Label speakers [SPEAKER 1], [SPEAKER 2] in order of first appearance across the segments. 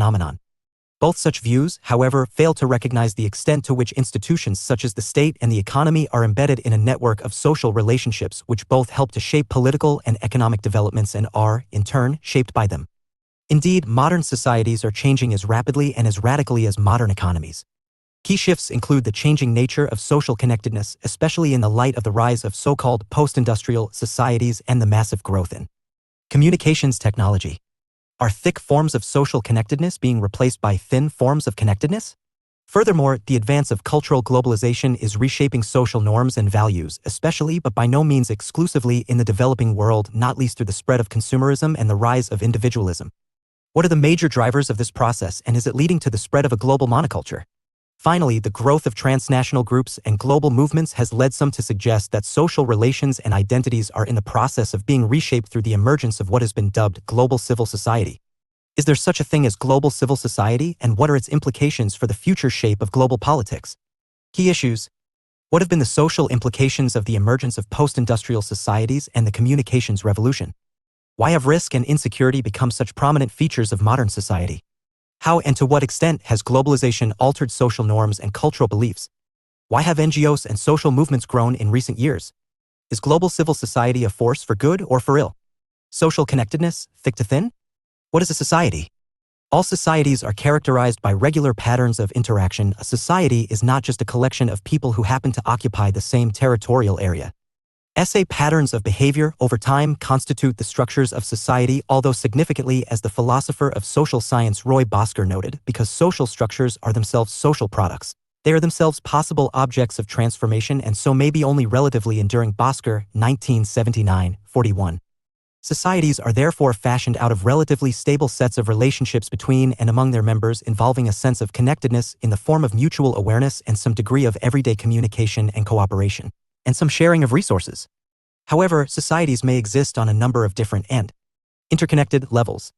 [SPEAKER 1] phenomenon. Both such views, however, fail to recognize the extent to which institutions such as the state and the economy are embedded in a network of social relationships which both help to shape political and economic developments and are, in turn, shaped by them. Indeed, modern societies are changing as rapidly and as radically as modern economies. Key shifts include the changing nature of social connectedness, especially in the light of the rise of so-called post-industrial societies and the massive growth in communications technology. Are thick forms of social connectedness being replaced by thin forms of connectedness? Furthermore, the advance of cultural globalization is reshaping social norms and values, especially but by no means exclusively in the developing world, not least through the spread of consumerism and the rise of individualism. What are the major drivers of this process, and is it leading to the spread of a global monoculture? Finally, the growth of transnational groups and global movements has led some to suggest that social relations and identities are in the process of being reshaped through the emergence of what has been dubbed global civil society. Is there such a thing as global civil society, and what are its implications for the future shape of global politics? Key issues. What have been the social implications of the emergence of post-industrial societies and the communications revolution? Why have risk and insecurity become such prominent features of modern society? How and to what extent has globalization altered social norms and cultural beliefs? Why have NGOs and social movements grown in recent years? Is global civil society a force for good or for ill? Social connectedness, thick to thin? What is a society? All societies are characterized by regular patterns of interaction. A society is not just a collection of people who happen to occupy the same territorial area. Patterns of behavior over time constitute the structures of society, although significantly, as the philosopher of social science Roy Bosker noted, because social structures are themselves social products. They are themselves possible objects of transformation and so may be only relatively enduring. Bosker, 1979-41. Societies are therefore fashioned out of relatively stable sets of relationships between and among their members, involving a sense of connectedness in the form of mutual awareness and some degree of everyday communication and cooperation, and some sharing of resources. However, societies may exist on a number of different and interconnected levels.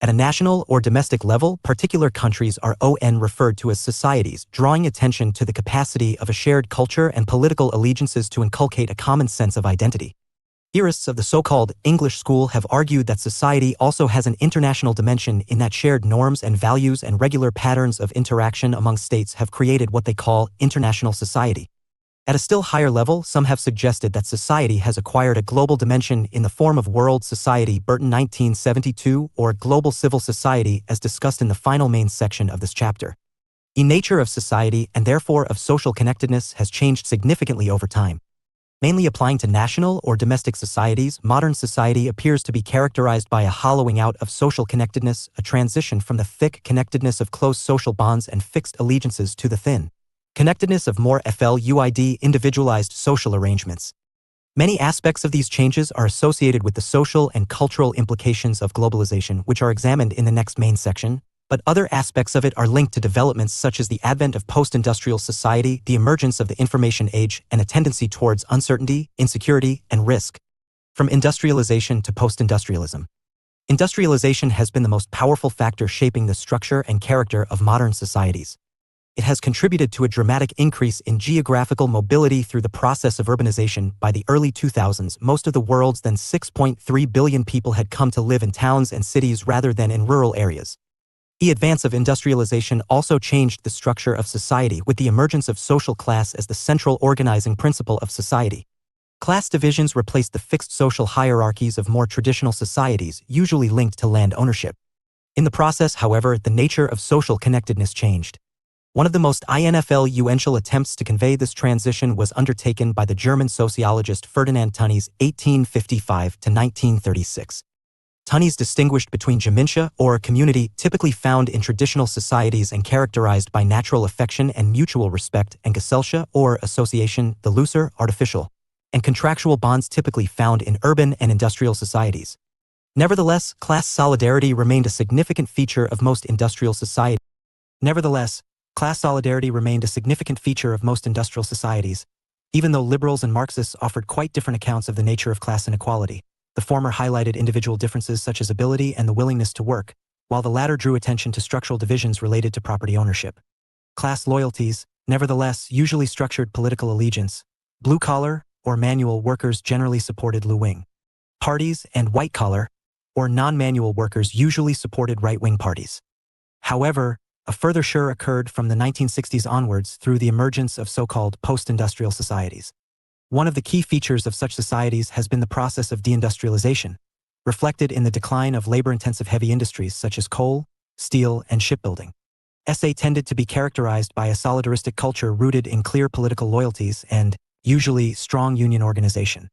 [SPEAKER 1] At a national or domestic level, particular countries are referred to as societies, drawing attention to the capacity of a shared culture and political allegiances to inculcate a common sense of identity. Theorists of the so-called English school have argued that society also has an international dimension in that shared norms and values and regular patterns of interaction among states have created what they call international society. At a still higher level, some have suggested that society has acquired a global dimension in the form of world society, Burton 1972, or global civil society as discussed in the final main section of this chapter. The nature of society, and therefore of social connectedness, has changed significantly over time. Mainly applying to national or domestic societies, modern society appears to be characterized by a hollowing out of social connectedness, a transition from the thick connectedness of close social bonds and fixed allegiances to the thin connectedness of more fluid, individualized social arrangements. Many aspects of these changes are associated with the social and cultural implications of globalization, which are examined in the next main section, but other aspects of it are linked to developments such as the advent of post-industrial society, the emergence of the information age, and a tendency towards uncertainty, insecurity, and risk. From industrialization to post-industrialism. Industrialization has been the most powerful factor shaping the structure and character of modern societies. It has contributed to a dramatic increase in geographical mobility through the process of urbanization. By the early 2000s, most of the world's then 6.3 billion people had come to live in towns and cities rather than in rural areas. The advance of industrialization also changed the structure of society, with the emergence of social class as the central organizing principle of society. Class divisions replaced the fixed social hierarchies of more traditional societies, usually linked to land ownership. In the process, however, the nature of social connectedness changed. One of the most influential attempts to convey this transition was undertaken by the German sociologist Ferdinand Tönnies, 1855 to 1936. Tönnies distinguished between Gemeinschaft, or community, typically found in traditional societies and characterized by natural affection and mutual respect, and Gesellschaft, or association, the looser, artificial, and contractual bonds typically found in urban and industrial societies. Nevertheless, class solidarity remained a significant feature of most industrial societies. Class solidarity remained a significant feature of most industrial societies, even though liberals and Marxists offered quite different accounts of the nature of class inequality. The former highlighted individual differences such as ability and the willingness to work, while the latter drew attention to structural divisions related to property ownership. Class loyalties, nevertheless, usually structured political allegiance. Blue-collar, or manual workers generally supported Left-wing parties, and white-collar, or non-manual workers usually supported right-wing parties. However, a further stir occurred from the 1960s onwards through the emergence of so-called post-industrial societies. One of the key features of such societies has been the process of deindustrialization, reflected in the decline of labor-intensive heavy industries such as coal, steel, and shipbuilding. SA tended to be characterized by a solidaristic culture rooted in clear political loyalties and, usually, strong union organization.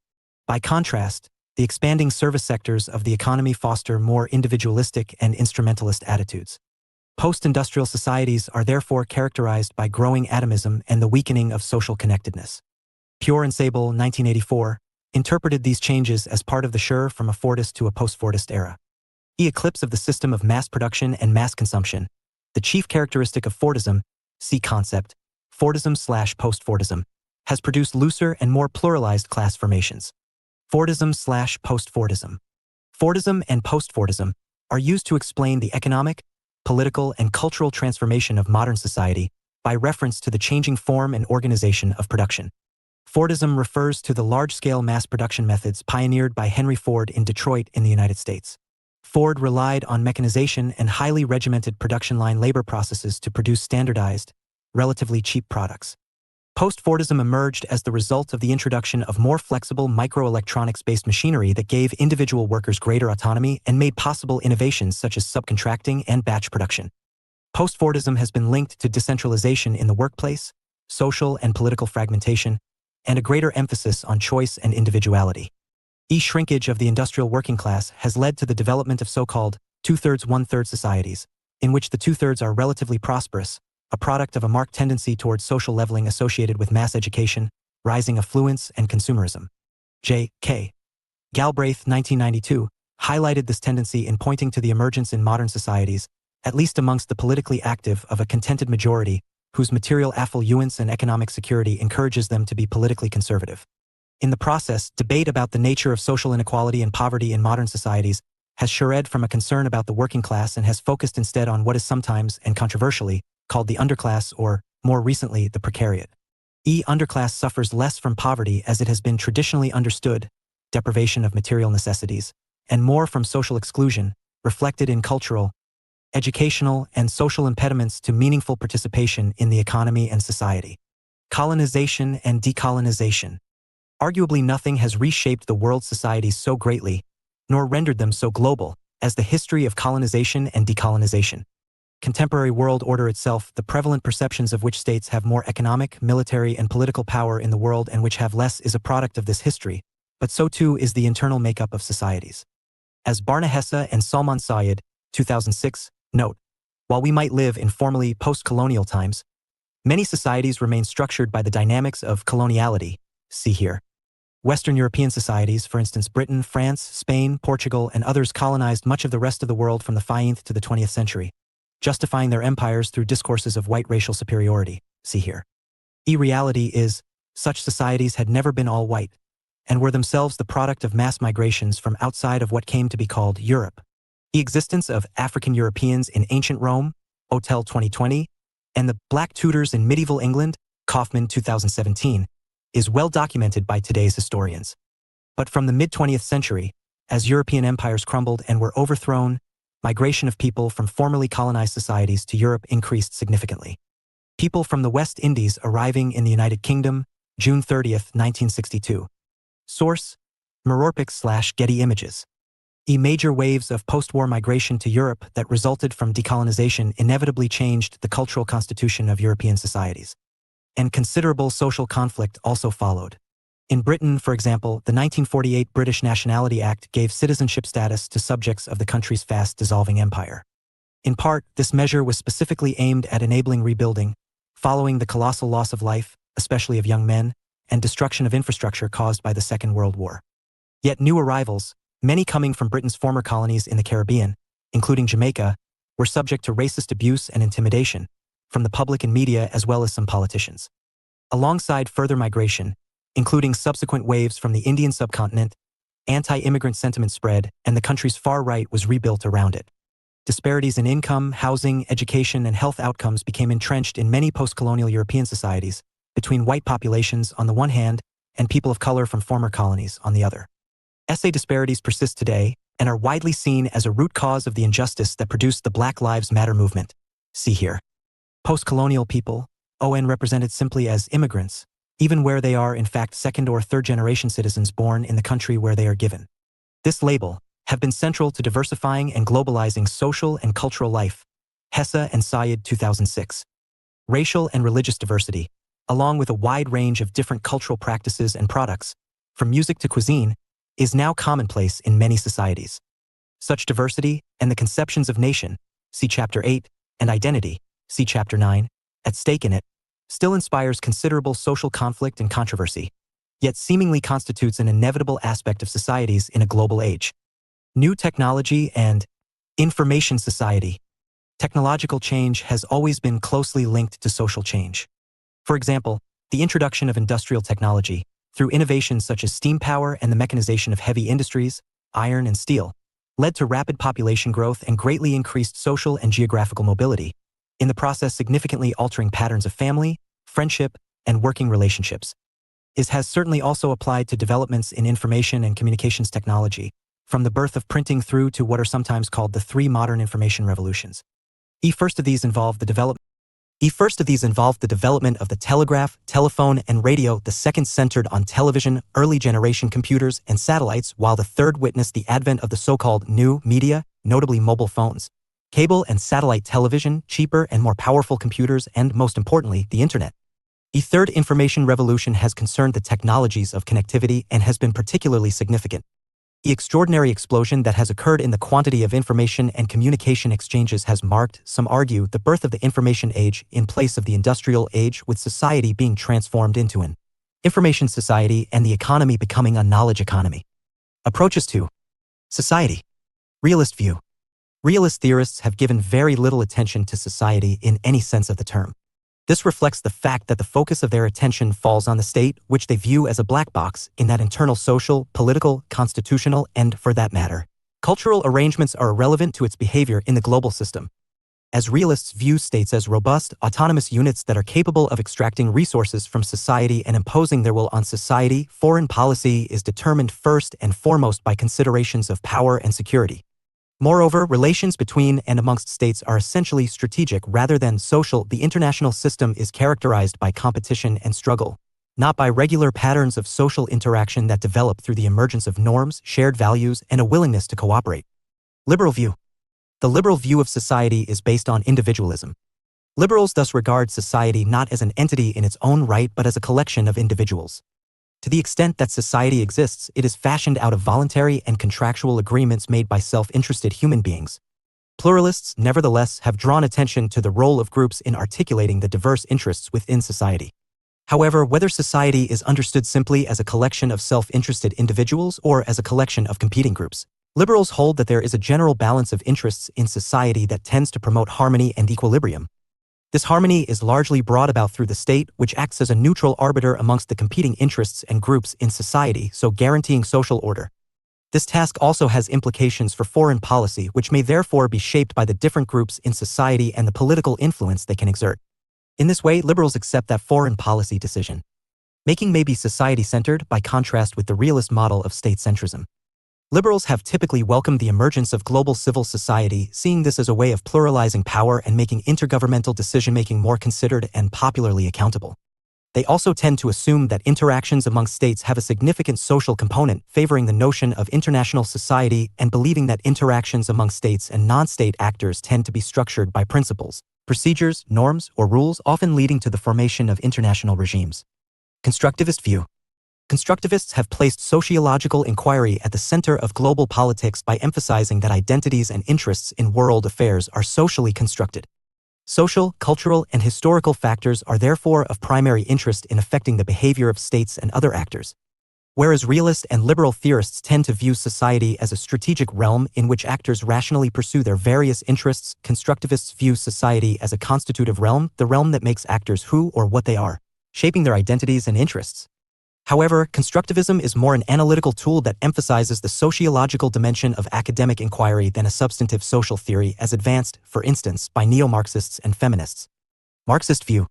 [SPEAKER 1] By contrast, the expanding service sectors of the economy foster more individualistic and instrumentalist attitudes. Post-industrial societies are therefore characterized by growing atomism and the weakening of social connectedness. Pure and Sable, 1984, interpreted these changes as part of the stir from a Fordist to a post-Fordist era. The eclipse of the system of mass production and mass consumption, the chief characteristic of Fordism, see concept, Fordism/post-Fordism, has produced looser and more pluralized class formations. Fordism/post-Fordism. Fordism and post-Fordism are used to explain the economic, political, and cultural transformation of modern society by reference to the changing form and organization of production. Fordism refers to the large-scale mass production methods pioneered by Henry Ford in Detroit in the United States. Ford relied on mechanization and highly regimented production line labor processes to produce standardized, relatively cheap products. Post-Fordism emerged as the result of the introduction of more flexible microelectronics-based machinery that gave individual workers greater autonomy and made possible innovations such as subcontracting and batch production. Post-Fordism has been linked to decentralization in the workplace, social and political fragmentation, and a greater emphasis on choice and individuality. The shrinkage of the industrial working class has led to the development of so-called two-thirds, one-third societies, in which the two-thirds are relatively prosperous, a product of a marked tendency towards social leveling associated with mass education, rising affluence, and consumerism. J.K. Galbraith, 1992, highlighted this tendency in pointing to the emergence in modern societies, at least amongst the politically active, of a contented majority whose material affluence and economic security encourages them to be politically conservative. In the process, debate about the nature of social inequality and poverty in modern societies has shed from a concern about the working class and has focused instead on what is sometimes, and controversially, called the underclass or, more recently, the precariat. Underclass suffers less from poverty as it has been traditionally understood, deprivation of material necessities, and more from social exclusion, reflected in cultural, educational, and social impediments to meaningful participation in the economy and society. Colonization and decolonization. Arguably nothing has reshaped the world's societies so greatly, nor rendered them so global, as the history of colonization and decolonization. Contemporary world order itself, the prevalent perceptions of which states have more economic, military, and political power in the world and which have less, is a product of this history, but so too is the internal makeup of societies. As Barna Hessa and Salman Sayed, 2006, note, while we might live in formerly post-colonial times, many societies remain structured by the dynamics of coloniality, see here. Western European societies, for instance Britain, France, Spain, Portugal, and others colonized much of the rest of the world from the 15th to the 20th century, justifying their empires through discourses of white racial superiority, see here. The reality is, such societies had never been all white, and were themselves the product of mass migrations from outside of what came to be called Europe. The existence of African Europeans in ancient Rome, Hotel 2020, and the Black Tudors in medieval England, Kaufman 2017, is well documented by today's historians. But from the mid-20th century, as European empires crumbled and were overthrown, migration of people from formerly colonized societies to Europe increased significantly. People from the West Indies arriving in the United Kingdom, June 30, 1962. Source: Mororpic/Getty Images. The major waves of post-war migration to Europe that resulted from decolonization inevitably changed the cultural constitution of European societies. And considerable social conflict also followed. In Britain, for example, the 1948 British Nationality Act gave citizenship status to subjects of the country's fast-dissolving empire. In part, this measure was specifically aimed at enabling rebuilding, following the colossal loss of life, especially of young men, and destruction of infrastructure caused by the Second World War. Yet new arrivals, many coming from Britain's former colonies in the Caribbean, including Jamaica, were subject to racist abuse and intimidation, from the public and media as well as some politicians. Alongside further migration, including subsequent waves from the Indian subcontinent, anti-immigrant sentiment spread, and the country's far right was rebuilt around it. Disparities in income, housing, education, and health outcomes became entrenched in many post-colonial European societies, between white populations on the one hand and people of color from former colonies on the other. SA disparities persist today and are widely seen as a root cause of the injustice that produced the Black Lives Matter movement. See here. Post-colonial people, ON represented simply as immigrants, even where they are in fact second or third generation citizens born in the country where they are given. This label have been central to diversifying and globalizing social and cultural life. Hesse and Syed 2006. Racial and religious diversity, along with a wide range of different cultural practices and products, from music to cuisine, is now commonplace in many societies. Such diversity and the conceptions of nation, see Chapter 8, and identity, see Chapter 9, at stake in it, still inspires considerable social conflict and controversy, yet seemingly constitutes an inevitable aspect of societies in a global age. New technology and information society. Technological change has always been closely linked to social change. For example, the introduction of industrial technology, through innovations such as steam power and the mechanization of heavy industries, iron and steel, led to rapid population growth and greatly increased social and geographical mobility, in the process significantly altering patterns of family, friendship, and working relationships. It has certainly also applied to developments in information and communications technology, from the birth of printing through to what are sometimes called the three modern information revolutions. The first of these involved the development of the telegraph, telephone, and radio, the second centered on television, early generation computers, and satellites, while the third witnessed the advent of the so-called new media, notably mobile phones, cable and satellite television, cheaper and more powerful computers, and most importantly, the internet. The third information revolution has concerned the technologies of connectivity and has been particularly significant. The extraordinary explosion that has occurred in the quantity of information and communication exchanges has marked, some argue, the birth of the information age in place of the industrial age, with society being transformed into an information society and the economy becoming a knowledge economy. Approaches to society. Realist view. Realist theorists have given very little attention to society in any sense of the term. This reflects the fact that the focus of their attention falls on the state, which they view as a black box in that internal social, political, constitutional, and, for that matter, cultural arrangements are irrelevant to its behavior in the global system. As realists view states as robust, autonomous units that are capable of extracting resources from society and imposing their will on society, foreign policy is determined first and foremost by considerations of power and security. Moreover, relations between and amongst states are essentially strategic rather than social. The international system is characterized by competition and struggle, not by regular patterns of social interaction that develop through the emergence of norms, shared values, and a willingness to cooperate. Liberal view. The liberal view of society is based on individualism. Liberals thus regard society not as an entity in its own right but as a collection of individuals. To the extent that society exists, it is fashioned out of voluntary and contractual agreements made by self-interested human beings. Pluralists, nevertheless, have drawn attention to the role of groups in articulating the diverse interests within society. However, whether society is understood simply as a collection of self-interested individuals or as a collection of competing groups, liberals hold that there is a general balance of interests in society that tends to promote harmony and equilibrium. This harmony is largely brought about through the state, which acts as a neutral arbiter amongst the competing interests and groups in society, so guaranteeing social order. This task also has implications for foreign policy, which may therefore be shaped by the different groups in society and the political influence they can exert. In this way, liberals accept that foreign policy decision making may be society-centered, by contrast with the realist model of state-centrism. Liberals have typically welcomed the emergence of global civil society, seeing this as a way of pluralizing power and making intergovernmental decision-making more considered and popularly accountable. They also tend to assume that interactions among states have a significant social component, favoring the notion of international society and believing that interactions among states and non-state actors tend to be structured by principles, procedures, norms, or rules, often leading to the formation of international regimes. Constructivist view. Constructivists have placed sociological inquiry at the center of global politics by emphasizing that identities and interests in world affairs are socially constructed. Social, cultural, and historical factors are therefore of primary interest in affecting the behavior of states and other actors. Whereas realist and liberal theorists tend to view society as a strategic realm in which actors rationally pursue their various interests, constructivists view society as a constitutive realm, the realm that makes actors who or what they are, shaping their identities and interests. However, constructivism is more an analytical tool that emphasizes the sociological dimension of academic inquiry than a substantive social theory as advanced, for instance, by neo-Marxists and feminists. Marxist view.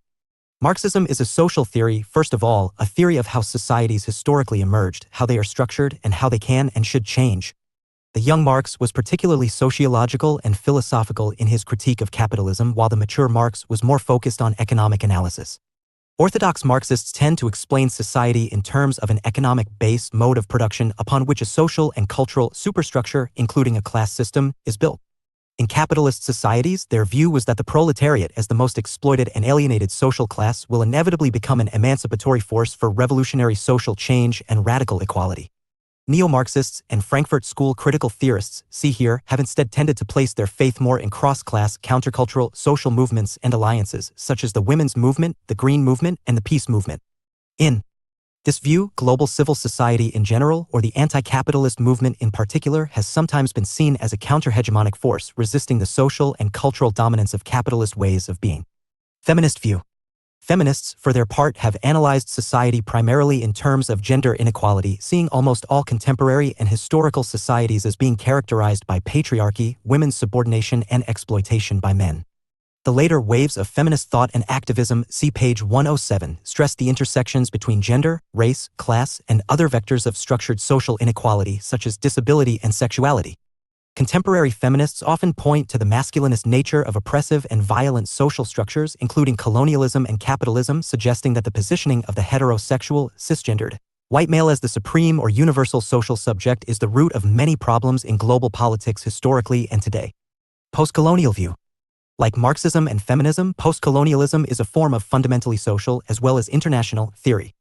[SPEAKER 1] Marxism is a social theory, first of all, a theory of how societies historically emerged, how they are structured, and how they can and should change. The young Marx was particularly sociological and philosophical in his critique of capitalism, while the mature Marx was more focused on economic analysis. Orthodox Marxists tend to explain society in terms of an economic-based mode of production upon which a social and cultural superstructure, including a class system, is built. In capitalist societies, their view was that the proletariat, as the most exploited and alienated social class, will inevitably become an emancipatory force for revolutionary social change and radical equality. Neo-Marxists and Frankfurt School critical theorists, see here, have instead tended to place their faith more in cross-class, countercultural, social movements and alliances, such as the women's movement, the green movement, and the peace movement. In this view, global civil society in general, or the anti-capitalist movement in particular, has sometimes been seen as a counter-hegemonic force resisting the social and cultural dominance of capitalist ways of being. Feminist view. Feminists, for their part, have analyzed society primarily in terms of gender inequality, seeing almost all contemporary and historical societies as being characterized by patriarchy, women's subordination, and exploitation by men. The later waves of feminist thought and activism, see page 107, stress the intersections between gender, race, class, and other vectors of structured social inequality such as disability and sexuality. Contemporary feminists often point to the masculinist nature of oppressive and violent social structures, including colonialism and capitalism, suggesting that the positioning of the heterosexual, cisgendered, white male as the supreme or universal social subject is the root of many problems in global politics historically and today. Postcolonial view. Like Marxism and feminism, postcolonialism is a form of fundamentally social as well as international theory.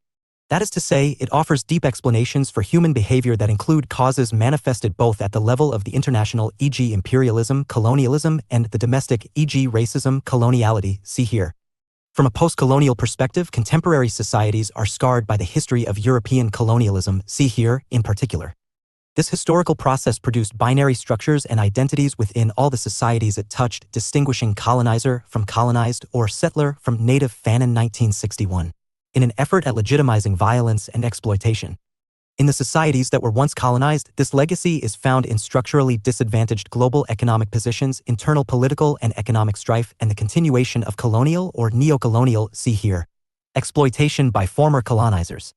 [SPEAKER 1] That is to say, it offers deep explanations for human behavior that include causes manifested both at the level of the international, e.g. imperialism, colonialism, and the domestic, e.g. racism, coloniality, see here. From a post-colonial perspective, contemporary societies are scarred by the history of European colonialism, see here, in particular. This historical process produced binary structures and identities within all the societies it touched, distinguishing colonizer from colonized or settler from native. Fanon 1961. In an effort at legitimizing violence and exploitation. In the societies that were once colonized, this legacy is found in structurally disadvantaged global economic positions, internal political and economic strife, and the continuation of colonial or neo-colonial, see here, exploitation by former colonizers.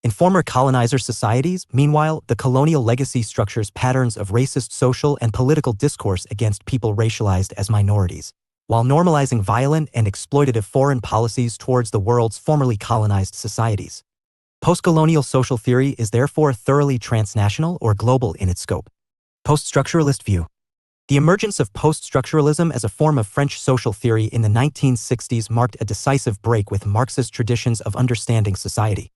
[SPEAKER 1] In former colonizer societies, meanwhile, the colonial legacy structures patterns of racist social and political discourse against people racialized as minorities, while normalizing violent and exploitative foreign policies towards the world's formerly colonized societies. Postcolonial social theory is therefore thoroughly transnational or global in its scope. Post-structuralist view. The emergence of post-structuralism as a form of French social theory in the 1960s marked a decisive break with Marxist traditions of understanding society.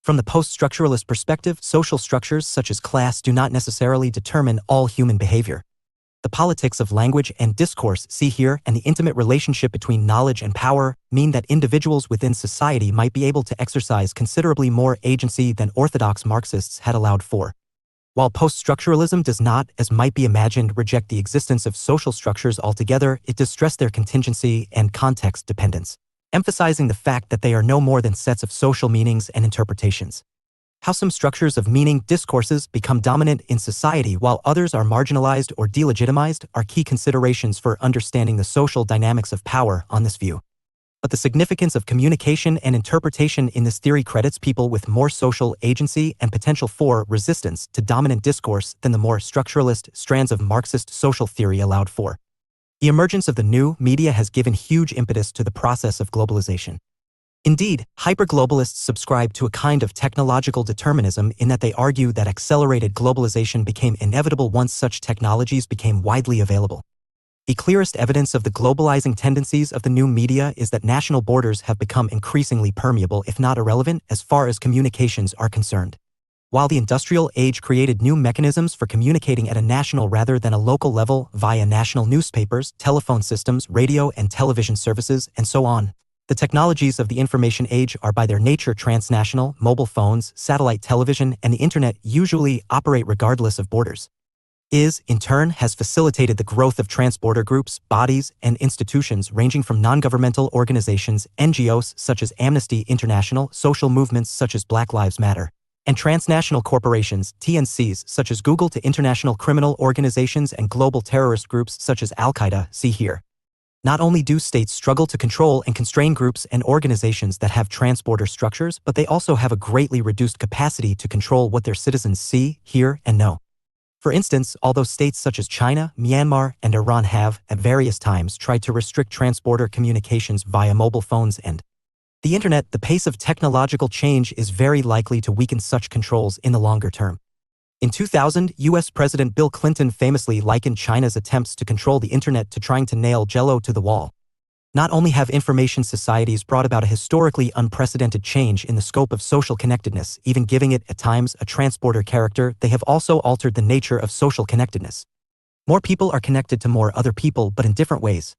[SPEAKER 1] From the post-structuralist perspective, social structures such as class do not necessarily determine all human behavior. The politics of language and discourse, see here, and the intimate relationship between knowledge and power mean that individuals within society might be able to exercise considerably more agency than orthodox Marxists had allowed for. While post-structuralism does not, as might be imagined, reject the existence of social structures altogether, it does stress their contingency and context dependence, emphasizing the fact that they are no more than sets of social meanings and interpretations. How some structures of meaning discourses become dominant in society while others are marginalized or delegitimized are key considerations for understanding the social dynamics of power on this view. But the significance of communication and interpretation in this theory credits people with more social agency and potential for resistance to dominant discourse than the more structuralist strands of Marxist social theory allowed for. The emergence of the new media has given huge impetus to the process of globalization. Indeed, hyperglobalists subscribe to a kind of technological determinism in that they argue that accelerated globalization became inevitable once such technologies became widely available. The clearest evidence of the globalizing tendencies of the new media is that national borders have become increasingly permeable, if not irrelevant, as far as communications are concerned. While the industrial age created new mechanisms for communicating at a national rather than a local level via national newspapers, telephone systems, radio and television services, and so on, the technologies of the information age are by their nature transnational. Mobile phones, satellite television, and the internet usually operate regardless of borders. In turn, has facilitated the growth of transborder groups, bodies, and institutions ranging from non-governmental organizations, NGOs such as Amnesty International, social movements such as Black Lives Matter, and transnational corporations, TNCs, such as Google to international criminal organizations and global terrorist groups such as Al-Qaeda, see here. Not only do states struggle to control and constrain groups and organizations that have transborder structures, but they also have a greatly reduced capacity to control what their citizens see, hear, and know. For instance, although states such as China, Myanmar, and Iran have, at various times, tried to restrict transborder communications via mobile phones and the internet, the pace of technological change is very likely to weaken such controls in the longer term. In 2000, US President Bill Clinton famously likened China's attempts to control the internet to trying to nail Jell-O to the wall. Not only have information societies brought about a historically unprecedented change in the scope of social connectedness, even giving it, at times, a transporter character, they have also altered the nature of social connectedness. More people are connected to more other people, but in different ways.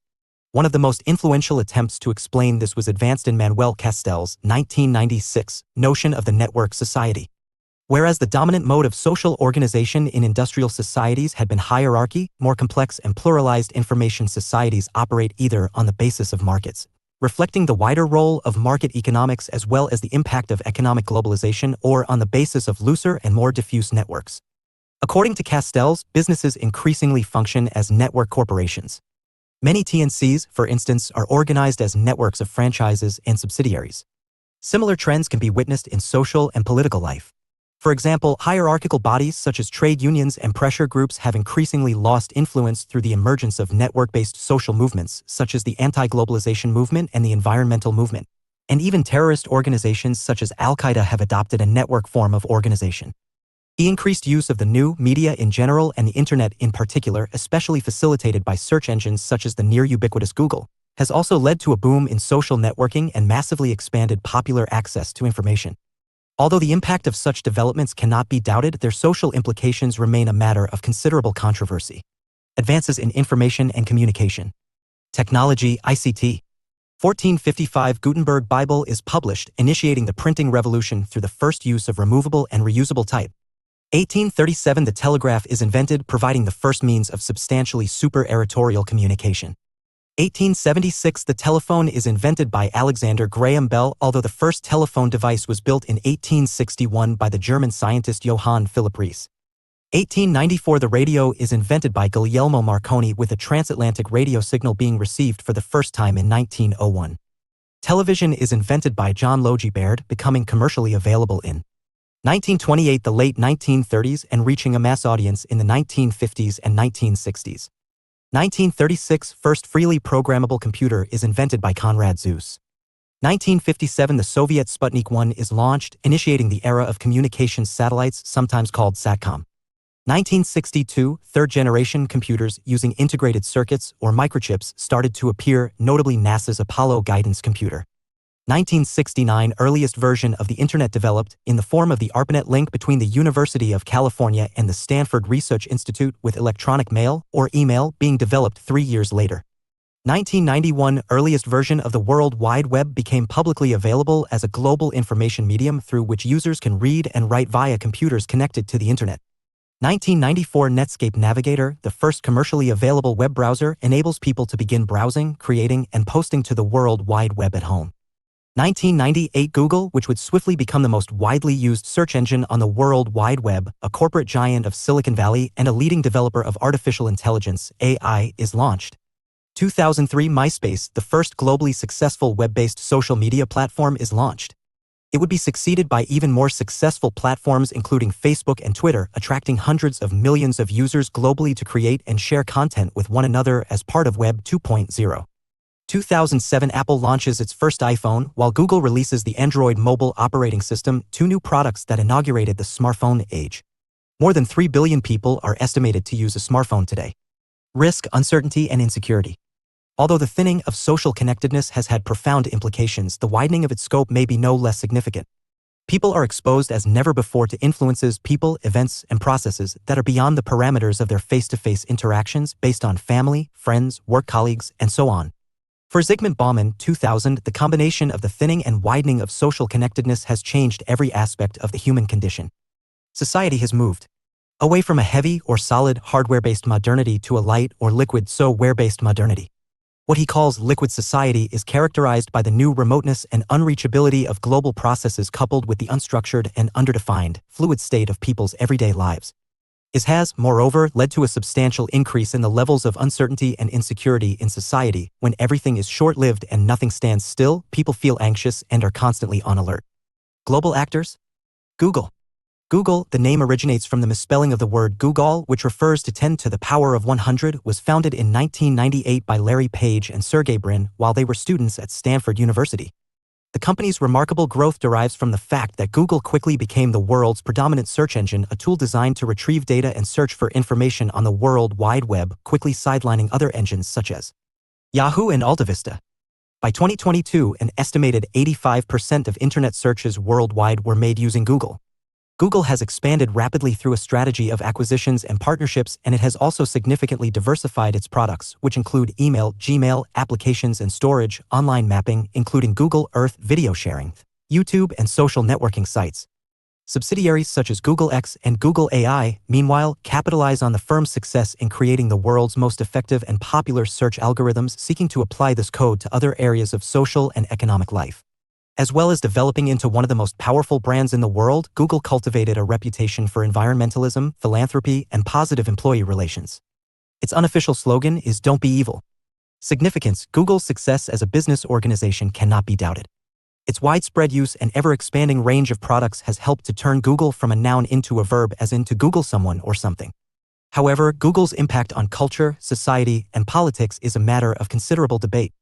[SPEAKER 1] One of the most influential attempts to explain this was advanced in Manuel Castells' 1996 notion of the network society. Whereas the dominant mode of social organization in industrial societies had been hierarchy, more complex and pluralized information societies operate either on the basis of markets, reflecting the wider role of market economics as well as the impact of economic globalization, or on the basis of looser and more diffuse networks. According to Castells, businesses increasingly function as network corporations. Many TNCs, for instance, are organized as networks of franchises and subsidiaries. Similar trends can be witnessed in social and political life. For example, hierarchical bodies such as trade unions and pressure groups have increasingly lost influence through the emergence of network-based social movements such as the anti-globalization movement and the environmental movement. And even terrorist organizations such as Al-Qaeda have adopted a network form of organization. The increased use of the new media in general and the internet in particular, especially facilitated by search engines such as the near-ubiquitous Google, has also led to a boom in social networking and massively expanded popular access to information. Although the impact of such developments cannot be doubted, their social implications remain a matter of considerable controversy. Advances in information and communication. Technology, ICT. 1455 Gutenberg Bible is published, initiating the printing revolution through the first use of removable and reusable type. 1837 The telegraph is invented, providing the first means of substantially super-territorial communication. 1876 The telephone is invented by Alexander Graham Bell, although the first telephone device was built in 1861 by the German scientist Johann Philipp Reis. 1894 The radio is invented by Guglielmo Marconi, with a transatlantic radio signal being received for the first time in 1901. Television is invented by John Logie Baird, becoming commercially available in 1928, the late 1930s, and reaching a mass audience in the 1950s and 1960s. 1936, first freely programmable computer is invented by Konrad Zuse. 1957, the Soviet Sputnik 1 is launched, initiating the era of communications satellites, sometimes called SATCOM. 1962, third-generation computers using integrated circuits or microchips started to appear, notably NASA's Apollo guidance computer. 1969, earliest version of the Internet developed, in the form of the ARPANET link between the University of California and the Stanford Research Institute, with electronic mail, or email, being developed 3 years later. 1991, earliest version of the World Wide Web became publicly available as a global information medium through which users can read and write via computers connected to the Internet. 1994, Netscape Navigator, the first commercially available web browser, enables people to begin browsing, creating, and posting to the World Wide Web at home. 1998, Google, which would swiftly become the most widely used search engine on the World Wide Web, a corporate giant of Silicon Valley and a leading developer of artificial intelligence, AI, is launched. 2003, MySpace, the first globally successful web-based social media platform, is launched. It would be succeeded by even more successful platforms including Facebook and Twitter, attracting hundreds of millions of users globally to create and share content with one another as part of Web 2.0. 2007, Apple launches its first iPhone, while Google releases the Android mobile operating system, two new products that inaugurated the smartphone age. More than 3 billion people are estimated to use a smartphone today. Risk, uncertainty, and insecurity. Although the thinning of social connectedness has had profound implications, the widening of its scope may be no less significant. People are exposed as never before to influences, people, events, and processes that are beyond the parameters of their face-to-face interactions, based on family, friends, work colleagues, and so on. For Zygmunt Bauman, 2000, the combination of the thinning and widening of social connectedness has changed every aspect of the human condition. Society has moved away from a heavy or solid hardware-based modernity to a light or liquid so-ware-based modernity. What he calls liquid society is characterized by the new remoteness and unreachability of global processes coupled with the unstructured and underdefined, fluid state of people's everyday lives. It has, moreover, led to a substantial increase in the levels of uncertainty and insecurity in society. When everything is short-lived and nothing stands still, people feel anxious and are constantly on alert. Global actors? Google. Google, the name originates from the misspelling of the word Google, which refers to 10 to the power of 100, was founded in 1998 by Larry Page and Sergey Brin while they were students at Stanford University. The company's remarkable growth derives from the fact that Google quickly became the world's predominant search engine, a tool designed to retrieve data and search for information on the World Wide Web, quickly sidelining other engines such as Yahoo and AltaVista. By 2022, an estimated 85% of internet searches worldwide were made using Google. Google has expanded rapidly through a strategy of acquisitions and partnerships, and it has also significantly diversified its products, which include email, Gmail, applications and storage, online mapping, including Google Earth video sharing, YouTube and social networking sites. Subsidiaries such as Google X and Google AI, meanwhile, capitalize on the firm's success in creating the world's most effective and popular search algorithms, seeking to apply this code to other areas of social and economic life. As well as developing into one of the most powerful brands in the world, Google cultivated a reputation for environmentalism, philanthropy, and positive employee relations. Its unofficial slogan is "Don't be evil." Significance: Google's success as a business organization cannot be doubted. Its widespread use and ever-expanding range of products has helped to turn Google from a noun into a verb, as in to Google someone or something. However, Google's impact on culture, society, and politics is a matter of considerable debate.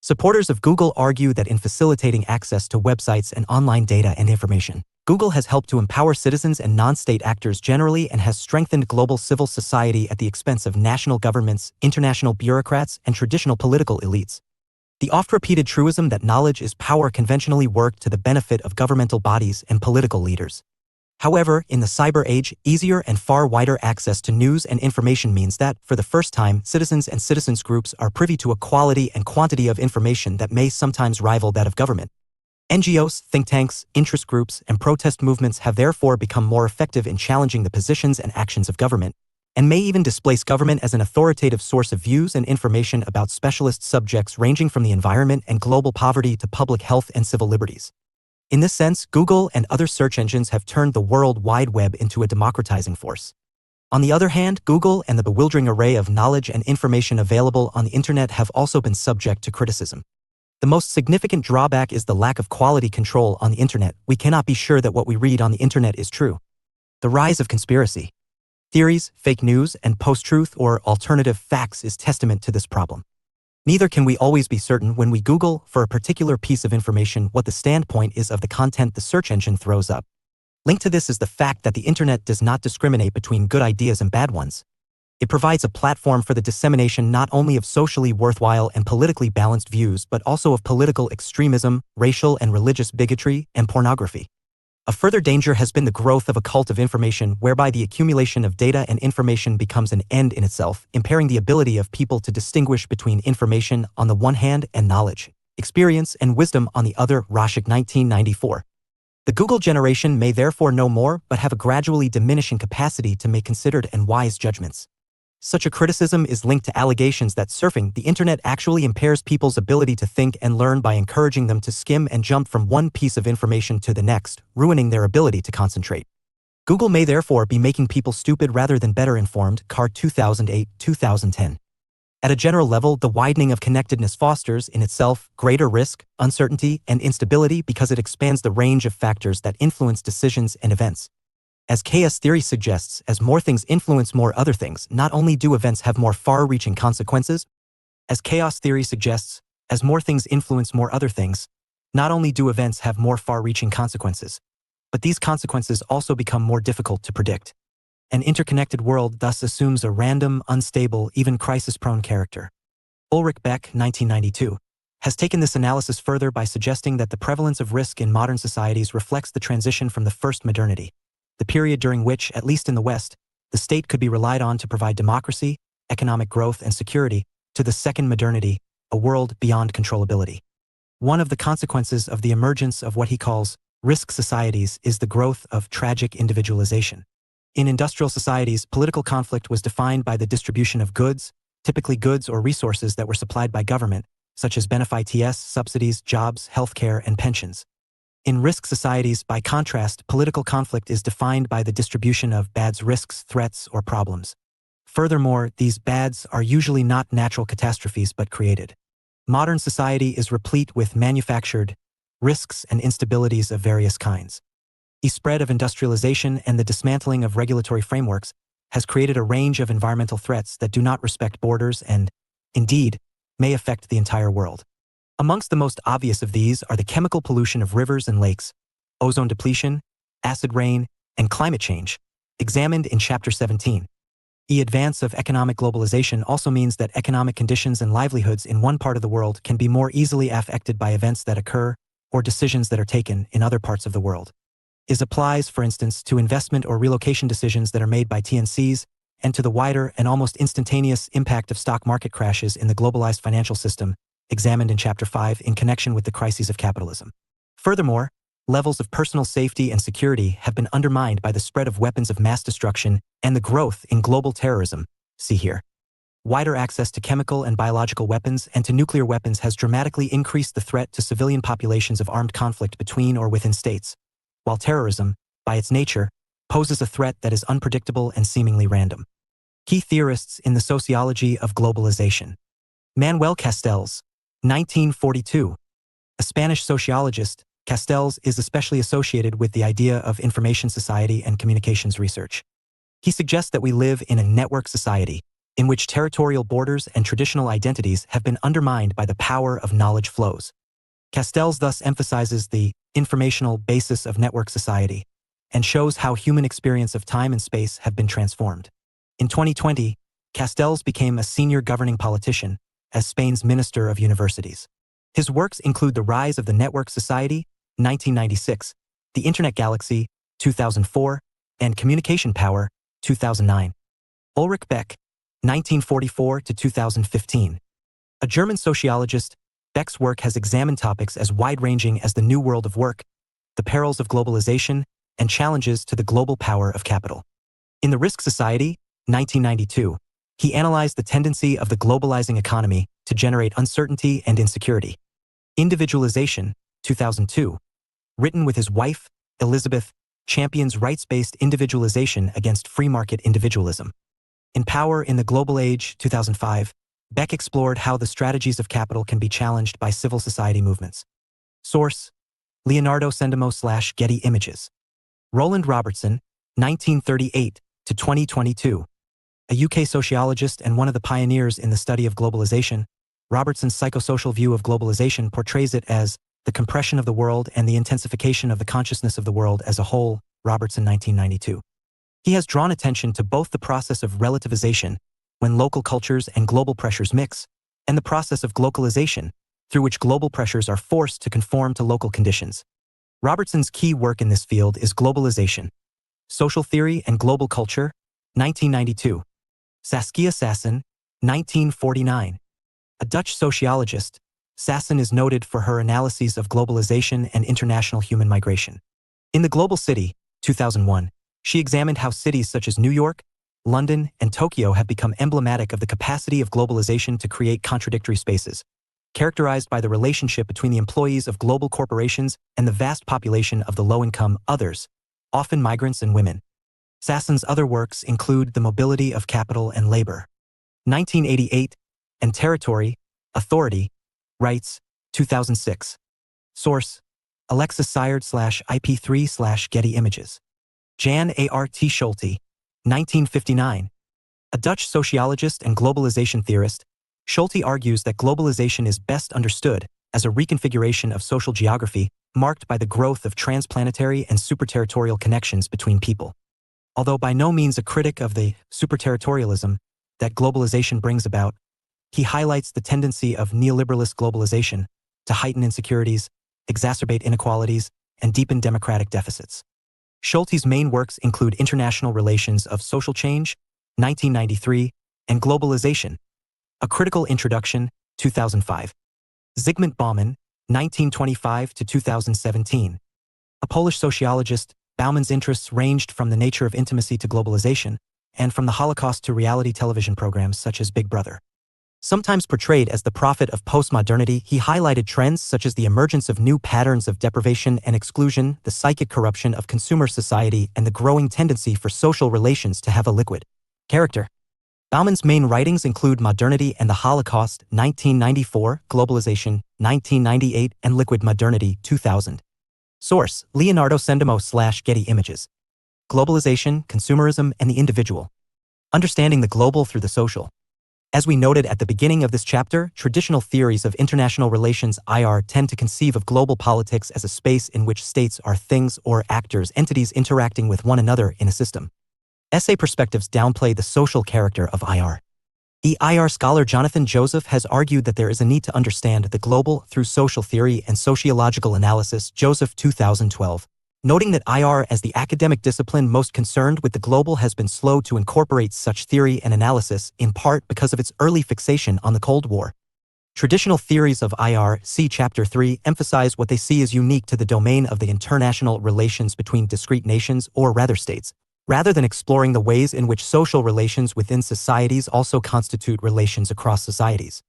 [SPEAKER 1] Supporters of Google argue that in facilitating access to websites and online data and information, Google has helped to empower citizens and non-state actors generally and has strengthened global civil society at the expense of national governments, international bureaucrats, and traditional political elites. The oft-repeated truism that knowledge is power conventionally worked to the benefit of governmental bodies and political leaders. However, in the cyber age, easier and far wider access to news and information means that, for the first time, citizens and citizens groups are privy to a quality and quantity of information that may sometimes rival that of government. NGOs, think tanks, interest groups, and protest movements have therefore become more effective in challenging the positions and actions of government, and may even displace government as an authoritative source of views and information about specialist subjects ranging from the environment and global poverty to public health and civil liberties. In this sense, Google and other search engines have turned the World Wide Web into a democratizing force. On the other hand, Google and the bewildering array of knowledge and information available on the internet have also been subject to criticism. The most significant drawback is the lack of quality control on the internet. We cannot be sure that what we read on the internet is true. The rise of conspiracy theories, fake news, and post-truth or alternative facts is testament to this problem. Neither can we always be certain when we Google for a particular piece of information what the standpoint is of the content the search engine throws up. Linked to this is the fact that the internet does not discriminate between good ideas and bad ones. It provides a platform for the dissemination not only of socially worthwhile and politically balanced views but also of political extremism, racial and religious bigotry, and pornography. A further danger has been the growth of a cult of information whereby the accumulation of data and information becomes an end in itself, impairing the ability of people to distinguish between information on the one hand and knowledge, experience, and wisdom on the other. Roshik, 1994. The Google generation may therefore know more but have a gradually diminishing capacity to make considered and wise judgments. Such a criticism is linked to allegations that surfing the internet actually impairs people's ability to think and learn by encouraging them to skim and jump from one piece of information to the next, ruining their ability to concentrate. Google may therefore be making people stupid rather than better informed. Carr, 2008-2010. At a general level, the widening of connectedness fosters in itself greater risk, uncertainty, and instability because it expands the range of factors that influence decisions and events. As chaos theory suggests, as more things influence more other things, not only do events have more far-reaching consequences, as chaos theory suggests, as more things influence more other things, not only do events have more far-reaching consequences, but these consequences also become more difficult to predict. An interconnected world thus assumes a random, unstable, even crisis-prone character. Ulrich Beck, 1992, has taken this analysis further by suggesting that the prevalence of risk in modern societies reflects the transition from the first modernity, the period during which, at least in the West, the state could be relied on to provide democracy, economic growth, and security, to the second modernity, a world beyond controllability. One of the consequences of the emergence of what he calls risk societies is the growth of tragic individualization. In industrial societies, political conflict was defined by the distribution of goods, typically goods or resources that were supplied by government, such as benefits, subsidies, jobs, healthcare, and pensions. In risk societies, by contrast, political conflict is defined by the distribution of bads, risks, threats, or problems. Furthermore, these bads are usually not natural catastrophes but created. Modern society is replete with manufactured risks and instabilities of various kinds. The spread of industrialization and the dismantling of regulatory frameworks has created a range of environmental threats that do not respect borders and, indeed, may affect the entire world. Amongst the most obvious of these are the chemical pollution of rivers and lakes, ozone depletion, acid rain, and climate change, examined in Chapter 17. The advance of economic globalization also means that economic conditions and livelihoods in one part of the world can be more easily affected by events that occur or decisions that are taken in other parts of the world. This applies, for instance, to investment or relocation decisions that are made by TNCs and to the wider and almost instantaneous impact of stock market crashes in the globalized financial system, examined in Chapter 5 in connection with the crises of capitalism. Furthermore, levels of personal safety and security have been undermined by the spread of weapons of mass destruction and the growth in global terrorism. See here. Wider access to chemical and biological weapons and to nuclear weapons has dramatically increased the threat to civilian populations of armed conflict between or within states, while terrorism, by its nature, poses a threat that is unpredictable and seemingly random. Key theorists in the sociology of globalization. Manuel Castells, 1942. A Spanish sociologist, Castells is especially associated with the idea of information society and communications research. He suggests that we live in a network society, in which territorial borders and traditional identities have been undermined by the power of knowledge flows. Castells thus emphasizes the informational basis of network society and shows how human experience of time and space have been transformed. In 2020, Castells became a senior governing politician as Spain's Minister of Universities. His works include The Rise of the Network Society, 1996, The Internet Galaxy, 2004, and Communication Power, 2009. Ulrich Beck, 1944 to 2015. A German sociologist, Beck's work has examined topics as wide-ranging as the new world of work, the perils of globalization, and challenges to the global power of capital. In The Risk Society, 1992, he analyzed the tendency of the globalizing economy to generate uncertainty and insecurity. Individualization, 2002. Written with his wife, Elizabeth, champions rights-based individualization against free market individualism. In Power in the Global Age, 2005, Beck explored how the strategies of capital can be challenged by civil society movements. Source: Leonardo Sendamo/Getty Images. Roland Robertson, 1938 to 2022. A UK sociologist and one of the pioneers in the study of globalization, Robertson's psychosocial view of globalization portrays it as the compression of the world and the intensification of the consciousness of the world as a whole, Robertson, 1992. He has drawn attention to both the process of relativization, when local cultures and global pressures mix, and the process of globalization, through which global pressures are forced to conform to local conditions. Robertson's key work in this field is Globalization, Social Theory and Global Culture, 1992. Saskia Sassen, 1949. A Dutch sociologist, Sassen is noted for her analyses of globalization and international human migration. In The Global City, 2001, she examined how cities such as New York, London, and Tokyo have become emblematic of the capacity of globalization to create contradictory spaces, characterized by the relationship between the employees of global corporations and the vast population of the low-income others, often migrants and women. Sassen's other works include The Mobility of Capital and Labor, 1988, and Territory, Authority, Rights, 2006. Source: Alexis Seyard/IP3/Getty Images. Jan Art Schulte, 1959. A Dutch sociologist and globalization theorist, Schulte argues that globalization is best understood as a reconfiguration of social geography marked by the growth of transplanetary and superterritorial connections between people. Although by no means a critic of the superterritorialism that globalization brings about, he highlights the tendency of neoliberalist globalization to heighten insecurities, exacerbate inequalities, and deepen democratic deficits. Schulte's main works include International Relations of Social Change, 1993, and Globalization, A Critical Introduction, 2005. Zygmunt Bauman, 1925 to 2017. A Polish sociologist, Bauman's interests ranged from the nature of intimacy to globalization, and from the Holocaust to reality television programs such as Big Brother. Sometimes portrayed as the prophet of postmodernity, he highlighted trends such as the emergence of new patterns of deprivation and exclusion, the psychic corruption of consumer society, and the growing tendency for social relations to have a liquid character. Bauman's main writings include Modernity and the Holocaust, 1994, Globalization, 1998, and Liquid Modernity, 2000. Source: Leonardo Sendamo/Getty Images. Globalization, Consumerism, and the Individual. Understanding the global through the social. As we noted at the beginning of this chapter, traditional theories of international relations (IR) tend to conceive of global politics as a space in which states are things or actors, entities interacting with one another in a system. Essay perspectives downplay the social character of IR. IR scholar Jonathan Joseph has argued that there is a need to understand the global through social theory and sociological analysis. Joseph 2012. Noting that IR as the academic discipline most concerned with the global has been slow to incorporate such theory and analysis, in part because of its early fixation on the Cold War. Traditional theories of IR, see Chapter 3, emphasize what they see as unique to the domain of the international relations between discrete nations, or rather states, rather than exploring the ways in which social relations within societies also constitute relations across societies.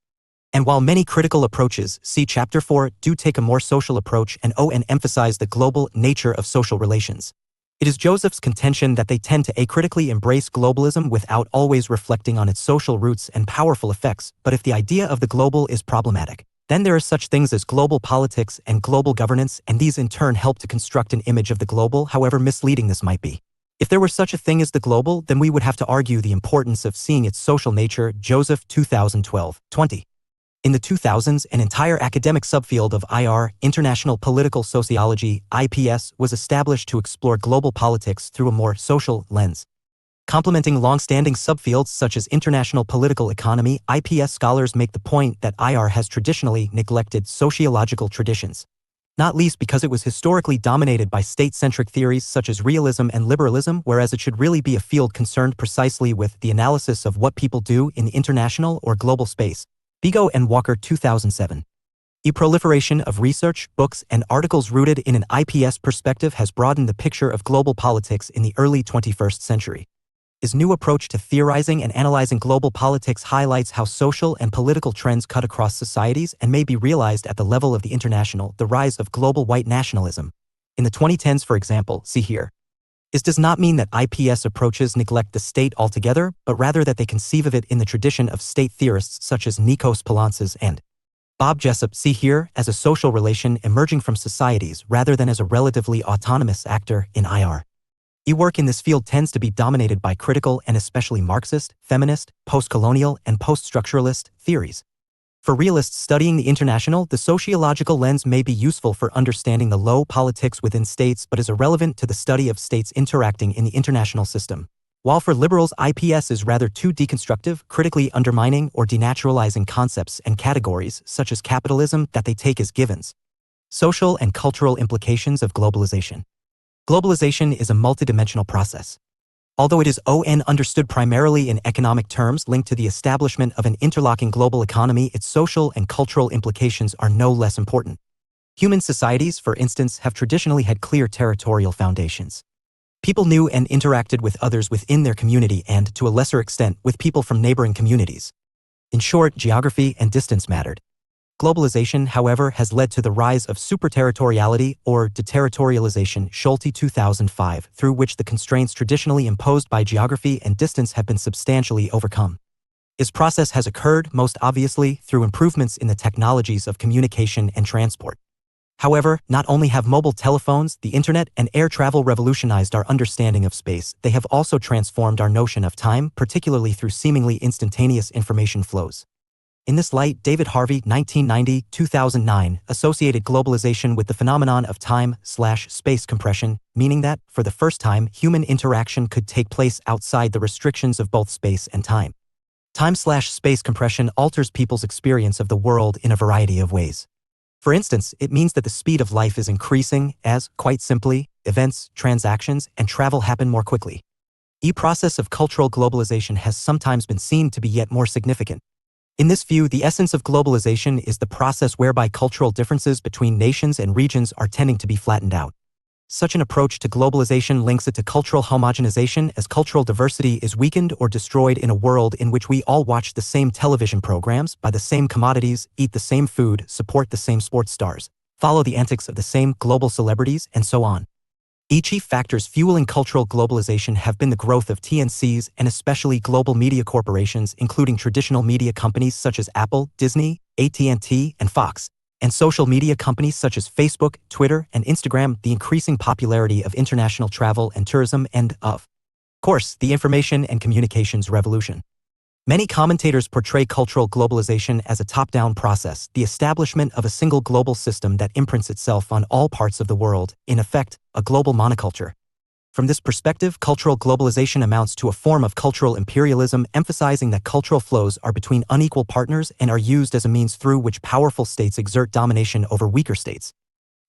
[SPEAKER 1] And while many critical approaches, see Chapter 4, do take a more social approach and emphasize the global nature of social relations, it is Joseph's contention that they tend to acritically embrace globalism without always reflecting on its social roots and powerful effects. But if the idea of the global is problematic, then there are such things as global politics and global governance, and these in turn help to construct an image of the global, however misleading this might be. If there were such a thing as the global, then we would have to argue the importance of seeing its social nature. Joseph 2012-20. In the 2000s, an entire academic subfield of IR, International Political Sociology, IPS, was established to explore global politics through a more social lens. Complementing long-standing subfields such as international political economy, IPS scholars make the point that IR has traditionally neglected sociological traditions, not least because it was historically dominated by state-centric theories such as realism and liberalism, whereas it should really be a field concerned precisely with the analysis of what people do in the international or global space. Bigo and Walker 2007. The proliferation of research, books, and articles rooted in an IPS perspective has broadened the picture of global politics in the early 21st century. His new approach to theorizing and analyzing global politics highlights how social and political trends cut across societies and may be realized at the level of the international. The rise of global white nationalism in the 2010s, for example, see here. This does not mean that IPS approaches neglect the state altogether, but rather that they conceive of it in the tradition of state theorists such as Nikos Poulantzas and Bob Jessup, see here, as a social relation emerging from societies rather than as a relatively autonomous actor in IR. Work in this field tends to be dominated by critical and especially Marxist, feminist, post-colonial, and post-structuralist theories. For realists studying the international, the sociological lens may be useful for understanding the low politics within states but is irrelevant to the study of states interacting in the international system. While for liberals, IPS is rather too deconstructive, critically undermining or denaturalizing concepts and categories such as capitalism that they take as givens. Social and cultural implications of globalization. Globalization is a multidimensional process. Although it is understood primarily in economic terms linked to the establishment of an interlocking global economy, its social and cultural implications are no less important. Human societies, for instance, have traditionally had clear territorial foundations. People knew and interacted with others within their community and, to a lesser extent, with people from neighboring communities. In short, geography and distance mattered. Globalization, however, has led to the rise of superterritoriality or deterritorialization, Schulte 2005, through which the constraints traditionally imposed by geography and distance have been substantially overcome. This process has occurred, most obviously, through improvements in the technologies of communication and transport. However, not only have mobile telephones, the internet, and air travel revolutionized our understanding of space, they have also transformed our notion of time, particularly through seemingly instantaneous information flows. In this light, David Harvey, 1990-2009, associated globalization with the phenomenon of time/space compression, meaning that, for the first time, human interaction could take place outside the restrictions of both space and time. Time/space compression alters people's experience of the world in a variety of ways. For instance, it means that the speed of life is increasing as, quite simply, events, transactions, and travel happen more quickly. The process of cultural globalization has sometimes been seen to be yet more significant. In this view, the essence of globalization is the process whereby cultural differences between nations and regions are tending to be flattened out. Such an approach to globalization links it to cultural homogenization, as cultural diversity is weakened or destroyed in a world in which we all watch the same television programs, buy the same commodities, eat the same food, support the same sports stars, follow the antics of the same global celebrities, and so on. Chief factors fueling cultural globalization have been the growth of TNCs and especially global media corporations, including traditional media companies such as Apple, Disney, AT&T, and Fox, And social media companies such as Facebook, Twitter, and Instagram, the increasing popularity of international travel and tourism, and, of course, the information and communications revolution. Many commentators portray cultural globalization as a top-down process, the establishment of a single global system that imprints itself on all parts of the world, in effect, a global monoculture. From this perspective, cultural globalization amounts to a form of cultural imperialism, emphasizing that cultural flows are between unequal partners and are used as a means through which powerful states exert domination over weaker states.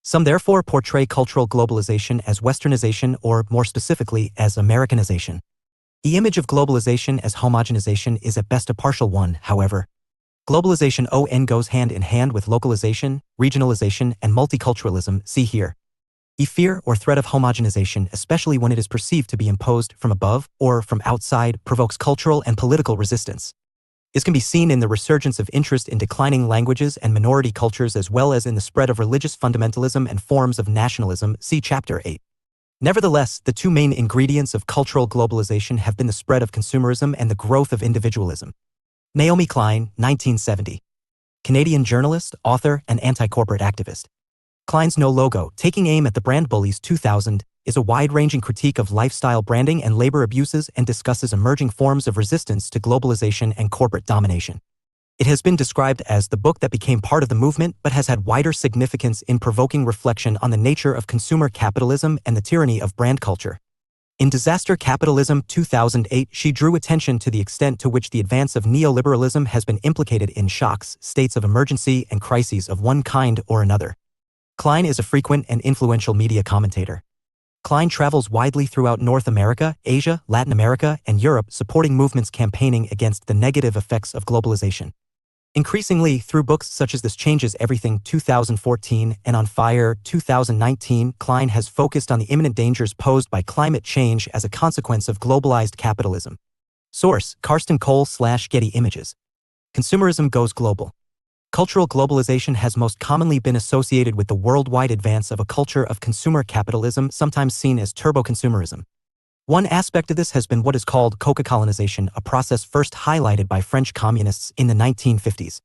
[SPEAKER 1] Some therefore portray cultural globalization as westernization or, more specifically, as Americanization. The image of globalization as homogenization is at best a partial one, however. Globalization goes hand in hand with localization, regionalization, and multiculturalism, see here. The fear or threat of homogenization, especially when it is perceived to be imposed from above or from outside, provokes cultural and political resistance. This can be seen in the resurgence of interest in declining languages and minority cultures as well as in the spread of religious fundamentalism and forms of nationalism, see Chapter 8. Nevertheless, the two main ingredients of cultural globalization have been the spread of consumerism and the growth of individualism. Naomi Klein, 1970. Canadian journalist, author, and anti-corporate activist. Klein's No Logo, Taking Aim at the Brand Bullies 2000, is a wide-ranging critique of lifestyle branding and labor abuses and discusses emerging forms of resistance to globalization and corporate domination. It has been described as the book that became part of the movement but has had wider significance in provoking reflection on the nature of consumer capitalism and the tyranny of brand culture. In Disaster Capitalism 2008, she drew attention to the extent to which the advance of neoliberalism has been implicated in shocks, states of emergency, and crises of one kind or another. Klein is a frequent and influential media commentator. Klein travels widely throughout North America, Asia, Latin America, and Europe, supporting movements campaigning against the negative effects of globalization. Increasingly, through books such as This Changes Everything 2014 and On Fire 2019, Klein has focused on the imminent dangers posed by climate change as a consequence of globalized capitalism. Source: Karsten Cole/Getty Images. Consumerism goes global. Cultural globalization has most commonly been associated with the worldwide advance of a culture of consumer capitalism, sometimes seen as turbo-consumerism. One aspect of this has been what is called Coca-colonization, a process first highlighted by French communists in the 1950s.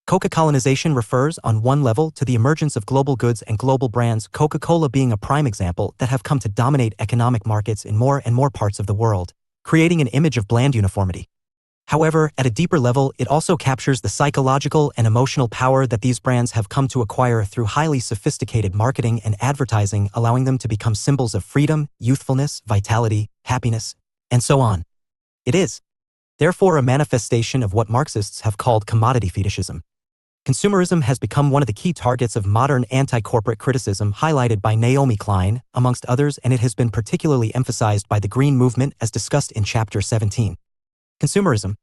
[SPEAKER 1] Coca-colonization refers, on one level, to the emergence of global goods and global brands, Coca-Cola being a prime example, that have come to dominate economic markets in more and more parts of the world, creating an image of bland uniformity. However, at a deeper level, it also captures the psychological and emotional power that these brands have come to acquire through highly sophisticated marketing and advertising, allowing them to become symbols of freedom, youthfulness, vitality, happiness, and so on. It is, therefore, a manifestation of what Marxists have called commodity fetishism. Consumerism has become one of the key targets of modern anti-corporate criticism, highlighted by Naomi Klein, amongst others, and it has been particularly emphasized by the Green Movement as discussed in Chapter 17. Consumerism.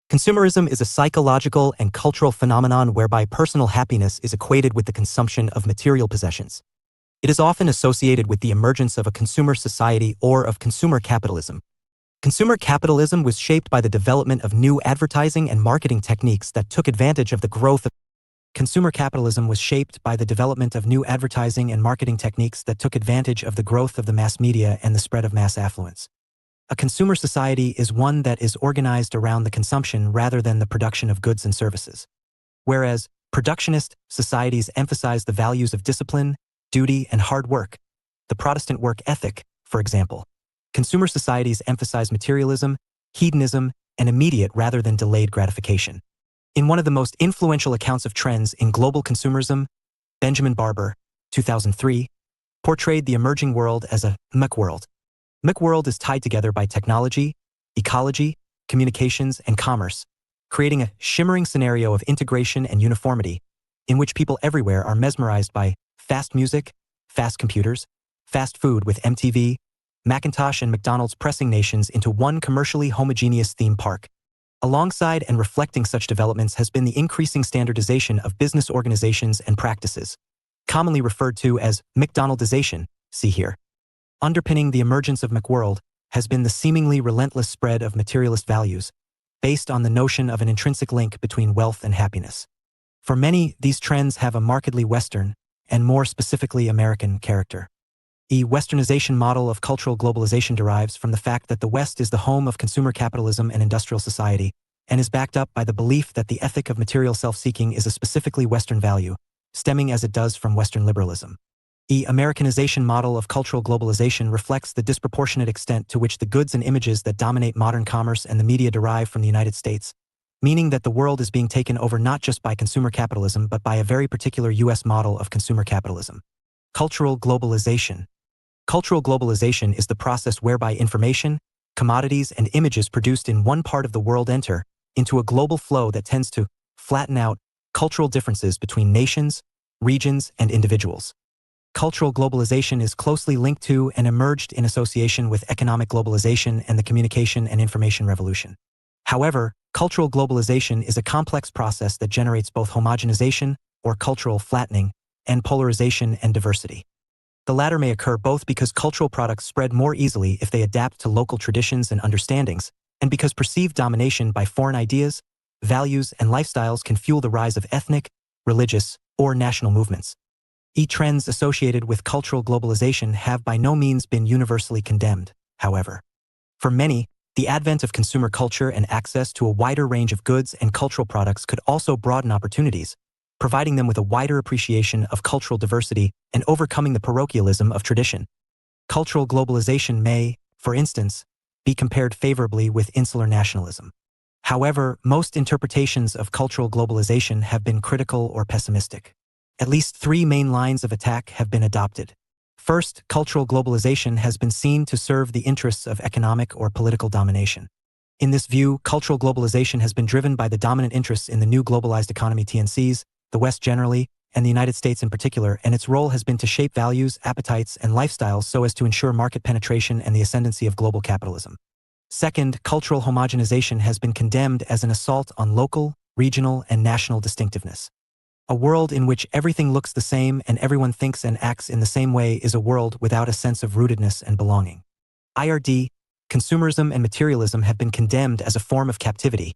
[SPEAKER 1] Consumerism is a psychological and cultural phenomenon whereby personal happiness is equated with the consumption of material possessions. It is often associated with the emergence of a consumer society or of consumer capitalism. Consumer capitalism was shaped by the development of new advertising and marketing techniques that took advantage of the growth of Consumer capitalism was shaped by the development of new advertising and marketing techniques that took advantage of the growth of the mass media and the spread of mass affluence. A consumer society is one that is organized around the consumption rather than the production of goods and services. Whereas productionist societies emphasize the values of discipline, duty, and hard work, the Protestant work ethic, for example. Consumer societies emphasize materialism, hedonism, and immediate rather than delayed gratification. In one of the most influential accounts of trends in global consumerism, Benjamin Barber, 2003, portrayed the emerging world as a MEC world. MEC world is tied together by technology, ecology, communications, and commerce, creating a shimmering scenario of integration and uniformity, in which people everywhere are mesmerized by fast music, fast computers, fast food with MTV, Macintosh and McDonald's pressing nations into one commercially homogeneous theme park. Alongside and reflecting such developments has been the increasing standardization of business organizations and practices, commonly referred to as McDonaldization, see here. Underpinning the emergence of McWorld has been the seemingly relentless spread of materialist values, based on the notion of an intrinsic link between wealth and happiness. For many, these trends have a markedly Western, and more specifically American, character. The Westernization model of cultural globalization derives from the fact that the West is the home of consumer capitalism and industrial society, and is backed up by the belief that the ethic of material self-seeking is a specifically Western value, stemming as it does from Western liberalism. The Americanization model of cultural globalization reflects the disproportionate extent to which the goods and images that dominate modern commerce and the media derive from the United States, meaning that the world is being taken over not just by consumer capitalism but by a very particular U.S. model of consumer capitalism. Cultural globalization. Cultural globalization is the process whereby information, commodities, and images produced in one part of the world enter into a global flow that tends to flatten out cultural differences between nations, regions, and individuals. Cultural globalization is closely linked to and emerged in association with economic globalization and the communication and information revolution. However, cultural globalization is a complex process that generates both homogenization, or cultural flattening, and polarization and diversity. The latter may occur both because cultural products spread more easily if they adapt to local traditions and understandings, and because perceived domination by foreign ideas, values, and lifestyles can fuel the rise of ethnic, religious, or national movements. Trends associated with cultural globalization have by no means been universally condemned, however. For many, the advent of consumer culture and access to a wider range of goods and cultural products could also broaden opportunities, providing them with a wider appreciation of cultural diversity and overcoming the parochialism of tradition. Cultural globalization may, for instance, be compared favorably with insular nationalism. However, most interpretations of cultural globalization have been critical or pessimistic. At least three main lines of attack have been adopted. First, cultural globalization has been seen to serve the interests of economic or political domination. In this view, cultural globalization has been driven by the dominant interests in the new globalized economy TNCs, the West generally, and the United States in particular, and its role has been to shape values, appetites, and lifestyles so as to ensure market penetration and the ascendancy of global capitalism. Second, cultural homogenization has been condemned as an assault on local, regional, and national distinctiveness. A world in which everything looks the same and everyone thinks and acts in the same way is a world without a sense of rootedness and belonging. IRD, consumerism and materialism have been condemned as a form of captivity,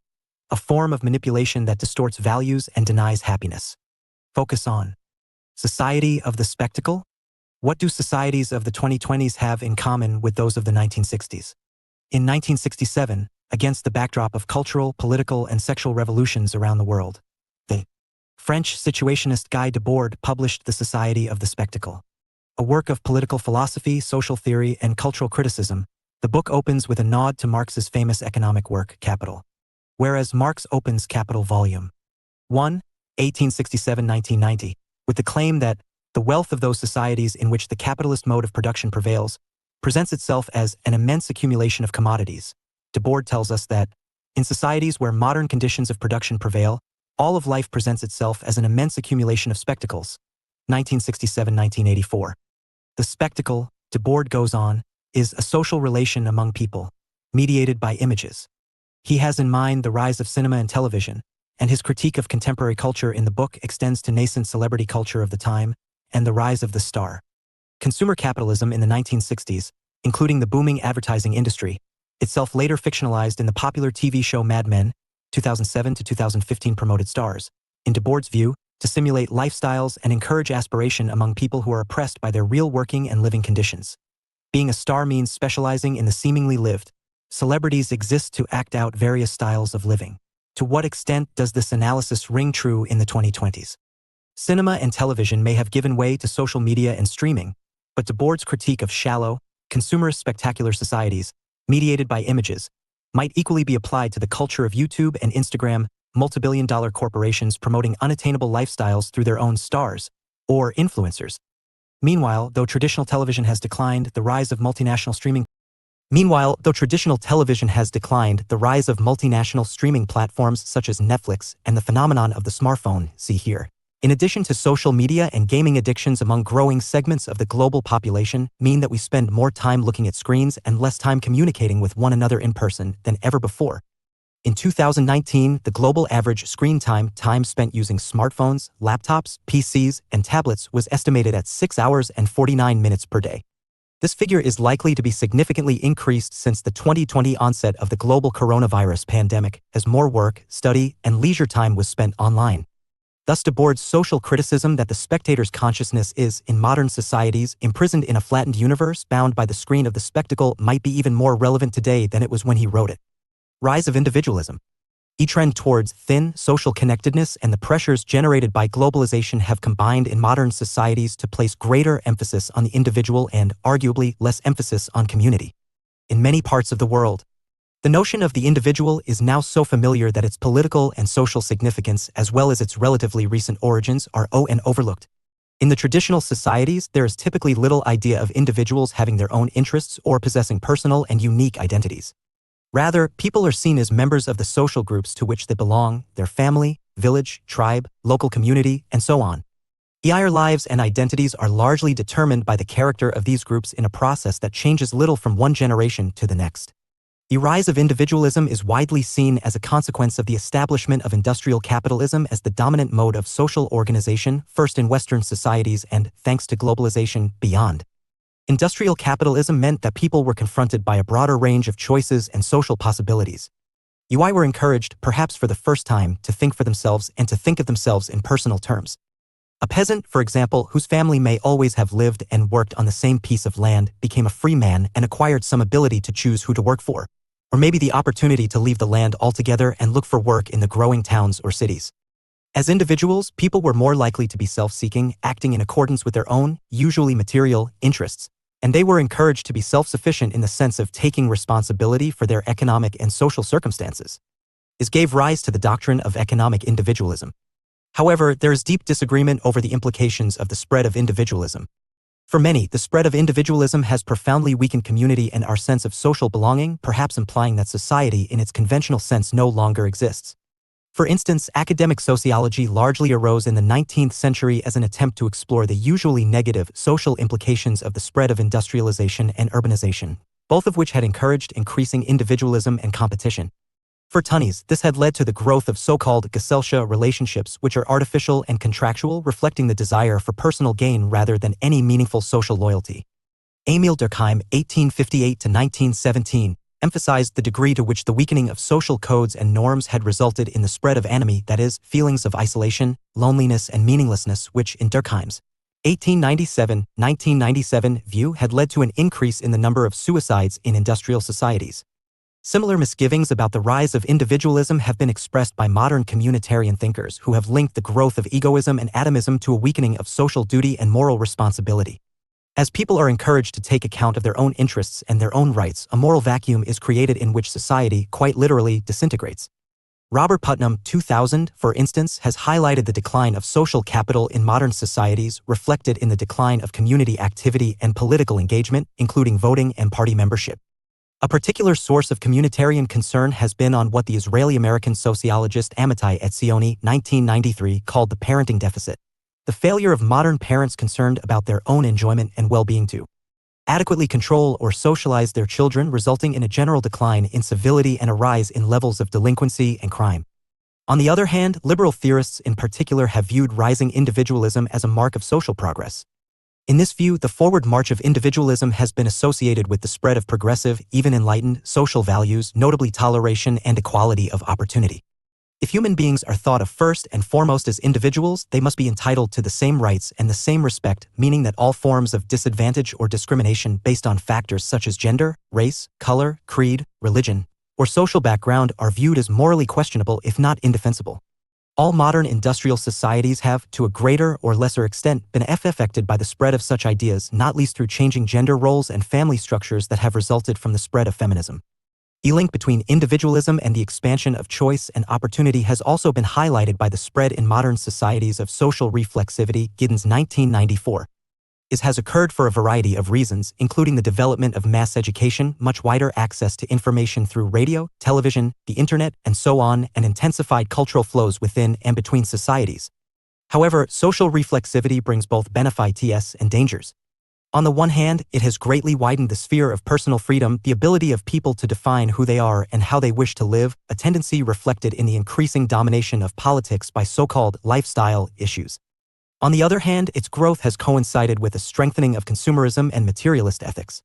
[SPEAKER 1] a form of manipulation that distorts values and denies happiness. Focus on society of the spectacle. What do societies of the 2020s have in common with those of the 1960s? In 1967, against the backdrop of cultural, political, and sexual revolutions around the world, the French situationist Guy Debord published The Society of the Spectacle. A work of political philosophy, social theory, and cultural criticism, the book opens with a nod to Marx's famous economic work, Capital. Whereas Marx opens Capital Volume 1, 1867-1990, with the claim that the wealth of those societies in which the capitalist mode of production prevails presents itself as an immense accumulation of commodities. Debord tells us that, in societies where modern conditions of production prevail, all of life presents itself as an immense accumulation of spectacles. 1967-1984. The spectacle, Debord goes on, is a social relation among people, mediated by images. He has in mind the rise of cinema and television, and his critique of contemporary culture in the book extends to nascent celebrity culture of the time and the rise of the star. Consumer capitalism in the 1960s, including the booming advertising industry, itself later fictionalized in the popular TV show Mad Men, 2007 to 2015 promoted stars, in Debord's view, to simulate lifestyles and encourage aspiration among people who are oppressed by their real working and living conditions. Being a star means specializing in the seemingly lived. Celebrities exist to act out various styles of living. To what extent does this analysis ring true in the 2020s? Cinema and television may have given way to social media and streaming, but Debord's critique of shallow, consumerist spectacular societies, mediated by images, might equally be applied to the culture of YouTube and Instagram, multi-billion-dollar corporations promoting unattainable lifestyles through their own stars, or influencers. Meanwhile, though traditional television has declined, the rise of multinational streaming platforms such as Netflix and the phenomenon of the smartphone, see here, in addition to social media and gaming addictions among growing segments of the global population, mean that we spend more time looking at screens and less time communicating with one another in person than ever before. In 2019, the global average screen time spent using smartphones, laptops, PCs, and tablets was estimated at 6 hours and 49 minutes per day. This figure is likely to be significantly increased since the 2020 onset of the global coronavirus pandemic, as more work, study, and leisure time was spent online. Thus, Debord's social criticism that the spectator's consciousness is, in modern societies, imprisoned in a flattened universe bound by the screen of the spectacle might be even more relevant today than it was when he wrote it. Rise of individualism. A trend towards thin social connectedness and the pressures generated by globalization have combined in modern societies to place greater emphasis on the individual and, arguably, less emphasis on community. In many parts of the world, the notion of the individual is now so familiar that its political and social significance, as well as its relatively recent origins, are overlooked. In the traditional societies, there is typically little idea of individuals having their own interests or possessing personal and unique identities. Rather, people are seen as members of the social groups to which they belong, their family, village, tribe, local community, and so on. Their lives and identities are largely determined by the character of these groups in a process that changes little from one generation to the next. The rise of individualism is widely seen as a consequence of the establishment of industrial capitalism as the dominant mode of social organization, first in Western societies and, thanks to globalization, beyond. Industrial capitalism meant that people were confronted by a broader range of choices and social possibilities. They were encouraged, perhaps for the first time, to think for themselves and to think of themselves in personal terms. A peasant, for example, whose family may always have lived and worked on the same piece of land, became a free man and acquired some ability to choose who to work for, or maybe the opportunity to leave the land altogether and look for work in the growing towns or cities. As individuals, people were more likely to be self-seeking, acting in accordance with their own, usually material, interests, and they were encouraged to be self-sufficient in the sense of taking responsibility for their economic and social circumstances. This gave rise to the doctrine of economic individualism. However, there is deep disagreement over the implications of the spread of individualism. For many, the spread of individualism has profoundly weakened community and our sense of social belonging, perhaps implying that society in its conventional sense no longer exists. For instance, academic sociology largely arose in the 19th century as an attempt to explore the usually negative social implications of the spread of industrialization and urbanization, both of which had encouraged increasing individualism and competition. For Tunnies, this had led to the growth of so-called Gesellschaft relationships, which are artificial and contractual, reflecting the desire for personal gain rather than any meaningful social loyalty. Emil Durkheim, 1858–1917, emphasized the degree to which the weakening of social codes and norms had resulted in the spread of anomie, that is, feelings of isolation, loneliness and meaninglessness, which, in Durkheim's 1897 view, had led to an increase in the number of suicides in industrial societies. Similar misgivings about the rise of individualism have been expressed by modern communitarian thinkers who have linked the growth of egoism and atomism to a weakening of social duty and moral responsibility. As people are encouraged to take account of their own interests and their own rights, a moral vacuum is created in which society, quite literally, disintegrates. Robert Putnam, 2000, for instance, has highlighted the decline of social capital in modern societies, reflected in the decline of community activity and political engagement, including voting and party membership. A particular source of communitarian concern has been on what the Israeli-American sociologist Amitai Etzioni, 1993, called the parenting deficit. The failure of modern parents concerned about their own enjoyment and well-being to adequately control or socialize their children, resulting in a general decline in civility and a rise in levels of delinquency and crime. On the other hand, liberal theorists in particular have viewed rising individualism as a mark of social progress. In this view, the forward march of individualism has been associated with the spread of progressive, even enlightened, social values, notably toleration and equality of opportunity. If human beings are thought of first and foremost as individuals, they must be entitled to the same rights and the same respect, meaning that all forms of disadvantage or discrimination based on factors such as gender, race, color, creed, religion, or social background are viewed as morally questionable if not indefensible. All modern industrial societies have, to a greater or lesser extent, been affected by the spread of such ideas, not least through changing gender roles and family structures that have resulted from the spread of feminism. The link between individualism and the expansion of choice and opportunity has also been highlighted by the spread in modern societies of social reflexivity, Giddens 1994. This has occurred for a variety of reasons, including the development of mass education, much wider access to information through radio, television, the internet, and so on, and intensified cultural flows within and between societies. However, social reflexivity brings both benefits and dangers. On the one hand, it has greatly widened the sphere of personal freedom, the ability of people to define who they are and how they wish to live, a tendency reflected in the increasing domination of politics by so-called lifestyle issues. On the other hand, its growth has coincided with a strengthening of consumerism and materialist ethics.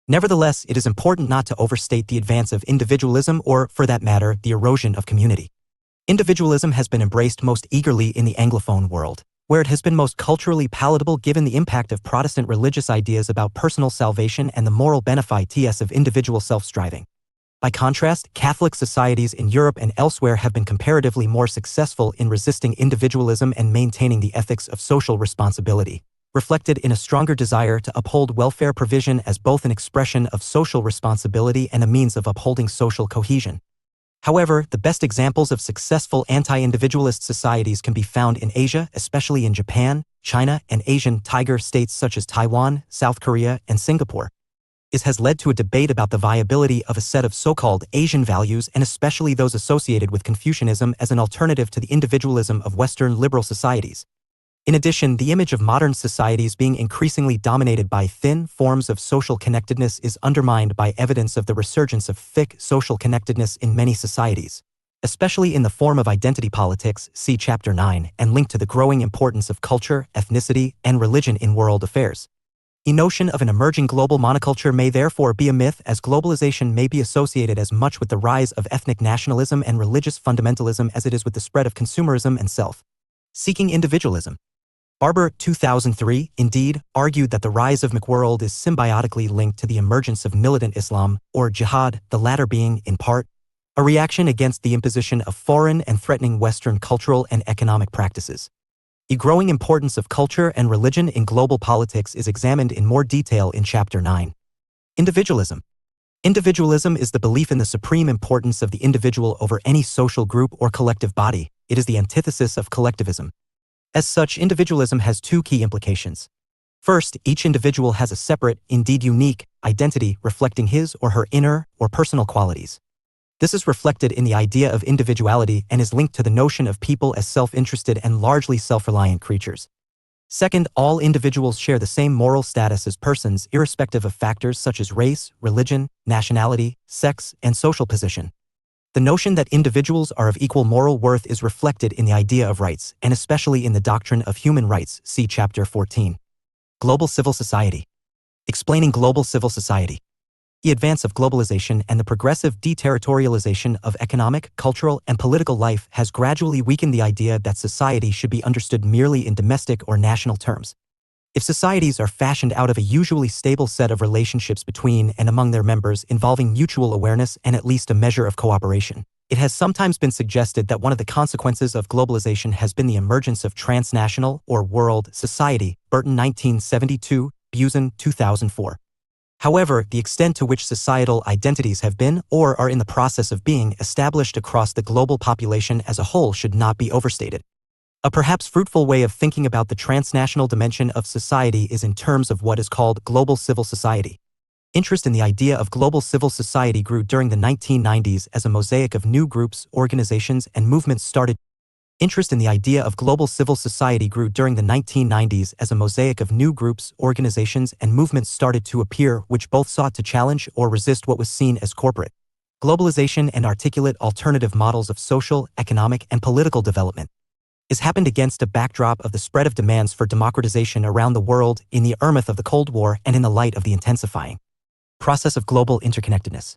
[SPEAKER 1] Nevertheless, it is important not to overstate the advance of individualism or, for that matter, the erosion of community. Individualism has been embraced most eagerly in the Anglophone world, where it has been most culturally palatable given the impact of Protestant religious ideas about personal salvation and the moral benefits of individual self-striving. By contrast, Catholic societies in Europe and elsewhere have been comparatively more successful in resisting individualism and maintaining the ethics of social responsibility, reflected in a stronger desire to uphold welfare provision as both an expression of social responsibility and a means of upholding social cohesion. However, the best examples of successful anti-individualist societies can be found in Asia, especially in Japan, China, and Asian tiger states such as Taiwan, South Korea, and Singapore. This has led to a debate about the viability of a set of so-called Asian values and especially those associated with Confucianism as an alternative to the individualism of Western liberal societies. In addition, the image of modern societies being increasingly dominated by thin forms of social connectedness is undermined by evidence of the resurgence of thick social connectedness in many societies, especially in the form of identity politics, see Chapter 9, and linked to the growing importance of culture, ethnicity, and religion in world affairs. The notion of an emerging global monoculture may therefore be a myth, as globalization may be associated as much with the rise of ethnic nationalism and religious fundamentalism as it is with the spread of consumerism and self-seeking individualism. Barber, 2003, indeed, argued that the rise of McWorld is symbiotically linked to the emergence of militant Islam, or jihad, the latter being, in part, a reaction against the imposition of foreign and threatening Western cultural and economic practices. The growing importance of culture and religion in global politics is examined in more detail in Chapter 9. Individualism. Individualism is the belief in the supreme importance of the individual over any social group or collective body. It is the antithesis of collectivism. As such, individualism has two key implications. First, each individual has a separate, indeed unique, identity reflecting his or her inner or personal qualities. This is reflected in the idea of individuality and is linked to the notion of people as self-interested and largely self-reliant creatures. Second, all individuals share the same moral status as persons irrespective of factors such as race, religion, nationality, sex, and social position. The notion that individuals are of equal moral worth is reflected in the idea of rights, and especially in the doctrine of human rights, see Chapter 14. Global civil society. Explaining global civil society. The advance of globalization and the progressive deterritorialization of economic, cultural, and political life has gradually weakened the idea that society should be understood merely in domestic or national terms. If societies are fashioned out of a usually stable set of relationships between and among their members involving mutual awareness and at least a measure of cooperation, it has sometimes been suggested that one of the consequences of globalization has been the emergence of transnational or world society, Burton 1972, Busen 2004. However, the extent to which societal identities have been or are in the process of being established across the global population as a whole should not be overstated. A perhaps fruitful way of thinking about the transnational dimension of society is in terms of what is called global civil society. Interest in the idea of global civil society grew during the 1990s as a mosaic of new groups, organizations, and movements started. Interest in the idea of global civil society grew during the 1990s as a mosaic of new groups, organizations, and movements started to appear which both sought to challenge or resist what was seen as corporate globalization and articulate alternative models of social, economic, and political development. This happened against a backdrop of the spread of demands for democratization around the world in the aftermath of the Cold War and in the light of the intensifying process of global interconnectedness.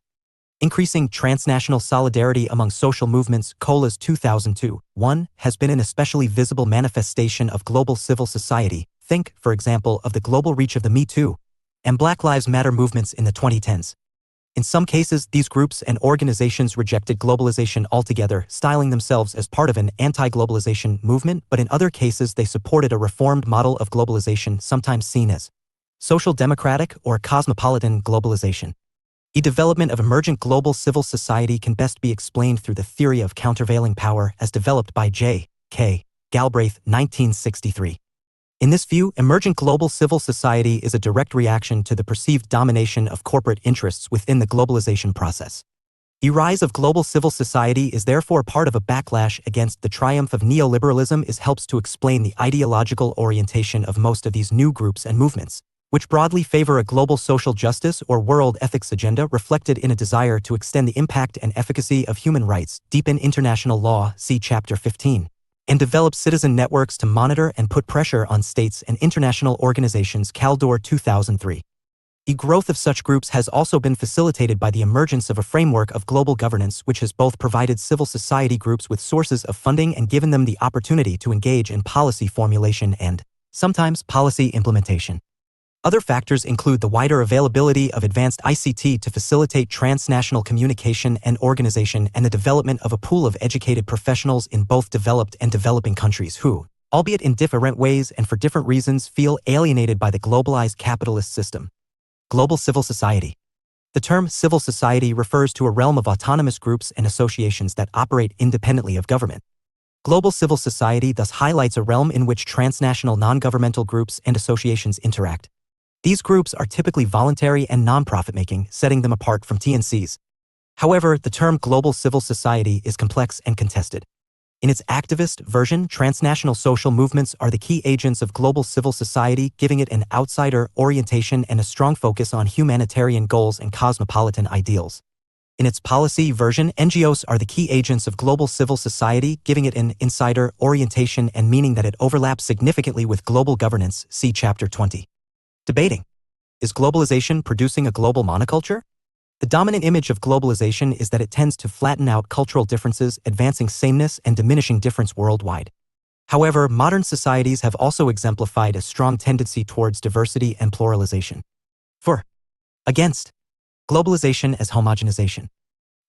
[SPEAKER 1] Increasing transnational solidarity among social movements, Colas 2002-1, has been an especially visible manifestation of global civil society. Think, for example, of the global reach of the Me Too and Black Lives Matter movements in the 2010s. In some cases, these groups and organizations rejected globalization altogether, styling themselves as part of an anti-globalization movement, but in other cases they supported a reformed model of globalization, sometimes seen as social democratic or cosmopolitan globalization. The development of emergent global civil society can best be explained through the theory of countervailing power as developed by J.K. Galbraith, 1963. In this view, emergent global civil society is a direct reaction to the perceived domination of corporate interests within the globalization process. The rise of global civil society is therefore part of a backlash against the triumph of neoliberalism. It helps to explain the ideological orientation of most of these new groups and movements, which broadly favor a global social justice or world ethics agenda reflected in a desire to extend the impact and efficacy of human rights, deepen international law, see Chapter 15, and develop citizen networks to monitor and put pressure on states and international organizations, Caldor 2003. The growth of such groups has also been facilitated by the emergence of a framework of global governance which has both provided civil society groups with sources of funding and given them the opportunity to engage in policy formulation and, sometimes, policy implementation. Other factors include the wider availability of advanced ICT to facilitate transnational communication and organization and the development of a pool of educated professionals in both developed and developing countries who, albeit in different ways and for different reasons, feel alienated by the globalized capitalist system. Global civil society. The term civil society refers to a realm of autonomous groups and associations that operate independently of government. Global civil society thus highlights a realm in which transnational non-governmental groups and associations interact. These groups are typically voluntary and non-profit-making, setting them apart from TNCs. However, the term global civil society is complex and contested. In its activist version, transnational social movements are the key agents of global civil society, giving it an outsider orientation and a strong focus on humanitarian goals and cosmopolitan ideals. In its policy version, NGOs are the key agents of global civil society, giving it an insider orientation and meaning that it overlaps significantly with global governance. See Chapter 20. Debating. Is globalization producing a global monoculture? The dominant image of globalization is that it tends to flatten out cultural differences, advancing sameness and diminishing difference worldwide. However, modern societies have also exemplified a strong tendency towards diversity and pluralization. For. Against. Globalization as homogenization.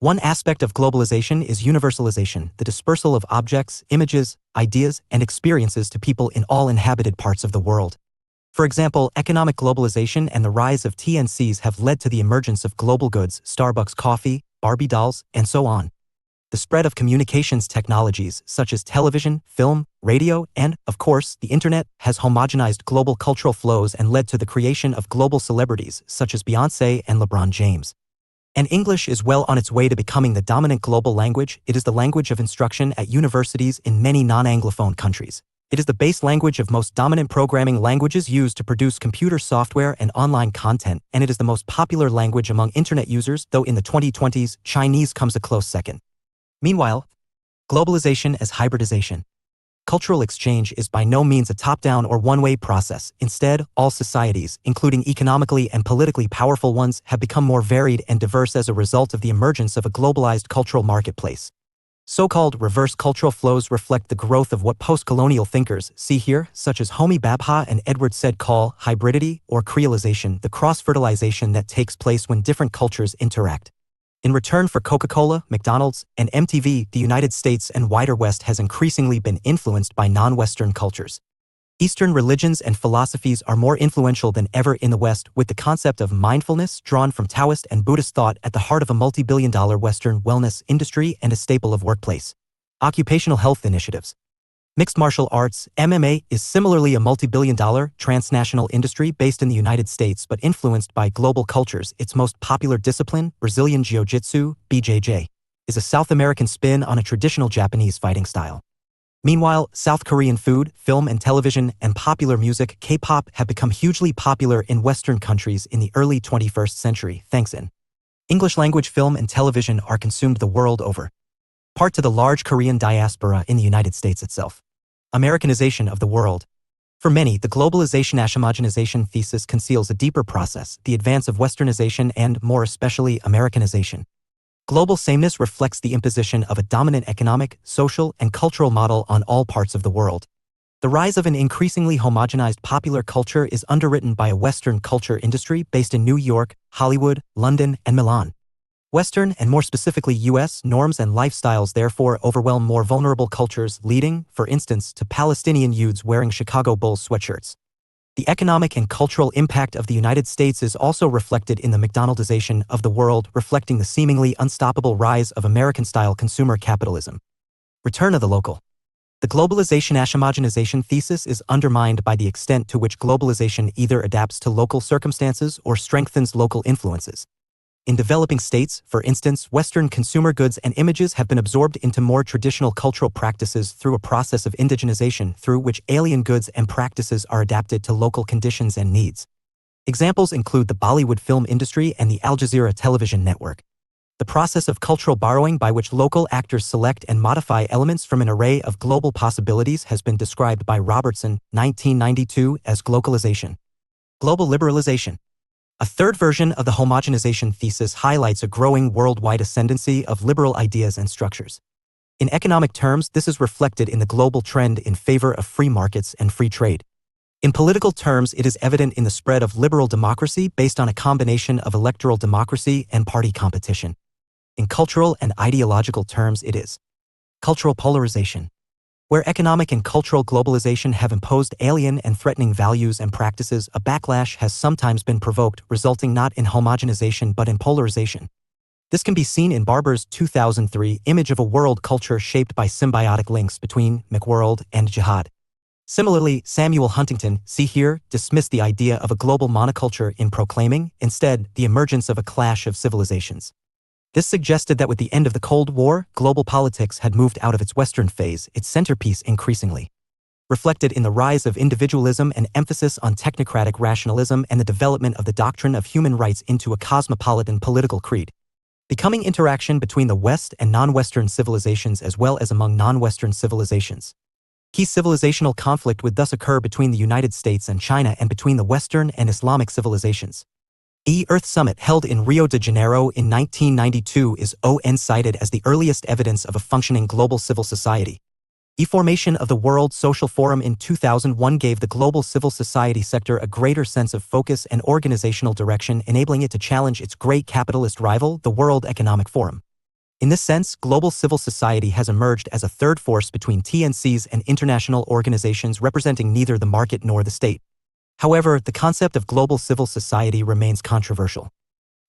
[SPEAKER 1] One aspect of globalization is universalization, the dispersal of objects, images, ideas, and experiences to people in all inhabited parts of the world. For example, economic globalization and the rise of TNCs have led to the emergence of global goods, Starbucks coffee, Barbie dolls, and so on. The spread of communications technologies such as television, film, radio, and, of course, the internet has homogenized global cultural flows and led to the creation of global celebrities such as Beyoncé and LeBron James. And English is well on its way to becoming the dominant global language. It is the language of instruction at universities in many non-Anglophone countries. It is the base language of most dominant programming languages used to produce computer software and online content, and it is the most popular language among internet users, though in the 2020s, Chinese comes a close second. Meanwhile, globalization as hybridization. Cultural exchange is by no means a top-down or one-way process. Instead, all societies, including economically and politically powerful ones, have become more varied and diverse as a result of the emergence of a globalized cultural marketplace. So-called reverse cultural flows reflect the growth of what post-colonial thinkers see here, such as Homi Bhabha and Edward Said call hybridity or creolization, the cross-fertilization that takes place when different cultures interact. In return for Coca-Cola, McDonald's, and MTV, the United States and wider West has increasingly been influenced by non-Western cultures. Eastern religions and philosophies are more influential than ever in the West, with the concept of mindfulness drawn from Taoist and Buddhist thought at the heart of a multi-billion-dollar Western wellness industry and a staple of workplace. Occupational health initiatives. Mixed martial arts, MMA, is similarly a multi-billion-dollar transnational industry based in the United States but influenced by global cultures. Its most popular discipline, Brazilian Jiu-Jitsu, BJJ, is a South American spin on a traditional Japanese fighting style. Meanwhile, South Korean food, film and television, and popular music, K-pop, have become hugely popular in Western countries in the early 21st century, thanks in English language film and television are consumed the world over. Part to the large Korean diaspora in the United States itself. Americanization of the world. For many, the globalization-homogenization thesis conceals a deeper process, the advance of Westernization and, more especially, Americanization. Global sameness reflects the imposition of a dominant economic, social, and cultural model on all parts of the world. The rise of an increasingly homogenized popular culture is underwritten by a Western culture industry based in New York, Hollywood, London, and Milan. Western, and more specifically US, norms and lifestyles therefore overwhelm more vulnerable cultures, leading, for instance, to Palestinian youths wearing Chicago Bulls sweatshirts. The economic and cultural impact of the United States is also reflected in the McDonaldization of the world, reflecting the seemingly unstoppable rise of American-style consumer capitalism. Return of the local. The globalization-homogenization thesis is undermined by the extent to which globalization either adapts to local circumstances or strengthens local influences. In developing states, for instance, Western consumer goods and images have been absorbed into more traditional cultural practices through a process of indigenization through which alien goods and practices are adapted to local conditions and needs. Examples include the Bollywood film industry and the Al Jazeera television network. The process of cultural borrowing by which local actors select and modify elements from an array of global possibilities has been described by Robertson, 1992, as globalization. Global liberalization. A third version of the homogenization thesis highlights a growing worldwide ascendancy of liberal ideas and structures. In economic terms, this is reflected in the global trend in favor of free markets and free trade. In political terms, it is evident in the spread of liberal democracy based on a combination of electoral democracy and party competition. In cultural and ideological terms, it is cultural polarization, where economic and cultural globalization have imposed alien and threatening values and practices. A backlash has sometimes been provoked, resulting not in homogenization but in polarization. This can be seen in Barber's 2003 image of a world culture shaped by symbiotic links between McWorld and jihad. Similarly, Samuel Huntington, see here, dismissed the idea of a global monoculture in proclaiming, instead, the emergence of a clash of civilizations. This suggested that with the end of the Cold War, global politics had moved out of its Western phase, its centerpiece increasingly reflected in the rise of individualism and emphasis on technocratic rationalism and the development of the doctrine of human rights into a cosmopolitan political creed, becoming interaction between the West and non-Western civilizations as well as among non-Western civilizations. Key civilizational conflict would thus occur between the United States and China and between the Western and Islamic civilizations. Earth Summit held in Rio de Janeiro in 1992 is cited as the earliest evidence of a functioning global civil society. Formation of the World Social Forum in 2001 gave the global civil society sector a greater sense of focus and organizational direction, enabling it to challenge its great capitalist rival, the World Economic Forum. In this sense, global civil society has emerged as a third force between TNCs and international organizations representing neither the market nor the state. However, the concept of global civil society remains controversial.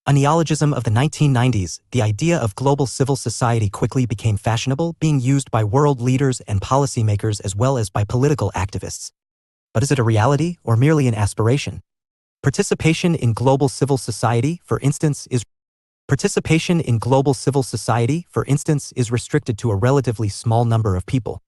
[SPEAKER 1] A neologism of the 1990s, the idea of global civil society quickly became fashionable, being used by world leaders and policymakers as well as by political activists. But is it a reality or merely an aspiration? Participation in global civil society, for instance, is restricted to a relatively small number of people.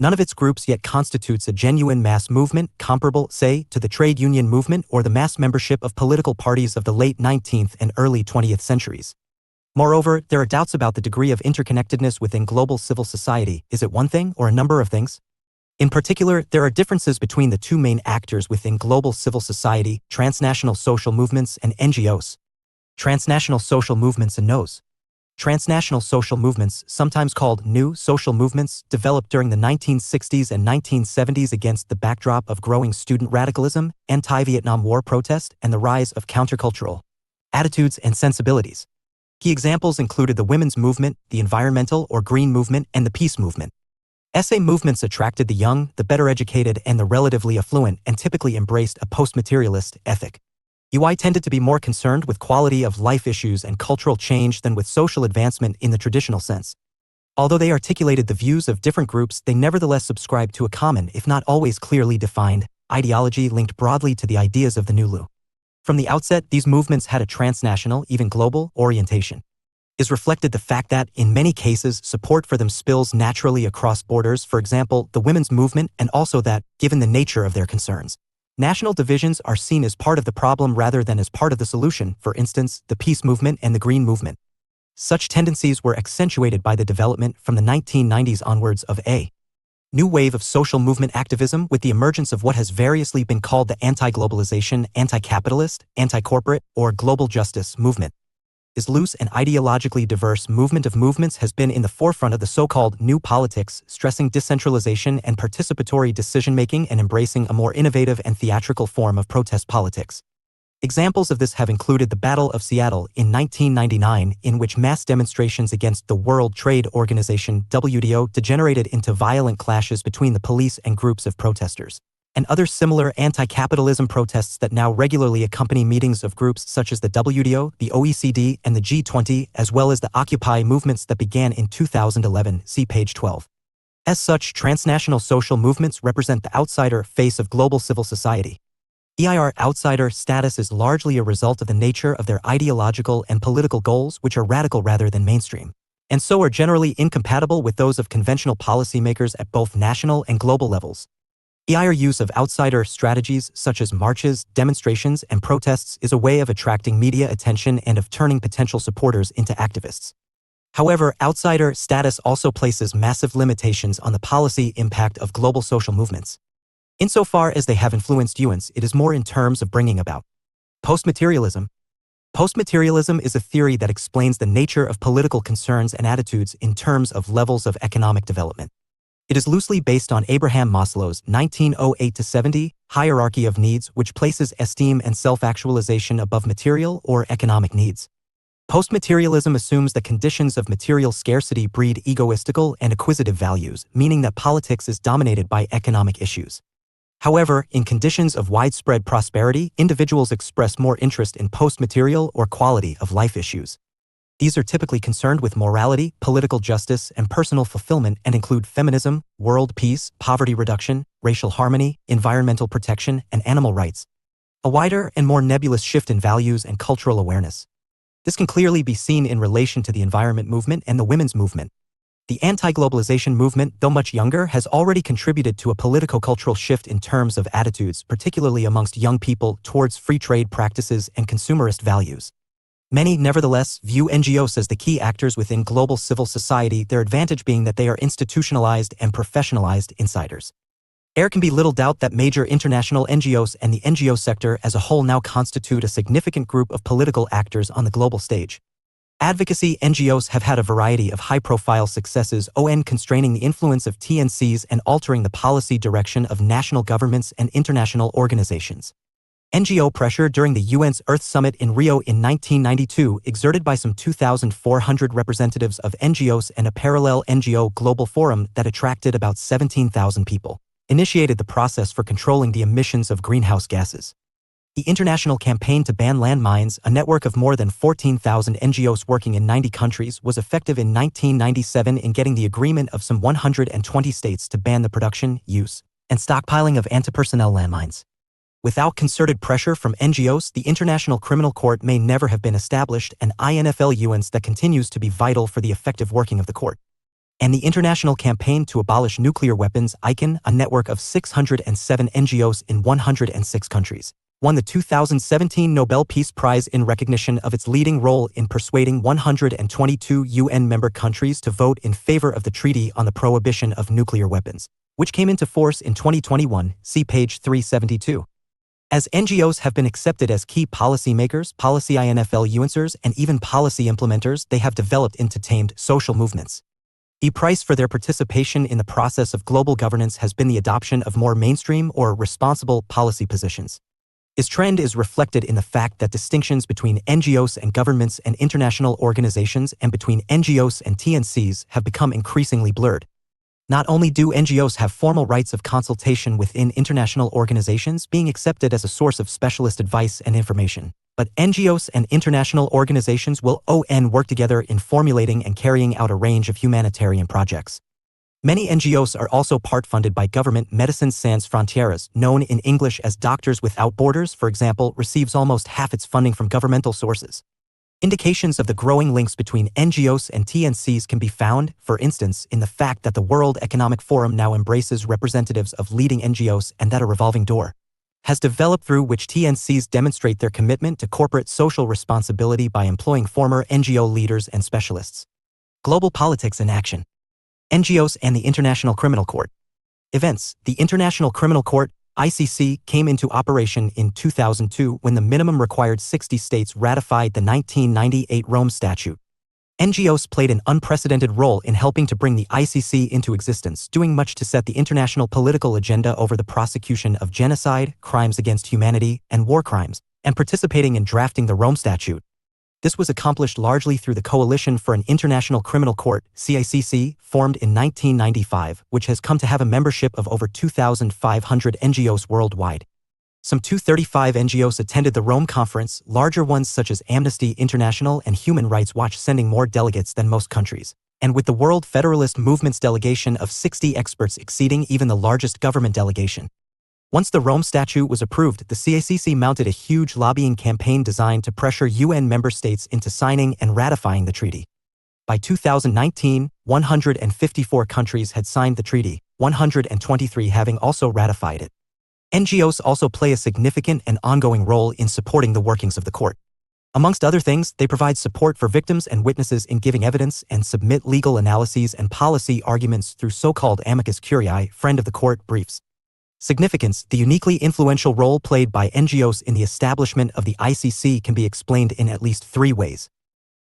[SPEAKER 1] None of its groups yet constitutes a genuine mass movement comparable, say, to the trade union movement or the mass membership of political parties of the late 19th and early 20th centuries. Moreover, there are doubts about the degree of interconnectedness within global civil society. Is it one thing or a number of things? In particular, there are differences between the two main actors within global civil society: transnational social movements and NGOs. Transnational social movements and NGOs. Transnational social movements, sometimes called new social movements, developed during the 1960s and 1970s against the backdrop of growing student radicalism, anti-Vietnam War protest, and the rise of countercultural attitudes and sensibilities. Key examples included the women's movement, the environmental or green movement, and the peace movement. SA movements attracted the young, the better educated, and the relatively affluent, and typically embraced a post-materialist ethic. UI tended to be more concerned with quality of life issues and cultural change than with social advancement in the traditional sense. Although they articulated the views of different groups, they nevertheless subscribed to a common, if not always clearly defined, ideology linked broadly to the ideas of the New Lu. From the outset, these movements had a transnational, even global, orientation. Is reflected the fact that, in many cases, support for them spills naturally across borders, for example, the women's movement, and also that, given the nature of their concerns, national divisions are seen as part of the problem rather than as part of the solution, for instance, the peace movement and the green movement. Such tendencies were accentuated by the development from the 1990s onwards of a new wave of social movement activism with the emergence of what has variously been called the anti-globalization, anti-capitalist, anti-corporate, or global justice movement. This loose and ideologically diverse movement of movements has been in the forefront of the so-called new politics, stressing decentralization and participatory decision-making and embracing a more innovative and theatrical form of protest politics. Examples of this have included the Battle of Seattle in 1999, in which mass demonstrations against the World Trade Organization (WTO) degenerated into violent clashes between the police and groups of protesters, and other similar anti-capitalism protests that now regularly accompany meetings of groups such as the WTO, the OECD, and the G20, as well as the Occupy movements that began in 2011, see page 12. As such, transnational social movements represent the outsider face of global civil society. EIR outsider status is largely a result of the nature of their ideological and political goals, which are radical rather than mainstream, and so are generally incompatible with those of conventional policymakers at both national and global levels. EIR use of outsider strategies such as marches, demonstrations, and protests is a way of attracting media attention and of turning potential supporters into activists. However, outsider status also places massive limitations on the policy impact of global social movements. Insofar as they have influenced UNs, it is more in terms of bringing about post-materialism. Post-materialism is a theory that explains the nature of political concerns and attitudes in terms of levels of economic development. It is loosely based on Abraham Maslow's 1908-70 hierarchy of needs which places esteem and self-actualization above material or economic needs. Post-materialism assumes that conditions of material scarcity breed egoistical and acquisitive values, meaning that politics is dominated by economic issues. However, in conditions of widespread prosperity, individuals express more interest in post-material or quality of life issues. These are typically concerned with morality, political justice, and personal fulfillment and include feminism, world peace, poverty reduction, racial harmony, environmental protection, and animal rights. A wider and more nebulous shift in values and cultural awareness. This can clearly be seen in relation to the environment movement and the women's movement. The anti-globalization movement, though much younger, has already contributed to a politico-cultural shift in terms of attitudes, particularly amongst young people, towards free trade practices and consumerist values. Many, nevertheless, view NGOs as the key actors within global civil society, their advantage being that they are institutionalized and professionalized insiders. There can be little doubt that major international NGOs and the NGO sector as a whole now constitute a significant group of political actors on the global stage. Advocacy NGOs have had a variety of high-profile successes constraining the influence of TNCs and altering the policy direction of national governments and international organizations. NGO pressure during the UN's Earth Summit in Rio in 1992, exerted by some 2,400 representatives of NGOs and a parallel NGO global forum that attracted about 17,000 people, initiated the process for controlling the emissions of greenhouse gases. The International Campaign to Ban Landmines, a network of more than 14,000 NGOs working in 90 countries, was effective in 1997 in getting the agreement of some 120 states to ban the production, use, and stockpiling of anti-personnel landmines. Without concerted pressure from NGOs, the International Criminal Court may never have been established, and INFL-UNs that continues to be vital for the effective working of the court. And the International Campaign to Abolish Nuclear Weapons, ICAN, a network of 607 NGOs in 106 countries, won the 2017 Nobel Peace Prize in recognition of its leading role in persuading 122 UN member countries to vote in favor of the Treaty on the Prohibition of Nuclear Weapons, which came into force in 2021, see page 372. As NGOs have been accepted as key policy makers, policy INFL-UNsers, and even policy implementers, they have developed into tamed social movements. The price for their participation in the process of global governance has been the adoption of more mainstream or responsible policy positions. This trend is reflected in the fact that distinctions between NGOs and governments and international organizations and between NGOs and TNCs have become increasingly blurred. Not only do NGOs have formal rights of consultation within international organizations being accepted as a source of specialist advice and information, but NGOs and international organizations will work together in formulating and carrying out a range of humanitarian projects. Many NGOs are also part-funded by government. Médecins Sans Frontières, known in English as Doctors Without Borders, for example, receives almost half its funding from governmental sources. Indications of the growing links between NGOs and TNCs can be found, for instance, in the fact that the World Economic Forum now embraces representatives of leading NGOs and that a revolving door has developed through which TNCs demonstrate their commitment to corporate social responsibility by employing former NGO leaders and specialists. Global politics in action. NGOs and the International Criminal Court. Events. The International Criminal Court, ICC, came into operation in 2002 when the minimum required 60 states ratified the 1998 Rome Statute. NGOs played an unprecedented role in helping to bring the ICC into existence, doing much to set the international political agenda over the prosecution of genocide, crimes against humanity, and war crimes, and participating in drafting the Rome Statute. This was accomplished largely through the Coalition for an International Criminal Court, CICC, formed in 1995, which has come to have a membership of over 2,500 NGOs worldwide. Some 235 NGOs attended the Rome Conference, larger ones such as Amnesty International and Human Rights Watch sending more delegates than most countries, and with the World Federalist Movement's delegation of 60 experts exceeding even the largest government delegation. Once the Rome Statute was approved, the CICC mounted a huge lobbying campaign designed to pressure UN member states into signing and ratifying the treaty. By 2019, 154 countries had signed the treaty, 123 having also ratified it. NGOs also play a significant and ongoing role in supporting the workings of the court. Amongst other things, they provide support for victims and witnesses in giving evidence and submit legal analyses and policy arguments through so-called amicus curiae, friend of the court, briefs. Significance. The uniquely influential role played by NGOs in the establishment of the ICC can be explained in at least three ways.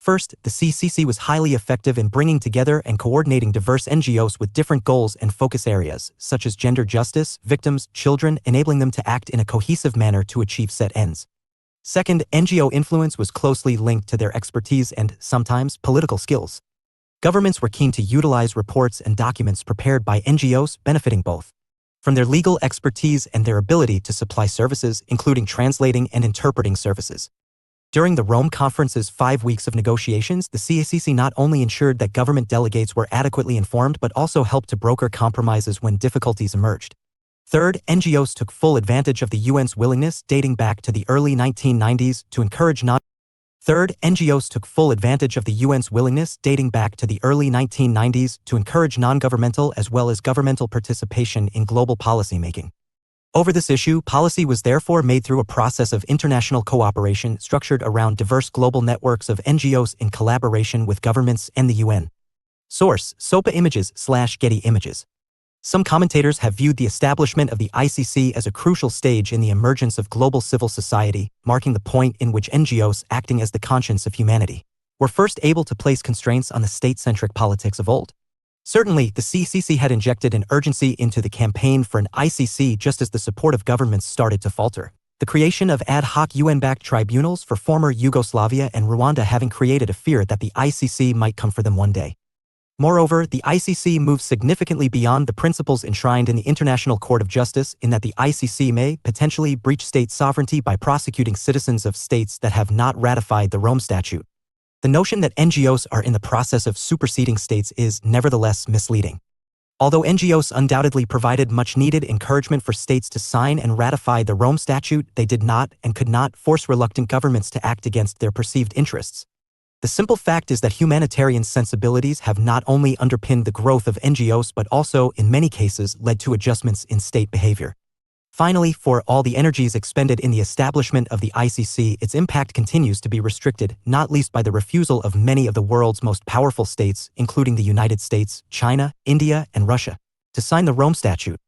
[SPEAKER 1] First, the CCC was highly effective in bringing together and coordinating diverse NGOs with different goals and focus areas, such as gender justice, victims, children, enabling them to act in a cohesive manner to achieve set ends. Second, NGO influence was closely linked to their expertise and, sometimes, political skills. Governments were keen to utilize reports and documents prepared by NGOs, benefiting both from their legal expertise and their ability to supply services, including translating and interpreting services. During the Rome Conference's 5 weeks of negotiations, the CCC not only ensured that government delegates were adequately informed but also helped to broker compromises when difficulties emerged. Third, NGOs took full advantage of the UN's willingness dating back to the early 1990s to encourage non-governmental as well as governmental participation in global policymaking. Over this issue, policy was therefore made through a process of international cooperation structured around diverse global networks of NGOs in collaboration with governments and the UN. Source: SOPA Images/Getty Images. Some commentators have viewed the establishment of the ICC as a crucial stage in the emergence of global civil society, marking the point in which NGOs, acting as the conscience of humanity, were first able to place constraints on the state-centric politics of old. Certainly, the CCC had injected an urgency into the campaign for an ICC just as the support of governments started to falter, the creation of ad hoc UN-backed tribunals for former Yugoslavia and Rwanda having created a fear that the ICC might come for them one day. Moreover, the ICC moves significantly beyond the principles enshrined in the International Court of Justice in that the ICC may potentially breach state sovereignty by prosecuting citizens of states that have not ratified the Rome Statute. The notion that NGOs are in the process of superseding states is nevertheless misleading. Although NGOs undoubtedly provided much-needed encouragement for states to sign and ratify the Rome Statute, they did not and could not force reluctant governments to act against their perceived interests. The simple fact is that humanitarian sensibilities have not only underpinned the growth of NGOs but also, in many cases, led to adjustments in state behavior. Finally, for all the energies expended in the establishment of the ICC, its impact continues to be restricted, not least by the refusal of many of the world's most powerful states, including the United States, China, India, and Russia, to sign the Rome Statute.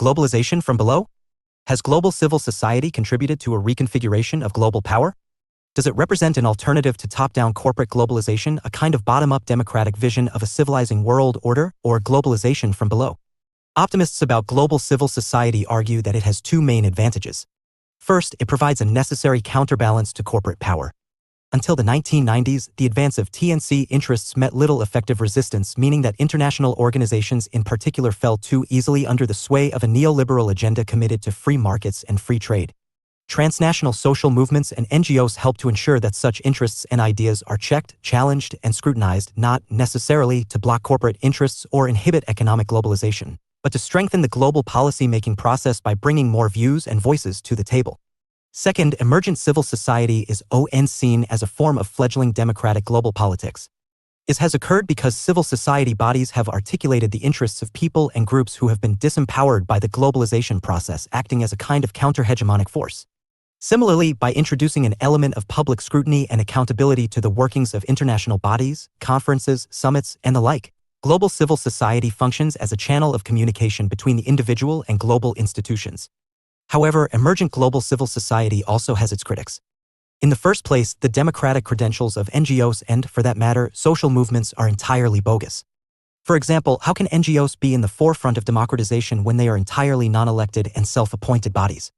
[SPEAKER 1] Globalization from below? Has global civil society contributed to a reconfiguration of global power? Does it represent an alternative to top-down corporate globalization, a kind of bottom-up democratic vision of a civilizing world order, or globalization from below? Optimists about global civil society argue that it has two main advantages. First, it provides a necessary counterbalance to corporate power. Until the 1990s, the advance of TNC interests met little effective resistance, meaning that international organizations in particular fell too easily under the sway of a neoliberal agenda committed to free markets and free trade. Transnational social movements and NGOs help to ensure that such interests and ideas are checked, challenged, and scrutinized, not necessarily to block corporate interests or inhibit economic globalization, but to strengthen the global policy-making process by bringing more views and voices to the table. Second, emergent civil society is often seen as a form of fledgling democratic global politics. This has occurred because civil society bodies have articulated the interests of people and groups who have been disempowered by the globalization process, acting as a kind of counter-hegemonic force. Similarly, by introducing an element of public scrutiny and accountability to the workings of international bodies, conferences, summits, and the like, global civil society functions as a channel of communication between the individual and global institutions. However, emergent global civil society also has its critics. In the first place, the democratic credentials of NGOs and, for that matter, social movements are entirely bogus. For example, how can NGOs be in the forefront of democratization when they are entirely non-elected and self-appointed bodies?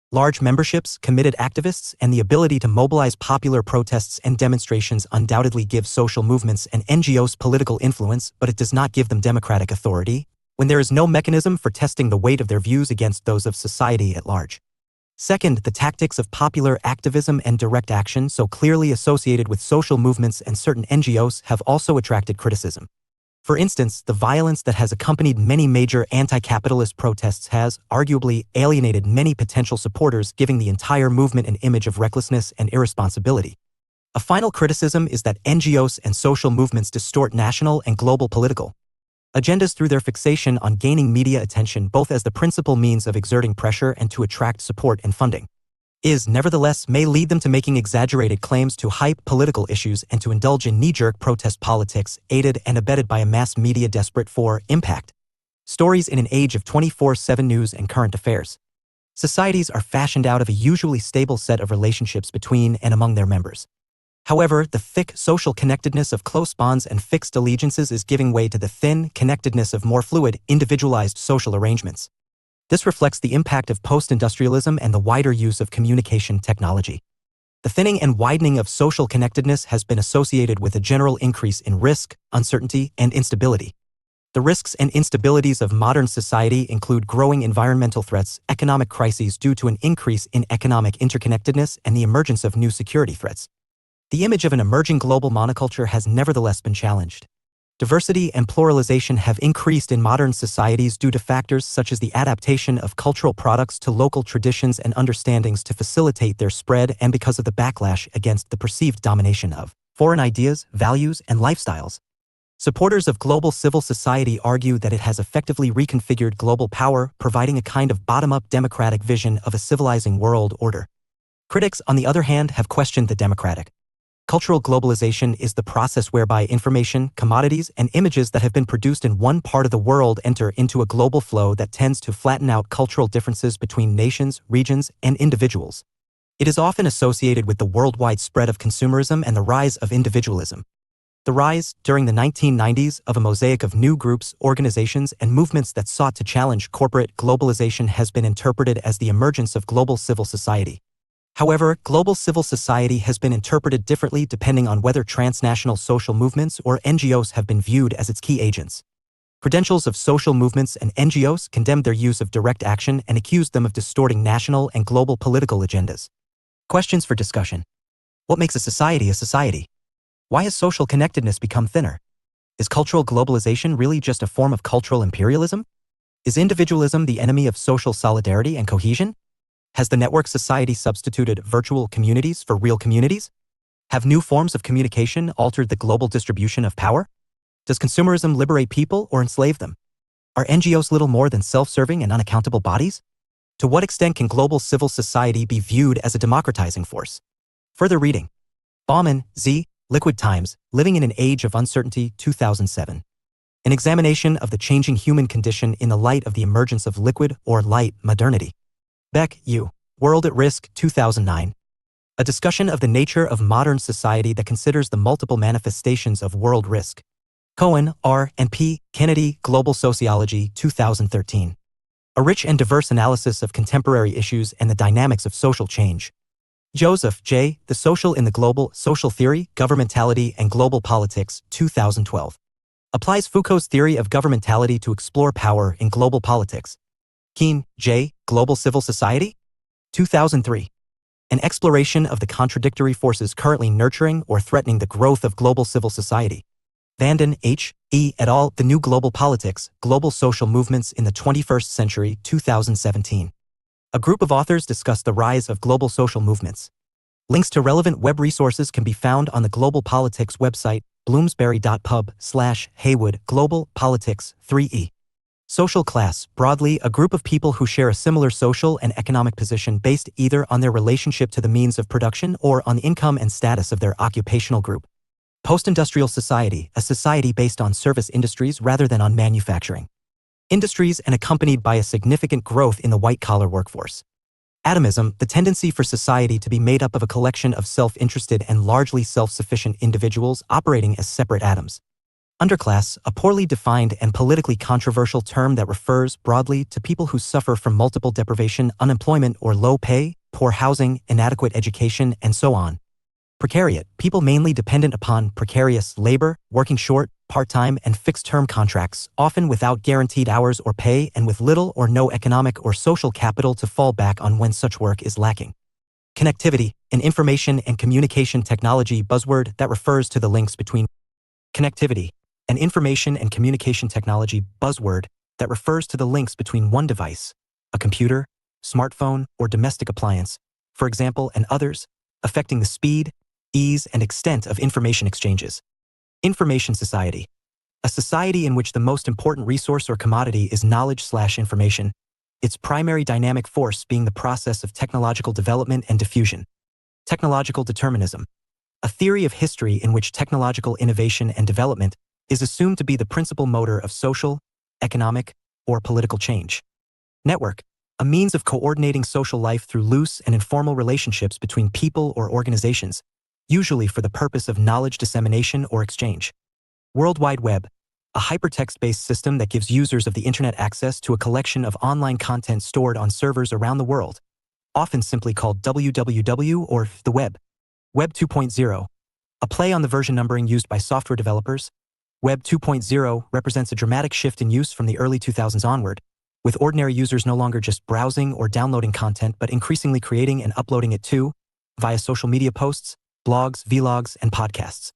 [SPEAKER 1] Large memberships, committed activists, and the ability to mobilize popular protests and demonstrations undoubtedly give social movements and NGOs political influence, but it does not give them democratic authority, when there is no mechanism for testing the weight of their views against those of society at large. Second, the tactics of popular activism and direct action, so clearly associated with social movements and certain NGOs, have also attracted criticism. For instance, the violence that has accompanied many major anti-capitalist protests has, arguably, alienated many potential supporters, giving the entire movement an image of recklessness and irresponsibility. A final criticism is that NGOs and social movements distort national and global political agendas through their fixation on gaining media attention both as the principal means of exerting pressure and to attract support and funding. Nevertheless, may lead them to making exaggerated claims to hype political issues and to indulge in knee-jerk protest politics, aided and abetted by a mass media desperate for impact. Stories in an age of 24/7 news and current affairs. Societies are fashioned out of a usually stable set of relationships between and among their members. However, the thick social connectedness of close bonds and fixed allegiances is giving way to the thin connectedness of more fluid, individualized social arrangements. This reflects the impact of post-industrialism and the wider use of communication technology. The thinning and widening of social connectedness has been associated with a general increase in risk, uncertainty, and instability. The risks and instabilities of modern society include growing environmental threats, economic crises due to an increase in economic interconnectedness, and the emergence of new security threats. The image of an emerging global monoculture has nevertheless been challenged. Diversity and pluralization have increased in modern societies due to factors such as the adaptation of cultural products to local traditions and understandings to facilitate their spread, and because of the backlash against the perceived domination of foreign ideas, values, and lifestyles. Supporters of global civil society argue that it has effectively reconfigured global power, providing a kind of bottom-up democratic vision of a civilizing world order. Critics, on the other hand, have questioned the democratic. Cultural globalization is the process whereby information, commodities, and images that have been produced in one part of the world enter into a global flow that tends to flatten out cultural differences between nations, regions, and individuals. It is often associated with the worldwide spread of consumerism and the rise of individualism. The rise, during the 1990s, of a mosaic of new groups, organizations, and movements that sought to challenge corporate globalization has been interpreted as the emergence of global civil society. However, global civil society has been interpreted differently depending on whether transnational social movements or NGOs have been viewed as its key agents. Credentials of social movements and NGOs condemned their use of direct action and accused them of distorting national and global political agendas. Questions for discussion. What makes a society a society? Why has social connectedness become thinner? Is cultural globalization really just a form of cultural imperialism? Is individualism the enemy of social solidarity and cohesion? Has the network society substituted virtual communities for real communities? Have new forms of communication altered the global distribution of power? Does consumerism liberate people or enslave them? Are NGOs little more than self-serving and unaccountable bodies? To what extent can global civil society be viewed as a democratizing force? Further reading. Bauman, Z. Liquid Times, Living in an Age of Uncertainty, 2007. An examination of the changing human condition in the light of the emergence of liquid or light modernity. Beck, U. World at Risk, 2009. A discussion of the nature of modern society that considers the multiple manifestations of world risk. Cohen, R. and P. Kennedy, Global Sociology, 2013. A rich and diverse analysis of contemporary issues and the dynamics of social change. Joseph, J. The Social in the Global, Social Theory, Governmentality, and Global Politics, 2012. Applies Foucault's theory of governmentality to explore power in global politics. Keane, J. Global Civil Society? 2003. An exploration of the contradictory forces currently nurturing or threatening the growth of global civil society. Vanden, H. E. et al., The New Global Politics, Global Social Movements in the 21st Century, 2017. A group of authors discuss the rise of global social movements. Links to relevant web resources can be found on the Global Politics website, bloomsbury.pub/Heywood, Global Politics, 3E. Social class, broadly, a group of people who share a similar social and economic position based either on their relationship to the means of production or on the income and status of their occupational group. Post-industrial society, a society based on service industries rather than on manufacturing industries and accompanied by a significant growth in the white-collar workforce. Atomism, the tendency for society to be made up of a collection of self-interested and largely self-sufficient individuals operating as separate atoms. Underclass, a poorly defined and politically controversial term that refers, broadly, to people who suffer from multiple deprivation, unemployment or low pay, poor housing, inadequate education, and so on. Precariat, people mainly dependent upon precarious labor, working short, part-time, and fixed-term contracts, often without guaranteed hours or pay and with little or no economic or social capital to fall back on when such work is lacking. Connectivity, an information and communication technology buzzword that refers to the links between connectivity, an information and communication technology buzzword that refers to the links between one device, a computer, smartphone, or domestic appliance, for example, and others, affecting the speed, ease, and extent of information exchanges. Information society, a society in which the most important resource or commodity is knowledge/information, its primary dynamic force being the process of technological development and diffusion. Technological determinism, a theory of history in which technological innovation and development is assumed to be the principal motor of social, economic, or political change. Network, a means of coordinating social life through loose and informal relationships between people or organizations. usually for the purpose of knowledge dissemination or exchange. World Wide Web, a hypertext-based system that gives users of the internet access to a collection of online content stored on servers around the world, often simply called www or the web. Web 2.0, a play on the version numbering used by software developers. Web 2.0 represents a dramatic shift in use from the early 2000s onward, with ordinary users no longer just browsing or downloading content but increasingly creating and uploading it too, via social media posts, blogs, vlogs, and podcasts.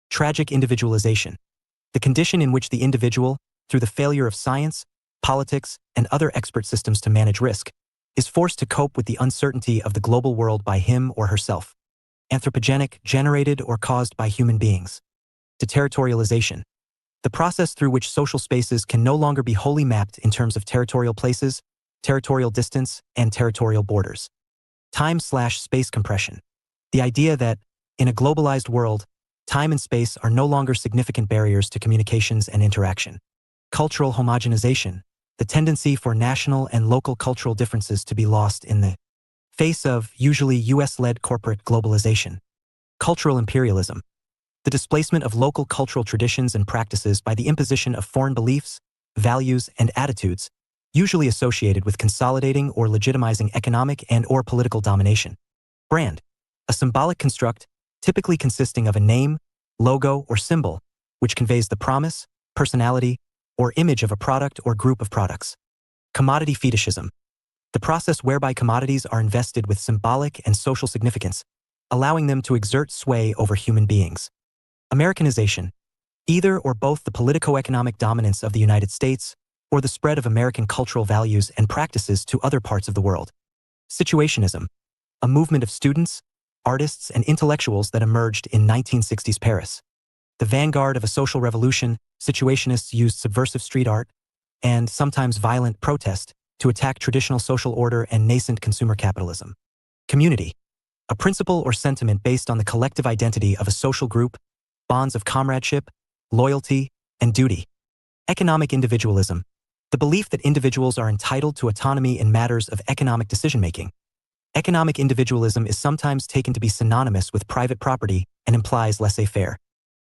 [SPEAKER 1] Tragic individualization, the condition in which the individual, through the failure of science, politics, and other expert systems to manage risk, is forced to cope with the uncertainty of the global world by him or herself. Anthropogenic, generated or caused by human beings. Deterritorialization, the process through which social spaces can no longer be wholly mapped in terms of territorial places, territorial distance, and territorial borders. Time/space compression, the idea that, in a globalized world, time and space are no longer significant barriers to communications and interaction. Cultural homogenization, the tendency for national and local cultural differences to be lost in the face of, usually US-led corporate globalization. Cultural imperialism, the displacement of local cultural traditions and practices by the imposition of foreign beliefs, values, and attitudes, usually associated with consolidating or legitimizing economic and/or political domination. Brand, a symbolic construct typically consisting of a name, logo, or symbol, which conveys the promise, personality, or image of a product or group of products. Commodity fetishism, the process whereby commodities are invested with symbolic and social significance, allowing them to exert sway over human beings. Americanization, either or both the politico-economic dominance of the United States or the spread of American cultural values and practices to other parts of the world. Situationism, a movement of students, artists, and intellectuals that emerged in 1960s Paris. The vanguard of a social revolution, situationists used subversive street art and sometimes violent protest to attack traditional social order and nascent consumer capitalism. Community, a principle or sentiment based on the collective identity of a social group, bonds of comradeship, loyalty, and duty. Economic individualism, the belief that individuals are entitled to autonomy in matters of economic decision-making. Economic individualism is sometimes taken to be synonymous with private property and implies laissez-faire.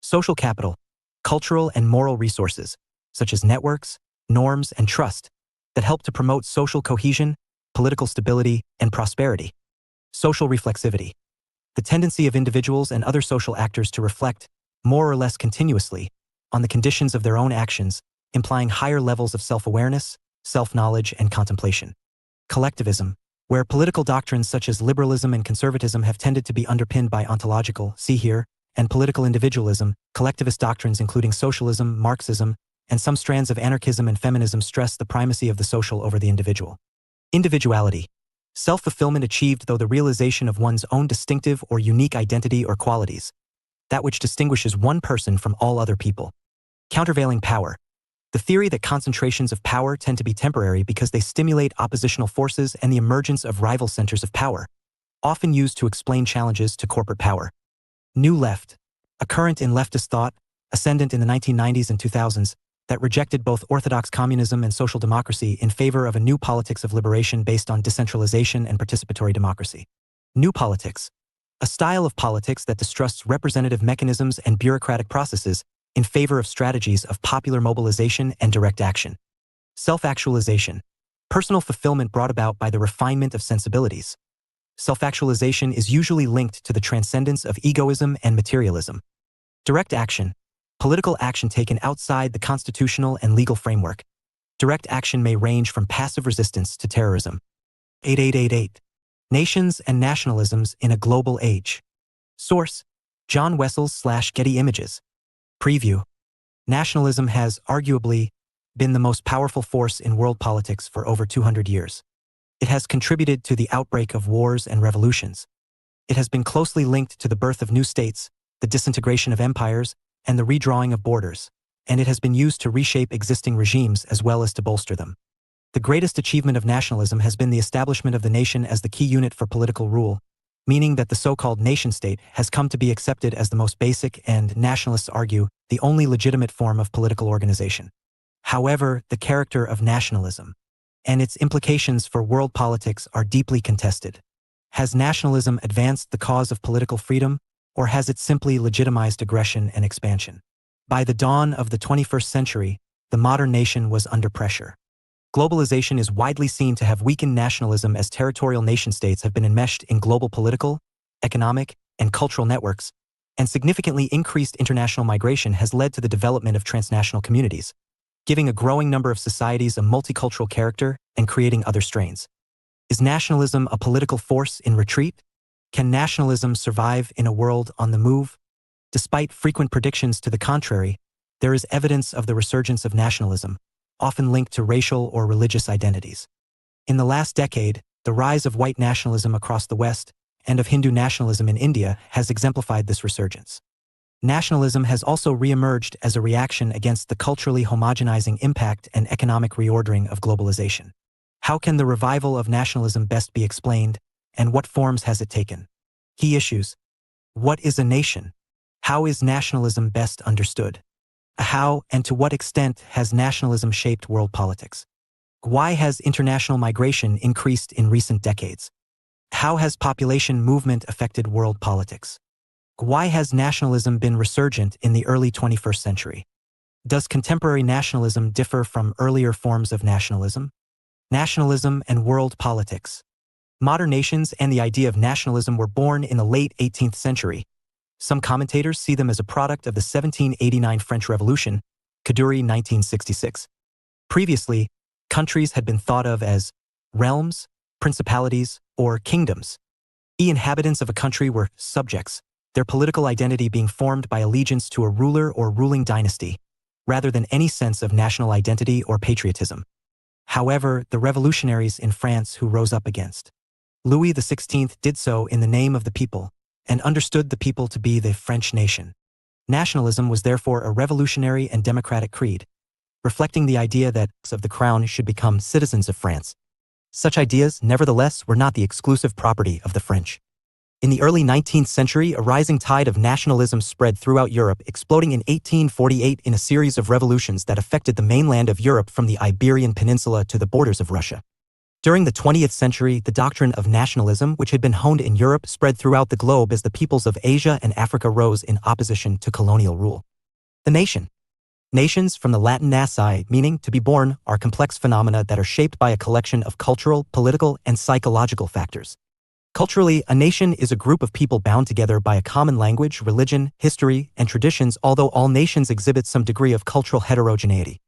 [SPEAKER 1] Social capital, cultural and moral resources, such as networks, norms, and trust, that help to promote social cohesion, political stability, and prosperity. Social reflexivity, the tendency of individuals and other social actors to reflect, more or less continuously, on the conditions of their own actions, implying higher levels of self-awareness, self-knowledge, and contemplation. Collectivism, where political doctrines such as liberalism and conservatism have tended to be underpinned by ontological, see here, and political individualism, collectivist doctrines including socialism, Marxism, and some strands of anarchism and feminism stress the primacy of the social over the individual. Individuality, self-fulfillment achieved through the realization of one's own distinctive or unique identity or qualities, that which distinguishes one person from all other people. Countervailing power, the theory that concentrations of power tend to be temporary because they stimulate oppositional forces and the emergence of rival centers of power, often used to explain challenges to corporate power. New Left, a current in leftist thought, ascendant in the 1990s and 2000s, that rejected both orthodox communism and social democracy in favor of a new politics of liberation based on decentralization and participatory democracy. New Politics, a style of politics that distrusts representative mechanisms and bureaucratic processes in favor of strategies of popular mobilization and direct action. Self-actualization, personal fulfillment brought about by the refinement of sensibilities. Self-actualization is usually linked to the transcendence of egoism and materialism. Direct action, political action taken outside the constitutional and legal framework. Direct action may range from passive resistance to terrorism. 8888. Nations and Nationalisms in a Global Age. Source: John Wessels/Getty Images. Preview. Nationalism has, arguably, been the most powerful force in world politics for over 200 years. It has contributed to the outbreak of wars and revolutions. It has been closely linked to the birth of new states, the disintegration of empires, and the redrawing of borders, and it has been used to reshape existing regimes as well as to bolster them. The greatest achievement of nationalism has been the establishment of the nation as the key unit for political rule, meaning that the so-called nation-state has come to be accepted as the most basic and, nationalists argue, the only legitimate form of political organization. However, the character of nationalism and its implications for world politics are deeply contested. Has nationalism advanced the cause of political freedom, or has it simply legitimized aggression and expansion? By the dawn of the 21st century, the modern nation was under pressure. Globalization is widely seen to have weakened nationalism as territorial nation-states have been enmeshed in global political, economic, and cultural networks, and significantly increased international migration has led to the development of transnational communities, giving a growing number of societies a multicultural character and creating other strains. Is nationalism a political force in retreat? Can nationalism survive in a world on the move? Despite frequent predictions to the contrary, there is evidence of the resurgence of nationalism, often linked to racial or religious identities. In the last decade, the rise of white nationalism across the West and of Hindu nationalism in India has exemplified this resurgence. Nationalism has also re-emerged as a reaction against the culturally homogenizing impact and economic reordering of globalization. How can the revival of nationalism best be explained, and what forms has it taken? Key issues. What is a nation? How is nationalism best understood? How and to what extent has nationalism shaped world politics? Why has international migration increased in recent decades? How has population movement affected world politics? Why has nationalism been resurgent in the early 21st century? Does contemporary nationalism differ from earlier forms of nationalism? Nationalism and world politics. Modern nations and the idea of nationalism were born in the late 18th century. Some commentators see them as a product of the 1789 French Revolution, Kaduri 1966. Previously, countries had been thought of as realms, principalities, or kingdoms. The inhabitants of a country were subjects, their political identity being formed by allegiance to a ruler or ruling dynasty, rather than any sense of national identity or patriotism. However, the revolutionaries in France who rose up against Louis XVI did so in the name of the people, and understood the people to be the French nation. Nationalism was therefore a revolutionary and democratic creed, reflecting the idea that of the crown should become citizens of France. Such ideas, nevertheless, were not the exclusive property of the French. In the early 19th century, a rising tide of nationalism spread throughout Europe, exploding in 1848 in a series of revolutions that affected the mainland of Europe from the Iberian Peninsula to the borders of Russia. During the 20th century, the doctrine of nationalism, which had been honed in Europe, spread throughout the globe as the peoples of Asia and Africa rose in opposition to colonial rule. The nation. Nations, from the Latin nasi, meaning to be born, are complex phenomena that are shaped by a collection of cultural, political, and psychological factors. Culturally, a nation is a group of people bound together by a common language, religion, history, and traditions, although all nations exhibit some degree of cultural heterogeneity.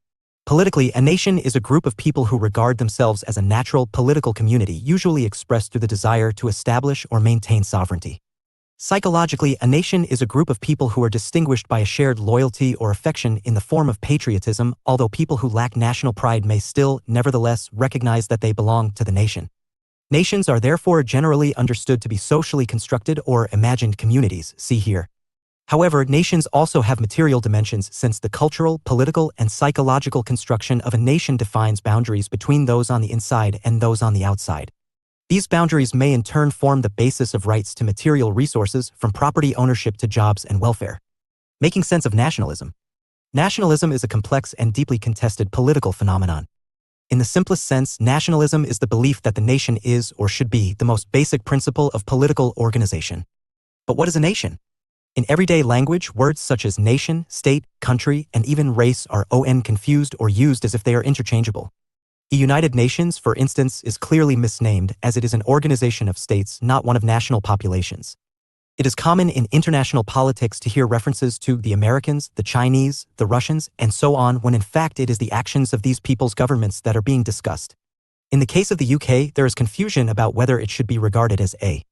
[SPEAKER 1] Politically, a nation is a group of people who regard themselves as a natural political community, usually expressed through the desire to establish or maintain sovereignty. Psychologically, a nation is a group of people who are distinguished by a shared loyalty or affection in the form of patriotism, although people who lack national pride may still, nevertheless, recognize that they belong to the nation. Nations are therefore generally understood to be socially constructed or imagined communities, see here. However, nations also have material dimensions, since the cultural, political, and psychological construction of a nation defines boundaries between those on the inside and those on the outside. These boundaries may in turn form the basis of rights to material resources, from property ownership to jobs and welfare. Making sense of nationalism. Nationalism is a complex and deeply contested political phenomenon. In the simplest sense, nationalism is the belief that the nation is or should be the most basic principle of political organization. But what is a nation? In everyday language, words such as nation, state, country, and even race are often confused or used as if they are interchangeable. The United Nations, for instance, is clearly misnamed, as it is an organization of states, not one of national populations. It is common in international politics to hear references to the Americans, the Chinese, the Russians, and so on, when in fact it is the actions of these people's governments that are being discussed. In the case of the UK, there is confusion about whether it should be regarded as a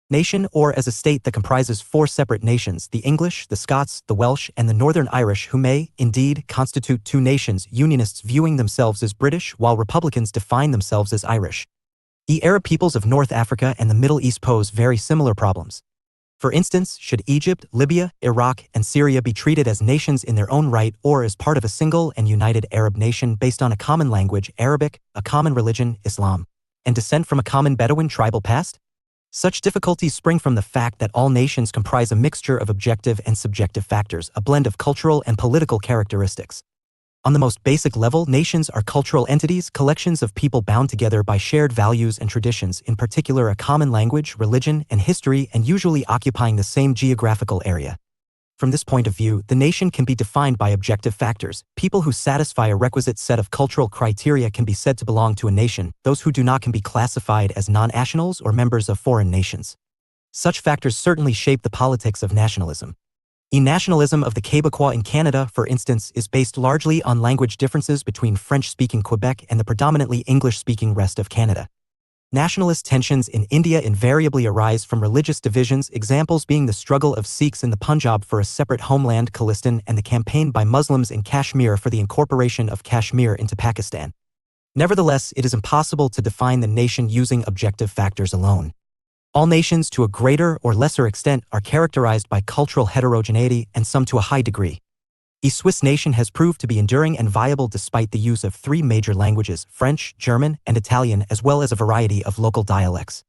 [SPEAKER 1] nation or as a state that comprises four separate nations: the English, the Scots, the Welsh, and the Northern Irish, who may, indeed, constitute two nations, Unionists viewing themselves as British while Republicans define themselves as Irish. The Arab peoples of North Africa and the Middle East pose very similar problems. For instance, should Egypt, Libya, Iraq, and Syria be treated as nations in their own right or as part of a single and united Arab nation based on a common language, Arabic, a common religion, Islam, and descent from a common Bedouin tribal past? Such difficulties spring from the fact that all nations comprise a mixture of objective and subjective factors, a blend of cultural and political characteristics. On the most basic level, nations are cultural entities, collections of people bound together by shared values and traditions, in particular a common language, religion, and history, and usually occupying the same geographical area. From this point of view, the nation can be defined by objective factors. People who satisfy a requisite set of cultural criteria can be said to belong to a nation. Those who do not can be classified as non-nationals or members of foreign nations. Such factors certainly shape the politics of nationalism. The nationalism of the Québécois in Canada, for instance, is based largely on language differences between French-speaking Quebec and the predominantly English-speaking rest of Canada. Nationalist tensions in India invariably arise from religious divisions, examples being the struggle of Sikhs in the Punjab for a separate homeland, Khalistan, and the campaign by Muslims in Kashmir for the incorporation of Kashmir into Pakistan. Nevertheless, it is impossible to define the nation using objective factors alone. All nations, to a greater or lesser extent, are characterized by cultural heterogeneity, and some to a high degree. The Swiss nation has proved to be enduring and viable despite the use of 3 major languages, French, German, and Italian, as well as a variety of local dialects.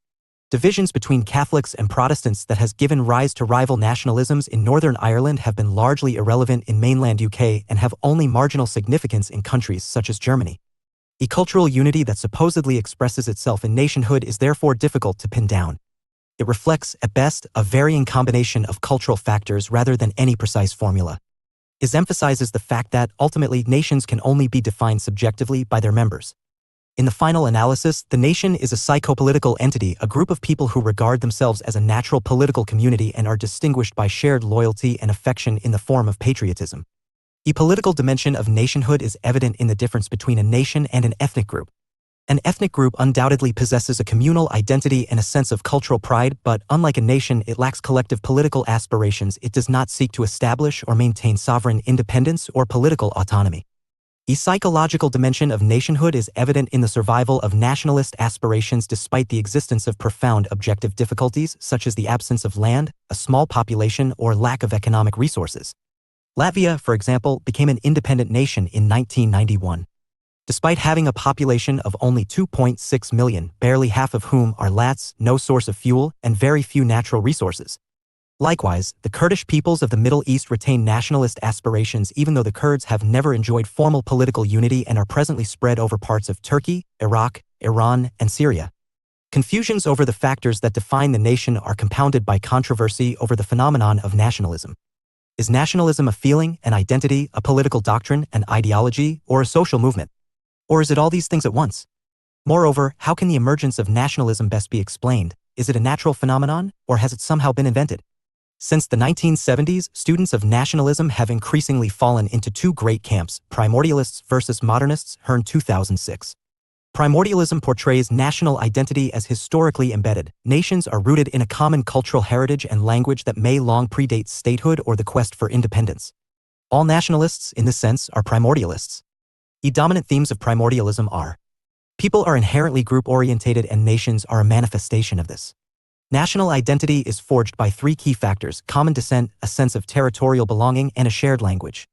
[SPEAKER 1] Divisions between Catholics and Protestants that has given rise to rival nationalisms in Northern Ireland have been largely irrelevant in mainland UK and have only marginal significance in countries such as Germany. The cultural unity that supposedly expresses itself in nationhood is therefore difficult to pin down. It reflects, at best, a varying combination of cultural factors rather than any precise formula. It emphasizes the fact that, ultimately, nations can only be defined subjectively by their members. In the final analysis, the nation is a psychopolitical entity, a group of people who regard themselves as a natural political community and are distinguished by shared loyalty and affection in the form of patriotism. The political dimension of nationhood is evident in the difference between a nation and an ethnic group. An ethnic group undoubtedly possesses a communal identity and a sense of cultural pride, but unlike a nation, it lacks collective political aspirations. It does not seek to establish or maintain sovereign independence or political autonomy. The psychological dimension of nationhood is evident in the survival of nationalist aspirations despite the existence of profound objective difficulties, such as the absence of land, a small population, or lack of economic resources. Latvia, for example, became an independent nation in 1991. Despite having a population of only 2.6 million, barely half of whom are Lats, no source of fuel, and very few natural resources. Likewise, the Kurdish peoples of the Middle East retain nationalist aspirations even though the Kurds have never enjoyed formal political unity and are presently spread over parts of Turkey, Iraq, Iran, and Syria. Confusions over the factors that define the nation are compounded by controversy over the phenomenon of nationalism. Is nationalism a feeling, an identity, a political doctrine, an ideology, or a social movement? Or is it all these things at once? Moreover, how can the emergence of nationalism best be explained? Is it a natural phenomenon, or has it somehow been invented? Since the 1970s, students of nationalism have increasingly fallen into 2 great camps, primordialists versus modernists, Hearn 2006. Primordialism portrays national identity as historically embedded. Nations are rooted in a common cultural heritage and language that may long predate statehood or the quest for independence. All nationalists, in this sense, are primordialists. The dominant themes of primordialism are: people are inherently group-orientated and nations are a manifestation of this. National identity is forged by 3 key factors: common descent, a sense of territorial belonging, and a shared language.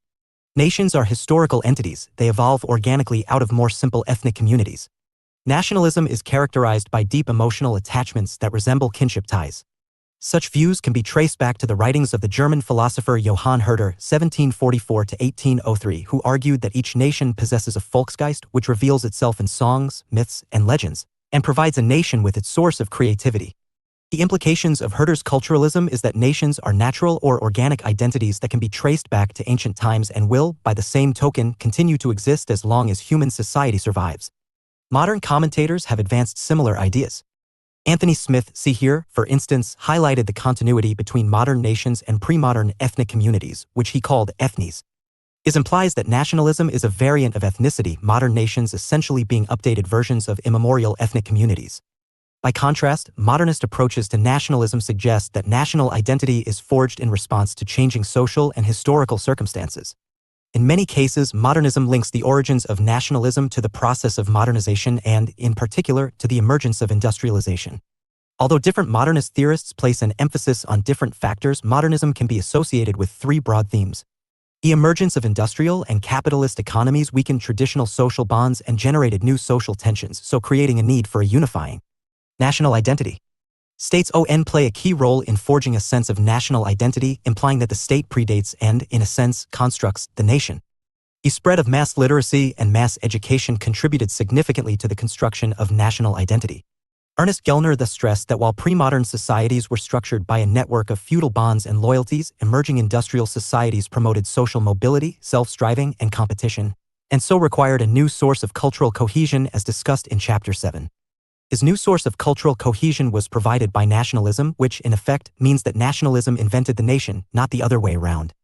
[SPEAKER 1] Nations are historical entities, they evolve organically out of more simple ethnic communities. Nationalism is characterized by deep emotional attachments that resemble kinship ties. Such views can be traced back to the writings of the German philosopher Johann Herder (1744–1803), who argued that each nation possesses a Volksgeist which reveals itself in songs, myths, and legends, and provides a nation with its source of creativity. The implications of Herder's culturalism is that nations are natural or organic identities that can be traced back to ancient times and will, by the same token, continue to exist as long as human society survives. Modern commentators have advanced similar ideas. Anthony Smith, see here, for instance, highlighted the continuity between modern nations and pre-modern ethnic communities, which he called ethnies. It implies that nationalism is a variant of ethnicity, modern nations essentially being updated versions of immemorial ethnic communities. By contrast, modernist approaches to nationalism suggest that national identity is forged in response to changing social and historical circumstances. In many cases, modernism links the origins of nationalism to the process of modernization and, in particular, to the emergence of industrialization. Although different modernist theorists place an emphasis on different factors, modernism can be associated with 3 broad themes. The emergence of industrial and capitalist economies weakened traditional social bonds and generated new social tensions, so creating a need for a unifying national identity. States play a key role in forging a sense of national identity, implying that the state predates and, in a sense, constructs the nation. The spread of mass literacy and mass education contributed significantly to the construction of national identity. Ernest Gellner thus stressed that while pre-modern societies were structured by a network of feudal bonds and loyalties, emerging industrial societies promoted social mobility, self-striving, and competition, and so required a new source of cultural cohesion as discussed in Chapter 7. His new source of cultural cohesion was provided by nationalism, which, in effect, means that nationalism invented the nation, not the other way around.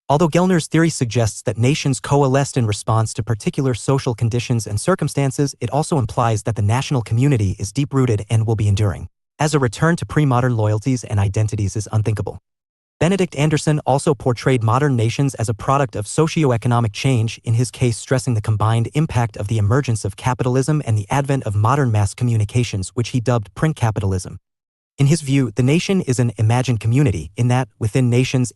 [SPEAKER 1] Although Gellner's theory suggests that nations coalesced in response to particular social conditions and circumstances, it also implies that the national community is deep-rooted and will be enduring, as a return to pre-modern loyalties and identities is unthinkable. Benedict Anderson also portrayed modern nations as a product of socio-economic change, in his case stressing the combined impact of the emergence of capitalism and the advent of modern mass communications, which he dubbed print capitalism. In his view, the nation is an imagined community, in that, within nations,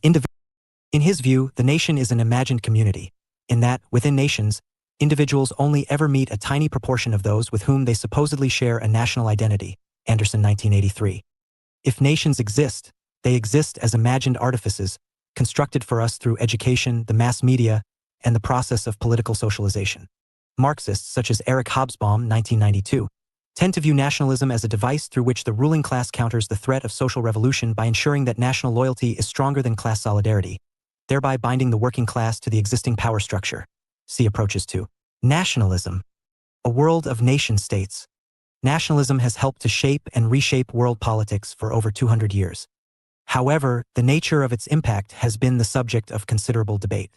[SPEAKER 1] individuals only ever meet a tiny proportion of those with whom they supposedly share a national identity. Anderson, 1983. If nations exist, they exist as imagined artifices, constructed for us through education, the mass media, and the process of political socialization. Marxists such as Eric Hobsbawm, 1992, tend to view nationalism as a device through which the ruling class counters the threat of social revolution by ensuring that national loyalty is stronger than class solidarity, thereby binding the working class to the existing power structure. See approaches to nationalism. A world of nation-states. Nationalism has helped to shape and reshape world politics for over 200 years. However, the nature of its impact has been the subject of considerable debate.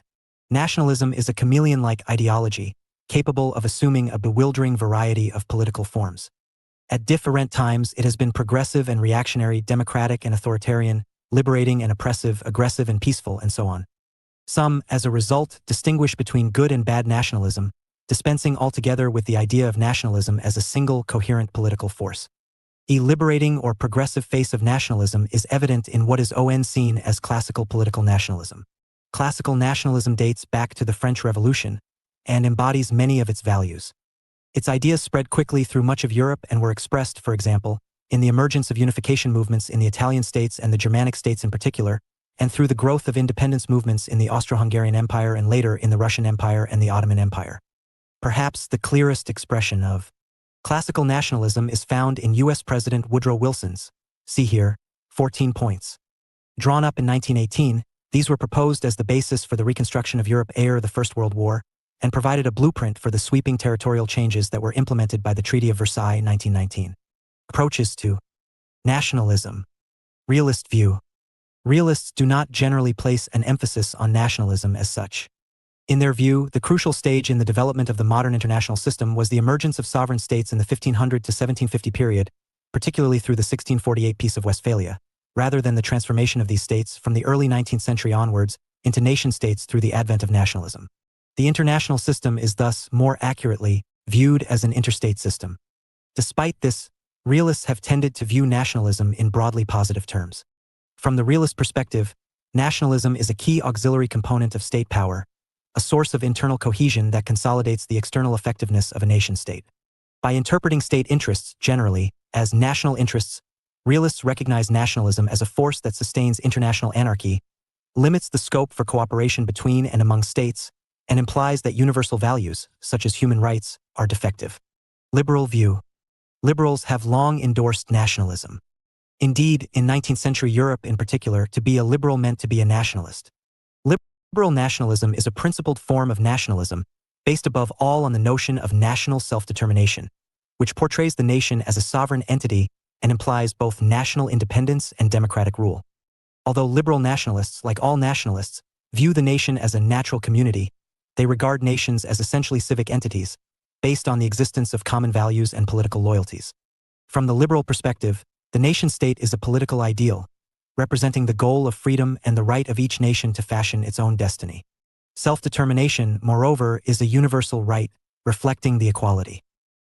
[SPEAKER 1] Nationalism is a chameleon-like ideology, capable of assuming a bewildering variety of political forms. At different times, it has been progressive and reactionary, democratic and authoritarian, liberating and oppressive, aggressive and peaceful, and so on. Some, as a result, distinguish between good and bad nationalism, dispensing altogether with the idea of nationalism as a single, coherent political force. A liberating or progressive face of nationalism is evident in what is often seen as classical political nationalism. Classical nationalism dates back to the French Revolution and embodies many of its values. Its ideas spread quickly through much of Europe and were expressed, for example, in the emergence of unification movements in the Italian states and the Germanic states in particular, and through the growth of independence movements in the Austro-Hungarian Empire and later in the Russian Empire and the Ottoman Empire. Perhaps the clearest expression of classical nationalism is found in U.S. President Woodrow Wilson's, see here, 14 points. Drawn up in 1918, these were proposed as the basis for the reconstruction of Europe after the First World War, and provided a blueprint for the sweeping territorial changes that were implemented by the Treaty of Versailles 1919. Approaches to nationalism. Realist view. Realists do not generally place an emphasis on nationalism as such. In their view, the crucial stage in the development of the modern international system was the emergence of sovereign states in the 1500 to 1750 period, particularly through the 1648 Peace of Westphalia, rather than the transformation of these states from the early 19th century onwards into nation-states through the advent of nationalism. The international system is thus, more accurately, viewed as an interstate system. Despite this, realists have tended to view nationalism in broadly positive terms. From the realist perspective, nationalism is a key auxiliary component of state power, a source of internal cohesion that consolidates the external effectiveness of a nation-state. By interpreting state interests, generally, as national interests, realists recognize nationalism as a force that sustains international anarchy, limits the scope for cooperation between and among states, and implies that universal values, such as human rights, are defective. Liberal view. Liberals have long endorsed nationalism. Indeed, in 19th century Europe in particular, to be a liberal meant to be a nationalist. Liberal nationalism is a principled form of nationalism, based above all on the notion of national self-determination, which portrays the nation as a sovereign entity and implies both national independence and democratic rule. Although liberal nationalists, like all nationalists, view the nation as a natural community, they regard nations as essentially civic entities, based on the existence of common values and political loyalties. From the liberal perspective, the nation-state is a political ideal, representing the goal of freedom and the right of each nation to fashion its own destiny. Self-determination, moreover, is a universal right, reflecting the equality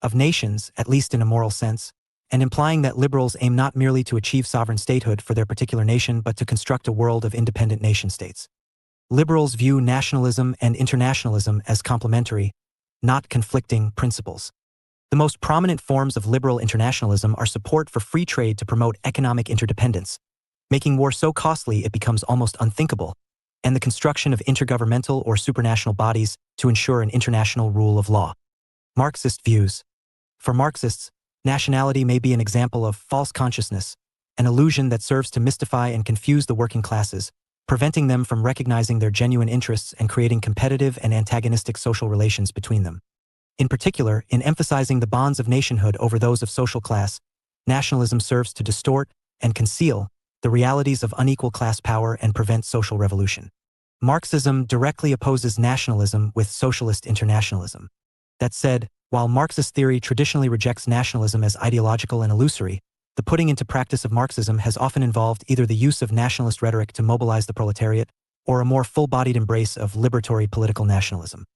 [SPEAKER 1] of nations, at least in a moral sense, and implying that liberals aim not merely to achieve sovereign statehood for their particular nation but to construct a world of independent nation-states. Liberals view nationalism and internationalism as complementary, not conflicting principles. The most prominent forms of liberal internationalism are support for free trade to promote economic interdependence, making war so costly it becomes almost unthinkable, and the construction of intergovernmental or supranational bodies to ensure an international rule of law. Marxist views. For Marxists, nationality may be an example of false consciousness, an illusion that serves to mystify and confuse the working classes, preventing them from recognizing their genuine interests and creating competitive and antagonistic social relations between them. In particular, in emphasizing the bonds of nationhood over those of social class, nationalism serves to distort and conceal the realities of unequal class power and prevent social revolution. Marxism directly opposes nationalism with socialist internationalism. That said, while Marxist theory traditionally rejects nationalism as ideological and illusory, the putting into practice of Marxism has often involved either the use of nationalist rhetoric to mobilize the proletariat or a more full-bodied embrace of liberatory political nationalism.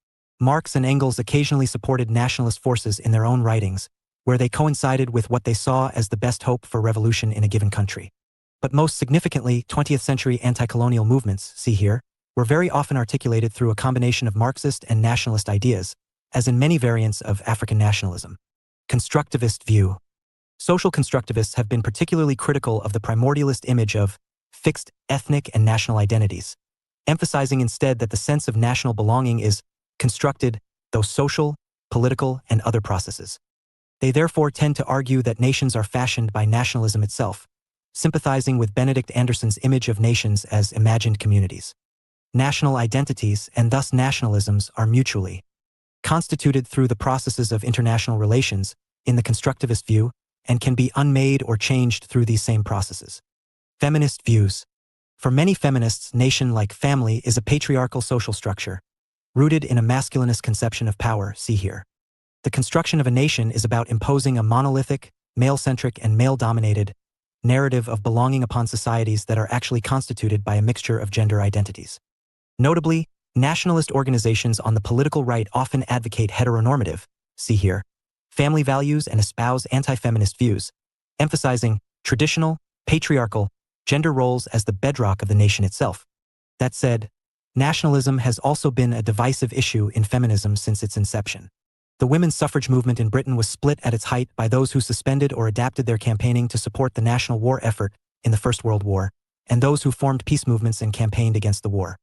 [SPEAKER 1] Marx and Engels occasionally supported nationalist forces in their own writings, where they coincided with what they saw as the best hope for revolution in a given country. But most significantly, 20th century anti-colonial movements, see here, were very often articulated through a combination of Marxist and nationalist ideas, as in many variants of African nationalism. Constructivist view. Social constructivists have been particularly critical of the primordialist image of fixed ethnic and national identities, emphasizing instead that the sense of national belonging is constructed through social, political, and other processes. They therefore tend to argue that nations are fashioned by nationalism itself, sympathizing with Benedict Anderson's image of nations as imagined communities. National identities, and thus nationalisms, are mutually constituted through the processes of international relations, in the constructivist view, and can be unmade or changed through these same processes. Feminist views. For many feminists, nation, like family, is a patriarchal social structure, rooted in a masculinist conception of power, see here. The construction of a nation is about imposing a monolithic, male-centric and male-dominated narrative of belonging upon societies that are actually constituted by a mixture of gender identities. Notably, nationalist organizations on the political right often advocate heteronormative, see here, family values and espouse anti-feminist views, emphasizing traditional, patriarchal, gender roles as the bedrock of the nation itself. That said, nationalism has also been a divisive issue in feminism since its inception. The women's suffrage movement in Britain was split at its height by those who suspended or adapted their campaigning to support the national war effort in the First World War, and those who formed peace movements and campaigned against the war.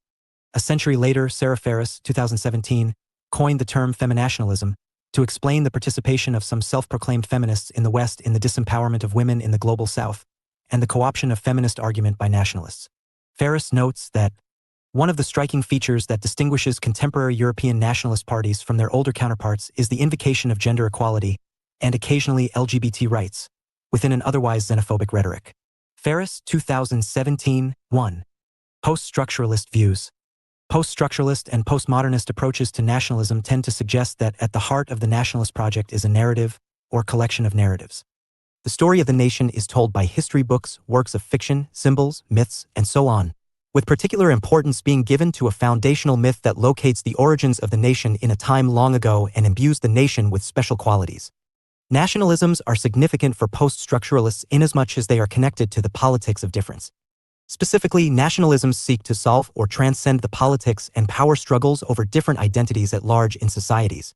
[SPEAKER 1] A century later, Sarah Ferris, 2017, coined the term feminationalism to explain the participation of some self-proclaimed feminists in the West in the disempowerment of women in the global South, and the co-option of feminist argument by nationalists. Ferris notes that one of the striking features that distinguishes contemporary European nationalist parties from their older counterparts is the invocation of gender equality and occasionally LGBT rights within an otherwise xenophobic rhetoric. Ferris, 2017, 1. Post-structuralist views. Post-structuralist and postmodernist approaches to nationalism tend to suggest that at the heart of the nationalist project is a narrative or collection of narratives. The story of the nation is told by history books, works of fiction, symbols, myths, and so on, with particular importance being given to a foundational myth that locates the origins of the nation in a time long ago and imbues the nation with special qualities. Nationalisms are significant for post-structuralists inasmuch as they are connected to the politics of difference. Specifically, nationalisms seek to solve or transcend the politics and power struggles over different identities at large in societies.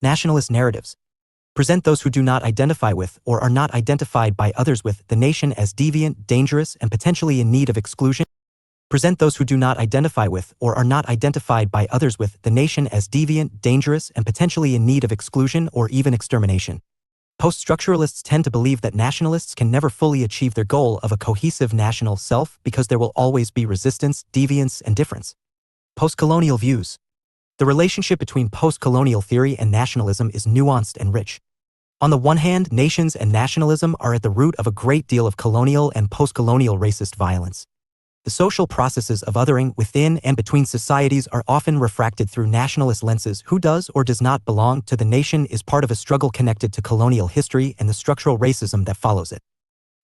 [SPEAKER 1] Nationalist narratives present those who do not identify with or are not identified by others with the nation as deviant, dangerous, and potentially in need of exclusion. Present those who do not identify with or are not identified by others with the nation as deviant, dangerous, and potentially in need of exclusion or even extermination. Post-structuralists tend to believe that nationalists can never fully achieve their goal of a cohesive national self because there will always be resistance, deviance, and difference. Post-colonial views. The relationship between post-colonial theory and nationalism is nuanced and rich. On the one hand, nations and nationalism are at the root of a great deal of colonial and post-colonial racist violence. The social processes of othering within and between societies are often refracted through nationalist lenses. Who does or does not belong to the nation is part of a struggle connected to colonial history and the structural racism that follows it.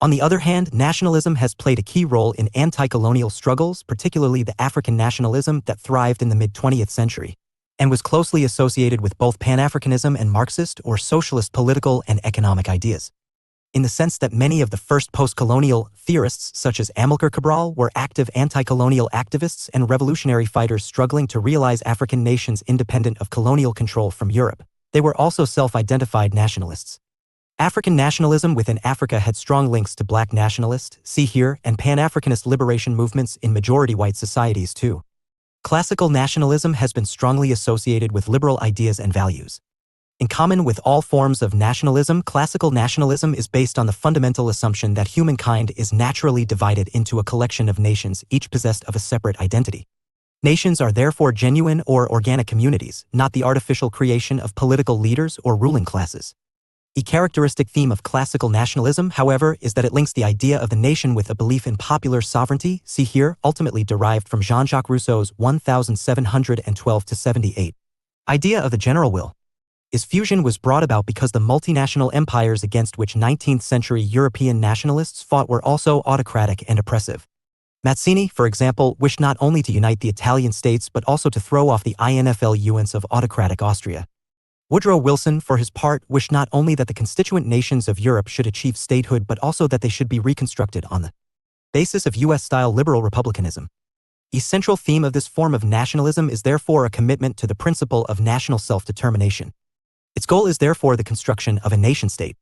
[SPEAKER 1] On the other hand, nationalism has played a key role in anti-colonial struggles, particularly the African nationalism that thrived in the mid-20th century, and was closely associated with both Pan-Africanism and Marxist or socialist political and economic ideas. In the sense that many of the first post-colonial theorists, such as Amilcar Cabral, were active anti-colonial activists and revolutionary fighters struggling to realize African nations independent of colonial control from Europe. They were also self-identified nationalists. African nationalism within Africa had strong links to black nationalist, see here, and Pan-Africanist liberation movements in majority white societies too. Classical nationalism has been strongly associated with liberal ideas and values. In common with all forms of nationalism, classical nationalism is based on the fundamental assumption that humankind is naturally divided into a collection of nations, each possessed of a separate identity. Nations are therefore genuine or organic communities, not the artificial creation of political leaders or ruling classes. A characteristic theme of classical nationalism, however, is that it links the idea of the nation with a belief in popular sovereignty, see here, ultimately derived from Jean-Jacques Rousseau's 1712-78 idea of the general will. Its fusion was brought about because the multinational empires against which 19th-century European nationalists fought were also autocratic and oppressive. Mazzini, for example, wished not only to unite the Italian states but also to throw off the influence of autocratic Austria. Woodrow Wilson, for his part, wished not only that the constituent nations of Europe should achieve statehood but also that they should be reconstructed on the basis of US-style liberal republicanism. A central theme of this form of nationalism is therefore a commitment to the principle of national self-determination. Its goal is therefore the construction of a nation-state.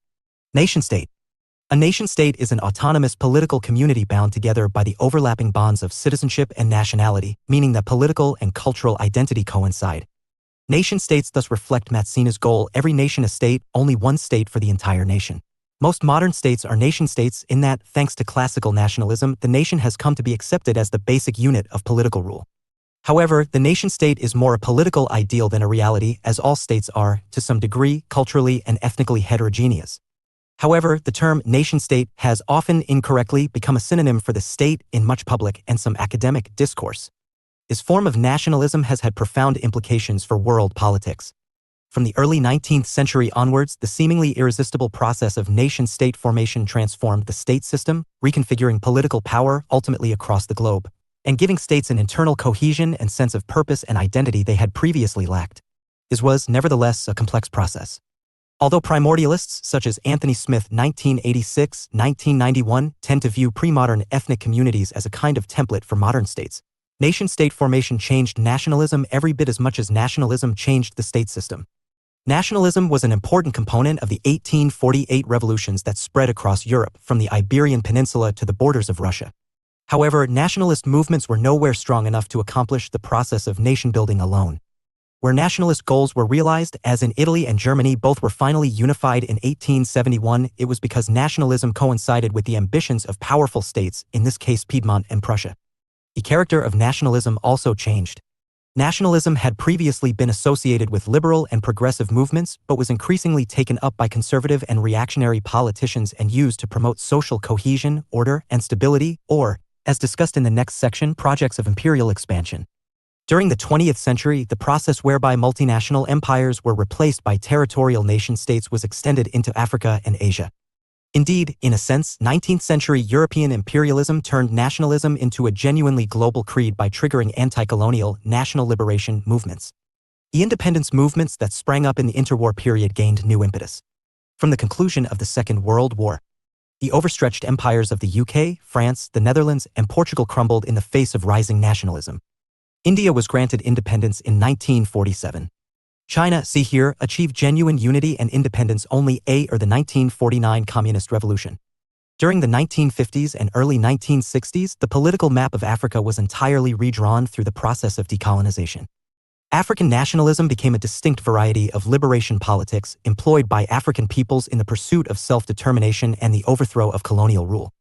[SPEAKER 1] Nation-state. A nation-state is an autonomous political community bound together by the overlapping bonds of citizenship and nationality, meaning that political and cultural identity coincide. Nation-states thus reflect Mazzini's goal: every nation a state, only one state for the entire nation. Most modern states are nation-states in that, thanks to classical nationalism, the nation has come to be accepted as the basic unit of political rule. However, the nation-state is more a political ideal than a reality, as all states are, to some degree, culturally and ethnically heterogeneous. However, the term nation-state has often incorrectly become a synonym for the state in much public and some academic discourse. This form of nationalism has had profound implications for world politics. From the early 19th century onwards, the seemingly irresistible process of nation-state formation transformed the state system, reconfiguring political power ultimately across the globe, and giving states an internal cohesion and sense of purpose and identity they had previously lacked. This was, nevertheless, a complex process. Although primordialists such as Anthony Smith 1986-1991 tend to view pre-modern ethnic communities as a kind of template for modern states, nation-state formation changed nationalism every bit as much as nationalism changed the state system. Nationalism was an important component of the 1848 revolutions that spread across Europe, from the Iberian Peninsula to the borders of Russia. However, nationalist movements were nowhere strong enough to accomplish the process of nation-building alone. Where nationalist goals were realized, as in Italy and Germany both were finally unified in 1871, it was because nationalism coincided with the ambitions of powerful states, in this case Piedmont and Prussia. The character of nationalism also changed. Nationalism had previously been associated with liberal and progressive movements, but was increasingly taken up by conservative and reactionary politicians and used to promote social cohesion, order, and stability, or, as discussed in the next section, projects of imperial expansion. During the 20th century, the process whereby multinational empires were replaced by territorial nation-states was extended into Africa and Asia. Indeed, in a sense, 19th-century European imperialism turned nationalism into a genuinely global creed by triggering anti-colonial, national liberation movements. The independence movements that sprang up in the interwar period gained new impetus. From the conclusion of the Second World War, the overstretched empires of the UK, France, the Netherlands, and Portugal crumbled in the face of rising nationalism. India was granted independence in 1947. China, see here, achieved genuine unity and independence only after the 1949 Communist Revolution. During the 1950s and early 1960s, the political map of Africa was entirely redrawn through the process of decolonization. African nationalism became a distinct variety of liberation politics employed by African peoples in the pursuit of self-determination and the overthrow of colonial rule.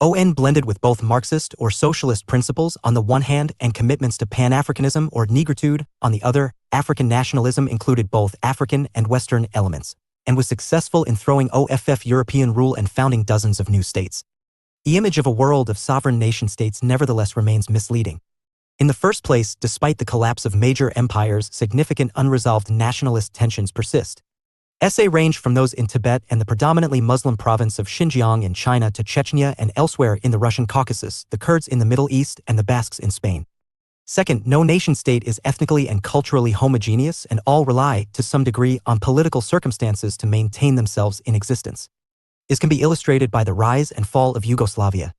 [SPEAKER 1] ON blended with both Marxist or socialist principles on the one hand and commitments to Pan-Africanism or negritude on the other. African nationalism included both African and Western elements, and was successful in throwing off European rule and founding dozens of new states. The image of a world of sovereign nation-states nevertheless remains misleading. In the first place, despite the collapse of major empires, significant unresolved nationalist tensions persist. They range from those in Tibet and the predominantly Muslim province of Xinjiang in China to Chechnya and elsewhere in the Russian Caucasus, the Kurds in the Middle East, and the Basques in Spain. Second, no nation-state is ethnically and culturally homogeneous, and all rely, to some degree, on political circumstances to maintain themselves in existence. This can be illustrated by the rise and fall of Yugoslavia.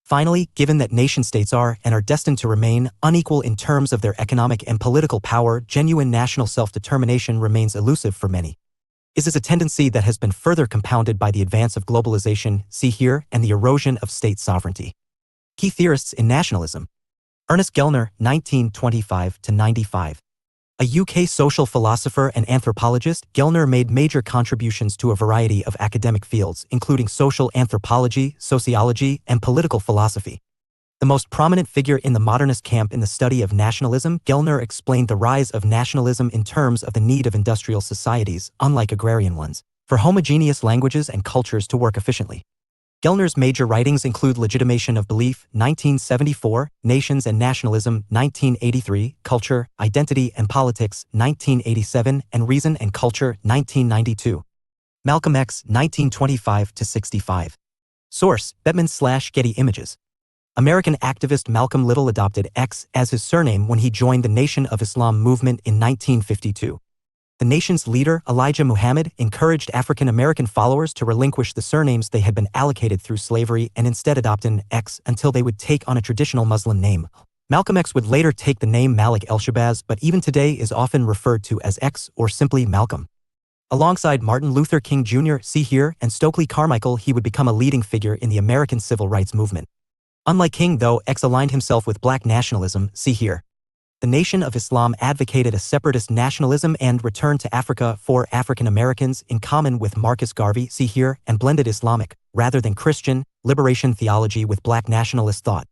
[SPEAKER 1] Finally, given that nation-states are, and are destined to remain, unequal in terms of their economic and political power, genuine national self-determination remains elusive for many. This is a tendency that has been further compounded by the advance of globalization, see here, and the erosion of state sovereignty. Key theorists in nationalism. Ernest Gellner, 1925–95. A UK social philosopher and anthropologist, Gellner made major contributions to a variety of academic fields, including social anthropology, sociology, and political philosophy. The most prominent figure in the modernist camp in the study of nationalism, Gellner explained the rise of nationalism in terms of the need of industrial societies, unlike agrarian ones, for homogeneous languages and cultures to work efficiently. Gellner's major writings include Legitimation of Belief, 1974, Nations and Nationalism, 1983, Culture, Identity and Politics, 1987, and Reason and Culture, 1992. Malcolm X, 1925–65. Source: Bettman/Getty Images. American activist Malcolm Little adopted X as his surname when he joined the Nation of Islam movement in 1952. The nation's leader, Elijah Muhammad, encouraged African American followers to relinquish the surnames they had been allocated through slavery and instead adopt an X until they would take on a traditional Muslim name. Malcolm X would later take the name Malik El-Shabazz, but even today is often referred to as X or simply Malcolm. Alongside Martin Luther King Jr., see here, and Stokely Carmichael, he would become a leading figure in the American civil rights movement. Unlike King, though, X aligned himself with black nationalism, see here. The Nation of Islam advocated a separatist nationalism and return to Africa for African Americans in common with Marcus Garvey, see here, and blended Islamic, rather than Christian, liberation theology with black nationalist thought.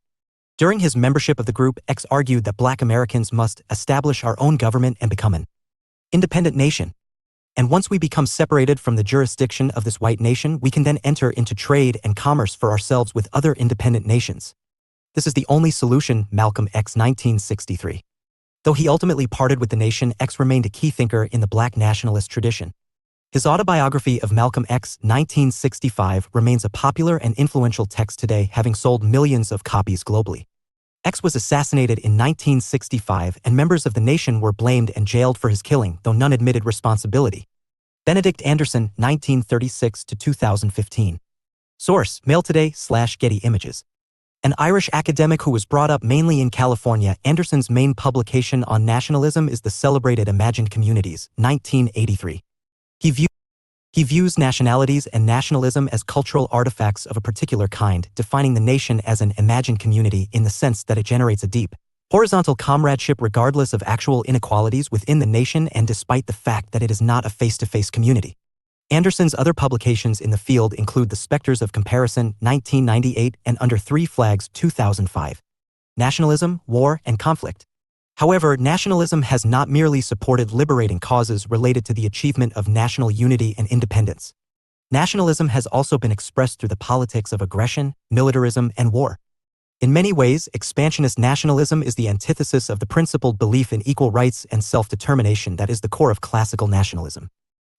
[SPEAKER 1] During his membership of the group, X argued that black Americans must establish our own government and become an independent nation. And once we become separated from the jurisdiction of this white nation, we can then enter into trade and commerce for ourselves with other independent nations. This is the only solution, Malcolm X, 1963. Though he ultimately parted with the nation, X remained a key thinker in the black nationalist tradition. His autobiography of Malcolm X, 1965, remains a popular and influential text today, having sold millions of copies globally. X was assassinated in 1965, and members of the nation were blamed and jailed for his killing, though none admitted responsibility. Benedict Anderson, 1936–2015. Source: Mail Today/Getty Images. An Irish academic who was brought up mainly in California, Anderson's main publication on nationalism is the celebrated Imagined Communities, 1983. He views nationalities and nationalism as cultural artifacts of a particular kind, defining the nation as an imagined community in the sense that it generates a deep, horizontal comradeship regardless of actual inequalities within the nation and despite the fact that it is not a face-to-face community. Anderson's other publications in the field include The Spectres of Comparison, 1998, and Under Three Flags, 2005. Nationalism, War, and Conflict. However, nationalism has not merely supported liberating causes related to the achievement of national unity and independence. Nationalism has also been expressed through the politics of aggression, militarism, and war. In many ways, expansionist nationalism is the antithesis of the principled belief in equal rights and self-determination that is the core of classical nationalism.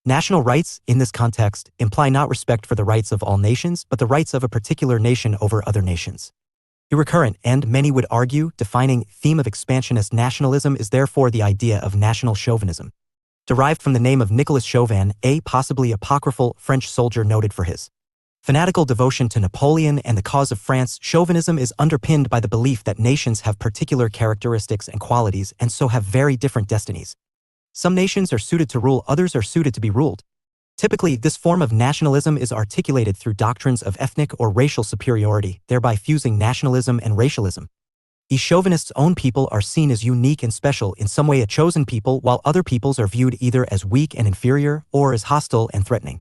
[SPEAKER 1] National rights, in this context, imply not respect for the rights of all nations, but the rights of a particular nation over other nations. A recurrent, and many would argue, defining theme of expansionist nationalism is therefore the idea of national chauvinism, derived from the name of Nicolas Chauvin, a possibly apocryphal French soldier noted for his fanatical devotion to Napoleon and the cause of France. Chauvinism is underpinned by the belief that nations have particular characteristics and qualities and so have very different destinies. Some nations are suited to rule, others are suited to be ruled. Typically, this form of nationalism is articulated through doctrines of ethnic or racial superiority, thereby fusing nationalism and racialism. Each chauvinist's own people are seen as unique and special, in some way a chosen people, while other peoples are viewed either as weak and inferior or as hostile and threatening.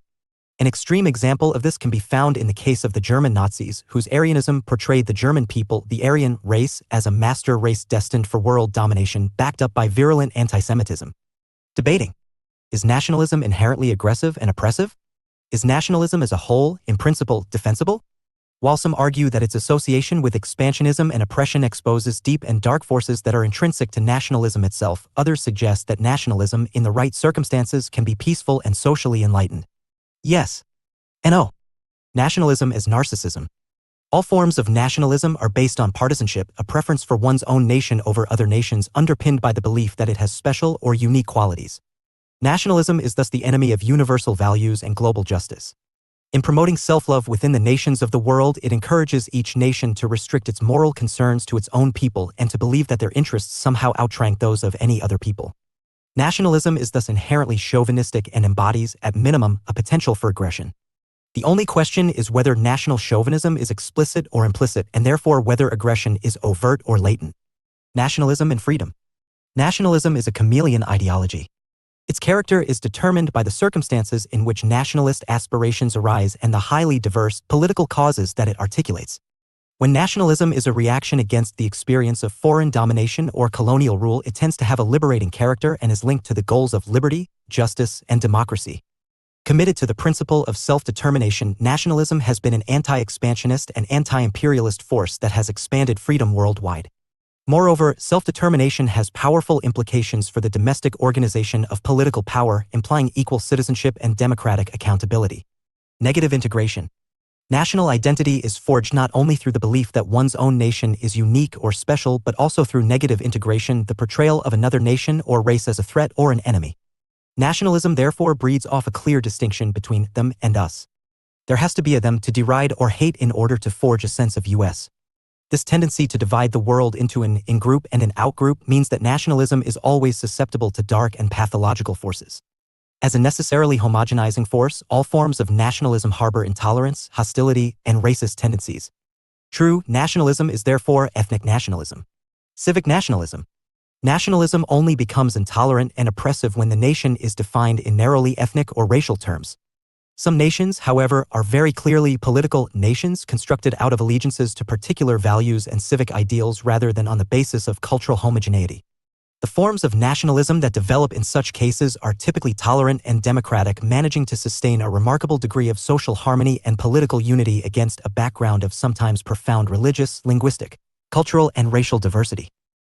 [SPEAKER 1] An extreme example of this can be found in the case of the German Nazis, whose Aryanism portrayed the German people, the Aryan race, as a master race destined for world domination, backed up by virulent anti-Semitism. Debating: is nationalism inherently aggressive and oppressive? Is nationalism as a whole, in principle, defensible? While some argue that its association with expansionism and oppression exposes deep and dark forces that are intrinsic to nationalism itself, others suggest that nationalism, in the right circumstances, can be peaceful and socially enlightened. Yes. And oh. Nationalism as narcissism. All forms of nationalism are based on partisanship, a preference for one's own nation over other nations underpinned by the belief that it has special or unique qualities. Nationalism is thus the enemy of universal values and global justice. In promoting self-love within the nations of the world, it encourages each nation to restrict its moral concerns to its own people and to believe that their interests somehow outrank those of any other people. Nationalism is thus inherently chauvinistic and embodies, at minimum, a potential for aggression. The only question is whether national chauvinism is explicit or implicit, and therefore whether aggression is overt or latent. Nationalism and freedom. Nationalism is a chameleon ideology. Its character is determined by the circumstances in which nationalist aspirations arise and the highly diverse political causes that it articulates. When nationalism is a reaction against the experience of foreign domination or colonial rule, it tends to have a liberating character and is linked to the goals of liberty, justice, and democracy. Committed to the principle of self-determination, nationalism has been an anti-expansionist and anti-imperialist force that has expanded freedom worldwide. Moreover, self-determination has powerful implications for the domestic organization of political power, implying equal citizenship and democratic accountability. Negative integration. National identity is forged not only through the belief that one's own nation is unique or special, but also through negative integration, the portrayal of another nation or race as a threat or an enemy. Nationalism therefore breeds off a clear distinction between them and us. There has to be a them to deride or hate in order to forge a sense of us. This tendency to divide the world into an in-group and an out-group means that nationalism is always susceptible to dark and pathological forces. As a necessarily homogenizing force, all forms of nationalism harbor intolerance, hostility, and racist tendencies. True nationalism is therefore ethnic nationalism. Civic nationalism. Nationalism only becomes intolerant and oppressive when the nation is defined in narrowly ethnic or racial terms. Some nations, however, are very clearly political nations constructed out of allegiances to particular values and civic ideals rather than on the basis of cultural homogeneity. The forms of nationalism that develop in such cases are typically tolerant and democratic, managing to sustain a remarkable degree of social harmony and political unity against a background of sometimes profound religious, linguistic, cultural, and racial diversity.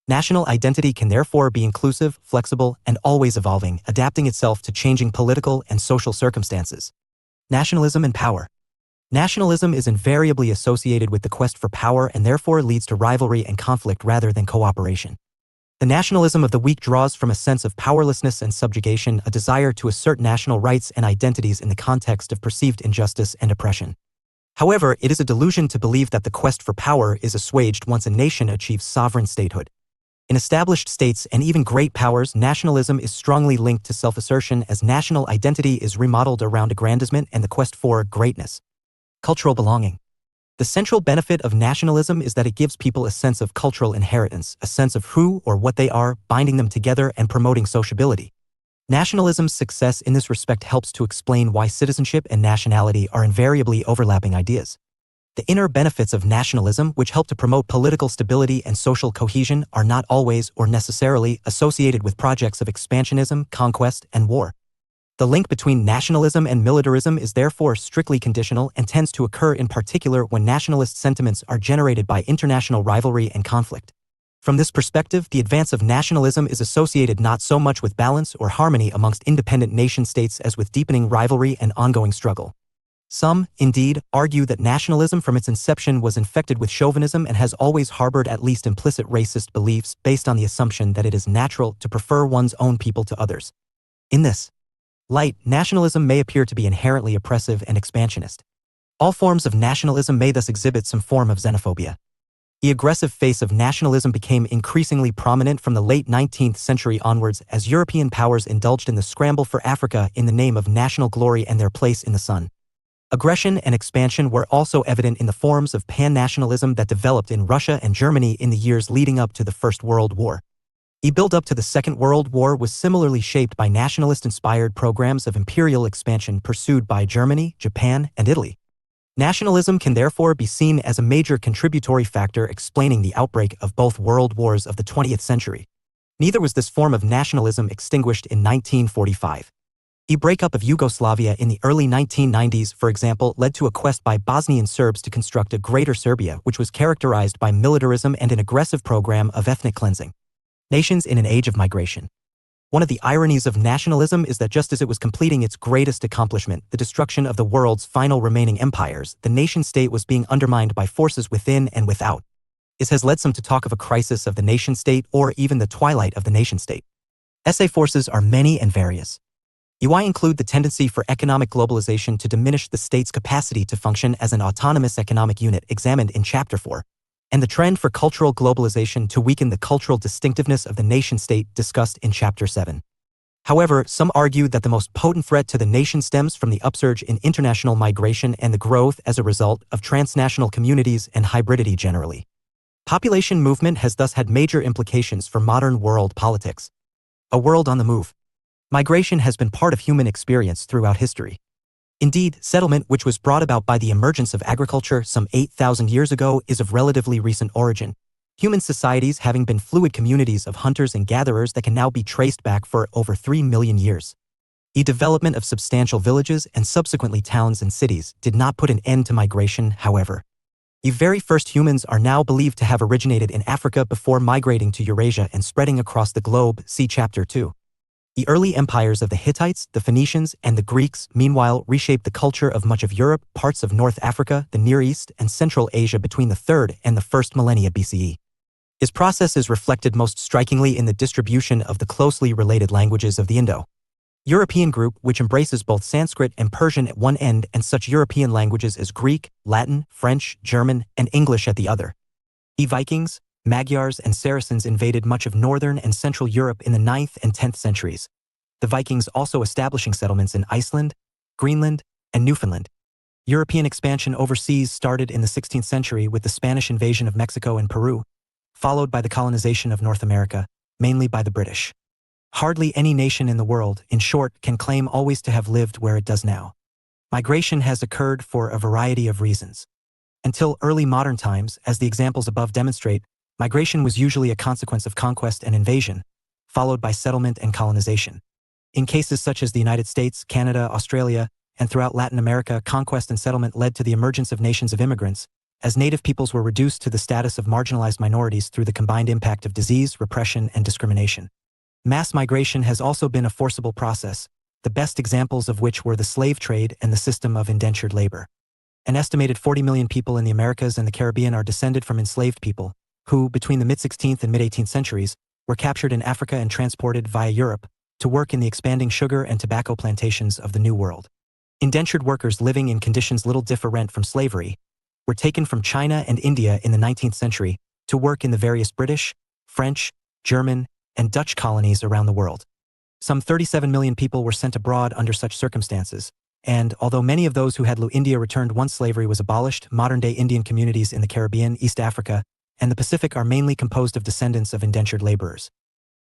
[SPEAKER 1] National identity can therefore be inclusive, flexible, and always evolving, adapting itself to changing political and social circumstances. Nationalism and power. Nationalism is invariably associated with the quest for power and therefore leads to rivalry and conflict rather than cooperation. The nationalism of the weak draws from a sense of powerlessness and subjugation, a desire to assert national rights and identities in the context of perceived injustice and oppression. However, it is a delusion to believe that the quest for power is assuaged once a nation achieves sovereign statehood. In established states and even great powers, nationalism is strongly linked to self-assertion as national identity is remodeled around aggrandizement and the quest for greatness. Cultural belonging. The central benefit of nationalism is that it gives people a sense of cultural inheritance, a sense of who or what they are, binding them together and promoting sociability. Nationalism's success in this respect helps to explain why citizenship and nationality are invariably overlapping ideas. The inner benefits of nationalism, which help to promote political stability and social cohesion, are not always or necessarily associated with projects of expansionism, conquest, and war. The link between nationalism and militarism is therefore strictly conditional and tends to occur in particular when nationalist sentiments are generated by international rivalry and conflict. From this perspective, the advance of nationalism is associated not so much with balance or harmony amongst independent nation-states as with deepening rivalry and ongoing struggle. Some, indeed, argue that nationalism from its inception was infected with chauvinism and has always harbored at least implicit racist beliefs based on the assumption that it is natural to prefer one's own people to others. In this light, nationalism may appear to be inherently oppressive and expansionist. All forms of nationalism may thus exhibit some form of xenophobia. The aggressive face of nationalism became increasingly prominent from the late 19th century onwards as European powers indulged in the scramble for Africa in the name of national glory and their place in the sun. Aggression and expansion were also evident in the forms of pan-nationalism that developed in Russia and Germany in the years leading up to the First World War. The build-up to the Second World War was similarly shaped by nationalist-inspired programs of imperial expansion pursued by Germany, Japan, and Italy. Nationalism can therefore be seen as a major contributory factor explaining the outbreak of both world wars of the 20th century. Neither was this form of nationalism extinguished in 1945. The breakup of Yugoslavia in the early 1990s, for example, led to a quest by Bosnian Serbs to construct a Greater Serbia, which was characterized by militarism and an aggressive program of ethnic cleansing. Nations in an age of migration. One of the ironies of nationalism is that just as it was completing its greatest accomplishment, the destruction of the world's final remaining empires, the nation-state was being undermined by forces within and without. This has led some to talk of a crisis of the nation-state or even the twilight of the nation-state. SA forces are many and various. UI include the tendency for economic globalization to diminish the state's capacity to function as an autonomous economic unit examined in Chapter 4. And the trend for cultural globalization to weaken the cultural distinctiveness of the nation-state discussed in Chapter 7. However, some argue that the most potent threat to the nation stems from the upsurge in international migration and the growth as a result of transnational communities and hybridity generally. Population movement has thus had major implications for modern world politics. A world on the move. Migration has been part of human experience throughout history. Indeed, settlement, which was brought about by the emergence of agriculture some 8,000 years ago, is of relatively recent origin. Human societies having been fluid communities of hunters and gatherers that can now be traced back for over 3 million years. The development of substantial villages and subsequently towns and cities did not put an end to migration, however. The very first humans are now believed to have originated in Africa before migrating to Eurasia and spreading across the globe, see Chapter 2. The early empires of the Hittites, the Phoenicians, and the Greeks, meanwhile, reshaped the culture of much of Europe, parts of North Africa, the Near East, and Central Asia between the 3rd and the 1st millennia BCE. This process is reflected most strikingly in the distribution of the closely related languages of the Indo-European group, which embraces both Sanskrit and Persian at one end and such European languages as Greek, Latin, French, German, and English at the other. The Vikings, Magyars, and Saracens invaded much of northern and central Europe in the 9th and 10th centuries, the Vikings also establishing settlements in Iceland, Greenland, and Newfoundland. European expansion overseas started in the 16th century with the Spanish invasion of Mexico and Peru, followed by the colonization of North America, mainly by the British. Hardly any nation in the world, in short, can claim always to have lived where it does now. Migration has occurred for a variety of reasons. Until early modern times, as the examples above demonstrate, migration was usually a consequence of conquest and invasion, followed by settlement and colonization. In cases such as the United States, Canada, Australia, and throughout Latin America, conquest and settlement led to the emergence of nations of immigrants, as native peoples were reduced to the status of marginalized minorities through the combined impact of disease, repression, and discrimination. Mass migration has also been a forcible process, the best examples of which were the slave trade and the system of indentured labor. An estimated 40 million people in the Americas and the Caribbean are descended from enslaved people, who, between the mid-16th and mid-18th centuries, were captured in Africa and transported via Europe to work in the expanding sugar and tobacco plantations of the New World. Indentured workers living in conditions little different from slavery were taken from China and India in the 19th century to work in the various British, French, German, and Dutch colonies around the world. Some 37 million people were sent abroad under such circumstances, and although many of those who had India returned once slavery was abolished, modern-day Indian communities in the Caribbean, East Africa, and the Pacific are mainly composed of descendants of indentured laborers.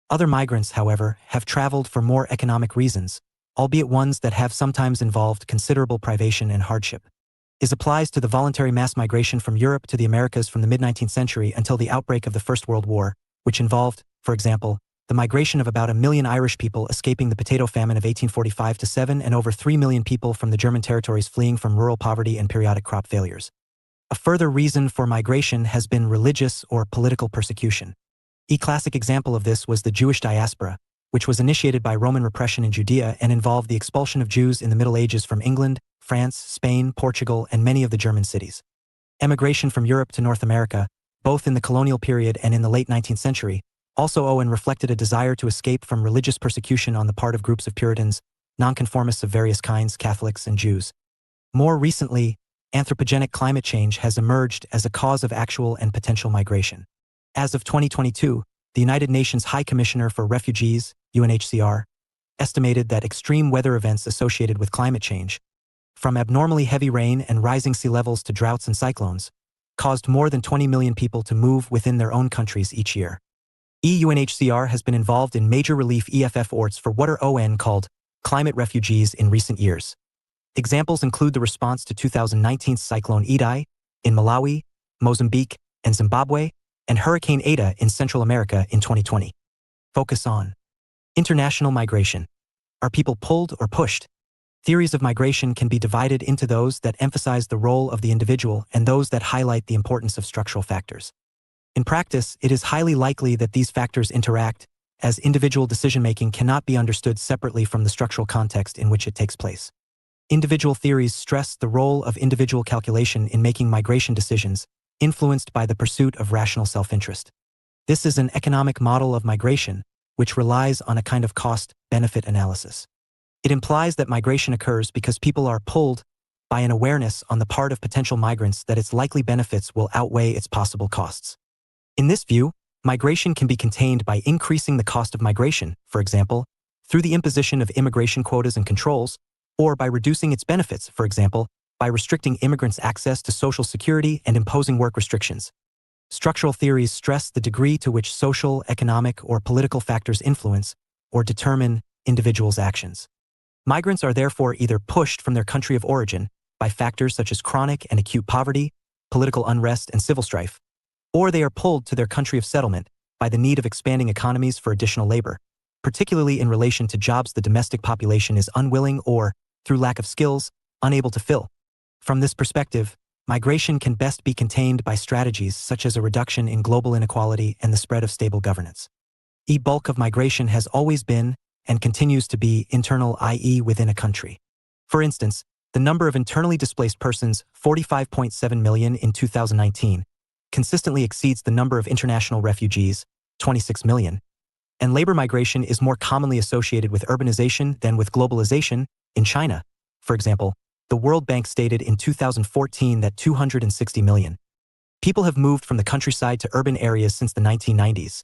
[SPEAKER 1] Other migrants, however, have traveled for more economic reasons, albeit ones that have sometimes involved considerable privation and hardship. This applies to the voluntary mass migration from Europe to the Americas from the mid-19th century until the outbreak of the First World War, which involved, for example, the migration of about 1 million Irish people escaping the potato famine of 1845-7 and over 3 million people from the German territories fleeing from rural poverty and periodic crop failures. A further reason for migration has been religious or political persecution. A classic example of this was the Jewish diaspora, which was initiated by Roman repression in Judea and involved the expulsion of Jews in the Middle Ages from England, France, Spain, Portugal, and many of the German cities. Emigration from Europe to North America, both in the colonial period and in the late 19th century, also owe and reflected a desire to escape from religious persecution on the part of groups of Puritans, nonconformists of various kinds, Catholics, and Jews. More recently, anthropogenic climate change has emerged as a cause of actual and potential migration. As of 2022, the United Nations High Commissioner for Refugees, UNHCR, estimated that extreme weather events associated with climate change, from abnormally heavy rain and rising sea levels to droughts and cyclones, caused more than 20 million people to move within their own countries each year. UNHCR has been involved in major relief efforts for what are often called climate refugees in recent years. Examples include the response to 2019 Cyclone Idai in Malawi, Mozambique, and Zimbabwe, and Hurricane Eta in Central America in 2020. Focus on international migration. Are people pulled or pushed? Theories of migration can be divided into those that emphasize the role of the individual and those that highlight the importance of structural factors. In practice, it is highly likely that these factors interact, as individual decision-making cannot be understood separately from the structural context in which it takes place. Individual theories stress the role of individual calculation in making migration decisions, influenced by the pursuit of rational self-interest. This is an economic model of migration, which relies on a kind of cost-benefit analysis. It implies that migration occurs because people are pulled by an awareness on the part of potential migrants that its likely benefits will outweigh its possible costs. In this view, migration can be contained by increasing the cost of migration, for example, through the imposition of immigration quotas and controls, or by reducing its benefits, for example, by restricting immigrants' access to social security and imposing work restrictions. Structural theories stress the degree to which social, economic, or political factors influence or determine individuals' actions. Migrants are therefore either pushed from their country of origin by factors such as chronic and acute poverty, political unrest, and civil strife, or they are pulled to their country of settlement by the need of expanding economies for additional labor, particularly in relation to jobs the domestic population is unwilling or, through lack of skills, unable to fill. From this perspective, migration can best be contained by strategies such as a reduction in global inequality and the spread of stable governance. The bulk of migration has always been, and continues to be, internal, i.e. within a country. For instance, the number of internally displaced persons, 45.7 million in 2019, consistently exceeds the number of international refugees, 26 million, and labor migration is more commonly associated with urbanization than with globalization. In China, for example, the World Bank stated in 2014 that 260 million people have moved from the countryside to urban areas since the 1990s.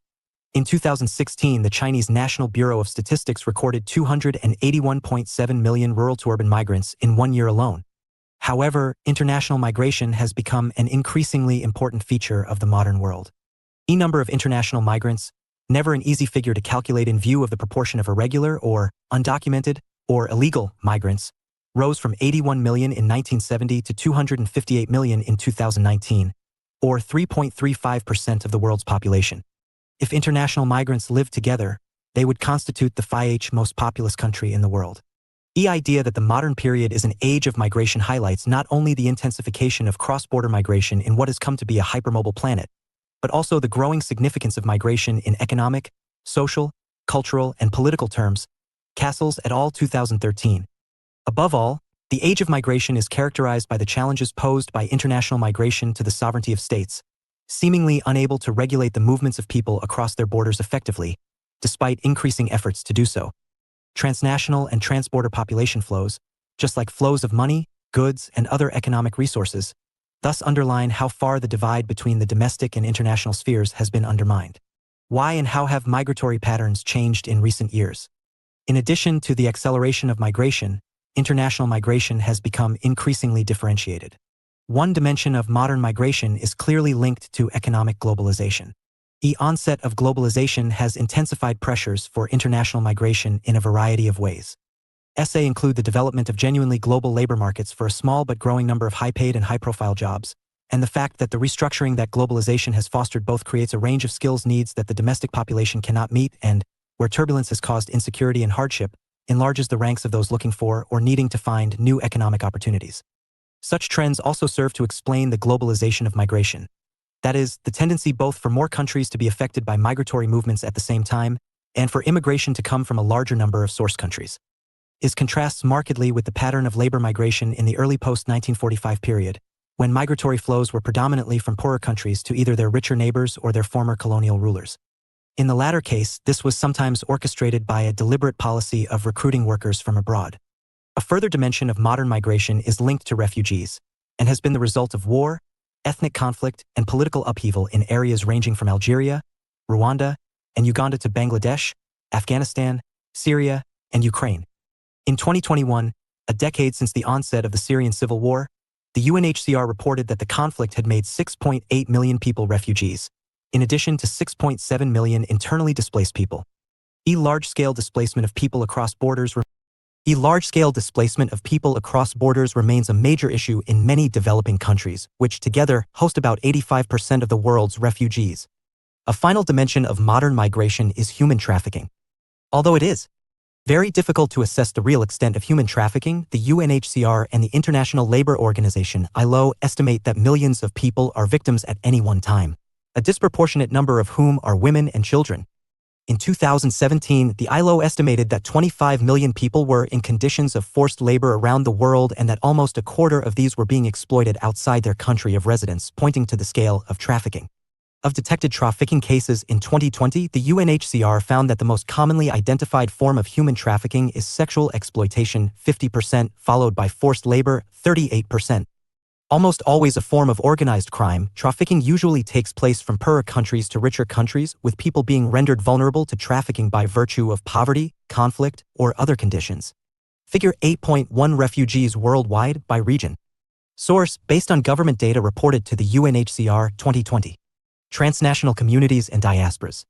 [SPEAKER 1] In 2016, the Chinese National Bureau of Statistics recorded 281.7 million rural to urban migrants in 1 year alone. However, international migration has become an increasingly important feature of the modern world. The number of international migrants, never an easy figure to calculate in view of the proportion of irregular or undocumented or illegal migrants, rose from 81 million in 1970 to 258 million in 2019, or 3.35% of the world's population. If international migrants lived together, they would constitute the fifth most populous country in the world. The idea that the modern period is an age of migration highlights not only the intensification of cross-border migration in what has come to be a hypermobile planet, but also the growing significance of migration in economic, social, cultural, and political terms. Castles et al. 2013. Above all, the age of migration is characterized by the challenges posed by international migration to the sovereignty of states, seemingly unable to regulate the movements of people across their borders effectively, despite increasing efforts to do so. Transnational and transborder population flows, just like flows of money, goods, and other economic resources, thus underline how far the divide between the domestic and international spheres has been undermined. Why and how have migratory patterns changed in recent years? In addition to the acceleration of migration, international migration has become increasingly differentiated. One dimension of modern migration is clearly linked to economic globalization. The onset of globalization has intensified pressures for international migration in a variety of ways. Essays include the development of genuinely global labor markets for a small but growing number of high-paid and high-profile jobs, and the fact that the restructuring that globalization has fostered both creates a range of skills needs that the domestic population cannot meet and, where turbulence has caused insecurity and hardship, enlarges the ranks of those looking for or needing to find new economic opportunities. Such trends also serve to explain the globalization of migration. That is, the tendency both for more countries to be affected by migratory movements at the same time, and for immigration to come from a larger number of source countries. It contrasts markedly with the pattern of labor migration in the early post-1945 period, when migratory flows were predominantly from poorer countries to either their richer neighbors or their former colonial rulers. In the latter case, this was sometimes orchestrated by a deliberate policy of recruiting workers from abroad. A further dimension of modern migration is linked to refugees, and has been the result of war, ethnic conflict, and political upheaval in areas ranging from Algeria, Rwanda, and Uganda to Bangladesh, Afghanistan, Syria, and Ukraine. In 2021, a decade since the onset of the Syrian civil war, the UNHCR reported that the conflict had made 6.8 million people refugees, in addition to 6.7 million internally displaced people. Large-scale displacement of people across borders remains a major issue in many developing countries, which together host about 85% of the world's refugees. A final dimension of modern migration is human trafficking. Although it is very difficult to assess the real extent of human trafficking, the UNHCR and the International Labour Organization (ILO) estimate that millions of people are victims at any one time, a disproportionate number of whom are women and children. In 2017, the ILO estimated that 25 million people were in conditions of forced labor around the world and that almost a quarter of these were being exploited outside their country of residence, pointing to the scale of trafficking. Of detected trafficking cases in 2020, the UNHCR found that the most commonly identified form of human trafficking is sexual exploitation, 50%, followed by forced labor, 38%. Almost always a form of organized crime, trafficking usually takes place from poorer countries to richer countries, with people being rendered vulnerable to trafficking by virtue of poverty, conflict, or other conditions. Figure 8.1 Refugees worldwide by region. Source: based on government data reported to the UNHCR 2020. Transnational communities and diasporas.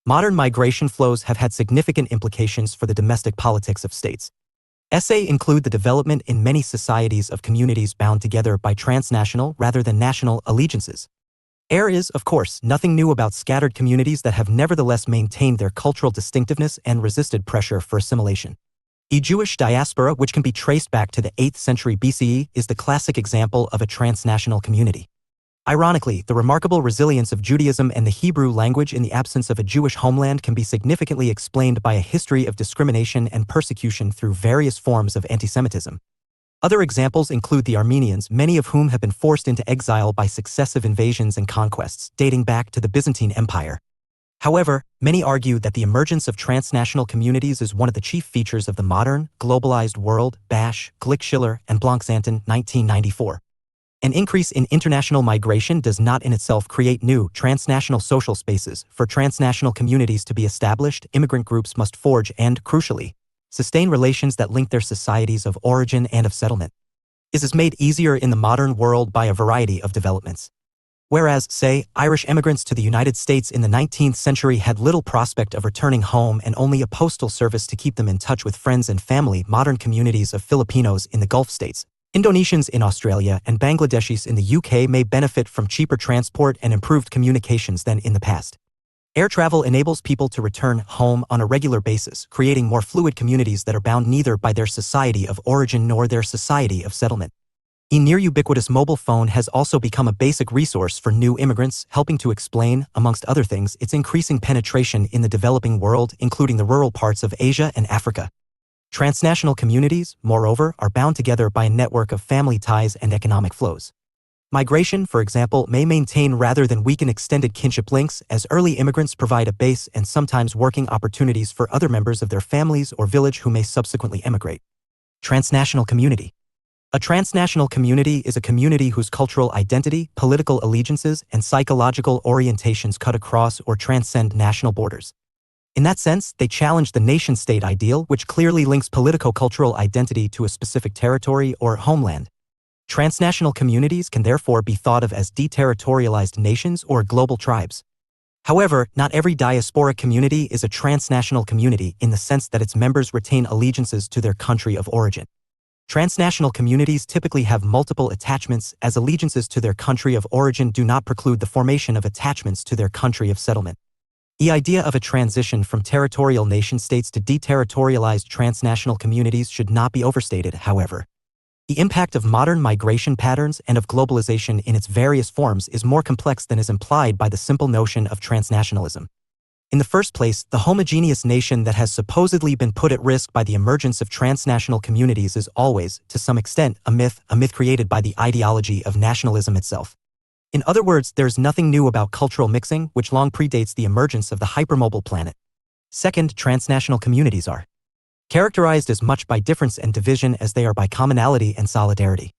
[SPEAKER 1] Modern migration flows have had significant implications for the domestic politics of states. Essay include the development in many societies of communities bound together by transnational rather than national allegiances. There is, of course, nothing new about scattered communities that have nevertheless maintained their cultural distinctiveness and resisted pressure for assimilation. The Jewish diaspora, which can be traced back to the 8th century BCE, is the classic example of a transnational community. Ironically, the remarkable resilience of Judaism and the Hebrew language in the absence of a Jewish homeland can be significantly explained by a history of discrimination and persecution through various forms of antisemitism. Other examples include the Armenians, many of whom have been forced into exile by successive invasions and conquests, dating back to the Byzantine Empire. However, many argue that the emergence of transnational communities is one of the chief features of the modern, globalized world. Bash, Glick-Schiller, and Blancsanton, 1994. An increase in international migration does not in itself create new, transnational social spaces. For transnational communities to be established, immigrant groups must forge and, crucially, sustain relations that link their societies of origin and of settlement. This is made easier in the modern world by a variety of developments. Whereas, say, Irish immigrants to the United States in the 19th century had little prospect of returning home and only a postal service to keep them in touch with friends and family, modern communities of Filipinos in the Gulf states, Indonesians in Australia, and Bangladeshis in the UK may benefit from cheaper transport and improved communications than in the past. Air travel enables people to return home on a regular basis, creating more fluid communities that are bound neither by their society of origin nor their society of settlement. A near-ubiquitous mobile phone has also become a basic resource for new immigrants, helping to explain, amongst other things, its increasing penetration in the developing world, including the rural parts of Asia and Africa. Transnational communities, moreover, are bound together by a network of family ties and economic flows. Migration, for example, may maintain rather than weaken extended kinship links, as early immigrants provide a base and sometimes working opportunities for other members of their families or village who may subsequently emigrate. Transnational community. A transnational community is a community whose cultural identity, political allegiances, and psychological orientations cut across or transcend national borders. In that sense, they challenge the nation-state ideal, which clearly links politico-cultural identity to a specific territory or homeland. Transnational communities can therefore be thought of as deterritorialized nations or global tribes. However, not every diaspora community is a transnational community in the sense that its members retain allegiances to their country of origin. Transnational communities typically have multiple attachments, as allegiances to their country of origin do not preclude the formation of attachments to their country of settlement. The idea of a transition from territorial nation-states to deterritorialized transnational communities should not be overstated, however. The impact of modern migration patterns and of globalization in its various forms is more complex than is implied by the simple notion of transnationalism. In the first place, the homogeneous nation that has supposedly been put at risk by the emergence of transnational communities is always, to some extent, a myth created by the ideology of nationalism itself. In other words, there is nothing new about cultural mixing, which long predates the emergence of the hypermobile planet. Second, transnational communities are characterized as much by difference and division as they are by commonality and solidarity.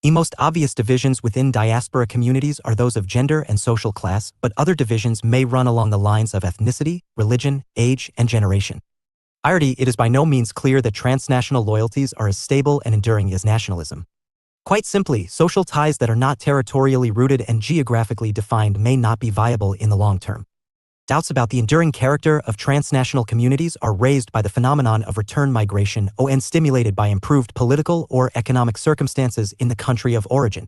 [SPEAKER 1] The most obvious divisions within diaspora communities are those of gender and social class, but other divisions may run along the lines of ethnicity, religion, age, and generation. It is by no means clear that transnational loyalties are as stable and enduring as nationalism. Quite simply, social ties that are not territorially rooted and geographically defined may not be viable in the long term. Doubts about the enduring character of transnational communities are raised by the phenomenon of return migration and stimulated by improved political or economic circumstances in the country of origin.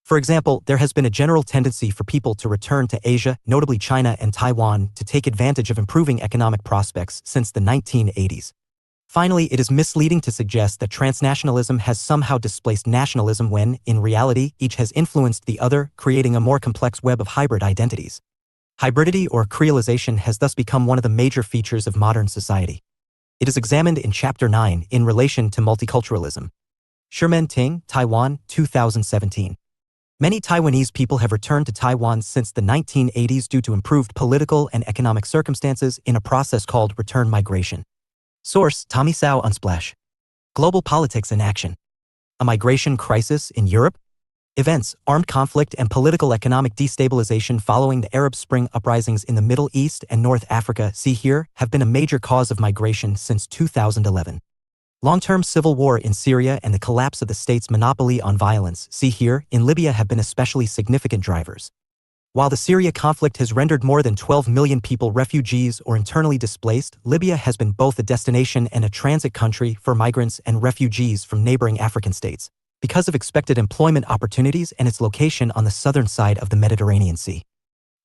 [SPEAKER 1] For example, there has been a general tendency for people to return to Asia, notably China and Taiwan, to take advantage of improving economic prospects since the 1980s. Finally, it is misleading to suggest that transnationalism has somehow displaced nationalism when, in reality, each has influenced the other, creating a more complex web of hybrid identities. Hybridity or creolization has thus become one of the major features of modern society. It is examined in Chapter 9 in relation to multiculturalism. Sherman Ting, Taiwan, 2017. Many Taiwanese people have returned to Taiwan since the 1980s due to improved political and economic circumstances in a process called return migration. Source: Tommy Sao Unsplash. Global Politics in Action. A migration crisis in Europe? Events, armed conflict and political economic destabilization following the Arab Spring uprisings in the Middle East and North Africa, see here, have been a major cause of migration since 2011. Long-term civil war in Syria and the collapse of the state's monopoly on violence, see here, in Libya have been especially significant drivers. While the Syria conflict has rendered more than 12 million people refugees or internally displaced, Libya has been both a destination and a transit country for migrants and refugees from neighboring African states, because of expected employment opportunities and its location on the southern side of the Mediterranean Sea.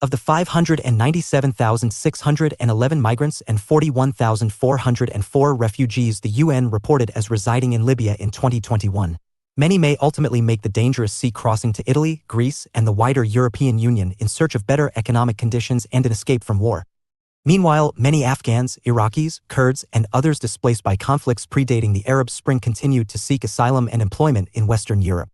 [SPEAKER 1] Of the 597,611 migrants and 41,404 refugees the UN reported as residing in Libya in 2021, many may ultimately make the dangerous sea crossing to Italy, Greece, and the wider European Union in search of better economic conditions and an escape from war. Meanwhile, many Afghans, Iraqis, Kurds, and others displaced by conflicts predating the Arab Spring continued to seek asylum and employment in Western Europe.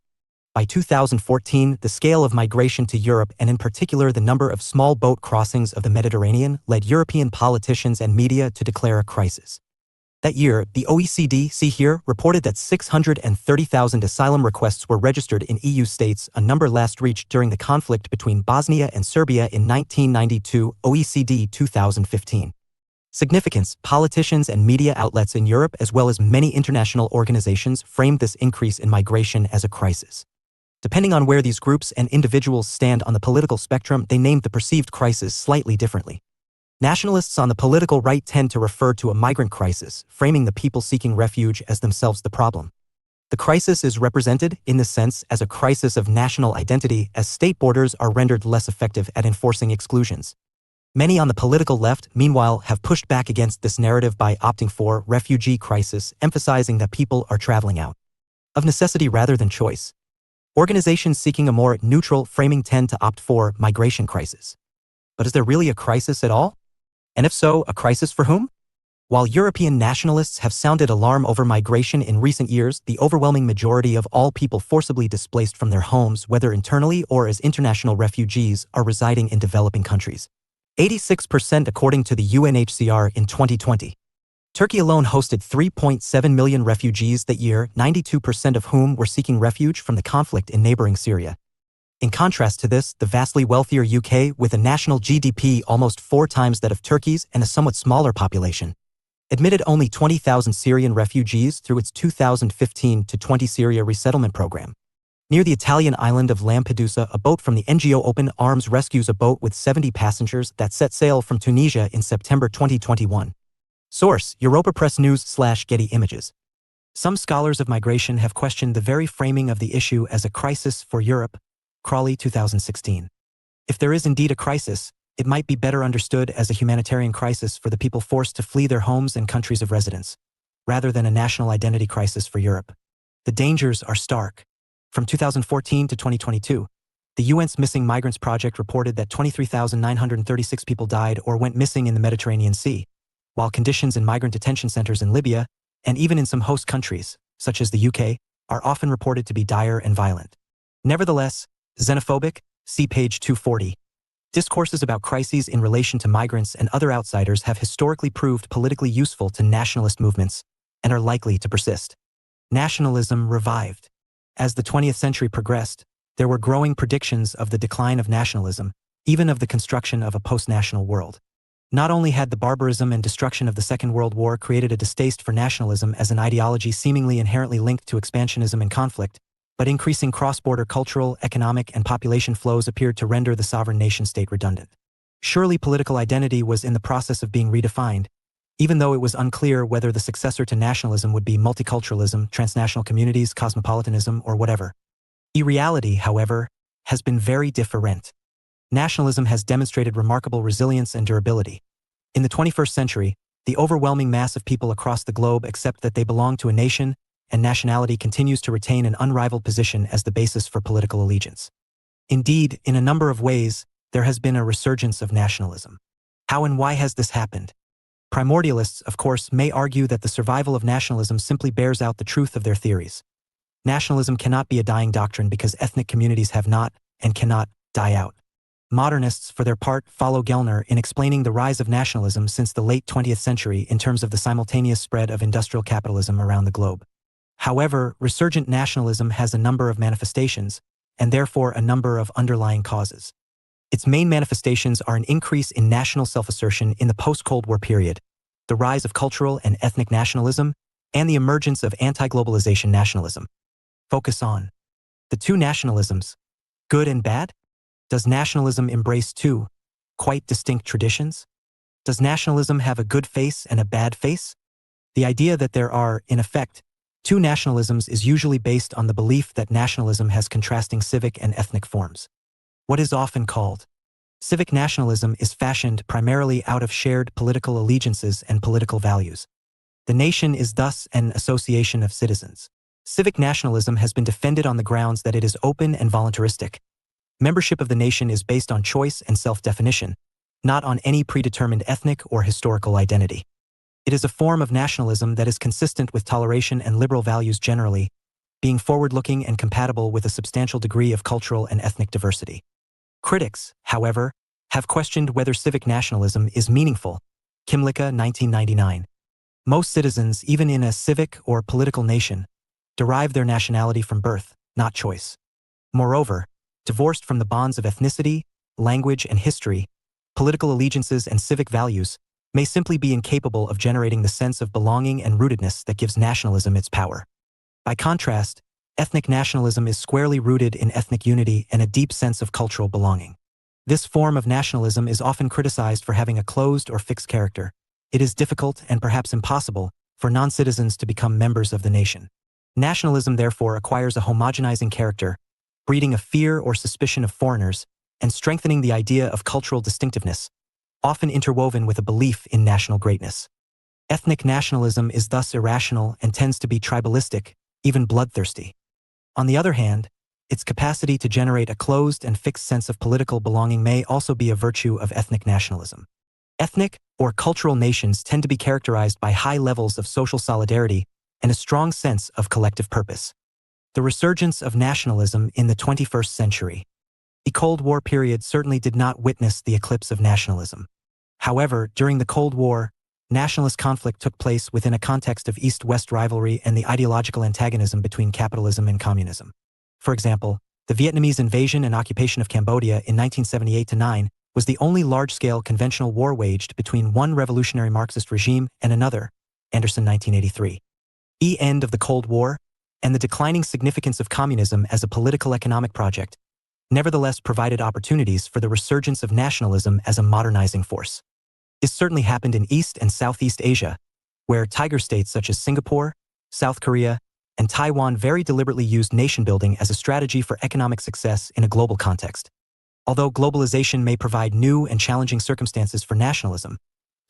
[SPEAKER 1] By 2014, the scale of migration to Europe, and in particular the number of small boat crossings of the Mediterranean, led European politicians and media to declare a crisis. That year, the OECD, see here, reported that 630,000 asylum requests were registered in EU states, a number last reached during the conflict between Bosnia and Serbia in 1992, OECD 2015. Significance: politicians and media outlets in Europe as well as many international organizations framed this increase in migration as a crisis. Depending on where these groups and individuals stand on the political spectrum, they named the perceived crisis slightly differently. Nationalists on the political right tend to refer to a migrant crisis, framing the people seeking refuge as themselves the problem. The crisis is represented, in this sense, as a crisis of national identity, as state borders are rendered less effective at enforcing exclusions. Many on the political left, meanwhile, have pushed back against this narrative by opting for refugee crisis, emphasizing that people are traveling out of necessity rather than choice. Organizations seeking a more neutral framing tend to opt for migration crisis. But is there really a crisis at all? And if so, a crisis for whom? While European nationalists have sounded alarm over migration in recent years, the overwhelming majority of all people forcibly displaced from their homes, whether internally or as international refugees, are residing in developing countries. 86% according to the UNHCR in 2020. Turkey alone hosted 3.7 million refugees that year, 92% of whom were seeking refuge from the conflict in neighboring Syria. In contrast to this, the vastly wealthier UK, with a national GDP almost 4 times that of Turkey's and a somewhat smaller population, admitted only 20,000 Syrian refugees through its 2015-20 Syria resettlement program. Near the Italian island of Lampedusa, a boat from the NGO Open Arms rescues a boat with 70 passengers that set sail from Tunisia in September 2021. Source: Europa Press News/Getty Images. Some scholars of migration have questioned the very framing of the issue as a crisis for Europe. Crawley, 2016. If there is indeed a crisis, it might be better understood as a humanitarian crisis for the people forced to flee their homes and countries of residence, rather than a national identity crisis for Europe. The dangers are stark. From 2014 to 2022, the UN's Missing Migrants Project reported that 23,936 people died or went missing in the Mediterranean Sea, while conditions in migrant detention centers in Libya, and even in some host countries, such as the UK, are often reported to be dire and violent. Nevertheless, xenophobic, see page 240. Discourses about crises in relation to migrants and other outsiders have historically proved politically useful to nationalist movements, and are likely to persist. Nationalism revived. As the 20th century progressed, there were growing predictions of the decline of nationalism, even of the construction of a post-national world. Not only had the barbarism and destruction of the Second World War created a distaste for nationalism as an ideology seemingly inherently linked to expansionism and conflict, but increasing cross-border cultural, economic, and population flows appeared to render the sovereign nation-state redundant. Surely political identity was in the process of being redefined, even though it was unclear whether the successor to nationalism would be multiculturalism, transnational communities, cosmopolitanism, or whatever. The reality, however, has been very different. Nationalism has demonstrated remarkable resilience and durability. In the 21st century, the overwhelming mass of people across the globe accept that they belong to a nation, and nationality continues to retain an unrivaled position as the basis for political allegiance. Indeed, in a number of ways, there has been a resurgence of nationalism. How and why has this happened? Primordialists, of course, may argue that the survival of nationalism simply bears out the truth of their theories. Nationalism cannot be a dying doctrine because ethnic communities have not, and cannot, die out. Modernists, for their part, follow Gellner in explaining the rise of nationalism since the late 20th century in terms of the simultaneous spread of industrial capitalism around the globe. However, resurgent nationalism has a number of manifestations, and therefore a number of underlying causes. Its main manifestations are an increase in national self-assertion in the post-Cold War period, the rise of cultural and ethnic nationalism, and the emergence of anti-globalization nationalism. Focus on the two nationalisms, good and bad? Does nationalism embrace two quite distinct traditions? Does nationalism have a good face and a bad face? The idea that there are, in effect, two nationalisms is usually based on the belief that nationalism has contrasting civic and ethnic forms. What is often called civic nationalism is fashioned primarily out of shared political allegiances and political values. The nation is thus an association of citizens. Civic nationalism has been defended on the grounds that it is open and voluntaristic. Membership of the nation is based on choice and self-definition, not on any predetermined ethnic or historical identity. It is a form of nationalism that is consistent with toleration and liberal values generally, being forward-looking and compatible with a substantial degree of cultural and ethnic diversity. Critics, however, have questioned whether civic nationalism is meaningful. Kimlicka, 1999. Most citizens, even in a civic or political nation, derive their nationality from birth, not choice. Moreover, divorced from the bonds of ethnicity, language, and history, political allegiances and civic values may simply be incapable of generating the sense of belonging and rootedness that gives nationalism its power. By contrast, ethnic nationalism is squarely rooted in ethnic unity and a deep sense of cultural belonging. This form of nationalism is often criticized for having a closed or fixed character. It is difficult and perhaps impossible for non-citizens to become members of the nation. Nationalism therefore acquires a homogenizing character, breeding a fear or suspicion of foreigners and strengthening the idea of cultural distinctiveness, often interwoven with a belief in national greatness. Ethnic nationalism is thus irrational and tends to be tribalistic, even bloodthirsty. On the other hand, its capacity to generate a closed and fixed sense of political belonging may also be a virtue of ethnic nationalism. Ethnic or cultural nations tend to be characterized by high levels of social solidarity and a strong sense of collective purpose. The resurgence of nationalism in the 21st century. The Cold War period certainly did not witness the eclipse of nationalism. However, during the Cold War, nationalist conflict took place within a context of East-West rivalry and the ideological antagonism between capitalism and communism. For example, the Vietnamese invasion and occupation of Cambodia in 1978-9 was the only large-scale conventional war waged between one revolutionary Marxist regime and another, Anderson 1983. The end of the Cold War, and the declining significance of communism as a political economic project, nevertheless provided opportunities for the resurgence of nationalism as a modernizing force. This certainly happened in East and Southeast Asia, where tiger states such as Singapore, South Korea, and Taiwan very deliberately used nation-building as a strategy for economic success in a global context. Although globalization may provide new and challenging circumstances for nationalism,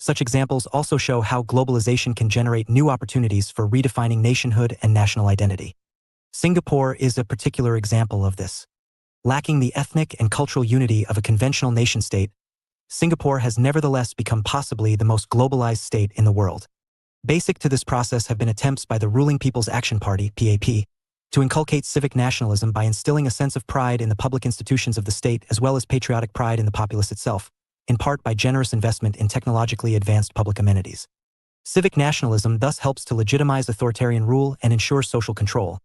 [SPEAKER 1] such examples also show how globalization can generate new opportunities for redefining nationhood and national identity. Singapore is a particular example of this. Lacking the ethnic and cultural unity of a conventional nation-state, Singapore has nevertheless become possibly the most globalized state in the world. Basic to this process have been attempts by the ruling People's Action Party, PAP, to inculcate civic nationalism by instilling a sense of pride in the public institutions of the state as well as patriotic pride in the populace itself, in part by generous investment in technologically advanced public amenities. Civic nationalism thus helps to legitimize authoritarian rule and ensure social control,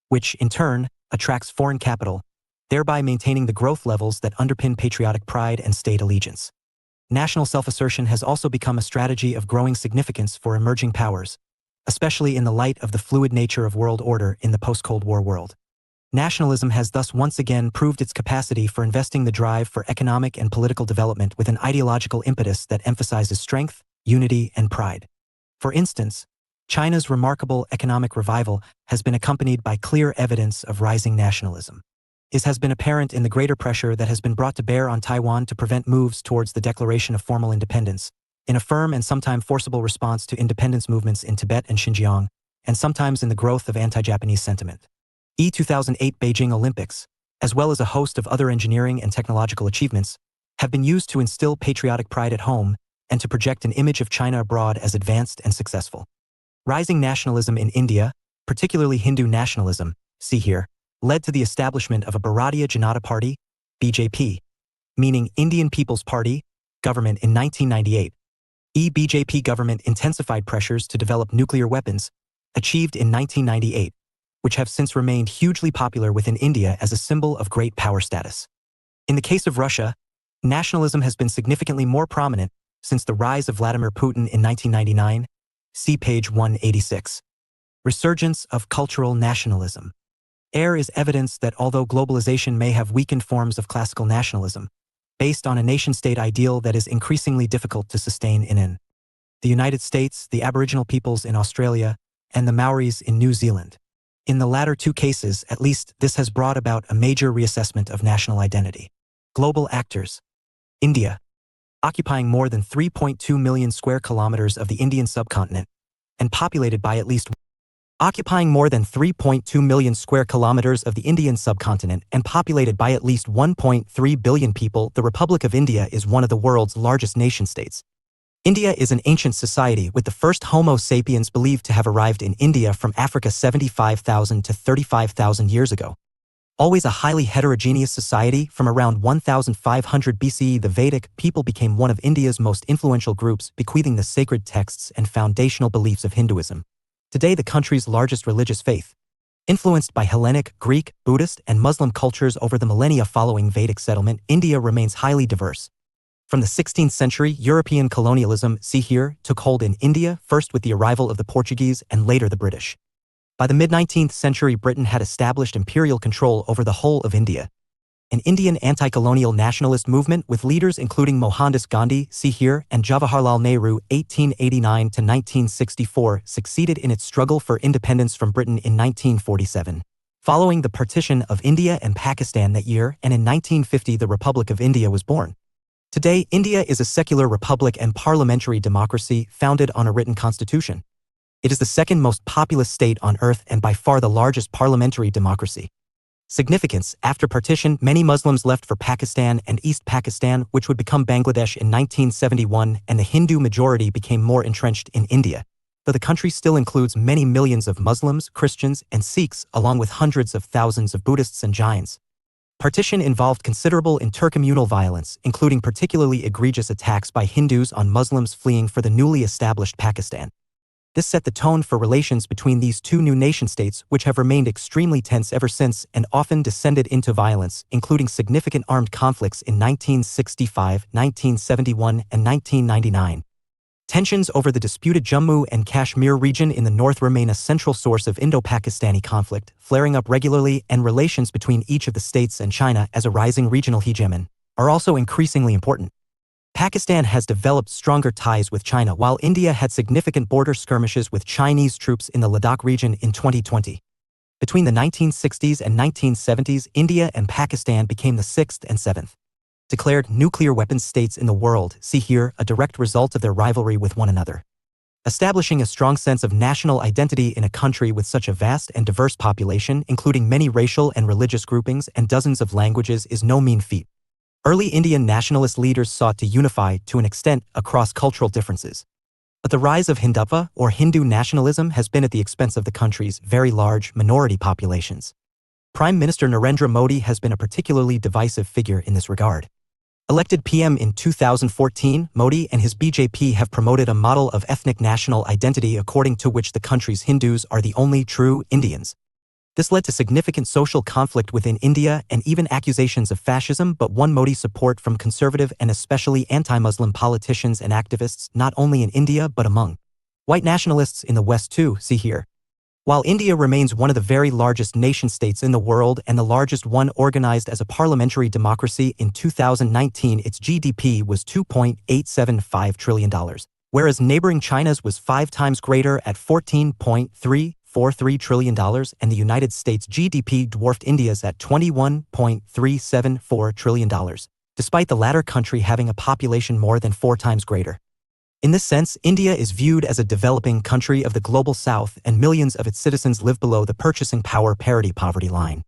[SPEAKER 1] which, in turn, attracts foreign capital, thereby maintaining the growth levels that underpin patriotic pride and state allegiance. National self-assertion has also become a strategy of growing significance for emerging powers, especially in the light of the fluid nature of world order in the post-Cold War world. Nationalism has thus once again proved its capacity for investing the drive for economic and political development with an ideological impetus that emphasizes strength, unity, and pride. For instance, China's remarkable economic revival has been accompanied by clear evidence of rising nationalism. This has been apparent in the greater pressure that has been brought to bear on Taiwan to prevent moves towards the declaration of formal independence, in a firm and sometimes forcible response to independence movements in Tibet and Xinjiang, and sometimes in the growth of anti-Japanese sentiment. 2008 Beijing Olympics, as well as a host of other engineering and technological achievements, have been used to instill patriotic pride at home and to project an image of China abroad as advanced and successful. Rising nationalism in India, particularly Hindu nationalism, see here, led to the establishment of a Bharatiya Janata Party, BJP, meaning Indian People's Party, government in 1998. The BJP government intensified pressures to develop nuclear weapons, achieved in 1998, which have since remained hugely popular within India as a symbol of great power status. In the case of Russia, nationalism has been significantly more prominent since the rise of Vladimir Putin in 1999, see page 186. Resurgence of cultural nationalism. Air is evidence that although globalization may have weakened forms of classical nationalism, based on a nation-state ideal that is increasingly difficult to sustain in the United States, the Aboriginal peoples in Australia, and the Maoris in New Zealand. In the latter two cases, at least, this has brought about a major reassessment of national identity. Global actors. India, occupying more than 3.2 million square kilometers of the Indian subcontinent, and populated by at least 1.3 billion people, the Republic of India is one of the world's largest nation-states. India is an ancient society with the first Homo sapiens believed to have arrived in India from Africa 75,000 to 35,000 years ago. Always a highly heterogeneous society, from around 1500 BCE the Vedic people became one of India's most influential groups, bequeathing the sacred texts and foundational beliefs of Hinduism. Today the country's largest religious faith. Influenced by Hellenic, Greek, Buddhist, and Muslim cultures over the millennia following Vedic settlement, India remains highly diverse. From the 16th century, European colonialism, see here, took hold in India, first with the arrival of the Portuguese and later the British. By the mid-19th century, Britain had established imperial control over the whole of India. An Indian anti-colonial nationalist movement with leaders including Mohandas Gandhi, see here, and Jawaharlal Nehru, 1889 to 1964, succeeded in its struggle for independence from Britain in 1947. Following the partition of India and Pakistan that year, and in 1950 the Republic of India was born. Today, India is a secular republic and parliamentary democracy founded on a written constitution. It is the second most populous state on earth and by far the largest parliamentary democracy. Significance: after partition, many Muslims left for Pakistan and East Pakistan, which would become Bangladesh in 1971, and the Hindu majority became more entrenched in India. Though the country still includes many millions of Muslims, Christians, and Sikhs, along with hundreds of thousands of Buddhists and Jains. Partition involved considerable intercommunal violence, including particularly egregious attacks by Hindus on Muslims fleeing for the newly established Pakistan. This set the tone for relations between these two new nation-states, which have remained extremely tense ever since and often descended into violence, including significant armed conflicts in 1965, 1971, and 1999. Tensions over the disputed Jammu and Kashmir region in the north remain a central source of Indo-Pakistani conflict, flaring up regularly, and relations between each of the states and China as a rising regional hegemon are also increasingly important. Pakistan has developed stronger ties with China, while India had significant border skirmishes with Chinese troops in the Ladakh region in 2020. Between the 1960s and 1970s, India and Pakistan became the sixth and seventh declared nuclear weapons states in the world, see here, a direct result of their rivalry with one another. Establishing a strong sense of national identity in a country with such a vast and diverse population, including many racial and religious groupings and dozens of languages, is no mean feat. Early Indian nationalist leaders sought to unify, to an extent, across cultural differences. But the rise of Hindutva, or Hindu nationalism, has been at the expense of the country's very large minority populations. Prime Minister Narendra Modi has been a particularly divisive figure in this regard. Elected PM in 2014, Modi and his BJP have promoted a model of ethnic national identity according to which the country's Hindus are the only true Indians. This led to significant social conflict within India and even accusations of fascism, but won Modi support from conservative and especially anti-Muslim politicians and activists, not only in India but among white nationalists in the West too, see here. While India remains one of the very largest nation-states in the world and the largest one organized as a parliamentary democracy, in 2019 its GDP was $2.875 trillion, whereas neighboring China's was 5 times greater at $14.343 trillion, and the United States GDP dwarfed India's at $21.374 trillion, despite the latter country having a population more than 4 times greater. In this sense, India is viewed as a developing country of the global south, and millions of its citizens live below the purchasing power parity poverty line.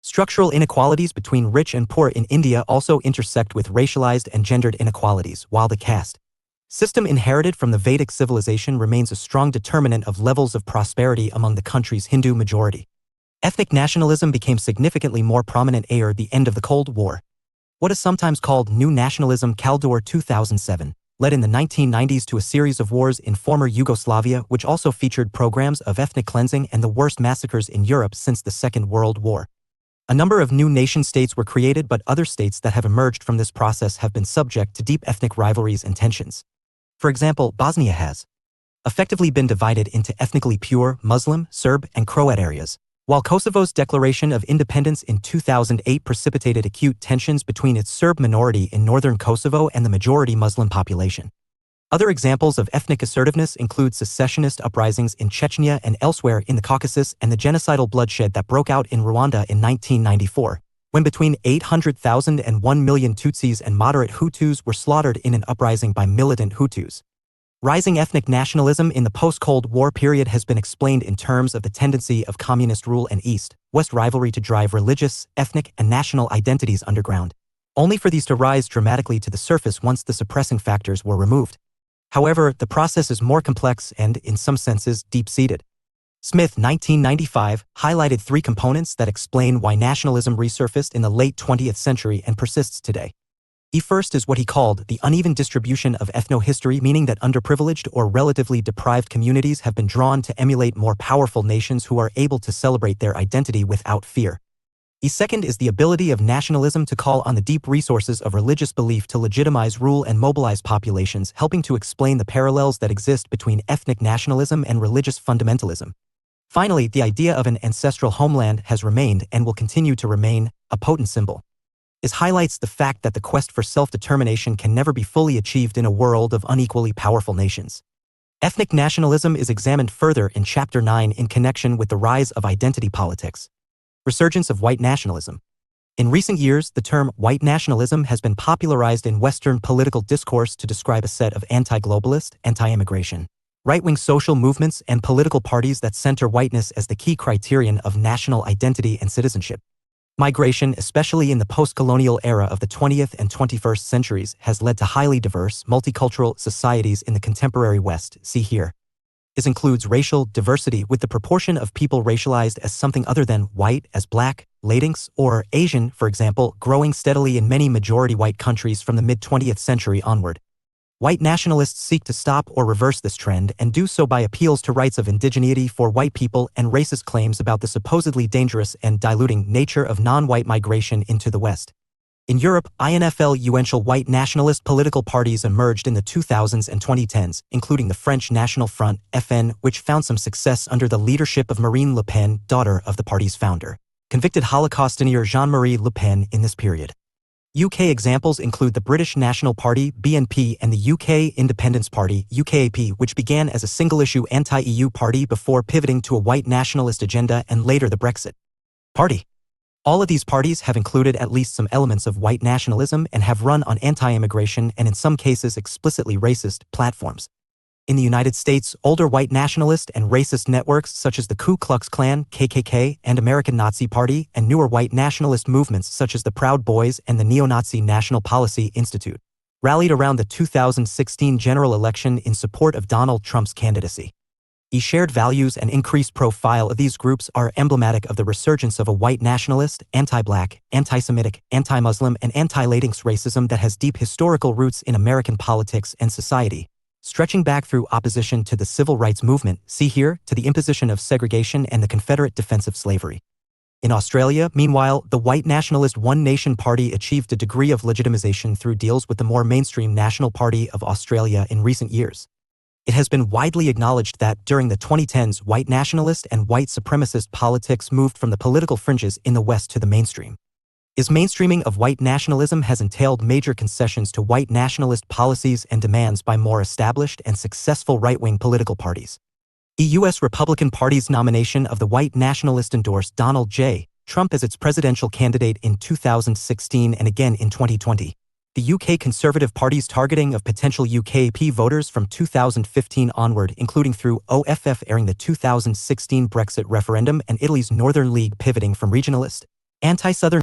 [SPEAKER 1] Structural inequalities between rich and poor in India also intersect with racialized and gendered inequalities, while the caste system inherited from the Vedic civilization remains a strong determinant of levels of prosperity among the country's Hindu majority. Ethnic nationalism became significantly more prominent after the end of the Cold War. What is sometimes called New Nationalism, Caldor 2007. Led in the 1990s to a series of wars in former Yugoslavia, which also featured programs of ethnic cleansing and the worst massacres in Europe since the Second World War. A number of new nation-states were created, but other states that have emerged from this process have been subject to deep ethnic rivalries and tensions. For example, Bosnia has effectively been divided into ethnically pure Muslim, Serb, and Croat areas, While Kosovo's declaration of independence in 2008 precipitated acute tensions between its Serb minority in northern Kosovo and the majority Muslim population. Other examples of ethnic assertiveness include secessionist uprisings in Chechnya and elsewhere in the Caucasus and the genocidal bloodshed that broke out in Rwanda in 1994, when between 800,000 and 1 million Tutsis and moderate Hutus were slaughtered in an uprising by militant Hutus. Rising ethnic nationalism in the post-Cold War period has been explained in terms of the tendency of communist rule and East-West rivalry to drive religious, ethnic, and national identities underground, only for these to rise dramatically to the surface once the suppressing factors were removed. However, the process is more complex and, in some senses, deep-seated. Smith, 1995, highlighted three components that explain why nationalism resurfaced in the late 20th century and persists today. The first is what he called the uneven distribution of ethnohistory, meaning that underprivileged or relatively deprived communities have been drawn to emulate more powerful nations who are able to celebrate their identity without fear. The second is the ability of nationalism to call on the deep resources of religious belief to legitimize rule and mobilize populations, helping to explain the parallels that exist between ethnic nationalism and religious fundamentalism. Finally, the idea of an ancestral homeland has remained and will continue to remain a potent symbol. This highlights the fact that the quest for self-determination can never be fully achieved in a world of unequally powerful nations. Ethnic nationalism is examined further in Chapter 9 in connection with the rise of identity politics. Resurgence of white nationalism. In recent years, the term white nationalism has been popularized in Western political discourse to describe a set of anti-globalist, anti-immigration, right-wing social movements and political parties that center whiteness as the key criterion of national identity and citizenship. Migration, especially in the post-colonial era of the 20th and 21st centuries, has led to highly diverse, multicultural societies in the contemporary West. See here. This includes racial diversity, with the proportion of people racialized as something other than white, as Black, Latinx, or Asian, for example, growing steadily in many majority-white countries from the mid-20th century onward. White nationalists seek to stop or reverse this trend and do so by appeals to rights of indigeneity for white people and racist claims about the supposedly dangerous and diluting nature of non-white migration into the West. In Europe, influential white nationalist political parties emerged in the 2000s and 2010s, including the French National Front, FN, which found some success under the leadership of Marine Le Pen, daughter of the party's founder, convicted Holocaustineer Jean-Marie Le Pen in this period. UK examples include the British National Party, BNP, and the UK Independence Party, UKIP, which began as a single-issue anti-EU party before pivoting to a white nationalist agenda and later the Brexit Party. All of these parties have included at least some elements of white nationalism and have run on anti-immigration and in some cases explicitly racist platforms. In the United States, older white nationalist and racist networks such as the Ku Klux Klan, KKK, and American Nazi Party, and newer white nationalist movements such as the Proud Boys and the Neo-Nazi National Policy Institute, rallied around the 2016 general election in support of Donald Trump's candidacy. The shared values and increased profile of these groups are emblematic of the resurgence of a white nationalist, anti-Black, anti-Semitic, anti-Muslim, and anti-Latinx racism that has deep historical roots in American politics and society, stretching back through opposition to the civil rights movement, see here, to the imposition of segregation and the Confederate defense of slavery. In Australia, meanwhile, the white nationalist One Nation Party achieved a degree of legitimization through deals with the more mainstream National Party of Australia in recent years. It has been widely acknowledged that, during the 2010s, white nationalist and white supremacist politics moved from the political fringes in the West to the mainstream. This mainstreaming of white nationalism has entailed major concessions to white nationalist policies and demands by more established and successful right-wing political parties. The U.S. Republican Party's nomination of the white nationalist endorsed Donald J. Trump as its presidential candidate in 2016 and again in 2020. The UK Conservative Party's targeting of potential UKP voters from 2015 onward, including through OFF airing the 2016 Brexit referendum and Italy's Northern League pivoting from regionalist, anti-Southern.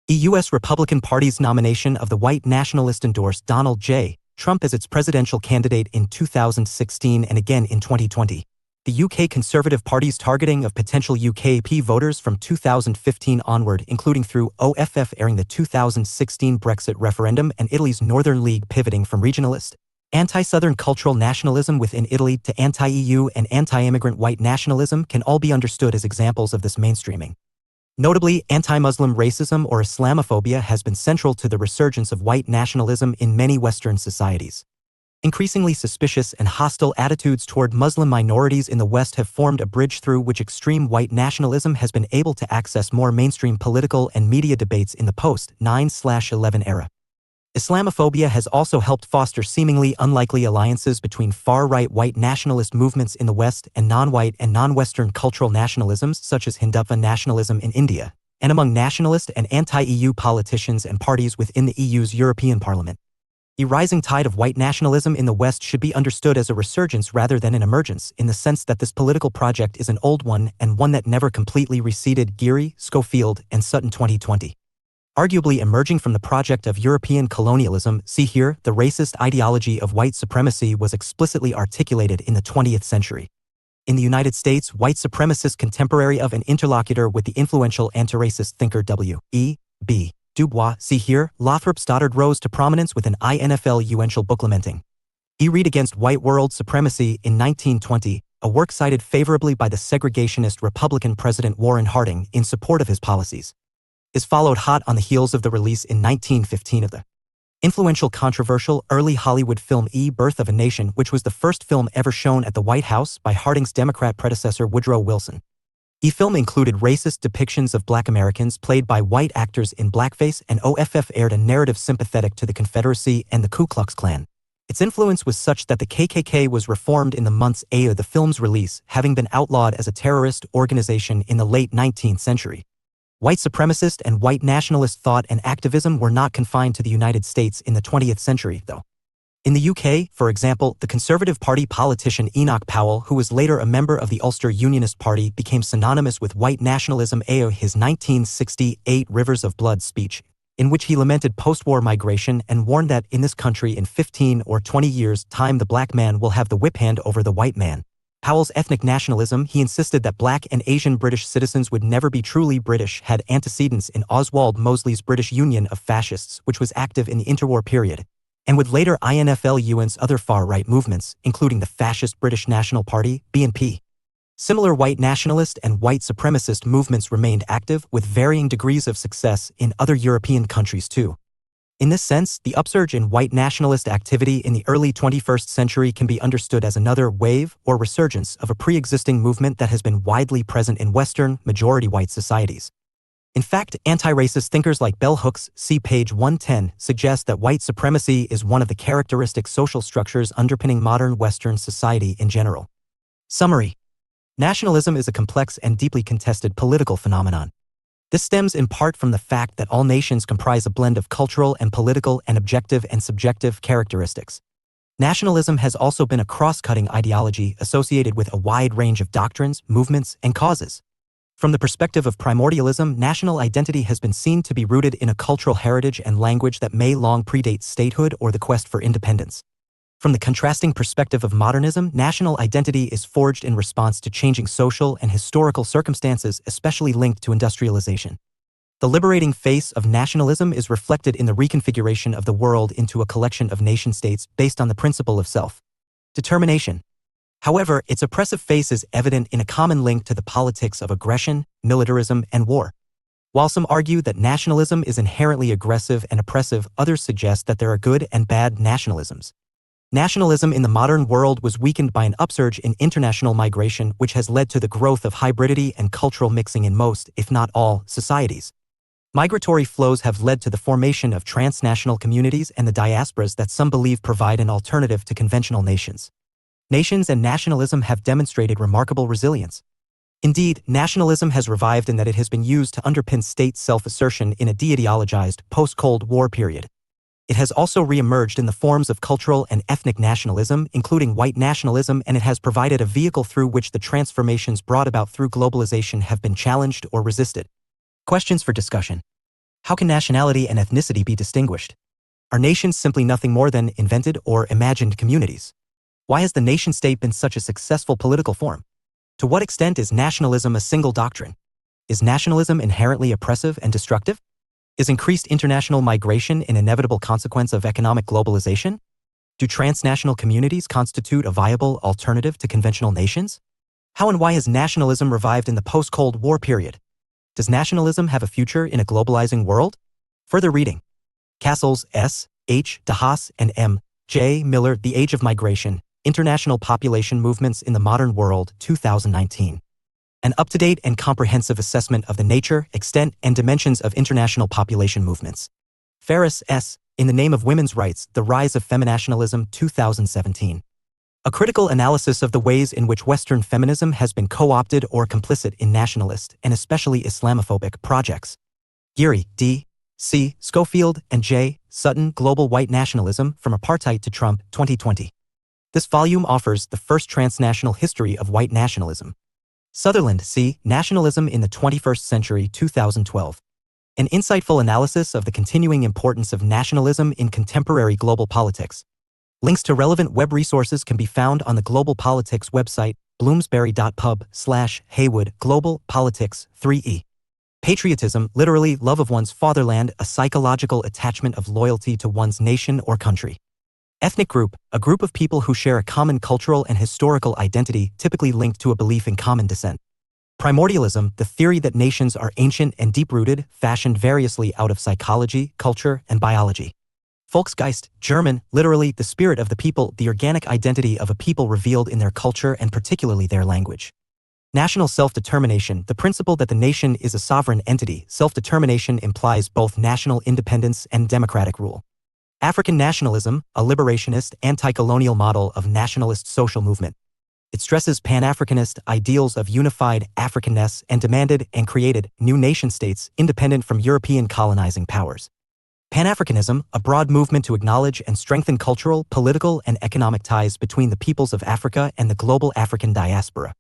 [SPEAKER 1] The U.S. Republican Party's nomination of the white nationalist endorsed Donald J. Trump as its presidential candidate in 2016 and again in 2020. The UK Conservative Party's targeting of potential UKP voters from 2015 onward, including through OFF airing the 2016 Brexit referendum and Italy's Northern League pivoting from regionalist, anti-Southern cultural nationalism within Italy to anti-EU and anti-immigrant white nationalism can all be understood as examples of this mainstreaming. Notably, anti-Muslim racism or Islamophobia has been central to the resurgence of white nationalism in many Western societies. Increasingly suspicious and hostile attitudes toward Muslim minorities in the West have formed a bridge through which extreme white nationalism has been able to access more mainstream political and media debates in the post-9/11 era. Islamophobia has also helped foster seemingly unlikely alliances between far-right white nationalist movements in the West and non-white and non-Western cultural nationalisms such as Hindutva nationalism in India, and among nationalist and anti-EU politicians and parties within the EU's European Parliament. The rising tide of white nationalism in the West should be understood as a resurgence rather than an emergence, in the sense that this political project is an old one and one that never completely receded. Geary, Schofield, and Sutton 2020. Arguably emerging from the project of European colonialism, see here, the racist ideology of white supremacy was explicitly articulated in the 20th century. In the United States, white supremacist contemporary of an interlocutor with the influential anti-racist thinker W.E.B. Du Bois, see here, Lothrop Stoddard rose to prominence with an influential book lamenting Reed against white world supremacy in 1920, a work cited favorably by the segregationist Republican President Warren Harding in support of his policies. Is followed hot on the heels of the release in 1915 of the influential controversial early Hollywood film Birth of a Nation, which was the first film ever shown at the White House by Harding's Democrat predecessor Woodrow Wilson. The film included racist depictions of Black Americans played by white actors in blackface, and aired a narrative sympathetic to the Confederacy and the Ku Klux Klan. Its influence was such that the KKK was reformed in the months after the film's release, having been outlawed as a terrorist organization in the late 19th century. White supremacist and white nationalist thought and activism were not confined to the United States in the 20th century, though. In the UK, for example, the Conservative Party politician Enoch Powell, who was later a member of the Ulster Unionist Party, became synonymous with white nationalism after his 1968 Rivers of Blood speech, in which he lamented post-war migration and warned that in this country in 15 or 20 years' time the black man will have the whip hand over the white man. Powell's ethnic nationalism, he insisted that black and Asian British citizens would never be truly British, had antecedents in Oswald Mosley's British Union of Fascists, which was active in the interwar period, and would later influence other far-right movements, including the fascist British National Party, BNP. Similar white nationalist and white supremacist movements remained active, with varying degrees of success, in other European countries too. In this sense, the upsurge in white nationalist activity in the early 21st century can be understood as another wave or resurgence of a pre-existing movement that has been widely present in Western, majority-white societies. In fact, anti-racist thinkers like bell hooks, see page 110, suggest that white supremacy is one of the characteristic social structures underpinning modern Western society in general. Summary. Nationalism is a complex and deeply contested political phenomenon. This stems in part from the fact that all nations comprise a blend of cultural and political and objective and subjective characteristics. Nationalism has also been a cross-cutting ideology associated with a wide range of doctrines, movements, and causes. From the perspective of primordialism, national identity has been seen to be rooted in a cultural heritage and language that may long predate statehood or the quest for independence. From the contrasting perspective of modernism, national identity is forged in response to changing social and historical circumstances, especially linked to industrialization. The liberating face of nationalism is reflected in the reconfiguration of the world into a collection of nation-states based on the principle of self-determination. However, its oppressive face is evident in a common link to the politics of aggression, militarism, and war. While some argue that nationalism is inherently aggressive and oppressive, others suggest that there are good and bad nationalisms. Nationalism in the modern world was weakened by an upsurge in international migration, which has led to the growth of hybridity and cultural mixing in most, if not all, societies. Migratory flows have led to the formation of transnational communities and the diasporas that some believe provide an alternative to conventional nations. Nations and nationalism have demonstrated remarkable resilience. Indeed, nationalism has revived in that it has been used to underpin state self-assertion in a de-ideologized, post-Cold War period. It has also re-emerged in the forms of cultural and ethnic nationalism, including white nationalism, and it has provided a vehicle through which the transformations brought about through globalization have been challenged or resisted. Questions for discussion. How can nationality and ethnicity be distinguished? Are nations simply nothing more than invented or imagined communities? Why has the nation-state been such a successful political form? To what extent is nationalism a single doctrine? Is nationalism inherently oppressive and destructive? Is increased international migration an inevitable consequence of economic globalization? Do transnational communities constitute a viable alternative to conventional nations? How and why has nationalism revived in the post-Cold War period? Does nationalism have a future in a globalizing world? Further reading. Castles, S. H. De Haas, and M. J. Miller, The Age of Migration, International Population Movements in the Modern World, 2019. An up-to-date and comprehensive assessment of the nature, extent, and dimensions of international population movements. Ferris, S. In the Name of Women's Rights, The Rise of Feminationalism, 2017. A critical analysis of the ways in which Western feminism has been co-opted or complicit in nationalist, and especially Islamophobic, projects. Geary, D. C. Schofield, and J. Sutton, Global White Nationalism, From Apartheid to Trump, 2020. This volume offers the first transnational history of white nationalism. Sutherland, C. Nationalism in the 21st Century, 2012. An insightful analysis of the continuing importance of nationalism in contemporary global politics. Links to relevant web resources can be found on the Global Politics website, bloomsbury.pub/Heywood, Global Politics, 3E. Patriotism, literally love of one's fatherland, a psychological attachment of loyalty to one's nation or country. Ethnic group, a group of people who share a common cultural and historical identity, typically linked to a belief in common descent. Primordialism, the theory that nations are ancient and deep-rooted, fashioned variously out of psychology, culture, and biology. Volksgeist, German, literally the spirit of the people, the organic identity of a people revealed in their culture and particularly their language. National self-determination, the principle that the nation is a sovereign entity. Self-determination implies both national independence and democratic rule. African nationalism, a liberationist, anti-colonial model of nationalist social movement. It stresses Pan-Africanist ideals of unified Africanness and demanded and created new nation-states independent from European colonizing powers. Pan-Africanism, a broad movement to acknowledge and strengthen cultural, political, and economic ties between the peoples of Africa and the global African diaspora.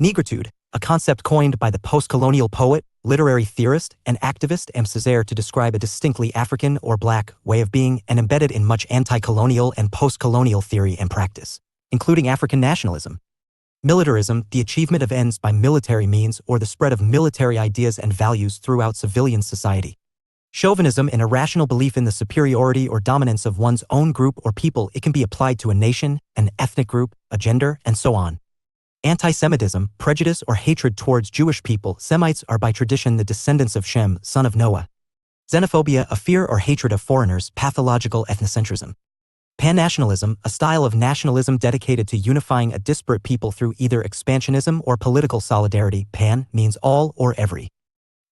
[SPEAKER 1] Negritude, a concept coined by the post-colonial poet, literary theorist, and activist M. Césaire to describe a distinctly African or black way of being and embedded in much anti-colonial and post-colonial theory and practice, including African nationalism. Militarism, the achievement of ends by military means or the spread of military ideas and values throughout civilian society. Chauvinism, an irrational belief in the superiority or dominance of one's own group or people. It can be applied to a nation, an ethnic group, a gender, and so on. Anti-Semitism, prejudice or hatred towards Jewish people. Semites are by tradition the descendants of Shem, son of Noah. Xenophobia, a fear or hatred of foreigners. Pathological ethnocentrism. Pan-nationalism, a style of nationalism dedicated to unifying a disparate people through either expansionism or political solidarity. Pan means all or every.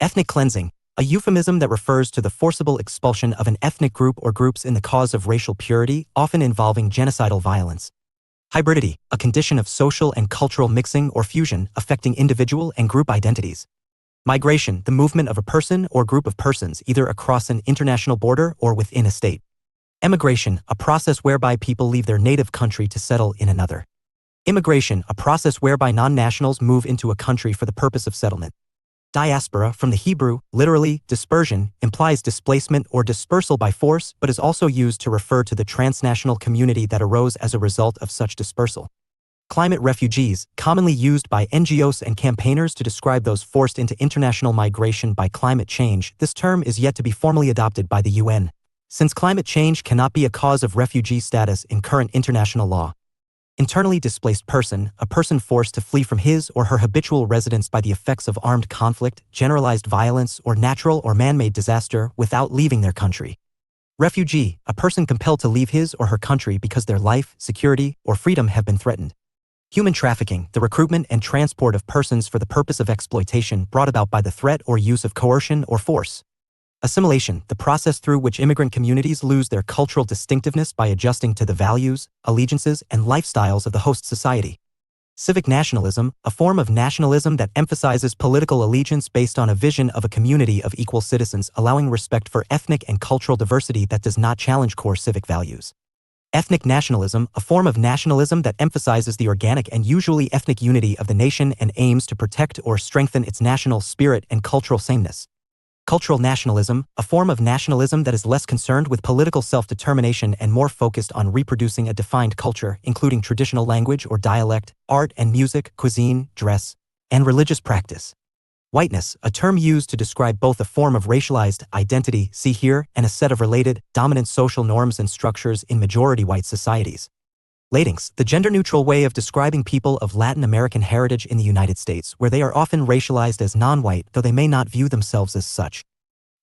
[SPEAKER 1] Ethnic cleansing, a euphemism that refers to the forcible expulsion of an ethnic group or groups in the cause of racial purity, often involving genocidal violence. Hybridity, a condition of social and cultural mixing or fusion affecting individual and group identities. Migration, the movement of a person or group of persons either across an international border or within a state. Emigration, a process whereby people leave their native country to settle in another. Immigration, a process whereby non-nationals move into a country for the purpose of settlement. Diaspora, from the Hebrew, literally, dispersion, implies displacement or dispersal by force, but is also used to refer to the transnational community that arose as a result of such dispersal. Climate refugees, commonly used by NGOs and campaigners to describe those forced into international migration by climate change. This term is yet to be formally adopted by the UN, since climate change cannot be a cause of refugee status in current international law. Internally displaced person, a person forced to flee from his or her habitual residence by the effects of armed conflict, generalized violence, or natural or man-made disaster without leaving their country. Refugee, a person compelled to leave his or her country because their life, security, or freedom have been threatened. Human trafficking, the recruitment and transport of persons for the purpose of exploitation brought about by the threat or use of coercion or force. Assimilation, the process through which immigrant communities lose their cultural distinctiveness by adjusting to the values, allegiances, and lifestyles of the host society. Civic nationalism, a form of nationalism that emphasizes political allegiance based on a vision of a community of equal citizens, allowing respect for ethnic and cultural diversity that does not challenge core civic values. Ethnic nationalism, a form of nationalism that emphasizes the organic and usually ethnic unity of the nation and aims to protect or strengthen its national spirit and cultural sameness. Cultural nationalism, a form of nationalism that is less concerned with political self-determination and more focused on reproducing a defined culture, including traditional language or dialect, art and music, cuisine, dress, and religious practice. Whiteness, a term used to describe both a form of racialized identity, see here, and a set of related, dominant social norms and structures in majority white societies. Latinx, the gender-neutral way of describing people of Latin American heritage in the United States, where they are often racialized as non-white, though they may not view themselves as such.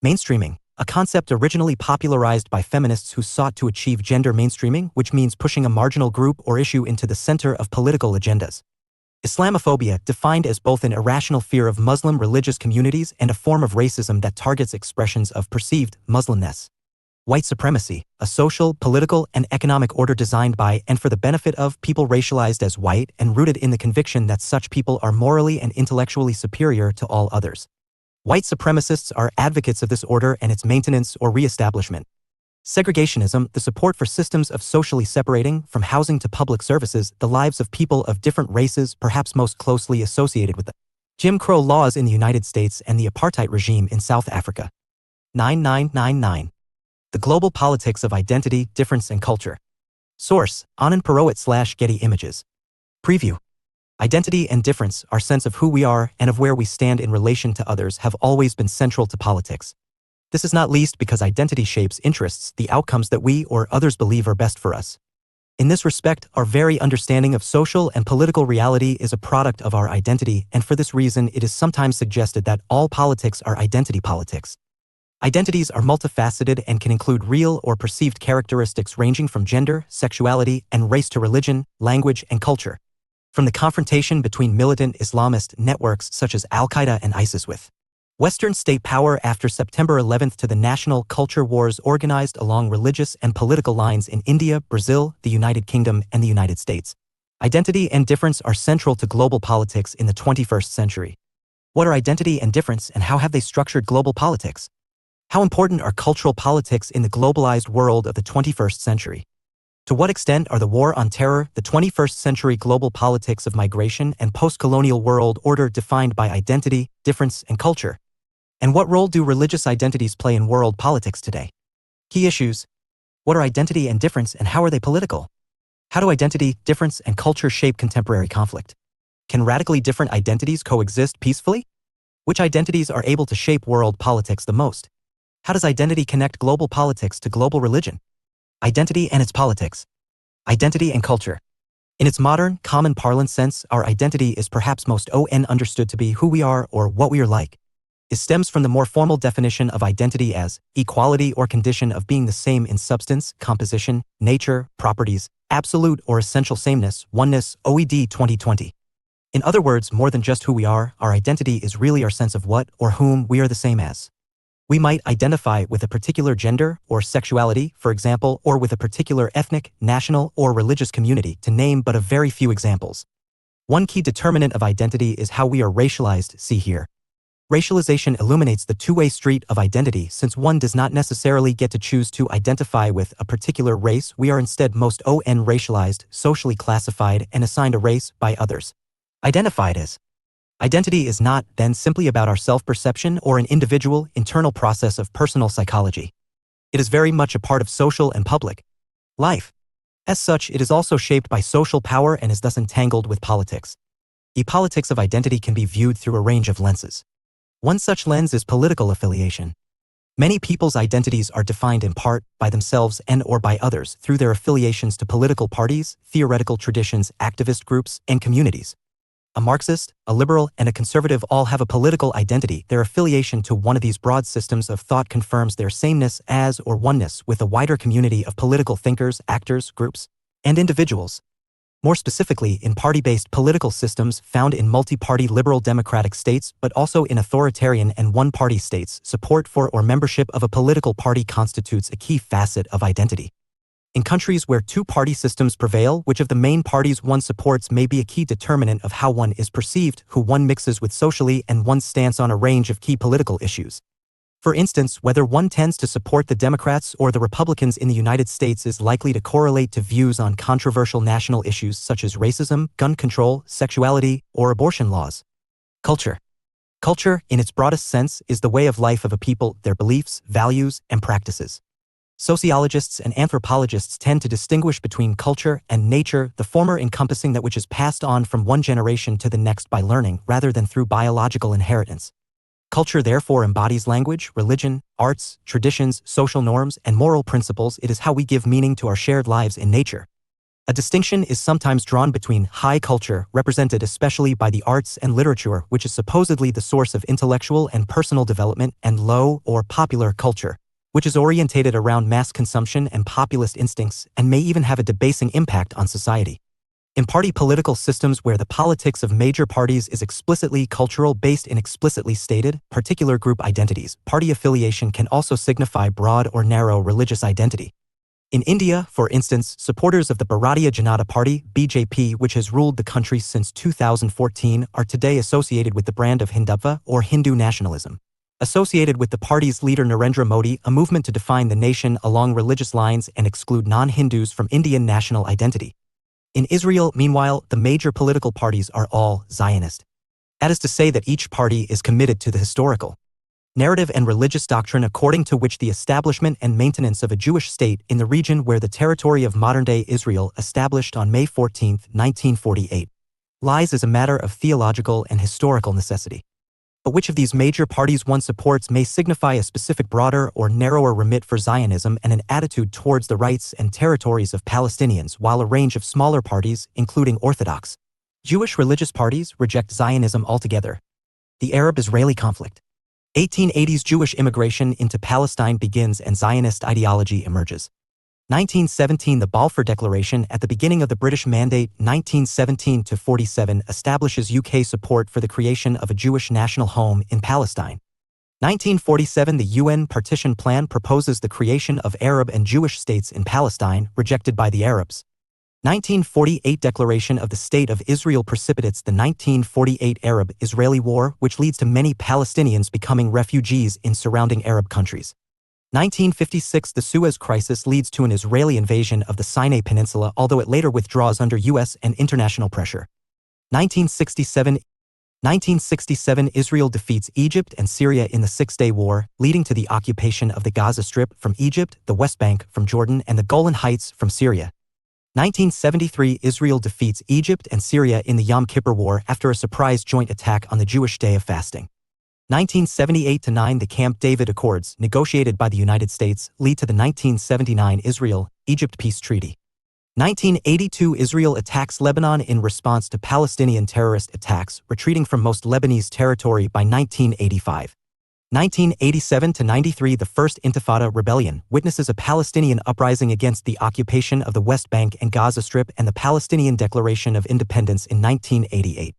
[SPEAKER 1] Mainstreaming, a concept originally popularized by feminists who sought to achieve gender mainstreaming, which means pushing a marginal group or issue into the center of political agendas. Islamophobia, defined as both an irrational fear of Muslim religious communities and a form of racism that targets expressions of perceived Muslimness. White supremacy, a social, political, and economic order designed by and for the benefit of people racialized as white and rooted in the conviction that such people are morally and intellectually superior to all others. White supremacists are advocates of this order and its maintenance or reestablishment. Segregationism, the support for systems of socially separating, from housing to public services, the lives of people of different races, perhaps most closely associated with the Jim Crow laws in the United States and the apartheid regime in South Africa. 9999. The Global Politics of Identity, Difference and Culture. Source: Anand Purohit/Getty Images. Preview. Identity and difference, our sense of who we are and of where we stand in relation to others, have always been central to politics. This is not least because identity shapes interests, the outcomes that we or others believe are best for us. In this respect, our very understanding of social and political reality is a product of our identity, and for this reason it is sometimes suggested that all politics are identity politics. Identities are multifaceted and can include real or perceived characteristics ranging from gender, sexuality, and race to religion, language, and culture. From the confrontation between militant Islamist networks such as Al-Qaeda and ISIS with Western state power after September 11 to the national culture wars organized along religious and political lines in India, Brazil, the United Kingdom, and the United States. Identity and difference are central to global politics in the 21st century. What are identity and difference, and how have they structured global politics? How important are cultural politics in the globalized world of the 21st century? To what extent are the war on terror, the 21st century global politics of migration, and post-colonial world order defined by identity, difference, and culture? And what role do religious identities play in world politics today? Key issues. What are identity and difference, and how are they political? How do identity, difference, and culture shape contemporary conflict? Can radically different identities coexist peacefully? Which identities are able to shape world politics the most? How does identity connect global politics to global religion? Identity and its politics. Identity and culture. In its modern, common parlance sense, our identity is perhaps most understood to be who we are or what we are like. It stems from the more formal definition of identity as equality or condition of being the same in substance, composition, nature, properties, absolute or essential sameness, oneness, OED 2020. In other words, more than just who we are, our identity is really our sense of what or whom we are the same as. We might identify with a particular gender or sexuality, for example, or with a particular ethnic, national, or religious community, to name but a very few examples. One key determinant of identity is how we are racialized, see here. Racialization illuminates the two-way street of identity, since one does not necessarily get to choose to identify with a particular race. We are instead most racialized, socially classified, and assigned a race by others. Identified as. Identity is not, then, simply about our self-perception or an individual, internal process of personal psychology. It is very much a part of social and public life. As such, it is also shaped by social power and is thus entangled with politics. The politics of identity can be viewed through a range of lenses. One such lens is political affiliation. Many people's identities are defined in part by themselves and/or by others through their affiliations to political parties, theoretical traditions, activist groups, and communities. A Marxist, a liberal, and a conservative all have a political identity. Their affiliation to one of these broad systems of thought confirms their sameness as or oneness with a wider community of political thinkers, actors, groups, and individuals. More specifically, in party-based political systems found in multi-party liberal democratic states, but also in authoritarian and one-party states, support for or membership of a political party constitutes a key facet of identity. In countries where two-party systems prevail, which of the main parties one supports may be a key determinant of how one is perceived, who one mixes with socially, and one's stance on a range of key political issues. For instance, whether one tends to support the Democrats or the Republicans in the United States is likely to correlate to views on controversial national issues such as racism, gun control, sexuality, or abortion laws. Culture. Culture, in its broadest sense, is the way of life of a people, their beliefs, values, and practices. Sociologists and anthropologists tend to distinguish between culture and nature, the former encompassing that which is passed on from one generation to the next by learning rather than through biological inheritance. Culture therefore embodies language, religion, arts, traditions, social norms, and moral principles. It is how we give meaning to our shared lives in nature. A distinction is sometimes drawn between high culture, represented especially by the arts and literature, which is supposedly the source of intellectual and personal development, and low or popular culture, which is orientated around mass consumption and populist instincts and may even have a debasing impact on society. In party political systems where the politics of major parties is explicitly cultural based in explicitly stated, particular group identities, party affiliation can also signify broad or narrow religious identity. In India, for instance, supporters of the Bharatiya Janata Party (BJP), which has ruled the country since 2014, are today associated with the brand of Hindutva or Hindu nationalism. Associated with the party's leader Narendra Modi, a movement to define the nation along religious lines and exclude non-Hindus from Indian national identity. In Israel, meanwhile, the major political parties are all Zionist. That is to say that each party is committed to the historical narrative and religious doctrine according to which the establishment and maintenance of a Jewish state in the region where the territory of modern-day Israel, established on May 14, 1948, lies as a matter of theological and historical necessity. But which of these major parties one supports may signify a specific broader or narrower remit for Zionism and an attitude towards the rights and territories of Palestinians, while a range of smaller parties, including Orthodox Jewish religious parties, reject Zionism altogether. The Arab-Israeli conflict. 1880s Jewish immigration into Palestine begins and Zionist ideology emerges. 1917 The Balfour Declaration at the beginning of the British Mandate 1917-47 establishes UK support for the creation of a Jewish national home in Palestine. 1947 The UN Partition Plan proposes the creation of Arab and Jewish states in Palestine, rejected by the Arabs. 1948 Declaration of the State of Israel precipitates the 1948 Arab-Israeli War, which leads to many Palestinians becoming refugees in surrounding Arab countries. 1956 The Suez Crisis leads to an Israeli invasion of the Sinai Peninsula, although it later withdraws under U.S. and international pressure. 1967 Israel defeats Egypt and Syria in the Six-Day War, leading to the occupation of the Gaza Strip from Egypt, the West Bank from Jordan, and the Golan Heights from Syria. 1973 Israel defeats Egypt and Syria in the Yom Kippur War after a surprise joint attack on the Jewish Day of Fasting. 1978-9 The Camp David Accords, negotiated by the United States, lead to the 1979 Israel-Egypt Peace Treaty. 1982 Israel attacks Lebanon in response to Palestinian terrorist attacks, retreating from most Lebanese territory by 1985. 1987-93 The First Intifada Rebellion witnesses a Palestinian uprising against the occupation of the West Bank and Gaza Strip and the Palestinian Declaration of Independence in 1988.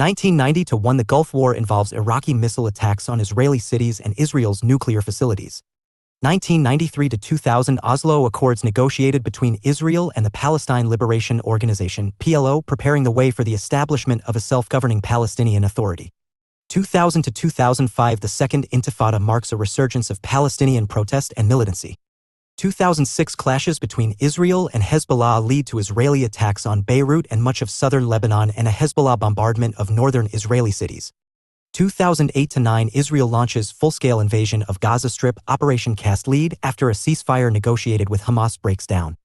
[SPEAKER 1] 1990-1 The Gulf War involves Iraqi missile attacks on Israeli cities and Israel's nuclear facilities. 1993-2000 Oslo Accords negotiated between Israel and the Palestine Liberation Organization (PLO), preparing the way for the establishment of a self-governing Palestinian Authority. 2000-2005 The Second Intifada marks a resurgence of Palestinian protest and militancy. 2006 Clashes between Israel and Hezbollah lead to Israeli attacks on Beirut and much of southern Lebanon and a Hezbollah bombardment of northern Israeli cities. 2008-9 Israel launches full-scale invasion of Gaza Strip, Operation Cast Lead, after a ceasefire negotiated with Hamas breaks down.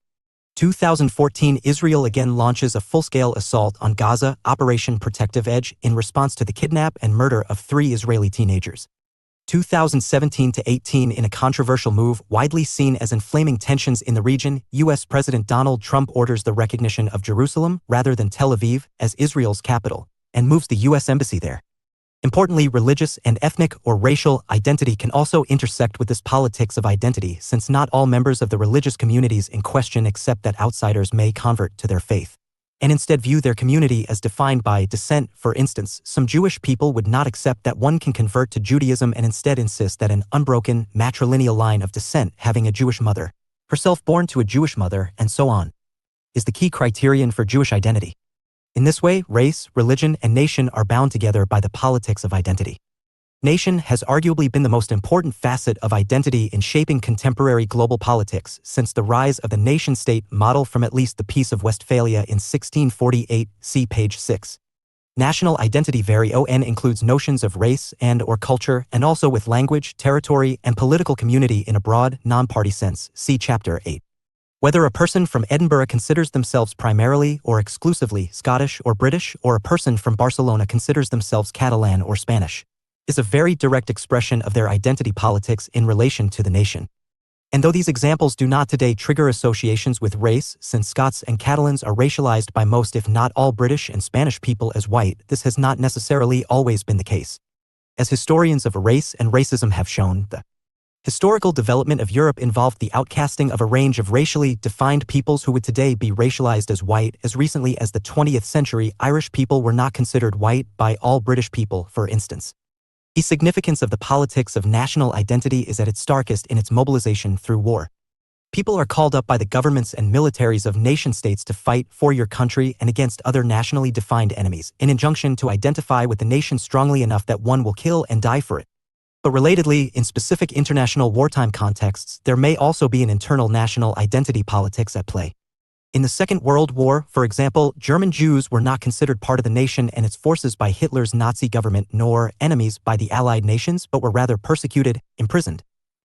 [SPEAKER 1] 2014 Israel again launches a full-scale assault on Gaza, Operation Protective Edge, in response to the kidnap and murder of 3 Israeli teenagers. 2017-18 In a controversial move widely seen as inflaming tensions in the region, U.S. President Donald Trump orders the recognition of Jerusalem, rather than Tel Aviv, as Israel's capital, and moves the U.S. Embassy there. Importantly, religious and ethnic or racial identity can also intersect with this politics of identity, since not all members of the religious communities in question accept that outsiders may convert to their faith, and instead view their community as defined by descent. For instance, some Jewish people would not accept that one can convert to Judaism and instead insist that an unbroken, matrilineal line of descent, having a Jewish mother, herself born to a Jewish mother, and so on, is the key criterion for Jewish identity. In this way, race, religion, and nation are bound together by the politics of identity. Nation has arguably been the most important facet of identity in shaping contemporary global politics since the rise of the nation-state model from at least the Peace of Westphalia in 1648, see page 6. National identity includes notions of race and or culture, and also with language, territory, and political community in a broad, non-party sense, see chapter 8. Whether a person from Edinburgh considers themselves primarily or exclusively Scottish or British, or a person from Barcelona considers themselves Catalan or Spanish, is a very direct expression of their identity politics in relation to the nation. And though these examples do not today trigger associations with race, since Scots and Catalans are racialized by most if not all British and Spanish people as white, this has not necessarily always been the case. As historians of race and racism have shown, the Historical development of Europe involved the outcasting of a range of racially defined peoples who would today be racialized as white. As recently as the 20th century, Irish people were not considered white by all British people, for instance. The significance of the politics of national identity is at its starkest in its mobilization through war. People are called up by the governments and militaries of nation-states to fight for your country and against other nationally defined enemies, an injunction to identify with the nation strongly enough that one will kill and die for it. But relatedly, in specific international wartime contexts, there may also be an internal national identity politics at play. In the Second World War, for example, German Jews were not considered part of the nation and its forces by Hitler's Nazi government nor enemies by the Allied nations, but were rather persecuted, imprisoned,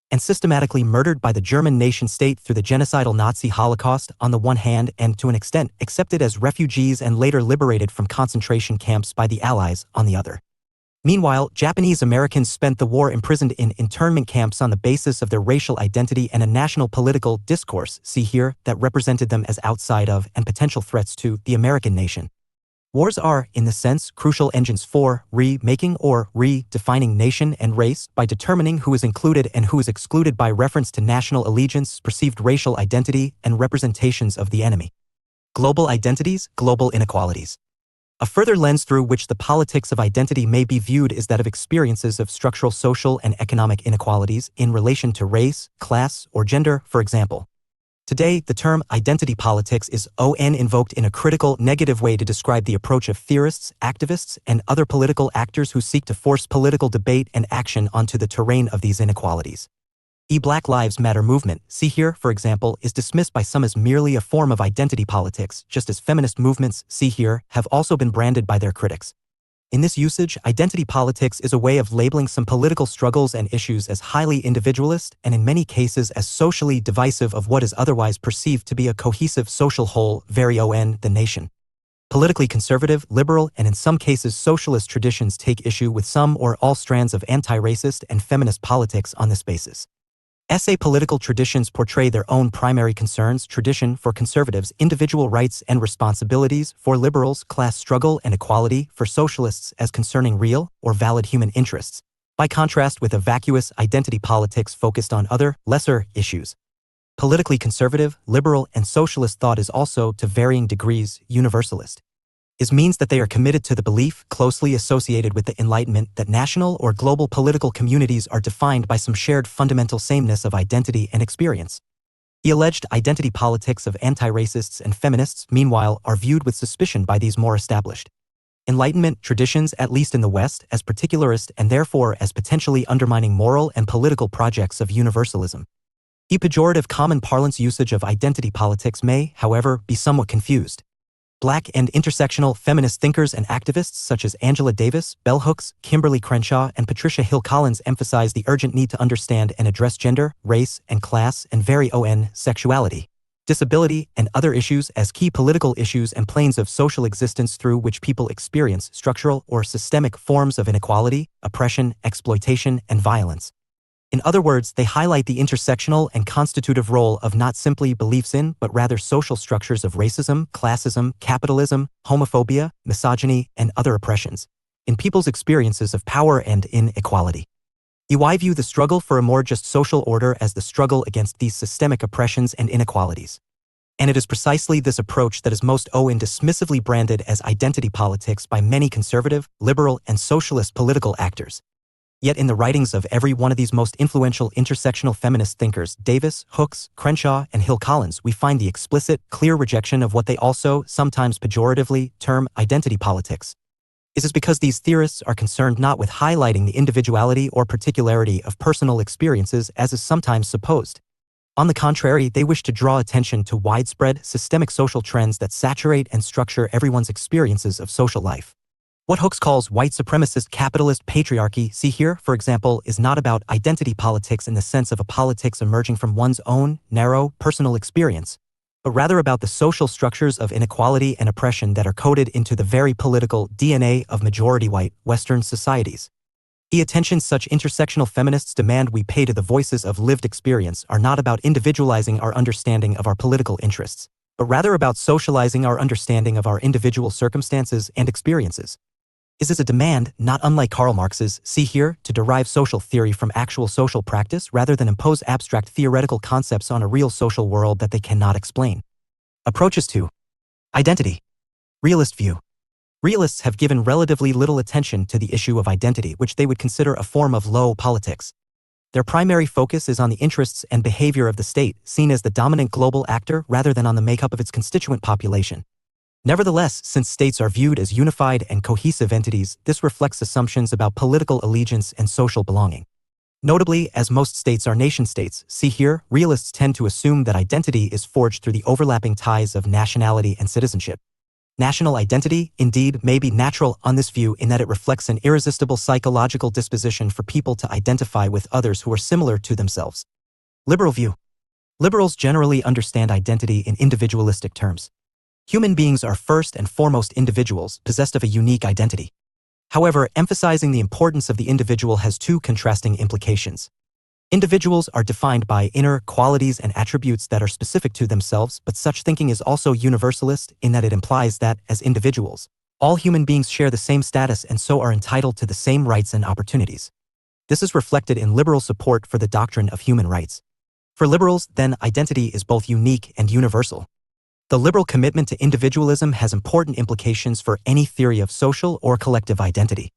[SPEAKER 1] and systematically murdered by the German nation-state through the genocidal Nazi Holocaust on the one hand and to an extent accepted as refugees and later liberated from concentration camps by the Allies on the other. Meanwhile, Japanese Americans spent the war imprisoned in internment camps on the basis of their racial identity and a national political discourse, see here, that represented them as outside of and potential threats to the American nation. Wars are, in this sense, crucial engines for remaking or redefining nation and race by determining who is included and who is excluded by reference to national allegiance, perceived racial identity, and representations of the enemy. Global identities, global inequalities. A further lens through which the politics of identity may be viewed is that of experiences of structural social and economic inequalities in relation to race, class, or gender, for example. Today, the term identity politics is often invoked in a critical, negative way to describe the approach of theorists, activists, and other political actors who seek to force political debate and action onto the terrain of these inequalities. The Black Lives Matter movement, see here, for example, is dismissed by some as merely a form of identity politics, just as feminist movements, see here, have also been branded by their critics. In this usage, identity politics is a way of labeling some political struggles and issues as highly individualist and in many cases as socially divisive of what is otherwise perceived to be a cohesive social whole, the nation. Politically conservative, liberal, and in some cases socialist traditions take issue with some or all strands of anti-racist and feminist politics on this basis. Political traditions portray their own primary concerns, tradition for conservatives, individual rights and responsibilities, for liberals, class struggle and equality, for socialists as concerning real or valid human interests, by contrast with a vacuous identity politics focused on other, lesser issues. Politically conservative, liberal, and socialist thought is also, to varying degrees, universalist. It means that they are committed to the belief, closely associated with the Enlightenment, that national or global political communities are defined by some shared fundamental sameness of identity and experience. The alleged identity politics of anti-racists and feminists, meanwhile, are viewed with suspicion by these more established Enlightenment traditions, at least in the West, as particularist and therefore as potentially undermining moral and political projects of universalism. The pejorative common parlance usage of identity politics may, however, be somewhat confused. Black and intersectional feminist thinkers and activists such as Angela Davis, Bell Hooks, Kimberly Crenshaw, and Patricia Hill Collins emphasize the urgent need to understand and address gender, race, and class, and sexuality, disability, and other issues as key political issues and planes of social existence through which people experience structural or systemic forms of inequality, oppression, exploitation, and violence. In other words, they highlight the intersectional and constitutive role of not simply beliefs in, but rather social structures of racism, classism, capitalism, homophobia, misogyny, and other oppressions in people's experiences of power and inequality. I view the struggle for a more just social order as the struggle against these systemic oppressions and inequalities. And it is precisely this approach that is most dismissively branded as identity politics by many conservative, liberal, and socialist political actors. Yet in the writings of every one of these most influential intersectional feminist thinkers, Davis, Hooks, Crenshaw, and Hill Collins, we find the explicit, clear rejection of what they also, sometimes pejoratively, term identity politics. This is because these theorists are concerned not with highlighting the individuality or particularity of personal experiences as is sometimes supposed. On the contrary, they wish to draw attention to widespread, systemic social trends that saturate and structure everyone's experiences of social life. What Hooks calls white supremacist capitalist patriarchy, see here, for example, is not about identity politics in the sense of a politics emerging from one's own, narrow, personal experience, but rather about the social structures of inequality and oppression that are coded into the very political DNA of majority-white Western societies. The attention such intersectional feminists demand we pay to the voices of lived experience are not about individualizing our understanding of our political interests, but rather about socializing our understanding of our individual circumstances and experiences. Is a demand, not unlike Karl Marx's, see here, to derive social theory from actual social practice rather than impose abstract theoretical concepts on a real social world that they cannot explain. Approaches to identity. Realist view. Realists have given relatively little attention to the issue of identity, which they would consider a form of low politics. Their primary focus is on the interests and behavior of the state, seen as the dominant global actor rather than on the makeup of its constituent population. Nevertheless, since states are viewed as unified and cohesive entities, this reflects assumptions about political allegiance and social belonging. Notably, as most states are nation-states, see here, realists tend to assume that identity is forged through the overlapping ties of nationality and citizenship. National identity, indeed, may be natural on this view in that it reflects an irresistible psychological disposition for people to identify with others who are similar to themselves. Liberal view. Liberals generally understand identity in individualistic terms. Human beings are first and foremost individuals possessed of a unique identity. However, emphasizing the importance of the individual has two contrasting implications. Individuals are defined by inner qualities and attributes that are specific to themselves, but such thinking is also universalist in that it implies that, as individuals, all human beings share the same status and so are entitled to the same rights and opportunities. This is reflected in liberal support for the doctrine of human rights. For liberals, then, identity is both unique and universal. The liberal commitment to individualism has important implications for any theory of social or collective identity.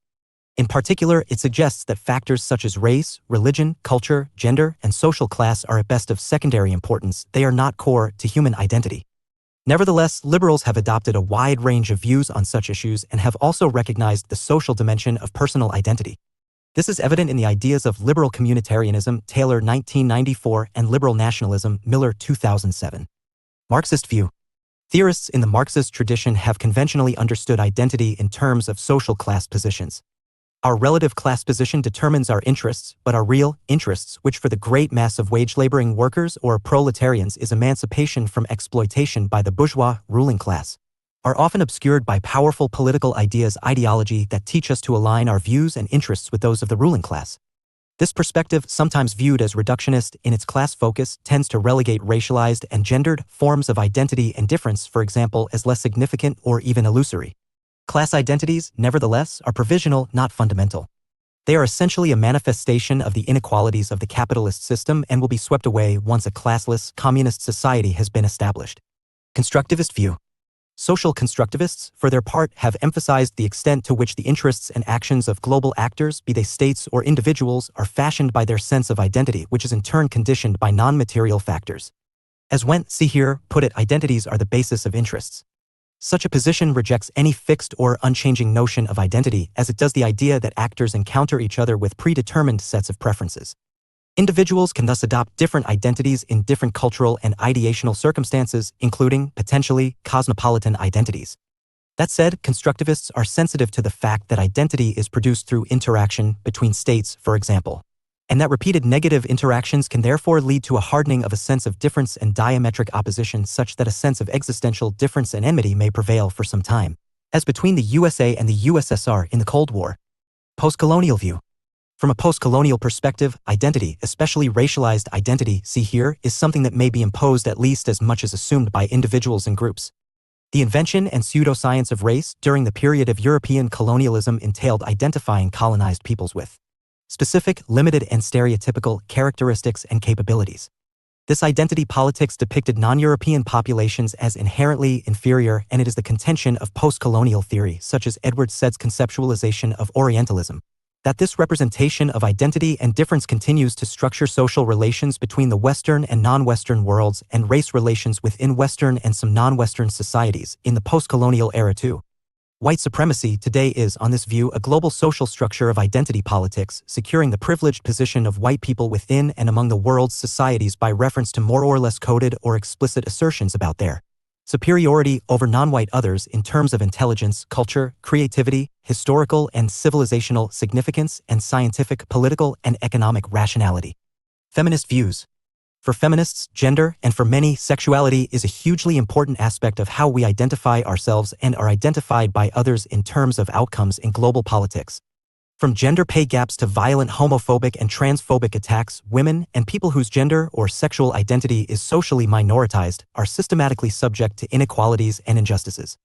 [SPEAKER 1] In particular, it suggests that factors such as race, religion, culture, gender, and social class are at best of secondary importance. They are not core to human identity. Nevertheless, liberals have adopted a wide range of views on such issues and have also recognized the social dimension of personal identity. This is evident in the ideas of liberal communitarianism, Taylor 1994, and liberal nationalism, Miller 2007. Marxist view. Theorists in the Marxist tradition have conventionally understood identity in terms of social class positions. Our relative class position determines our interests, but our real interests, which for the great mass of wage-laboring workers or proletarians is emancipation from exploitation by the bourgeois ruling class, are often obscured by powerful political ideology that teach us to align our views and interests with those of the ruling class. This perspective, sometimes viewed as reductionist in its class focus, tends to relegate racialized and gendered forms of identity and difference, for example, as less significant or even illusory. Class identities, nevertheless, are provisional, not fundamental. They are essentially a manifestation of the inequalities of the capitalist system and will be swept away once a classless, communist society has been established. Constructivist view. Social constructivists, for their part, have emphasized the extent to which the interests and actions of global actors, be they states or individuals, are fashioned by their sense of identity, which is in turn conditioned by non-material factors. As Wendt, see here, put it, identities are the basis of interests. Such a position rejects any fixed or unchanging notion of identity, as it does the idea that actors encounter each other with predetermined sets of preferences. Individuals can thus adopt different identities in different cultural and ideational circumstances, including, potentially, cosmopolitan identities. That said, constructivists are sensitive to the fact that identity is produced through interaction between states, for example, and that repeated negative interactions can therefore lead to a hardening of a sense of difference and diametric opposition, such that a sense of existential difference and enmity may prevail for some time, as between the USA and the USSR in the Cold War. Postcolonial view. From a postcolonial perspective, identity, especially racialized identity, see here, is something that may be imposed at least as much as assumed by individuals and groups. The invention and pseudoscience of race during the period of European colonialism entailed identifying colonized peoples with specific, limited, and stereotypical characteristics and capabilities. This identity politics depicted non-European populations as inherently inferior, and it is the contention of post-colonial theory, such as Edward Said's conceptualization of Orientalism, that this representation of identity and difference continues to structure social relations between the Western and non-Western worlds and race relations within Western and some non-Western societies in the post-colonial era too. White supremacy today is, on this view, a global social structure of identity politics, securing the privileged position of white people within and among the world's societies by reference to more or less coded or explicit assertions about their superiority over non-white others in terms of intelligence, culture, creativity, historical and civilizational significance, and scientific, political, and economic rationality. Feminist views. For feminists, gender, and for many, sexuality is a hugely important aspect of how we identify ourselves and are identified by others in terms of outcomes in global politics. From gender pay gaps to violent homophobic and transphobic attacks, women and people whose gender or sexual identity is socially minoritized are systematically subject to inequalities and injustices.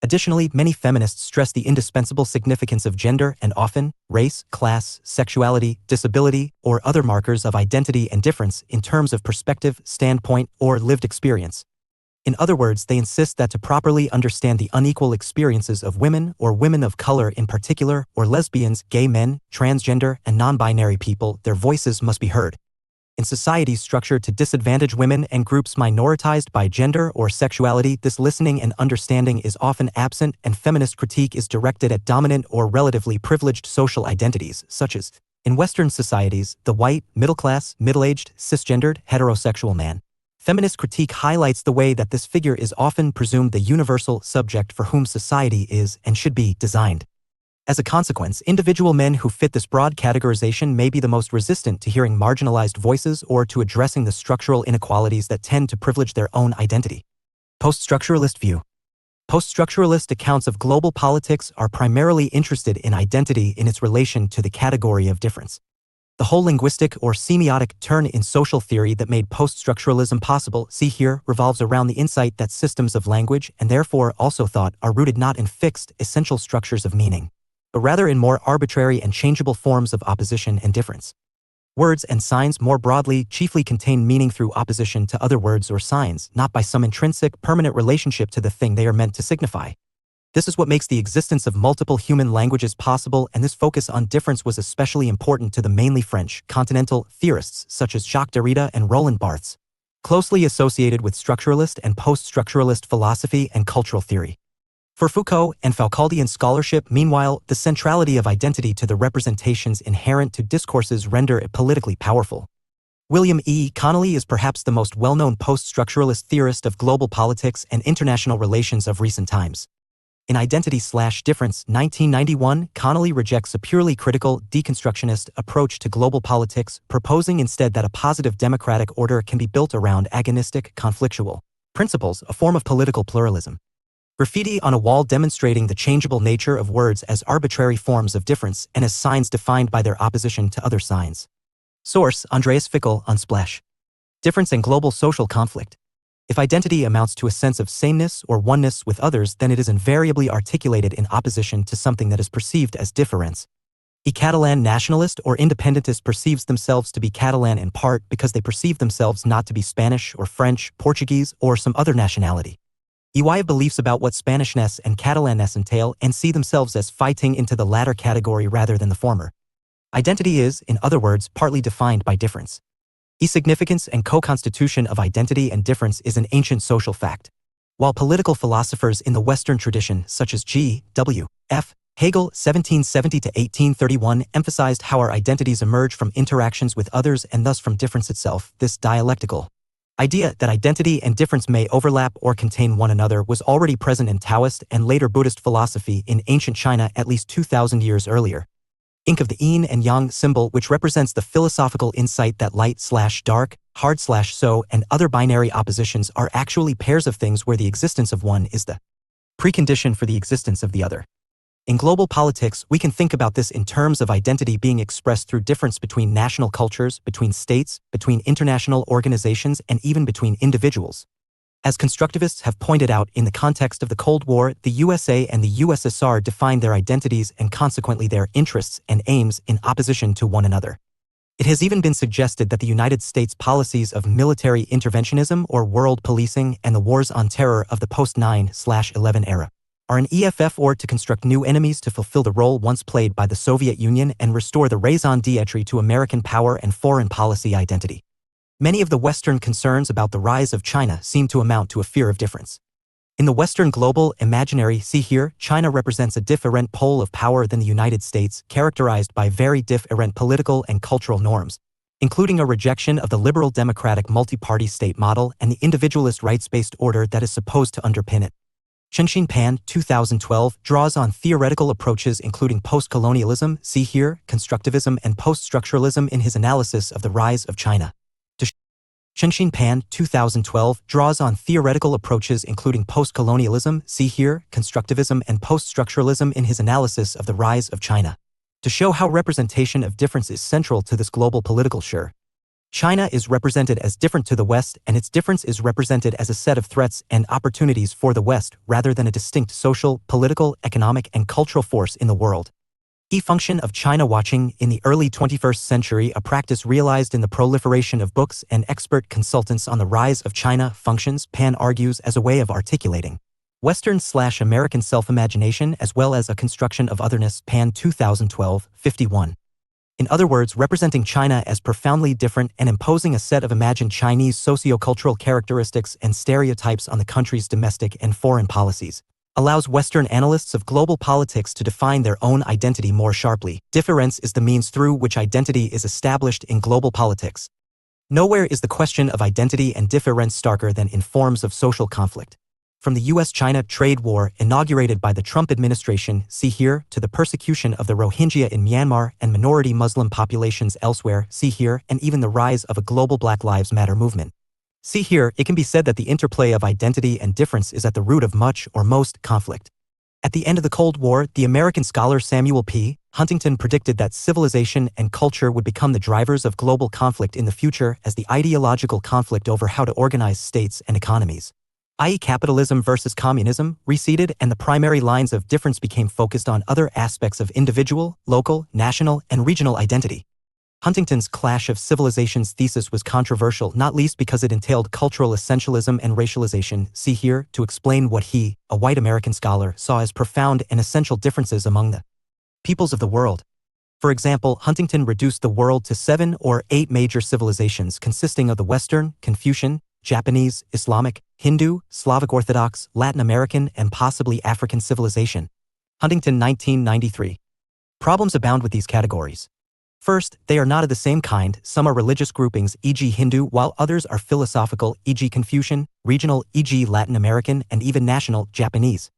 [SPEAKER 1] Additionally, many feminists stress the indispensable significance of gender and often, race, class, sexuality, disability, or other markers of identity and difference in terms of perspective, standpoint, or lived experience. In other words, they insist that to properly understand the unequal experiences of women or women of color in particular, or lesbians, gay men, transgender, and non-binary people, their voices must be heard. In societies structured to disadvantage women and groups minoritized by gender or sexuality, this listening and understanding is often absent, and feminist critique is directed at dominant or relatively privileged social identities, such as, in Western societies, the white, middle-class, middle-aged, cisgendered, heterosexual man. Feminist critique highlights the way that this figure is often presumed the universal subject for whom society is and should be designed. As a consequence, individual men who fit this broad categorization may be the most resistant to hearing marginalized voices or to addressing the structural inequalities that tend to privilege their own identity. Post-structuralist view. Post-structuralist accounts of global politics are primarily interested in identity in its relation to the category of difference. The whole linguistic or semiotic turn in social theory that made post-structuralism possible, see here, revolves around the insight that systems of language, and therefore also thought, are rooted not in fixed, essential structures of meaning, but rather in more arbitrary and changeable forms of opposition and difference. Words and signs more broadly chiefly contain meaning through opposition to other words or signs, not by some intrinsic, permanent relationship to the thing they are meant to signify. This is what makes the existence of multiple human languages possible, and this focus on difference was especially important to the mainly French, continental theorists such as Jacques Derrida and Roland Barthes, closely associated with structuralist and post-structuralist philosophy and cultural theory. For Foucault and Foucauldian scholarship, meanwhile, the centrality of identity to the representations inherent to discourses render it politically powerful. William E. Connolly is perhaps the most well-known post-structuralist theorist of global politics and international relations of recent times. In Identity/Difference, 1991, Connolly rejects a purely critical, deconstructionist approach to global politics, proposing instead that a positive democratic order can be built around agonistic, conflictual principles, a form of political pluralism. Graffiti on a wall demonstrating the changeable nature of words as arbitrary forms of difference and as signs defined by their opposition to other signs. Source: Andreas Fickel on Splash. Difference and global social conflict. If identity amounts to a sense of sameness or oneness with others, then it is invariably articulated in opposition to something that is perceived as difference. A Catalan nationalist or independentist perceives themselves to be Catalan in part because they perceive themselves not to be Spanish or French, Portuguese, or some other nationality. EY have beliefs about what Spanishness and Catalanness entail and see themselves as fighting into the latter category rather than the former. Identity is, in other words, partly defined by difference. The significance and co-constitution of identity and difference is an ancient social fact. While political philosophers in the Western tradition, such as G. W. F. Hegel 1770–1831, emphasized how our identities emerge from interactions with others and thus from difference itself, this dialectical idea that identity and difference may overlap or contain one another was already present in Taoist and later Buddhist philosophy in ancient China at least 2,000 years earlier. Ink of the yin and yang symbol, which represents the philosophical insight that light/dark, hard/soft, and other binary oppositions are actually pairs of things where the existence of one is the precondition for the existence of the other. In global politics, we can think about this in terms of identity being expressed through difference between national cultures, between states, between international organizations, and even between individuals. As constructivists have pointed out, in the context of the Cold War, the USA and the USSR defined their identities and consequently their interests and aims in opposition to one another. It has even been suggested that the United States policies of military interventionism or world policing and the wars on terror of the post-9/11 era are an EFF or to construct new enemies to fulfill the role once played by the Soviet Union and restore the raison d'etre to American power and foreign policy identity. Many of the Western concerns about the rise of China seem to amount to a fear of difference. In the Western global imaginary, see here, China represents a different pole of power than the United States, characterized by very different political and cultural norms, including a rejection of the liberal democratic multi-party state model and the individualist rights-based order that is supposed to underpin it. Chengxin Pan, 2012, draws on theoretical approaches including post-colonialism, see here, constructivism, and post-structuralism in his analysis of the rise of China. Chengxin Pan, 2012, draws on theoretical approaches including post-colonialism, see here, constructivism, and post-structuralism in his analysis of the rise of China, to show how representation of difference is central to this global political sphere. China is represented as different to the West, and its difference is represented as a set of threats and opportunities for the West rather than a distinct social, political, economic, and cultural force in the world. Key function of China watching in the early 21st century, a practice realized in the proliferation of books and expert consultants on the rise of China functions, Pan argues, as a way of articulating Western/American self-imagination as well as a construction of otherness, Pan 2012, 51. In other words, representing China as profoundly different and imposing a set of imagined Chinese socio-cultural characteristics and stereotypes on the country's domestic and foreign policies, allows Western analysts of global politics to define their own identity more sharply. Difference is the means through which identity is established in global politics. Nowhere is the question of identity and difference starker than in forms of social conflict. From the US-China trade war inaugurated by the Trump administration, see here, to the persecution of the Rohingya in Myanmar and minority Muslim populations elsewhere, see here, and even the rise of a global Black Lives Matter movement. See here, it can be said that the interplay of identity and difference is at the root of much or most conflict. At the end of the Cold War, the American scholar Samuel P. Huntington predicted that civilization and culture would become the drivers of global conflict in the future as the ideological conflict over how to organize states and economies, i.e. capitalism versus communism, receded and the primary lines of difference became focused on other aspects of individual, local, national, and regional identity. Huntington's Clash of Civilizations thesis was controversial not least because it entailed cultural essentialism and racialization, see here, to explain what he, a white American scholar, saw as profound and essential differences among the peoples of the world. For example, Huntington reduced the world to 7 or 8 major civilizations consisting of the Western, Confucian, Japanese, Islamic, Hindu, Slavic Orthodox, Latin American, and possibly African civilization. Huntington 1993. Problems abound with these categories. First, they are not of the same kind. Some are religious groupings, e.g. Hindu, while others are philosophical, e.g. Confucian, regional, e.g. Latin American, and even national, Japanese.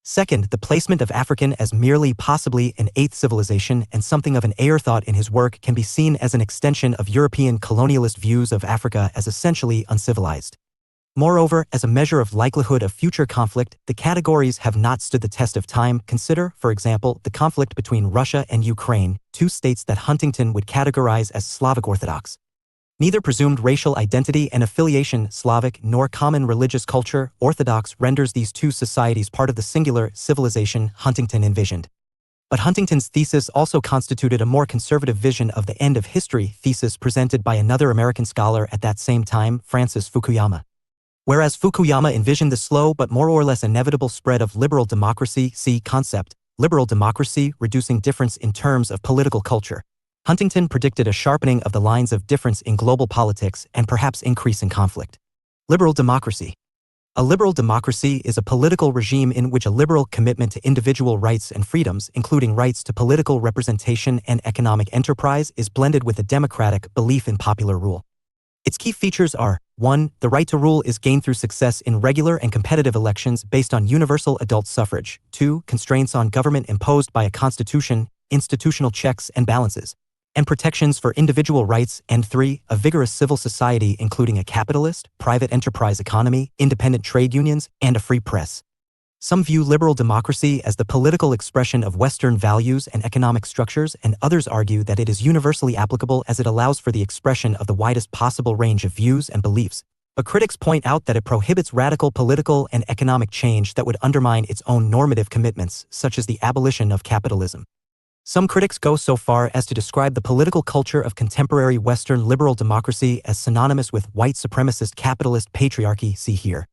[SPEAKER 1] Second, the placement of African as merely possibly an 8th civilization and something of an afterthought in his work can be seen as an extension of European colonialist views of Africa as essentially uncivilized. Moreover, as a measure of likelihood of future conflict, the categories have not stood the test of time. Consider, for example, the conflict between Russia and Ukraine, 2 states that Huntington would categorize as Slavic Orthodox. Neither presumed racial identity and affiliation, Slavic, nor common religious culture, Orthodox, renders these 2 societies part of the singular civilization Huntington envisioned. But Huntington's thesis also constituted a more conservative vision of the end of history thesis presented by another American scholar at that same time, Francis Fukuyama. Whereas Fukuyama envisioned the slow but more or less inevitable spread of liberal democracy, see concept, liberal democracy, reducing difference in terms of political culture, Huntington predicted a sharpening of the lines of difference in global politics and perhaps increase in conflict. Liberal democracy. A liberal democracy is a political regime in which a liberal commitment to individual rights and freedoms, including rights to political representation and economic enterprise, is blended with a democratic belief in popular rule. Its key features are: 1. The right to rule is gained through success in regular and competitive elections based on universal adult suffrage. 2. Constraints on government imposed by a constitution, institutional checks and balances, and protections for individual rights. And 3. A vigorous civil society including a capitalist, private enterprise economy, independent trade unions, and a free press. Some view liberal democracy as the political expression of Western values and economic structures, and others argue that it is universally applicable as it allows for the expression of the widest possible range of views and beliefs. But critics point out that it prohibits radical political and economic change that would undermine its own normative commitments, such as the abolition of capitalism. Some critics go so far as to describe the political culture of contemporary Western liberal democracy as synonymous with white supremacist capitalist patriarchy, see here.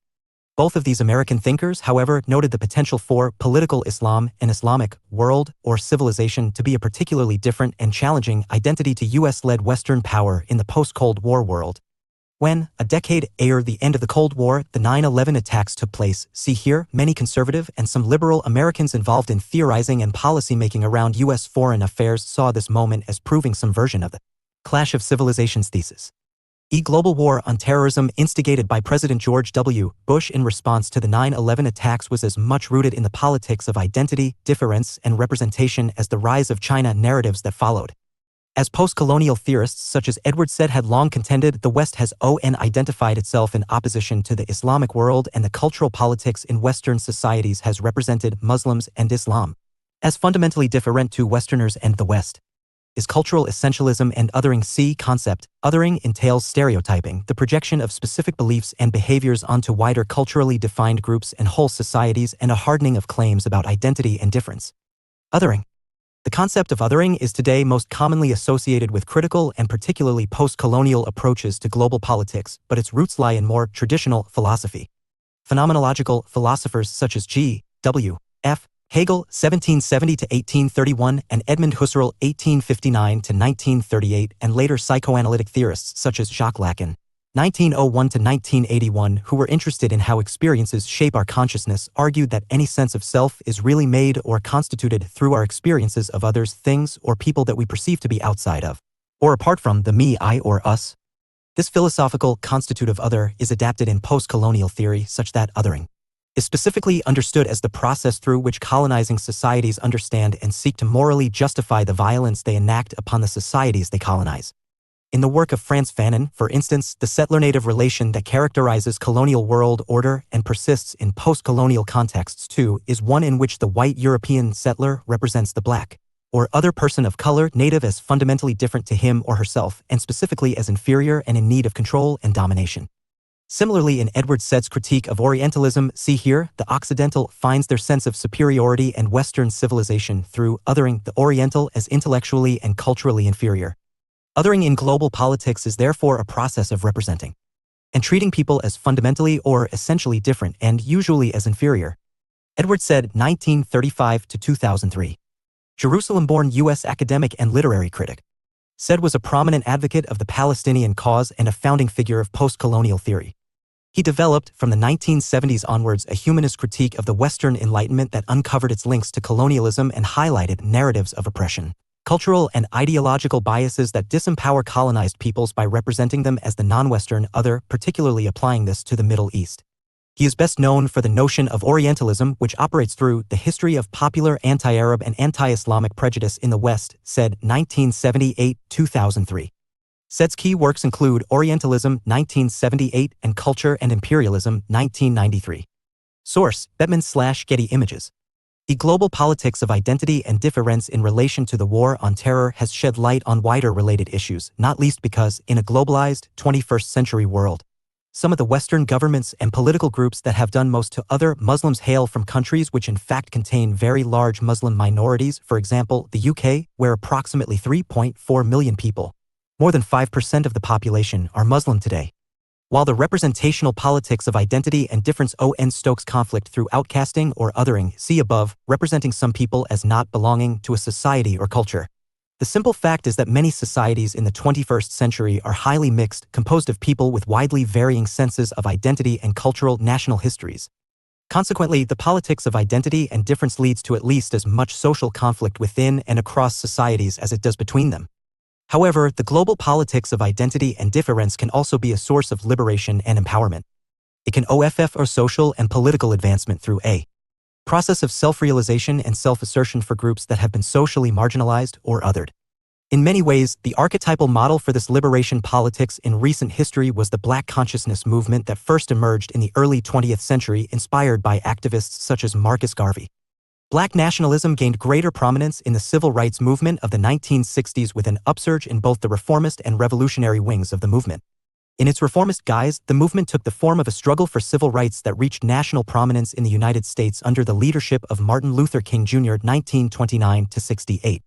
[SPEAKER 1] Both of these American thinkers, however, noted the potential for political Islam, an Islamic world or civilization, to be a particularly different and challenging identity to US-led Western power in the post-Cold War world. When, a decade after the end of the Cold War, the 9/11 attacks took place, see here, many conservative and some liberal Americans involved in theorizing and policymaking around US foreign affairs saw this moment as proving some version of the Clash of Civilizations thesis. A global war on terrorism instigated by President George W. Bush in response to the 9/11 attacks was as much rooted in the politics of identity, difference, and representation as the rise of China narratives that followed. As post-colonial theorists such as Edward Said had long contended, the West has identified itself in opposition to the Islamic world, and the cultural politics in Western societies has represented Muslims and Islam as fundamentally different to Westerners and the West. is cultural essentialism and othering. C. Concept. Othering entails stereotyping, the projection of specific beliefs and behaviors onto wider culturally defined groups and whole societies, and a hardening of claims about identity and difference. Othering. The concept of othering is today most commonly associated with critical and particularly post-colonial approaches to global politics, but its roots lie in more traditional philosophy. Phenomenological philosophers such as G. W. F. Hegel 1770 to 1831 and Edmund Husserl 1859 to 1938, and later psychoanalytic theorists such as Jacques Lacan 1901 to 1981, who were interested in how experiences shape our consciousness, argued that any sense of self is really made or constituted through our experiences of others, things, or people that we perceive to be outside of, or apart from, the me, I, or us. This philosophical constitutive other is adapted in post-colonial theory such that othering is specifically understood as the process through which colonizing societies understand and seek to morally justify the violence they enact upon the societies they colonize. In the work of Frantz Fanon, for instance, the settler-native relation that characterizes colonial world order and persists in post-colonial contexts too is one in which the white European settler represents the black or other person of color native as fundamentally different to him or herself, and specifically as inferior and in need of control and domination. Similarly, in Edward Said's critique of Orientalism, see here, the Occidental finds their sense of superiority and Western civilization through othering the Oriental as intellectually and culturally inferior. Othering in global politics is therefore a process of representing and treating people as fundamentally or essentially different and usually as inferior. Edward Said, 1935 to 2003. Jerusalem-born U.S. academic and literary critic. Said was a prominent advocate of the Palestinian cause and a founding figure of post-colonial theory. He developed, from the 1970s onwards, a humanist critique of the Western Enlightenment that uncovered its links to colonialism and highlighted narratives of oppression, cultural and ideological biases that disempower colonized peoples by representing them as the non-Western other, particularly applying this to the Middle East. He is best known for the notion of Orientalism, which operates through the history of popular anti-Arab and anti-Islamic prejudice in the West, Said, 1978-2003. Said's key works include Orientalism, 1978, and Culture and Imperialism, 1993. Source: Bettman/Getty Images. The global politics of identity and difference in relation to the war on terror has shed light on wider related issues, not least because, in a globalized, 21st century world, some of the Western governments and political groups that have done most to other Muslims hail from countries which in fact contain very large Muslim minorities, for example, the UK, where approximately 3.4 million people, more than 5% of the population, are Muslim today. While the representational politics of identity and difference stokes conflict through outcasting or othering, see above, representing some people as not belonging to a society or culture. The simple fact is that many societies in the 21st century are highly mixed, composed of people with widely varying senses of identity and cultural national histories. Consequently, the politics of identity and difference leads to at least as much social conflict within and across societies as it does between them. However, the global politics of identity and difference can also be a source of liberation and empowerment. It can offer social and political advancement through a process of self-realization and self-assertion for groups that have been socially marginalized or othered. In many ways, the archetypal model for this liberation politics in recent history was the Black consciousness movement that first emerged in the early 20th century, inspired by activists such as Marcus Garvey. Black nationalism gained greater prominence in the civil rights movement of the 1960s with an upsurge in both the reformist and revolutionary wings of the movement. In its reformist guise, the movement took the form of a struggle for civil rights that reached national prominence in the United States under the leadership of Martin Luther King Jr. 1929-68,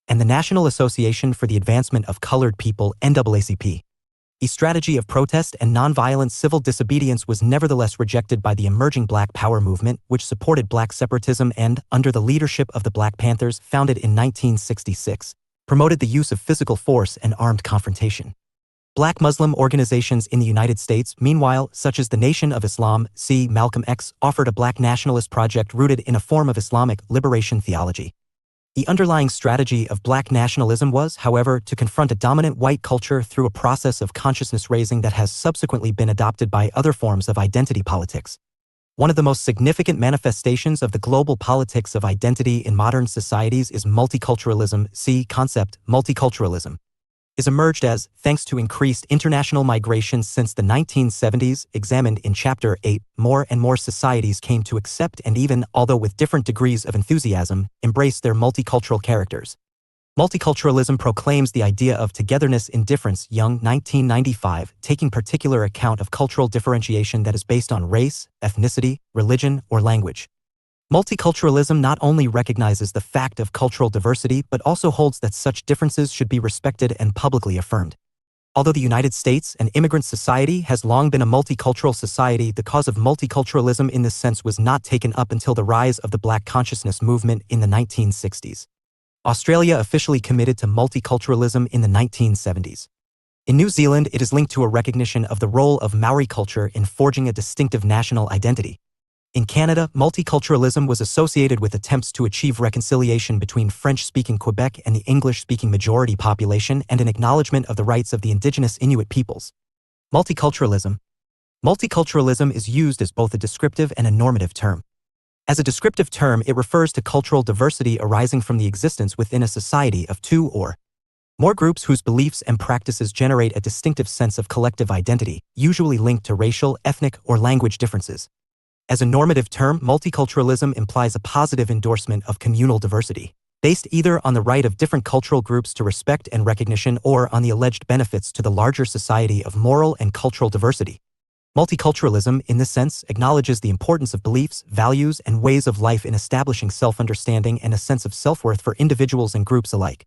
[SPEAKER 1] and the National Association for the Advancement of Colored People (NAACP). A strategy of protest and nonviolent civil disobedience was nevertheless rejected by the emerging Black Power movement, which supported Black separatism and, under the leadership of the Black Panthers, founded in 1966, promoted the use of physical force and armed confrontation. Black Muslim organizations in the United States, meanwhile, such as the Nation of Islam, see Malcolm X, offered a Black nationalist project rooted in a form of Islamic liberation theology. The underlying strategy of Black nationalism was, however, to confront a dominant white culture through a process of consciousness raising that has subsequently been adopted by other forms of identity politics. One of the most significant manifestations of the global politics of identity in modern societies is multiculturalism. See concept, multiculturalism is emerged as, thanks to increased international migration since the 1970s, examined in Chapter 8, more and more societies came to accept and even, although with different degrees of enthusiasm, embrace their multicultural characters. Multiculturalism proclaims the idea of togetherness in difference, Young, 1995, taking particular account of cultural differentiation that is based on race, ethnicity, religion, or language. Multiculturalism not only recognizes the fact of cultural diversity but also holds that such differences should be respected and publicly affirmed. Although the United States, an immigrant society, has long been a multicultural society, the cause of multiculturalism in this sense was not taken up until the rise of the Black consciousness movement in the 1960s. Australia officially committed to multiculturalism in the 1970s. In New Zealand, it is linked to a recognition of the role of Maori culture in forging a distinctive national identity. In Canada, multiculturalism was associated with attempts to achieve reconciliation between French-speaking Quebec and the English-speaking majority population and an acknowledgement of the rights of the indigenous Inuit peoples. Multiculturalism. Multiculturalism is used as both a descriptive and a normative term. As a descriptive term, it refers to cultural diversity arising from the existence within a society of two or more groups whose beliefs and practices generate a distinctive sense of collective identity, usually linked to racial, ethnic, or language differences. As a normative term, multiculturalism implies a positive endorsement of communal diversity, based either on the right of different cultural groups to respect and recognition or on the alleged benefits to the larger society of moral and cultural diversity. Multiculturalism, in this sense, acknowledges the importance of beliefs, values, and ways of life in establishing self-understanding and a sense of self-worth for individuals and groups alike.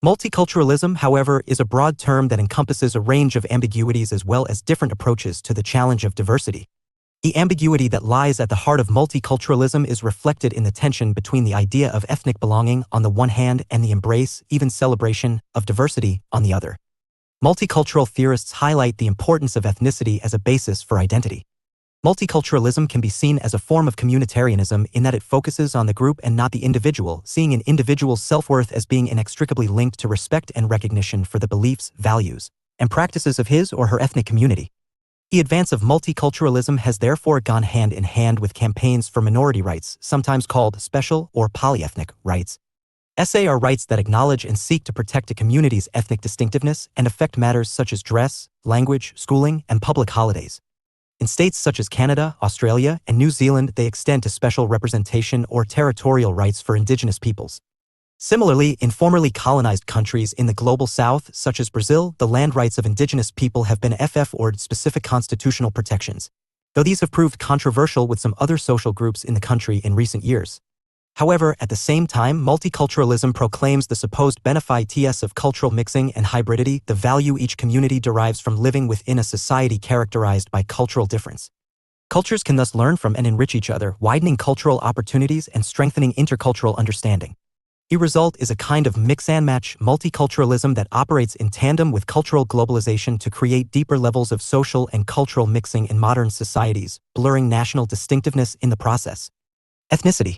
[SPEAKER 1] Multiculturalism, however, is a broad term that encompasses a range of ambiguities as well as different approaches to the challenge of diversity. The ambiguity that lies at the heart of multiculturalism is reflected in the tension between the idea of ethnic belonging on the one hand and the embrace, even celebration, of diversity on the other. Multicultural theorists highlight the importance of ethnicity as a basis for identity. Multiculturalism can be seen as a form of communitarianism in that it focuses on the group and not the individual, seeing an individual's self-worth as being inextricably linked to respect and recognition for the beliefs, values, and practices of his or her ethnic community. The advance of multiculturalism has therefore gone hand in hand with campaigns for minority rights, sometimes called special or polyethnic rights. PSIR rights that acknowledge and seek to protect a community's ethnic distinctiveness and affect matters such as dress, language, schooling, and public holidays. In states such as Canada, Australia, and New Zealand, they extend to special representation or territorial rights for Indigenous peoples. Similarly, in formerly colonized countries in the Global South, such as Brazil, the land rights of Indigenous people have been afforded specific constitutional protections, though these have proved controversial with some other social groups in the country in recent years. However, at the same time, multiculturalism proclaims the supposed benefits of cultural mixing and hybridity, the value each community derives from living within a society characterized by cultural difference. Cultures can thus learn from and enrich each other, widening cultural opportunities and strengthening intercultural understanding. The result is a kind of mix-and-match multiculturalism that operates in tandem with cultural globalization to create deeper levels of social and cultural mixing in modern societies, blurring national distinctiveness in the process. Ethnicity.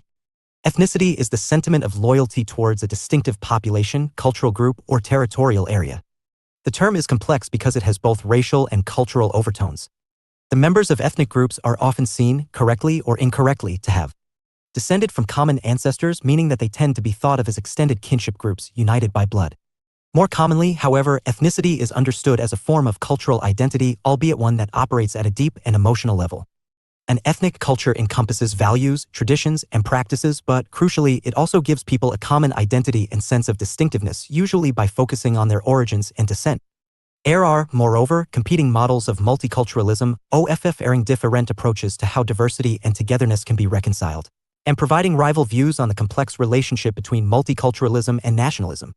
[SPEAKER 1] Ethnicity is the sentiment of loyalty towards a distinctive population, cultural group, or territorial area. The term is complex because it has both racial and cultural overtones. The members of ethnic groups are often seen, correctly or incorrectly, to have descended from common ancestors, meaning that they tend to be thought of as extended kinship groups united by blood. More commonly, however, ethnicity is understood as a form of cultural identity, albeit one that operates at a deep and emotional level. An ethnic culture encompasses values, traditions, and practices, but crucially, it also gives people a common identity and sense of distinctiveness, usually by focusing on their origins and descent. There are, moreover, competing models of multiculturalism, offering different approaches to how diversity and togetherness can be reconciled, and providing rival views on the complex relationship between multiculturalism and nationalism.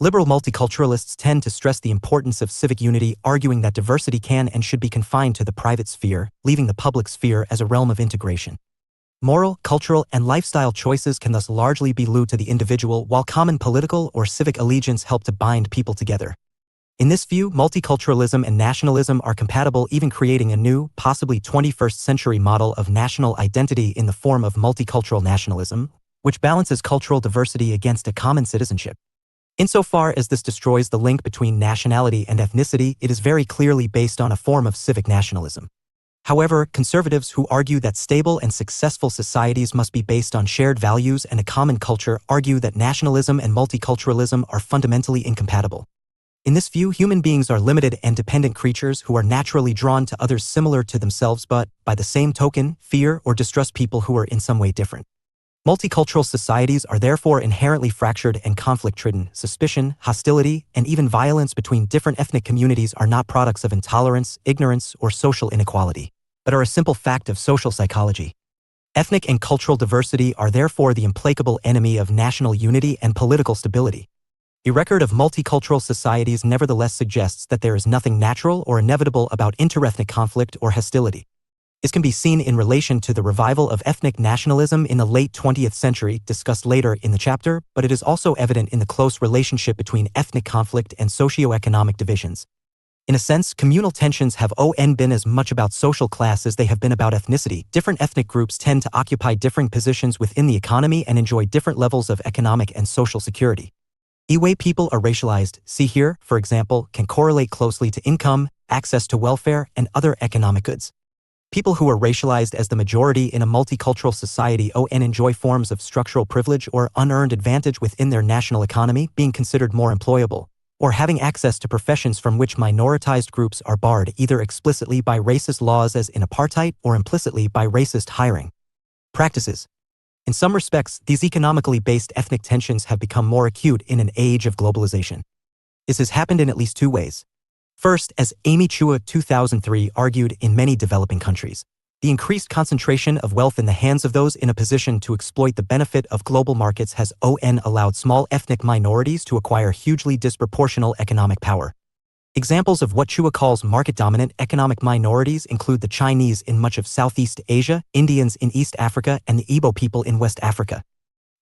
[SPEAKER 1] Liberal multiculturalists tend to stress the importance of civic unity, arguing that diversity can and should be confined to the private sphere, leaving the public sphere as a realm of integration. Moral, cultural, and lifestyle choices can thus largely be left to the individual, while common political or civic allegiance help to bind people together. In this view, multiculturalism and nationalism are compatible, even creating a new, possibly 21st century model of national identity in the form of multicultural nationalism, which balances cultural diversity against a common citizenship. Insofar as this destroys the link between nationality and ethnicity, it is very clearly based on a form of civic nationalism. However, conservatives who argue that stable and successful societies must be based on shared values and a common culture argue that nationalism and multiculturalism are fundamentally incompatible. In this view, human beings are limited and dependent creatures who are naturally drawn to others similar to themselves but, by the same token, fear or distrust people who are in some way different. Multicultural societies are therefore inherently fractured and conflict-ridden. Suspicion, hostility, and even violence between different ethnic communities are not products of intolerance, ignorance, or social inequality, but are a simple fact of social psychology. Ethnic and cultural diversity are therefore the implacable enemy of national unity and political stability. A record of multicultural societies nevertheless suggests that there is nothing natural or inevitable about interethnic conflict or hostility. This can be seen in relation to the revival of ethnic nationalism in the late 20th century, discussed later in the chapter, but it is also evident in the close relationship between ethnic conflict and socio-economic divisions. In a sense, communal tensions have been as much about social class as they have been about ethnicity. Different ethnic groups tend to occupy differing positions within the economy and enjoy different levels of economic and social security. The way people are racialized, see here, for example, can correlate closely to income, access to welfare, and other economic goods. People who are racialized as the majority in a multicultural society enjoy forms of structural privilege or unearned advantage within their national economy, being considered more employable, or having access to professions from which minoritized groups are barred either explicitly by racist laws as in apartheid or implicitly by racist hiring practices. In some respects, these economically based ethnic tensions have become more acute in an age of globalization. This has happened in at least two ways. First, as Amy Chua 2003 argued, in many developing countries, the increased concentration of wealth in the hands of those in a position to exploit the benefit of global markets has allowed small ethnic minorities to acquire hugely disproportional economic power. Examples of what Chua calls market-dominant economic minorities include the Chinese in much of Southeast Asia, Indians in East Africa, and the Igbo people in West Africa.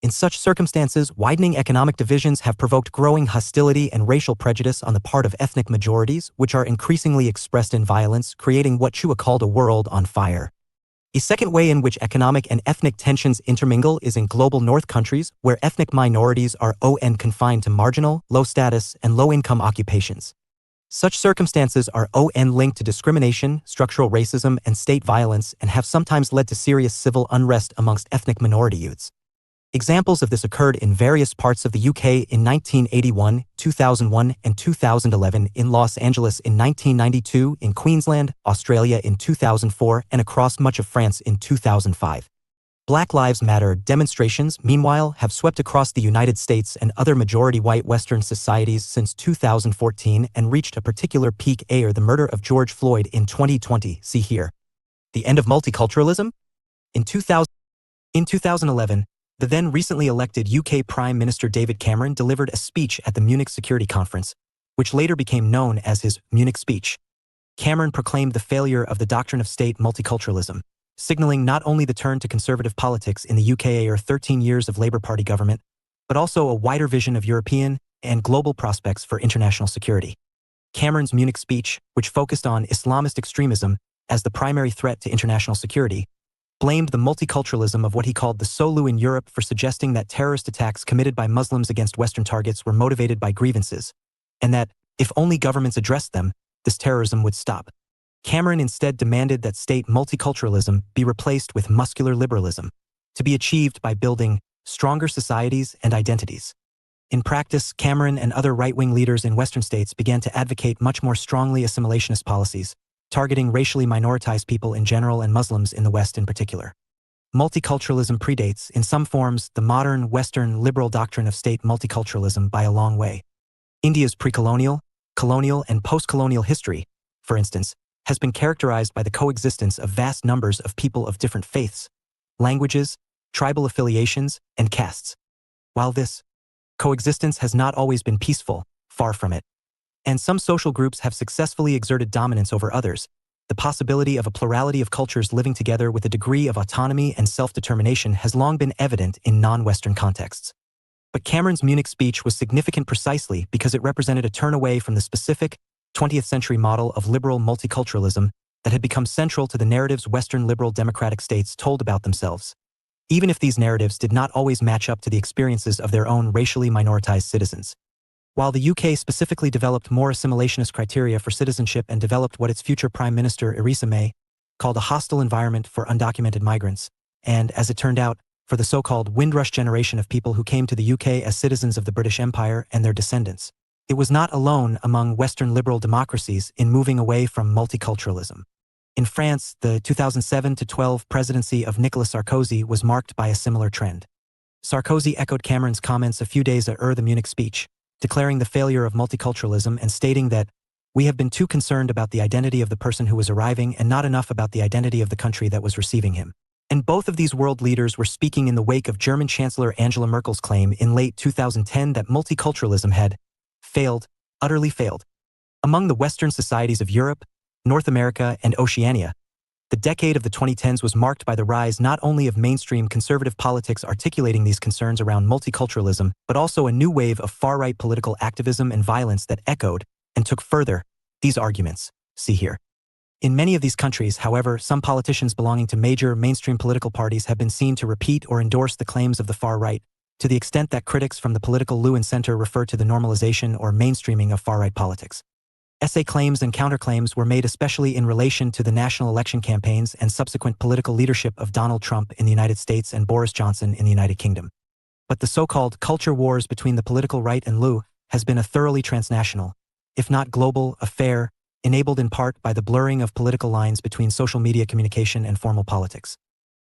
[SPEAKER 1] In such circumstances, widening economic divisions have provoked growing hostility and racial prejudice on the part of ethnic majorities, which are increasingly expressed in violence, creating what Chua called a world on fire. A second way in which economic and ethnic tensions intermingle is in global north countries, where ethnic minorities are confined to marginal, low-status, and low-income occupations. Such circumstances are linked to discrimination, structural racism, and state violence, and have sometimes led to serious civil unrest amongst ethnic minority youths. Examples of this occurred in various parts of the UK in 1981, 2001, and 2011, in Los Angeles in 1992, in Queensland, Australia in 2004, and across much of France in 2005. Black Lives Matter demonstrations, meanwhile, have swept across the United States and other majority-white Western societies since 2014 and reached a particular peak after the murder of George Floyd in 2020, see here. The end of multiculturalism? In 2011, the then recently elected UK Prime Minister David Cameron delivered a speech at the Munich Security Conference, which later became known as his Munich speech. Cameron proclaimed the failure of the doctrine of state multiculturalism, signaling not only the turn to conservative politics in the UK after 13 years of Labour Party government, but also a wider vision of European and global prospects for international security. Cameron's Munich speech, which focused on Islamist extremism as the primary threat to international security, blamed the multiculturalism of what he called the Solu in Europe for suggesting that terrorist attacks committed by Muslims against Western targets were motivated by grievances, and that, if only governments addressed them, this terrorism would stop. Cameron instead demanded that state multiculturalism be replaced with muscular liberalism, to be achieved by building stronger societies and identities. In practice, Cameron and other right-wing leaders in Western states began to advocate much more strongly assimilationist policies, targeting racially minoritized people in general and Muslims in the West in particular. Multiculturalism predates, in some forms, the modern Western liberal doctrine of state multiculturalism by a long way. India's pre-colonial, colonial, and post-colonial history, for instance, has been characterized by the coexistence of vast numbers of people of different faiths, languages, tribal affiliations, and castes. While this coexistence has not always been peaceful, far from it, and some social groups have successfully exerted dominance over others, the possibility of a plurality of cultures living together with a degree of autonomy and self-determination has long been evident in non-Western contexts. But Cameron's Munich speech was significant precisely because it represented a turn away from the specific 20th century model of liberal multiculturalism that had become central to the narratives Western liberal democratic states told about themselves, even if these narratives did not always match up to the experiences of their own racially minoritized citizens. While the UK specifically developed more assimilationist criteria for citizenship and developed what its future Prime Minister Theresa May called a hostile environment for undocumented migrants, and, as it turned out, for the so-called Windrush generation of people who came to the UK as citizens of the British Empire and their descendants, it was not alone among Western liberal democracies in moving away from multiculturalism. In France, the 2007-12 presidency of Nicolas Sarkozy was marked by a similar trend. Sarkozy echoed Cameron's comments a few days after the Munich speech, declaring the failure of multiculturalism and stating that, "We have been too concerned about the identity of the person who was arriving and not enough about the identity of the country that was receiving him." And both of these world leaders were speaking in the wake of German Chancellor Angela Merkel's claim in late 2010 that multiculturalism had failed, utterly failed. Among the Western societies of Europe, North America, and Oceania, the decade of the 2010s was marked by the rise not only of mainstream conservative politics articulating these concerns around multiculturalism, but also a new wave of far-right political activism and violence that echoed and took further these arguments. See here. In many of these countries, however, some politicians belonging to major mainstream political parties have been seen to repeat or endorse the claims of the far right, to the extent that critics from the political left and center refer to the normalization or mainstreaming of far-right politics. Essay claims and counterclaims were made especially in relation to the national election campaigns and subsequent political leadership of Donald Trump in the United States and Boris Johnson in the United Kingdom. But the so-called culture wars between the political right and left has been a thoroughly transnational, if not global, affair, enabled in part by the blurring of political lines between social media communication and formal politics.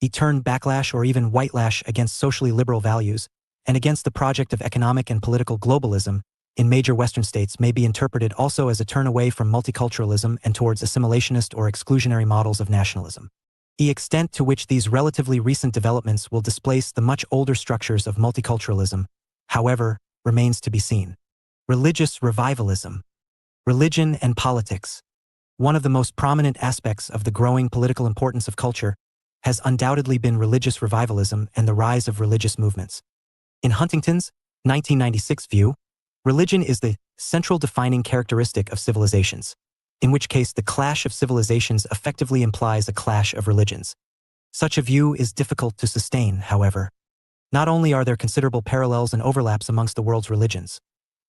[SPEAKER 1] It turned backlash or even whitelash against socially liberal values and against the project of economic and political globalism in major Western states may be interpreted also as a turn away from multiculturalism and towards assimilationist or exclusionary models of nationalism. The extent to which these relatively recent developments will displace the much older structures of multiculturalism, however, remains to be seen. Religious revivalism. Religion and politics. One of the most prominent aspects of the growing political importance of culture has undoubtedly been religious revivalism and the rise of religious movements. In Huntington's 1996 view, religion is the central defining characteristic of civilizations, in which case the clash of civilizations effectively implies a clash of religions. Such a view is difficult to sustain, however. Not only are there considerable parallels and overlaps amongst the world's religions.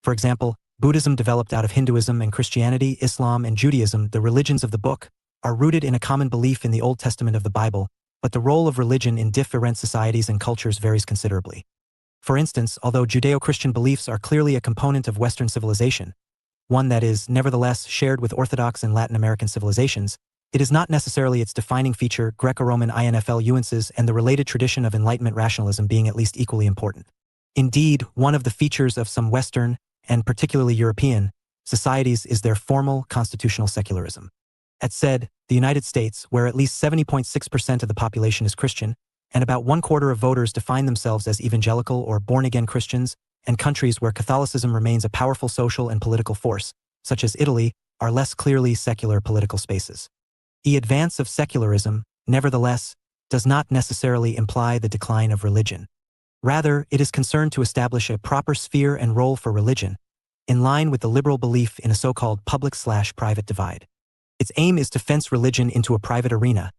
[SPEAKER 1] For example, Buddhism developed out of Hinduism and Christianity, Islam and Judaism, the religions of the book, are rooted in a common belief in the Old Testament of the Bible, but the role of religion in different societies and cultures varies considerably. For instance, although Judeo-Christian beliefs are clearly a component of Western civilization, one that is nevertheless shared with Orthodox and Latin American civilizations, it is not necessarily its defining feature, Greco-Roman influences and the related tradition of Enlightenment rationalism being at least equally important. Indeed, one of the features of some Western, and particularly European, societies is their formal constitutional secularism. That said, the United States, where at least 70.6% of the population is Christian, and about 1/4 of voters define themselves as evangelical or born-again Christians, and countries where Catholicism remains a powerful social and political force, such as Italy, are less clearly secular political spaces. The advance of secularism, nevertheless, does not necessarily imply the decline of religion. Rather, it is concerned to establish a proper sphere and role for religion, in line with the liberal belief in a so-called public/private divide. Its aim is to fence religion into a private arena,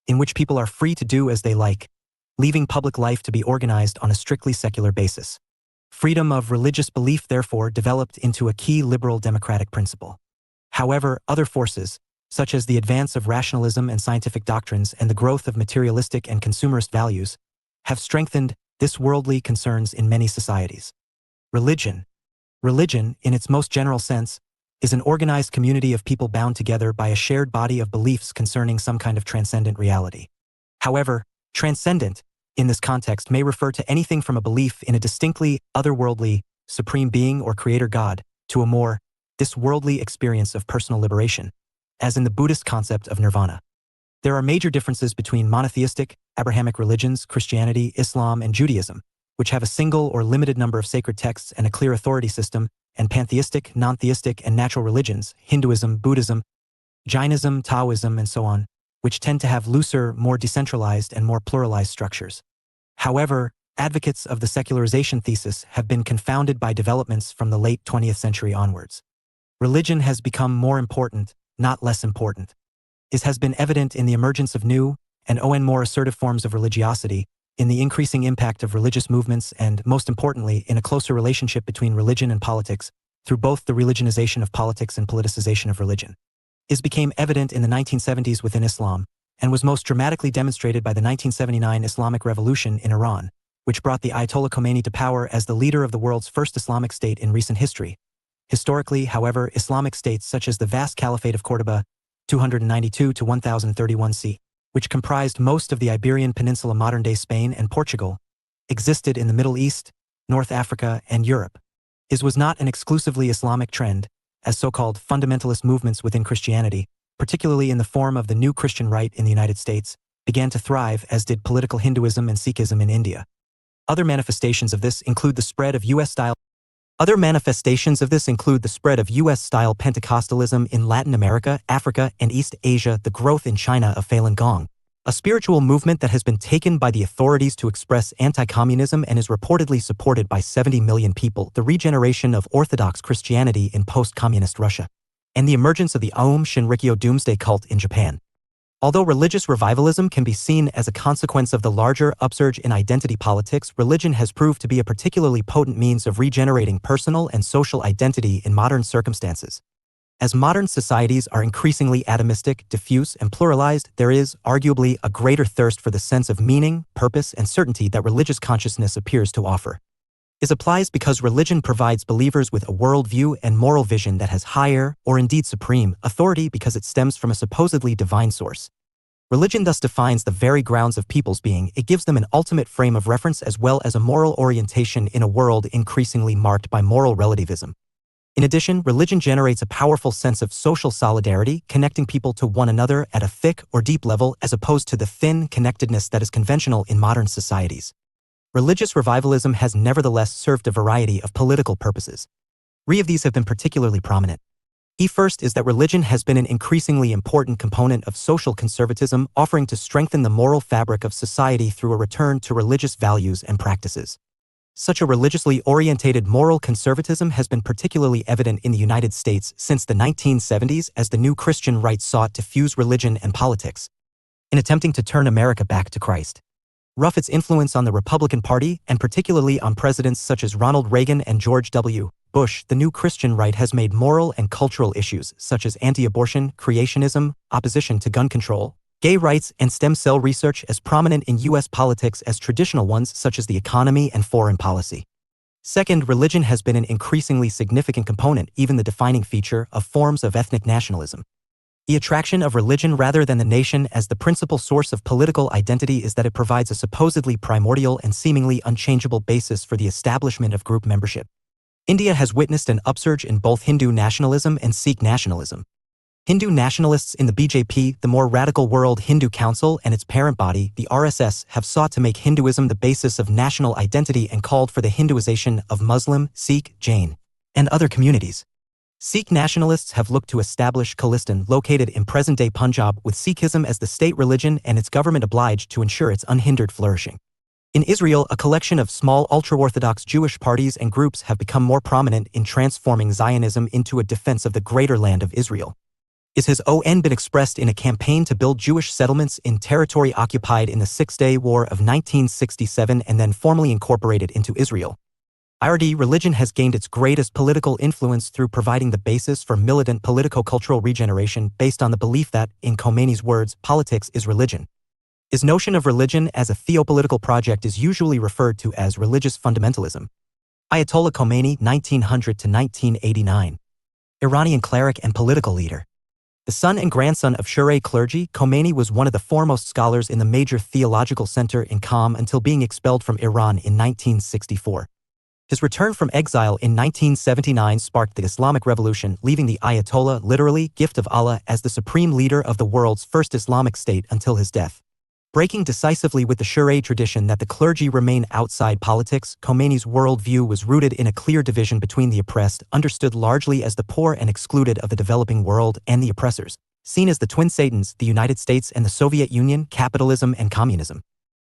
[SPEAKER 1] in which people are free to do as they like, leaving public life to be organized on a strictly secular basis. Freedom of religious belief therefore developed into a key liberal democratic principle. However, other forces, such as the advance of rationalism and scientific doctrines and the growth of materialistic and consumerist values, have strengthened this worldly concerns in many societies. Religion, in its most general sense, is an organized community of people bound together by a shared body of beliefs concerning some kind of transcendent reality. However, transcendent, in this context, may refer to anything from a belief in a distinctly otherworldly, supreme being or creator God, to a more this-worldly experience of personal liberation, as in the Buddhist concept of nirvana. There are major differences between monotheistic, Abrahamic religions, Christianity, Islam, and Judaism, which have a single or limited number of sacred texts and a clear authority system, and pantheistic, non-theistic, and natural religions, Hinduism, Buddhism, Jainism, Taoism, and so on, which tend to have looser, more decentralized, and more pluralized structures. However, advocates of the secularization thesis have been confounded by developments from the late 20th century onwards. Religion has become more important, not less important. This has been evident in the emergence of new, and more assertive forms of religiosity, in the increasing impact of religious movements and, most importantly, in a closer relationship between religion and politics, through both the religionization of politics and politicization of religion. This became evident in the 1970s within Islam, and was most dramatically demonstrated by the 1979 Islamic Revolution in Iran, which brought the Ayatollah Khomeini to power as the leader of the world's first Islamic state in recent history. Historically, however, Islamic states such as the vast Caliphate of Cordoba, 292 to 1031 c., which comprised most of the Iberian Peninsula, modern-day Spain and Portugal, existed in the Middle East, North Africa, and Europe. It was not an exclusively Islamic trend, as so-called fundamentalist movements within Christianity, particularly in the form of the New Christian Right in the United States, began to thrive, as did political Hinduism and Sikhism in India. Other manifestations of this include the spread of U.S.-style Pentecostalism in Latin America, Africa, and East Asia, the growth in China of Falun Gong, a spiritual movement that has been taken by the authorities to express anti-communism and is reportedly supported by 70 million people, the regeneration of Orthodox Christianity in post-communist Russia, and the emergence of the Aum Shinrikyo doomsday cult in Japan. Although religious revivalism can be seen as a consequence of the larger upsurge in identity politics, religion has proved to be a particularly potent means of regenerating personal and social identity in modern circumstances. As modern societies are increasingly atomistic, diffuse, and pluralized, there is, arguably, a greater thirst for the sense of meaning, purpose, and certainty that religious consciousness appears to offer. This applies because religion provides believers with a worldview and moral vision that has higher, or indeed supreme, authority because it stems from a supposedly divine source. Religion thus defines the very grounds of people's being. It gives them an ultimate frame of reference as well as a moral orientation in a world increasingly marked by moral relativism. In addition, religion generates a powerful sense of social solidarity, connecting people to one another at a thick or deep level as opposed to the thin connectedness that is conventional in modern societies. Religious revivalism has nevertheless served a variety of political purposes. Three of these have been particularly prominent. First is that religion has been an increasingly important component of social conservatism, offering to strengthen the moral fabric of society through a return to religious values and practices. Such a religiously orientated moral conservatism has been particularly evident in the United States since the 1970s as the New Christian Right sought to fuse religion and politics in attempting to turn America back to Christ. Rough its influence on the Republican Party, and particularly on presidents such as Ronald Reagan and George W. Bush, the New Christian Right has made moral and cultural issues such as anti-abortion, creationism, opposition to gun control, gay rights, and stem cell research as prominent in U.S. politics as traditional ones such as the economy and foreign policy. Second, religion has been an increasingly significant component, even the defining feature, of forms of ethnic nationalism. The attraction of religion rather than the nation as the principal source of political identity is that it provides a supposedly primordial and seemingly unchangeable basis for the establishment of group membership. India has witnessed an upsurge in both Hindu nationalism and Sikh nationalism. Hindu nationalists in the BJP, the more radical World Hindu Council, and its parent body, the RSS, have sought to make Hinduism the basis of national identity and called for the Hinduization of Muslim, Sikh, Jain, and other communities. Sikh nationalists have looked to establish Khalistan, located in present-day Punjab, with Sikhism as the state religion and its government obliged to ensure its unhindered flourishing. In Israel, a collection of small ultra-Orthodox Jewish parties and groups have become more prominent in transforming Zionism into a defense of the greater land of Israel. It has been expressed in a campaign to build Jewish settlements in territory occupied in the Six-Day War of 1967 and then formally incorporated into Israel. Religion has gained its greatest political influence through providing the basis for militant politico-cultural regeneration based on the belief that, in Khomeini's words, politics is religion. His notion of religion as a theopolitical project is usually referred to as religious fundamentalism. Ayatollah Khomeini, 1900 to 1989. Iranian cleric and political leader. The son and grandson of Shura clergy, Khomeini was one of the foremost scholars in the major theological center in Qom until being expelled from Iran in 1964. His return from exile in 1979 sparked the Islamic Revolution, leaving the Ayatollah, literally, gift of Allah, as the supreme leader of the world's first Islamic state until his death. Breaking decisively with the Shura tradition that the clergy remain outside politics, Khomeini's worldview was rooted in a clear division between the oppressed, understood largely as the poor and excluded of the developing world, and the oppressors, seen as the twin Satans, the United States and the Soviet Union, capitalism and communism.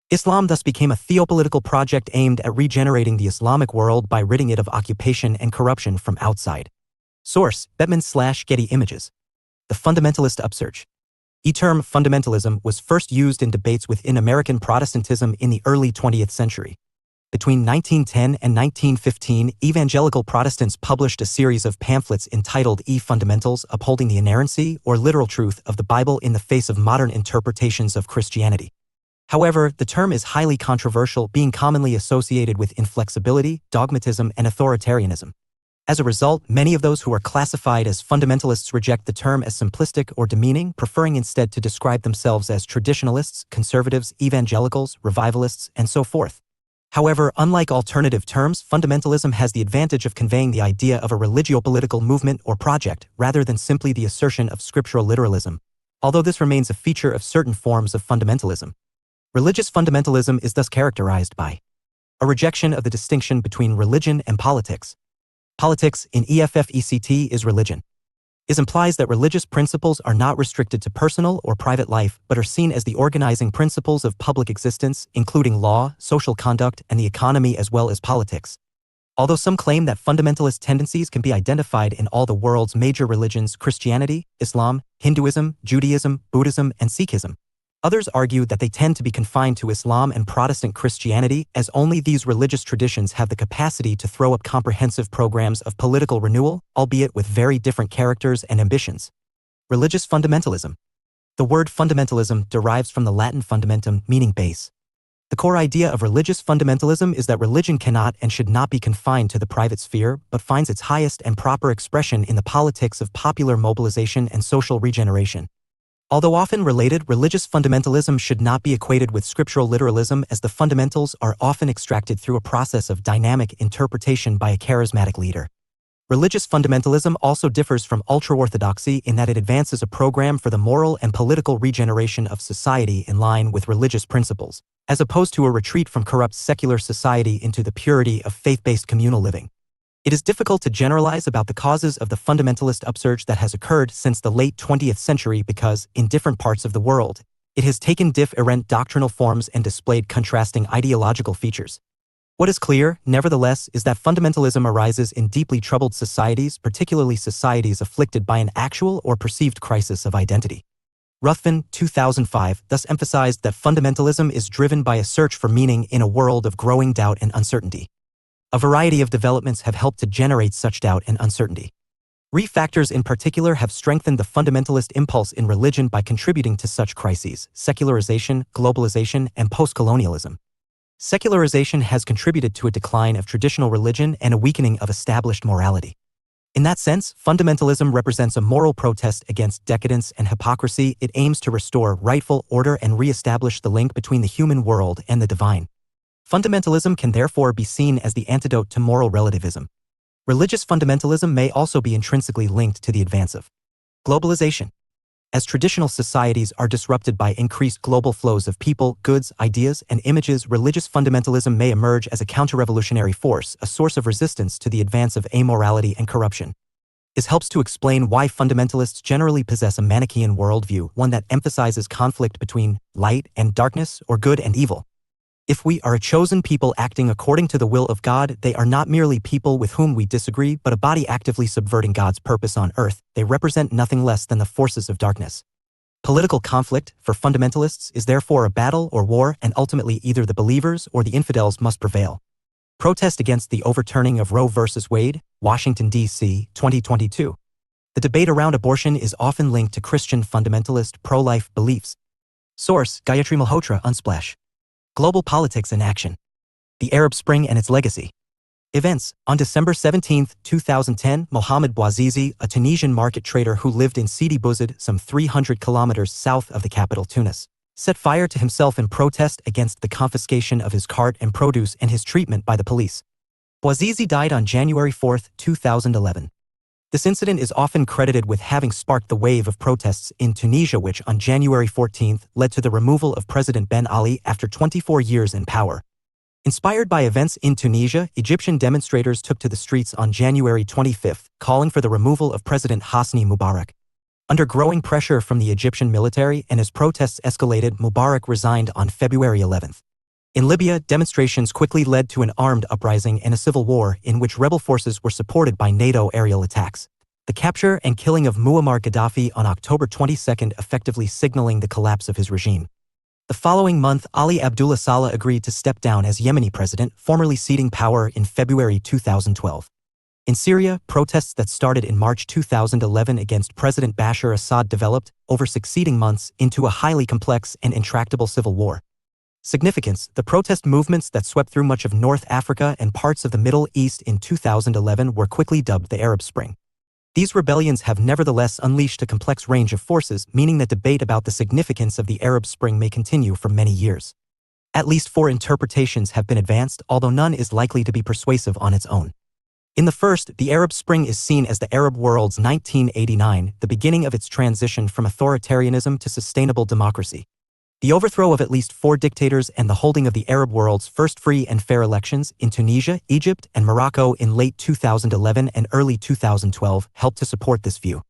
[SPEAKER 1] Islam thus became a theopolitical project aimed at regenerating the Islamic world by ridding it of occupation and corruption from outside. Source: Bettman/Getty Images. The fundamentalist upsurge. The term fundamentalism was first used in debates within American Protestantism in the early 20th century. Between 1910 and 1915, evangelical Protestants published a series of pamphlets entitled Fundamentals, upholding the inerrancy or literal truth of the Bible in the face of modern interpretations of Christianity. However, the term is highly controversial, being commonly associated with inflexibility, dogmatism, and authoritarianism. As a result, many of those who are classified as fundamentalists reject the term as simplistic or demeaning, preferring instead to describe themselves as traditionalists, conservatives, evangelicals, revivalists, and so forth. However, unlike alternative terms, fundamentalism has the advantage of conveying the idea of a religio-political movement or project, rather than simply the assertion of scriptural literalism, although this remains a feature of certain forms of fundamentalism. Religious fundamentalism is thus characterized by a rejection of the distinction between religion and politics. Politics, in EFFECT, is religion. It implies that religious principles are not restricted to personal or private life, but are seen as the organizing principles of public existence, including law, social conduct, and the economy as well as politics. Although some claim that fundamentalist tendencies can be identified in all the world's major religions, Christianity, Islam, Hinduism, Judaism, Buddhism, and Sikhism, others argue that they tend to be confined to Islam and Protestant Christianity, as only these religious traditions have the capacity to throw up comprehensive programs of political renewal, albeit with very different characters and ambitions. Religious fundamentalism. The word fundamentalism derives from the Latin fundamentum, meaning base. The core idea of religious fundamentalism is that religion cannot and should not be confined to the private sphere, but finds its highest and proper expression in the politics of popular mobilization and social regeneration. Although often related, religious fundamentalism should not be equated with scriptural literalism, as the fundamentals are often extracted through a process of dynamic interpretation by a charismatic leader. Religious fundamentalism also differs from ultra-orthodoxy in that it advances a program for the moral and political regeneration of society in line with religious principles, as opposed to a retreat from corrupt secular society into the purity of faith-based communal living. It is difficult to generalize about the causes of the fundamentalist upsurge that has occurred since the late 20th century because, in different parts of the world, it has taken different doctrinal forms and displayed contrasting ideological features. What is clear, nevertheless, is that fundamentalism arises in deeply troubled societies, particularly societies afflicted by an actual or perceived crisis of identity. Ruthven, 2005, thus emphasized that fundamentalism is driven by a search for meaning in a world of growing doubt and uncertainty. A variety of developments have helped to generate such doubt and uncertainty. Three factors in particular have strengthened the fundamentalist impulse in religion by contributing to such crises: secularization, globalization, and post-colonialism. Secularization has contributed to a decline of traditional religion and a weakening of established morality. In that sense, fundamentalism represents a moral protest against decadence and hypocrisy. It aims to restore rightful order and re-establish the link between the human world and the divine. Fundamentalism can therefore be seen as the antidote to moral relativism. Religious fundamentalism may also be intrinsically linked to the advance of globalization. As traditional societies are disrupted by increased global flows of people, goods, ideas, and images, religious fundamentalism may emerge as a counter-revolutionary force, a source of resistance to the advance of amorality and corruption. This helps to explain why fundamentalists generally possess a Manichaean worldview, one that emphasizes conflict between light and darkness or good and evil. If we are a chosen people acting according to the will of God, they are not merely people with whom we disagree, but a body actively subverting God's purpose on earth. They represent nothing less than the forces of darkness. Political conflict, for fundamentalists, is therefore a battle or war, and ultimately either the believers or the infidels must prevail. Protest against the overturning of Roe v. Wade, Washington, D.C., 2022. The debate around abortion is often linked to Christian fundamentalist pro-life beliefs. Source: Gayatri Malhotra, Unsplash. Global Politics in Action. The Arab Spring and its Legacy. Events. On December 17, 2010, Mohamed Bouazizi, a Tunisian market trader who lived in Sidi Bouzid, some 300 kilometers south of the capital Tunis, set fire to himself in protest against the confiscation of his cart and produce and his treatment by the police. Bouazizi died on January 4, 2011. This incident is often credited with having sparked the wave of protests in Tunisia, which on January 14 led to the removal of President Ben Ali after 24 years in power. Inspired by events in Tunisia, Egyptian demonstrators took to the streets on January 25, calling for the removal of President Hosni Mubarak. Under growing pressure from the Egyptian military and as protests escalated, Mubarak resigned on February 11. In Libya, demonstrations quickly led to an armed uprising and a civil war in which rebel forces were supported by NATO aerial attacks. The capture and killing of Muammar Gaddafi on October 22 effectively signaling the collapse of his regime. The following month, Ali Abdullah Saleh agreed to step down as Yemeni president, formally ceding power in February 2012. In Syria, protests that started in March 2011 against President Bashar Assad developed, over succeeding months, into a highly complex and intractable civil war. Significance: the protest movements that swept through much of North Africa and parts of the Middle East in 2011 were quickly dubbed the Arab Spring. These rebellions have nevertheless unleashed a complex range of forces, meaning that debate about the significance of the Arab Spring may continue for many years. At least 4 interpretations have been advanced, although none is likely to be persuasive on its own. In the first, the Arab Spring is seen as the Arab world's 1989, the beginning of its transition from authoritarianism to sustainable democracy. The overthrow of at least 4 dictators and the holding of the Arab world's first free and fair elections in Tunisia, Egypt, and Morocco in late 2011 and early 2012 helped to support this view.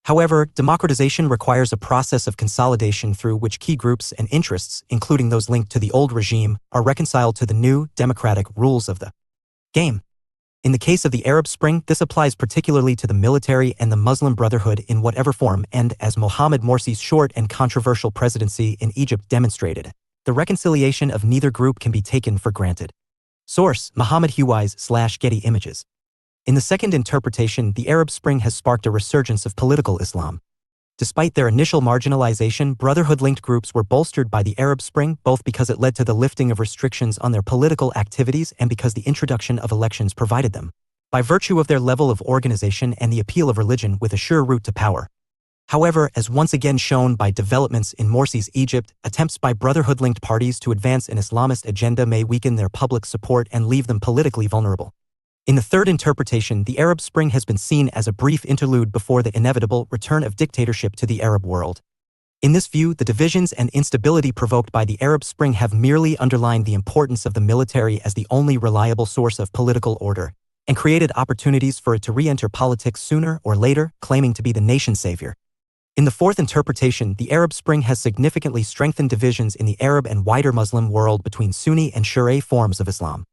[SPEAKER 1] However, democratization requires a process of consolidation through which key groups and interests, including those linked to the old regime, are reconciled to the new, democratic rules of the game. In the case of the Arab Spring, this applies particularly to the military and the Muslim Brotherhood in whatever form, and as Mohamed Morsi's short and controversial presidency in Egypt demonstrated, the reconciliation of neither group can be taken for granted. Source: Mohammed Hewise/Getty Images. In the second interpretation, the Arab Spring has sparked a resurgence of political Islam. Despite their initial marginalization, Brotherhood-linked groups were bolstered by the Arab Spring, both because it led to the lifting of restrictions on their political activities and because the introduction of elections provided them, by virtue of their level of organization and the appeal of religion, with a sure route to power. However, as once again shown by developments in Morsi's Egypt, attempts by Brotherhood-linked parties to advance an Islamist agenda may weaken their public support and leave them politically vulnerable. In the third interpretation, the Arab Spring has been seen as a brief interlude before the inevitable return of dictatorship to the Arab world. In this view, the divisions and instability provoked by the Arab Spring have merely underlined the importance of the military as the only reliable source of political order, and created opportunities for it to re-enter politics sooner or later, claiming to be the nation's savior. In the fourth interpretation, the Arab Spring has significantly strengthened divisions in the Arab and wider Muslim world between Sunni and Shia forms of Islam.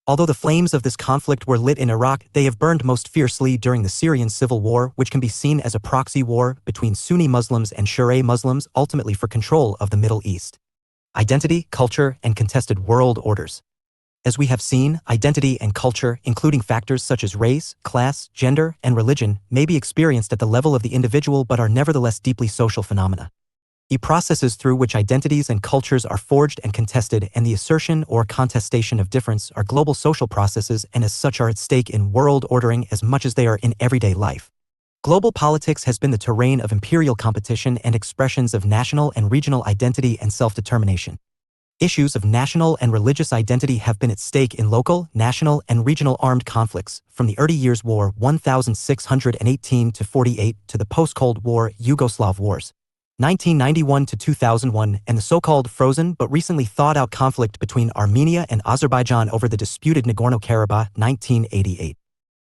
[SPEAKER 1] Although the flames of this conflict were lit in Iraq, they have burned most fiercely during the Syrian civil war, which can be seen as a proxy war between Sunni Muslims and Shia Muslims, ultimately for control of the Middle East. Identity, culture, and contested world orders. As we have seen, identity and culture, including factors such as race, class, gender, and religion, may be experienced at the level of the individual but are nevertheless deeply social phenomena. The processes through which identities and cultures are forged and contested, and the assertion or contestation of difference, are global social processes and as such are at stake in world ordering as much as they are in everyday life. Global politics has been the terrain of imperial competition and expressions of national and regional identity and self-determination. Issues of national and religious identity have been at stake in local, national, and regional armed conflicts, from the 30 Years' War 1618–48 to the post-Cold War Yugoslav Wars 1991 to 2001, and the so-called frozen but recently thawed-out conflict between Armenia and Azerbaijan over the disputed Nagorno-Karabakh 1988.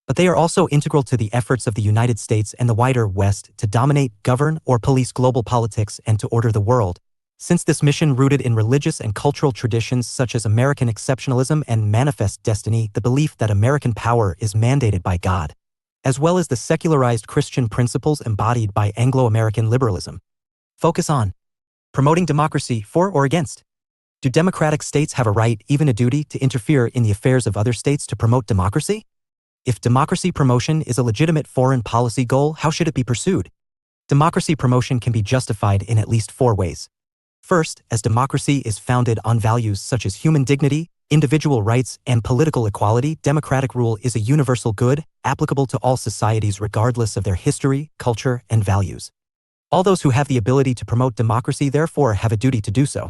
[SPEAKER 1] But they are also integral to the efforts of the United States and the wider West to dominate, govern, or police global politics and to order the world. Since this mission rooted in religious and cultural traditions such as American exceptionalism and manifest destiny, the belief that American power is mandated by God, as well as the secularized Christian principles embodied by Anglo-American liberalism. Focus on promoting democracy for or against. Do democratic states have a right, even a duty, to interfere in the affairs of other states to promote democracy? If democracy promotion is a legitimate foreign policy goal, how should it be pursued? Democracy promotion can be justified in at least 4 ways. First, as democracy is founded on values such as human dignity, individual rights, and political equality, democratic rule is a universal good, applicable to all societies regardless of their history, culture, and values. All those who have the ability to promote democracy therefore have a duty to do so.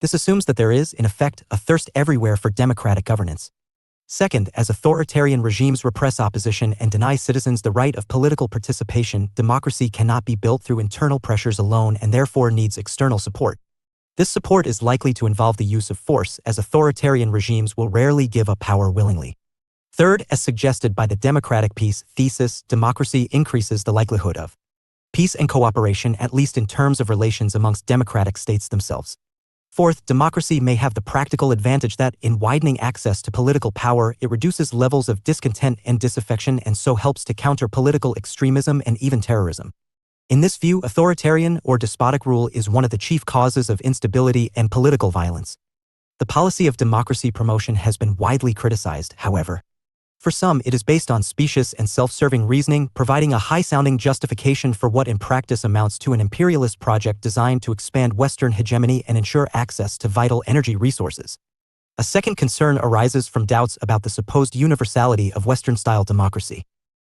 [SPEAKER 1] This assumes that there is, in effect, a thirst everywhere for democratic governance. Second, as authoritarian regimes repress opposition and deny citizens the right of political participation, democracy cannot be built through internal pressures alone and therefore needs external support. This support is likely to involve the use of force, as authoritarian regimes will rarely give up power willingly. Third, as suggested by the democratic peace thesis, democracy increases the likelihood of peace and cooperation, at least in terms of relations amongst democratic states themselves. Fourth, democracy may have the practical advantage that, in widening access to political power, it reduces levels of discontent and disaffection and so helps to counter political extremism and even terrorism. In this view, authoritarian or despotic rule is one of the chief causes of instability and political violence. The policy of democracy promotion has been widely criticized, however. For some, it is based on specious and self-serving reasoning, providing a high-sounding justification for what in practice amounts to an imperialist project designed to expand Western hegemony and ensure access to vital energy resources. A second concern arises from doubts about the supposed universality of Western-style democracy.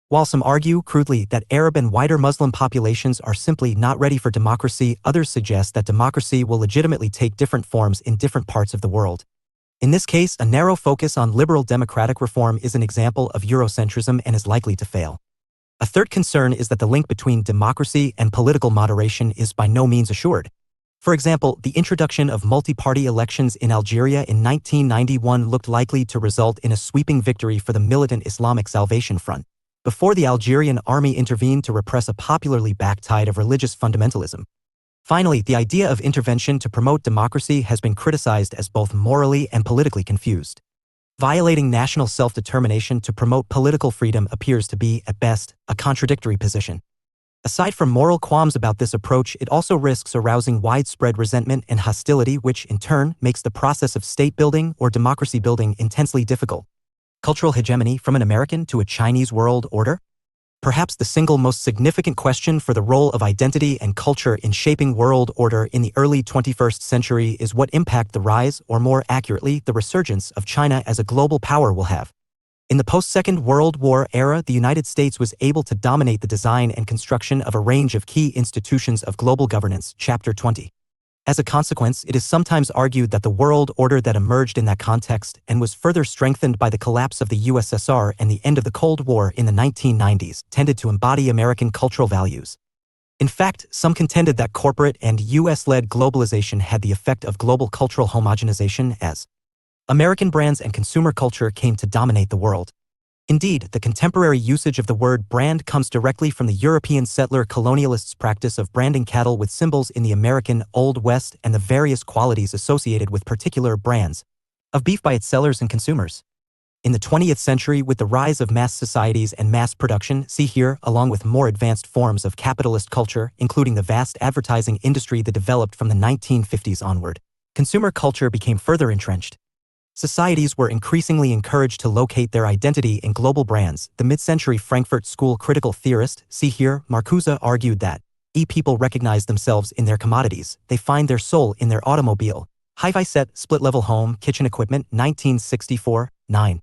[SPEAKER 1] While some argue, crudely, that Arab and wider Muslim populations are simply not ready for democracy, others suggest that democracy will legitimately take different forms in different parts of the world. In this case, a narrow focus on liberal democratic reform is an example of Eurocentrism and is likely to fail. A third concern is that the link between democracy and political moderation is by no means assured. For example, the introduction of multi-party elections in Algeria in 1991 looked likely to result in a sweeping victory for the militant Islamic Salvation Front, before the Algerian army intervened to repress a popularly backed tide of religious fundamentalism. Finally, the idea of intervention to promote democracy has been criticized as both morally and politically confused. Violating national self-determination to promote political freedom appears to be, at best, a contradictory position. Aside from moral qualms about this approach, it also risks arousing widespread resentment and hostility, which, in turn, makes the process of state-building or democracy-building intensely difficult. Cultural hegemony from an American to a Chinese world order? Perhaps the single most significant question for the role of identity and culture in shaping world order in the early 21st century is what impact the rise, or more accurately, the resurgence of China as a global power will have. In the post-Second World War era, the United States was able to dominate the design and construction of a range of key institutions of global governance, Chapter 20. As a consequence, it is sometimes argued that the world order that emerged in that context and was further strengthened by the collapse of the USSR and the end of the Cold War in the 1990s tended to embody American cultural values. In fact, some contended that corporate and US-led globalization had the effect of global cultural homogenization as American brands and consumer culture came to dominate the world. Indeed, the contemporary usage of the word brand comes directly from the European settler colonialists' practice of branding cattle with symbols in the American Old West and the various qualities associated with particular brands of beef by its sellers and consumers. In the 20th century, with the rise of mass societies and mass production, see here, along with more advanced forms of capitalist culture, including the vast advertising industry that developed from the 1950s onward, consumer culture became further entrenched. Societies were increasingly encouraged to locate their identity in global brands. The mid-century Frankfurt School critical theorist, see here, Marcuse, argued that people recognize themselves in their commodities, they find their soul in their automobile. Hi-Fi set, split-level home, kitchen equipment, 1964, 9.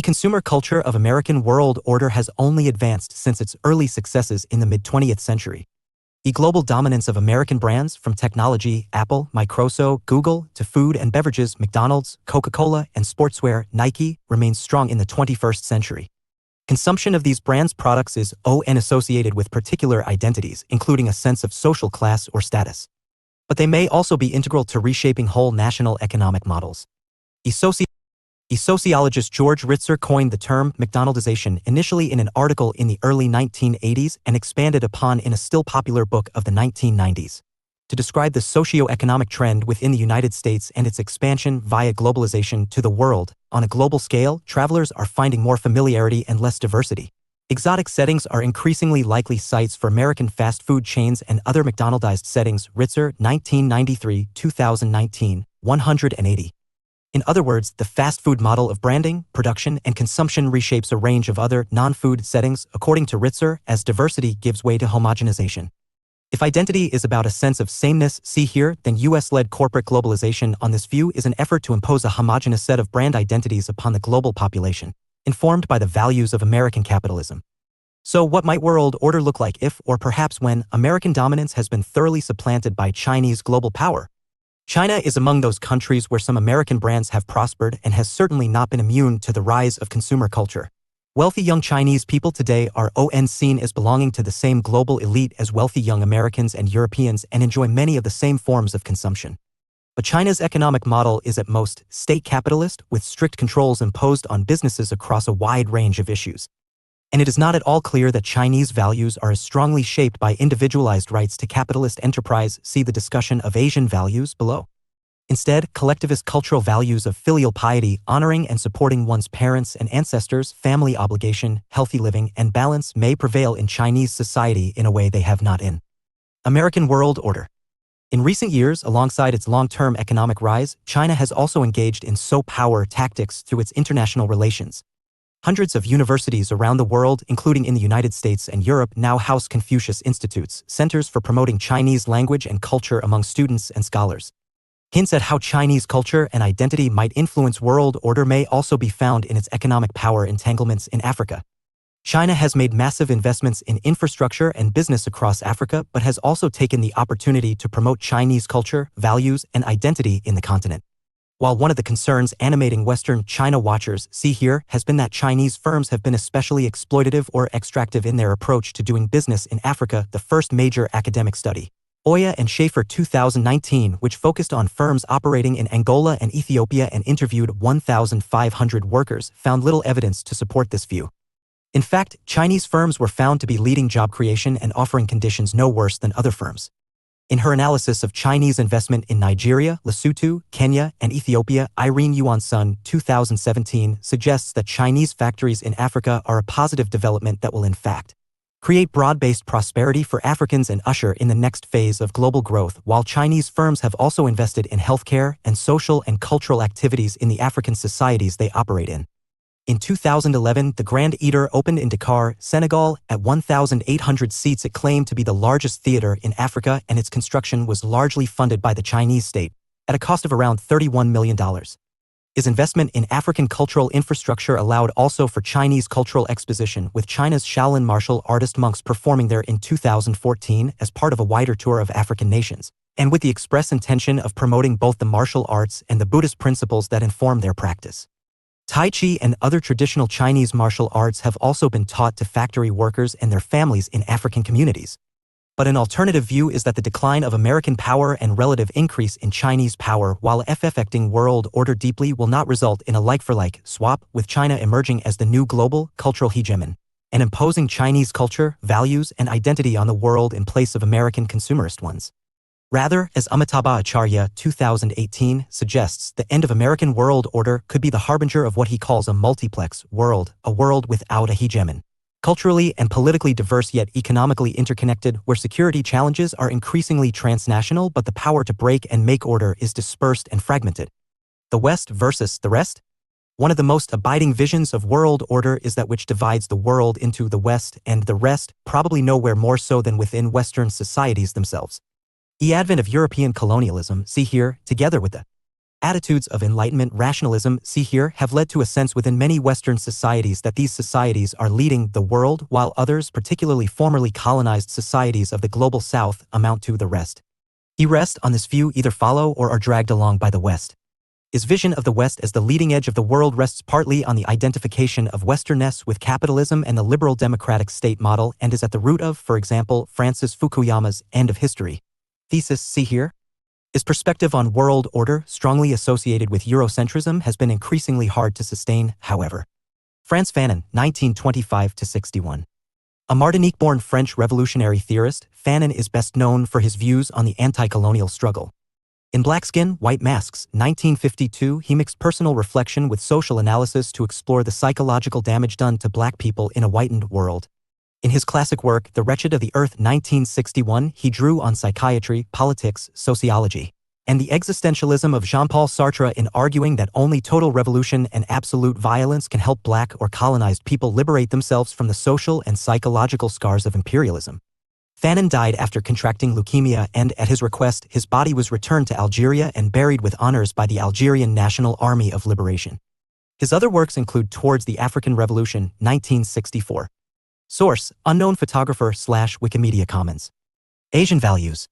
[SPEAKER 1] Consumer culture of American world order has only advanced since its early successes in the mid-20th century. Global dominance of American brands, from technology, Apple, Microsoft, Google, to food and beverages, McDonald's, Coca-Cola, and sportswear, Nike, remains strong in the 21st century. Consumption of these brands' products is associated with particular identities, including a sense of social class or status. But they may also be integral to reshaping whole national economic models. Sociologist George Ritzer coined the term McDonaldization initially in an article in the early 1980s and expanded upon in a still popular book of the 1990s. To describe the socio-economic trend within the United States and its expansion via globalization to the world, on a global scale, travelers are finding more familiarity and less diversity. Exotic settings are increasingly likely sites for American fast food chains and other McDonaldized settings. Ritzer, 1993, 2019, 180. In other words, the fast food model of branding, production, and consumption reshapes a range of other non-food settings, according to Ritzer, as diversity gives way to homogenization. If identity is about a sense of sameness, see here, then US-led corporate globalization on this view is an effort to impose a homogeneous set of brand identities upon the global population, informed by the values of American capitalism. So what might world order look like if, or perhaps when, American dominance has been thoroughly supplanted by Chinese global power? China is among those countries where some American brands have prospered and has certainly not been immune to the rise of consumer culture. Wealthy young Chinese people today are seen as belonging to the same global elite as wealthy young Americans and Europeans and enjoy many of the same forms of consumption. But China's economic model is at most state capitalist, with strict controls imposed on businesses across a wide range of issues. And it is not at all clear that Chinese values are as strongly shaped by individualized rights to capitalist enterprise. See the discussion of Asian values below. Instead, collectivist cultural values of filial piety, honoring and supporting one's parents and ancestors, family obligation, healthy living, and balance may prevail in Chinese society in a way they have not in American world order. In recent years, alongside its long-term economic rise, China has also engaged in soft power tactics through its international relations. Hundreds of universities around the world, including in the United States and Europe, now house Confucius Institutes, centers for promoting Chinese language and culture among students and scholars. Hints at how Chinese culture and identity might influence world order may also be found in its economic power entanglements in Africa. China has made massive investments in infrastructure and business across Africa, but has also taken the opportunity to promote Chinese culture, values, and identity in the continent. While one of the concerns animating Western China watchers, see here, has been that Chinese firms have been especially exploitative or extractive in their approach to doing business in Africa, the first major academic study, Oya and Schaefer 2019, which focused on firms operating in Angola and Ethiopia and interviewed 1,500 workers, found little evidence to support this view. In fact, Chinese firms were found to be leading job creation and offering conditions no worse than other firms. In her analysis of Chinese investment in Nigeria, Lesotho, Kenya, and Ethiopia, Irene Yuan-Sun 2017 suggests that Chinese factories in Africa are a positive development that will in fact create broad-based prosperity for Africans and usher in the next phase of global growth, while Chinese firms have also invested in healthcare and social and cultural activities in the African societies they operate in. In 2011, the Grand Eater opened in Dakar, Senegal, at 1,800 seats. It claimed to be the largest theater in Africa, and its construction was largely funded by the Chinese state, at a cost of around $31 million. Its investment in African cultural infrastructure allowed also for Chinese cultural exposition, with China's Shaolin martial artist monks performing there in 2014 as part of a wider tour of African nations, and with the express intention of promoting both the martial arts and the Buddhist principles that inform their practice. Tai Chi and other traditional Chinese martial arts have also been taught to factory workers and their families in African communities. But an alternative view is that the decline of American power and relative increase in Chinese power, while affecting world order deeply, will not result in a like-for-like swap, with China emerging as the new global cultural hegemon and imposing Chinese culture, values, and identity on the world in place of American consumerist ones. Rather, as Amitabh Acharya 2018 suggests, the end of American world order could be the harbinger of what he calls a multiplex world, a world without a hegemon. Culturally and politically diverse yet economically interconnected, where security challenges are increasingly transnational but the power to break and make order is dispersed and fragmented. The West versus the rest? One of the most abiding visions of world order is that which divides the world into the West and the rest, probably nowhere more so than within Western societies themselves. The advent of European colonialism, see here, together with the attitudes of Enlightenment rationalism, see here, have led to a sense within many Western societies that these societies are leading the world, while others, particularly formerly colonized societies of the global South, amount to the rest. The rest on this view either follow or are dragged along by the West. His vision of the West as the leading edge of the world rests partly on the identification of Westernness with capitalism and the liberal democratic state model, and is at the root of, for example, Francis Fukuyama's End of History thesis, see here. His perspective on world order, strongly associated with Eurocentrism, has been increasingly hard to sustain, however. Frantz Fanon, 1925–61. A Martinique-born French revolutionary theorist, Fanon is best known for his views on the anti-colonial struggle. In Black Skin, White Masks, 1952, he mixed personal reflection with social analysis to explore the psychological damage done to Black people in a whitened world. In his classic work, The Wretched of the Earth, 1961, he drew on psychiatry, politics, sociology, and the existentialism of Jean-Paul Sartre in arguing that only total revolution and absolute violence can help Black or colonized people liberate themselves from the social and psychological scars of imperialism. Fanon died after contracting leukemia, and, at his request, his body was returned to Algeria and buried with honors by the Algerian National Army of Liberation. His other works include Towards the African Revolution, 1964. Source: unknown photographer / Wikimedia Commons. Asian values.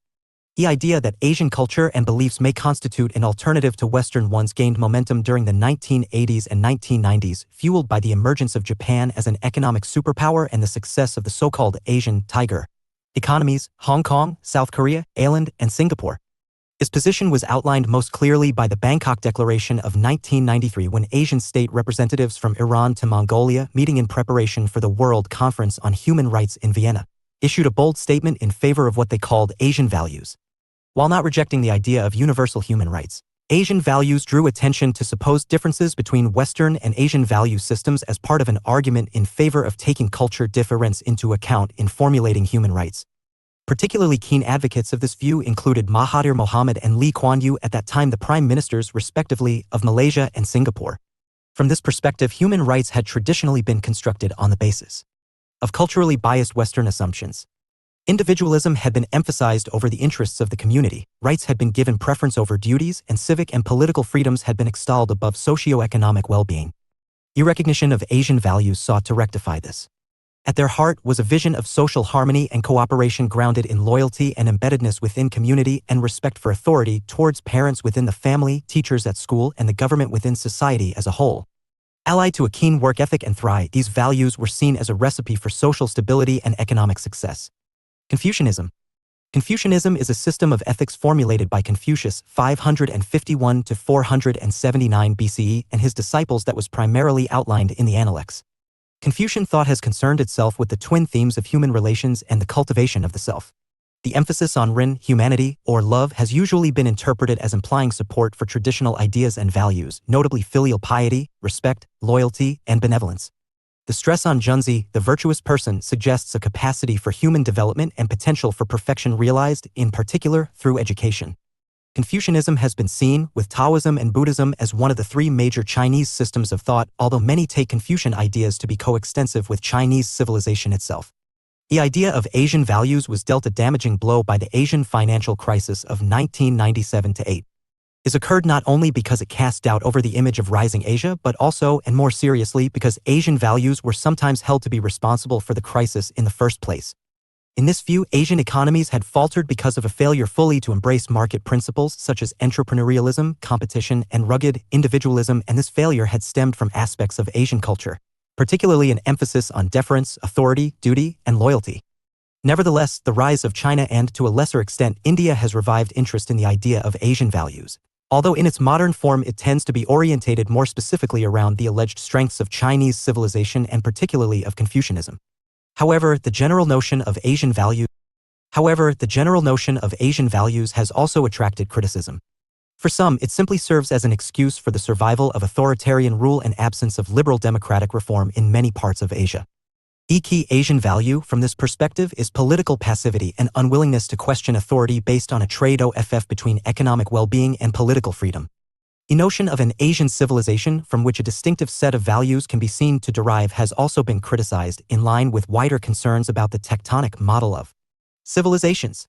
[SPEAKER 1] The idea that Asian culture and beliefs may constitute an alternative to Western ones gained momentum during the 1980s and 1990s, fueled by the emergence of Japan as an economic superpower and the success of the so-called Asian tiger economies, Hong Kong, South Korea, Thailand, and Singapore. His position was outlined most clearly by the Bangkok Declaration of 1993, when Asian state representatives from Iran to Mongolia, meeting in preparation for the World Conference on Human Rights in Vienna, issued a bold statement in favor of what they called Asian values. While not rejecting the idea of universal human rights, Asian values drew attention to supposed differences between Western and Asian value systems as part of an argument in favor of taking culture difference into account in formulating human rights. Particularly keen advocates of this view included Mahathir Mohamad and Lee Kuan Yew, at that time the prime ministers, respectively, of Malaysia and Singapore. From this perspective, human rights had traditionally been constructed on the basis of culturally biased Western assumptions. Individualism had been emphasized over the interests of the community, rights had been given preference over duties, and civic and political freedoms had been extolled above socio-economic well-being. Recognition of Asian values sought to rectify this. At their heart was a vision of social harmony and cooperation grounded in loyalty and embeddedness within community and respect for authority towards parents within the family, teachers at school, and the government within society as a whole. Allied to a keen work ethic and thrive, these values were seen as a recipe for social stability and economic success. Confucianism. Confucianism is a system of ethics formulated by Confucius 551 to 479 BCE and his disciples that was primarily outlined in the Analects. Confucian thought has concerned itself with the twin themes of human relations and the cultivation of the self. The emphasis on ren, humanity, or love has usually been interpreted as implying support for traditional ideas and values, notably filial piety, respect, loyalty, and benevolence. The stress on junzi, the virtuous person, suggests a capacity for human development and potential for perfection realized, in particular, through education. Confucianism has been seen, with Taoism and Buddhism, as one of the three major Chinese systems of thought, although many take Confucian ideas to be coextensive with Chinese civilization itself. The idea of Asian values was dealt a damaging blow by the Asian financial crisis of 1997-8. This occurred not only because it cast doubt over the image of rising Asia, but also, and more seriously, because Asian values were sometimes held to be responsible for the crisis in the first place. In this view, Asian economies had faltered because of a failure fully to embrace market principles such as entrepreneurialism, competition, and rugged individualism, and this failure had stemmed from aspects of Asian culture, particularly an emphasis on deference, authority, duty, and loyalty. Nevertheless, the rise of China and, to a lesser extent, India has revived interest in the idea of Asian values. Although in its modern form it tends to be orientated more specifically around the alleged strengths of Chinese civilization and particularly of Confucianism. However, the general notion of Asian values has also attracted criticism. For some, it simply serves as an excuse for the survival of authoritarian rule and absence of liberal democratic reform in many parts of Asia. A key Asian value from this perspective is political passivity and unwillingness to question authority based on a trade-off between economic well-being and political freedom. The notion of an Asian civilization from which a distinctive set of values can be seen to derive has also been criticized in line with wider concerns about the tectonic model of civilizations.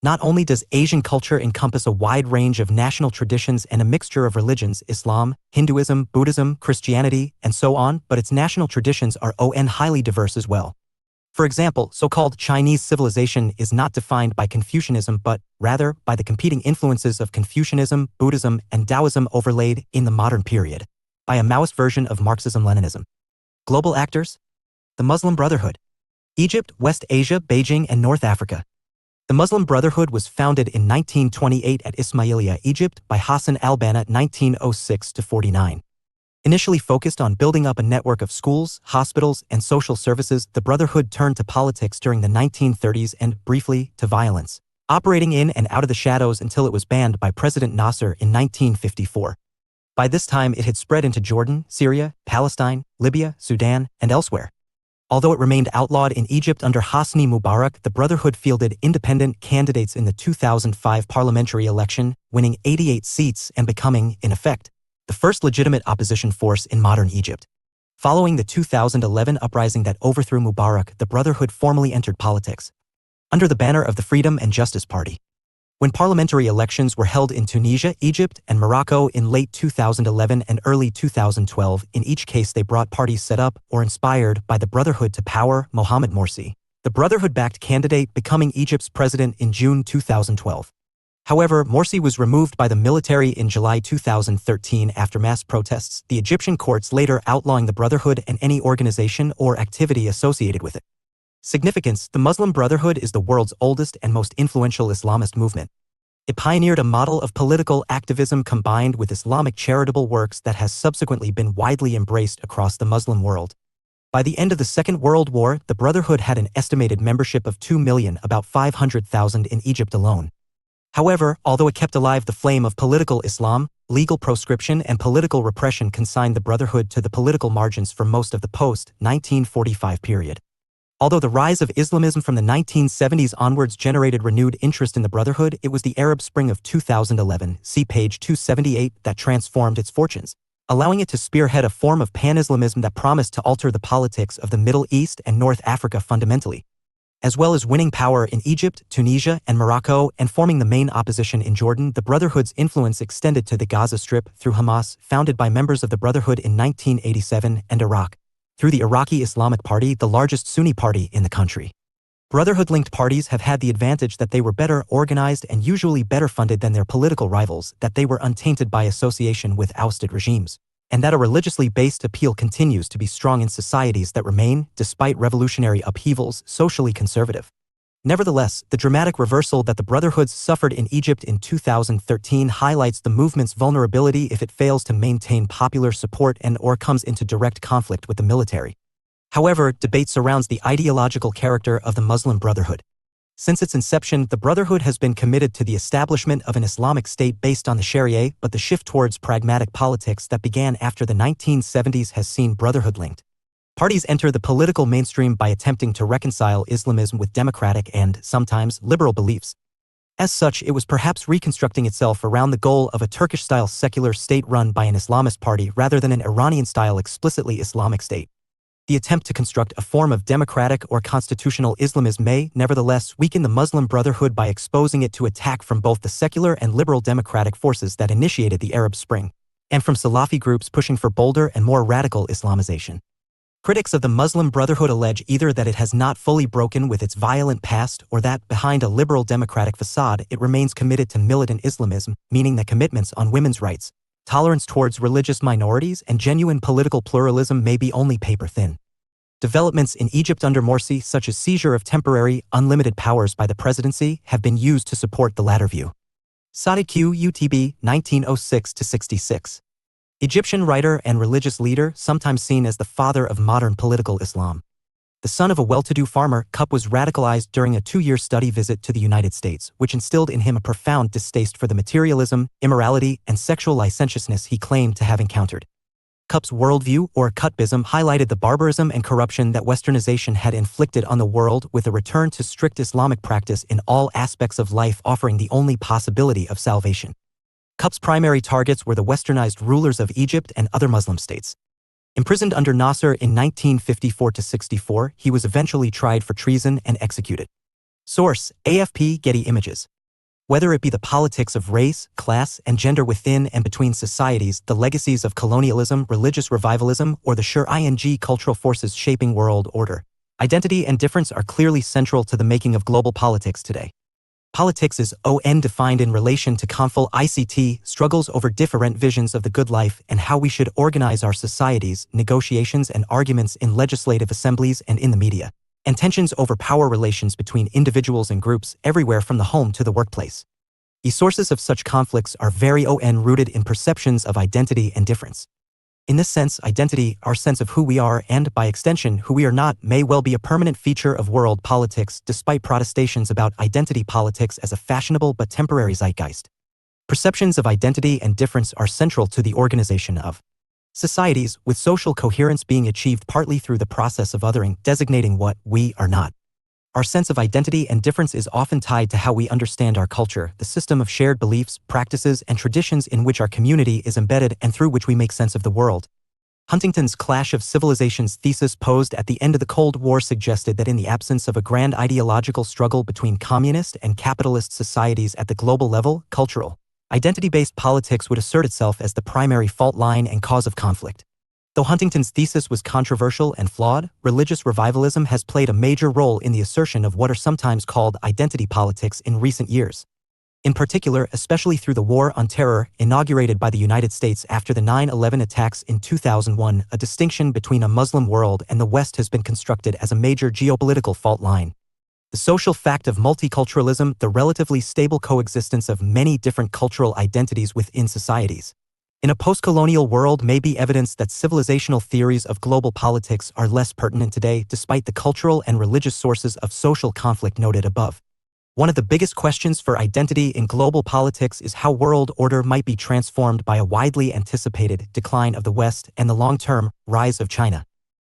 [SPEAKER 1] Not only does Asian culture encompass a wide range of national traditions and a mixture of religions, Islam, Hinduism, Buddhism, Christianity, and so on, but its national traditions are highly diverse as well. For example, so-called Chinese civilization is not defined by Confucianism but, rather, by the competing influences of Confucianism, Buddhism, and Taoism overlaid, in the modern period, by a Maoist version of Marxism-Leninism. Global actors? The Muslim Brotherhood. Egypt, West Asia, Beijing, and North Africa. The Muslim Brotherhood was founded in 1928 at Ismailia, Egypt, by Hassan al-Banna 1906-49. Initially focused on building up a network of schools, hospitals, and social services, the Brotherhood turned to politics during the 1930s and, briefly, to violence, operating in and out of the shadows until it was banned by President Nasser in 1954. By this time, it had spread into Jordan, Syria, Palestine, Libya, Sudan, and elsewhere. Although it remained outlawed in Egypt under Hosni Mubarak, the Brotherhood fielded independent candidates in the 2005 parliamentary election, winning 88 seats and becoming, in effect, the first legitimate opposition force in modern Egypt. Following the 2011 uprising that overthrew Mubarak, the Brotherhood formally entered politics under the banner of the Freedom and Justice Party. When parliamentary elections were held in Tunisia, Egypt, and Morocco in late 2011 and early 2012, in each case they brought parties set up or inspired by the Brotherhood to power, Mohamed Morsi, the Brotherhood-backed candidate, becoming Egypt's president in June 2012. However, Morsi was removed by the military in July 2013 after mass protests, the Egyptian courts later outlawing the Brotherhood and any organization or activity associated with it. Significance: the Muslim Brotherhood is the world's oldest and most influential Islamist movement. It pioneered a model of political activism combined with Islamic charitable works that has subsequently been widely embraced across the Muslim world. By the end of the Second World War, the Brotherhood had an estimated membership of 2 million, about 500,000 in Egypt alone. However, although it kept alive the flame of political Islam, legal proscription and political repression consigned the Brotherhood to the political margins for most of the post-1945 period. Although the rise of Islamism from the 1970s onwards generated renewed interest in the Brotherhood, it was the Arab Spring of 2011, see page 278, that transformed its fortunes. allowing it to spearhead a form of pan-Islamism that promised to alter the politics of the Middle East and North Africa fundamentally, as well as winning power in Egypt, Tunisia, and Morocco and forming the main opposition in Jordan. The Brotherhood's influence extended to the Gaza Strip through Hamas, founded by members of the Brotherhood in 1987, and Iraq, through the Iraqi Islamic Party, the largest Sunni party in the country. Brotherhood-linked parties have had the advantage that they were better organized and usually better funded than their political rivals, that they were untainted by association with ousted regimes, and that a religiously based appeal continues to be strong in societies that remain, despite revolutionary upheavals, socially conservative. Nevertheless, the dramatic reversal that the Brotherhoods suffered in Egypt in 2013 highlights the movement's vulnerability if it fails to maintain popular support and/or comes into direct conflict with the military. However, debate surrounds the ideological character of the Muslim Brotherhood. Since its inception, the Brotherhood has been committed to the establishment of an Islamic state based on the Sharia, but the shift towards pragmatic politics that began after the 1970s has seen Brotherhood-linked parties enter the political mainstream by attempting to reconcile Islamism with democratic and, sometimes, liberal beliefs. As such, it was perhaps reconstructing itself around the goal of a Turkish-style secular state run by an Islamist party rather than an Iranian-style explicitly Islamic state. The attempt to construct a form of democratic or constitutional Islamism may, nevertheless, weaken the Muslim Brotherhood by exposing it to attack from both the secular and liberal democratic forces that initiated the Arab Spring, and from Salafi groups pushing for bolder and more radical Islamization. Critics of the Muslim Brotherhood allege either that it has not fully broken with its violent past or that, behind a liberal democratic facade, it remains committed to militant Islamism, meaning that commitments on women's rights, tolerance towards religious minorities, and genuine political pluralism may be only paper-thin. Developments in Egypt under Morsi, such as seizure of temporary, unlimited powers by the presidency, have been used to support the latter view. Sadiq Utb, 1906–66. Egyptian writer and religious leader, sometimes seen as the father of modern political Islam. The son of a well-to-do farmer, Cup was radicalized during a 2-year study visit to the United States, which instilled in him a profound distaste for the materialism, immorality, and sexual licentiousness he claimed to have encountered. Cup's worldview, or Qutbism, highlighted the barbarism and corruption that Westernization had inflicted on the world, with a return to strict Islamic practice in all aspects of life offering the only possibility of salvation. Cup's primary targets were the westernized rulers of Egypt and other Muslim states. Imprisoned under Nasser in 1954–64, he was eventually tried for treason and executed. Source: AFP Getty Images. Whether it be the politics of race, class, and gender within and between societies, the legacies of colonialism, religious revivalism, or the cultural forces shaping world order, identity and difference are clearly central to the making of global politics today. Politics is defined in relation to conflict ICT, struggles over different visions of the good life and how we should organize our societies, negotiations and arguments in legislative assemblies and in the media, and tensions over power relations between individuals and groups everywhere from the home to the workplace. The sources of such conflicts are very rooted in perceptions of identity and difference. In this sense, identity, our sense of who we are and, by extension, who we are not, may well be a permanent feature of world politics despite protestations about identity politics as a fashionable but temporary zeitgeist. Perceptions of identity and difference are central to the organization of societies, with social coherence being achieved partly through the process of othering, designating what we are not. Our sense of identity and difference is often tied to how we understand our culture, the system of shared beliefs, practices, and traditions in which our community is embedded and through which we make sense of the world. Huntington's Clash of Civilizations thesis posed at the end of the Cold War suggested that in the absence of a grand ideological struggle between communist and capitalist societies at the global level, cultural, identity-based politics would assert itself as the primary fault line and cause of conflict. Though Huntington's thesis was controversial and flawed, religious revivalism has played a major role in the assertion of what are sometimes called identity politics in recent years. In particular, especially through the War on Terror, inaugurated by the United States after the 9/11 attacks in 2001, a distinction between a Muslim world and the West has been constructed as a major geopolitical fault line. The social fact of multiculturalism, the relatively stable coexistence of many different cultural identities within societies, in a post-colonial world may be evidence that civilizational theories of global politics are less pertinent today despite the cultural and religious sources of social conflict noted above. One of the biggest questions for identity in global politics is how world order might be transformed by a widely anticipated decline of the West and the long-term rise of China.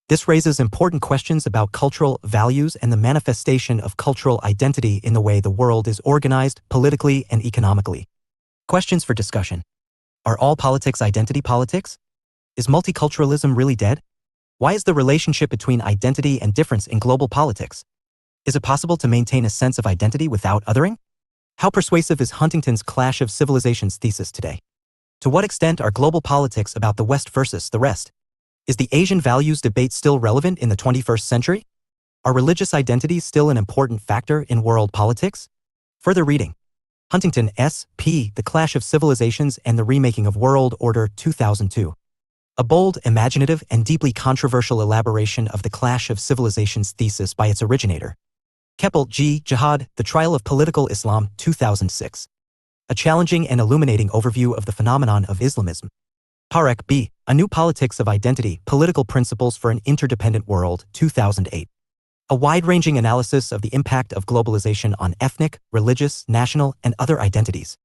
[SPEAKER 1] This raises important questions about cultural values and the manifestation of cultural identity in the way the world is organized politically and economically. Questions for discussion. Are all politics identity politics? Is multiculturalism really dead? Why is the relationship between identity and difference in global politics? Is it possible to maintain a sense of identity without othering? How persuasive is Huntington's Clash of Civilizations thesis today? To what extent are global politics about the West versus the rest? Is the Asian values debate still relevant in the 21st century? Are religious identities still an important factor in world politics? Further reading. Huntington S. P. The Clash of Civilizations and the Remaking of World Order 2002. A bold, imaginative, and deeply controversial elaboration of the Clash of Civilizations thesis by its originator. Keppel G. Jihad, The Trial of Political Islam 2006. A challenging and illuminating overview of the phenomenon of Islamism. Parekh B. A New Politics of Identity, Political Principles for an Interdependent World 2008. A wide-ranging analysis of the impact of globalization on ethnic, religious, national, and other identities.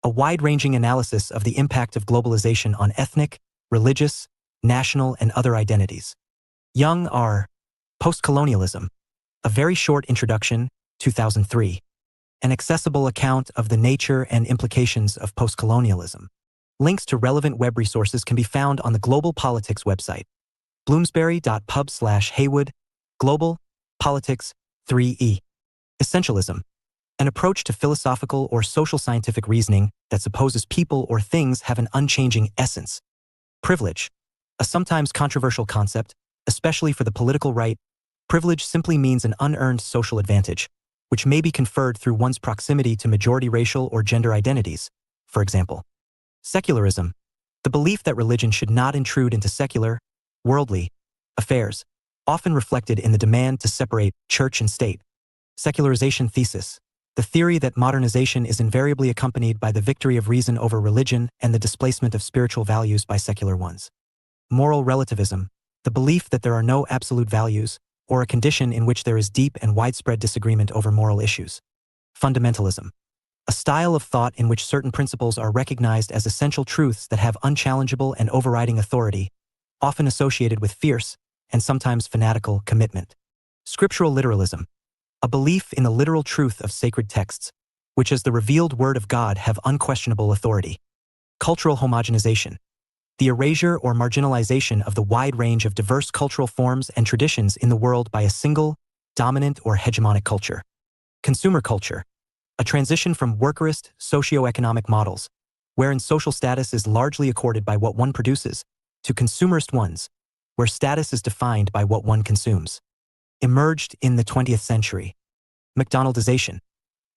[SPEAKER 1] A wide-ranging analysis of the impact of globalization on ethnic, religious, national, and other identities. Young R. Postcolonialism. A Very Short Introduction, 2003. An accessible account of the nature and implications of postcolonialism. Links to relevant web resources can be found on the Global Politics website. bloomsbury.pub/Heywood, Global, Politics, 3E. Essentialism. An approach to philosophical or social scientific reasoning that supposes people or things have an unchanging essence. Privilege. A sometimes controversial concept, especially for the political right. Privilege simply means an unearned social advantage, which may be conferred through one's proximity to majority racial or gender identities, for example. Secularism. The belief that religion should not intrude into secular, worldly, affairs, often reflected in the demand to separate church and state. Secularization thesis. The theory that modernization is invariably accompanied by the victory of reason over religion and the displacement of spiritual values by secular ones. Moral relativism. The belief that there are no absolute values, or a condition in which there is deep and widespread disagreement over moral issues. Fundamentalism. A style of thought in which certain principles are recognized as essential truths that have unchallengeable and overriding authority, often associated with fierce, and sometimes fanatical, commitment. Scriptural literalism. A belief in the literal truth of sacred texts, which as the revealed word of God have unquestionable authority. Cultural homogenization. The erasure or marginalization of the wide range of diverse cultural forms and traditions in the world by a single, dominant or hegemonic culture. Consumer culture. A transition from workerist, socio-economic models, wherein social status is largely accorded by what one produces, to consumerist ones, where status is defined by what one consumes. Emerged in the 20th century. McDonaldization.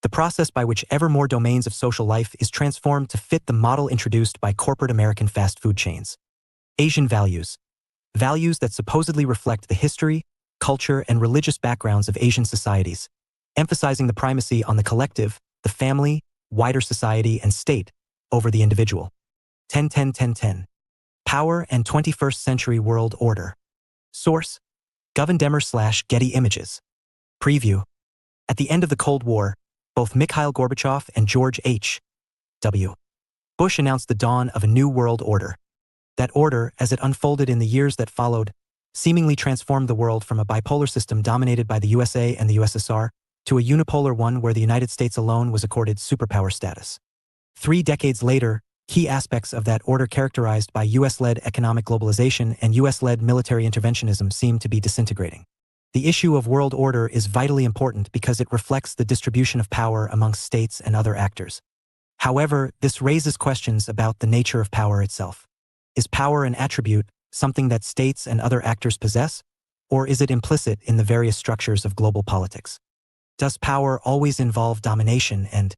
[SPEAKER 1] The process by which ever more domains of social life is transformed to fit the model introduced by corporate American fast food chains. Asian values. Values that supposedly reflect the history, culture, and religious backgrounds of Asian societies, emphasizing the primacy on the collective, the family, wider society, and state over the individual. 10-10-10-10. Power and 21st Century World Order. Source: Govindemmer/Getty Images. Preview. At the end of the Cold War, both Mikhail Gorbachev and George H.W. Bush announced the dawn of a new world order. That order, as it unfolded in the years that followed, seemingly transformed the world from a bipolar system dominated by the USA and the USSR to a unipolar one where the United States alone was accorded superpower status. 3 decades later, key aspects of that order characterized by US-led economic globalization and US-led military interventionism seem to be disintegrating. The issue of world order is vitally important because it reflects the distribution of power amongst states and other actors. However, this raises questions about the nature of power itself. Is power an attribute, something that states and other actors possess, or is it implicit in the various structures of global politics? Does power always involve domination and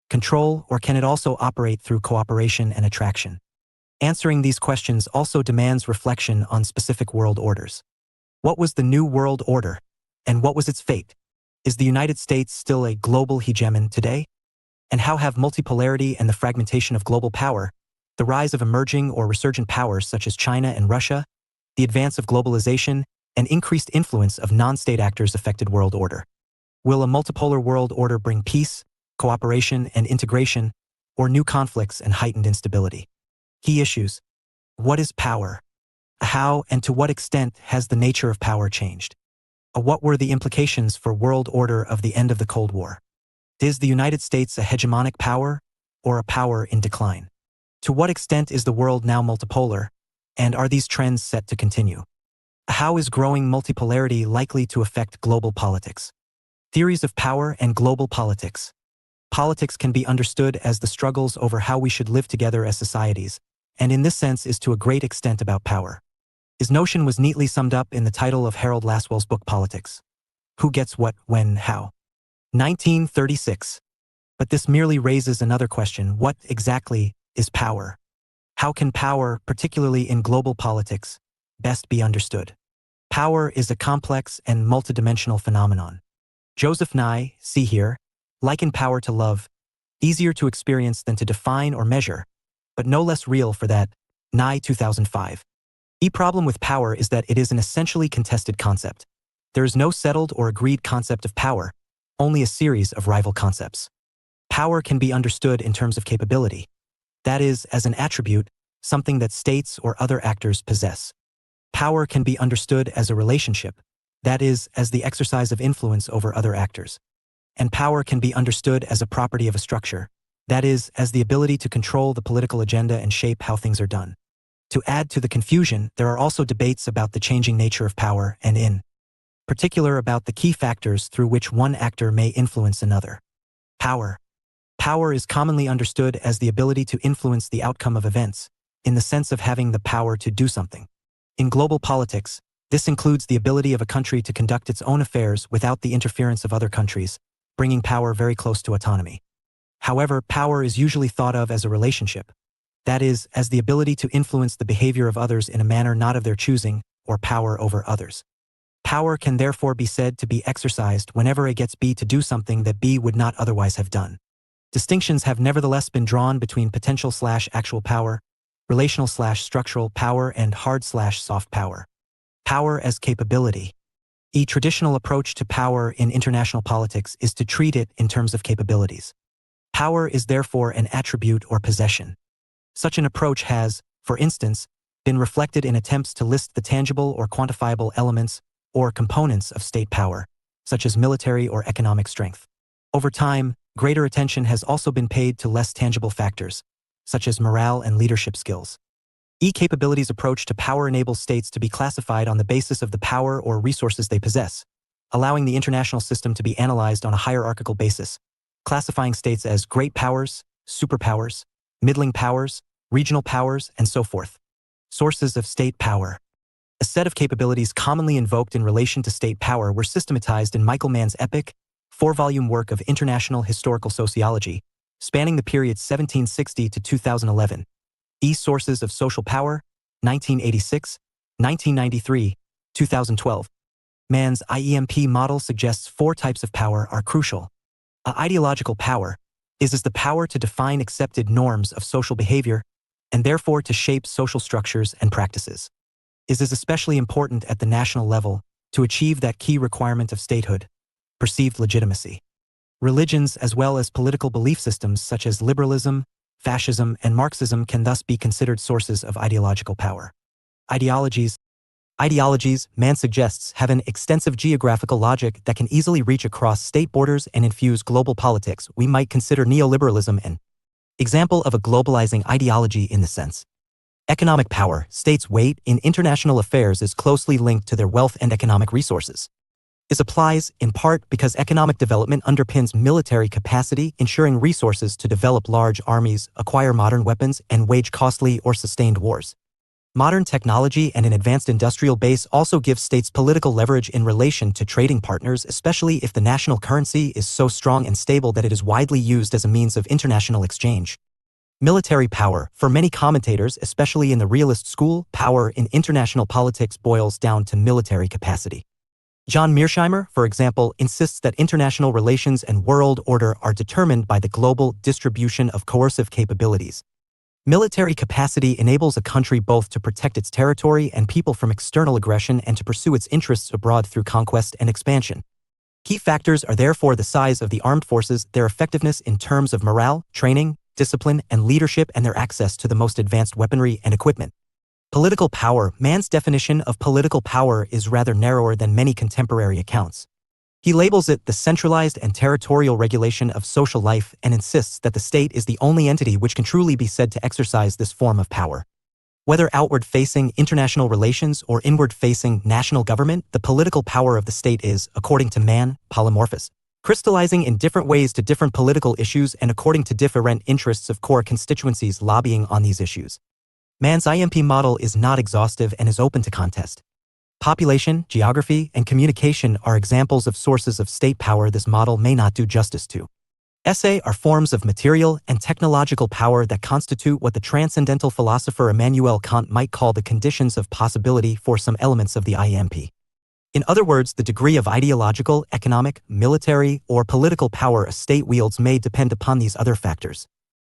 [SPEAKER 1] control, or can it also operate through cooperation and attraction? Answering these questions also demands reflection on specific world orders. What was the new world order, and what was its fate? Is the United States still a global hegemon today? And how have multipolarity and the fragmentation of global power, the rise of emerging or resurgent powers such as China and Russia, the advance of globalization, and increased influence of non-state actors affected world order? Will a multipolar world order bring peace, cooperation, and integration, or new conflicts and heightened instability? Key issues. What is power? How and to what extent has the nature of power changed? What were the implications for world order of the end of the Cold War? Is the United States a hegemonic power, or a power in decline? To what extent is the world now multipolar, And are these trends set to continue? How is growing multipolarity likely to affect global politics? Theories of power and global politics. Politics can be understood as the struggles over how we should live together as societies, and in this sense is to a great extent about power. His notion was neatly summed up in the title of Harold Lasswell's book Politics. Who gets what, when, how? 1936. But this merely raises another question: what exactly is power? How can power, particularly in global politics, best be understood? Power is a complex and multidimensional phenomenon. Joseph Nye, see here, liken power to love, easier to experience than to define or measure, but no less real for that. Nye 2005. The problem with power is that it is an essentially contested concept. There is no settled or agreed concept of power, only a series of rival concepts. Power can be understood in terms of capability. That is, as an attribute, something that states or other actors possess. Power can be understood as a relationship, that is, as the exercise of influence over other actors. And power can be understood as a property of a structure, that is, as the ability to control the political agenda and shape how things are done. To add to the confusion, there are also debates about the changing nature of power and in particular about the key factors through which one actor may influence another. Power. Power is commonly understood as the ability to influence the outcome of events, in the sense of having the power to do something. In global politics, this includes the ability of a country to conduct its own affairs without the interference of other countries, bringing power very close to autonomy. However, power is usually thought of as a relationship, that is, as the ability to influence the behavior of others in a manner not of their choosing, or power over others. Power can therefore be said to be exercised whenever A gets B to do something that B would not otherwise have done. Distinctions have nevertheless been drawn between potential/actual power, relational/structural power, and hard/soft power. Power as capability. A traditional approach to power in international politics is to treat it in terms of capabilities. Power is therefore an attribute or possession. Such an approach has, for instance, been reflected in attempts to list the tangible or quantifiable elements or components of state power, such as military or economic strength. Over time, greater attention has also been paid to less tangible factors, such as morale and leadership skills. E-capabilities approach to power enables states to be classified on the basis of the power or resources they possess, allowing the international system to be analyzed on a hierarchical basis, classifying states as great powers, superpowers, middling powers, regional powers, and so forth. Sources of state power. A set of capabilities commonly invoked in relation to state power were systematized in Michael Mann's epic, 4-volume work of international historical sociology, spanning the period 1760 to 2011. Sources of Social Power, 1986, 1993, 2012. Mann's IEMP model suggests 4 types of power are crucial. Ideological power is the power to define accepted norms of social behavior and therefore to shape social structures and practices. Is especially important at the national level to achieve that key requirement of statehood, perceived legitimacy. Religions as well as political belief systems such as liberalism, fascism, and Marxism can thus be considered sources of ideological power. Ideologies, Mann suggests, have an extensive geographical logic that can easily reach across state borders and infuse global politics. We might consider neoliberalism an example of a globalizing ideology in the sense. Economic power, states' weight in international affairs is closely linked to their wealth and economic resources. This applies, in part, because economic development underpins military capacity, ensuring resources to develop large armies, acquire modern weapons, and wage costly or sustained wars. Modern technology and an advanced industrial base also give states political leverage in relation to trading partners, especially if the national currency is so strong and stable that it is widely used as a means of international exchange. Military power, for many commentators, especially in the realist school, power in international politics boils down to military capacity. John Mearsheimer, for example, insists that international relations and world order are determined by the global distribution of coercive capabilities. Military capacity enables a country both to protect its territory and people from external aggression and to pursue its interests abroad through conquest and expansion. Key factors are therefore the size of the armed forces, their effectiveness in terms of morale, training, discipline, and leadership, and their access to the most advanced weaponry and equipment. Political power. Mann's definition of political power is rather narrower than many contemporary accounts. He labels it the centralized and territorial regulation of social life and insists that the state is the only entity which can truly be said to exercise this form of power. Whether outward-facing international relations or inward-facing national government, the political power of the state is, according to Mann, polymorphous, crystallizing in different ways to different political issues and according to different interests of core constituencies lobbying on these issues. Mann's IMP model is not exhaustive and is open to contest. Population, geography, and communication are examples of sources of state power this model may not do justice to. SA are forms of material and technological power that constitute what the transcendental philosopher Immanuel Kant might call the conditions of possibility for some elements of the IMP. In other words, the degree of ideological, economic, military, or political power a state wields may depend upon these other factors.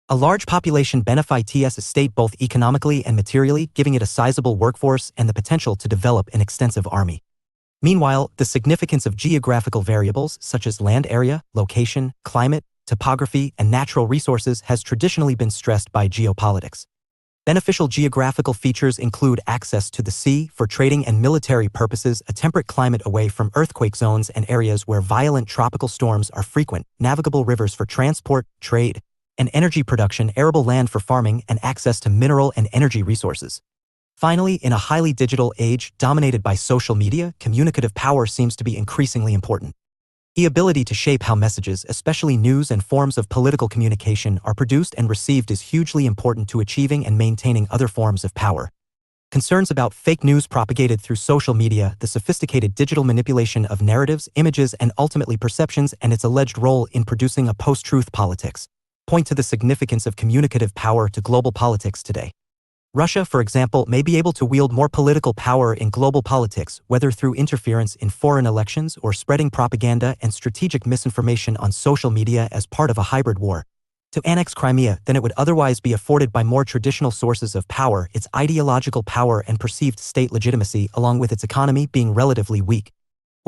[SPEAKER 1] A large population benefits a state both economically and materially, giving it a sizable workforce and the potential to develop an extensive army. Meanwhile, the significance of geographical variables such as land area, location, climate, topography, and natural resources has traditionally been stressed by geopolitics. Beneficial geographical features include access to the sea for trading and military purposes, a temperate climate away from earthquake zones and areas where violent tropical storms are frequent, navigable rivers for transport, trade, and energy production, arable land for farming, and access to mineral and energy resources. Finally, in a highly digital age dominated by social media, communicative power seems to be increasingly important. The ability to shape how messages, especially news and forms of political communication, are produced and received is hugely important to achieving and maintaining other forms of power. Concerns about fake news propagated through social media, the sophisticated digital manipulation of narratives, images, and ultimately perceptions, and its alleged role in producing a post-truth politics, point to the significance of communicative power to global politics today. Russia, for example, may be able to wield more political power in global politics, whether through interference in foreign elections or spreading propaganda and strategic misinformation on social media as part of a hybrid war, to annex Crimea than it would otherwise be afforded by more traditional sources of power, its ideological power and perceived state legitimacy, along with its economy being relatively weak.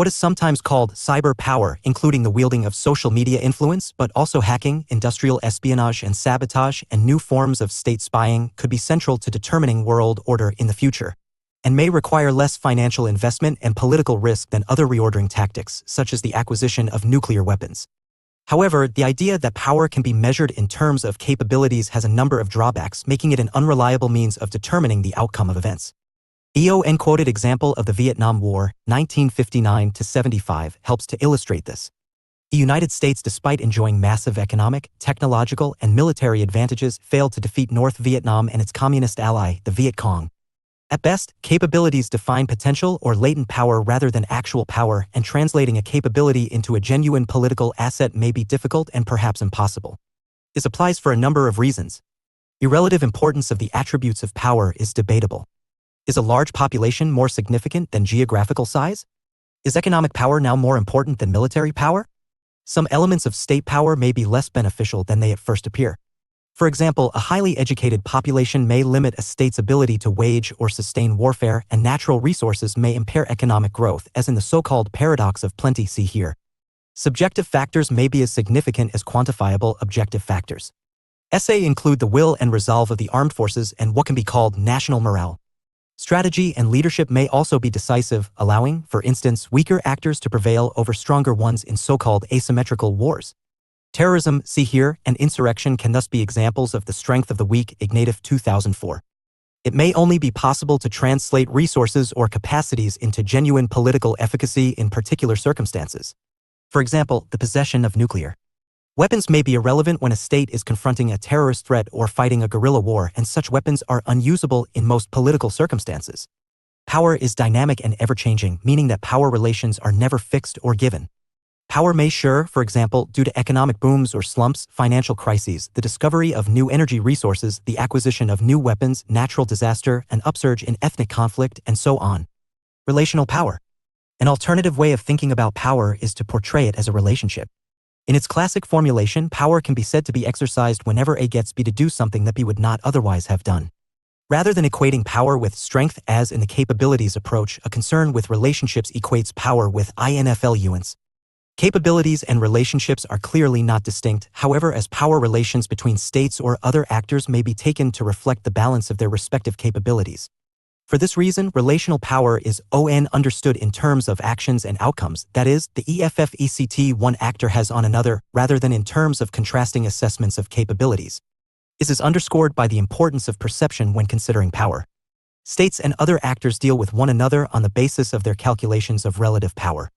[SPEAKER 1] What is sometimes called cyber power, including the wielding of social media influence, but also hacking, industrial espionage and sabotage, and new forms of state spying, could be central to determining world order in the future, and may require less financial investment and political risk than other reordering tactics, such as the acquisition of nuclear weapons. However, the idea that power can be measured in terms of capabilities has a number of drawbacks, making it an unreliable means of determining the outcome of events. EON quoted example of the Vietnam War, 1959-75, helps to illustrate this. The United States, despite enjoying massive economic, technological, and military advantages, failed to defeat North Vietnam and its communist ally, the Viet Cong. At best, capabilities define potential or latent power rather than actual power, and translating a capability into a genuine political asset may be difficult and perhaps impossible. This applies for a number of reasons. The relative importance of the attributes of power is debatable. Is a large population more significant than geographical size? Is economic power now more important than military power? Some elements of state power may be less beneficial than they at first appear. For example, a highly educated population may limit a state's ability to wage or sustain warfare, and natural resources may impair economic growth, as in the so-called paradox of plenty, see here. Subjective factors may be as significant as quantifiable objective factors. SA include the will and resolve of the armed forces and what can be called national morale. Strategy and leadership may also be decisive, allowing, for instance, weaker actors to prevail over stronger ones in so-called asymmetrical wars. Terrorism, see here, and insurrection can thus be examples of the strength of the weak, Ignatieff 2004. It may only be possible to translate resources or capacities into genuine political efficacy in particular circumstances. For example, the possession of nuclear weapons may be irrelevant when a state is confronting a terrorist threat or fighting a guerrilla war, and such weapons are unusable in most political circumstances. Power is dynamic and ever-changing, meaning that power relations are never fixed or given. Power may share, for example, due to economic booms or slumps, financial crises, the discovery of new energy resources, the acquisition of new weapons, natural disaster, an upsurge in ethnic conflict, and so on. Relational power. An alternative way of thinking about power is to portray it as a relationship. In its classic formulation, power can be said to be exercised whenever A gets B to do something that B would not otherwise have done. Rather than equating power with strength as in the capabilities approach, a concern with relationships equates power with influence. Capabilities and relationships are clearly not distinct, however, as power relations between states or other actors may be taken to reflect the balance of their respective capabilities. For this reason, relational power is understood in terms of actions and outcomes, that is, the effect one actor has on another, rather than in terms of contrasting assessments of capabilities. This is underscored by the importance of perception when considering power. States and other actors deal with one another on the basis of their calculations of relative power.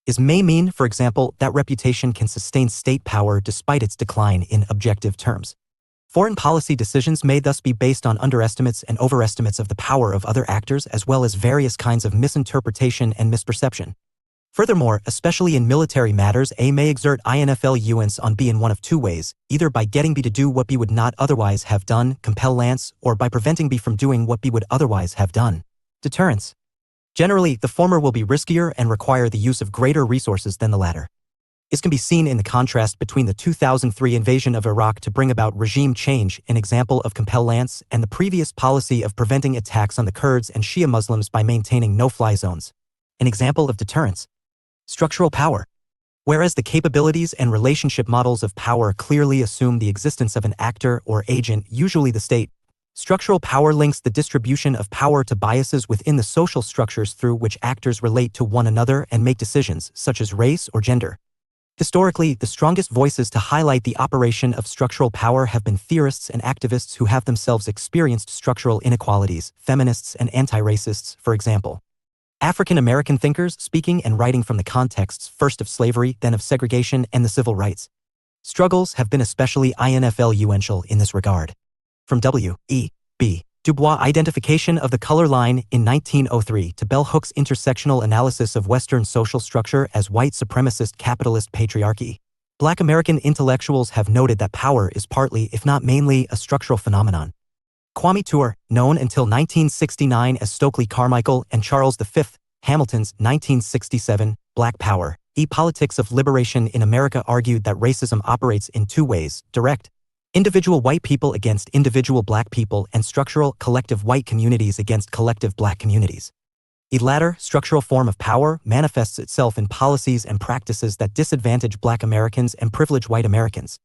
[SPEAKER 1] Is may mean, for example, that reputation can sustain state power despite its decline in objective terms. Foreign policy decisions may thus be based on underestimates and overestimates of the power of other actors as well as various kinds of misinterpretation and misperception. Furthermore, especially in military matters, A may exert influence on B in one of two ways, either by getting B to do what B would not otherwise have done, compel lance, or by preventing B from doing what B would otherwise have done. Deterrence. Generally, the former will be riskier and require the use of greater resources than the latter. This can be seen in the contrast between the 2003 invasion of Iraq to bring about regime change, an example of compel lance, and the previous policy of preventing attacks on the Kurds and Shia Muslims by maintaining no-fly zones, an example of deterrence. Structural power. Whereas the capabilities and relationship models of power clearly assume the existence of an actor or agent, usually the state, structural power links the distribution of power to biases within the social structures through which actors relate to one another and make decisions, such as race or gender. Historically, the strongest voices to highlight the operation of structural power have been theorists and activists who have themselves experienced structural inequalities, feminists and anti-racists, for example. African American thinkers speaking and writing from the contexts first of slavery, then of segregation and the civil rights struggles have been especially influential in this regard. From W.E.B. Du Bois' identification of the color line in 1903 to bell hooks' intersectional analysis of Western social structure as white supremacist capitalist patriarchy, Black American intellectuals have noted that power is partly, if not mainly, a structural phenomenon. Kwame Ture, known until 1969 as Stokely Carmichael, and Charles V. Hamilton's 1967 Black Power, Politics of Liberation in America argued that racism operates in two ways: direct, individual white people against individual black people, and structural, collective white communities against collective black communities. The latter, structural form of power manifests itself in policies and practices that disadvantage Black Americans and privilege white Americans.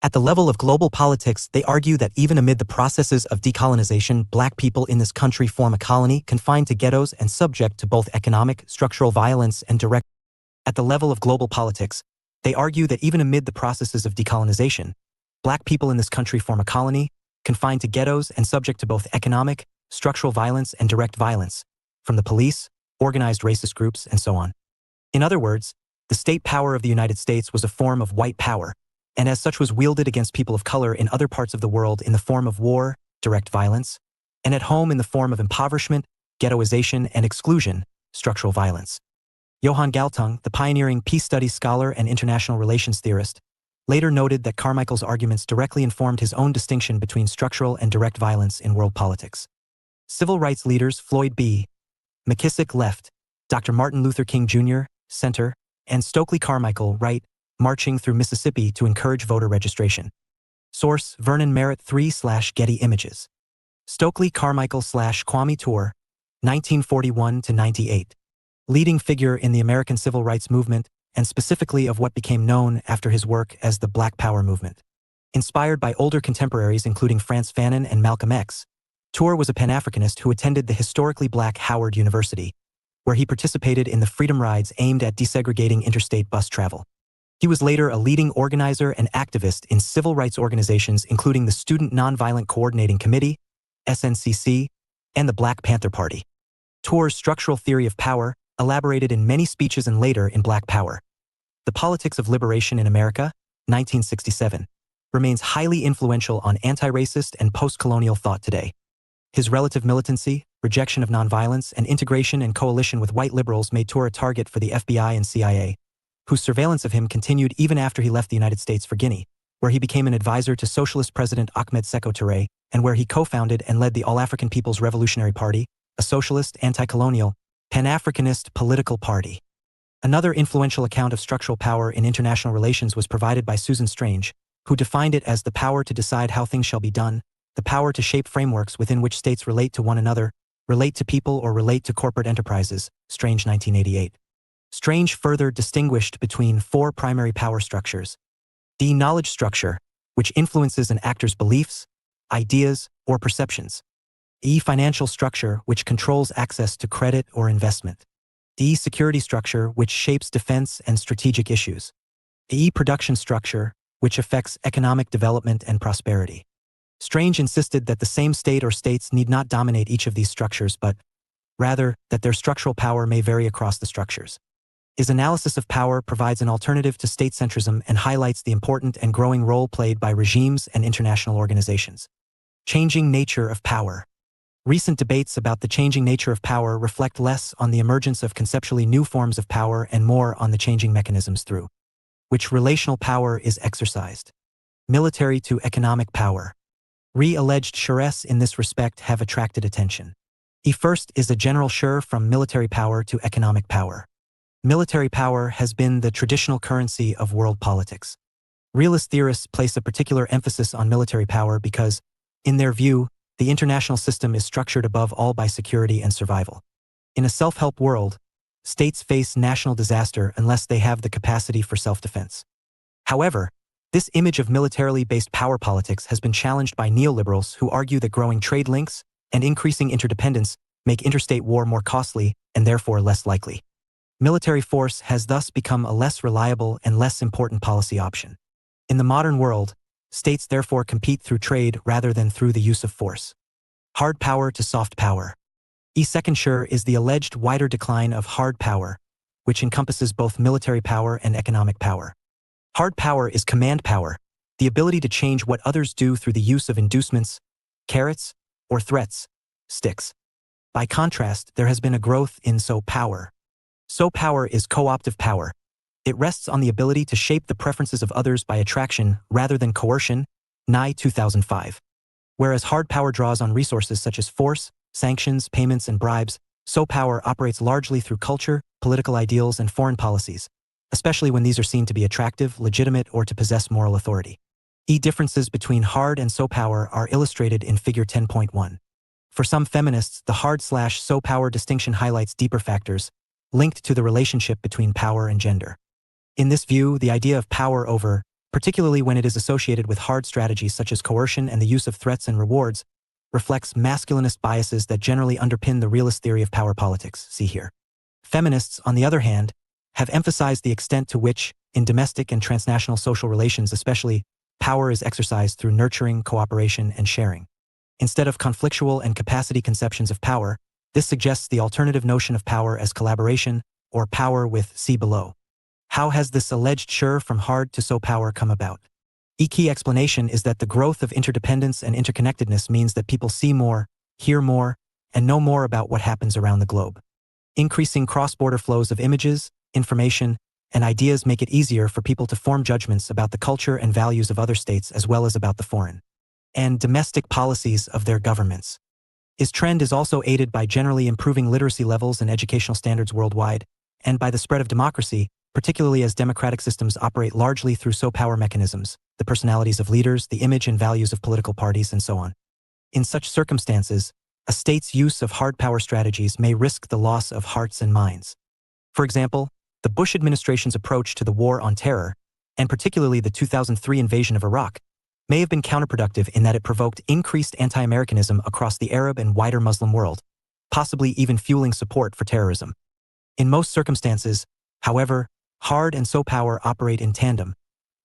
[SPEAKER 1] At the level of global politics, they argue that even amid the processes of decolonization, Black people in this country form a colony confined to ghettos and subject to both economic, structural violence and direct. At the level of global politics, they argue that even amid the processes of decolonization, Black people in this country form a colony confined to ghettos and subject to both economic, structural violence and direct violence, from the police, organized racist groups, and so on. In other words, the state power of the United States was a form of white power, and as such was wielded against people of color in other parts of the world in the form of war, direct violence, and at home in the form of impoverishment, ghettoization, and exclusion, structural violence. Johann Galtung, the pioneering peace studies scholar and international relations theorist, later noted that Carmichael's arguments directly informed his own distinction between structural and direct violence in world politics. Civil rights leaders Floyd B. McKissick left, Dr. Martin Luther King Jr., center, and Stokely Carmichael right, marching through Mississippi to encourage voter registration. Source: Vernon Merritt 3/Getty Images. Stokely Carmichael/Kwame Ture, 1941–98. Leading figure in the American civil rights movement, and specifically of what became known after his work as the Black Power movement. Inspired by older contemporaries including Frantz Fanon and Malcolm X, Ture was a Pan-Africanist who attended the historically Black Howard University, where he participated in the freedom rides aimed at desegregating interstate bus travel. He was later a leading organizer and activist in civil rights organizations including the Student Nonviolent Coordinating Committee, SNCC, and the Black Panther Party. Ture's structural theory of power, elaborated in many speeches and later in Black Power, The Politics of Liberation in America, 1967, remains highly influential on anti-racist and post-colonial thought today. His relative militancy, rejection of nonviolence, and integration and coalition with white liberals made Ture a target for the FBI and CIA, whose surveillance of him continued even after he left the United States for Guinea, where he became an advisor to Socialist President Ahmed Sékou Touré, and where he co-founded and led the All-African People's Revolutionary Party, a socialist, anti-colonial, Pan-Africanist political party. Another influential account of structural power in international relations was provided by Susan Strange, who defined it as the power to decide how things shall be done, the power to shape frameworks within which states relate to one another, relate to people or relate to corporate enterprises, Strange 1988. Strange further distinguished between four primary power structures. The knowledge structure, which influences an actor's beliefs, ideas, or perceptions. The financial structure, which controls access to credit or investment. The security structure, which shapes defense and strategic issues. The production structure, which affects economic development and prosperity. Strange insisted that the same state or states need not dominate each of these structures, but rather that their structural power may vary across the structures. His analysis of power provides an alternative to state-centrism and highlights the important and growing role played by regimes and international organizations. Changing nature of power. Recent debates about the changing nature of power reflect less on the emergence of conceptually new forms of power and more on the changing mechanisms through which relational power is exercised. Military to economic power. Alleged shures in this respect have attracted attention. First is a general shur from military power to economic power. Military power has been the traditional currency of world politics. Realist theorists place a particular emphasis on military power because, in their view, the international system is structured above all by security and survival. In a self-help world, states face national disaster unless they have the capacity for self-defense. However, this image of militarily based power politics has been challenged by neoliberals who argue that growing trade links and increasing interdependence make interstate war more costly and therefore less likely. Military force has thus become a less reliable and less important policy option. In the modern world, states therefore compete through trade rather than through the use of force. Hard power to soft power. Second shur is the alleged wider decline of hard power, which encompasses both military power and economic power. Hard power is command power, the ability to change what others do through the use of inducements, carrots, or threats, sticks. By contrast, there has been a growth in soft power. Soft power is co-optive power. It rests on the ability to shape the preferences of others by attraction rather than coercion, Nye 2005. Whereas hard power draws on resources such as force, sanctions, payments, and bribes, soft power operates largely through culture, political ideals, and foreign policies, especially when these are seen to be attractive, legitimate, or to possess moral authority. Differences between hard and soft power are illustrated in Figure 10.1. For some feminists, the hard/soft power distinction highlights deeper factors linked to the relationship between power and gender. In this view, the idea of power over, particularly when it is associated with hard strategies such as coercion and the use of threats and rewards, reflects masculinist biases that generally underpin the realist theory of power politics, see here. Feminists, on the other hand, have emphasized the extent to which, in domestic and transnational social relations especially, power is exercised through nurturing, cooperation, and sharing. Instead of conflictual and capacity conceptions of power, this suggests the alternative notion of power as collaboration, or power with see below. How has this alleged shur from hard to soft power come about? A key explanation is that the growth of interdependence and interconnectedness means that people see more, hear more, and know more about what happens around the globe. Increasing cross-border flows of images, information, and ideas make it easier for people to form judgments about the culture and values of other states as well as about the foreign and domestic policies of their governments. This trend is also aided by generally improving literacy levels and educational standards worldwide, and by the spread of democracy, particularly as democratic systems operate largely through soft power mechanisms, the personalities of leaders, the image and values of political parties, and so on. In such circumstances, a state's use of hard power strategies may risk the loss of hearts and minds. For example, the Bush administration's approach to the war on terror, and particularly the 2003 invasion of Iraq, may have been counterproductive in that it provoked increased anti-Americanism across the Arab and wider Muslim world, possibly even fueling support for terrorism. In most circumstances, however, hard and soft power operate in tandem,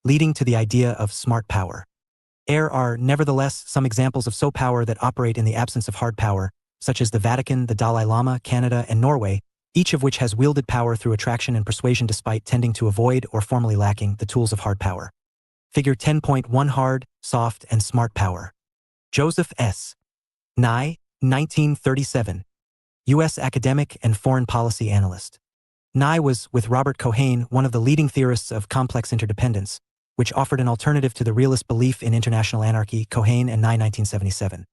[SPEAKER 1] leading to the idea of smart power. There are, nevertheless, some examples of soft power that operate in the absence of hard power, such as the Vatican, the Dalai Lama, Canada, and Norway, each of which has wielded power through attraction and persuasion despite tending to avoid or formally lacking the tools of hard power. Figure 10.1 Hard, Soft, and Smart Power. Joseph S. Nye, 1937. U.S. academic and foreign policy analyst. Nye was, with Robert Cohane, one of the leading theorists of complex interdependence, which offered an alternative to the realist belief in international anarchy, Cohane and Nye 1977.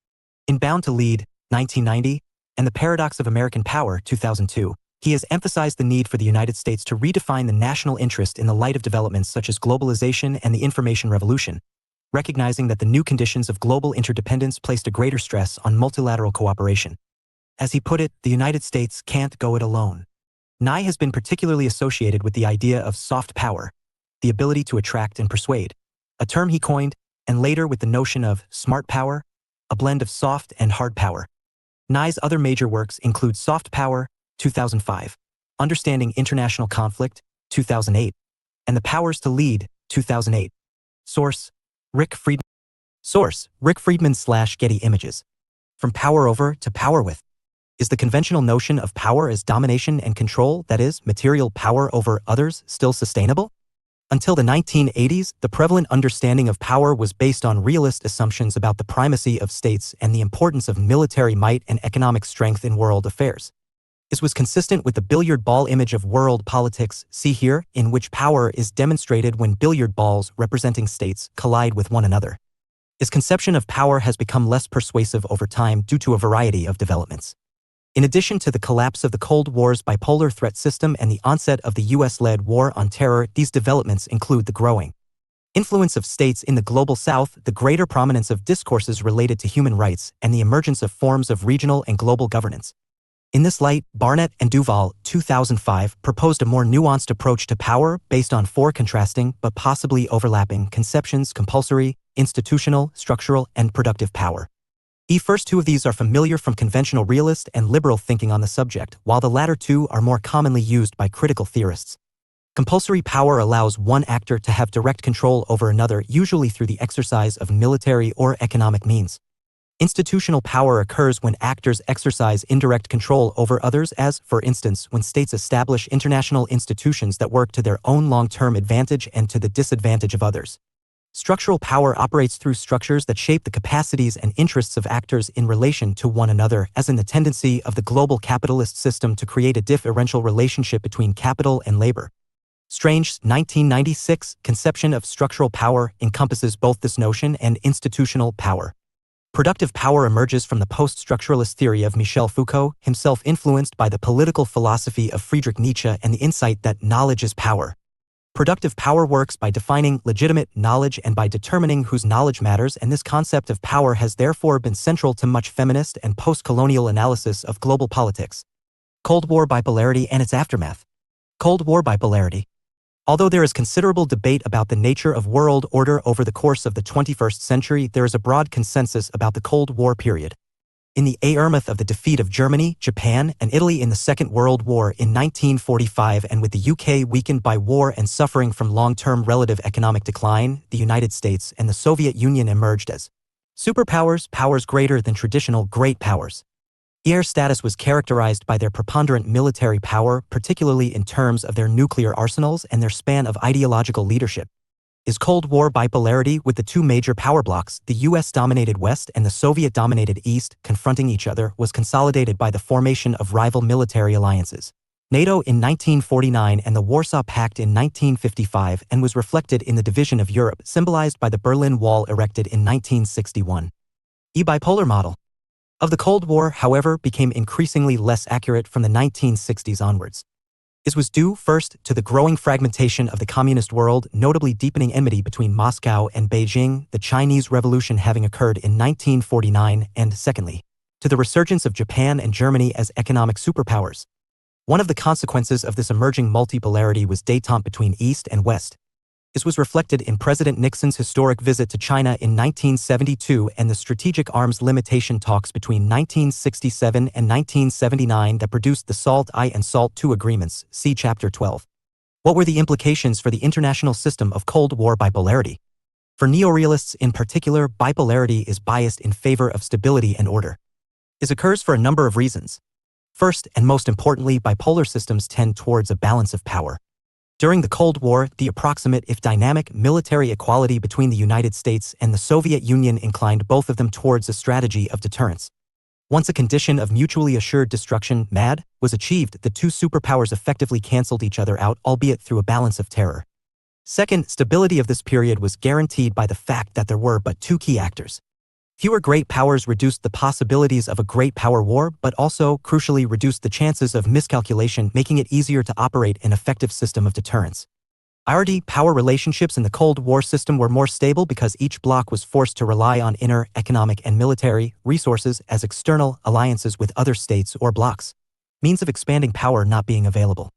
[SPEAKER 1] In Bound to Lead, 1990, and The Paradox of American Power, 2002, he has emphasized the need for the United States to redefine the national interest in the light of developments such as globalization and the information revolution, recognizing that the new conditions of global interdependence placed a greater stress on multilateral cooperation. As he put it, the United States can't go it alone. Nye has been particularly associated with the idea of soft power, the ability to attract and persuade, a term he coined, and later with the notion of smart power, a blend of soft and hard power. Nye's other major works include Soft Power, 2005, Understanding International Conflict, 2008, and The Powers to Lead, 2008. Source: Rick Friedman. Source: Rick Friedman/Getty Images. From power over to power with. Is the conventional notion of power as domination and control, that is, material power over others, still sustainable? Until the 1980s, the prevalent understanding of power was based on realist assumptions about the primacy of states and the importance of military might and economic strength in world affairs. This was consistent with the billiard ball image of world politics, see here, in which power is demonstrated when billiard balls representing states collide with one another. This conception of power has become less persuasive over time due to a variety of developments. In addition to the collapse of the Cold War's bipolar threat system and the onset of the US-led War on Terror, these developments include the growing influence of states in the Global South, the greater prominence of discourses related to human rights, and the emergence of forms of regional and global governance. In this light, Barnett and Duval, 2005, proposed a more nuanced approach to power based on four contrasting but possibly overlapping conceptions: compulsory, institutional, structural, and productive power. The first two of these are familiar from conventional realist and liberal thinking on the subject, while the latter two are more commonly used by critical theorists. Compulsory power allows one actor to have direct control over another, usually through the exercise of military or economic means. Institutional power occurs when actors exercise indirect control over others, as, for instance, when states establish international institutions that work to their own long-term advantage and to the disadvantage of others. Structural power operates through structures that shape the capacities and interests of actors in relation to one another, as in the tendency of the global capitalist system to create a differential relationship between capital and labor. Strange's 1996 conception of structural power encompasses both this notion and institutional power. Productive power emerges from the post-structuralist theory of Michel Foucault, himself influenced by the political philosophy of Friedrich Nietzsche and the insight that knowledge is power. Productive power works by defining legitimate knowledge and by determining whose knowledge matters, and this concept of power has therefore been central to much feminist and post-colonial analysis of global politics. Cold War bipolarity and its aftermath. Cold War bipolarity. Although there is considerable debate about the nature of world order over the course of the 21st century, there is a broad consensus about the Cold War period. In the aftermath of the defeat of Germany, Japan, and Italy in the Second World War in 1945, and with the UK weakened by war and suffering from long-term relative economic decline, the United States and the Soviet Union emerged as superpowers, powers greater than traditional great powers. Their status was characterized by their preponderant military power, particularly in terms of their nuclear arsenals and their span of ideological leadership. Is Cold War bipolarity, with the two major power blocs, the US-dominated West and the Soviet-dominated East, confronting each other, was consolidated by the formation of rival military alliances. NATO in 1949 and the Warsaw Pact in 1955, and was reflected in the division of Europe, symbolized by the Berlin Wall erected in 1961. The bipolar model of the Cold War, however, became increasingly less accurate from the 1960s onwards. This was due, first, to the growing fragmentation of the communist world, notably deepening enmity between Moscow and Beijing, the Chinese Revolution having occurred in 1949, and secondly, to the resurgence of Japan and Germany as economic superpowers. One of the consequences of this emerging multipolarity was détente between East and West. This was reflected in President Nixon's historic visit to China in 1972 and the strategic arms limitation talks between 1967 and 1979 that produced the SALT I and SALT II agreements, see Chapter 12. What were the implications for the international system of Cold War bipolarity? For neorealists in particular, bipolarity is biased in favor of stability and order. This occurs for a number of reasons. First, and most importantly, bipolar systems tend towards a balance of power. During the Cold War, the approximate, if dynamic, military equality between the United States and the Soviet Union inclined both of them towards a strategy of deterrence. Once a condition of mutually assured destruction, MAD, was achieved, the two superpowers effectively canceled each other out, albeit through a balance of terror. Second, stability of this period was guaranteed by the fact that there were but two key actors. Fewer great powers reduced the possibilities of a great power war, but also, crucially, reduced the chances of miscalculation, making it easier to operate an effective system of deterrence. IRD power relationships in the Cold War system were more stable because each bloc was forced to rely on inner, economic and military resources as external alliances with other states or blocs, means of expanding power not being available.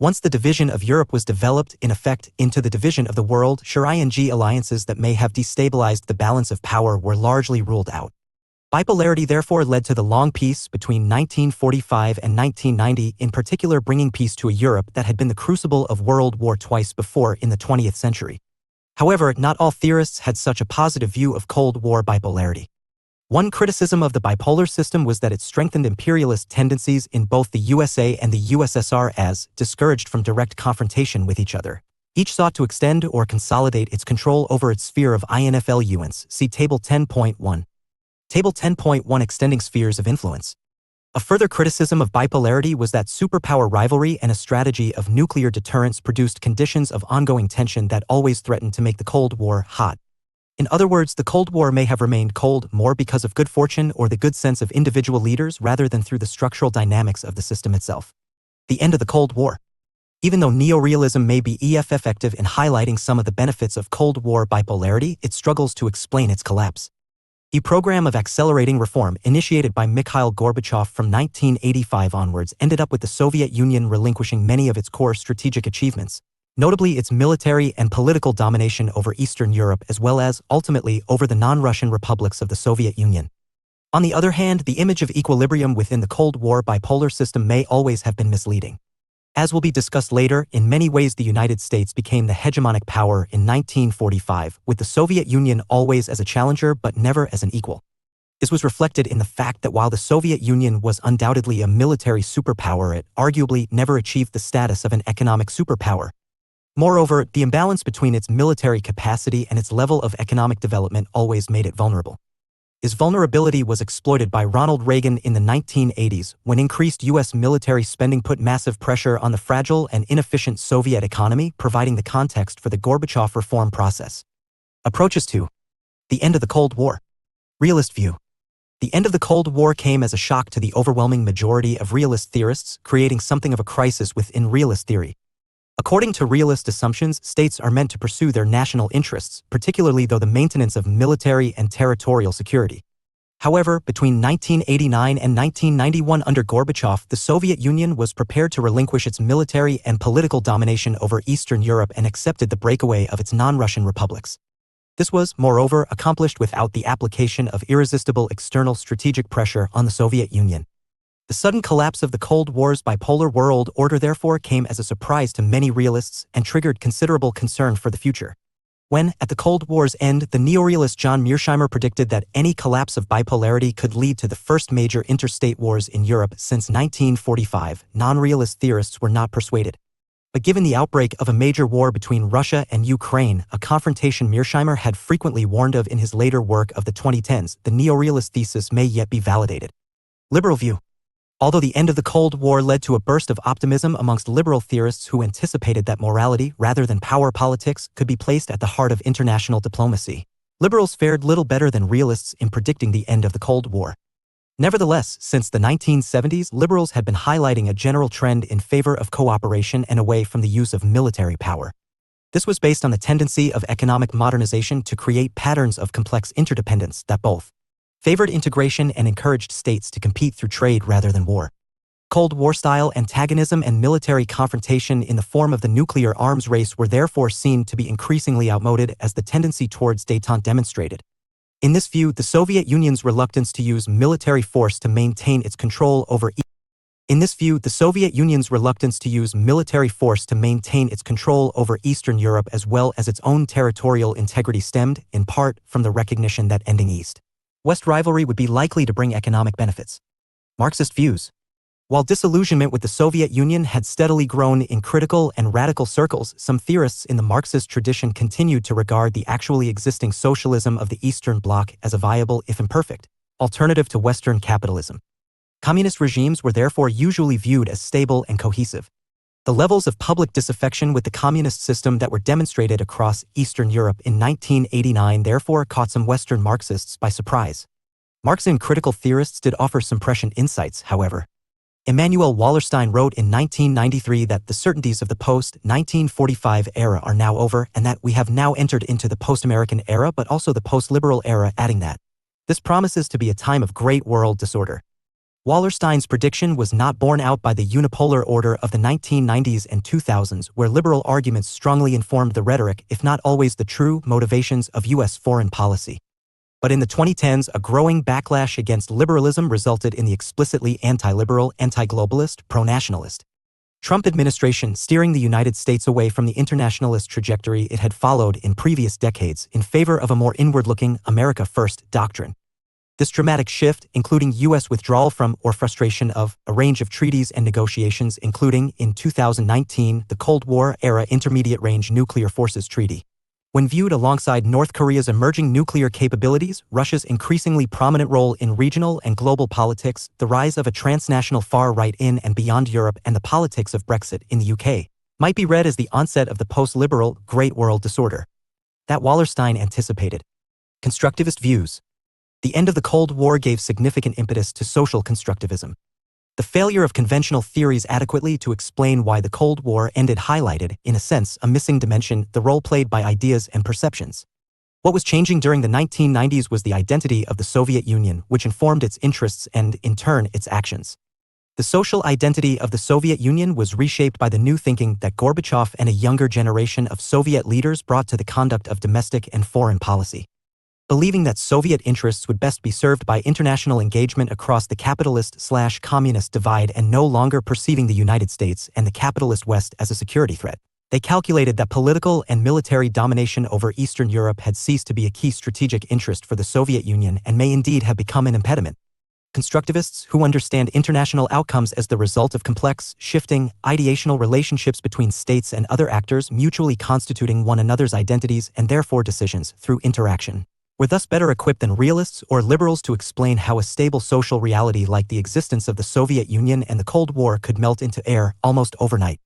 [SPEAKER 1] Once the division of Europe was developed, in effect, into the division of the world, ing alliances that may have destabilized the balance of power were largely ruled out. Bipolarity therefore led to the long peace between 1945 and 1990, in particular bringing peace to a Europe that had been the crucible of World War twice before in the 20th century. However, not all theorists had such a positive view of Cold War bipolarity. One criticism of the bipolar system was that it strengthened imperialist tendencies in both the USA and the USSR as, discouraged from direct confrontation with each other, each sought to extend or consolidate its control over its sphere of influence. See Table 10.1. Table 10.1 Extending Spheres of Influence. A further criticism of bipolarity was that superpower rivalry and a strategy of nuclear deterrence produced conditions of ongoing tension that always threatened to make the Cold War hot. In other words, the Cold War may have remained cold more because of good fortune or the good sense of individual leaders rather than through the structural dynamics of the system itself. The end of the Cold War. Even though neorealism may be effective in highlighting some of the benefits of Cold War bipolarity, it struggles to explain its collapse. The program of accelerating reform initiated by Mikhail Gorbachev from 1985 onwards ended up with the Soviet Union relinquishing many of its core strategic achievements, notably its military and political domination over Eastern Europe as well as, ultimately, over the non-Russian republics of the Soviet Union. On the other hand, the image of equilibrium within the Cold War bipolar system may always have been misleading. As will be discussed later, in many ways the United States became the hegemonic power in 1945, with the Soviet Union always as a challenger but never as an equal. This was reflected in the fact that while the Soviet Union was undoubtedly a military superpower, it arguably never achieved the status of an economic superpower. Moreover, the imbalance between its military capacity and its level of economic development always made it vulnerable. This vulnerability was exploited by Ronald Reagan in the 1980s when increased U.S. military spending put massive pressure on the fragile and inefficient Soviet economy, providing the context for the Gorbachev reform process. Approaches to the end of the Cold War. Realist view. The end of the Cold War came as a shock to the overwhelming majority of realist theorists, creating something of a crisis within realist theory. According to realist assumptions, states are meant to pursue their national interests, particularly though the maintenance of military and territorial security. However, between 1989 and 1991 under Gorbachev, the Soviet Union was prepared to relinquish its military and political domination over Eastern Europe and accepted the breakaway of its non-Russian republics. This was, moreover, accomplished without the application of irresistible external strategic pressure on the Soviet Union. The sudden collapse of the Cold War's bipolar world order therefore came as a surprise to many realists and triggered considerable concern for the future. When, at the Cold War's end, the neorealist John Mearsheimer predicted that any collapse of bipolarity could lead to the first major interstate wars in Europe since 1945, non-realist theorists were not persuaded. But given the outbreak of a major war between Russia and Ukraine, a confrontation Mearsheimer had frequently warned of in his later work of the 2010s, the neorealist thesis may yet be validated. Liberal view. Although the end of the Cold War led to a burst of optimism amongst liberal theorists who anticipated that morality, rather than power politics, could be placed at the heart of international diplomacy, liberals fared little better than realists in predicting the end of the Cold War. Nevertheless, since the 1970s, liberals had been highlighting a general trend in favor of cooperation and away from the use of military power. This was based on the tendency of economic modernization to create patterns of complex interdependence that both favored integration and encouraged states to compete through trade rather than war. Cold War-style antagonism and military confrontation in the form of the nuclear arms race were therefore seen to be increasingly outmoded as the tendency towards détente demonstrated. In this view, the Soviet Union's reluctance to use military force to maintain its control over Eastern Europe as well as its own territorial integrity stemmed, in part, from the recognition that ending East-West rivalry would be likely to bring economic benefits. Marxist views. While disillusionment with the Soviet Union had steadily grown in critical and radical circles, some theorists in the Marxist tradition continued to regard the actually existing socialism of the Eastern Bloc as a viable, if imperfect, alternative to Western capitalism. Communist regimes were therefore usually viewed as stable and cohesive. The levels of public disaffection with the communist system that were demonstrated across Eastern Europe in 1989 therefore caught some Western Marxists by surprise. Marxian critical theorists did offer some prescient insights, however. Emanuel Wallerstein wrote in 1993 that the certainties of the post-1945 era are now over and that we have now entered into the post-American era but also the post-liberal era, adding that this promises to be a time of great world disorder. Wallerstein's prediction was not borne out by the unipolar order of the 1990s and 2000s, where liberal arguments strongly informed the rhetoric, if not always the true, motivations of U.S. foreign policy. But in the 2010s, a growing backlash against liberalism resulted in the explicitly anti-liberal, anti-globalist, pro-nationalist Trump administration steering the United States away from the internationalist trajectory it had followed in previous decades in favor of a more inward-looking America First doctrine. This dramatic shift, including U.S. withdrawal from or frustration of a range of treaties and negotiations, including, in 2019, the Cold War-era Intermediate-Range Nuclear Forces Treaty. When viewed alongside North Korea's emerging nuclear capabilities, Russia's increasingly prominent role in regional and global politics, the rise of a transnational far-right in and beyond Europe, and the politics of Brexit in the UK, might be read as the onset of the post-liberal Great World Disorder that Wallerstein anticipated. Constructivist views. The end of the Cold War gave significant impetus to social constructivism. The failure of conventional theories adequately to explain why the Cold War ended highlighted, in a sense, a missing dimension, the role played by ideas and perceptions. What was changing during the 1990s was the identity of the Soviet Union, which informed its interests and, in turn, its actions. The social identity of the Soviet Union was reshaped by the new thinking that Gorbachev and a younger generation of Soviet leaders brought to the conduct of domestic and foreign policy. Believing that Soviet interests would best be served by international engagement across the capitalist/communist divide and no longer perceiving the United States and the capitalist West as a security threat, they calculated that political and military domination over Eastern Europe had ceased to be a key strategic interest for the Soviet Union and may indeed have become an impediment. Constructivists, who understand international outcomes as the result of complex, shifting, ideational relationships between states and other actors mutually constituting one another's identities and therefore decisions through interaction, were thus better equipped than realists or liberals to explain how a stable social reality like the existence of the Soviet Union and the Cold War could melt into air almost overnight.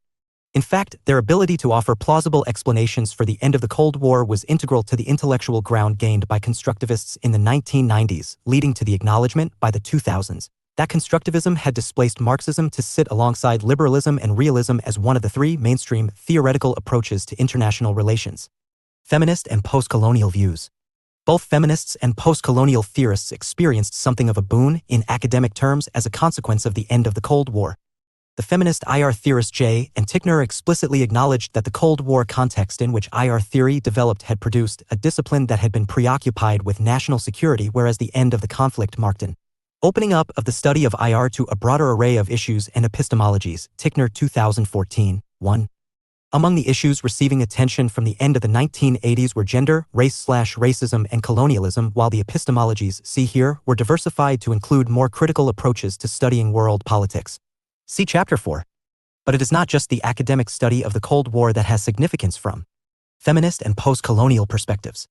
[SPEAKER 1] In fact, their ability to offer plausible explanations for the end of the Cold War was integral to the intellectual ground gained by constructivists in the 1990s, leading to the acknowledgement, by the 2000s, that constructivism had displaced Marxism to sit alongside liberalism and realism as one of the three mainstream theoretical approaches to international relations. Feminist and post-colonial views. Both feminists and post-colonial theorists experienced something of a boon, in academic terms, as a consequence of the end of the Cold War. The feminist IR theorist J. and Tickner explicitly acknowledged that the Cold War context in which IR theory developed had produced a discipline that had been preoccupied with national security, whereas the end of the conflict marked an opening up of the study of IR to a broader array of issues and epistemologies. Tickner 2014, 1. Among the issues receiving attention from the end of the 1980s were gender, race/racism, and colonialism, while the epistemologies, see here, were diversified to include more critical approaches to studying world politics. See Chapter 4. But it is not just the academic study of the Cold War that has significance from feminist and post-colonial perspectives.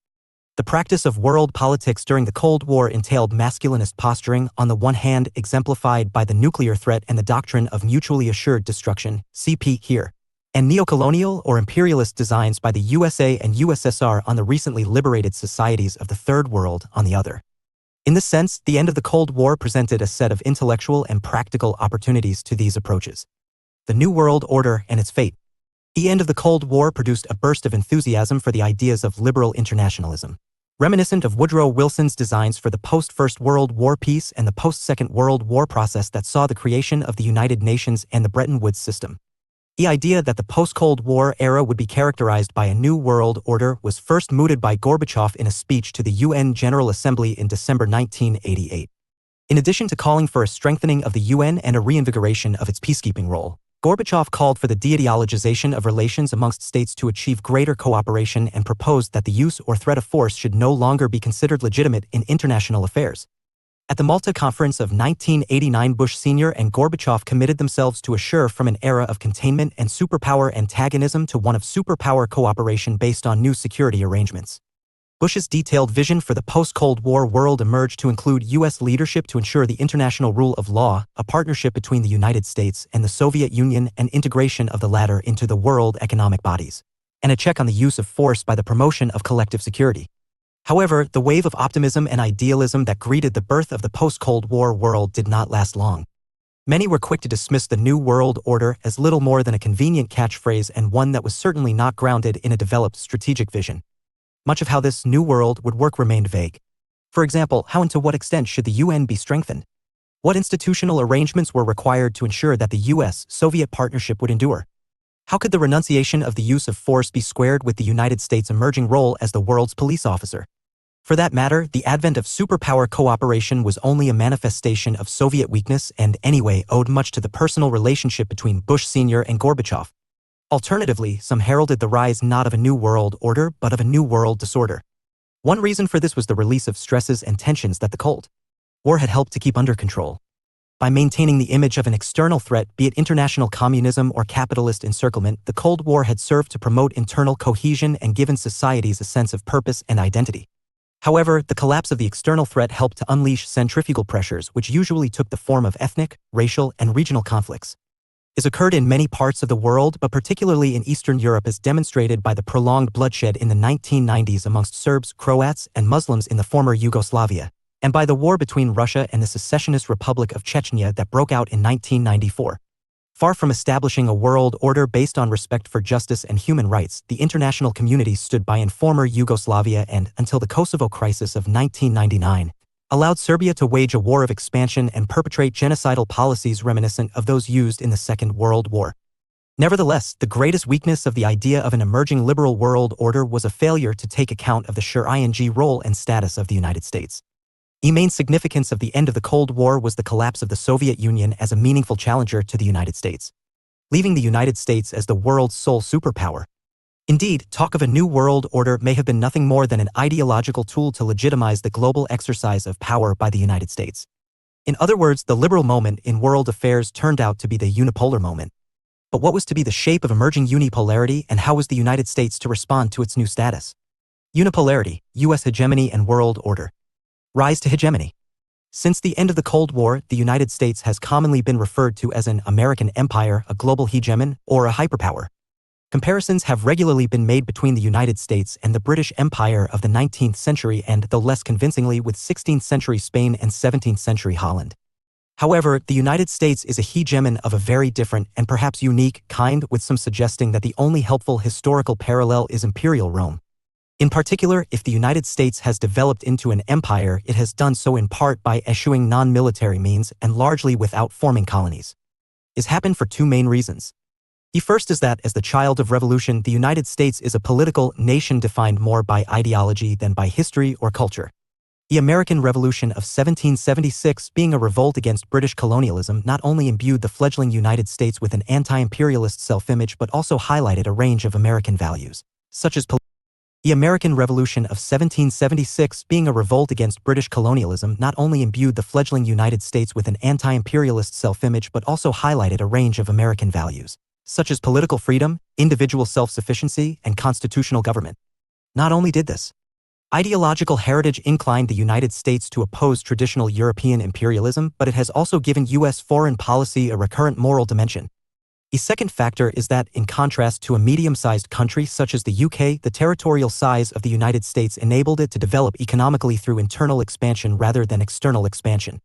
[SPEAKER 1] The practice of world politics during the Cold War entailed masculinist posturing, on the one hand exemplified by the nuclear threat and the doctrine of mutually assured destruction, CP here, and neocolonial or imperialist designs by the USA and USSR on the recently liberated societies of the Third World on the other. In this sense, the end of the Cold War presented a set of intellectual and practical opportunities to these approaches. The New World Order and its fate. The end of the Cold War produced a burst of enthusiasm for the ideas of liberal internationalism, reminiscent of Woodrow Wilson's designs for the post-First World War peace and the post-Second World War process that saw the creation of the United Nations and the Bretton Woods system. The idea that the post-Cold War era would be characterized by a new world order was first mooted by Gorbachev in a speech to the UN General Assembly in December 1988. In addition to calling for a strengthening of the UN and a reinvigoration of its peacekeeping role, Gorbachev called for the de-ideologization of relations amongst states to achieve greater cooperation and proposed that the use or threat of force should no longer be considered legitimate in international affairs. At the Malta Conference of 1989, Bush Sr. and Gorbachev committed themselves to assure from an era of containment and superpower antagonism to one of superpower cooperation based on new security arrangements. Bush's detailed vision for the post-Cold War world emerged to include U.S. leadership to ensure the international rule of law, a partnership between the United States and the Soviet Union and integration of the latter into the world economic bodies, and a check on the use of force by the promotion of collective security. However, the wave of optimism and idealism that greeted the birth of the post-Cold War world did not last long. Many were quick to dismiss the New World Order as little more than a convenient catchphrase and one that was certainly not grounded in a developed strategic vision. Much of how this new world would work remained vague. For example, how and to what extent should the UN be strengthened? What institutional arrangements were required to ensure that the US-Soviet partnership would endure? How could the renunciation of the use of force be squared with the United States' emerging role as the world's police officer? For that matter, the advent of superpower cooperation was only a manifestation of Soviet weakness and, anyway, owed much to the personal relationship between Bush Sr. and Gorbachev. Alternatively, some heralded the rise not of a new world order but of a new world disorder. One reason for this was the release of stresses and tensions that the Cold War had helped to keep under control. By maintaining the image of an external threat, be it international communism or capitalist encirclement, the Cold War had served to promote internal cohesion and given societies a sense of purpose and identity. However, the collapse of the external threat helped to unleash centrifugal pressures which usually took the form of ethnic, racial, and regional conflicts. This occurred in many parts of the world, but particularly in Eastern Europe, as demonstrated by the prolonged bloodshed in the 1990s amongst Serbs, Croats, and Muslims in the former Yugoslavia, and by the war between Russia and the secessionist Republic of Chechnya that broke out in 1994. Far from establishing a world order based on respect for justice and human rights, the international community stood by in former Yugoslavia and, until the Kosovo crisis of 1999, allowed Serbia to wage a war of expansion and perpetrate genocidal policies reminiscent of those used in the Second World War. Nevertheless, the greatest weakness of the idea of an emerging liberal world order was a failure to take account of the sure-ing role and status of the United States. The main significance of the end of the Cold War was the collapse of the Soviet Union as a meaningful challenger to the United States, leaving the United States as the world's sole superpower. Indeed, talk of a new world order may have been nothing more than an ideological tool to legitimize the global exercise of power by the United States. In other words, the liberal moment in world affairs turned out to be the unipolar moment. But what was to be the shape of emerging unipolarity, and how was the United States to respond to its new status? Unipolarity, U.S. hegemony and world order. Rise to hegemony. Since the end of the Cold War, the United States has commonly been referred to as an American empire, a global hegemon, or a hyperpower. Comparisons have regularly been made between the United States and the British Empire of the 19th century and, though less convincingly, with 16th century Spain and 17th century Holland. However, the United States is a hegemon of a very different and perhaps unique kind, with some suggesting that the only helpful historical parallel is Imperial Rome. In particular, if the United States has developed into an empire, it has done so in part by eschewing non-military means and largely without forming colonies. This happened for two main reasons. The first is that, as the child of revolution, the United States is a political nation defined more by ideology than by history or culture. The American Revolution of 1776, being a revolt against British colonialism, not only imbued the fledgling United States with an anti-imperialist self-image but also highlighted a range of American values, such as The American Revolution of 1776, being a revolt against British colonialism, not only imbued the fledgling United States with an anti-imperialist self-image but also highlighted a range of American values, such as political freedom, individual self-sufficiency, and constitutional government. Not only did this ideological heritage incline the United States to oppose traditional European imperialism, but it has also given U.S. foreign policy a recurrent moral dimension. A second factor is that, in contrast to a medium-sized country such as the UK, the territorial size of the United States enabled it to develop economically through internal expansion rather than external expansion.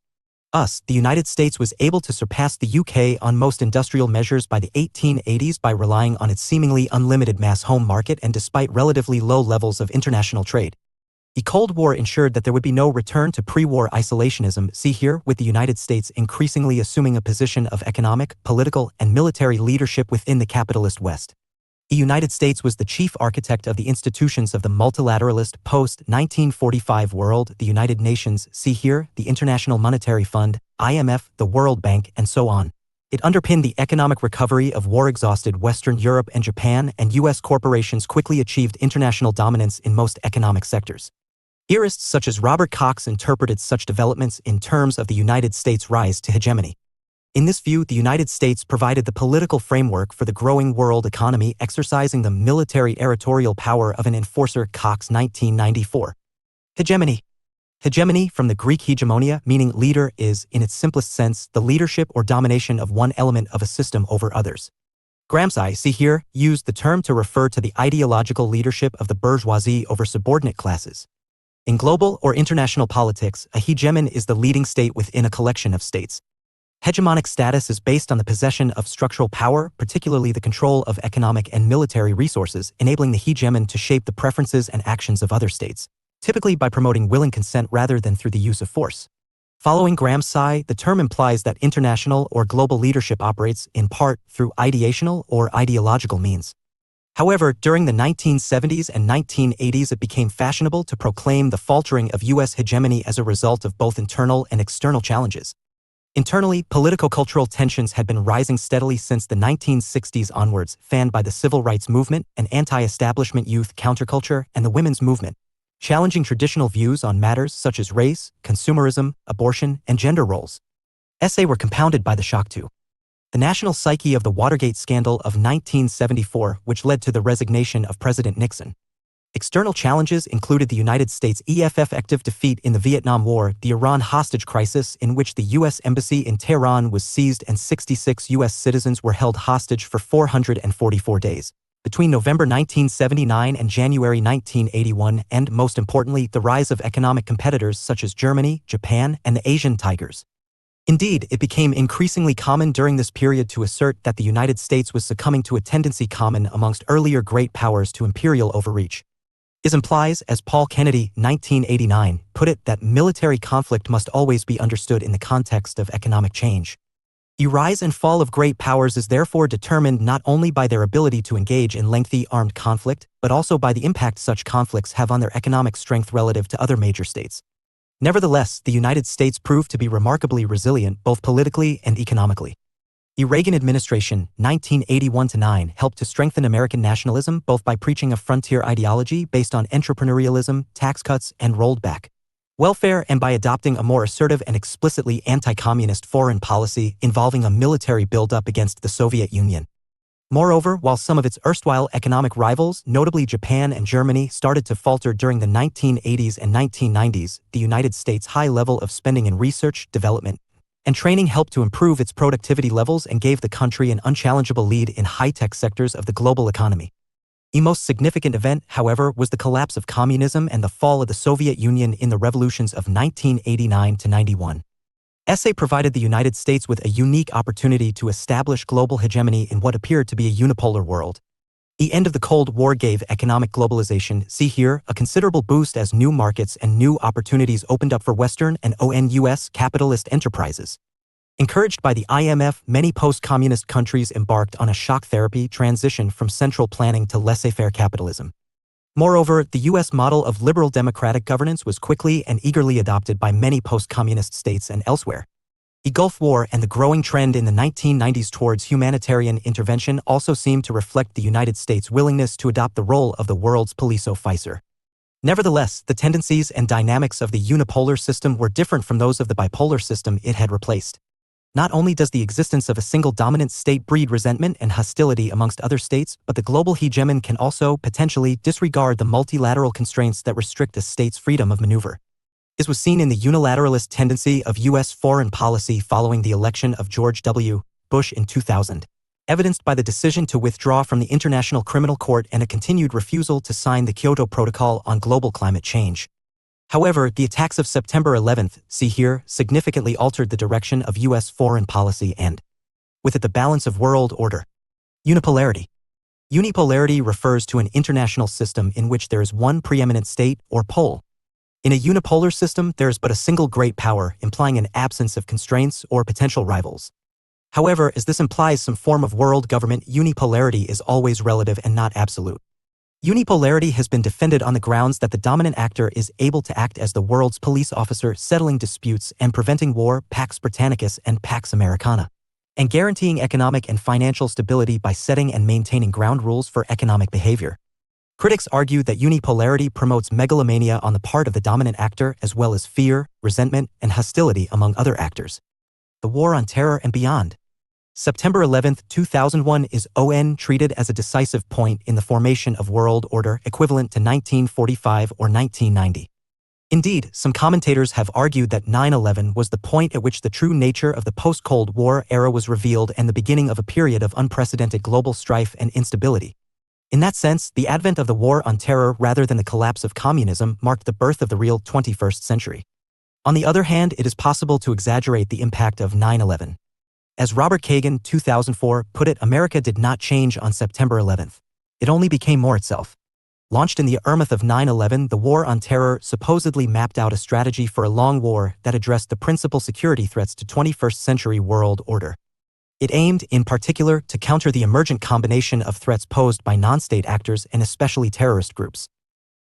[SPEAKER 1] Thus, the United States was able to surpass the UK on most industrial measures by the 1880s by relying on its seemingly unlimited mass home market and despite relatively low levels of international trade. The Cold War ensured that there would be no return to pre-war isolationism, see here, with the United States increasingly assuming a position of economic, political, and military leadership within the capitalist West. The United States was the chief architect of the institutions of the multilateralist post-1945 world, the United Nations, see here, the International Monetary Fund, IMF, the World Bank, and so on. It underpinned the economic recovery of war-exhausted Western Europe and Japan, and U.S. corporations quickly achieved international dominance in most economic sectors. Theorists such as Robert Cox interpreted such developments in terms of the United States' rise to hegemony. In this view, the United States provided the political framework for the growing world economy, exercising the military territorial power of an enforcer. Cox, 1994. Hegemony. Hegemony, from the Greek hegemonia, meaning leader, is, in its simplest sense, the leadership or domination of one element of a system over others. Gramsci, see here, used the term to refer to the ideological leadership of the bourgeoisie over subordinate classes. In global or international politics, a hegemon is the leading state within a collection of states. Hegemonic status is based on the possession of structural power, particularly the control of economic and military resources, enabling the hegemon to shape the preferences and actions of other states, typically by promoting willing consent rather than through the use of force. Following Gramsci, the term implies that international or global leadership operates, in part, through ideational or ideological means. However, during the 1970s and 1980s it became fashionable to proclaim the faltering of U.S. hegemony as a result of both internal and external challenges. Internally, politico-cultural tensions had been rising steadily since the 1960s onwards, fanned by the civil rights movement, an anti-establishment youth counterculture, and the women's movement, challenging traditional views on matters such as race, consumerism, abortion, and gender roles. Were compounded by the shock to the national psyche of the Watergate scandal of 1974, which led to the resignation of President Nixon. External challenges included the United States' effective defeat in the Vietnam War, the Iran hostage crisis in which the U.S. Embassy in Tehran was seized and 66 U.S. citizens were held hostage for 444 days, between November 1979 and January 1981, and, most importantly, the rise of economic competitors such as Germany, Japan, and the Asian tigers. Indeed, it became increasingly common during this period to assert that the United States was succumbing to a tendency common amongst earlier great powers to imperial overreach. It implies, as Paul Kennedy, 1989, put it, that military conflict must always be understood in the context of economic change. The rise and fall of great powers is therefore determined not only by their ability to engage in lengthy armed conflict, but also by the impact such conflicts have on their economic strength relative to other major states. Nevertheless, the United States proved to be remarkably resilient both politically and economically. The Reagan administration, 1981-9, helped to strengthen American nationalism both by preaching a frontier ideology based on entrepreneurialism, tax cuts, and rolled back welfare, and by adopting a more assertive and explicitly anti-communist foreign policy involving a military buildup against the Soviet Union. Moreover, while some of its erstwhile economic rivals, notably Japan and Germany, started to falter during the 1980s and 1990s, the United States' high level of spending in research, development, and training helped to improve its productivity levels and gave the country an unchallengeable lead in high-tech sectors of the global economy. The most significant event, however, was the collapse of communism and the fall of the Soviet Union in the revolutions of 1989-91. Provided the United States with a unique opportunity to establish global hegemony in what appeared to be a unipolar world. The end of the Cold War gave economic globalization, see here, a considerable boost as new markets and new opportunities opened up for Western and US capitalist enterprises. Encouraged by the IMF, many post-communist countries embarked on a shock therapy transition from central planning to laissez-faire capitalism. Moreover, the U.S. model of liberal democratic governance was quickly and eagerly adopted by many post-communist states and elsewhere. The Gulf War and the growing trend in the 1990s towards humanitarian intervention also seemed to reflect the United States' willingness to adopt the role of the world's police officer. Nevertheless, the tendencies and dynamics of the unipolar system were different from those of the bipolar system it had replaced. Not only does the existence of a single dominant state breed resentment and hostility amongst other states, but the global hegemon can also, potentially, disregard the multilateral constraints that restrict a state's freedom of maneuver. This was seen in the unilateralist tendency of U.S. foreign policy following the election of George W. Bush in 2000, evidenced by the decision to withdraw from the International Criminal Court and a continued refusal to sign the Kyoto Protocol on global climate change. However, the attacks of September 11th, see here, significantly altered the direction of U.S. foreign policy and, with it, the balance of world order. Unipolarity. Unipolarity refers to an international system in which there is one preeminent state, or pole. In a unipolar system, there is but a single great power, implying an absence of constraints or potential rivals. However, as this implies some form of world government, unipolarity is always relative and not absolute. Unipolarity has been defended on the grounds that the dominant actor is able to act as the world's police officer, settling disputes and preventing war, Pax Britannicus and Pax Americana, and guaranteeing economic and financial stability by setting and maintaining ground rules for economic behavior. Critics argue that unipolarity promotes megalomania on the part of the dominant actor as well as fear, resentment, and hostility among other actors. The War on Terror and Beyond. September 11, 2001 is treated as a decisive point in the formation of world order equivalent to 1945 or 1990. Indeed, some commentators have argued that 9/11 was the point at which the true nature of the post-Cold War era was revealed and the beginning of a period of unprecedented global strife and instability. In that sense, the advent of the War on Terror rather than the collapse of communism marked the birth of the real 21st century. On the other hand, it is possible to exaggerate the impact of 9/11. As Robert Kagan, 2004, put it, America did not change on September 11th. It only became more itself. Launched in the aftermath of 9/11, the War on Terror supposedly mapped out a strategy for a long war that addressed the principal security threats to 21st century world order. It aimed, in particular, to counter the emergent combination of threats posed by non-state actors and especially terrorist groups.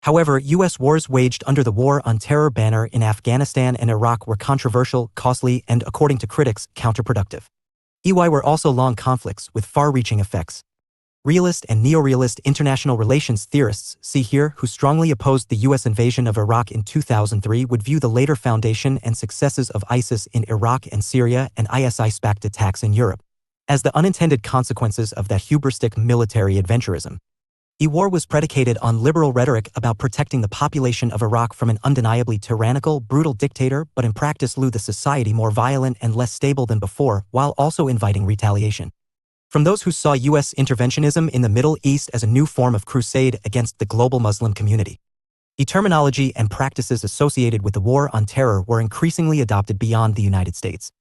[SPEAKER 1] However, U.S. wars waged under the War on Terror banner in Afghanistan and Iraq were controversial, costly, and, according to critics, counterproductive. Were also long conflicts with far-reaching effects. Realist and neo-realist international relations theorists, see here, who strongly opposed the U.S. invasion of Iraq in 2003 would view the later foundation and successes of ISIS in Iraq and Syria and ISIS-backed attacks in Europe as the unintended consequences of that hubristic military adventurism. War was predicated on liberal rhetoric about protecting the population of Iraq from an undeniably tyrannical, brutal dictator, but in practice left the society more violent and less stable than before, while also inviting retaliation from those who saw U.S. interventionism in the Middle East as a new form of crusade against the global Muslim community. The terminology and practices associated with the War on Terror were increasingly adopted beyond the United States.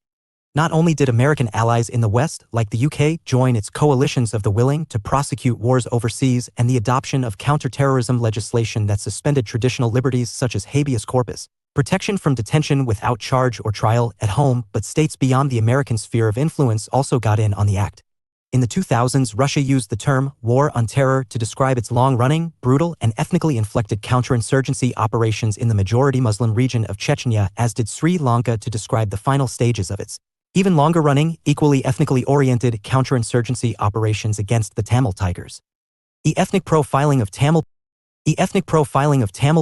[SPEAKER 1] Not only did American allies in the West, like the UK, join its coalitions of the willing to prosecute wars overseas and the adoption of counterterrorism legislation that suspended traditional liberties such as habeas corpus, protection from detention without charge or trial at home, but states beyond the American sphere of influence also got in on the act. In the 2000s, Russia used the term War on Terror to describe its long-running, brutal, and ethnically inflected counterinsurgency operations in the majority Muslim region of Chechnya, as did Sri Lanka to describe the final stages of its even longer-running, equally ethnically oriented counterinsurgency operations against the Tamil Tigers. The ethnic profiling of Tamil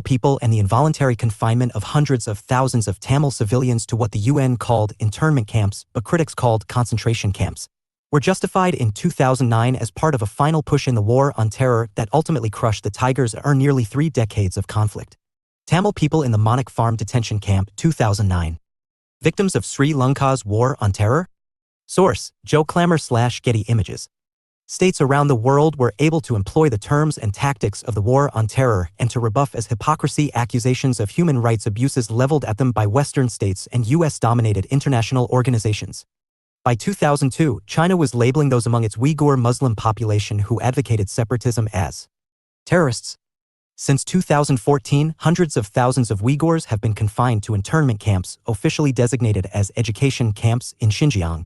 [SPEAKER 1] people and the involuntary confinement of hundreds of thousands of Tamil civilians to what the UN called internment camps, but critics called concentration camps, were justified in 2009 as part of a final push in the War on Terror that ultimately crushed the Tigers or nearly 3 decades of conflict. Tamil people in the Monik Farm Detention Camp, 2009. Victims of Sri Lanka's War on Terror? Source: Joe Clammer/Getty Images. States around the world were able to employ the terms and tactics of the War on Terror and to rebuff as hypocrisy accusations of human rights abuses leveled at them by Western states and U.S.-dominated international organizations. By 2002, China was labeling those among its Uyghur Muslim population who advocated separatism as terrorists. Since 2014, hundreds of thousands of Uyghurs have been confined to internment camps, officially designated as education camps, in Xinjiang.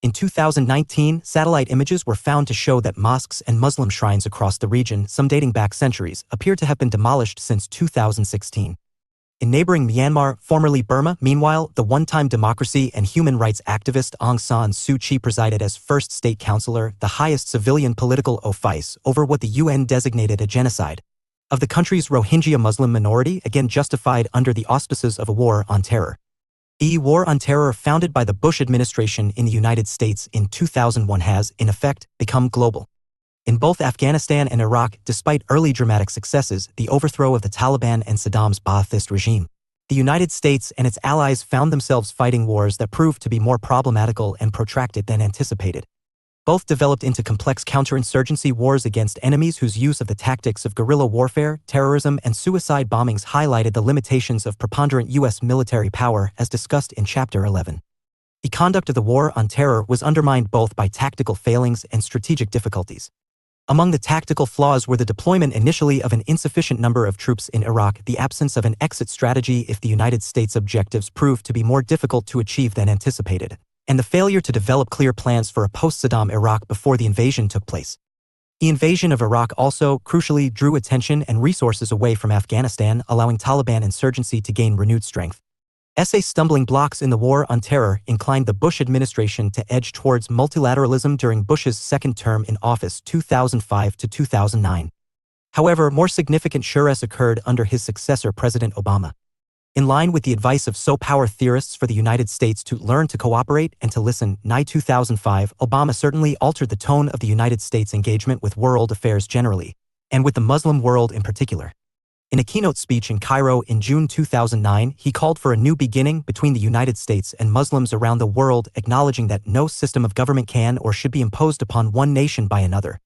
[SPEAKER 1] In 2019, satellite images were found to show that mosques and Muslim shrines across the region, some dating back centuries, appear to have been demolished since 2016. In neighboring Myanmar, formerly Burma, meanwhile, the one-time democracy and human rights activist Aung San Suu Kyi presided as first state counselor, the highest civilian political office, over what the UN designated a genocide of the country's Rohingya Muslim minority, again justified under the auspices of a war on terror. The War on Terror, founded by the Bush administration in the United States in 2001, has, in effect, become global. In both Afghanistan and Iraq, despite early dramatic successes, the overthrow of the Taliban and Saddam's Ba'athist regime, the United States and its allies found themselves fighting wars that proved to be more problematical and protracted than anticipated. Both developed into complex counterinsurgency wars against enemies whose use of the tactics of guerrilla warfare, terrorism, and suicide bombings highlighted the limitations of preponderant U.S. military power, as discussed in Chapter 11. The conduct of the War on Terror was undermined both by tactical failings and strategic difficulties. Among the tactical flaws were the deployment initially of an insufficient number of troops in Iraq, the absence of an exit strategy if the United States' objectives proved to be more difficult to achieve than anticipated, and the failure to develop clear plans for a post-Saddam Iraq before the invasion took place. The invasion of Iraq also, crucially, drew attention and resources away from Afghanistan, allowing Taliban insurgency to gain renewed strength. Stumbling blocks in the War on Terror inclined the Bush administration to edge towards multilateralism during Bush's second term in office 2005 to 2009. However, more significant success occurred under his successor, President Obama. In line with the advice of power theorists for the United States to learn to cooperate and to listen, 2005, Obama certainly altered the tone of the United States' engagement with world affairs generally, and with the Muslim world in particular. In a keynote speech in Cairo in June 2009, he called for a new beginning between the United States and Muslims around the world, acknowledging that no system of government can or should be imposed upon one nation by another.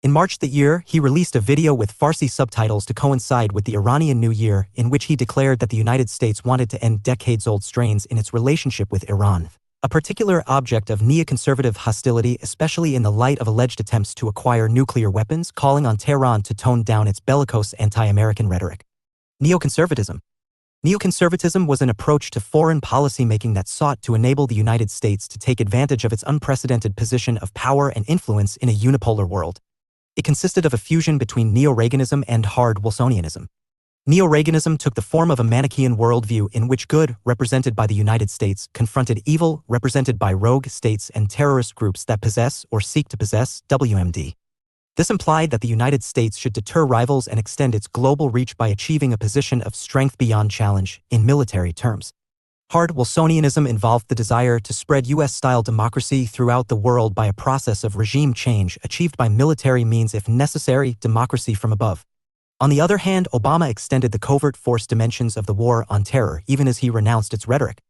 [SPEAKER 1] In March that year, he released a video with Farsi subtitles to coincide with the Iranian New Year, in which he declared that the United States wanted to end decades-old strains in its relationship with Iran, a particular object of neoconservative hostility, especially in the light of alleged attempts to acquire nuclear weapons, calling on Tehran to tone down its bellicose anti-American rhetoric. Neoconservatism. Neoconservatism was an approach to foreign policy-making that sought to enable the United States to take advantage of its unprecedented position of power and influence in a unipolar world. It consisted of a fusion between neo-Reaganism and hard Wilsonianism. Neo-Reaganism took the form of a Manichaean worldview in which good, represented by the United States, confronted evil, represented by rogue states and terrorist groups that possess or seek to possess WMD. This implied that the United States should deter rivals and extend its global reach by achieving a position of strength beyond challenge, in military terms. Hard Wilsonianism involved the desire to spread US-style democracy throughout the world by a process of regime change achieved by military means if necessary, democracy from above. On the other hand, Obama extended the covert force dimensions of the war on terror even as he renounced its rhetoric.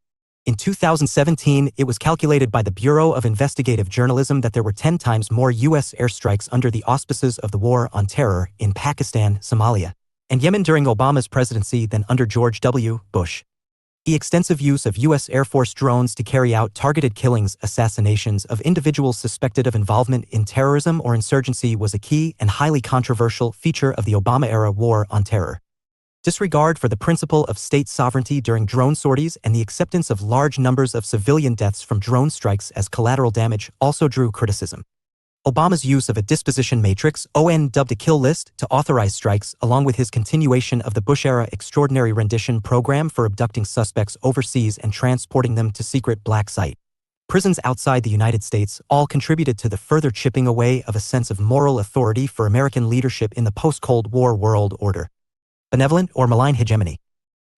[SPEAKER 1] In 2017, it was calculated by the Bureau of Investigative Journalism that there were 10 times more U.S. airstrikes under the auspices of the war on terror in Pakistan, Somalia, and Yemen during Obama's presidency than under George W. Bush. The extensive use of U.S. Air Force drones to carry out targeted killings, assassinations of individuals suspected of involvement in terrorism or insurgency was a key and highly controversial feature of the Obama-era war on terror. Disregard for the principle of state sovereignty during drone sorties and the acceptance of large numbers of civilian deaths from drone strikes as collateral damage also drew criticism. Obama's use of a disposition matrix, dubbed a kill list, to authorize strikes, along with his continuation of the Bush-era extraordinary rendition program for abducting suspects overseas and transporting them to secret black site prisons outside the United States, all contributed to the further chipping away of a sense of moral authority for American leadership in the post-Cold War world order. Benevolent or malign hegemony.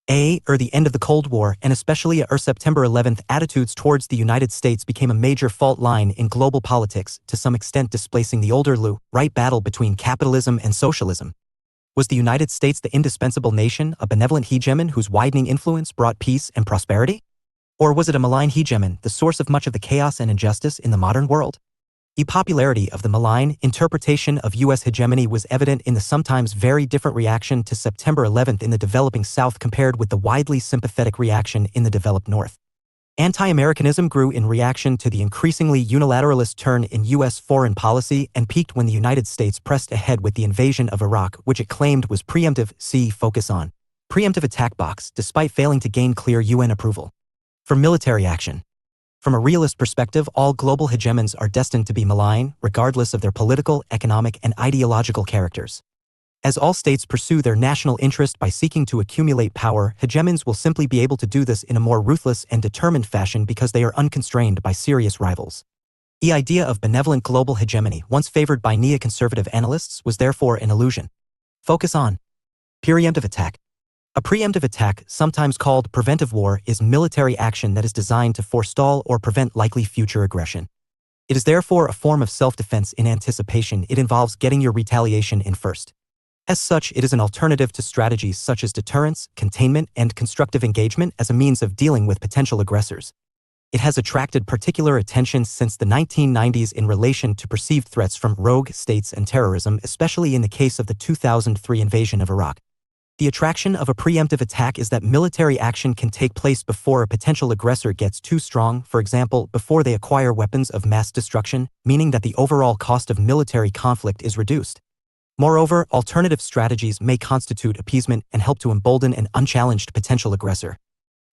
[SPEAKER 1] The end of the Cold War, and especially September 11th attitudes towards the United States became a major fault line in global politics, to some extent displacing the older right battle between capitalism and socialism. Was the United States the indispensable nation, a benevolent hegemon whose widening influence brought peace and prosperity? Or was it a malign hegemon, the source of much of the chaos and injustice in the modern world? The popularity of the malign interpretation of U.S. hegemony was evident in the sometimes very different reaction to September 11th in the developing South compared with the widely sympathetic reaction in the developed North. Anti-Americanism grew in reaction to the increasingly unilateralist turn in U.S. foreign policy and peaked when the United States pressed ahead with the invasion of Iraq, which it claimed was preemptive. See focus on preemptive attack box, despite failing to gain clear UN approval. For military action. From a realist perspective, all global hegemons are destined to be malign, regardless of their political, economic, and ideological characters. As all states pursue their national interest by seeking to accumulate power, hegemons will simply be able to do this in a more ruthless and determined fashion because they are unconstrained by serious rivals. The idea of benevolent global hegemony, once favored by neoconservative analysts, was therefore an illusion. Focus on preemptive attack. A preemptive attack, sometimes called preventive war, is military action that is designed to forestall or prevent likely future aggression. It is therefore a form of self-defense in anticipation. It involves getting your retaliation in first. As such, it is an alternative to strategies such as deterrence, containment, and constructive engagement as a means of dealing with potential aggressors. It has attracted particular attention since the 1990s in relation to perceived threats from rogue states and terrorism, especially in the case of the 2003 invasion of Iraq. The attraction of a preemptive attack is that military action can take place before a potential aggressor gets too strong, for example, before they acquire weapons of mass destruction, meaning that the overall cost of military conflict is reduced. Moreover, alternative strategies may constitute appeasement and help to embolden an unchallenged potential aggressor.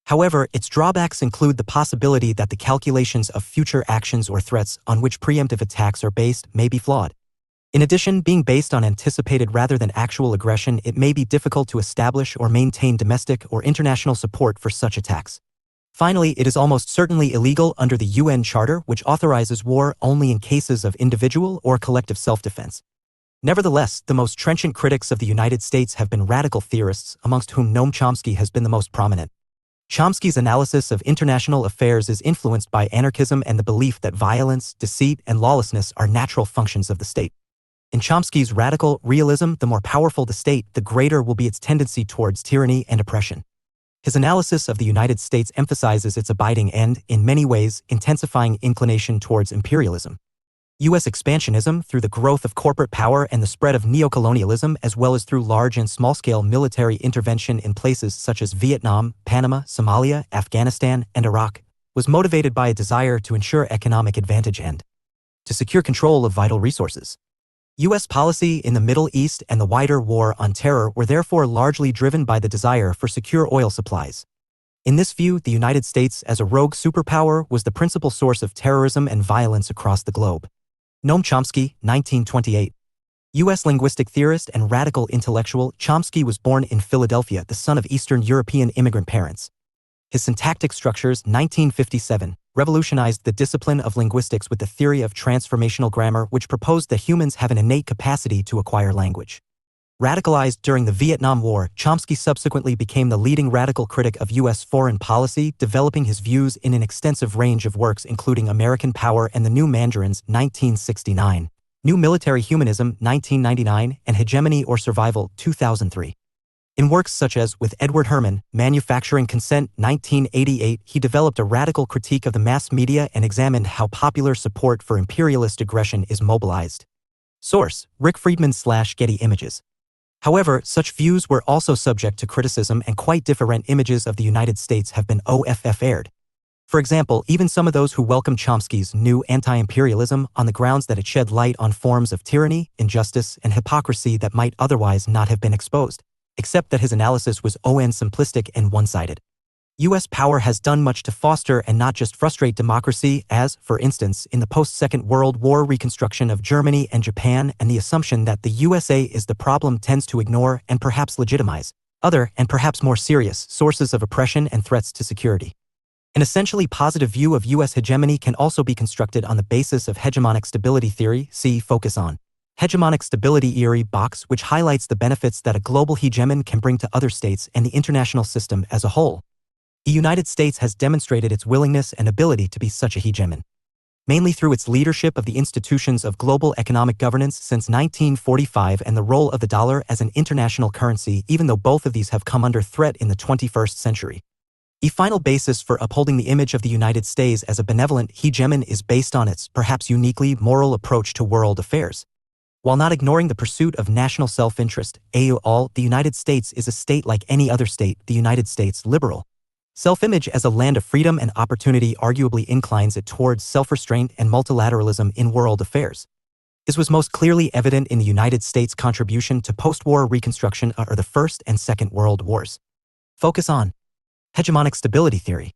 [SPEAKER 1] However, its drawbacks include the possibility that the calculations of future actions or threats on which preemptive attacks are based may be flawed. In addition, being based on anticipated rather than actual aggression, it may be difficult to establish or maintain domestic or international support for such attacks. Finally, it is almost certainly illegal under the UN Charter, which authorizes war only in cases of individual or collective self-defense. Nevertheless, the most trenchant critics of the United States have been radical theorists, amongst whom Noam Chomsky has been the most prominent. Chomsky's analysis of international affairs is influenced by anarchism and the belief that violence, deceit, and lawlessness are natural functions of the state. In Chomsky's radical realism, the more powerful the state, the greater will be its tendency towards tyranny and oppression. His analysis of the United States emphasizes its abiding and, in many ways, intensifying inclination towards imperialism. U.S. expansionism, through the growth of corporate power and the spread of neocolonialism, as well as through large and small-scale military intervention in places such as Vietnam, Panama, Somalia, Afghanistan, and Iraq, was motivated by a desire to ensure economic advantage and to secure control of vital resources. U.S. policy in the Middle East and the wider war on terror were therefore largely driven by the desire for secure oil supplies. In this view, the United States as a rogue superpower was the principal source of terrorism and violence across the globe. Noam Chomsky, 1928. U.S. linguistic theorist and radical intellectual, Chomsky was born in Philadelphia, the son of Eastern European immigrant parents. His syntactic structures, 1957, revolutionized the discipline of linguistics with the theory of transformational grammar, which proposed that humans have an innate capacity to acquire language. Radicalized during the Vietnam War, Chomsky subsequently became the leading radical critic of U.S. foreign policy, developing his views in an extensive range of works including American Power and the New Mandarins, 1969, New Military Humanism, 1999, and Hegemony or Survival, 2003. In works such as With Edward Herman, Manufacturing Consent, 1988, he developed a radical critique of the mass media and examined how popular support for imperialist aggression is mobilized. Source: Rick Friedman/Getty Images. However, such views were also subject to criticism, and quite different images of the United States have been aired. For example, even some of those who welcomed Chomsky's new anti-imperialism on the grounds that it shed light on forms of tyranny, injustice, and hypocrisy that might otherwise not have been exposed, except that his analysis was simplistic and one-sided. U.S. power has done much to foster and not just frustrate democracy, as, for instance, in the post-Second World War reconstruction of Germany and Japan, and the assumption that the USA is the problem tends to ignore and perhaps legitimize other, and perhaps more serious, sources of oppression and threats to security. An essentially positive view of U.S. hegemony can also be constructed on the basis of hegemonic stability theory. See Focus on Hegemonic Stability Theory box, which highlights the benefits that a global hegemon can bring to other states and the international system as a whole. The United States has demonstrated its willingness and ability to be such a hegemon, mainly through its leadership of the institutions of global economic governance since 1945 and the role of the dollar as an international currency, even though both of these have come under threat in the 21st century. The final basis for upholding the image of the United States as a benevolent hegemon is based on its, perhaps uniquely, moral approach to world affairs. While not ignoring the pursuit of national self-interest, the United States is a state like any other state. The United States' liberal self-image as a land of freedom and opportunity arguably inclines it towards self-restraint and multilateralism in world affairs. This was most clearly evident in the United States' contribution to post-war reconstruction or the First and Second World Wars. Focus on Hegemonic Stability Theory.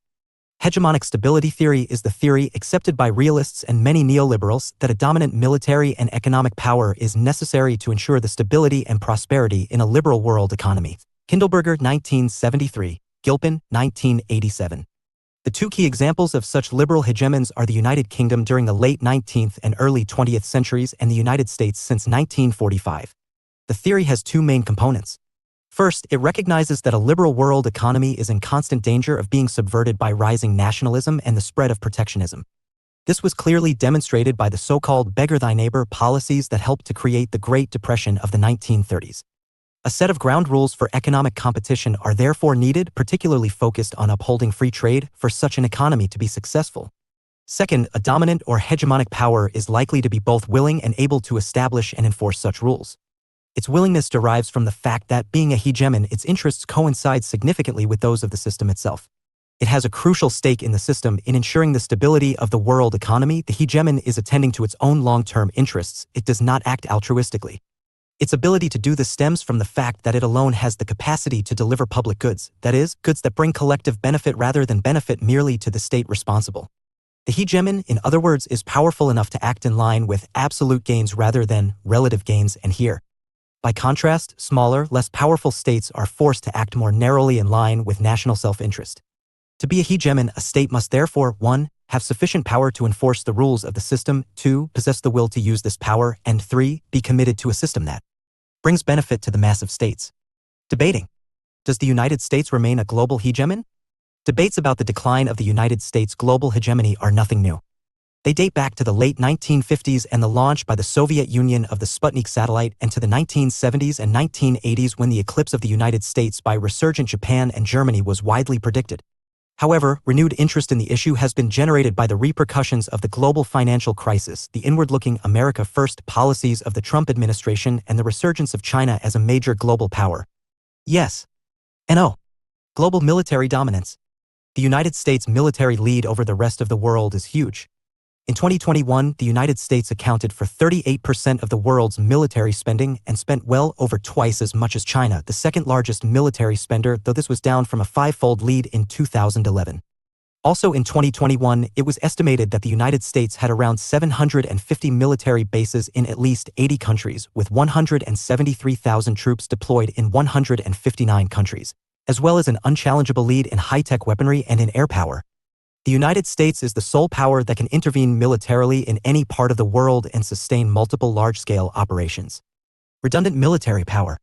[SPEAKER 1] Hegemonic stability theory is the theory accepted by realists and many neoliberals that a dominant military and economic power is necessary to ensure the stability and prosperity in a liberal world economy. Kindleberger, 1973. Gilpin, 1987. The two key examples of such liberal hegemons are the United Kingdom during the late 19th and early 20th centuries and the United States since 1945. The theory has two main components. First, it recognizes that a liberal world economy is in constant danger of being subverted by rising nationalism and the spread of protectionism. This was clearly demonstrated by the so-called beggar thy neighbor policies that helped to create the Great Depression of the 1930s. A set of ground rules for economic competition are therefore needed, particularly focused on upholding free trade, for such an economy to be successful. Second, a dominant or hegemonic power is likely to be both willing and able to establish and enforce such rules. Its willingness derives from the fact that, being a hegemon, its interests coincide significantly with those of the system itself. It has a crucial stake in the system in ensuring the stability of the world economy. The hegemon is attending to its own long-term interests. It does not act altruistically. Its ability to do this stems from the fact that it alone has the capacity to deliver public goods, that is, goods that bring collective benefit rather than benefit merely to the state responsible. The hegemon, in other words, is powerful enough to act in line with absolute gains rather than relative gains, and here, by contrast, smaller, less powerful states are forced to act more narrowly in line with national self-interest. To be a hegemon, a state must therefore 1. Have sufficient power to enforce the rules of the system, 2. Possess the will to use this power, and 3. Be committed to a system that brings benefit to the mass of states. Debating. Does the United States remain a global hegemon? Debates about the decline of the United States' global hegemony are nothing new. They date back to the late 1950s and the launch by the Soviet Union of the Sputnik satellite, and to the 1970s and 1980s when the eclipse of the United States by resurgent Japan and Germany was widely predicted. However, renewed interest in the issue has been generated by the repercussions of the global financial crisis, the inward-looking America First policies of the Trump administration, and the resurgence of China as a major global power. Yes. No. Global military dominance. The United States' military lead over the rest of the world is huge. In 2021, the United States accounted for 38% of the world's military spending and spent well over twice as much as China, the second largest military spender, though this was down from a five-fold lead in 2011. Also in 2021, it was estimated that the United States had around 750 military bases in at least 80 countries, with 173,000 troops deployed in 159 countries, as well as an unchallengeable lead in high-tech weaponry and in air power. The United States is the sole power that can intervene militarily in any part of the world and sustain multiple large-scale operations. Redundant military power.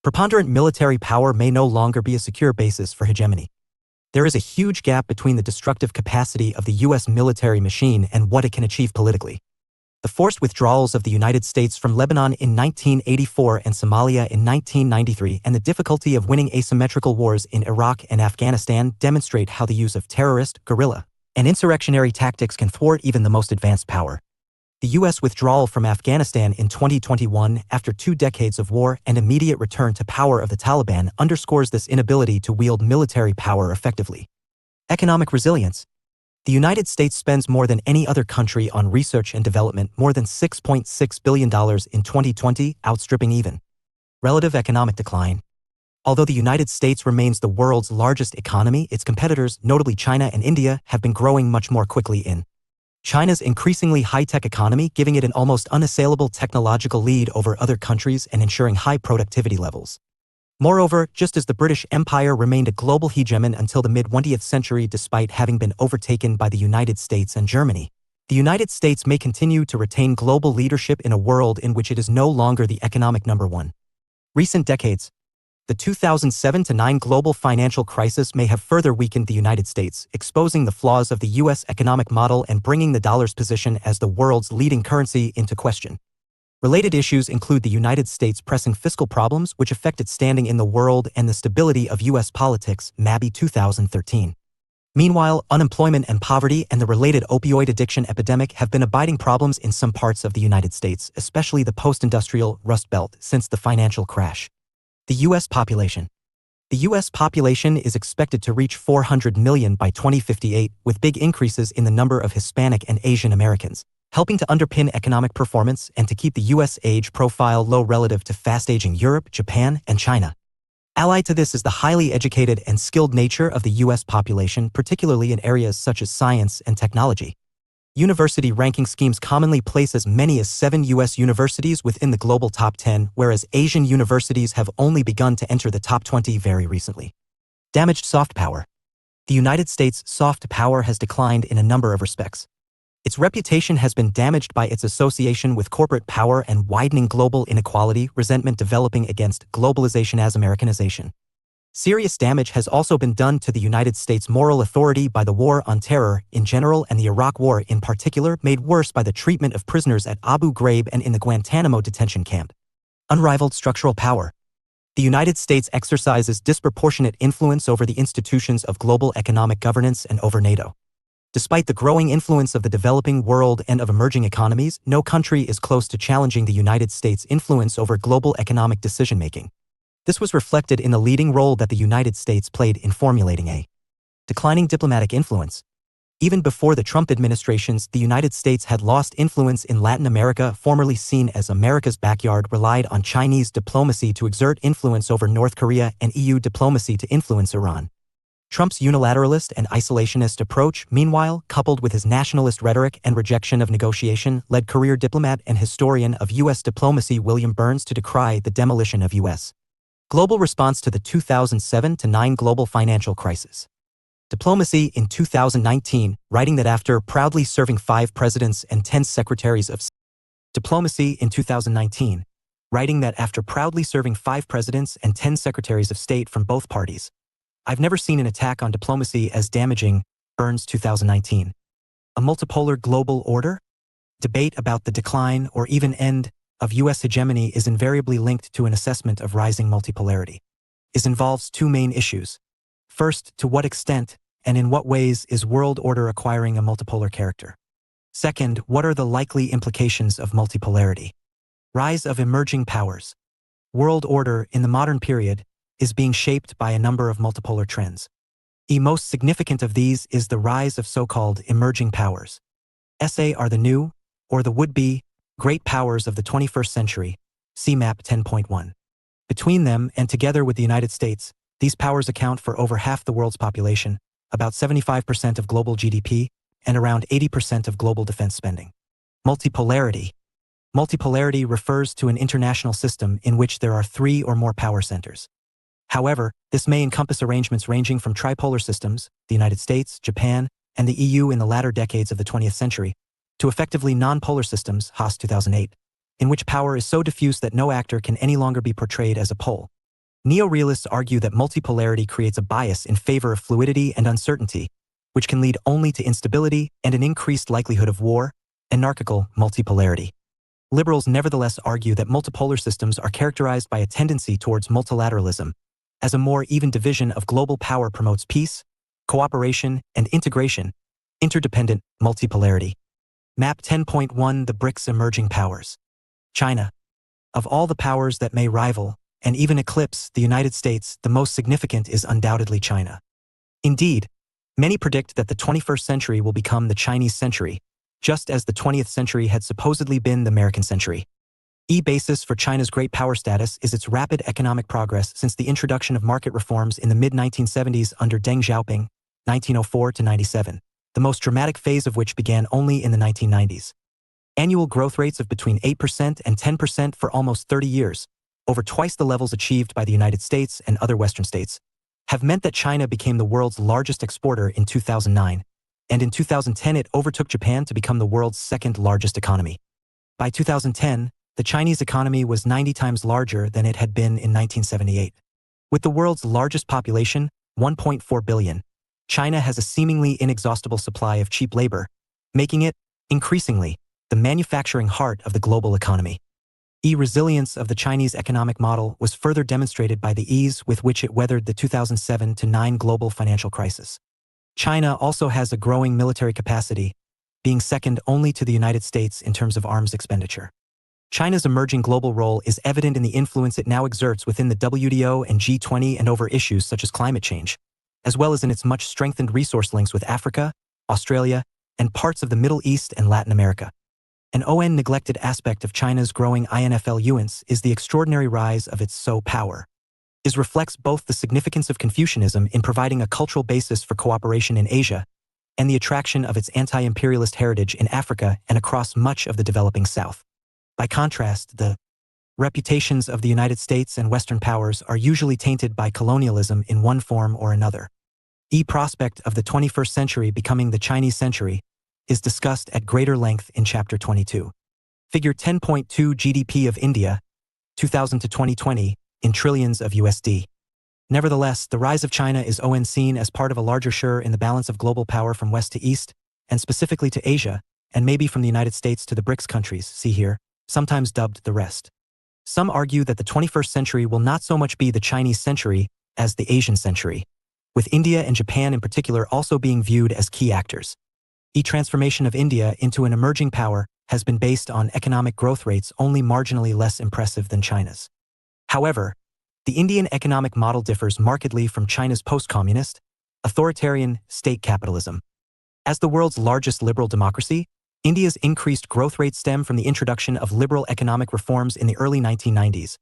[SPEAKER 1] Preponderant military power may no longer be a secure basis for hegemony. There is a huge gap between the destructive capacity of the U.S. military machine and what it can achieve politically. The forced withdrawals of the United States from Lebanon in 1984 and Somalia in 1993 and the difficulty of winning asymmetrical wars in Iraq and Afghanistan demonstrate how the use of terrorist, guerrilla, and insurrectionary tactics can thwart even the most advanced power. The U.S. withdrawal from Afghanistan in 2021 after 2 decades of war and immediate return to power of the Taliban underscores this inability to wield military power effectively. Economic resilience. The United States spends more than any other country on research and development, more than $6.6 billion in 2020, outstripping even relative economic decline. Although the United States remains the world's largest economy, its competitors, notably China and India, have been growing much more quickly in China's increasingly high-tech economy, giving it an almost unassailable technological lead over other countries and ensuring high productivity levels. Moreover, just as the British Empire remained a global hegemon until the mid-20th century despite having been overtaken by the United States and Germany, the United States may continue to retain global leadership in a world in which it is no longer the economic number one. Recent decades. The 2007-9 global financial crisis may have further weakened the United States, exposing the flaws of the U.S. economic model and bringing the dollar's position as the world's leading currency into question. Related issues include the United States' pressing fiscal problems, which affect its standing in the world, and the stability of U.S. politics, Mabey 2013. Meanwhile, unemployment and poverty and the related opioid addiction epidemic have been abiding problems in some parts of the United States, especially the post-industrial Rust Belt, since the financial crash. The U.S. population. The U.S. population is expected to reach 400 million by 2058, with big increases in the number of Hispanic and Asian Americans, helping to underpin economic performance and to keep the U.S. age profile low relative to fast-aging Europe, Japan, and China. Allied to this is the highly educated and skilled nature of the U.S. population, particularly in areas such as science and technology. University ranking schemes commonly place as many as 7 U.S. universities within the global top 10, whereas Asian universities have only begun to enter the top 20 very recently. Damaged soft power. The United States' soft power has declined in a number of respects. Its reputation has been damaged by its association with corporate power and widening global inequality, resentment developing against globalization as Americanization. Serious damage has also been done to the United States' moral authority by the War on Terror in general and the Iraq War in particular, made worse by the treatment of prisoners at Abu Ghraib and in the Guantanamo detention camp. Unrivaled structural power. The United States exercises disproportionate influence over the institutions of global economic governance and over NATO. Despite the growing influence of the developing world and of emerging economies, no country is close to challenging the United States' influence over global economic decision-making. This was reflected in the leading role that the United States played in formulating a declining diplomatic influence. Even before the Trump administrations, the United States had lost influence in Latin America, formerly seen as America's backyard, relied on Chinese diplomacy to exert influence over North Korea and EU diplomacy to influence Iran. Trump's unilateralist and isolationist approach, meanwhile, coupled with his nationalist rhetoric and rejection of negotiation, led career diplomat and historian of U.S. diplomacy William Burns to decry the demolition of U.S. global response to the 2007-9 global financial crisis. Diplomacy in 2019, writing that after proudly serving 5 presidents and 10 secretaries of Diplomacy in 2019, writing that after proudly serving 5 presidents and 10 secretaries of state from both parties, I've never seen an attack on diplomacy as damaging, Burns 2019. A multipolar global order? Debate about the decline or even end of U.S. hegemony is invariably linked to an assessment of rising multipolarity. It involves 2 main issues. First, to what extent and in what ways is world order acquiring a multipolar character? Second, what are the likely implications of multipolarity? Rise of emerging powers. World order in the modern period is being shaped by a number of multipolar trends. The most significant of these is the rise of so-called emerging powers. SA are the new, or the would-be, great powers of the 21st century. See Map 10.1. Between them and together with the United States, these powers account for over half the world's population, about 75% of global GDP, and around 80% of global defense spending. Multipolarity. Multipolarity refers to an international system in which there are three or more power centers. However, this may encompass arrangements ranging from tripolar systems, the United States, Japan, and the EU in the latter decades of the 20th century, to effectively non-polar systems, Haas 2008, in which power is so diffuse that no actor can any longer be portrayed as a pole. Neo-realists argue that multipolarity creates a bias in favor of fluidity and uncertainty, which can lead only to instability and an increased likelihood of war, anarchical multipolarity. Liberals nevertheless argue that multipolar systems are characterized by a tendency towards multilateralism, as a more even division of global power promotes peace, cooperation, and integration, interdependent multipolarity. Map 10.1 The BRICS Emerging Powers. China. Of all the powers that may rival, and even eclipse, the United States, the most significant is undoubtedly China. Indeed, many predict that the 21st century will become the Chinese century, just as the 20th century had supposedly been the American century. Basis for China's great power status is its rapid economic progress since the introduction of market reforms in the mid-1970s under Deng Xiaoping, 1904–97, the most dramatic phase of which began only in the 1990s. Annual growth rates of between 8% and 10% for almost 30 years, over twice the levels achieved by the United States and other Western states, have meant that China became the world's largest exporter in 2009, and in 2010 it overtook Japan to become the world's second largest economy. By 2010, the Chinese economy was 90 times larger than it had been in 1978. With the world's largest population, 1.4 billion, China has a seemingly inexhaustible supply of cheap labor, making it, increasingly, the manufacturing heart of the global economy. The resilience of the Chinese economic model was further demonstrated by the ease with which it weathered the 2007–9 global financial crisis. China also has a growing military capacity, being second only to the United States in terms of arms expenditure. China's emerging global role is evident in the influence it now exerts within the WTO and G20 and over issues such as climate change, as well as in its much strengthened resource links with Africa, Australia, and parts of the Middle East and Latin America. An neglected aspect of China's growing influence is the extraordinary rise of its power. It reflects both the significance of Confucianism in providing a cultural basis for cooperation in Asia and the attraction of its anti-imperialist heritage in Africa and across much of the developing South. By contrast, the reputations of the United States and Western powers are usually tainted by colonialism in one form or another. The prospect of the 21st century becoming the Chinese century is discussed at greater length in Chapter 22. Figure 10.2 GDP of India, 2000 to 2020, in trillions of USD. Nevertheless, the rise of China is seen as part of a larger share in the balance of global power from west to east, and specifically to Asia, and maybe from the United States to the BRICS countries, see here, sometimes dubbed the rest. Some argue that the 21st century will not so much be the Chinese century as the Asian century, with India and Japan in particular also being viewed as key actors. The transformation of India into an emerging power has been based on economic growth rates only marginally less impressive than China's. However, the Indian economic model differs markedly from China's post-communist, authoritarian state capitalism. As the world's largest liberal democracy, India's increased growth rate stem from the introduction of liberal economic reforms in the early 1990s.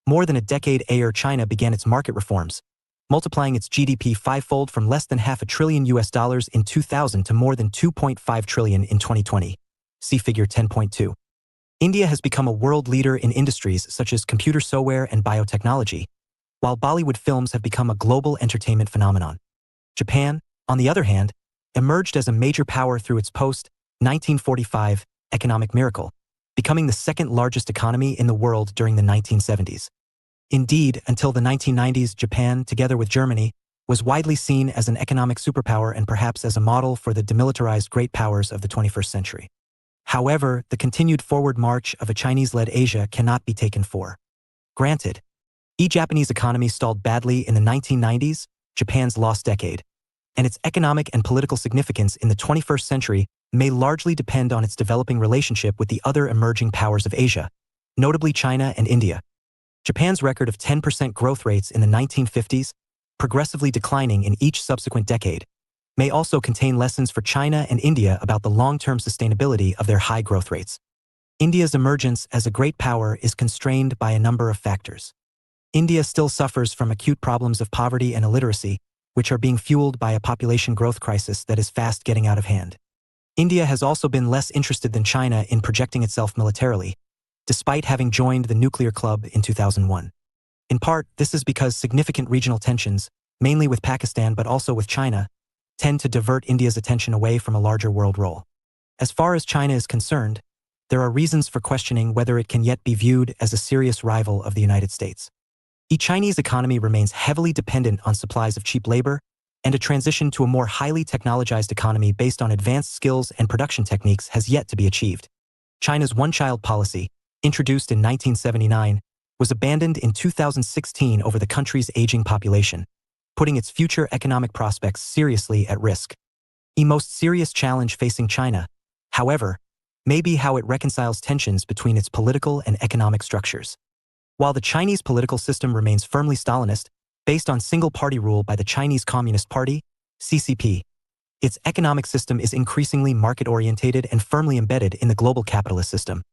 [SPEAKER 1] More than a decade after China began its market reforms, multiplying its GDP fivefold from less than $500 billion in 2000 to more than $2.5 trillion in 2020. See Figure 10.2. India has become a world leader in industries such as computer software and biotechnology, while Bollywood films have become a global entertainment phenomenon. Japan, on the other hand, emerged as a major power through its post-1945 economic miracle, becoming the second largest economy in the world during the 1970s. Indeed, until the 1990s, Japan, together with Germany, was widely seen as an economic superpower and perhaps as a model for the demilitarized great powers of the 21st century. However, the continued forward march of a Chinese-led Asia cannot be taken for granted. The Japanese economy stalled badly in the 1990s, Japan's lost decade, and its economic and political significance in the 21st century may largely depend on its developing relationship with the other emerging powers of Asia, notably China and India. Japan's record of 10% growth rates in the 1950s, progressively declining in each subsequent decade, may also contain lessons for China and India about the long-term sustainability of their high growth rates. India's emergence as a great power is constrained by a number of factors. India still suffers from acute problems of poverty and illiteracy, which are being fueled by a population growth crisis that is fast getting out of hand. India has also been less interested than China in projecting itself militarily, despite having joined the nuclear club in 2001. In part, this is because significant regional tensions, mainly with Pakistan but also with China, tend to divert India's attention away from a larger world role. As far as China is concerned, there are reasons for questioning whether it can yet be viewed as a serious rival of the United States. The Chinese economy remains heavily dependent on supplies of cheap labor, and a transition to a more highly technologized economy based on advanced skills and production techniques has yet to be achieved. China's one-child policy, introduced in 1979, was abandoned in 2016 over the country's aging population, putting its future economic prospects seriously at risk. The most serious challenge facing China, however, may be how it reconciles tensions between its political and economic structures. While the Chinese political system remains firmly Stalinist, based on single-party rule by the Chinese Communist Party, CCP, its economic system is increasingly market-orientated and firmly embedded in the global capitalist system.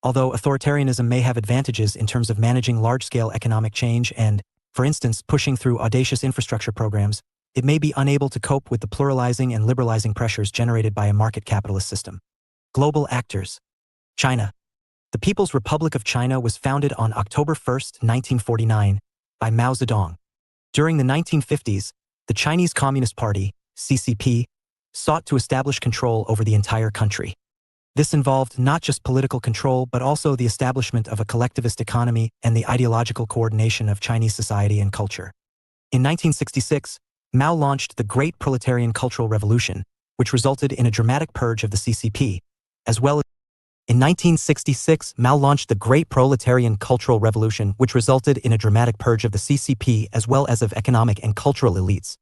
[SPEAKER 1] Although authoritarianism may have advantages in terms of managing large-scale economic change and, for instance, pushing through audacious infrastructure programs, it may be unable to cope with the pluralizing and liberalizing pressures generated by a market capitalist system. Global actors. China. The People's Republic of China was founded on October 1, 1949, by Mao Zedong. During the 1950s, the Chinese Communist Party, CCP, sought to establish control over the entire country. This involved not just political control but also the establishment of a collectivist economy and the ideological coordination of Chinese society and culture. In 1966, Mao launched the Great Proletarian Cultural Revolution, which resulted in a dramatic purge of the CCP, as well as in 1966, Mao launched the Great Proletarian Cultural Revolution, which resulted in a dramatic purge of the CCP as well as of economic and cultural elites.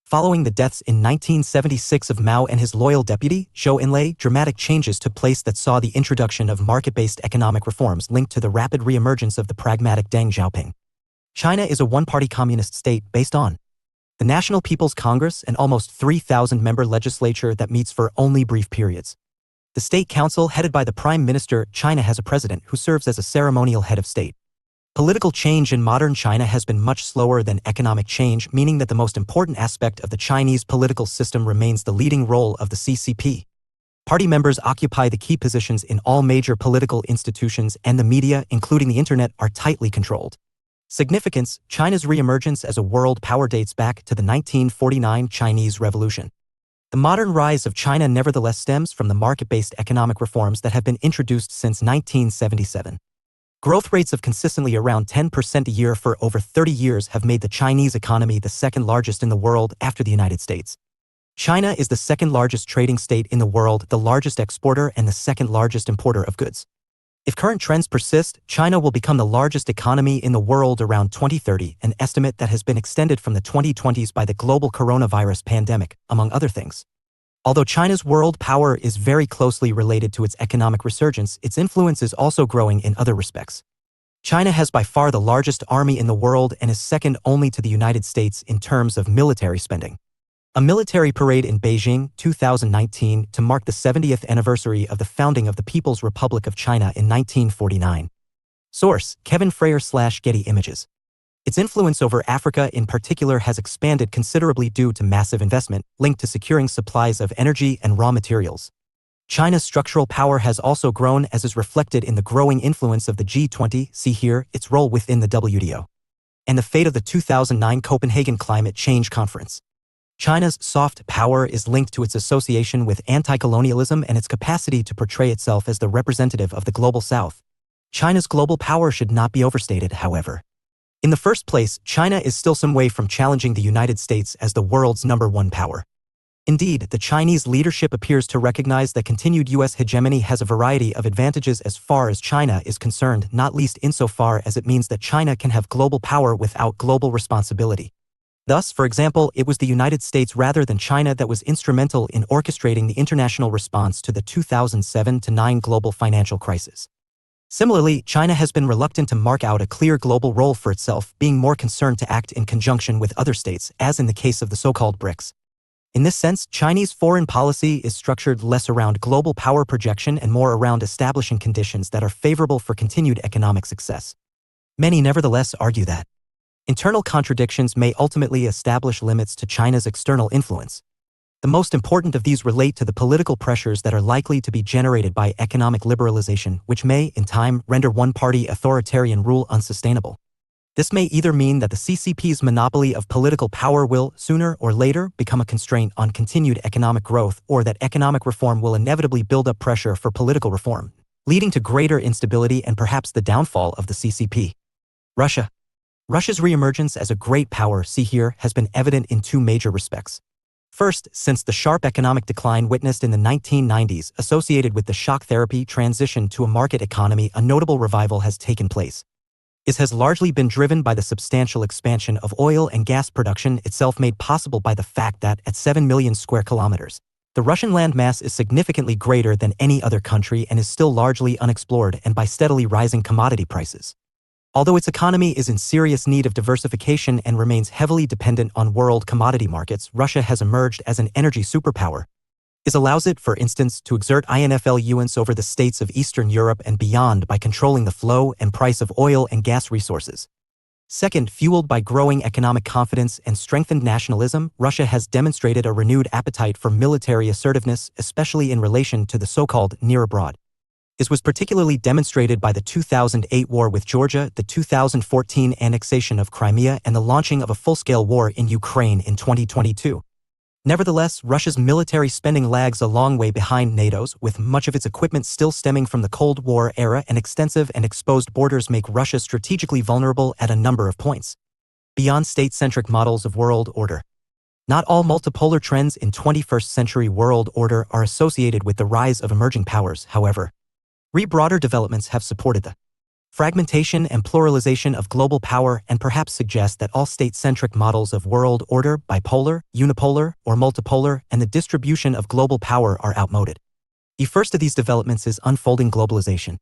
[SPEAKER 1] Following the deaths in 1976 of Mao and his loyal deputy, Zhou Enlai, dramatic changes took place that saw the introduction of market-based economic reforms linked to the rapid re-emergence of the pragmatic Deng Xiaoping. China is a one-party communist state based on the National People's Congress, an almost 3,000-member legislature that meets for only brief periods. The State Council, headed by the Prime Minister. China has a president who serves as a ceremonial head of state. Political change in modern China has been much slower than economic change, meaning that the most important aspect of the Chinese political system remains the leading role of the CCP. Party members occupy the key positions in all major political institutions, and the media, including the internet, are tightly controlled. Significance: China's re-emergence as a world power dates back to the 1949 Chinese Revolution. The modern rise of China nevertheless stems from the market-based economic reforms that have been introduced since 1977. Growth rates of consistently around 10% a year for over 30 years have made the Chinese economy the second largest in the world after the United States. China is the second largest trading state in the world, the largest exporter, and the second largest importer of goods. If current trends persist, China will become the largest economy in the world around 2030, an estimate that has been extended from the 2020s by the global coronavirus pandemic, among other things. Although China's world power is very closely related to its economic resurgence, its influence is also growing in other respects. China has by far the largest army in the world and is second only to the United States in terms of military spending. A military parade in Beijing, 2019, to mark the 70th anniversary of the founding of the People's Republic of China in 1949. Source: Kevin Frayer/Getty Images. Its influence over Africa in particular has expanded considerably due to massive investment linked to securing supplies of energy and raw materials. China's structural power has also grown, as is reflected in the growing influence of the G20, see here, its role within the WTO, and the fate of the 2009 Copenhagen Climate Change Conference. China's soft power is linked to its association with anti-colonialism and its capacity to portray itself as the representative of the global South. China's global power should not be overstated, however. In the first place, China is still some way from challenging the United States as the world's #1 power. Indeed, the Chinese leadership appears to recognize that continued U.S. hegemony has a variety of advantages as far as China is concerned, not least insofar as it means that China can have global power without global responsibility. Thus, for example, it was the United States rather than China that was instrumental in orchestrating the international response to the 2007-9 global financial crisis. Similarly, China has been reluctant to mark out a clear global role for itself, being more concerned to act in conjunction with other states, as in the case of the so-called BRICS. In this sense, Chinese foreign policy is structured less around global power projection and more around establishing conditions that are favorable for continued economic success. Many nevertheless argue that internal contradictions may ultimately establish limits to China's external influence. The most important of these relate to the political pressures that are likely to be generated by economic liberalization, which may, in time, render one-party authoritarian rule unsustainable. This may either mean that the CCP's monopoly of political power will, sooner or later, become a constraint on continued economic growth, or that economic reform will inevitably build up pressure for political reform, leading to greater instability and perhaps the downfall of the CCP. Russia. Russia's reemergence as a great power, see here, has been evident in two major respects. First, since the sharp economic decline witnessed in the 1990s associated with the shock therapy transition to a market economy, a notable revival has taken place. It has largely been driven by the substantial expansion of oil and gas production itself, made possible by the fact that, at 7 million square kilometers, the Russian landmass is significantly greater than any other country and is still largely unexplored, and by steadily rising commodity prices. Although its economy is in serious need of diversification and remains heavily dependent on world commodity markets, Russia has emerged as an energy superpower. This allows it, for instance, to exert influence over the states of Eastern Europe and beyond by controlling the flow and price of oil and gas resources. Second, fueled by growing economic confidence and strengthened nationalism, Russia has demonstrated a renewed appetite for military assertiveness, especially in relation to the so-called near abroad. This was particularly demonstrated by the 2008 war with Georgia, the 2014 annexation of Crimea, and the launching of a full-scale war in Ukraine in 2022. Nevertheless, Russia's military spending lags a long way behind NATO's, with much of its equipment still stemming from the Cold War era, and extensive and exposed borders make Russia strategically vulnerable at a number of points. Beyond state-centric models of world order. Not all multipolar trends in 21st century world order are associated with the rise of emerging powers, however. Broader developments have supported the fragmentation and pluralization of global power and perhaps suggest that all state-centric models of world order, bipolar, unipolar, or multipolar, and the distribution of global power are outmoded. The first of these developments is unfolding globalization.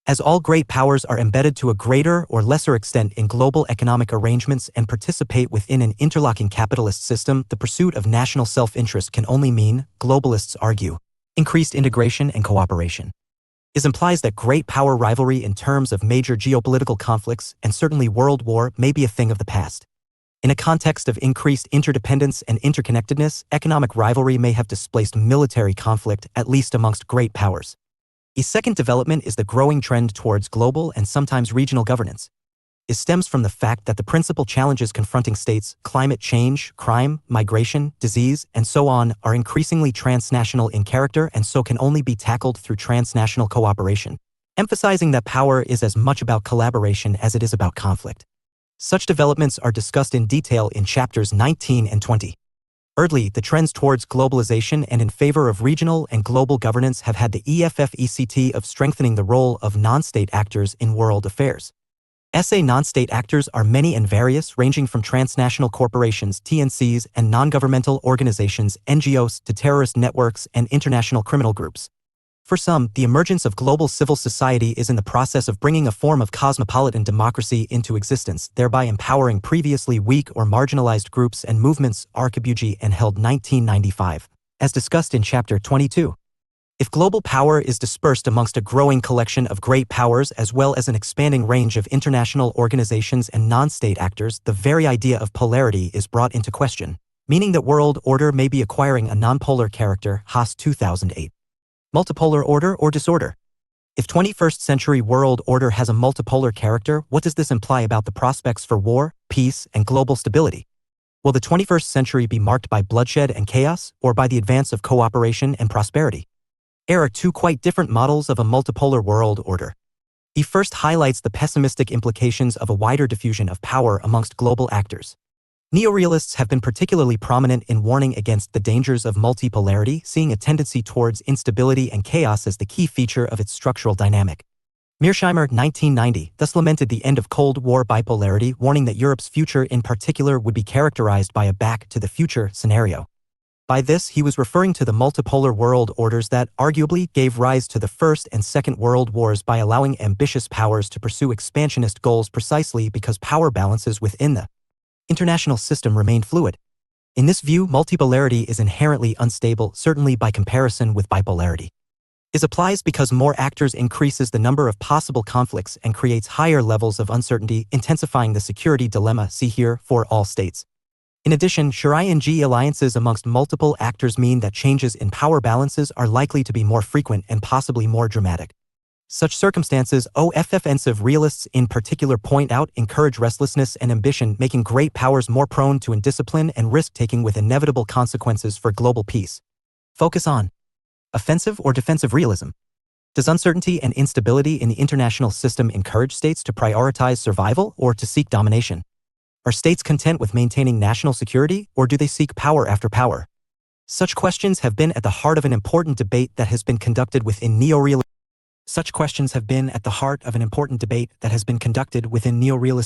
[SPEAKER 1] As all great powers are embedded to a greater or lesser extent in global economic arrangements and participate within an interlocking capitalist system, the pursuit of national self-interest can only mean, globalists argue, increased integration and cooperation. This implies that great power rivalry in terms of major geopolitical conflicts, and certainly world war, may be a thing of the past. In a context of increased interdependence and interconnectedness, economic rivalry may have displaced military conflict, at least amongst great powers. A second development is the growing trend towards global and sometimes regional governance. It stems from the fact that the principal challenges confronting states, climate change, crime, migration, disease, and so on, are increasingly transnational in character and so can only be tackled through transnational cooperation, emphasizing that power is as much about collaboration as it is about conflict. Such developments are discussed in detail in chapters 19 and 20. Thirdly, the trends towards globalization and in favor of regional and global governance have had the effect of strengthening the role of non-state actors in world affairs. Non-state actors are many and various, ranging from transnational corporations, TNCs, and non-governmental organizations, NGOs, to terrorist networks and international criminal groups. For some, the emergence of global civil society is in the process of bringing a form of cosmopolitan democracy into existence, thereby empowering previously weak or marginalized groups and movements. Archibugi and held 1995, as discussed in Chapter 22. If global power is dispersed amongst a growing collection of great powers as well as an expanding range of international organizations and non-state actors, the very idea of polarity is brought into question, meaning that world order may be acquiring a nonpolar character. Haas 2008. Multipolar order or disorder. If 21st century world order has a multipolar character, what does this imply about the prospects for war, peace, and global stability? Will the 21st century be marked by bloodshed and chaos, or by the advance of cooperation and prosperity? There are two quite different models of a multipolar world order. He first highlights the pessimistic implications of a wider diffusion of power amongst global actors. Neorealists have been particularly prominent in warning against the dangers of multipolarity, seeing a tendency towards instability and chaos as the key feature of its structural dynamic. Mearsheimer, 1990, thus lamented the end of Cold War bipolarity, warning that Europe's future in particular would be characterized by a back-to-the-future scenario. By this, he was referring to the multipolar world orders that, arguably, gave rise to the First and Second World Wars by allowing ambitious powers to pursue expansionist goals precisely because power balances within the international system remained fluid. In this view, multipolarity is inherently unstable, certainly by comparison with bipolarity. It applies because more actors increases the number of possible conflicts and creates higher levels of uncertainty, intensifying the security dilemma, see here, for all states. In addition, Shuri-NG alliances amongst multiple actors mean that changes in power balances are likely to be more frequent and possibly more dramatic. Such circumstances, offensive realists in particular point out, encourage restlessness and ambition, making great powers more prone to indiscipline and risk-taking with inevitable consequences for global peace. Focus on offensive or defensive realism. Does uncertainty and instability in the international system encourage states to prioritize survival or to seek domination? Are states content with maintaining national security, or do they seek power after power? Such questions have been at the heart of an important debate that has been conducted within neorealist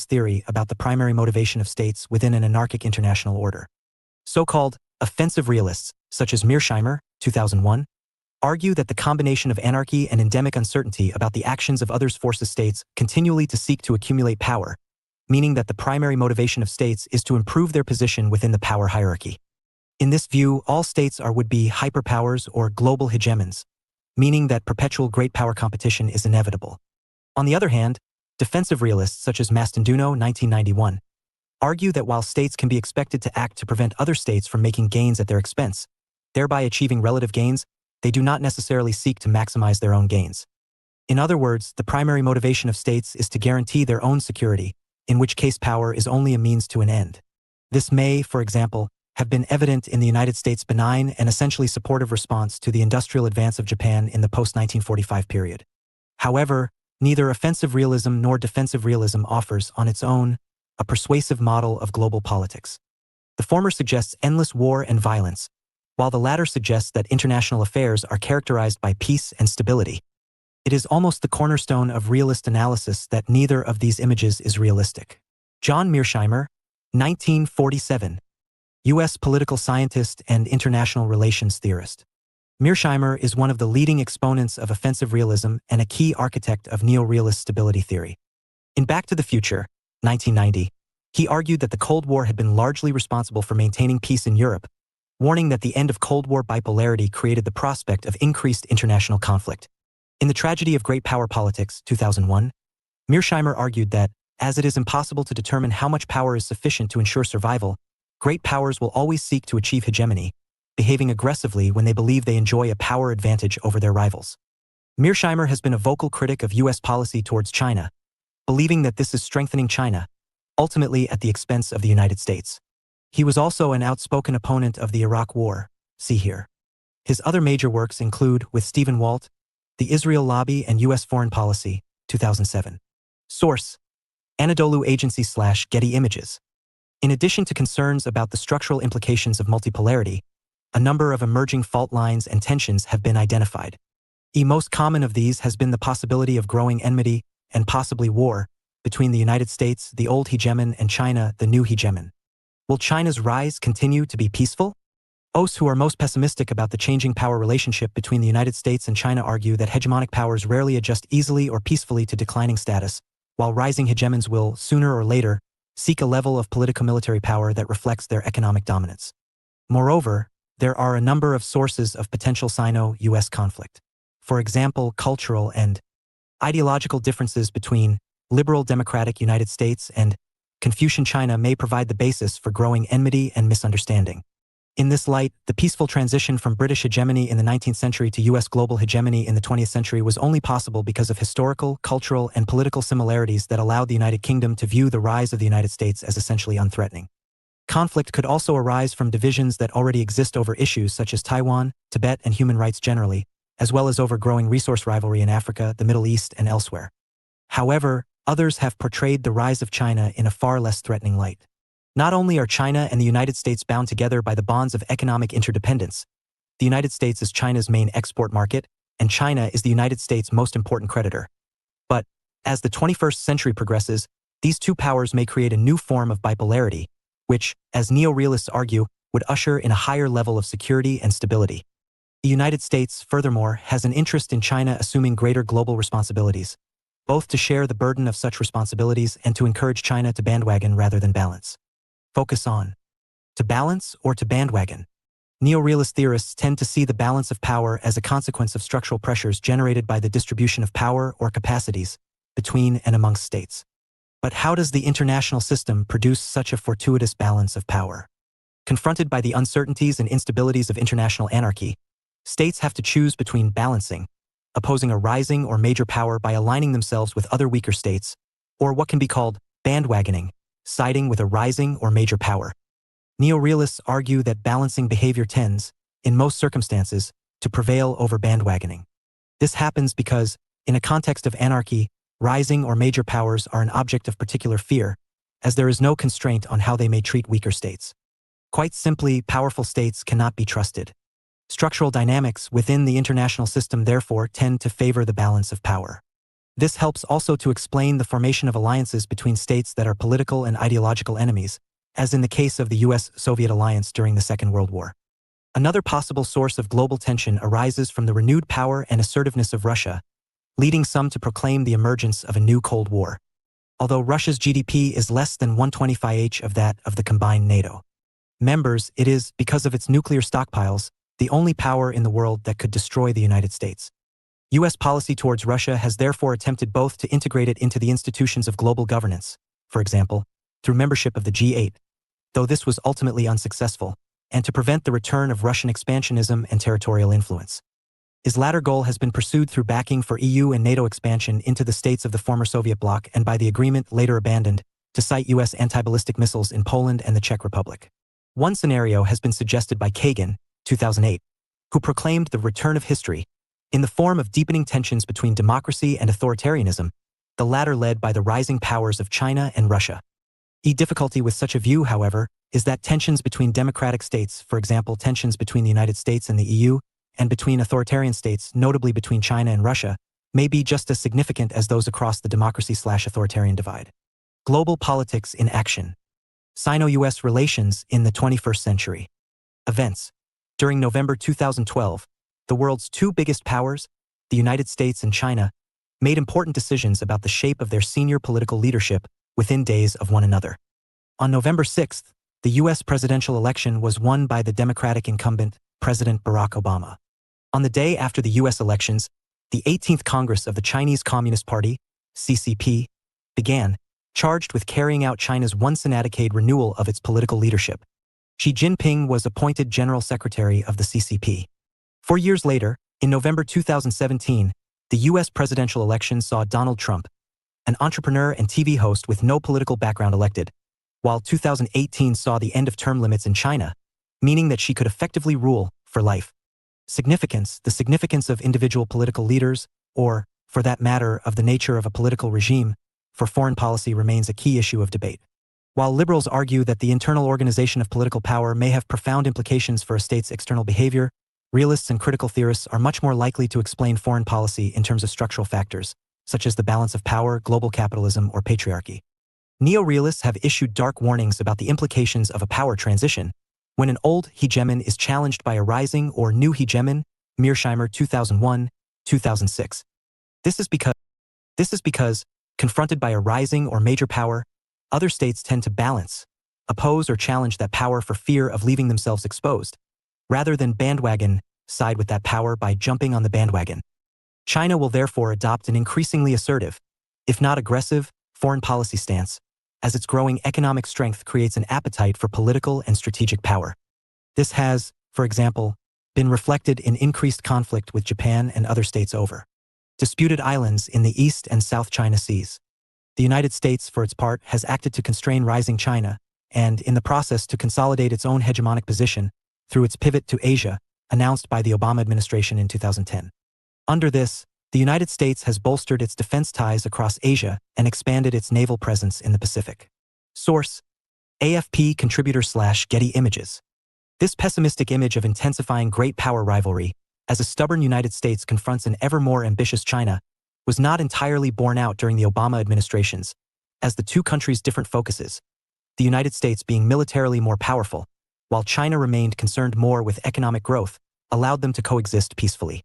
[SPEAKER 1] theory about the primary motivation of states within an anarchic international order. So-called offensive realists, such as Mearsheimer, 2001, argue that the combination of anarchy and endemic uncertainty about the actions of others forces states continually to seek to accumulate power, meaning that the primary motivation of states is to improve their position within the power hierarchy. In this view, all states are would-be hyperpowers or global hegemons, meaning that perpetual great power competition is inevitable. On the other hand, defensive realists such as Mastanduno, 1991, argue that while states can be expected to act to prevent other states from making gains at their expense, thereby achieving relative gains, they do not necessarily seek to maximize their own gains. In other words, the primary motivation of states is to guarantee their own security, in which case power is only a means to an end. This may, for example, have been evident in the United States' benign and essentially supportive response to the industrial advance of Japan in the post-1945 period. However, neither offensive realism nor defensive realism offers, on its own, a persuasive model of global politics. The former suggests endless war and violence, while the latter suggests that international affairs are characterized by peace and stability. It is almost the cornerstone of realist analysis that neither of these images is realistic. John Mearsheimer, 1947, U.S. political scientist and international relations theorist. Mearsheimer is one of the leading exponents of offensive realism and a key architect of neo-realist stability theory. In Back to the Future, 1990, he argued that the Cold War had been largely responsible for maintaining peace in Europe, warning that the end of Cold War bipolarity created the prospect of increased international conflict. In The Tragedy of Great Power Politics, 2001, Mearsheimer argued that, as it is impossible to determine how much power is sufficient to ensure survival, great powers will always seek to achieve hegemony, behaving aggressively when they believe they enjoy a power advantage over their rivals. Mearsheimer has been a vocal critic of U.S. policy towards China, believing that this is strengthening China, ultimately at the expense of the United States. He was also an outspoken opponent of the Iraq War, see here. His other major works include, with Stephen Walt, The Israel Lobby and U.S. Foreign Policy, 2007. Source: Anadolu Agency/Getty Images. In addition to concerns about the structural implications of multipolarity, a number of emerging fault lines and tensions have been identified. The most common of these has been the possibility of growing enmity, and possibly war, between the United States, the old hegemon, and China, the new hegemon. Will China's rise continue to be peaceful? Those who are most pessimistic about the changing power relationship between the United States and China argue that hegemonic powers rarely adjust easily or peacefully to declining status, while rising hegemons will, sooner or later, seek a level of politico-military power that reflects their economic dominance. Moreover, there are a number of sources of potential Sino-US conflict. For example, cultural and ideological differences between liberal democratic United States and Confucian China may provide the basis for growing enmity and misunderstanding. In this light, the peaceful transition from British hegemony in the 19th century to U.S. global hegemony in the 20th century was only possible because of historical, cultural, and political similarities that allowed the United Kingdom to view the rise of the United States as essentially unthreatening. Conflict could also arise from divisions that already exist over issues such as Taiwan, Tibet, and human rights generally, as well as over growing resource rivalry in Africa, the Middle East, and elsewhere. However, others have portrayed the rise of China in a far less threatening light. Not only are China and the United States bound together by the bonds of economic interdependence, the United States is China's main export market, and China is the United States' most important creditor. But, as the 21st century progresses, these two powers may create a new form of bipolarity, which, as neo-realists argue, would usher in a higher level of security and stability. The United States, furthermore, has an interest in China assuming greater global responsibilities, both to share the burden of such responsibilities and to encourage China to bandwagon rather than balance. Focus on To balance or to bandwagon? Neo-realist theorists tend to see the balance of power as a consequence of structural pressures generated by the distribution of power or capacities between and amongst states. But how does the international system produce such a fortuitous balance of power? Confronted by the uncertainties and instabilities of international anarchy, states have to choose between balancing, opposing a rising or major power by aligning themselves with other weaker states, or what can be called bandwagoning, siding with a rising or major power. Neo-realists argue that balancing behavior tends, in most circumstances, to prevail over bandwagoning. This happens because, in a context of anarchy, rising or major powers are an object of particular fear, as there is no constraint on how they may treat weaker states. Quite simply, powerful states cannot be trusted. Structural dynamics within the international system therefore tend to favor the balance of power. This helps also to explain the formation of alliances between states that are political and ideological enemies, as in the case of the US-Soviet alliance during the Second World War. Another possible source of global tension arises from the renewed power and assertiveness of Russia, leading some to proclaim the emergence of a new Cold War. Although Russia's GDP is less than 1/25 of that of the combined NATO members, it is, because of its nuclear stockpiles, the only power in the world that could destroy the United States. US policy towards Russia has therefore attempted both to integrate it into the institutions of global governance, for example, through membership of the G8, though this was ultimately unsuccessful, and to prevent the return of Russian expansionism and territorial influence. His latter goal has been pursued through backing for EU and NATO expansion into the states of the former Soviet bloc and by the agreement later abandoned to site US anti-ballistic missiles in Poland and the Czech Republic. One scenario has been suggested by Kagan, 2008, who proclaimed the return of history in the form of deepening tensions between democracy and authoritarianism, the latter led by the rising powers of China and Russia. The difficulty with such a view, however, is that tensions between democratic states, for example tensions between the United States and the EU, and between authoritarian states, notably between China and Russia, may be just as significant as those across the democracy/authoritarian divide. Global politics in action. Sino-US relations in the 21st century. Events. During November 2012, the world's two biggest powers, the United States and China, made important decisions about the shape of their senior political leadership within days of one another. On November 6th, the US presidential election was won by the Democratic incumbent, President Barack Obama. On the day after the US elections, the 18th Congress of the Chinese Communist Party, CCP, began, charged with carrying out China's once-in-a-decade renewal of its political leadership. Xi Jinping was appointed General Secretary of the CCP. 4 years later, in November 2017, the US presidential election saw Donald Trump, an entrepreneur and TV host with no political background, elected, while 2018 saw the end of term limits in China, meaning that she could effectively rule for life. Significance. The significance of individual political leaders, or, for that matter, of the nature of a political regime, for foreign policy remains a key issue of debate. While liberals argue that the internal organization of political power may have profound implications for a state's external behavior, realists and critical theorists are much more likely to explain foreign policy in terms of structural factors, such as the balance of power, global capitalism, or patriarchy. Neo-realists have issued dark warnings about the implications of a power transition when an old hegemon is challenged by a rising or new hegemon, Mearsheimer 2001, 2006. This is because, confronted by a rising or major power, other states tend to balance, oppose or challenge that power for fear of leaving themselves exposed, rather than bandwagon, side with that power by jumping on the bandwagon. China will therefore adopt an increasingly assertive, if not aggressive, foreign policy stance, as its growing economic strength creates an appetite for political and strategic power. This has, for example, been reflected in increased conflict with Japan and other states over disputed islands in the East and South China Seas. The United States, for its part, has acted to constrain rising China, and, in the process, to consolidate its own hegemonic position through its pivot to Asia, announced by the Obama administration in 2010. Under this, the United States has bolstered its defense ties across Asia and expanded its naval presence in the Pacific. Source: AFP contributor/Getty Images. This pessimistic image of intensifying great power rivalry, as a stubborn United States confronts an ever more ambitious China, was not entirely borne out during the Obama administrations, as the two countries' different focuses, the United States being militarily more powerful, while China remained concerned more with economic growth, allowed them to coexist peacefully.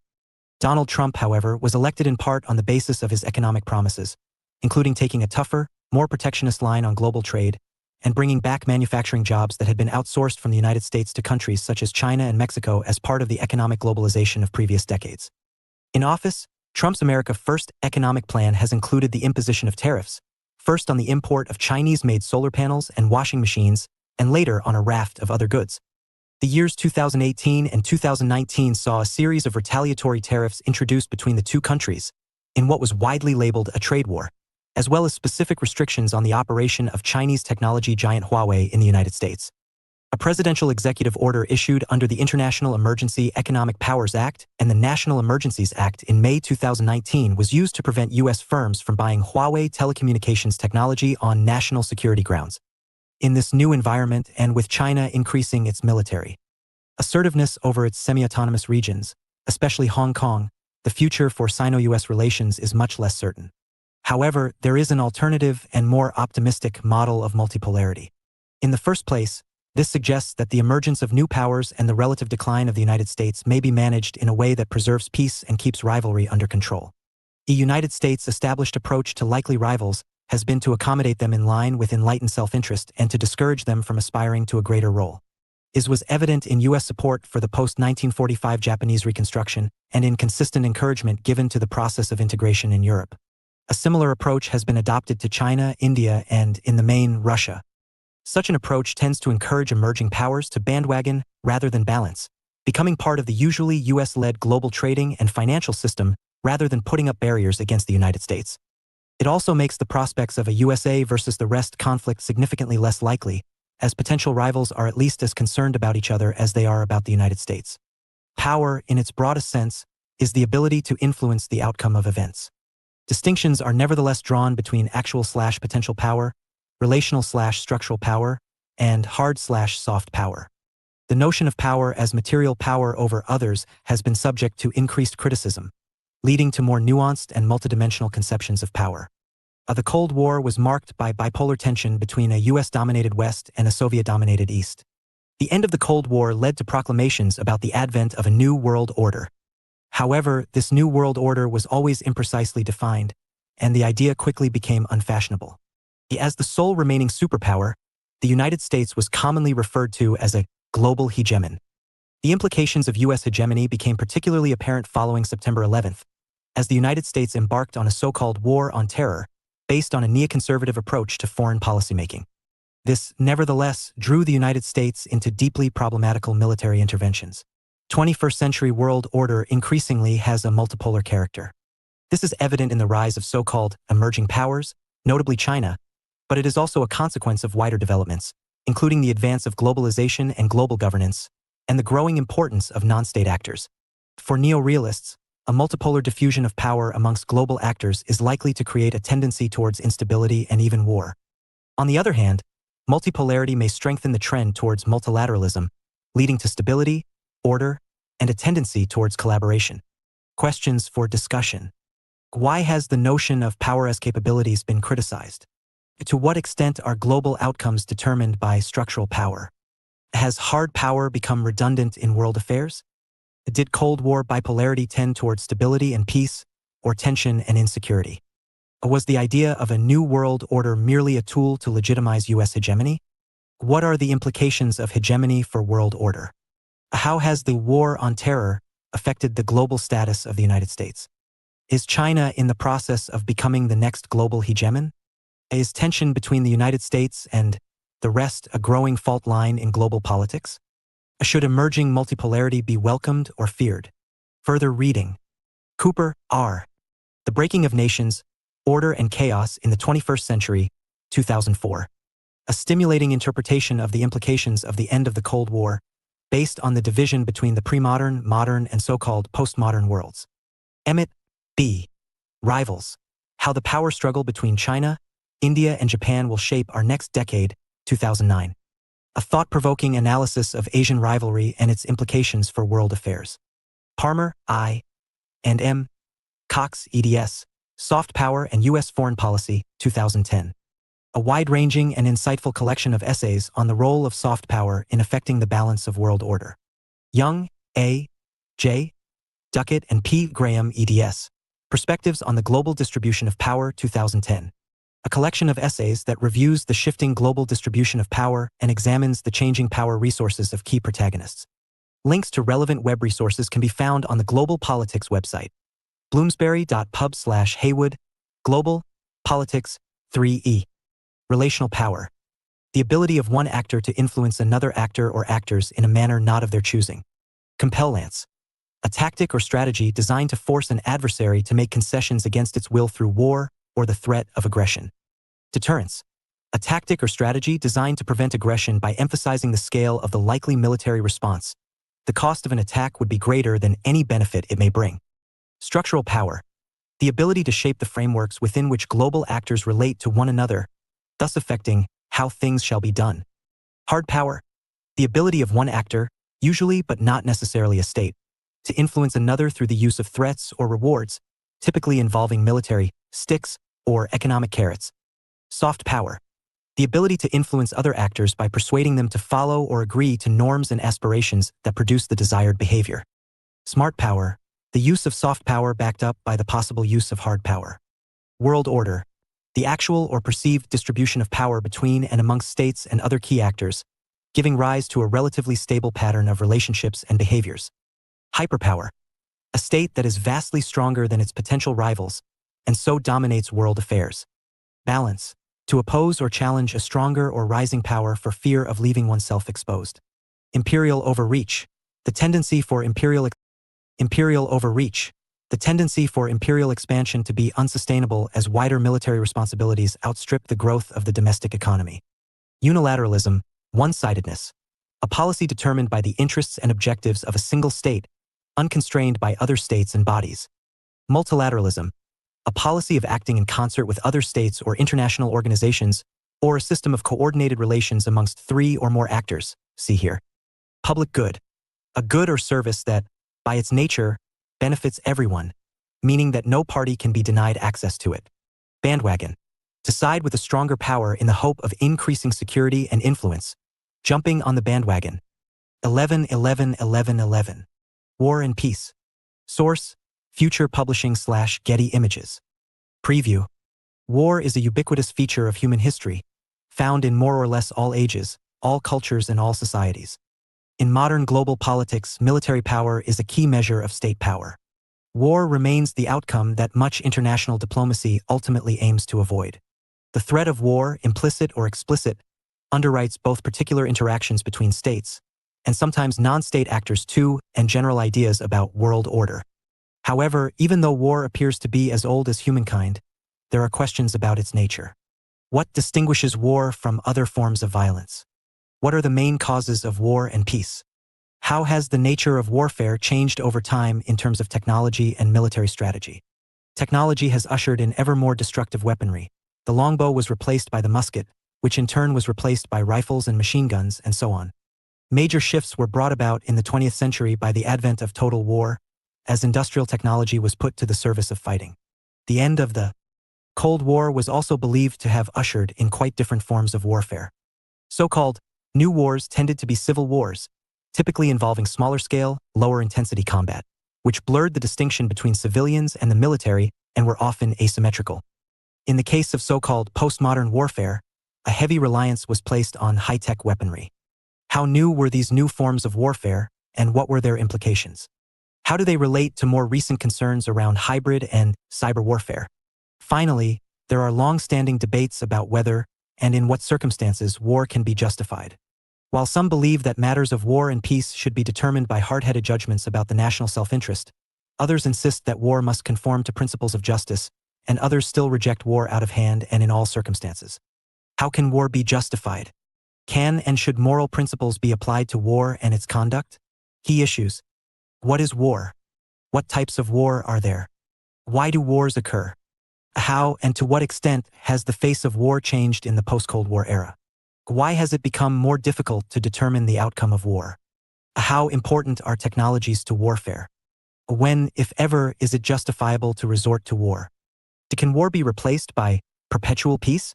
[SPEAKER 1] Donald Trump, however, was elected in part on the basis of his economic promises, including taking a tougher, more protectionist line on global trade and bringing back manufacturing jobs that had been outsourced from the United States to countries such as China and Mexico as part of the economic globalization of previous decades. In office, Trump's America First economic plan has included the imposition of tariffs, first on the import of Chinese-made solar panels and washing machines, and later on a raft of other goods. The years 2018 and 2019 saw a series of retaliatory tariffs introduced between the two countries, in what was widely labeled a trade war, as well as specific restrictions on the operation of Chinese technology giant Huawei in the United States. A presidential executive order issued under the International Emergency Economic Powers Act and the National Emergencies Act in May 2019 was used to prevent U.S. firms from buying Huawei telecommunications technology on national security grounds. In this new environment, and with China increasing its military assertiveness over its semi-autonomous regions, especially Hong Kong, the future for Sino-US relations is much less certain. However, there is an alternative and more optimistic model of multipolarity. In the first place, this suggests that the emergence of new powers and the relative decline of the United States may be managed in a way that preserves peace and keeps rivalry under control. The United States' established approach to likely rivals has been to accommodate them in line with enlightened self-interest and to discourage them from aspiring to a greater role. This was evident in U.S. support for the post-1945 Japanese Reconstruction and in consistent encouragement given to the process of integration in Europe. A similar approach has been adopted to China, India, and, in the main, Russia. Such an approach tends to encourage emerging powers to bandwagon rather than balance, becoming part of the usually U.S.-led global trading and financial system rather than putting up barriers against the United States. It also makes the prospects of a USA versus the rest conflict significantly less likely, as potential rivals are at least as concerned about each other as they are about the United States. Power, in its broadest sense, is the ability to influence the outcome of events. Distinctions are nevertheless drawn between actual/potential power, relational/structural power, and hard/soft power. The notion of power as material power over others has been subject to increased criticism, leading to more nuanced and multidimensional conceptions of power. The Cold War was marked by bipolar tension between a US-dominated West and a Soviet-dominated East. The end of the Cold War led to proclamations about the advent of a new world order. However, this new world order was always imprecisely defined, and the idea quickly became unfashionable. As the sole remaining superpower, the United States was commonly referred to as a global hegemon. The implications of U.S. hegemony became particularly apparent following September 11th, as the United States embarked on a so-called war on terror, based on a neoconservative approach to foreign policymaking. This, nevertheless, drew the United States into deeply problematical military interventions. 21st century world order increasingly has a multipolar character. This is evident in the rise of so-called emerging powers, notably China, but it is also a consequence of wider developments, including the advance of globalization and global governance, and the growing importance of non-state actors. For neo-realists, a multipolar diffusion of power amongst global actors is likely to create a tendency towards instability and even war. On the other hand, multipolarity may strengthen the trend towards multilateralism, leading to stability, order, and a tendency towards collaboration. Questions for discussion. Why has the notion of power as capabilities been criticized? To what extent are global outcomes determined by structural power? Has hard power become redundant in world affairs? Did Cold War bipolarity tend towards stability and peace, or tension and insecurity? Was the idea of a new world order merely a tool to legitimize U.S. hegemony? What are the implications of hegemony for world order? How has the war on terror affected the global status of the United States? Is China in the process of becoming the next global hegemon? Is tension between the United States and the rest a growing fault line in global politics? Should emerging multipolarity be welcomed or feared? Further reading. Cooper, R. The Breaking of Nations, Order and Chaos in the 21st Century, 2004. A stimulating interpretation of the implications of the end of the Cold War, based on the division between the pre-modern, modern, and so-called postmodern worlds. Emmett, B. Rivals. How the Power Struggle Between China, India, and Japan Will Shape Our Next Decade, 2009. A thought-provoking analysis of Asian rivalry and its implications for world affairs. Parmer, I. and M. Cox, eds. Soft Power and U.S. Foreign Policy, 2010. A wide-ranging and insightful collection of essays on the role of soft power in affecting the balance of world order. Young, A. J. Duckett and P. Graham, eds. Perspectives on the Global Distribution of Power, 2010. a collection of essays that reviews the shifting global distribution of power and examines the changing power resources of key protagonists. Links to relevant web resources can be found on the Global Politics website. bloomsbury.pub/Heywood, Global, Politics, 3E. Relational power. The ability of one actor to influence another actor or actors in a manner not of their choosing. Compellence. A tactic or strategy designed to force an adversary to make concessions against its will through war or the threat of aggression. Deterrence. A tactic or strategy designed to prevent aggression by emphasizing the scale of the likely military response. The cost of an attack would be greater than any benefit it may bring. Structural power. The ability to shape the frameworks within which global actors relate to one another, thus affecting how things shall be done. Hard power. The ability of one actor, usually but not necessarily a state, to influence another through the use of threats or rewards, typically involving military sticks or economic carrots. Soft power. The ability to influence other actors by persuading them to follow or agree to norms and aspirations that produce the desired behavior. Smart power. The use of soft power backed up by the possible use of hard power. World order. The actual or perceived distribution of power between and amongst states and other key actors, giving rise to a relatively stable pattern of relationships and behaviors. Hyperpower. A state that is vastly stronger than its potential rivals, and so dominates world affairs. Balance. To oppose or challenge a stronger or rising power for fear of leaving oneself exposed. Imperial overreach. The tendency for imperial overreach. The tendency for imperial expansion to be unsustainable as wider military responsibilities outstrip the growth of the domestic economy. Unilateralism, one-sidedness. A policy determined by the interests and objectives of a single state, unconstrained by other states and bodies. Multilateralism. A policy of acting in concert with other states or international organizations, or a system of coordinated relations amongst three or more actors, see here. Public good. A good or service that, by its nature, benefits everyone, meaning that no party can be denied access to it. Bandwagon. To side with a stronger power in the hope of increasing security and influence. Jumping on the bandwagon. 11-11-11-11. War and Peace. Source: Future Publishing/Getty Images. Preview. War is a ubiquitous feature of human history, found in more or less all ages, all cultures and all societies. In modern global politics, military power is a key measure of state power. War remains the outcome that much international diplomacy ultimately aims to avoid. The threat of war, implicit or explicit, underwrites both particular interactions between states, and sometimes non-state actors too, and general ideas about world order. However, even though war appears to be as old as humankind, there are questions about its nature. What distinguishes war from other forms of violence? What are the main causes of war and peace? How has the nature of warfare changed over time in terms of technology and military strategy? Technology has ushered in ever more destructive weaponry. The longbow was replaced by the musket, which in turn was replaced by rifles and machine guns, and so on. Major shifts were brought about in the 20th century by the advent of total war, as industrial technology was put to the service of fighting. The end of the Cold War was also believed to have ushered in quite different forms of warfare. So-called new wars tended to be civil wars, typically involving smaller-scale, lower-intensity combat, which blurred the distinction between civilians and the military and were often asymmetrical. In the case of so-called postmodern warfare, a heavy reliance was placed on high-tech weaponry. How new were these new forms of warfare, and what were their implications? How do they relate to more recent concerns around hybrid and cyber warfare? Finally, there are long-standing debates about whether, and in what circumstances, war can be justified. While some believe that matters of war and peace should be determined by hard-headed judgments about the national self-interest, others insist that war must conform to principles of justice, and others still reject war out of hand and in all circumstances. How can war be justified? Can and should moral principles be applied to war and its conduct? Key issues. What is war? What types of war are there? Why do wars occur? How and to what extent has the face of war changed in the post-Cold War era? Why has it become more difficult to determine the outcome of war? How important are technologies to warfare? When, if ever, is it justifiable to resort to war? Can war be replaced by perpetual peace?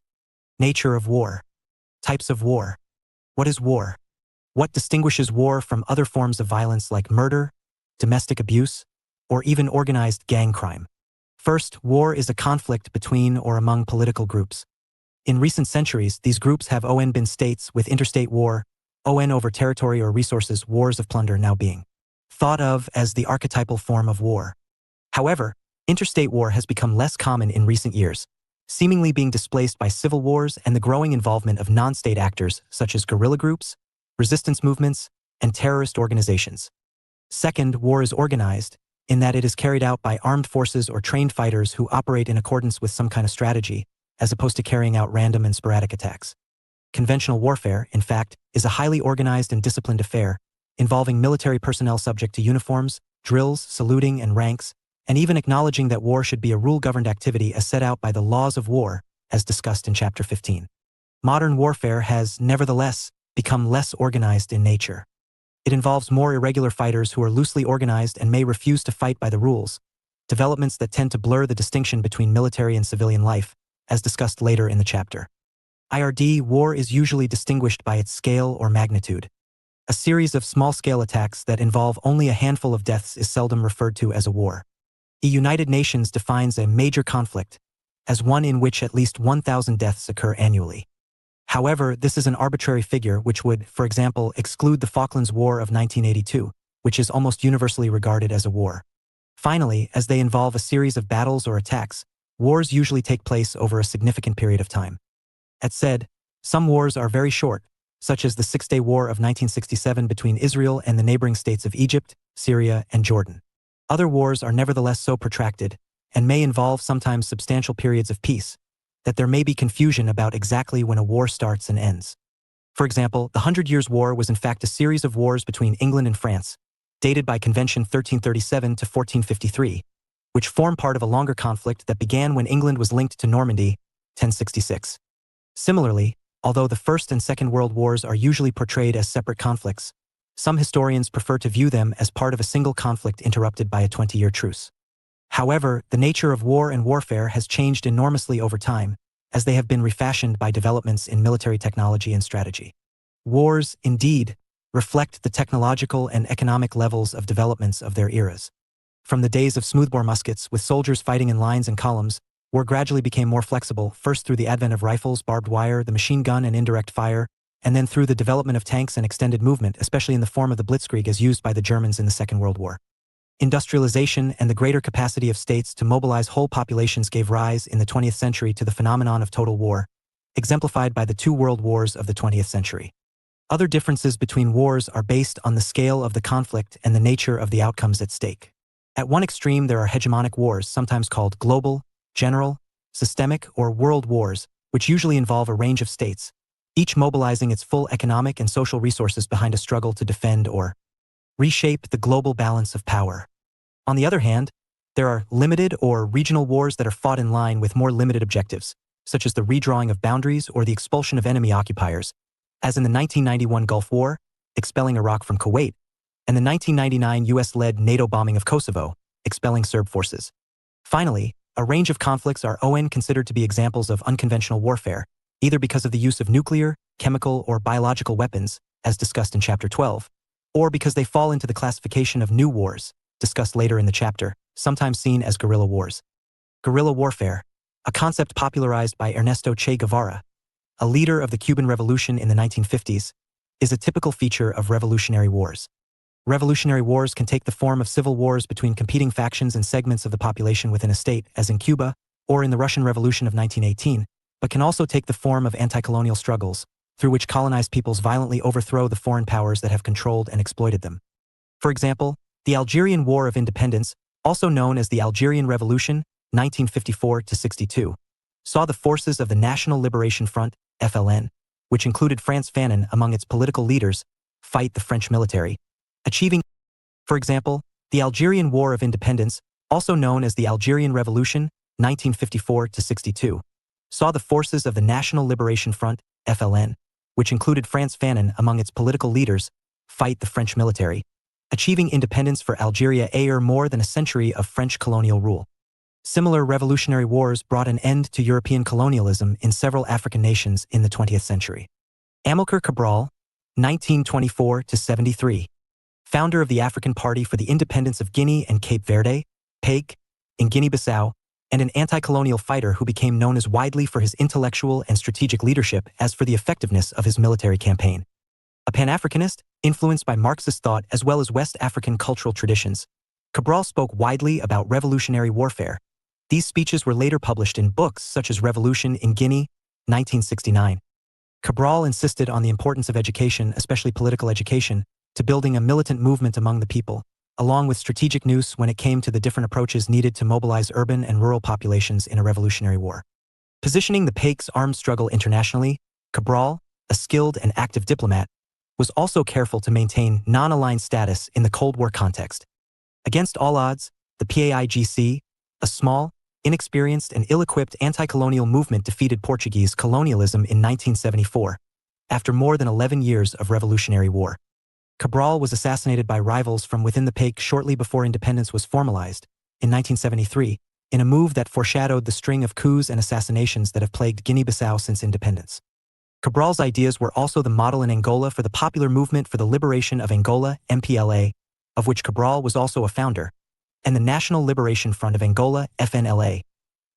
[SPEAKER 1] Nature of war. Types of war. What is war? What distinguishes war from other forms of violence like murder, domestic abuse, or even organized gang crime? First, war is a conflict between or among political groups. In recent centuries, these groups have been states with interstate war, over territory or resources, wars of plunder now being thought of as the archetypal form of war. However, interstate war has become less common in recent years, seemingly being displaced by civil wars and the growing involvement of non-state actors such as guerrilla groups, resistance movements, and terrorist organizations. Second, war is organized, in that it is carried out by armed forces or trained fighters who operate in accordance with some kind of strategy, as opposed to carrying out random and sporadic attacks. Conventional warfare, in fact, is a highly organized and disciplined affair, involving military personnel subject to uniforms, drills, saluting, and ranks, and even acknowledging that war should be a rule-governed activity as set out by the laws of war, as discussed in Chapter 15. Modern warfare has, nevertheless, become less organized in nature. It involves more irregular fighters who are loosely organized and may refuse to fight by the rules, developments that tend to blur the distinction between military and civilian life, as discussed later in the chapter. IRD war is usually distinguished by its scale or magnitude. A series of small-scale attacks that involve only a handful of deaths is seldom referred to as a war. The United Nations defines a major conflict as one in which at least 1,000 deaths occur annually. However, this is an arbitrary figure which would, for example, exclude the Falklands War of 1982, which is almost universally regarded as a war. Finally, as they involve a series of battles or attacks, wars usually take place over a significant period of time. That said, some wars are very short, such as the Six-Day War of 1967 between Israel and the neighboring states of Egypt, Syria, and Jordan. Other wars are nevertheless so protracted, and may involve sometimes substantial periods of peace, that there may be confusion about exactly when a war starts and ends. For example, the 100 Years' War was in fact a series of wars between England and France, dated by Convention 1337 to 1453, which form part of a longer conflict that began when England was linked to Normandy, 1066. Similarly, although the First and Second World Wars are usually portrayed as separate conflicts, some historians prefer to view them as part of a single conflict interrupted by a 20-year truce. However, the nature of war and warfare has changed enormously over time, as they have been refashioned by developments in military technology and strategy. Wars, indeed, reflect the technological and economic levels of developments of their eras. From the days of smoothbore muskets with soldiers fighting in lines and columns, war gradually became more flexible, first through the advent of rifles, barbed wire, the machine gun, and indirect fire, and then through the development of tanks and extended movement, especially in the form of the Blitzkrieg as used by the Germans in the Second World War. Industrialization and the greater capacity of states to mobilize whole populations gave rise in the 20th century to the phenomenon of total war, exemplified by the two world wars of the 20th century. Other differences between wars are based on the scale of the conflict and the nature of the outcomes at stake. At one extreme there are hegemonic wars, sometimes called global, general, systemic, or world wars, which usually involve a range of states, each mobilizing its full economic and social resources behind a struggle to defend or reshape the global balance of power. On the other hand, there are limited or regional wars that are fought in line with more limited objectives, such as the redrawing of boundaries or the expulsion of enemy occupiers, as in the 1991 Gulf War, expelling Iraq from Kuwait, and the 1999 US-led NATO bombing of Kosovo, expelling Serb forces. Finally, a range of conflicts are considered to be examples of unconventional warfare, either because of the use of nuclear, chemical, or biological weapons, as discussed in Chapter 12, or because they fall into the classification of new wars, discussed later in the chapter, sometimes seen as guerrilla wars. Guerrilla warfare, a concept popularized by Ernesto Che Guevara, a leader of the Cuban Revolution in the 1950s, is a typical feature of revolutionary wars. Revolutionary wars can take the form of civil wars between competing factions and segments of the population within a state, as in Cuba, or in the Russian Revolution of 1918, but can also take the form of anti-colonial struggles, through which colonized peoples violently overthrow the foreign powers that have controlled and exploited them. For example, the Algerian War of Independence, also known as the Algerian Revolution, 1954-62, saw the forces of the National Liberation Front, FLN, which included Frantz Fanon among its political leaders, fight the French military, achieving, for example, the Algerian War of Independence, also known as the Algerian Revolution, 1954-62, saw the forces of the National Liberation Front, FLN, which included Frantz Fanon among its political leaders, fight the French military, achieving independence for Algeria after more than a century of French colonial rule. Similar revolutionary wars brought an end to European colonialism in several African nations in the 20th century. Amilcar Cabral, 1924-73, founder of the African Party for the Independence of Guinea and Cape Verde, PAIC, in Guinea-Bissau, and an anti-colonial fighter who became known as widely for his intellectual and strategic leadership as for the effectiveness of his military campaign. A Pan-Africanist, influenced by Marxist thought as well as West African cultural traditions, Cabral spoke widely about revolutionary warfare. These speeches were later published in books such as Revolution in Guinea, 1969. Cabral insisted on the importance of education, especially political education, to building a militant movement among the people, along with strategic nous when it came to the different approaches needed to mobilize urban and rural populations in a revolutionary war. Positioning the PAIC's armed struggle internationally, Cabral, a skilled and active diplomat, was also careful to maintain non-aligned status in the Cold War context. Against all odds, the PAIGC, a small, inexperienced and ill-equipped anti-colonial movement, defeated Portuguese colonialism in 1974, after more than 11 years of revolutionary war. Cabral was assassinated by rivals from within the PAIC shortly before independence was formalized, in 1973, in a move that foreshadowed the string of coups and assassinations that have plagued Guinea-Bissau since independence. Cabral's ideas were also the model in Angola for the Popular Movement for the Liberation of Angola, MPLA, of which Cabral was also a founder, and the National Liberation Front of Angola, FNLA,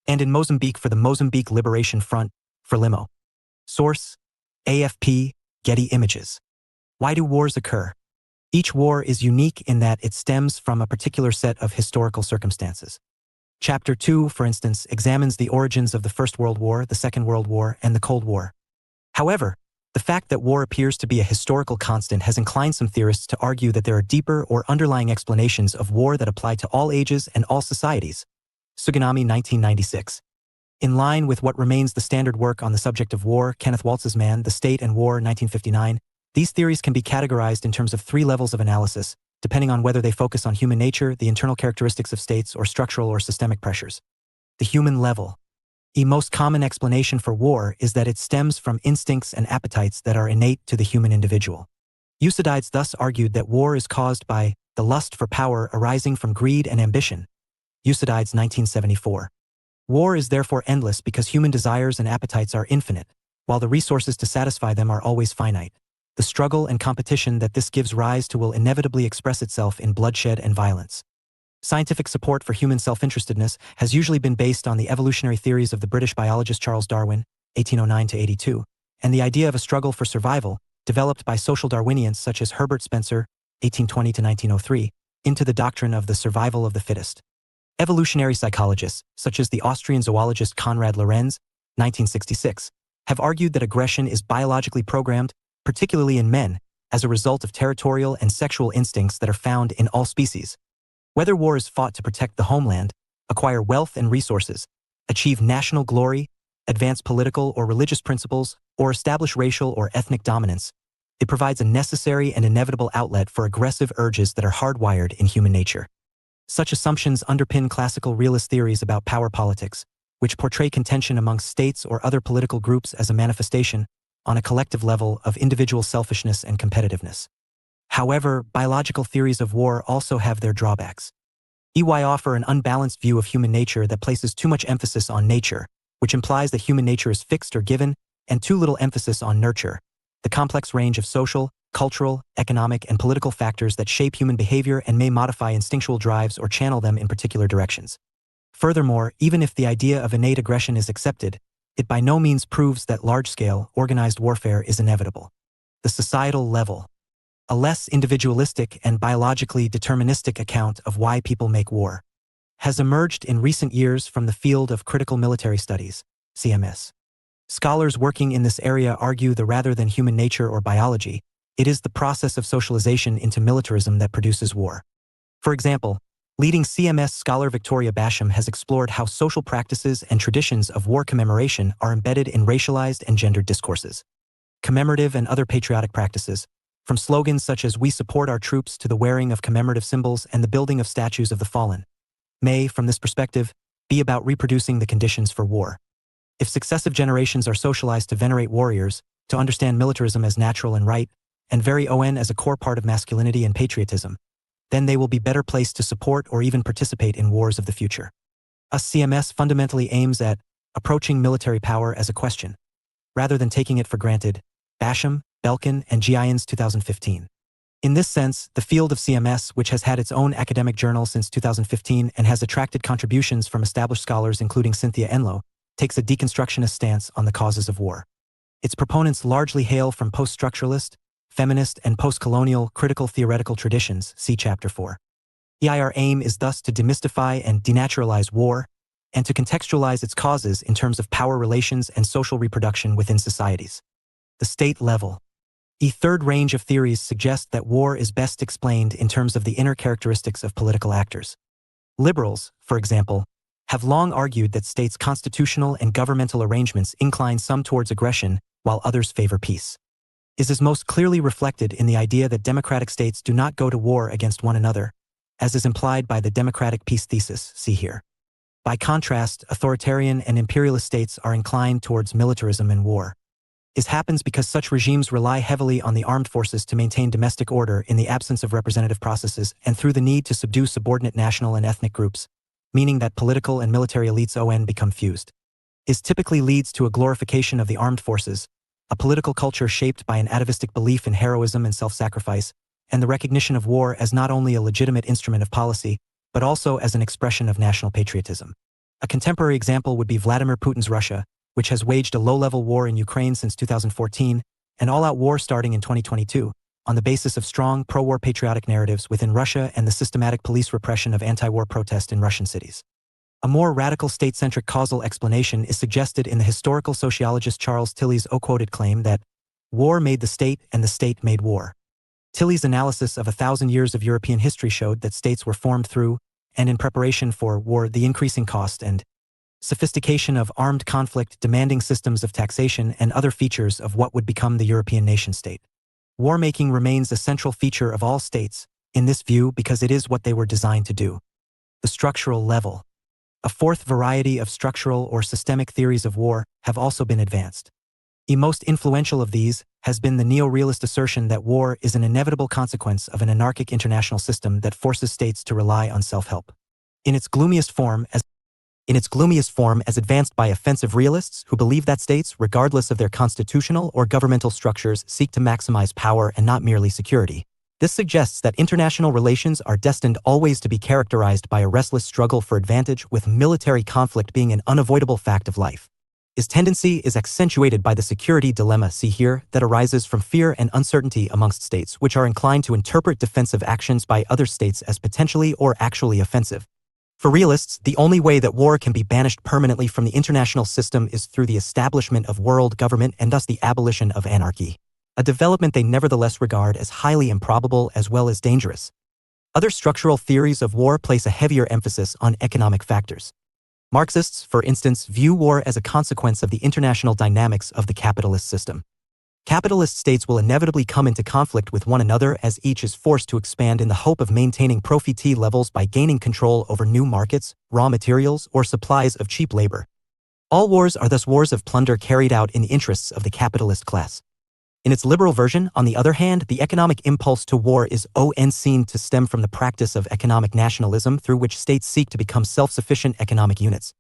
[SPEAKER 1] and in Mozambique for the Mozambique Liberation Front, FRELIMO. Source: AFP, Getty Images. Why do wars occur? Each war is unique in that it stems from a particular set of historical circumstances. Chapter 2, for instance, examines the origins of the First World War, the Second World War, and the Cold War. However, the fact that war appears to be a historical constant has inclined some theorists to argue that there are deeper or underlying explanations of war that apply to all ages and all societies. Suganami, 1996. In line with what remains the standard work on the subject of war, Kenneth Waltz's Man, The State and War, 1959, these theories can be categorized in terms of 3 levels of analysis, depending on whether they focus on human nature, the internal characteristics of states, or structural or systemic pressures. The human level. The most common explanation for war is that it stems from instincts and appetites that are innate to the human individual. Thucydides thus argued that war is caused by the lust for power arising from greed and ambition. Thucydides, 1974. War is therefore endless because human desires and appetites are infinite, while the resources to satisfy them are always finite. The struggle and competition that this gives rise to will inevitably express itself in bloodshed and violence. Scientific support for human self-interestedness has usually been based on the evolutionary theories of the British biologist Charles Darwin, 1809–82, and the idea of a struggle for survival, developed by social Darwinians such as Herbert Spencer, 1820–1903, into the doctrine of the survival of the fittest. Evolutionary psychologists, such as the Austrian zoologist Konrad Lorenz, 1966, have argued that aggression is biologically programmed, particularly in men, as a result of territorial and sexual instincts that are found in all species. Whether war is fought to protect the homeland, acquire wealth and resources, achieve national glory, advance political or religious principles, or establish racial or ethnic dominance, it provides a necessary and inevitable outlet for aggressive urges that are hardwired in human nature. Such assumptions underpin classical realist theories about power politics, which portray contention among states or other political groups as a manifestation, on a collective level, of individual selfishness and competitiveness. However, biological theories of war also have their drawbacks. EY offer an unbalanced view of human nature that places too much emphasis on nature, which implies that human nature is fixed or given, and too little emphasis on nurture, the complex range of social, cultural, economic, and political factors that shape human behavior and may modify instinctual drives or channel them in particular directions. Furthermore, even if the idea of innate aggression is accepted, it by no means proves that large-scale, organized warfare is inevitable. The societal level. A less individualistic and biologically deterministic account of why people make war has emerged in recent years from the field of critical military studies, CMS. Scholars working in this area argue that rather than human nature or biology, it is the process of socialization into militarism that produces war. For example, leading CMS scholar Victoria Basham has explored how social practices and traditions of war commemoration are embedded in racialized and gendered discourses. Commemorative and other patriotic practices, from slogans such as "We support our troops" to the wearing of commemorative symbols and the building of statues of the fallen, may, from this perspective, be about reproducing the conditions for war. If successive generations are socialized to venerate warriors, to understand militarism as natural and right, and very on as a core part of masculinity and patriotism, then they will be better placed to support or even participate in wars of the future. CMS fundamentally aims at approaching military power as a question, rather than taking it for granted. Basham, Belkin, and Giants, 2015. In this sense, the field of CMS, which has had its own academic journal since 2015 and has attracted contributions from established scholars including Cynthia Enloe, takes a deconstructionist stance on the causes of war. Its proponents largely hail from post-structuralist, feminist, and post-colonial critical theoretical traditions, see Chapter 4. PSIR aim is thus to demystify and denaturalize war, and to contextualize its causes in terms of power relations and social reproduction within societies. The state level. A third range of theories suggest that war is best explained in terms of the inner characteristics of political actors. Liberals, for example, have long argued that states' constitutional and governmental arrangements incline some towards aggression, while others favor peace. This is most clearly reflected in the idea that democratic states do not go to war against one another, as is implied by the democratic peace thesis, see here. By contrast, authoritarian and imperialist states are inclined towards militarism and war. This happens because such regimes rely heavily on the armed forces to maintain domestic order in the absence of representative processes and through the need to subdue subordinate national and ethnic groups, meaning that political and military elites become fused. This typically leads to a glorification of the armed forces, a political culture shaped by an atavistic belief in heroism and self-sacrifice, and the recognition of war as not only a legitimate instrument of policy, but also as an expression of national patriotism. A contemporary example would be Vladimir Putin's Russia, which has waged a low-level war in Ukraine since 2014, an all-out war starting in 2022, on the basis of strong pro-war patriotic narratives within Russia and the systematic police repression of anti-war protest in Russian cities. A more radical state-centric causal explanation is suggested in the historical sociologist Charles Tilley's quoted claim that war made the state and the state made war. Tilley's analysis of 1,000 years of European history showed that states were formed through, and in preparation for, war, the increasing cost and sophistication of armed conflict demanding systems of taxation and other features of what would become the European nation-state. War-making remains a central feature of all states, in this view because it is what they were designed to do. The structural level. A fourth variety of structural or systemic theories of war have also been advanced. The most influential of these has been the neo-realist assertion that war is an inevitable consequence of an anarchic international system that forces states to rely on self-help. In its gloomiest form as advanced by offensive realists who believe that states, regardless of their constitutional or governmental structures, seek to maximize power and not merely security. This suggests that international relations are destined always to be characterized by a restless struggle for advantage, with military conflict being an unavoidable fact of life. This tendency is accentuated by the security dilemma, see here, that arises from fear and uncertainty amongst states which are inclined to interpret defensive actions by other states as potentially or actually offensive. For realists, the only way that war can be banished permanently from the international system is through the establishment of world government and thus the abolition of anarchy, a development they nevertheless regard as highly improbable as well as dangerous. Other structural theories of war place a heavier emphasis on economic factors. Marxists, for instance, view war as a consequence of the international dynamics of the capitalist system. Capitalist states will inevitably come into conflict with one another as each is forced to expand in the hope of maintaining profit levels by gaining control over new markets, raw materials, or supplies of cheap labor. All wars are thus wars of plunder carried out in the interests of the capitalist class. In its liberal version, on the other hand, the economic impulse to war is seen to stem from the practice of economic nationalism through which states seek to become self-sufficient economic units.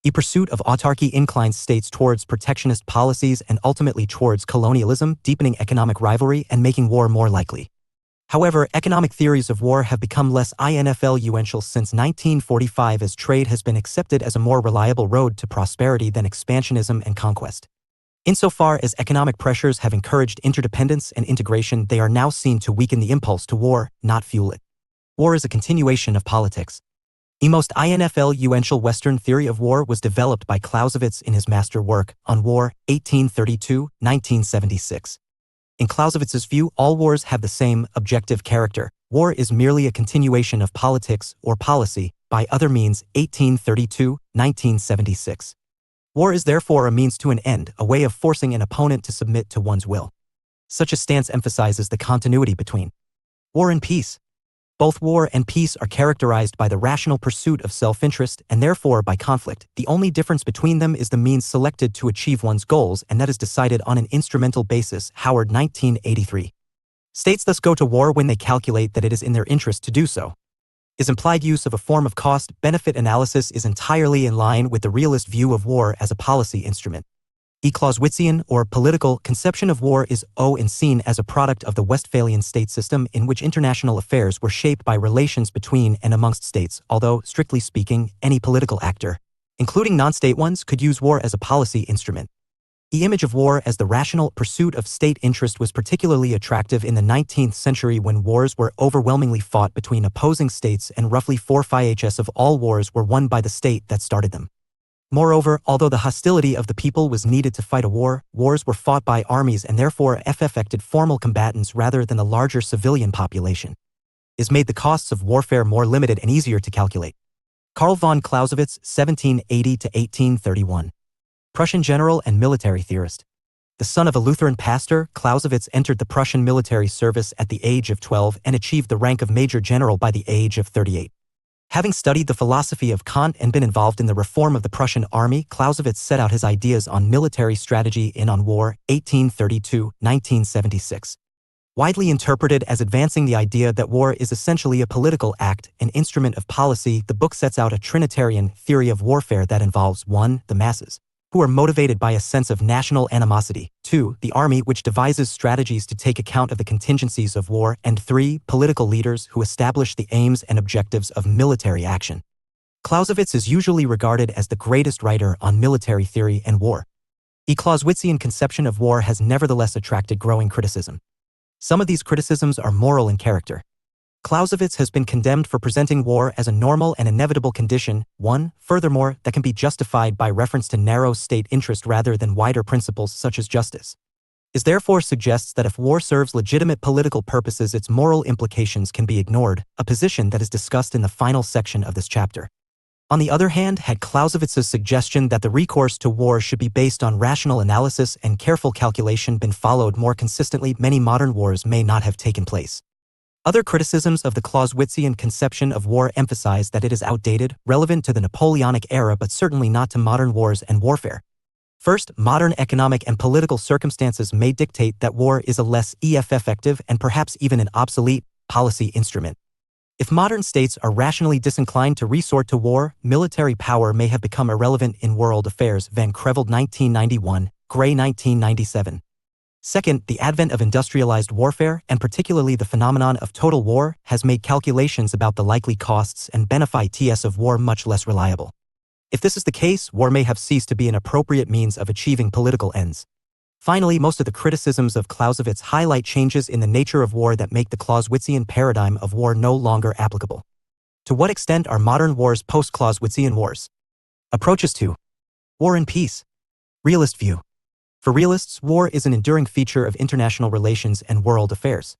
[SPEAKER 1] The pursuit of autarky inclines states towards protectionist policies and ultimately towards colonialism, deepening economic rivalry and making war more likely. However, economic theories of war have become less influential since 1945 as trade has been accepted as a more reliable road to prosperity than expansionism and conquest. Insofar as economic pressures have encouraged interdependence and integration, they are now seen to weaken the impulse to war, not fuel it. War is a continuation of politics. The most influential Western theory of war was developed by Clausewitz in his master work, On War, 1832-1976. In Clausewitz's view, all wars have the same objective character. War is merely a continuation of politics or policy, by other means, 1832-1976. War is therefore a means to an end, a way of forcing an opponent to submit to one's will. Such a stance emphasizes the continuity between war and peace. Both war and peace are characterized by the rational pursuit of self-interest and therefore by conflict. The only difference between them is the means selected to achieve one's goals, and that is decided on an instrumental basis. Howard, 1983. States thus go to war when they calculate that it is in their interest to do so. His implied use of a form of cost-benefit analysis is entirely in line with the realist view of war as a policy instrument. A Clausewitzian, or political, conception of war is seen as a product of the Westphalian state system in which international affairs were shaped by relations between and amongst states, although, strictly speaking, any political actor, including non-state ones, could use war as a policy instrument. The image of war as the rational pursuit of state interest was particularly attractive in the 19th century when wars were overwhelmingly fought between opposing states and roughly 4/5 of all wars were won by the state that started them. Moreover, although the hostility of the people was needed to fight a war, wars were fought by armies and therefore affected formal combatants rather than the larger civilian population. This made the costs of warfare more limited and easier to calculate. Karl von Clausewitz, 1780–1831. Prussian general and military theorist. The son of a Lutheran pastor, Clausewitz entered the Prussian military service at the age of 12 and achieved the rank of major general by the age of 38. Having studied the philosophy of Kant and been involved in the reform of the Prussian army, Clausewitz set out his ideas on military strategy in On War, 1832–1976. Widely interpreted as advancing the idea that war is essentially a political act, an instrument of policy, the book sets out a Trinitarian theory of warfare that involves 1. The masses, who are motivated by a sense of national animosity, 2. The army, which devises strategies to take account of the contingencies of war, and 3. Political leaders who establish the aims and objectives of military action. Clausewitz is usually regarded as the greatest writer on military theory and war. A Clausewitzian conception of war has nevertheless attracted growing criticism. Some of these criticisms are moral in character. Clausewitz has been condemned for presenting war as a normal and inevitable condition, 1. Furthermore, that can be justified by reference to narrow state interest rather than wider principles such as justice. It therefore suggests that if war serves legitimate political purposes, its moral implications can be ignored, a position that is discussed in the final section of this chapter. On the other hand, had Clausewitz's suggestion that the recourse to war should be based on rational analysis and careful calculation been followed more consistently, many modern wars may not have taken place. Other criticisms of the Clausewitzian conception of war emphasize that it is outdated, relevant to the Napoleonic era but certainly not to modern wars and warfare. First, modern economic and political circumstances may dictate that war is a less effective and perhaps even an obsolete policy instrument. If modern states are rationally disinclined to resort to war, military power may have become irrelevant in world affairs. Van Creveld, 1991, Gray, 1997. Second, the advent of industrialized warfare, and particularly the phenomenon of total war, has made calculations about the likely costs and benefits of war much less reliable. If this is the case, war may have ceased to be an appropriate means of achieving political ends. Finally, most of the criticisms of Clausewitz highlight changes in the nature of war that make the Clausewitzian paradigm of war no longer applicable. To what extent are modern wars post-Clausewitzian wars? Approaches to war and peace. Realist view. For realists, war is an enduring feature of international relations and world affairs.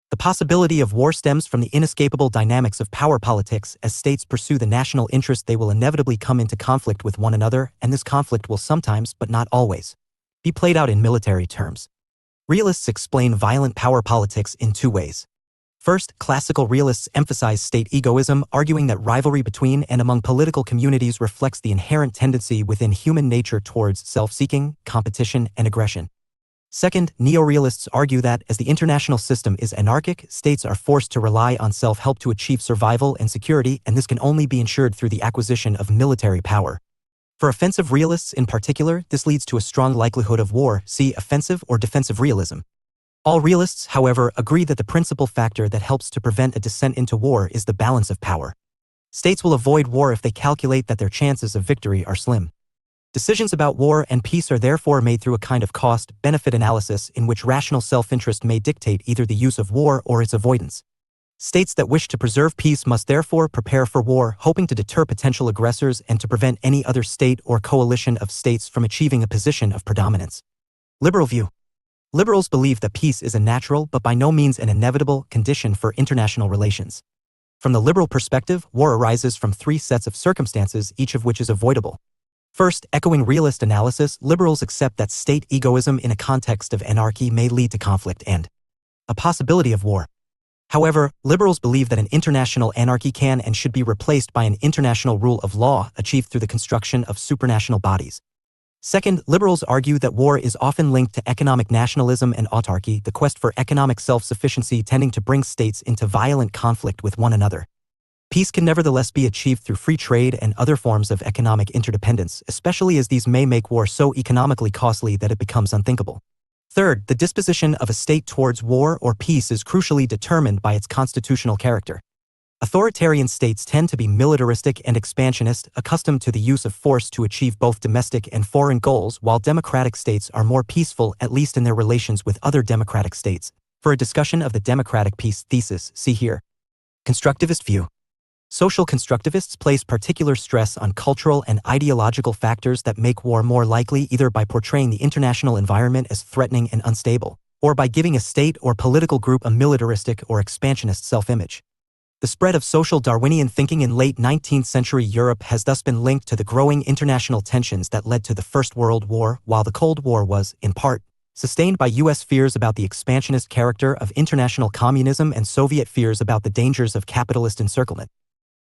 [SPEAKER 1] The possibility of war stems from the inescapable dynamics of power politics. As states pursue the national interest, they will inevitably come into conflict with one another, and this conflict will sometimes, but not always, be played out in military terms. Realists explain violent power politics in 2 ways. First, classical realists emphasize state egoism, arguing that rivalry between and among political communities reflects the inherent tendency within human nature towards self-seeking, competition, and aggression. Second, neo-realists argue that, as the international system is anarchic, states are forced to rely on self-help to achieve survival and security, and this can only be ensured through the acquisition of military power. For offensive realists in particular, this leads to a strong likelihood of war, see offensive or defensive realism. All realists, however, agree that the principal factor that helps to prevent a descent into war is the balance of power. States will avoid war if they calculate that their chances of victory are slim. Decisions about war and peace are therefore made through a kind of cost-benefit analysis in which rational self-interest may dictate either the use of war or its avoidance. States that wish to preserve peace must therefore prepare for war, hoping to deter potential aggressors and to prevent any other state or coalition of states from achieving a position of predominance. Liberal view. Liberals believe that peace is a natural but by no means an inevitable condition for international relations. From the liberal perspective, war arises from 3 sets of circumstances, each of which is avoidable. First, echoing realist analysis, liberals accept that state egoism in a context of anarchy may lead to conflict and a possibility of war. However, liberals believe that an international anarchy can and should be replaced by an international rule of law achieved through the construction of supranational bodies. Second, liberals argue that war is often linked to economic nationalism and autarky, the quest for economic self-sufficiency tending to bring states into violent conflict with one another. Peace can nevertheless be achieved through free trade and other forms of economic interdependence, especially as these may make war so economically costly that it becomes unthinkable. Third, the disposition of a state towards war or peace is crucially determined by its constitutional character. Authoritarian states tend to be militaristic and expansionist, accustomed to the use of force to achieve both domestic and foreign goals, while democratic states are more peaceful, at least in their relations with other democratic states. For a discussion of the democratic peace thesis, see here. Constructivist view. Social constructivists place particular stress on cultural and ideological factors that make war more likely, either by portraying the international environment as threatening and unstable, or by giving a state or political group a militaristic or expansionist self-image. The spread of social Darwinian thinking in late 19th century Europe has thus been linked to the growing international tensions that led to the First World War, while the Cold War was, in part, sustained by U.S. fears about the expansionist character of international communism and Soviet fears about the dangers of capitalist encirclement.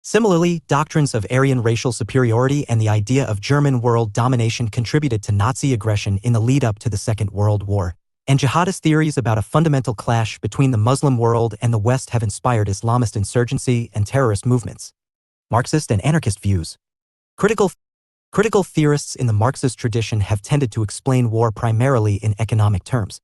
[SPEAKER 1] Similarly, doctrines of Aryan racial superiority and the idea of German world domination contributed to Nazi aggression in the lead-up to the Second World War, and jihadist theories about a fundamental clash between the Muslim world and the West have inspired Islamist insurgency and terrorist movements. Marxist and anarchist views. Critical theorists in the Marxist tradition have tended to explain war primarily in economic terms.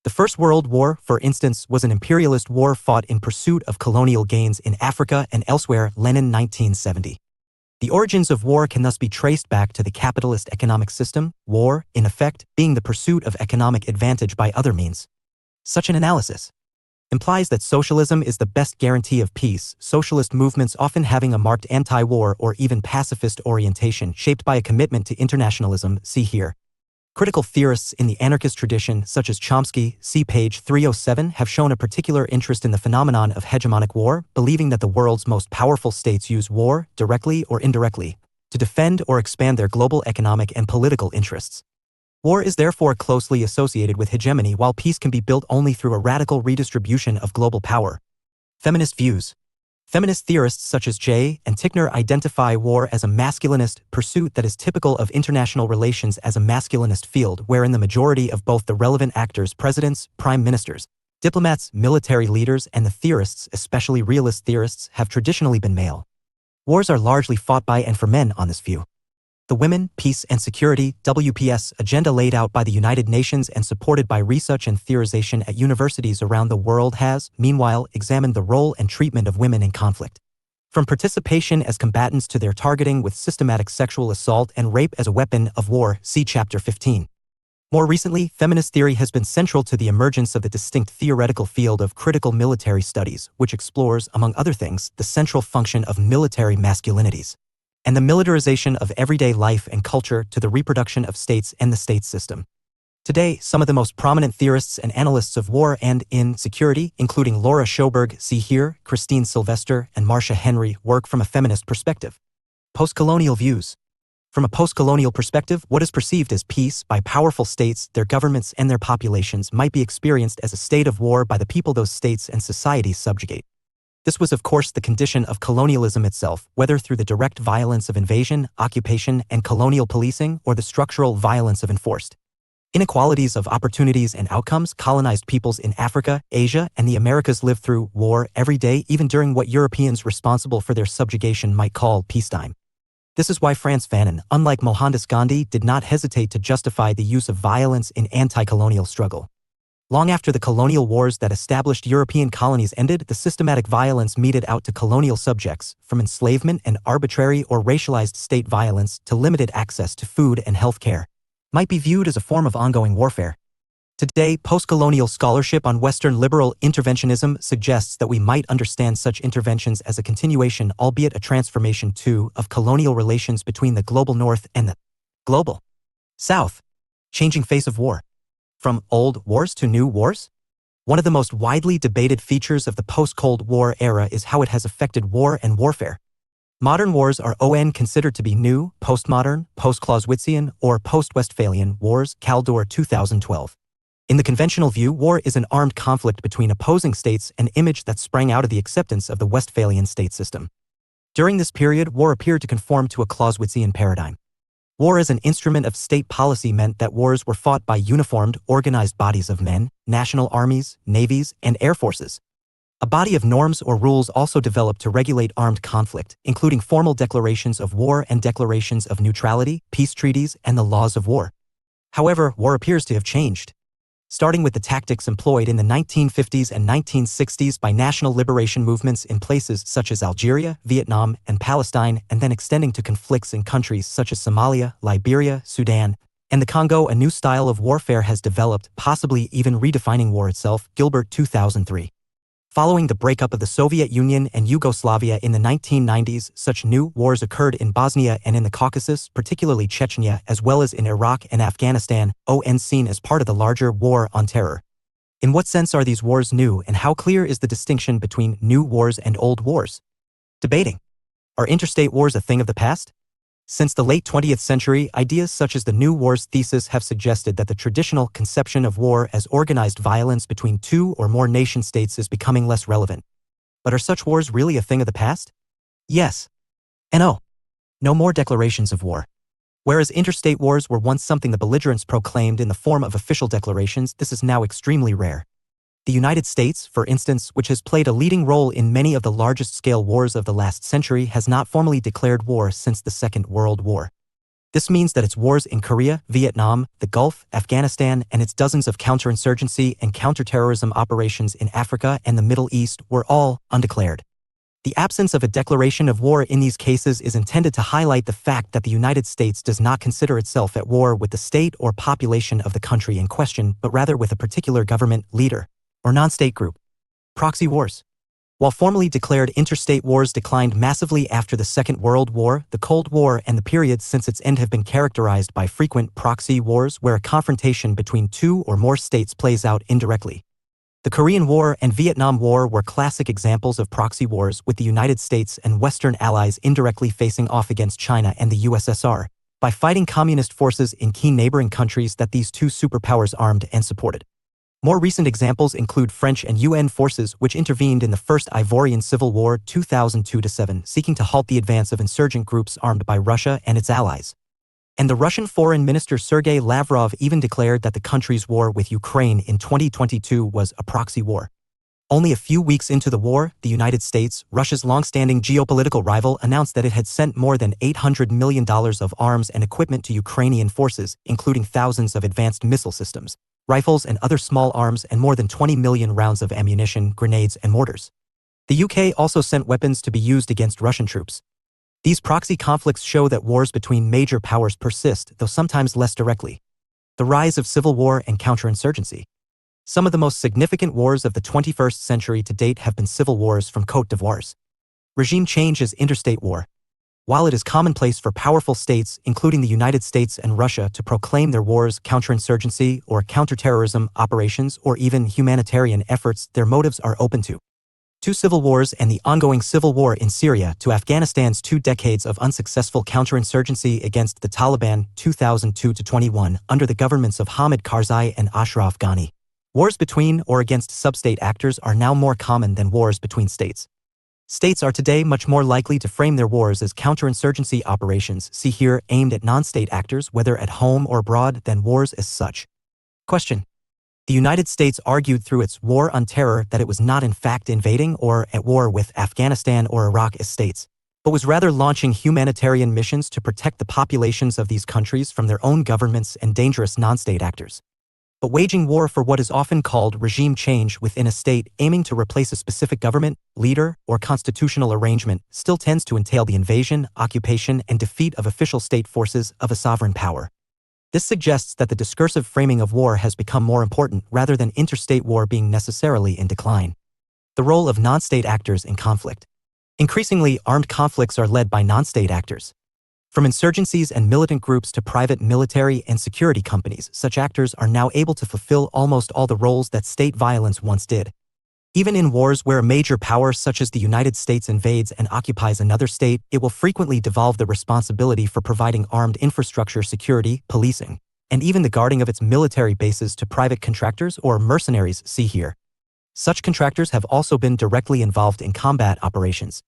[SPEAKER 1] The First World War, for instance, was an imperialist war fought in pursuit of colonial gains in Africa and elsewhere. Lenin, 1970. The origins of war can thus be traced back to the capitalist economic system, war, in effect, being the pursuit of economic advantage by other means. Such an analysis implies that socialism is the best guarantee of peace, socialist movements often having a marked anti-war or even pacifist orientation shaped by a commitment to internationalism, see here. Critical theorists in the anarchist tradition, such as Chomsky, see page 307, have shown a particular interest in the phenomenon of hegemonic war, believing that the world's most powerful states use war, directly or indirectly, to defend or expand their global economic and political interests. War is therefore closely associated with hegemony, while peace can be built only through a radical redistribution of global power. Feminist views. Feminist theorists such as Jay and Tickner identify war as a masculinist pursuit that is typical of international relations as a masculinist field wherein the majority of both the relevant actors, presidents, prime ministers, diplomats, military leaders, and the theorists, especially realist theorists, have traditionally been male. Wars are largely fought by and for men on this view. The Women, Peace and Security (WPS) agenda laid out by the United Nations and supported by research and theorization at universities around the world has, meanwhile, examined the role and treatment of women in conflict. From participation as combatants to their targeting with systematic sexual assault and rape as a weapon of war, see Chapter 15. More recently, feminist theory has been central to the emergence of the distinct theoretical field of critical military studies, which explores, among other things, the central function of military masculinities and the militarization of everyday life and culture to the reproduction of states and the state system. Today, some of the most prominent theorists and analysts of war and in security, including Laura Schoberg, see here, Christine Sylvester, and Marcia Henry, work from a feminist perspective. Postcolonial views. From a postcolonial perspective, what is perceived as peace by powerful states, their governments, and their populations might be experienced as a state of war by the people those states and societies subjugate. This was, of course, the condition of colonialism itself, whether through the direct violence of invasion, occupation, and colonial policing, or the structural violence of enforced inequalities of opportunities and outcomes. Colonized peoples in Africa, Asia, and the Americas live through war every day, even during what Europeans responsible for their subjugation might call peacetime. This is why Frantz Fanon, unlike Mohandas Gandhi, did not hesitate to justify the use of violence in anti-colonial struggle. Long after the colonial wars that established European colonies ended, the systematic violence meted out to colonial subjects, from enslavement and arbitrary or racialized state violence to limited access to food and health care, might be viewed as a form of ongoing warfare. Today, postcolonial scholarship on Western liberal interventionism suggests that we might understand such interventions as a continuation, albeit a transformation too, of colonial relations between the global North and the global South. Changing face of war. From old wars to new wars? One of the most widely debated features of the post-Cold War era is how it has affected war and warfare. Modern wars are considered to be new, postmodern, post-Clausewitzian, or post-Westphalian wars, Kaldor 2012. In the conventional view, war is an armed conflict between opposing states, an image that sprang out of the acceptance of the Westphalian state system. During this period, war appeared to conform to a Clausewitzian paradigm. War as an instrument of state policy meant that wars were fought by uniformed, organized bodies of men, national armies, navies, and air forces. A body of norms or rules also developed to regulate armed conflict, including formal declarations of war and declarations of neutrality, peace treaties, and the laws of war. However, war appears to have changed. Starting with the tactics employed in the 1950s and 1960s by national liberation movements in places such as Algeria, Vietnam, and Palestine, and then extending to conflicts in countries such as Somalia, Liberia, Sudan, and the Congo, a new style of warfare has developed, possibly even redefining war itself. Gilbert, 2003. Following the breakup of the Soviet Union and Yugoslavia in the 1990s, such new wars occurred in Bosnia and in the Caucasus, particularly Chechnya, as well as in Iraq and Afghanistan, seen as part of the larger War on Terror. In what sense are these wars new, and how clear is the distinction between new wars and old wars? Debating. Are interstate wars a thing of the past? Since the late 20th century, ideas such as the New Wars thesis have suggested that the traditional conception of war as organized violence between two or more nation-states is becoming less relevant. But are such wars really a thing of the past? Yes. And oh. No more declarations of war. Whereas interstate wars were once something the belligerents proclaimed in the form of official declarations, this is now extremely rare. The United States, for instance, which has played a leading role in many of the largest-scale wars of the last century, has not formally declared war since the Second World War. This means that its wars in Korea, Vietnam, the Gulf, Afghanistan, and its dozens of counterinsurgency and counterterrorism operations in Africa and the Middle East were all undeclared. The absence of a declaration of war in these cases is intended to highlight the fact that the United States does not consider itself at war with the state or population of the country in question, but rather with a particular government, leader, or non-state group. Proxy wars. While formally declared, interstate wars declined massively after the Second World War, the Cold War and the periods since its end have been characterized by frequent proxy wars where a confrontation between two or more states plays out indirectly. The Korean War and Vietnam War were classic examples of proxy wars, with the United States and Western allies indirectly facing off against China and the USSR by fighting communist forces in key neighboring countries that these two superpowers armed and supported. More recent examples include French and UN forces which intervened in the First Ivorian Civil War 2002-7, seeking to halt the advance of insurgent groups armed by Russia and its allies. And the Russian Foreign Minister Sergei Lavrov even declared that the country's war with Ukraine in 2022 was a proxy war. Only a few weeks into the war, the United States, Russia's long-standing geopolitical rival, announced that it had sent more than $800 million of arms and equipment to Ukrainian forces, including thousands of advanced missile systems, rifles and other small arms, and more than 20 million rounds of ammunition, grenades, and mortars. The UK also sent weapons to be used against Russian troops. These proxy conflicts show that wars between major powers persist, though sometimes less directly. The rise of civil war and counterinsurgency. Some of the most significant wars of the 21st century to date have been civil wars, from Côte d'Ivoire's regime change as interstate war. While it is commonplace for powerful states, including the United States and Russia, to proclaim their wars counterinsurgency or counterterrorism operations or even humanitarian efforts, their motives are open to two civil wars and the ongoing civil war in Syria, to Afghanistan's 2 decades of unsuccessful counterinsurgency against the Taliban 2002-21 under the governments of Hamid Karzai and Ashraf Ghani. Wars between or against substate actors are now more common than wars between states. States are today much more likely to frame their wars as counterinsurgency operations, see here, aimed at non-state actors, whether at home or abroad, than wars as such. Question. The United States argued through its War on Terror that it was not in fact invading or at war with Afghanistan or Iraq as states, but was rather launching humanitarian missions to protect the populations of these countries from their own governments and dangerous non-state actors. But waging war for what is often called regime change within a state, aiming to replace a specific government, leader, or constitutional arrangement, still tends to entail the invasion, occupation, and defeat of official state forces of a sovereign power. This suggests that the discursive framing of war has become more important rather than interstate war being necessarily in decline. The role of non-state actors in conflict. Increasingly, armed conflicts are led by non-state actors. From insurgencies and militant groups to private military and security companies, such actors are now able to fulfill almost all the roles that state violence once did. Even in wars where a major power such as the United States invades and occupies another state, it will frequently devolve the responsibility for providing armed infrastructure, security, policing, and even the guarding of its military bases to private contractors or mercenaries, see here. Such contractors have also been directly involved in combat operations.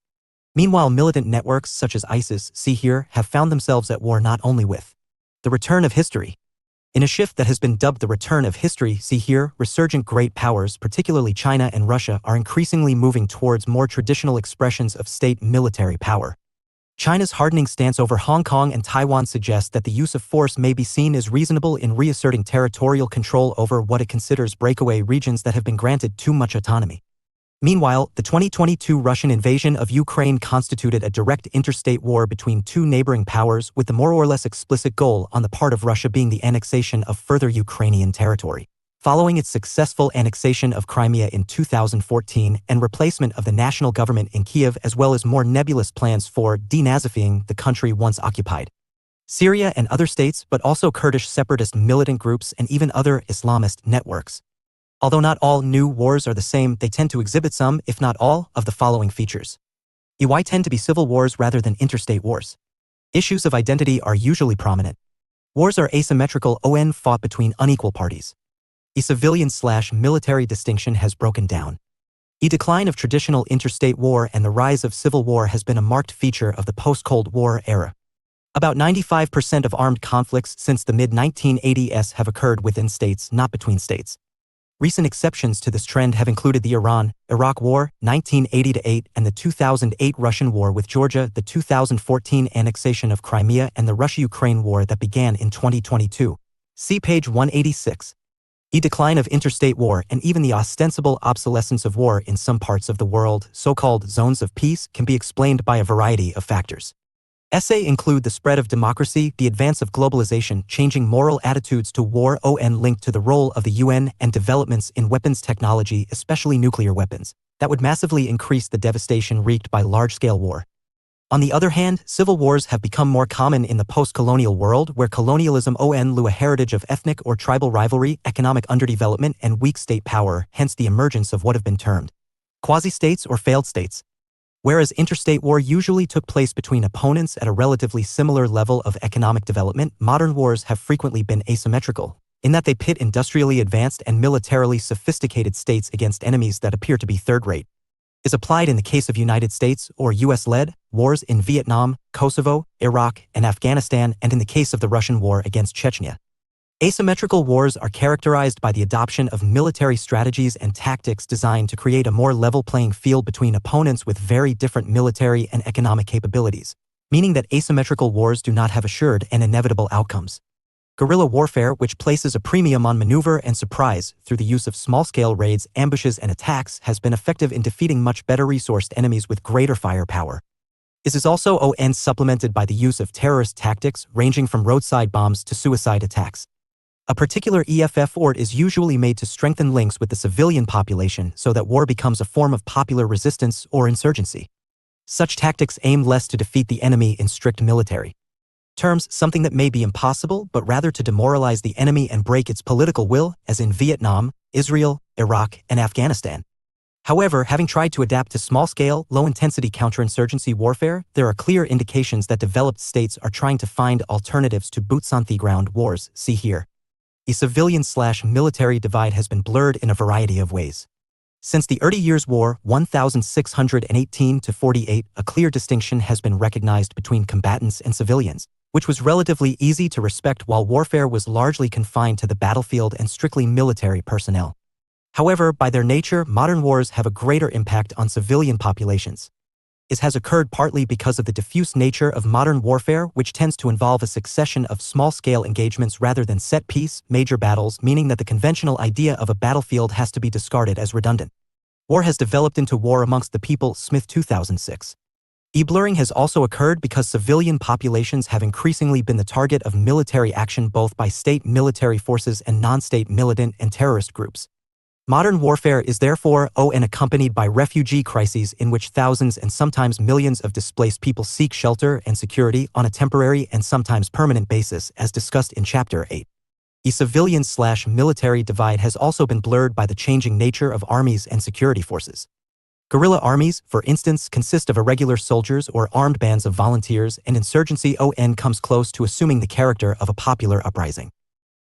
[SPEAKER 1] Meanwhile, militant networks such as ISIS, see here, have found themselves at war not only with the return of history, In a shift that has been dubbed the return of history, see here, resurgent great powers, particularly China and Russia, are increasingly moving towards more traditional expressions of state military power. China's hardening stance over Hong Kong and Taiwan suggests that the use of force may be seen as reasonable in reasserting territorial control over what it considers breakaway regions that have been granted too much autonomy. Meanwhile, the 2022 Russian invasion of Ukraine constituted a direct interstate war between two neighboring powers, with the more or less explicit goal on the part of Russia being the annexation of further Ukrainian territory. Following its successful annexation of Crimea in 2014 and replacement of the national government in Kiev, as well as more nebulous plans for denazifying the country once occupied, Syria and other states, but also Kurdish separatist militant groups and even other Islamist networks. Although not all new wars are the same, they tend to exhibit some, if not all, of the following features. EY tend to be civil wars rather than interstate wars. Issues of identity are usually prominent. Wars are asymmetrical, fought between unequal parties. A civilian/military distinction has broken down. A decline of traditional interstate war and the rise of civil war has been a marked feature of the post-Cold War era. About 95% of armed conflicts since the mid-1980s have occurred within states, not between states. Recent exceptions to this trend have included the Iran-Iraq War, 1980-8, and the 2008 Russian War with Georgia, the 2014 annexation of Crimea, and the Russia-Ukraine War that began in 2022. See page 186. A decline of interstate war and even the ostensible obsolescence of war in some parts of the world, so-called zones of peace, can be explained by a variety of factors. Essay include the spread of democracy, the advance of globalization, changing moral attitudes to war, linked to the role of the UN, and developments in weapons technology, especially nuclear weapons, that would massively increase the devastation wreaked by large-scale war. On the other hand, civil wars have become more common in the post-colonial world, where colonialism led a heritage of ethnic or tribal rivalry, economic underdevelopment, and weak state power, hence the emergence of what have been termed quasi-states or failed states. Whereas interstate war usually took place between opponents at a relatively similar level of economic development, modern wars have frequently been asymmetrical, in that they pit industrially advanced and militarily sophisticated states against enemies that appear to be third-rate. Is applied in the case of United States or US-led wars in Vietnam, Kosovo, Iraq, and Afghanistan, and in the case of the Russian war against Chechnya. Asymmetrical wars are characterized by the adoption of military strategies and tactics designed to create a more level playing field between opponents with very different military and economic capabilities, meaning that asymmetrical wars do not have assured and inevitable outcomes. Guerrilla warfare, which places a premium on maneuver and surprise through the use of small-scale raids, ambushes, and attacks, has been effective in defeating much better-resourced enemies with greater firepower. This is also supplemented by the use of terrorist tactics ranging from roadside bombs to suicide attacks. A particular effort is usually made to strengthen links with the civilian population so that war becomes a form of popular resistance or insurgency. Such tactics aim less to defeat the enemy in strict military terms, something that may be impossible, but rather to demoralize the enemy and break its political will, as in Vietnam, Israel, Iraq, and Afghanistan. However, having tried to adapt to small-scale, low-intensity counterinsurgency warfare, there are clear indications that developed states are trying to find alternatives to boots-on-the-ground wars, see here. A civilian/military divide has been blurred in a variety of ways. Since the 30 Years' War, 1618-48, a clear distinction has been recognized between combatants and civilians, which was relatively easy to respect while warfare was largely confined to the battlefield and strictly military personnel. However, by their nature, modern wars have a greater impact on civilian populations. This has occurred partly because of the diffuse nature of modern warfare, which tends to involve a succession of small-scale engagements rather than set-piece, major battles, meaning that the conventional idea of a battlefield has to be discarded as redundant. War has developed into war amongst the people, Smith 2006. E-blurring has also occurred because civilian populations have increasingly been the target of military action both by state military forces and non-state militant and terrorist groups. Modern warfare is therefore accompanied by refugee crises in which thousands and sometimes millions of displaced people seek shelter and security on a temporary and sometimes permanent basis, as discussed in Chapter 8. A civilian/military divide has also been blurred by the changing nature of armies and security forces. Guerrilla armies, for instance, consist of irregular soldiers or armed bands of volunteers, and insurgency comes close to assuming the character of a popular uprising.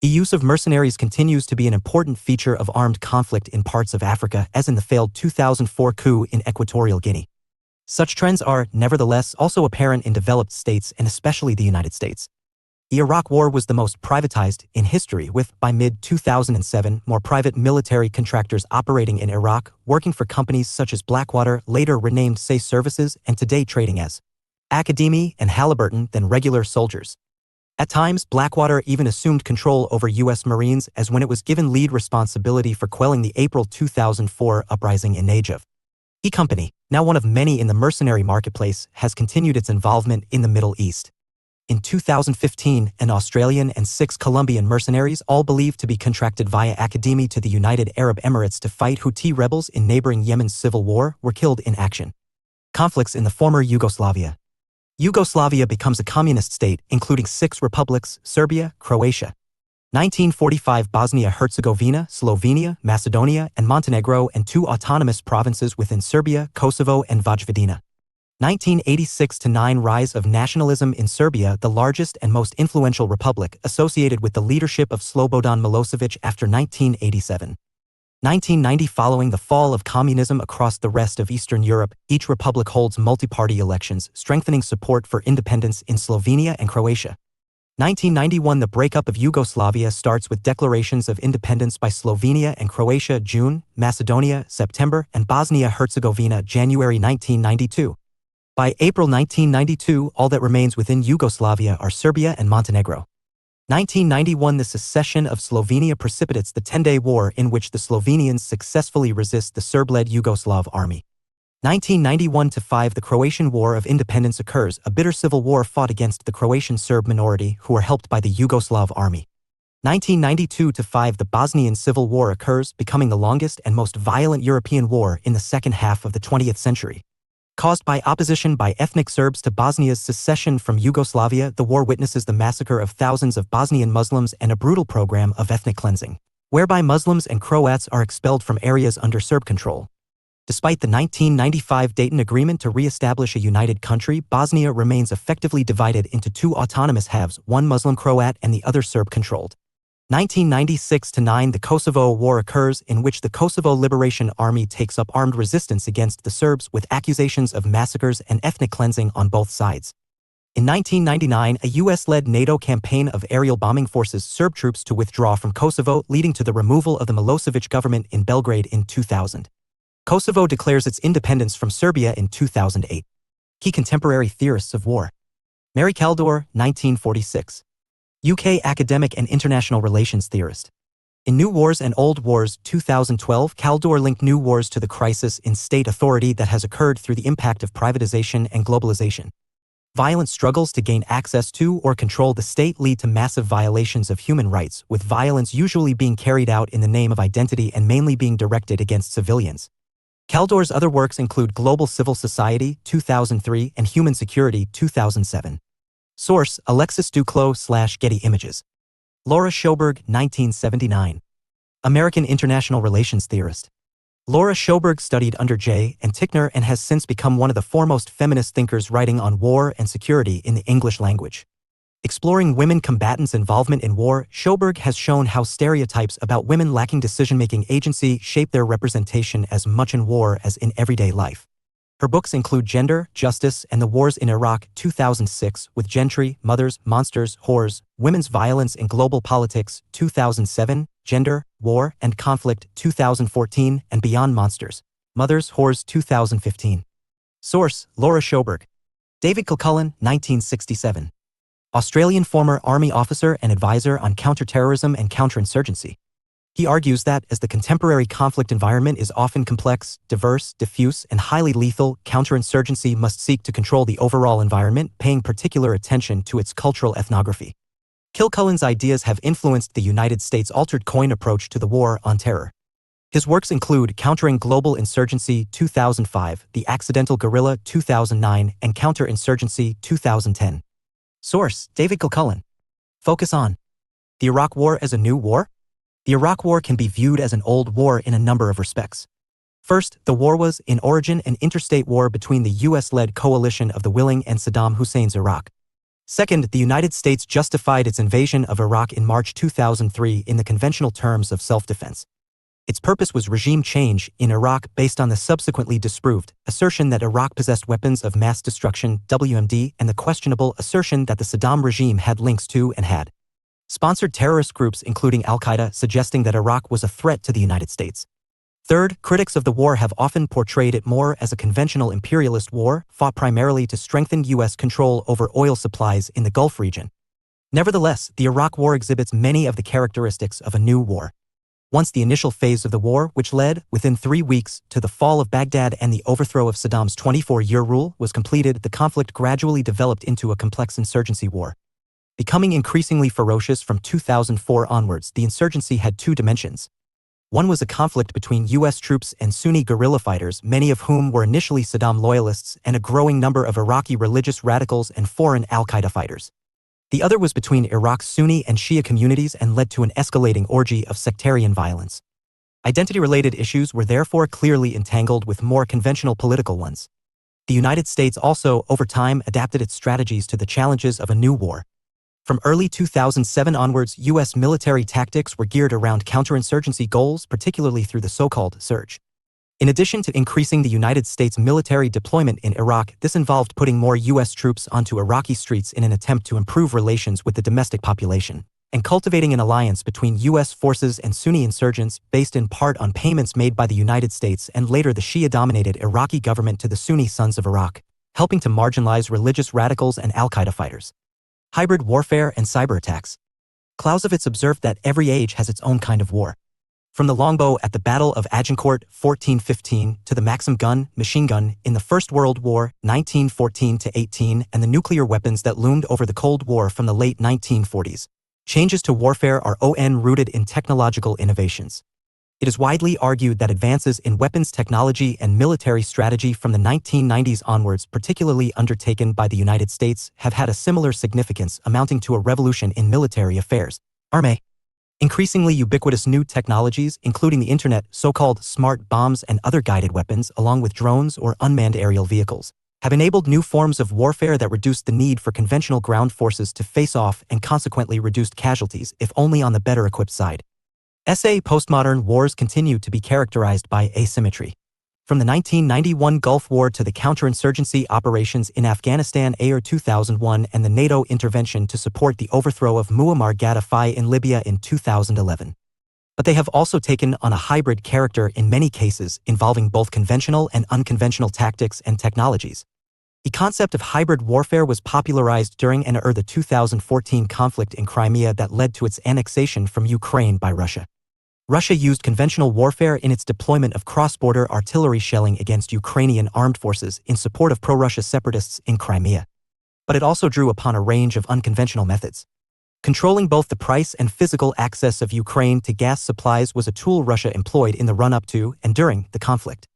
[SPEAKER 1] The use of mercenaries continues to be an important feature of armed conflict in parts of Africa, as in the failed 2004 coup in Equatorial Guinea. Such trends are, nevertheless, also apparent in developed states and especially the United States. The Iraq War was the most privatized in history with, by mid-2007, more private military contractors operating in Iraq, working for companies such as Blackwater, later renamed Say Services, and today trading as Academy and Halliburton than regular soldiers. At times, Blackwater even assumed control over U.S. Marines as when it was given lead responsibility for quelling the April 2004 uprising in Najaf. The company, now one of many in the mercenary marketplace, has continued its involvement in the Middle East. In 2015, an Australian and 6 Colombian mercenaries, all believed to be contracted via Academy to the United Arab Emirates to fight Houthi rebels in neighboring Yemen's civil war, were killed in action. Conflicts in the former Yugoslavia. Yugoslavia becomes a communist state, including 6 republics: Serbia, Croatia. 1945 Bosnia-Herzegovina, Slovenia, Macedonia, and Montenegro, and 2 autonomous provinces within Serbia, Kosovo and Vojvodina. 1986-9 Rise of nationalism in Serbia, the largest and most influential republic, associated with the leadership of Slobodan Milosevic after 1987. 1990 Following the fall of communism across the rest of Eastern Europe, each republic holds multi-party elections, strengthening support for independence in Slovenia and Croatia. 1991 The breakup of Yugoslavia starts with declarations of independence by Slovenia and Croatia June, Macedonia September, and Bosnia-Herzegovina January 1992. By April 1992, all that remains within Yugoslavia are Serbia and Montenegro. 1991 The secession of Slovenia precipitates the 10-day war in which the Slovenians successfully resist the Serb-led Yugoslav army. 1991-5 The Croatian War of Independence occurs, a bitter civil war fought against the Croatian Serb minority who were helped by the Yugoslav army. 1992-5 The Bosnian Civil War occurs, becoming the longest and most violent European war in the second half of the 20th century. Caused by opposition by ethnic Serbs to Bosnia's secession from Yugoslavia, the war witnesses the massacre of thousands of Bosnian Muslims and a brutal program of ethnic cleansing, whereby Muslims and Croats are expelled from areas under Serb control. Despite the 1995 Dayton Agreement to re-establish a united country, Bosnia remains effectively divided into 2 autonomous halves, one Muslim Croat and the other Serb-controlled. 1996-9 The Kosovo War occurs, in which the Kosovo Liberation Army takes up armed resistance against the Serbs with accusations of massacres and ethnic cleansing on both sides. In 1999, a U.S.-led NATO campaign of aerial bombing forces Serb troops to withdraw from Kosovo, leading to the removal of the Milosevic government in Belgrade in 2000. Kosovo declares its independence from Serbia in 2008. Key contemporary theorists of war. Mary Kaldor, 1946. UK academic and international relations theorist. In New Wars and Old Wars, 2012, Kaldor linked new wars to the crisis in state authority that has occurred through the impact of privatization and globalization. Violent struggles to gain access to or control the state lead to massive violations of human rights, with violence usually being carried out in the name of identity and mainly being directed against civilians. Kaldor's other works include Global Civil Society, 2003, and Human Security, 2007. Source: Alexis Duclos/Getty Images. Laura Schoberg, 1979. American international relations theorist. Laura Schoberg studied under J. and Tickner and has since become one of the foremost feminist thinkers writing on war and security in the English language. Exploring women combatants' involvement in war, Schoberg has shown how stereotypes about women lacking decision-making agency shape their representation as much in war as in everyday life. Her books include Gender, Justice, and the Wars in Iraq, 2006, with Gentry, Mothers, Monsters, Whores, Women's Violence in Global Politics, 2007, Gender, War, and Conflict, 2014, and Beyond Monsters, Mothers, Whores, 2015. Source: Laura Schoberg. David Kilcullen, 1967. Australian former Army officer and advisor on counterterrorism and counterinsurgency. He argues that, as the contemporary conflict environment is often complex, diverse, diffuse, and highly lethal, counterinsurgency must seek to control the overall environment, paying particular attention to its cultural ethnography. Kilcullen's ideas have influenced the United States' altered coin approach to the war on terror. His works include Countering Global Insurgency, 2005, The Accidental Guerrilla, 2009, and Counterinsurgency, 2010. Source: David Kilcullen. Focus on the Iraq War as a new war? The Iraq War can be viewed as an old war in a number of respects. First, the war was, in origin, an interstate war between the U.S.-led coalition of the willing and Saddam Hussein's Iraq. Second, the United States justified its invasion of Iraq in March 2003 in the conventional terms of self-defense. Its purpose was regime change in Iraq based on the subsequently disproved assertion that Iraq possessed weapons of mass destruction (WMD) and the questionable assertion that the Saddam regime had links to and had sponsored terrorist groups including Al-Qaeda, suggesting that Iraq was a threat to the United States. Third, critics of the war have often portrayed it more as a conventional imperialist war, fought primarily to strengthen U.S. control over oil supplies in the Gulf region. Nevertheless, the Iraq War exhibits many of the characteristics of a new war. Once the initial phase of the war, which led, within 3 weeks, to the fall of Baghdad and the overthrow of Saddam's 24-year rule, was completed, the conflict gradually developed into a complex insurgency war. Becoming increasingly ferocious from 2004 onwards, the insurgency had two dimensions. One was a conflict between U.S. troops and Sunni guerrilla fighters, many of whom were initially Saddam loyalists, and a growing number of Iraqi religious radicals and foreign Al-Qaeda fighters. The other was between Iraq's Sunni and Shia communities and led to an escalating orgy of sectarian violence. Identity-related issues were therefore clearly entangled with more conventional political ones. The United States also, over time, adapted its strategies to the challenges of a new war. From early 2007 onwards, U.S. military tactics were geared around counterinsurgency goals, particularly through the so-called surge. In addition to increasing the United States military deployment in Iraq, this involved putting more U.S. troops onto Iraqi streets in an attempt to improve relations with the domestic population, and cultivating an alliance between U.S. forces and Sunni insurgents based in part on payments made by the United States and later the Shia-dominated Iraqi government to the Sunni Sons of Iraq, helping to marginalize religious radicals and Al-Qaeda fighters. Hybrid warfare and cyber attacks. Clausewitz observed that every age has its own kind of war. From the longbow at the Battle of Agincourt, 1415, to the Maxim gun, machine gun, in the First World War, 1914-18, and the nuclear weapons that loomed over the Cold War from the late 1940s. Changes to warfare are rooted in technological innovations. It is widely argued that advances in weapons technology and military strategy from the 1990s onwards, particularly undertaken by the United States, have had a similar significance, amounting to a revolution in military affairs. Arme. Increasingly ubiquitous new technologies, including the internet, so-called smart bombs and other guided weapons, along with drones or unmanned aerial vehicles, have enabled new forms of warfare that reduced the need for conventional ground forces to face off and consequently reduced casualties, if only on the better equipped side. Postmodern wars continue to be characterized by asymmetry. From the 1991 Gulf War to the counterinsurgency operations in Afghanistan 2001 and the NATO intervention to support the overthrow of Muammar Gaddafi in Libya in 2011. But they have also taken on a hybrid character in many cases, involving both conventional and unconventional tactics and technologies. The concept of hybrid warfare was popularized during and the 2014 conflict in Crimea that led to its annexation from Ukraine by Russia. Russia used conventional warfare in its deployment of cross-border artillery shelling against Ukrainian armed forces in support of pro-Russia separatists in Crimea. But it also drew upon a range of unconventional methods. Controlling both the price and physical access of Ukraine to gas supplies was a tool Russia employed in the run-up to and during the conflict.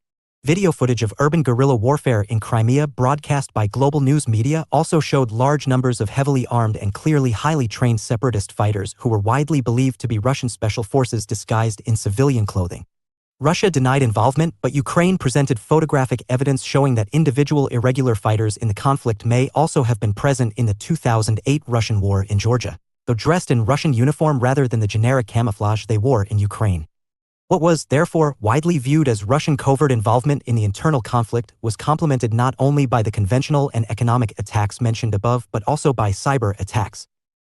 [SPEAKER 1] Video footage of urban guerrilla warfare in Crimea broadcast by global news media also showed large numbers of heavily armed and clearly highly trained separatist fighters who were widely believed to be Russian special forces disguised in civilian clothing. Russia denied involvement, but Ukraine presented photographic evidence showing that individual irregular fighters in the conflict may also have been present in the 2008 Russian war in Georgia, though dressed in Russian uniform rather than the generic camouflage they wore in Ukraine. What was, therefore, widely viewed as Russian covert involvement in the internal conflict was complemented not only by the conventional and economic attacks mentioned above but also by cyber attacks.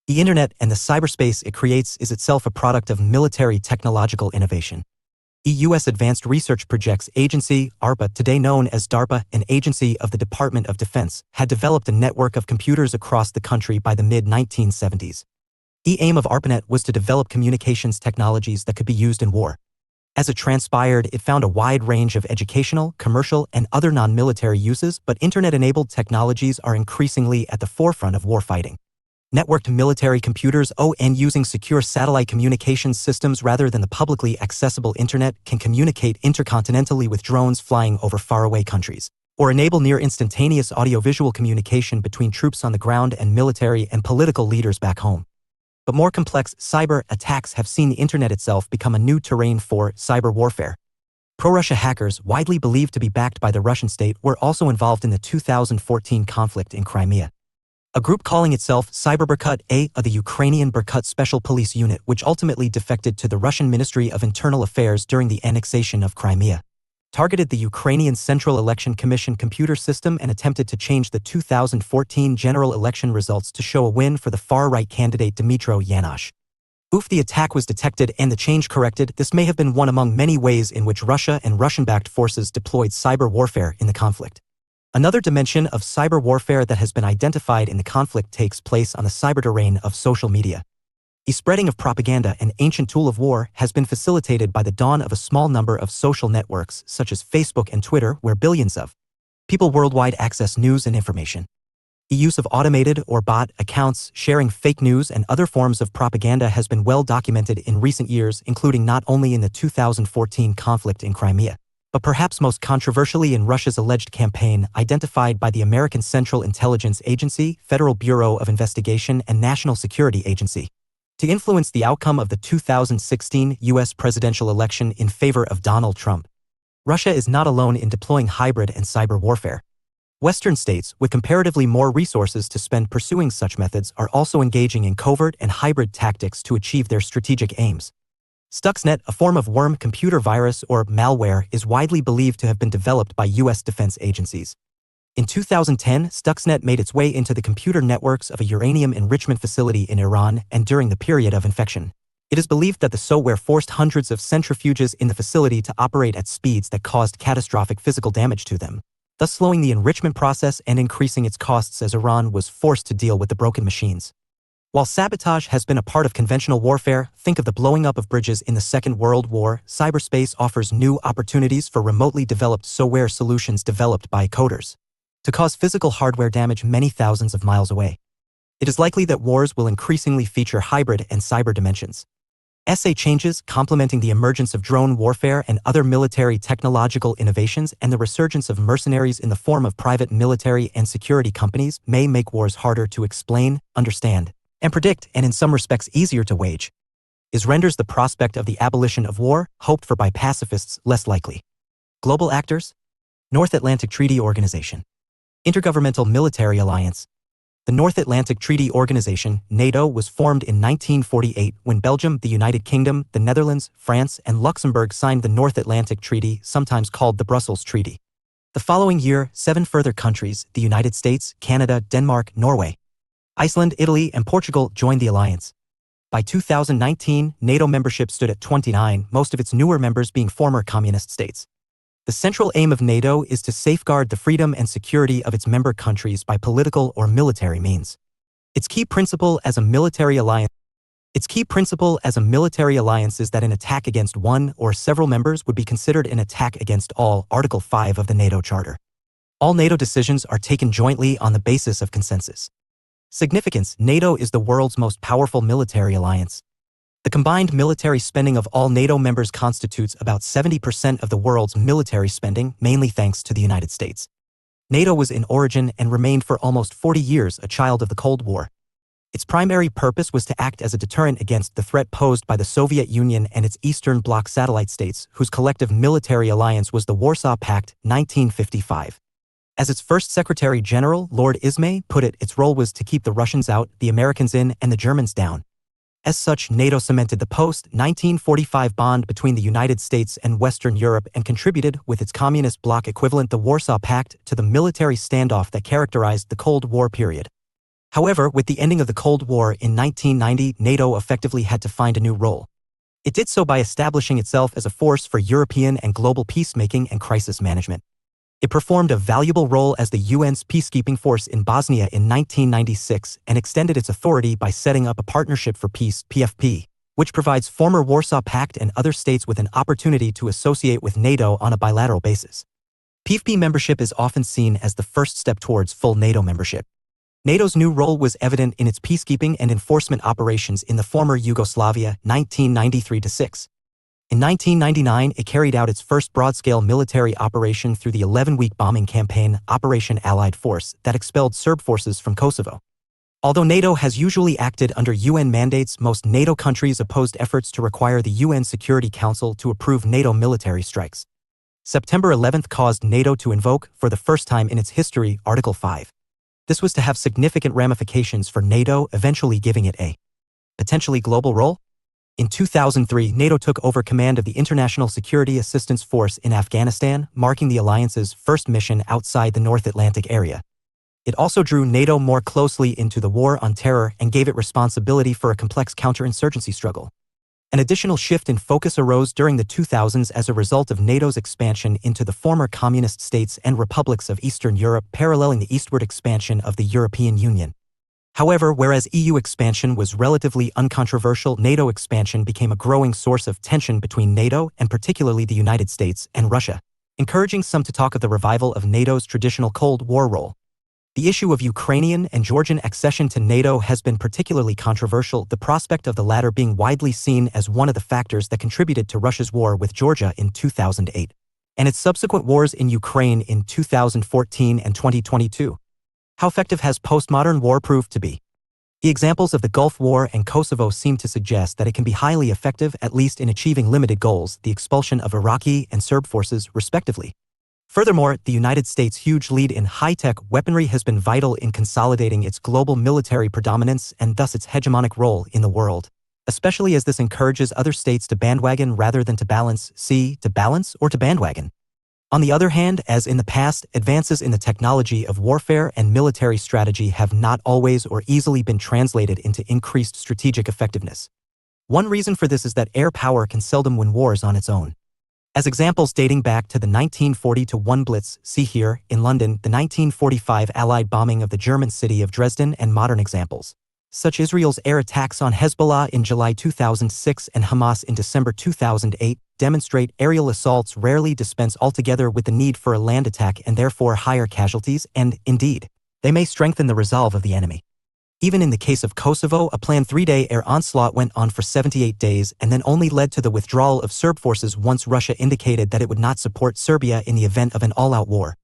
[SPEAKER 1] The internet and the cyberspace it creates is itself a product of military technological innovation. The U.S. Advanced Research Projects Agency, ARPA, today known as DARPA, an agency of the Department of Defense, had developed a network of computers across the country by the mid-1970s. The aim of ARPANET was to develop communications technologies that could be used in war. As it transpired, it found a wide range of educational, commercial, and other non-military uses, but internet-enabled technologies are increasingly at the forefront of warfighting. Networked military computers and using secure satellite communications systems rather than the publicly accessible internet can communicate intercontinentally with drones flying over faraway countries, or enable near-instantaneous audiovisual communication between troops on the ground and military and political leaders back home. But more complex cyber attacks have seen the internet itself become a new terrain for cyber warfare. Pro-Russia hackers, widely believed to be backed by the Russian state, were also involved in the 2014 conflict in Crimea. A group calling itself Cyberberkut A of the Ukrainian Berkut Special Police Unit, which ultimately defected to the Russian Ministry of Internal Affairs during the annexation of Crimea, targeted the Ukrainian Central Election Commission computer system and attempted to change the 2014 general election results to show a win for the far-right candidate Dmytro Yanosh. Oof, the attack was detected and the change corrected. This may have been one among many ways in which Russia and Russian-backed forces deployed cyber warfare in the conflict. Another dimension of cyber warfare that has been identified in the conflict takes place on the cyber terrain of social media. The spreading of propaganda, an ancient tool of war, has been facilitated by the dawn of a small number of social networks such as Facebook and Twitter, where billions of people worldwide access news and information. The use of automated or bot accounts sharing fake news and other forms of propaganda has been well documented in recent years, including not only in the 2014 conflict in Crimea, but perhaps most controversially in Russia's alleged campaign identified by the American Central Intelligence Agency, Federal Bureau of Investigation, and National Security Agency to influence the outcome of the 2016 U.S. presidential election in favor of Donald Trump. Russia is not alone in deploying hybrid and cyber warfare. Western states, with comparatively more resources to spend pursuing such methods, are also engaging in covert and hybrid tactics to achieve their strategic aims. Stuxnet, a form of worm computer virus or malware, is widely believed to have been developed by U.S. defense agencies. In 2010, Stuxnet made its way into the computer networks of a uranium enrichment facility in Iran, and during the period of infection, it is believed that the software forced hundreds of centrifuges in the facility to operate at speeds that caused catastrophic physical damage to them, thus slowing the enrichment process and increasing its costs as Iran was forced to deal with the broken machines. While sabotage has been a part of conventional warfare, think of the blowing up of bridges in the Second World War. Cyberspace offers new opportunities for remotely developed software solutions developed by coders to cause physical hardware damage many thousands of miles away. It is likely that wars will increasingly feature hybrid and cyber dimensions. SA changes, complementing the emergence of drone warfare and other military technological innovations and the resurgence of mercenaries in the form of private military and security companies, may make wars harder to explain, understand, and predict, and in some respects easier to wage. Is renders the prospect of the abolition of war, hoped for by pacifists, less likely. Global actors? North Atlantic Treaty Organization. Intergovernmental Military Alliance. The North Atlantic Treaty Organization, NATO, was formed in 1948 when Belgium, the United Kingdom, the Netherlands, France, and Luxembourg signed the North Atlantic Treaty, sometimes called the Brussels Treaty. The following year, 7 further countries, the United States, Canada, Denmark, Norway, Iceland, Italy, and Portugal, joined the alliance. By 2019, NATO membership stood at 29, most of its newer members being former communist states. The central aim of NATO is to safeguard the freedom and security of its member countries by political or military means. Its key principle as a military alliance is that an attack against one or several members would be considered an attack against all. Article 5 of the NATO Charter. All NATO decisions are taken jointly on the basis of consensus. Significance: NATO is the world's most powerful military alliance. The combined military spending of all NATO members constitutes about 70% of the world's military spending, mainly thanks to the United States. NATO was in origin and remained for almost 40 years a child of the Cold War. Its primary purpose was to act as a deterrent against the threat posed by the Soviet Union and its Eastern Bloc satellite states, whose collective military alliance was the Warsaw Pact, 1955. As its first Secretary General, Lord Ismay, put it, its role was to keep the Russians out, the Americans in, and the Germans down. As such, NATO cemented the post-1945 bond between the United States and Western Europe and contributed, with its communist bloc equivalent the Warsaw Pact, to the military standoff that characterized the Cold War period. However, with the ending of the Cold War in 1990, NATO effectively had to find a new role. It did so by establishing itself as a force for European and global peacemaking and crisis management. It performed a valuable role as the UN's peacekeeping force in Bosnia in 1996 and extended its authority by setting up a Partnership for Peace (PFP), which provides former Warsaw Pact and other states with an opportunity to associate with NATO on a bilateral basis. PFP membership is often seen as the first step towards full NATO membership. NATO's new role was evident in its peacekeeping and enforcement operations in the former Yugoslavia, 1993-6. In 1999, it carried out its first broad-scale military operation through the 11-week bombing campaign, Operation Allied Force, that expelled Serb forces from Kosovo. Although NATO has usually acted under UN mandates, most NATO countries opposed efforts to require the UN Security Council to approve NATO military strikes. September 11 caused NATO to invoke, for the first time in its history, Article 5. This was to have significant ramifications for NATO, eventually giving it a potentially global role. In 2003, NATO took over command of the International Security Assistance Force in Afghanistan, marking the alliance's first mission outside the North Atlantic area. It also drew NATO more closely into the war on terror and gave it responsibility for a complex counterinsurgency struggle. An additional shift in focus arose during the 2000s as a result of NATO's expansion into the former communist states and republics of Eastern Europe, paralleling the eastward expansion of the European Union. However, whereas EU expansion was relatively uncontroversial, NATO expansion became a growing source of tension between NATO and particularly the United States and Russia, encouraging some to talk of the revival of NATO's traditional Cold War role. The issue of Ukrainian and Georgian accession to NATO has been particularly controversial, the prospect of the latter being widely seen as one of the factors that contributed to Russia's war with Georgia in 2008, and its subsequent wars in Ukraine in 2014 and 2022. How effective has postmodern war proved to be? The examples of the Gulf War and Kosovo seem to suggest that it can be highly effective, at least in achieving limited goals, the expulsion of Iraqi and Serb forces, respectively. Furthermore, the United States' huge lead in high-tech weaponry has been vital in consolidating its global military predominance and thus its hegemonic role in the world, especially as this encourages other states to bandwagon rather than to balance, to balance or to bandwagon. On the other hand, as in the past, advances in the technology of warfare and military strategy have not always or easily been translated into increased strategic effectiveness. One reason for this is that air power can seldom win wars on its own. As examples dating back to the 1940-1 Blitz, see here, in London, the 1945 Allied bombing of the German city of Dresden, and modern examples, such Israel's air attacks on Hezbollah in July 2006 and Hamas in December 2008, demonstrate aerial assaults rarely dispense altogether with the need for a land attack and therefore higher casualties, and, indeed, they may strengthen the resolve of the enemy. Even in the case of Kosovo, a planned 3-day air onslaught went on for 78 days and then only led to the withdrawal of Serb forces once Russia indicated that it would not support Serbia in the event of an all-out war.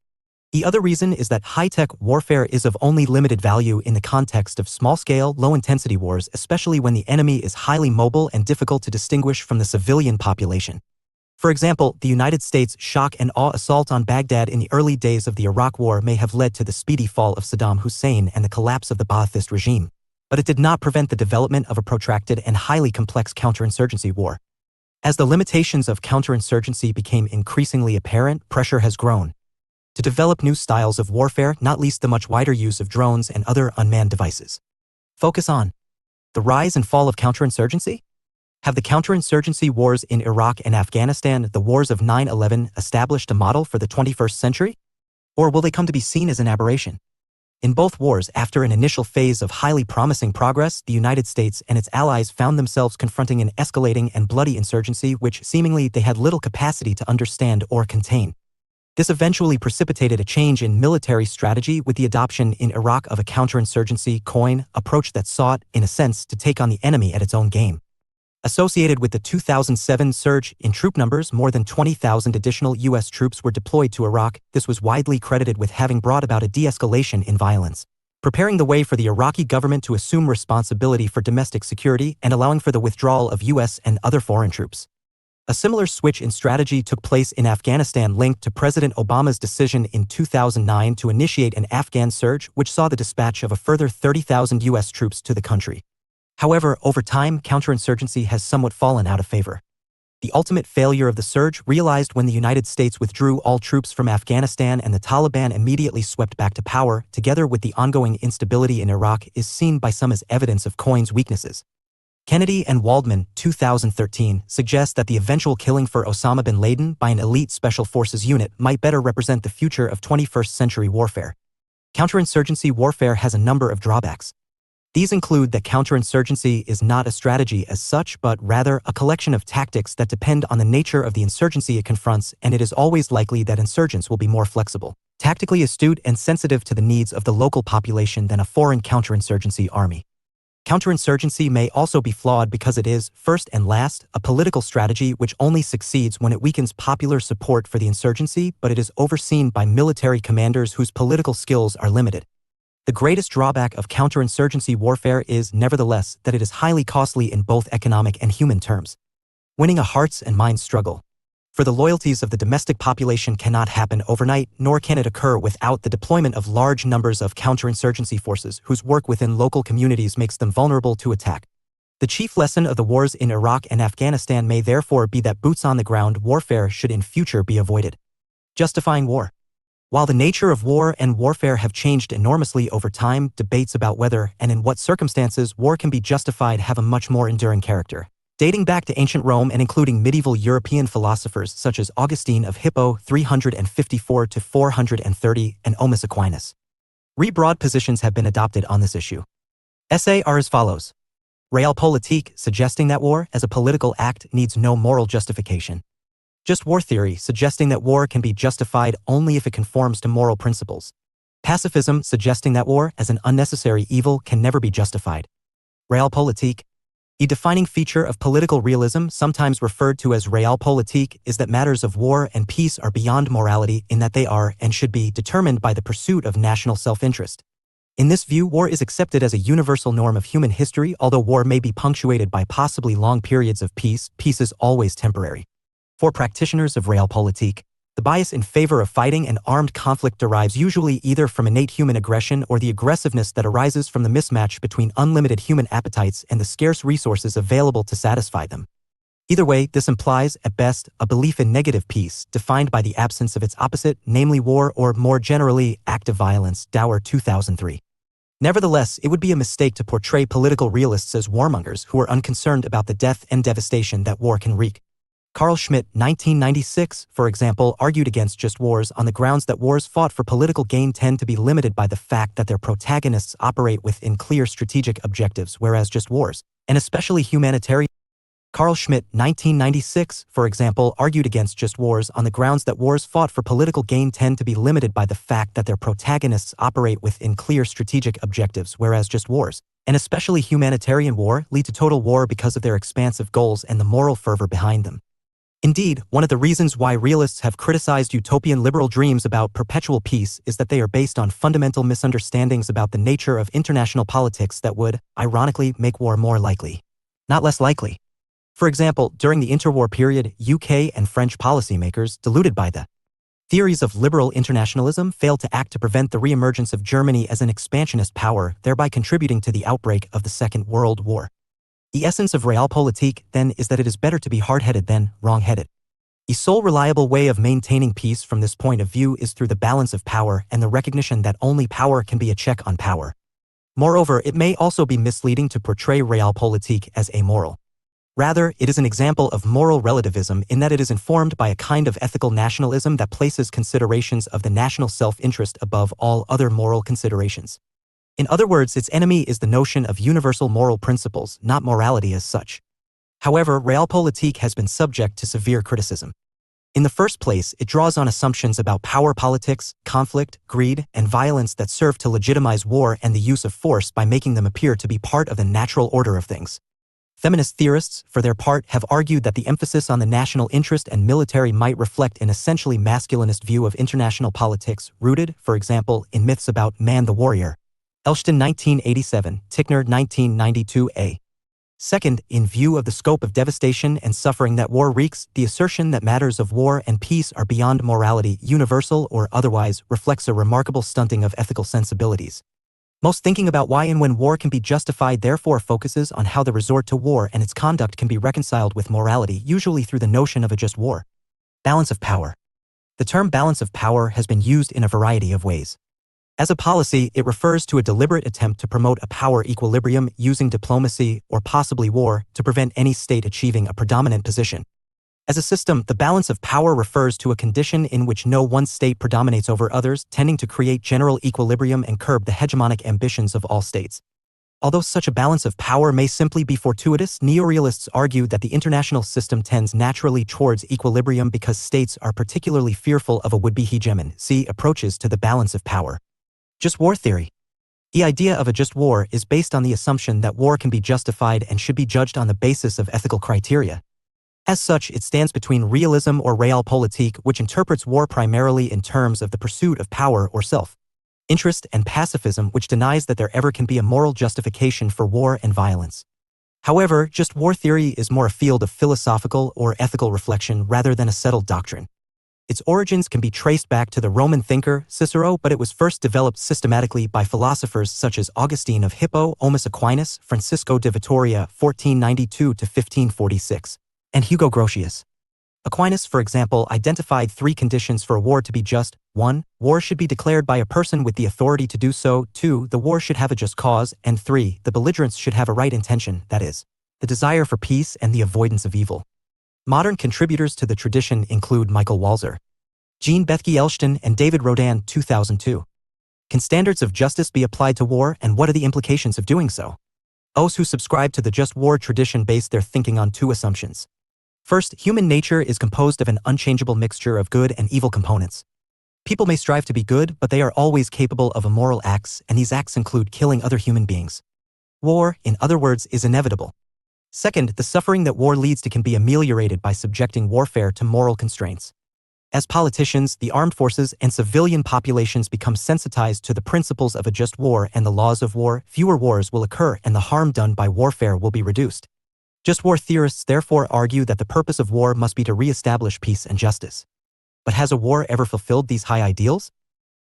[SPEAKER 1] The other reason is that high-tech warfare is of only limited value in the context of small-scale, low-intensity wars, especially when the enemy is highly mobile and difficult to distinguish from the civilian population. For example, the United States' shock and awe assault on Baghdad in the early days of the Iraq War may have led to the speedy fall of Saddam Hussein and the collapse of the Ba'athist regime, but it did not prevent the development of a protracted and highly complex counterinsurgency war. As the limitations of counterinsurgency became increasingly apparent, pressure has grown to develop new styles of warfare, not least the much wider use of drones and other unmanned devices. Focus on the rise and fall of counterinsurgency? Have the counterinsurgency wars in Iraq and Afghanistan, the wars of 9/11, established a model for the 21st century? Or will they come to be seen as an aberration? In both wars, after an initial phase of highly promising progress, the United States and its allies found themselves confronting an escalating and bloody insurgency which seemingly they had little capacity to understand or contain. This eventually precipitated a change in military strategy with the adoption in Iraq of a counterinsurgency approach that sought, in a sense, to take on the enemy at its own game. Associated with the 2007 surge in troop numbers, more than 20,000 additional U.S. troops were deployed to Iraq. This was widely credited with having brought about a de-escalation in violence, preparing the way for the Iraqi government to assume responsibility for domestic security and allowing for the withdrawal of U.S. and other foreign troops. A similar switch in strategy took place in Afghanistan, linked to President Obama's decision in 2009 to initiate an Afghan surge, which saw the dispatch of a further 30,000 U.S. troops to the country. However, over time, counterinsurgency has somewhat fallen out of favor. The ultimate failure of the surge, realized when the United States withdrew all troops from Afghanistan and the Taliban immediately swept back to power, together with the ongoing instability in Iraq, is seen by some as evidence of Cohen's weaknesses. Kennedy and Waldman, 2013, suggest that the eventual killing for Osama bin Laden by an elite special forces unit might better represent the future of 21st century warfare. Counterinsurgency warfare has a number of drawbacks. These include that counterinsurgency is not a strategy as such, but rather a collection of tactics that depend on the nature of the insurgency it confronts, and it is always likely that insurgents will be more flexible, tactically astute, and sensitive to the needs of the local population than a foreign counterinsurgency army. Counterinsurgency may also be flawed because it is, first and last, a political strategy which only succeeds when it weakens popular support for the insurgency, but it is overseen by military commanders whose political skills are limited. The greatest drawback of counterinsurgency warfare is, nevertheless, that it is highly costly in both economic and human terms. Winning a hearts and minds struggle. For the loyalties of the domestic population cannot happen overnight, nor can it occur without the deployment of large numbers of counterinsurgency forces whose work within local communities makes them vulnerable to attack. The chief lesson of the wars in Iraq and Afghanistan may therefore be that boots-on-the-ground warfare should in future be avoided. Justifying war. While the nature of war and warfare have changed enormously over time, debates about whether and in what circumstances war can be justified have a much more enduring character. Dating back to ancient Rome and including medieval European philosophers such as Augustine of Hippo 354 to 430 and Omus Aquinas. Broad positions have been adopted on this issue. Essay are as follows. Realpolitik, suggesting that war, as a political act, needs no moral justification. Just war theory, suggesting that war can be justified only if it conforms to moral principles. Pacifism, suggesting that war, as an unnecessary evil, can never be justified. Realpolitik. A defining feature of political realism, sometimes referred to as realpolitik, is that matters of war and peace are beyond morality in that they are and should be determined by the pursuit of national self-interest. In this view, war is accepted as a universal norm of human history. Although war may be punctuated by possibly long periods of peace, peace is always temporary. For practitioners of realpolitik, the bias in favor of fighting and armed conflict derives usually either from innate human aggression or the aggressiveness that arises from the mismatch between unlimited human appetites and the scarce resources available to satisfy them. Either way, this implies, at best, a belief in negative peace, defined by the absence of its opposite, namely war or, more generally, active violence, Dower 2003. Nevertheless, it would be a mistake to portray political realists as warmongers who are unconcerned about the death and devastation that war can wreak. Carl Schmitt, 1996, for example, argued against just wars on the grounds that wars fought for political gain tend to be limited by the fact that their protagonists operate within clear strategic objectives, whereas just wars, and especially humanitarian. Carl Schmitt, 1996, for example, argued against just wars on the grounds that wars fought for political gain tend to be limited by the fact that their protagonists operate within clear strategic objectives, whereas just wars, and especially humanitarian war, lead to total war because of their expansive goals and the moral fervor behind them. Indeed, one of the reasons why realists have criticized utopian liberal dreams about perpetual peace is that they are based on fundamental misunderstandings about the nature of international politics that would, ironically, make war more likely, not less likely. For example, during the interwar period, UK and French policymakers, deluded by the theories of liberal internationalism, failed to act to prevent the re-emergence of Germany as an expansionist power, thereby contributing to the outbreak of the Second World War. The essence of realpolitik, then, is that it is better to be hard-headed than wrong-headed. The sole reliable way of maintaining peace from this point of view is through the balance of power and the recognition that only power can be a check on power. Moreover, it may also be misleading to portray realpolitik as amoral. Rather, it is an example of moral relativism in that it is informed by a kind of ethical nationalism that places considerations of the national self-interest above all other moral considerations. In other words, its enemy is the notion of universal moral principles, not morality as such. However, realpolitik has been subject to severe criticism. In the first place, it draws on assumptions about power politics, conflict, greed, and violence that serve to legitimize war and the use of force by making them appear to be part of the natural order of things. Feminist theorists, for their part, have argued that the emphasis on the national interest and military might reflect an essentially masculinist view of international politics, rooted, for example, in myths about man the warrior. Elshton 1987, Tickner 1992a. Second, in view of the scope of devastation and suffering that war wreaks, the assertion that matters of war and peace are beyond morality, universal or otherwise, reflects a remarkable stunting of ethical sensibilities. Most thinking about why and when war can be justified therefore focuses on how the resort to war and its conduct can be reconciled with morality, usually through the notion of a just war. Balance of power. The term balance of power has been used in a variety of ways. As a policy, it refers to a deliberate attempt to promote a power equilibrium using diplomacy, or possibly war, to prevent any state achieving a predominant position. As a system, the balance of power refers to a condition in which no one state predominates over others, tending to create general equilibrium and curb the hegemonic ambitions of all states. Although such a balance of power may simply be fortuitous, neorealists argue that the international system tends naturally towards equilibrium because states are particularly fearful of a would-be hegemon. See approaches to the balance of power. Just war theory. The idea of a just war is based on the assumption that war can be justified and should be judged on the basis of ethical criteria. As such, it stands between realism or realpolitik, which interprets war primarily in terms of the pursuit of power or self-interest, and pacifism, which denies that there ever can be a moral justification for war and violence. However, just war theory is more a field of philosophical or ethical reflection rather than a settled doctrine. Its origins can be traced back to the Roman thinker Cicero, but it was first developed systematically by philosophers such as Augustine of Hippo, Omus Aquinas, Francisco de Vitoria (1492–1546), and Hugo Grotius. Aquinas, for example, identified 3 conditions for a war to be just. 1. War should be declared by a person with the authority to do so. 2. The war should have a just cause. And 3. The belligerents should have a right intention, that is, the desire for peace and the avoidance of evil. Modern contributors to the tradition include Michael Walzer, Jean Bethke Elston, and David Rodan 2002. Can standards of justice be applied to war, and what are the implications of doing so? Those who subscribe to the just war tradition base their thinking on 2 assumptions. First, human nature is composed of an unchangeable mixture of good and evil components. People may strive to be good, but they are always capable of immoral acts, and these acts include killing other human beings. War, in other words, is inevitable. Second, the suffering that war leads to can be ameliorated by subjecting warfare to moral constraints. As politicians, the armed forces, and civilian populations become sensitized to the principles of a just war and the laws of war, fewer wars will occur and the harm done by warfare will be reduced. Just war theorists therefore argue that the purpose of war must be to re-establish peace and justice. But has a war ever fulfilled these high ideals?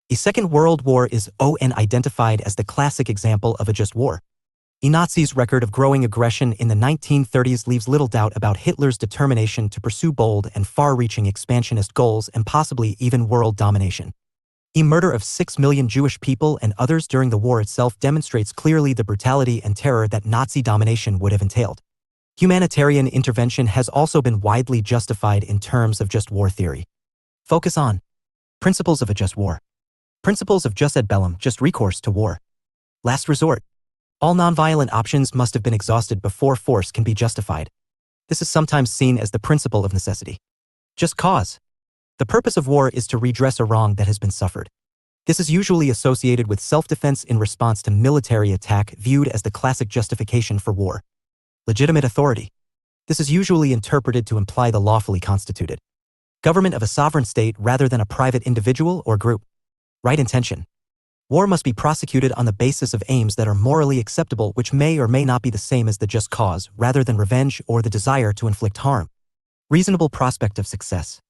[SPEAKER 1] The Second World War is often identified as the classic example of a just war. The Nazis' record of growing aggression in the 1930s leaves little doubt about Hitler's determination to pursue bold and far-reaching expansionist goals and possibly even world domination. The murder of 6 million Jewish people and others during the war itself demonstrates clearly the brutality and terror that Nazi domination would have entailed. Humanitarian intervention has also been widely justified in terms of just war theory. Focus on principles of a just war. Principles of jus ad bellum, just recourse to war. Last resort. All nonviolent options must have been exhausted before force can be justified. This is sometimes seen as the principle of necessity. Just cause. The purpose of war is to redress a wrong that has been suffered. This is usually associated with self-defense in response to military attack, viewed as the classic justification for war. Legitimate authority. This is usually interpreted to imply the lawfully constituted government of a sovereign state rather than a private individual or group. Right intention. War must be prosecuted on the basis of aims that are morally acceptable, which may or may not be the same as the just cause, rather than revenge or the desire to inflict harm. Reasonable prospect of success.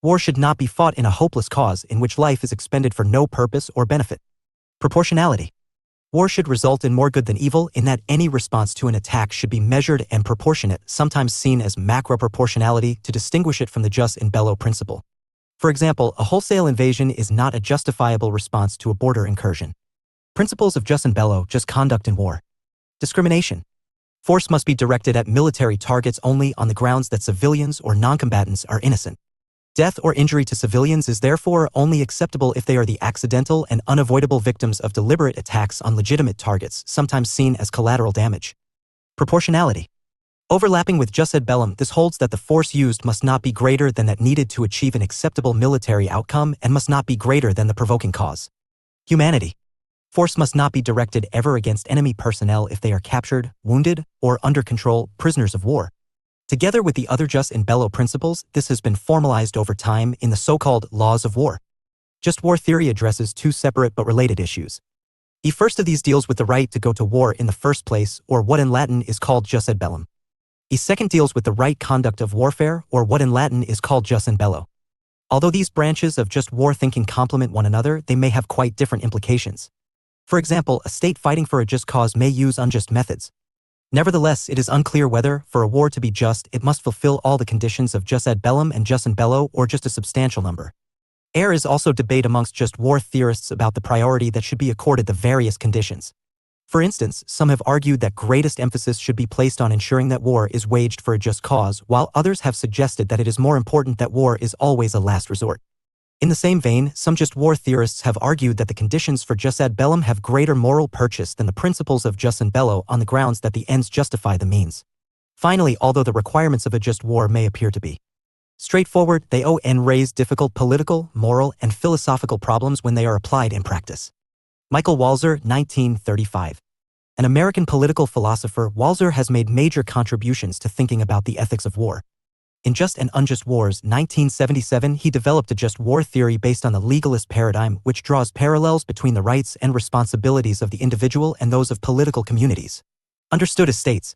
[SPEAKER 1] War should not be fought in a hopeless cause in which life is expended for no purpose or benefit. Proportionality. War should result in more good than evil, in that any response to an attack should be measured and proportionate, sometimes seen as macro-proportionality, to distinguish it from the jus in bello principle. For example, a wholesale invasion is not a justifiable response to a border incursion. Principles of jus in bello, just conduct in war. Discrimination. Force must be directed at military targets only on the grounds that civilians or non-combatants are innocent. Death or injury to civilians is therefore only acceptable if they are the accidental and unavoidable victims of deliberate attacks on legitimate targets, sometimes seen as collateral damage. Proportionality. Overlapping with jus ad bellum, this holds that the force used must not be greater than that needed to achieve an acceptable military outcome and must not be greater than the provoking cause. Humanity. Force must not be directed ever against enemy personnel if they are captured, wounded, or under control, prisoners of war. Together with the other jus in bello principles, this has been formalized over time in the so-called laws of war. Just war theory addresses 2 separate but related issues. The first of these deals with the right to go to war in the first place, or what in Latin is called jus ad bellum. The second deals with the right conduct of warfare, or what in Latin is called jus in bello. Although these branches of just war thinking complement one another, they may have quite different implications. For example, a state fighting for a just cause may use unjust methods. Nevertheless, it is unclear whether, for a war to be just, it must fulfill all the conditions of jus ad bellum and jus in bello, or just a substantial number. There is also debate amongst just war theorists about the priority that should be accorded the various conditions. For instance, some have argued that greatest emphasis should be placed on ensuring that war is waged for a just cause, while others have suggested that it is more important that war is always a last resort. In the same vein, some just war theorists have argued that the conditions for jus ad bellum have greater moral purchase than the principles of jus in bello on the grounds that the ends justify the means. Finally, although the requirements of a just war may appear to be straightforward, they often raise difficult political, moral, and philosophical problems when they are applied in practice. Michael Walzer, 1935. An American political philosopher, Walzer has made major contributions to thinking about the ethics of war. In Just and Unjust Wars, 1977, he developed a just war theory based on the legalist paradigm, which draws parallels between the rights and responsibilities of the individual and those of political communities. Understood as states.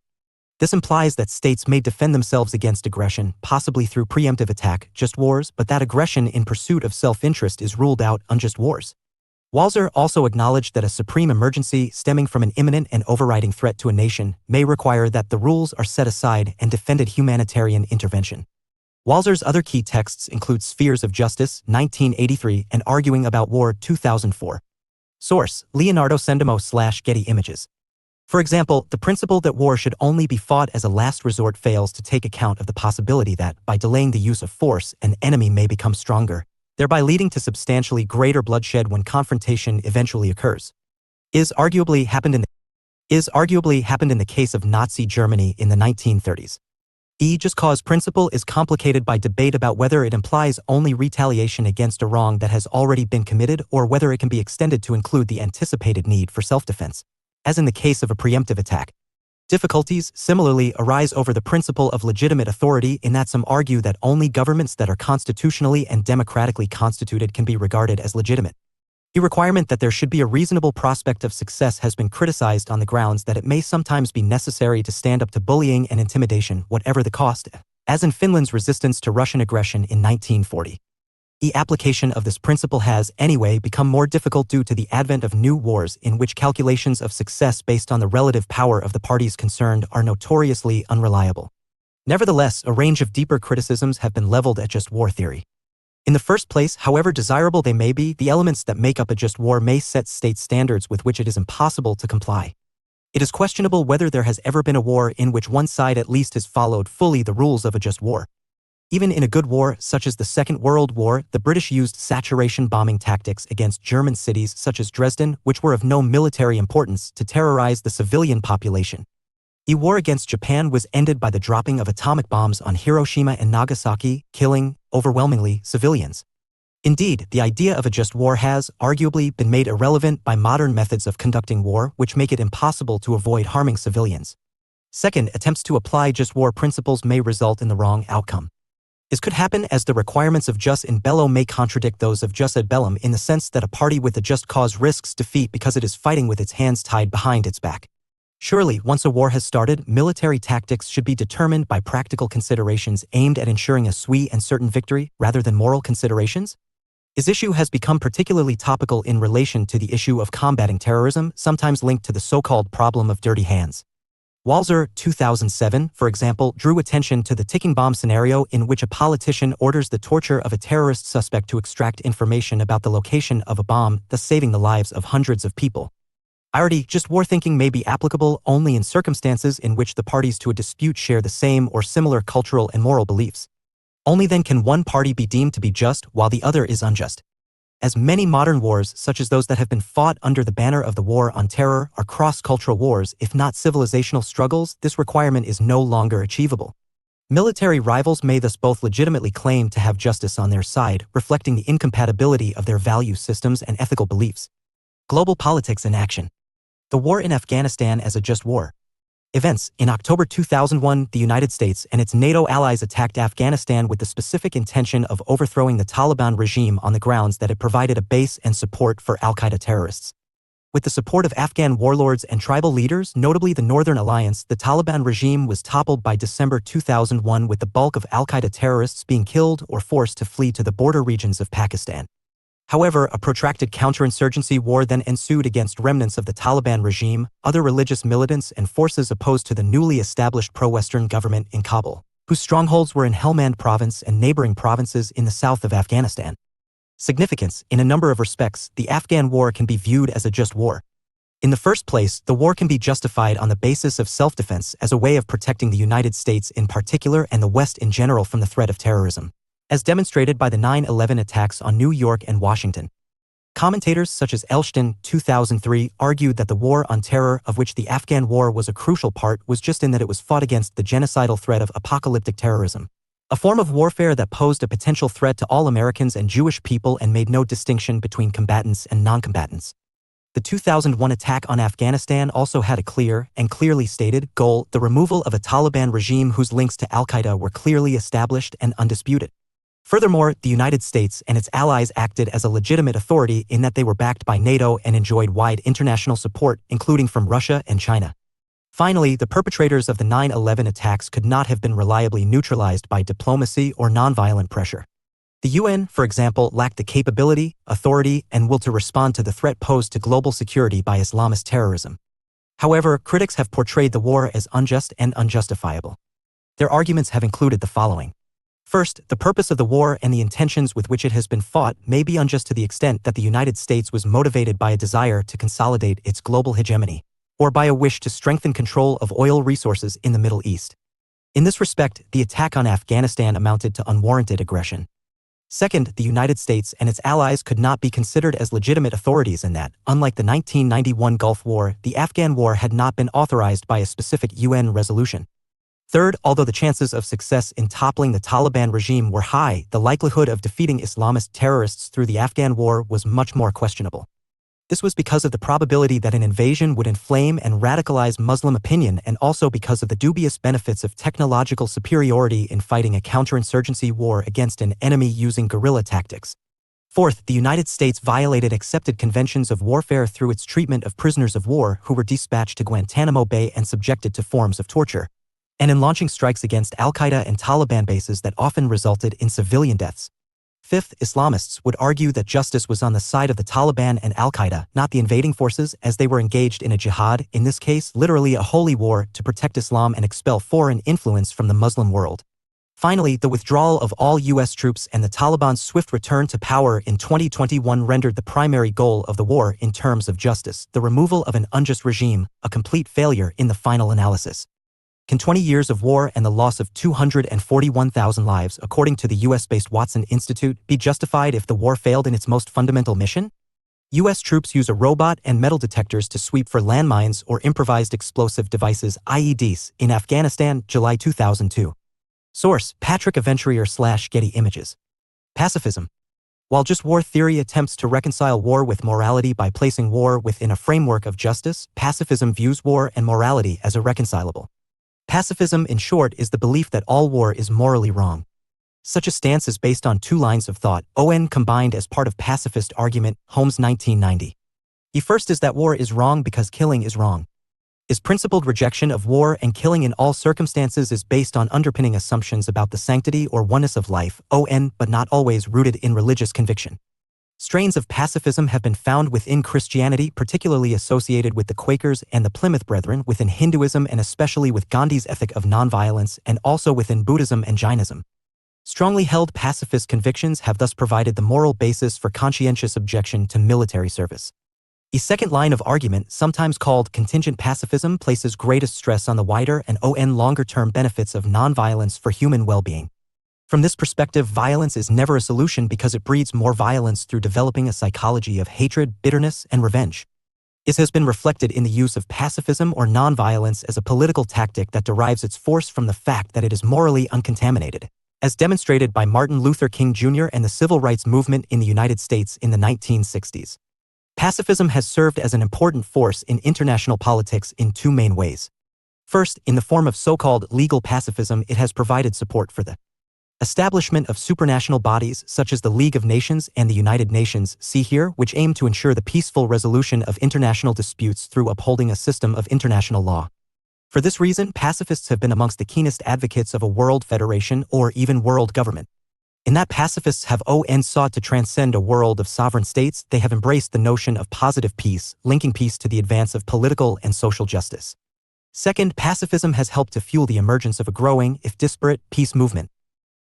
[SPEAKER 1] This implies that states may defend themselves against aggression, possibly through preemptive attack, just wars, but that aggression in pursuit of self-interest is ruled out, unjust wars. Walzer also acknowledged that a supreme emergency stemming from an imminent and overriding threat to a nation may require that the rules are set aside and defended humanitarian intervention. Walzer's other key texts include Spheres of Justice, 1983, and Arguing About War, 2004. Source: Leonardo Sendamo/Getty Images. For example, the principle that war should only be fought as a last resort fails to take account of the possibility that, by delaying the use of force, an enemy may become stronger, thereby leading to substantially greater bloodshed when confrontation eventually occurs. Is arguably happened in the case of Nazi Germany in the 1930s. The just cause principle is complicated by debate about whether it implies only retaliation against a wrong that has already been committed or whether it can be extended to include the anticipated need for self-defense, as in the case of a preemptive attack. Difficulties similarly arise over the principle of legitimate authority in that some argue that only governments that are constitutionally and democratically constituted can be regarded as legitimate. The requirement that there should be a reasonable prospect of success has been criticized on the grounds that it may sometimes be necessary to stand up to bullying and intimidation, whatever the cost, as in Finland's resistance to Russian aggression in 1940. The application of this principle has, anyway, become more difficult due to the advent of new wars in which calculations of success based on the relative power of the parties concerned are notoriously unreliable. Nevertheless, a range of deeper criticisms have been leveled at just war theory. In the first place, however desirable they may be, the elements that make up a just war may set state standards with which it is impossible to comply. It is questionable whether there has ever been a war in which one side at least has followed fully the rules of a just war. Even in a good war, such as the Second World War, the British used saturation bombing tactics against German cities such as Dresden, which were of no military importance, to terrorize the civilian population. The war against Japan was ended by the dropping of atomic bombs on Hiroshima and Nagasaki, killing, overwhelmingly, civilians. Indeed, the idea of a just war has, arguably, been made irrelevant by modern methods of conducting war, which make it impossible to avoid harming civilians. Second, attempts to apply just war principles may result in the wrong outcome. This could happen as the requirements of jus in bello may contradict those of jus ad bellum in the sense that a party with a just cause risks defeat because it is fighting with its hands tied behind its back. Surely, once a war has started, military tactics should be determined by practical considerations aimed at ensuring a sweet and certain victory, rather than moral considerations? This issue has become particularly topical in relation to the issue of combating terrorism, sometimes linked to the so-called problem of dirty hands. Walzer, 2007, for example, drew attention to the ticking bomb scenario in which a politician orders the torture of a terrorist suspect to extract information about the location of a bomb, thus saving the lives of hundreds of people. Just war thinking may be applicable only in circumstances in which the parties to a dispute share the same or similar cultural and moral beliefs. Only then can one party be deemed to be just while the other is unjust. As many modern wars, such as those that have been fought under the banner of the War on Terror, are cross-cultural wars, if not civilizational struggles, this requirement is no longer achievable. Military rivals may thus both legitimately claim to have justice on their side, reflecting the incompatibility of their value systems and ethical beliefs. Global politics in action. The war in Afghanistan as a just war. Events. In October 2001, the United States and its NATO allies attacked Afghanistan with the specific intention of overthrowing the Taliban regime on the grounds that it provided a base and support for al-Qaeda terrorists. With the support of Afghan warlords and tribal leaders, notably the Northern Alliance, the Taliban regime was toppled by December 2001, with the bulk of al-Qaeda terrorists being killed or forced to flee to the border regions of Pakistan. However, a protracted counterinsurgency war then ensued against remnants of the Taliban regime, other religious militants and forces opposed to the newly established pro-Western government in Kabul, whose strongholds were in Helmand province and neighboring provinces in the south of Afghanistan. Significance. In a number of respects, the Afghan war can be viewed as a just war. In the first place, the war can be justified on the basis of self-defense as a way of protecting the United States in particular and the West in general from the threat of terrorism, as demonstrated by the 9/11 attacks on New York and Washington. Commentators such as Elshton, 2003, argued that the war on terror, of which the Afghan war was a crucial part, was just in that it was fought against the genocidal threat of apocalyptic terrorism, a form of warfare that posed a potential threat to all Americans and Jewish people and made no distinction between combatants and non-combatants. The 2001 attack on Afghanistan also had a clear and clearly stated goal: the removal of a Taliban regime whose links to al-Qaeda were clearly established and undisputed. Furthermore, the United States and its allies acted as a legitimate authority in that they were backed by NATO and enjoyed wide international support, including from Russia and China. Finally, the perpetrators of the 9/11 attacks could not have been reliably neutralized by diplomacy or nonviolent pressure. The UN, for example, lacked the capability, authority, and will to respond to the threat posed to global security by Islamist terrorism. However, critics have portrayed the war as unjust and unjustifiable. Their arguments have included the following. First, the purpose of the war and the intentions with which it has been fought may be unjust to the extent that the United States was motivated by a desire to consolidate its global hegemony, or by a wish to strengthen control of oil resources in the Middle East. In this respect, the attack on Afghanistan amounted to unwarranted aggression. Second, the United States and its allies could not be considered as legitimate authorities in that, unlike the 1991 Gulf War, the Afghan war had not been authorized by a specific UN resolution. Third, although the chances of success in toppling the Taliban regime were high, the likelihood of defeating Islamist terrorists through the Afghan war was much more questionable. This was because of the probability that an invasion would inflame and radicalize Muslim opinion, and also because of the dubious benefits of technological superiority in fighting a counterinsurgency war against an enemy using guerrilla tactics. Fourth, the United States violated accepted conventions of warfare through its treatment of prisoners of war who were dispatched to Guantanamo Bay and subjected to forms of torture, and in launching strikes against Al-Qaeda and Taliban bases that often resulted in civilian deaths. Fifth, Islamists would argue that justice was on the side of the Taliban and Al-Qaeda, not the invading forces, as they were engaged in a jihad, in this case literally a holy war, to protect Islam and expel foreign influence from the Muslim world. Finally, the withdrawal of all U.S. troops and the Taliban's swift return to power in 2021 rendered the primary goal of the war in terms of justice, the removal of an unjust regime, a complete failure in the final analysis. Can 20 years of war and the loss of 241,000 lives, according to the US-based Watson Institute, be justified if the war failed in its most fundamental mission? US troops use a robot and metal detectors to sweep for landmines or improvised explosive devices (IEDs) in Afghanistan, July 2002. Source: Patrick Aventurier/Getty Images. Pacifism. While just war theory attempts to reconcile war with morality by placing war within a framework of justice, pacifism views war and morality as irreconcilable. Pacifism, in short, is the belief that all war is morally wrong. Such a stance is based on two lines of thought, combined as part of pacifist argument, Holmes 1990. The first is that war is wrong because killing is wrong. His principled rejection of war and killing in all circumstances is based on underpinning assumptions about the sanctity or oneness of life, but not always rooted in religious conviction. Strains of pacifism have been found within Christianity, particularly associated with the Quakers and the Plymouth Brethren, within Hinduism and especially with Gandhi's ethic of nonviolence, and also within Buddhism and Jainism. Strongly held pacifist convictions have thus provided the moral basis for conscientious objection to military service. A second line of argument, sometimes called contingent pacifism, places greatest stress on the wider and longer-term benefits of nonviolence for human well-being. From this perspective, violence is never a solution because it breeds more violence through developing a psychology of hatred, bitterness, and revenge. This has been reflected in the use of pacifism or nonviolence as a political tactic that derives its force from the fact that it is morally uncontaminated, as demonstrated by Martin Luther King Jr. and the civil rights movement in the United States in the 1960s. Pacifism has served as an important force in international politics in two main ways. First, in the form of so-called legal pacifism, it has provided support for the establishment of supranational bodies such as the League of Nations and the United Nations, see here, which aim to ensure the peaceful resolution of international disputes through upholding a system of international law. For this reason, pacifists have been amongst the keenest advocates of a world federation or even world government. In that pacifists have sought to transcend a world of sovereign states, they have embraced the notion of positive peace, linking peace to the advance of political and social justice. Second, pacifism has helped to fuel the emergence of a growing, if disparate, peace movement.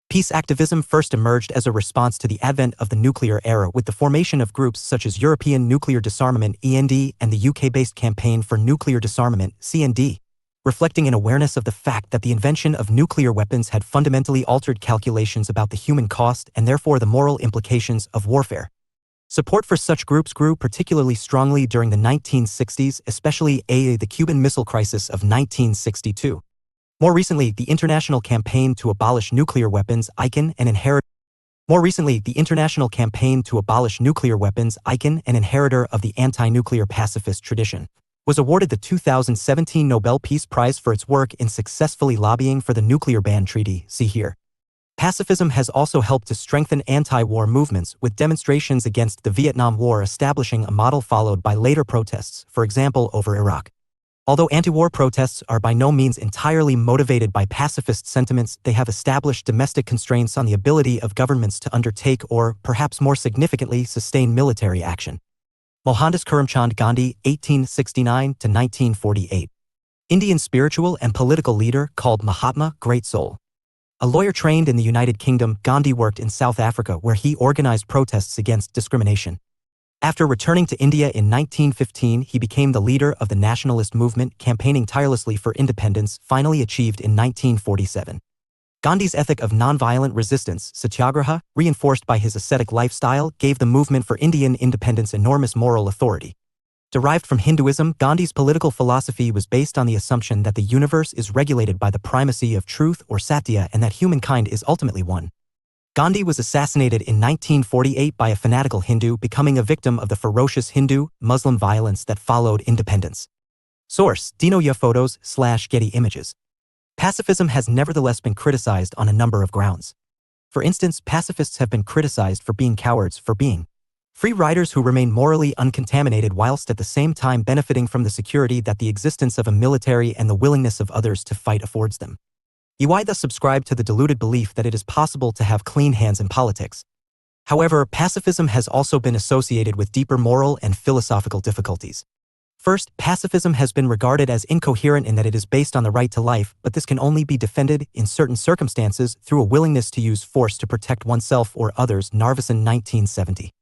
[SPEAKER 1] Peace activism first emerged as a response to the advent of the nuclear era with the formation of groups such as European Nuclear Disarmament (END) and the UK-based Campaign for Nuclear Disarmament (CND), reflecting an awareness of the fact that the invention of nuclear weapons had fundamentally altered calculations about the human cost and therefore the moral implications of warfare. Support for such groups grew particularly strongly during the 1960s, especially the Cuban Missile Crisis of 1962. More recently, the International Campaign to Abolish Nuclear Weapons (ICAN) an inheritor of the anti-nuclear pacifist tradition, was awarded the 2017 Nobel Peace Prize for its work in successfully lobbying for the nuclear ban treaty, see here. Pacifism has also helped to strengthen anti-war movements, with demonstrations against the Vietnam War establishing a model followed by later protests, for example over Iraq. Although anti-war protests are by no means entirely motivated by pacifist sentiments, they have established domestic constraints on the ability of governments to undertake or, perhaps more significantly, sustain military action. Mohandas Karamchand Gandhi, 1869–1948. Indian spiritual and political leader called Mahatma, Great Soul. A lawyer trained in the United Kingdom, Gandhi worked in South Africa where he organized protests against discrimination. After returning to India in 1915, he became the leader of the nationalist movement, campaigning tirelessly for independence, finally achieved in 1947. Gandhi's ethic of nonviolent resistance, satyagraha, reinforced by his ascetic lifestyle, gave the movement for Indian independence enormous moral authority. Derived from Hinduism, Gandhi's political philosophy was based on the assumption that the universe is regulated by the primacy of truth or satya and that humankind is ultimately one. Gandhi was assassinated in 1948 by a fanatical Hindu, becoming a victim of the ferocious Hindu-Muslim violence that followed independence. Source: Dinoya Photos/Getty Images. Pacifism has nevertheless been criticized on a number of grounds. For instance, pacifists have been criticized for being cowards, for being free riders who remain morally uncontaminated whilst at the same time benefiting from the security that the existence of a military and the willingness of others to fight affords them. EY thus subscribe to the deluded belief that it is possible to have clean hands in politics. However, pacifism has also been associated with deeper moral and philosophical difficulties. First, pacifism has been regarded as incoherent in that it is based on the right to life, but this can only be defended, in certain circumstances, through a willingness to use force to protect oneself or others. Narvison, 1970.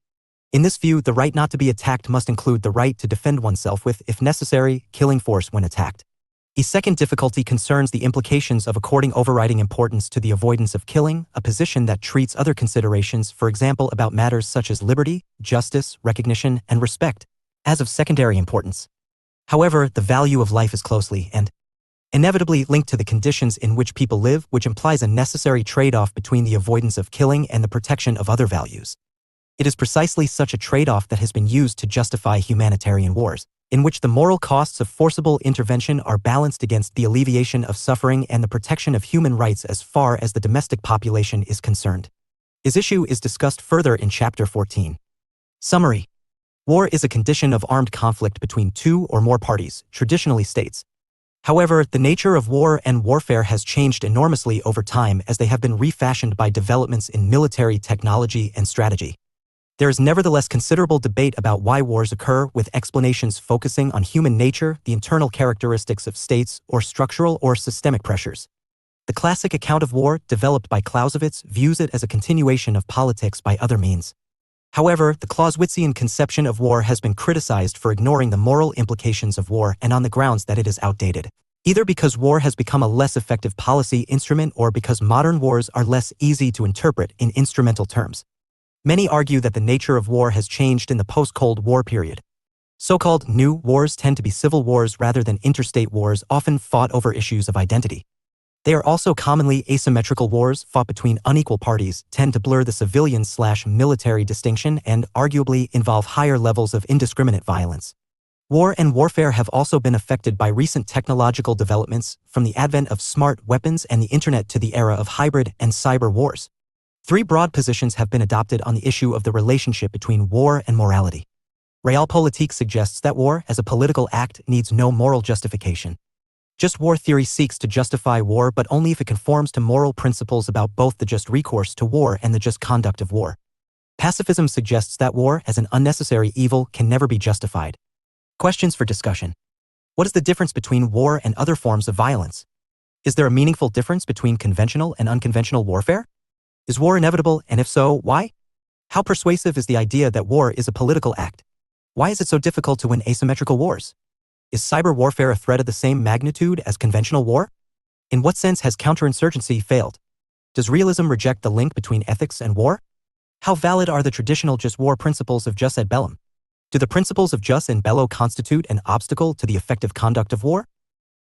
[SPEAKER 1] In this view, the right not to be attacked must include the right to defend oneself with, if necessary, killing force when attacked. A second difficulty concerns the implications of according overriding importance to the avoidance of killing, a position that treats other considerations, for example about matters such as liberty, justice, recognition, and respect, as of secondary importance. However, the value of life is closely and inevitably linked to the conditions in which people live, which implies a necessary trade-off between the avoidance of killing and the protection of other values. It is precisely such a trade-off that has been used to justify humanitarian wars, in which the moral costs of forcible intervention are balanced against the alleviation of suffering and the protection of human rights as far as the domestic population is concerned. This issue is discussed further in Chapter 14. Summary. War is a condition of armed conflict between two or more parties, traditionally states. However, the nature of war and warfare has changed enormously over time as they have been refashioned by developments in military technology and strategy. There is nevertheless considerable debate about why wars occur, with explanations focusing on human nature, the internal characteristics of states, or structural or systemic pressures. The classic account of war, developed by Clausewitz, views it as a continuation of politics by other means. However, the Clausewitzian conception of war has been criticized for ignoring the moral implications of war and on the grounds that it is outdated, either because war has become a less effective policy instrument or because modern wars are less easy to interpret in instrumental terms. Many argue that the nature of war has changed in the post-Cold War period. So-called new wars tend to be civil wars rather than interstate wars, often fought over issues of identity. They are also commonly asymmetrical wars fought between unequal parties, tend to blur the civilian/military distinction, and arguably involve higher levels of indiscriminate violence. War and warfare have also been affected by recent technological developments, from the advent of smart weapons and the internet to the era of hybrid and cyber wars. Three broad positions have been adopted on the issue of the relationship between war and morality. Realpolitik suggests that war, as a political act, needs no moral justification. Just war theory seeks to justify war, but only if it conforms to moral principles about both the just recourse to war and the just conduct of war. Pacifism suggests that war, as an unnecessary evil, can never be justified. Questions for discussion. What is the difference between war and other forms of violence? Is there a meaningful difference between conventional and unconventional warfare? Is war inevitable, and if so, why? How persuasive is the idea that war is a political act? Why is it so difficult to win asymmetrical wars? Is cyber warfare a threat of the same magnitude as conventional war? In what sense has counterinsurgency failed? Does realism reject the link between ethics and war? How valid are the traditional just war principles of jus ad bellum? Do the principles of jus in bello constitute an obstacle to the effective conduct of war?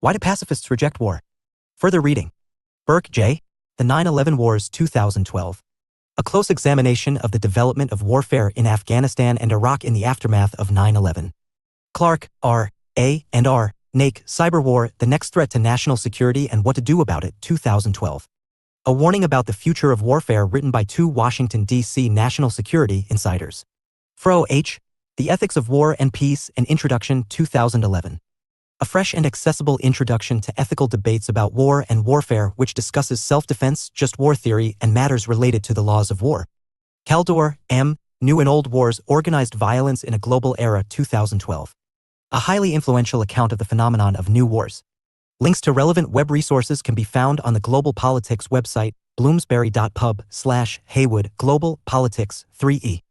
[SPEAKER 1] Why do pacifists reject war? Further reading. Burke, J. The 9/11 Wars, 2012. A close examination of the development of warfare in Afghanistan and Iraq in the aftermath of 9/11. Clark, R. A. and R. Nake, Cyber War, The Next Threat to National Security and What to Do About It, 2012. A warning about the future of warfare written by two Washington, D.C. national security insiders. Fro, H. The Ethics of War and Peace, An Introduction, 2011. A fresh and accessible introduction to ethical debates about war and warfare which discusses self-defense, just war theory, and matters related to the laws of war. Kaldor, M. New and Old Wars, Organized Violence in a Global Era, 2012. A highly influential account of the phenomenon of new wars. Links to relevant web resources can be found on the Global Politics website, bloomsbury.pub/Heywood, Global Politics, 3e.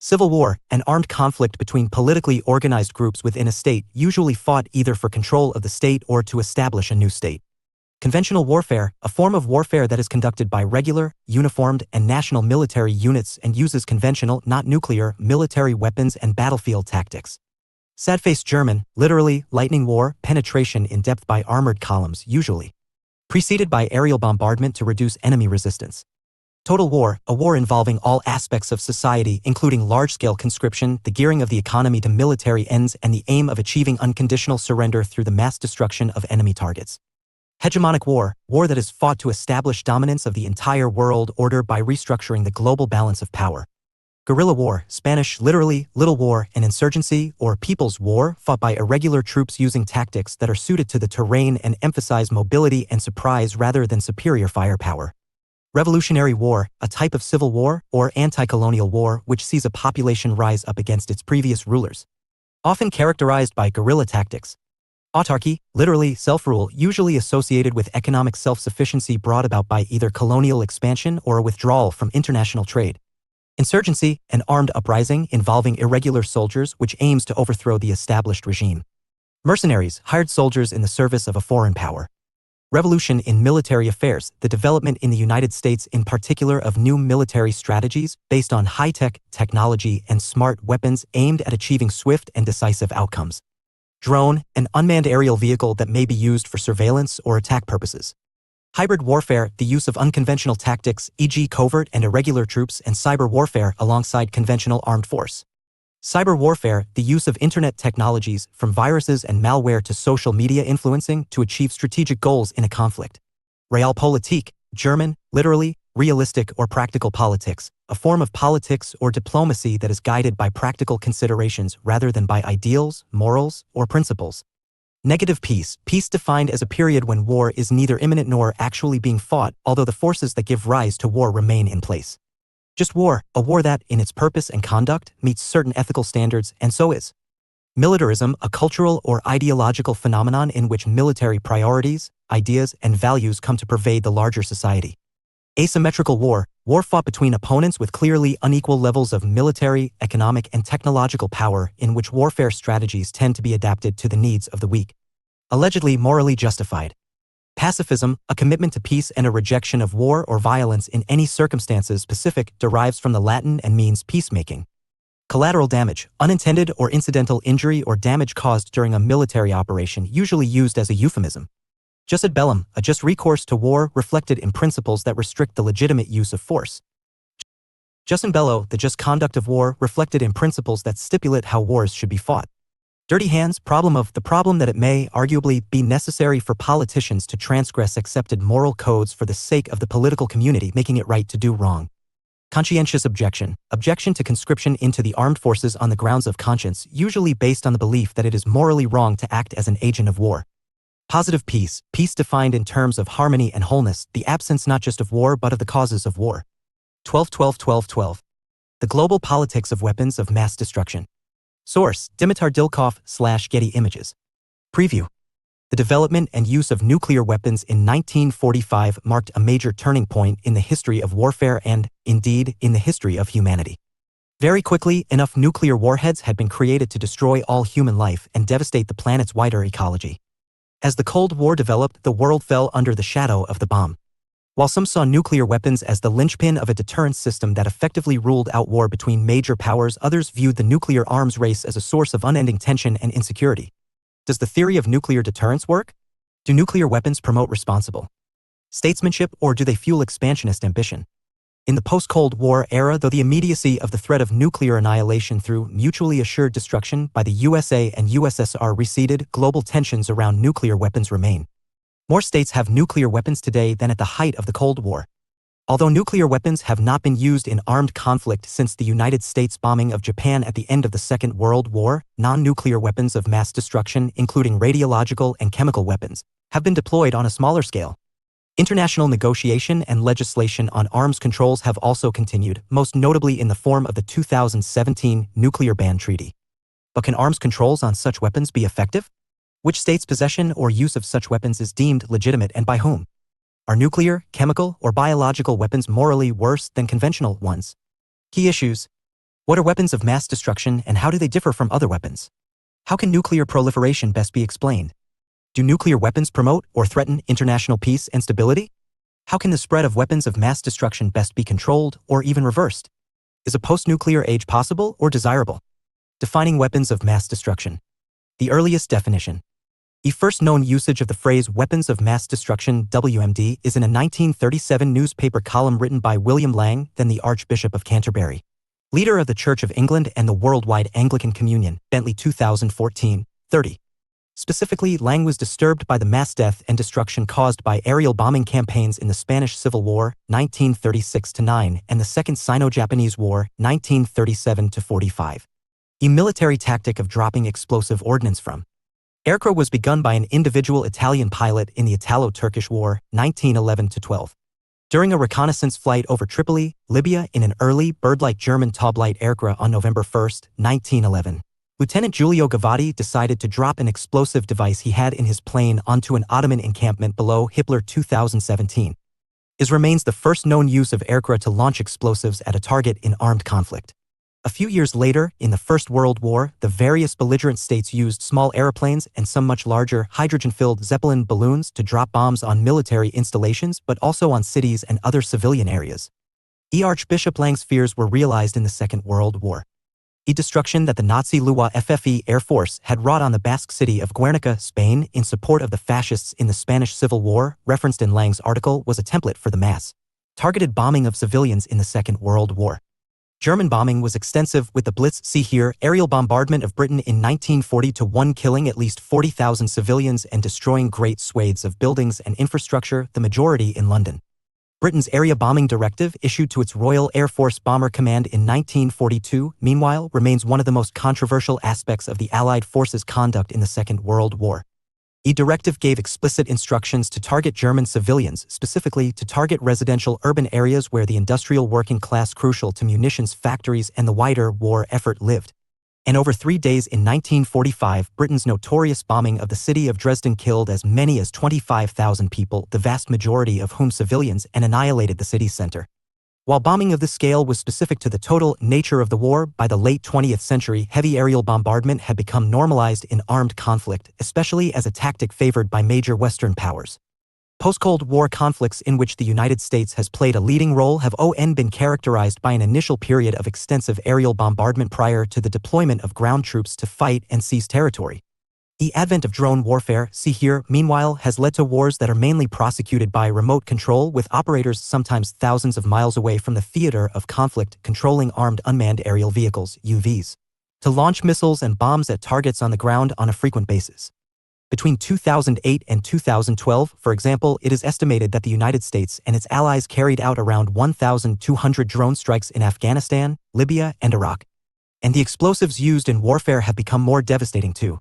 [SPEAKER 1] Civil war, an armed conflict between politically organized groups within a state, usually fought either for control of the state or to establish a new state. Conventional warfare, a form of warfare that is conducted by regular, uniformed, and national military units and uses conventional, not nuclear, military weapons and battlefield tactics. Sadface German, literally, lightning war, penetration in depth by armored columns, usually preceded by aerial bombardment to reduce enemy resistance. Total war, a war involving all aspects of society including large-scale conscription, the gearing of the economy to military ends and the aim of achieving unconditional surrender through the mass destruction of enemy targets. Hegemonic war, war that is fought to establish dominance of the entire world order by restructuring the global balance of power. Guerrilla war, Spanish literally, little war, an insurgency or people's war fought by irregular troops using tactics that are suited to the terrain and emphasize mobility and surprise rather than superior firepower. Revolutionary war, a type of civil war or anti-colonial war which sees a population rise up against its previous rulers. Often characterized by guerrilla tactics. Autarky, literally self-rule, usually associated with economic self-sufficiency brought about by either colonial expansion or a withdrawal from international trade. Insurgency, an armed uprising involving irregular soldiers which aims to overthrow the established regime. Mercenaries, hired soldiers in the service of a foreign power. Revolution in military affairs, the development in the United States in particular of new military strategies based on high-tech technology and smart weapons aimed at achieving swift and decisive outcomes. Drone, an unmanned aerial vehicle that may be used for surveillance or attack purposes. Hybrid warfare, the use of unconventional tactics, e.g. covert and irregular troops, and cyber warfare alongside conventional armed force. Cyber warfare, the use of internet technologies, from viruses and malware to social media influencing to achieve strategic goals in a conflict. Realpolitik, German, literally, realistic or practical politics, a form of politics or diplomacy that is guided by practical considerations rather than by ideals, morals, or principles. Negative peace, peace defined as a period when war is neither imminent nor actually being fought, although the forces that give rise to war remain in place. Just war, a war that, in its purpose and conduct, meets certain ethical standards, and so is. Militarism, a cultural or ideological phenomenon in which military priorities, ideas, and values come to pervade the larger society. Asymmetrical war, war fought between opponents with clearly unequal levels of military, economic, and technological power in which warfare strategies tend to be adapted to the needs of the weak. Allegedly morally justified. Pacifism, a commitment to peace and a rejection of war or violence in any circumstances specific, derives from the Latin and means peacemaking. Collateral damage, unintended or incidental injury or damage caused during a military operation, usually used as a euphemism. Jus ad bellum, a just recourse to war reflected in principles that restrict the legitimate use of force. Jus in bello, the just conduct of war reflected in principles that stipulate how wars should be fought. Dirty hands, the problem that it may, arguably, be necessary for politicians to transgress accepted moral codes for the sake of the political community, making it right to do wrong. Conscientious objection, objection to conscription into the armed forces on the grounds of conscience, usually based on the belief that it is morally wrong to act as an agent of war. Positive peace, peace defined in terms of harmony and wholeness, the absence not just of war but of the causes of war. 12-12-12-12. The Global Politics of Weapons of Mass Destruction. Source, Dimitar Dilkov/Getty Images. Preview. The development and use of nuclear weapons in 1945 marked a major turning point in the history of warfare and, indeed, in the history of humanity. Very quickly, enough nuclear warheads had been created to destroy all human life and devastate the planet's wider ecology. As the Cold War developed, the world fell under the shadow of the bomb. While some saw nuclear weapons as the linchpin of a deterrence system that effectively ruled out war between major powers, others viewed the nuclear arms race as a source of unending tension and insecurity. Does the theory of nuclear deterrence work? Do nuclear weapons promote responsible statesmanship, or do they fuel expansionist ambition? In the post-Cold War era, though the immediacy of the threat of nuclear annihilation through mutually assured destruction by the USA and USSR receded, global tensions around nuclear weapons remain. More states have nuclear weapons today than at the height of the Cold War. Although nuclear weapons have not been used in armed conflict since the United States bombing of Japan at the end of the Second World War, non-nuclear weapons of mass destruction, including radiological and chemical weapons, have been deployed on a smaller scale. International negotiation and legislation on arms controls have also continued, most notably in the form of the 2017 Nuclear Ban Treaty. But can arms controls on such weapons be effective? Which state's possession or use of such weapons is deemed legitimate and by whom? Are nuclear, chemical, or biological weapons morally worse than conventional ones? Key issues. What are weapons of mass destruction and how do they differ from other weapons? How can nuclear proliferation best be explained? Do nuclear weapons promote or threaten international peace and stability? How can the spread of weapons of mass destruction best be controlled or even reversed? Is a post-nuclear age possible or desirable? Defining weapons of mass destruction. The earliest definition. The first known usage of the phrase weapons of mass destruction (WMD) is in a 1937 newspaper column written by William Lang, then the Archbishop of Canterbury. Leader of the Church of England and the Worldwide Anglican Communion, Bentley 2014, 30. Specifically, Lang was disturbed by the mass death and destruction caused by aerial bombing campaigns in the Spanish Civil War, 1936-9, and the Second Sino-Japanese War, 1937-45. A military tactic of dropping explosive ordnance from aircraft was begun by an individual Italian pilot in the Italo-Turkish War, 1911-12. During a reconnaissance flight over Tripoli, Libya in an early, bird-like German Taube-light aircraft on November 1, 1911. Lieutenant Giulio Gavati decided to drop an explosive device he had in his plane onto an Ottoman encampment below Hitler 2017. It remains the first known use of aircraft to launch explosives at a target in armed conflict. A few years later, in the First World War, the various belligerent states used small airplanes and some much larger, hydrogen-filled Zeppelin balloons to drop bombs on military installations but also on cities and other civilian areas. Archbishop Lang's fears were realized in the Second World War. The destruction that the Nazi Luftwaffe Air Force had wrought on the Basque city of Guernica, Spain, in support of the fascists in the Spanish Civil War, referenced in Lang's article, was a template for the mass targeted bombing of civilians in the Second World War. German bombing was extensive, with the Blitz, see here, aerial bombardment of Britain in 1940-1, killing at least 40,000 civilians and destroying great swathes of buildings and infrastructure, the majority in London. Britain's area bombing directive, issued to its Royal Air Force Bomber Command in 1942, meanwhile, remains one of the most controversial aspects of the Allied forces' conduct in the Second World War. The directive gave explicit instructions to target German civilians, specifically to target residential urban areas where the industrial working class crucial to munitions factories and the wider war effort lived. And over 3 days in 1945, Britain's notorious bombing of the city of Dresden killed as many as 25,000 people, the vast majority of whom civilians, and annihilated the city's center. While bombing of this scale was specific to the total nature of the war, by the late 20th century, heavy aerial bombardment had become normalized in armed conflict, especially as a tactic favored by major Western powers. Post-Cold War conflicts in which the United States has played a leading role have been characterized by an initial period of extensive aerial bombardment prior to the deployment of ground troops to fight and seize territory. The advent of drone warfare, see here, meanwhile, has led to wars that are mainly prosecuted by remote control, with operators sometimes thousands of miles away from the theater of conflict controlling armed unmanned aerial vehicles, UVs, to launch missiles and bombs at targets on the ground on a frequent basis. Between 2008 and 2012, for example, it is estimated that the United States and its allies carried out around 1,200 drone strikes in Afghanistan, Libya, and Iraq. And the explosives used in warfare have become more devastating too.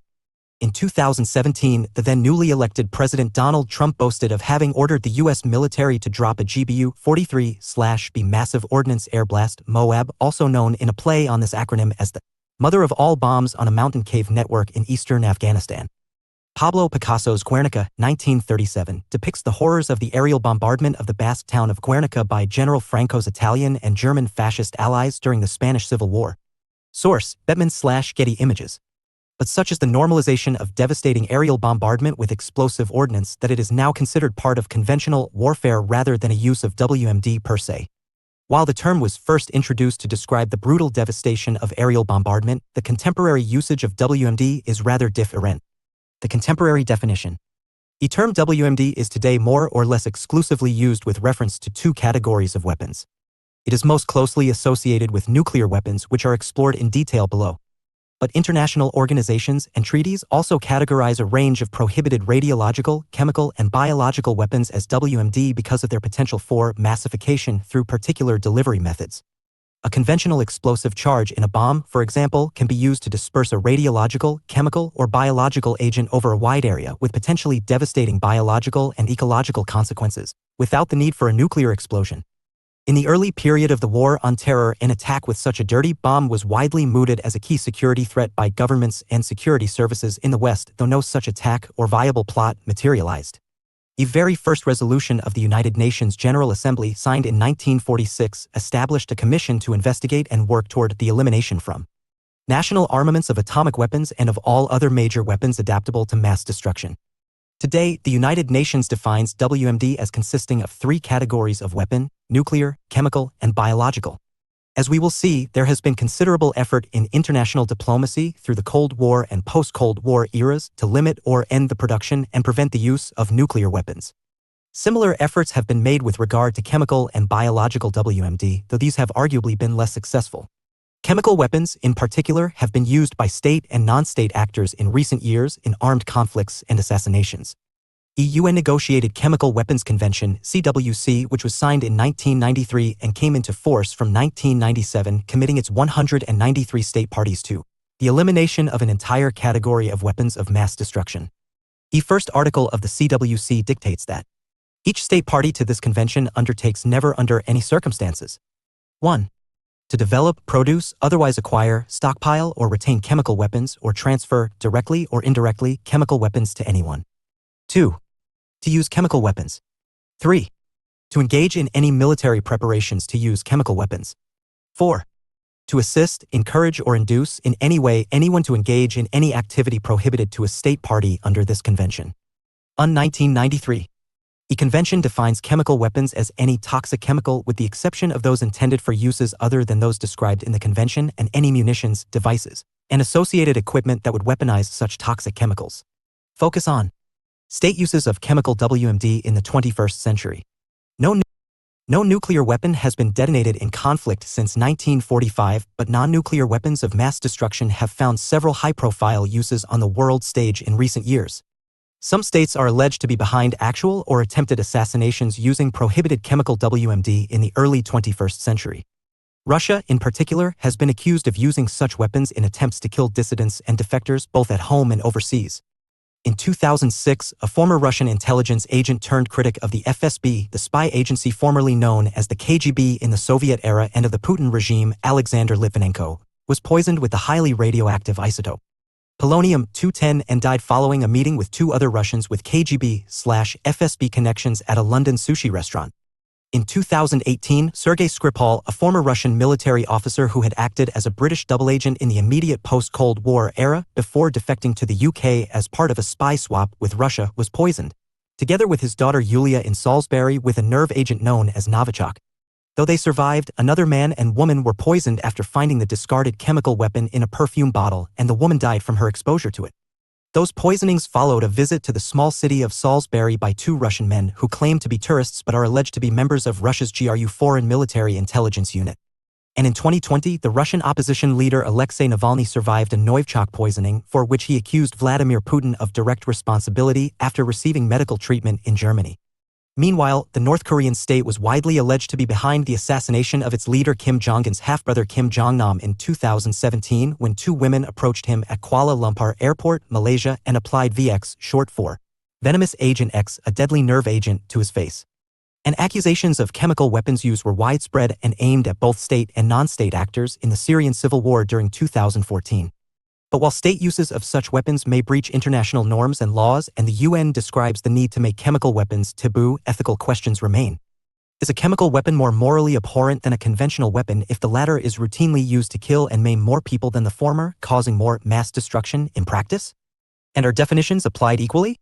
[SPEAKER 1] In 2017, the then newly elected President Donald Trump boasted of having ordered the U.S. military to drop a GBU-43/B massive ordnance air blast, MOAB, also known in a play on this acronym as the mother of all bombs, on a mountain cave network in eastern Afghanistan. Pablo Picasso's Guernica, 1937, depicts the horrors of the aerial bombardment of the Basque town of Guernica by General Franco's Italian and German fascist allies during the Spanish Civil War. Source: Bettman/Getty Images. But such is the normalization of devastating aerial bombardment with explosive ordnance that it is now considered part of conventional warfare rather than a use of WMD per se. While the term was first introduced to describe the brutal devastation of aerial bombardment, the contemporary usage of WMD is rather different. The contemporary definition. The term WMD is today more or less exclusively used with reference to two categories of weapons. It is most closely associated with nuclear weapons, which are explored in detail below. But international organizations and treaties also categorize a range of prohibited radiological, chemical, and biological weapons as WMD because of their potential for massification through particular delivery methods. A conventional explosive charge in a bomb, for example, can be used to disperse a radiological, chemical, or biological agent over a wide area with potentially devastating biological and ecological consequences, without the need for a nuclear explosion. In the early period of the War on Terror, an attack with such a dirty bomb was widely mooted as a key security threat by governments and security services in the West, though no such attack or viable plot materialized. The very first resolution of the United Nations General Assembly, signed in 1946, established a commission to investigate and work toward the elimination from national armaments of atomic weapons and of all other major weapons adaptable to mass destruction. Today, the United Nations defines WMD as consisting of three categories of weapon: nuclear, chemical, and biological. As we will see, there has been considerable effort in international diplomacy through the Cold War and post-Cold War eras to limit or end the production and prevent the use of nuclear weapons. Similar efforts have been made with regard to chemical and biological WMD, though these have arguably been less successful. Chemical weapons, in particular, have been used by state and non-state actors in recent years in armed conflicts and assassinations. The UN-negotiated Chemical Weapons Convention, CWC, which was signed in 1993 and came into force from 1997, committing its 193 state parties to the elimination of an entire category of weapons of mass destruction. The first article of the CWC dictates that each state party to this convention undertakes never under any circumstances 1. To develop, produce, otherwise acquire, stockpile, or retain chemical weapons or transfer, directly or indirectly, chemical weapons to anyone. 2. To use chemical weapons. 3. To engage in any military preparations to use chemical weapons. 4. To assist, encourage, or induce in any way anyone to engage in any activity prohibited to a state party under this convention. 1993. The convention defines chemical weapons as any toxic chemical with the exception of those intended for uses other than those described in the convention and any munitions, devices, and associated equipment that would weaponize such toxic chemicals. Focus on state uses of chemical WMD in the 21st century. No nuclear weapon has been detonated in conflict since 1945, but non-nuclear weapons of mass destruction have found several high-profile uses on the world stage in recent years. Some states are alleged to be behind actual or attempted assassinations using prohibited chemical WMD in the early 21st century. Russia, in particular, has been accused of using such weapons in attempts to kill dissidents and defectors both at home and overseas. In 2006, a former Russian intelligence agent turned critic of the FSB, the spy agency formerly known as the KGB in the Soviet era and of the Putin regime, Alexander Litvinenko, was poisoned with the highly radioactive isotope polonium-210 and died following a meeting with two other Russians with KGB/FSB connections at a London sushi restaurant. In 2018, Sergei Skripal, a former Russian military officer who had acted as a British double agent in the immediate post-Cold War era before defecting to the UK as part of a spy swap with Russia, was poisoned, together with his daughter Yulia in Salisbury with a nerve agent known as Novichok. Though they survived, another man and woman were poisoned after finding the discarded chemical weapon in a perfume bottle, and the woman died from her exposure to it. Those poisonings followed a visit to the small city of Salisbury by two Russian men who claim to be tourists but are alleged to be members of Russia's GRU Foreign Military Intelligence Unit. And in 2020, the Russian opposition leader Alexei Navalny survived a Novichok poisoning, for which he accused Vladimir Putin of direct responsibility after receiving medical treatment in Germany. Meanwhile, the North Korean state was widely alleged to be behind the assassination of its leader Kim Jong-un's half-brother Kim Jong-nam in 2017 when two women approached him at Kuala Lumpur Airport, Malaysia, and applied VX, short for Venomous Agent X, a deadly nerve agent, to his face. And accusations of chemical weapons use were widespread and aimed at both state and non-state actors in the Syrian civil war during 2014. But while state uses of such weapons may breach international norms and laws, and the UN describes the need to make chemical weapons taboo, ethical questions remain. Is a chemical weapon more morally abhorrent than a conventional weapon if the latter is routinely used to kill and maim more people than the former, causing more mass destruction in practice? And are definitions applied equally?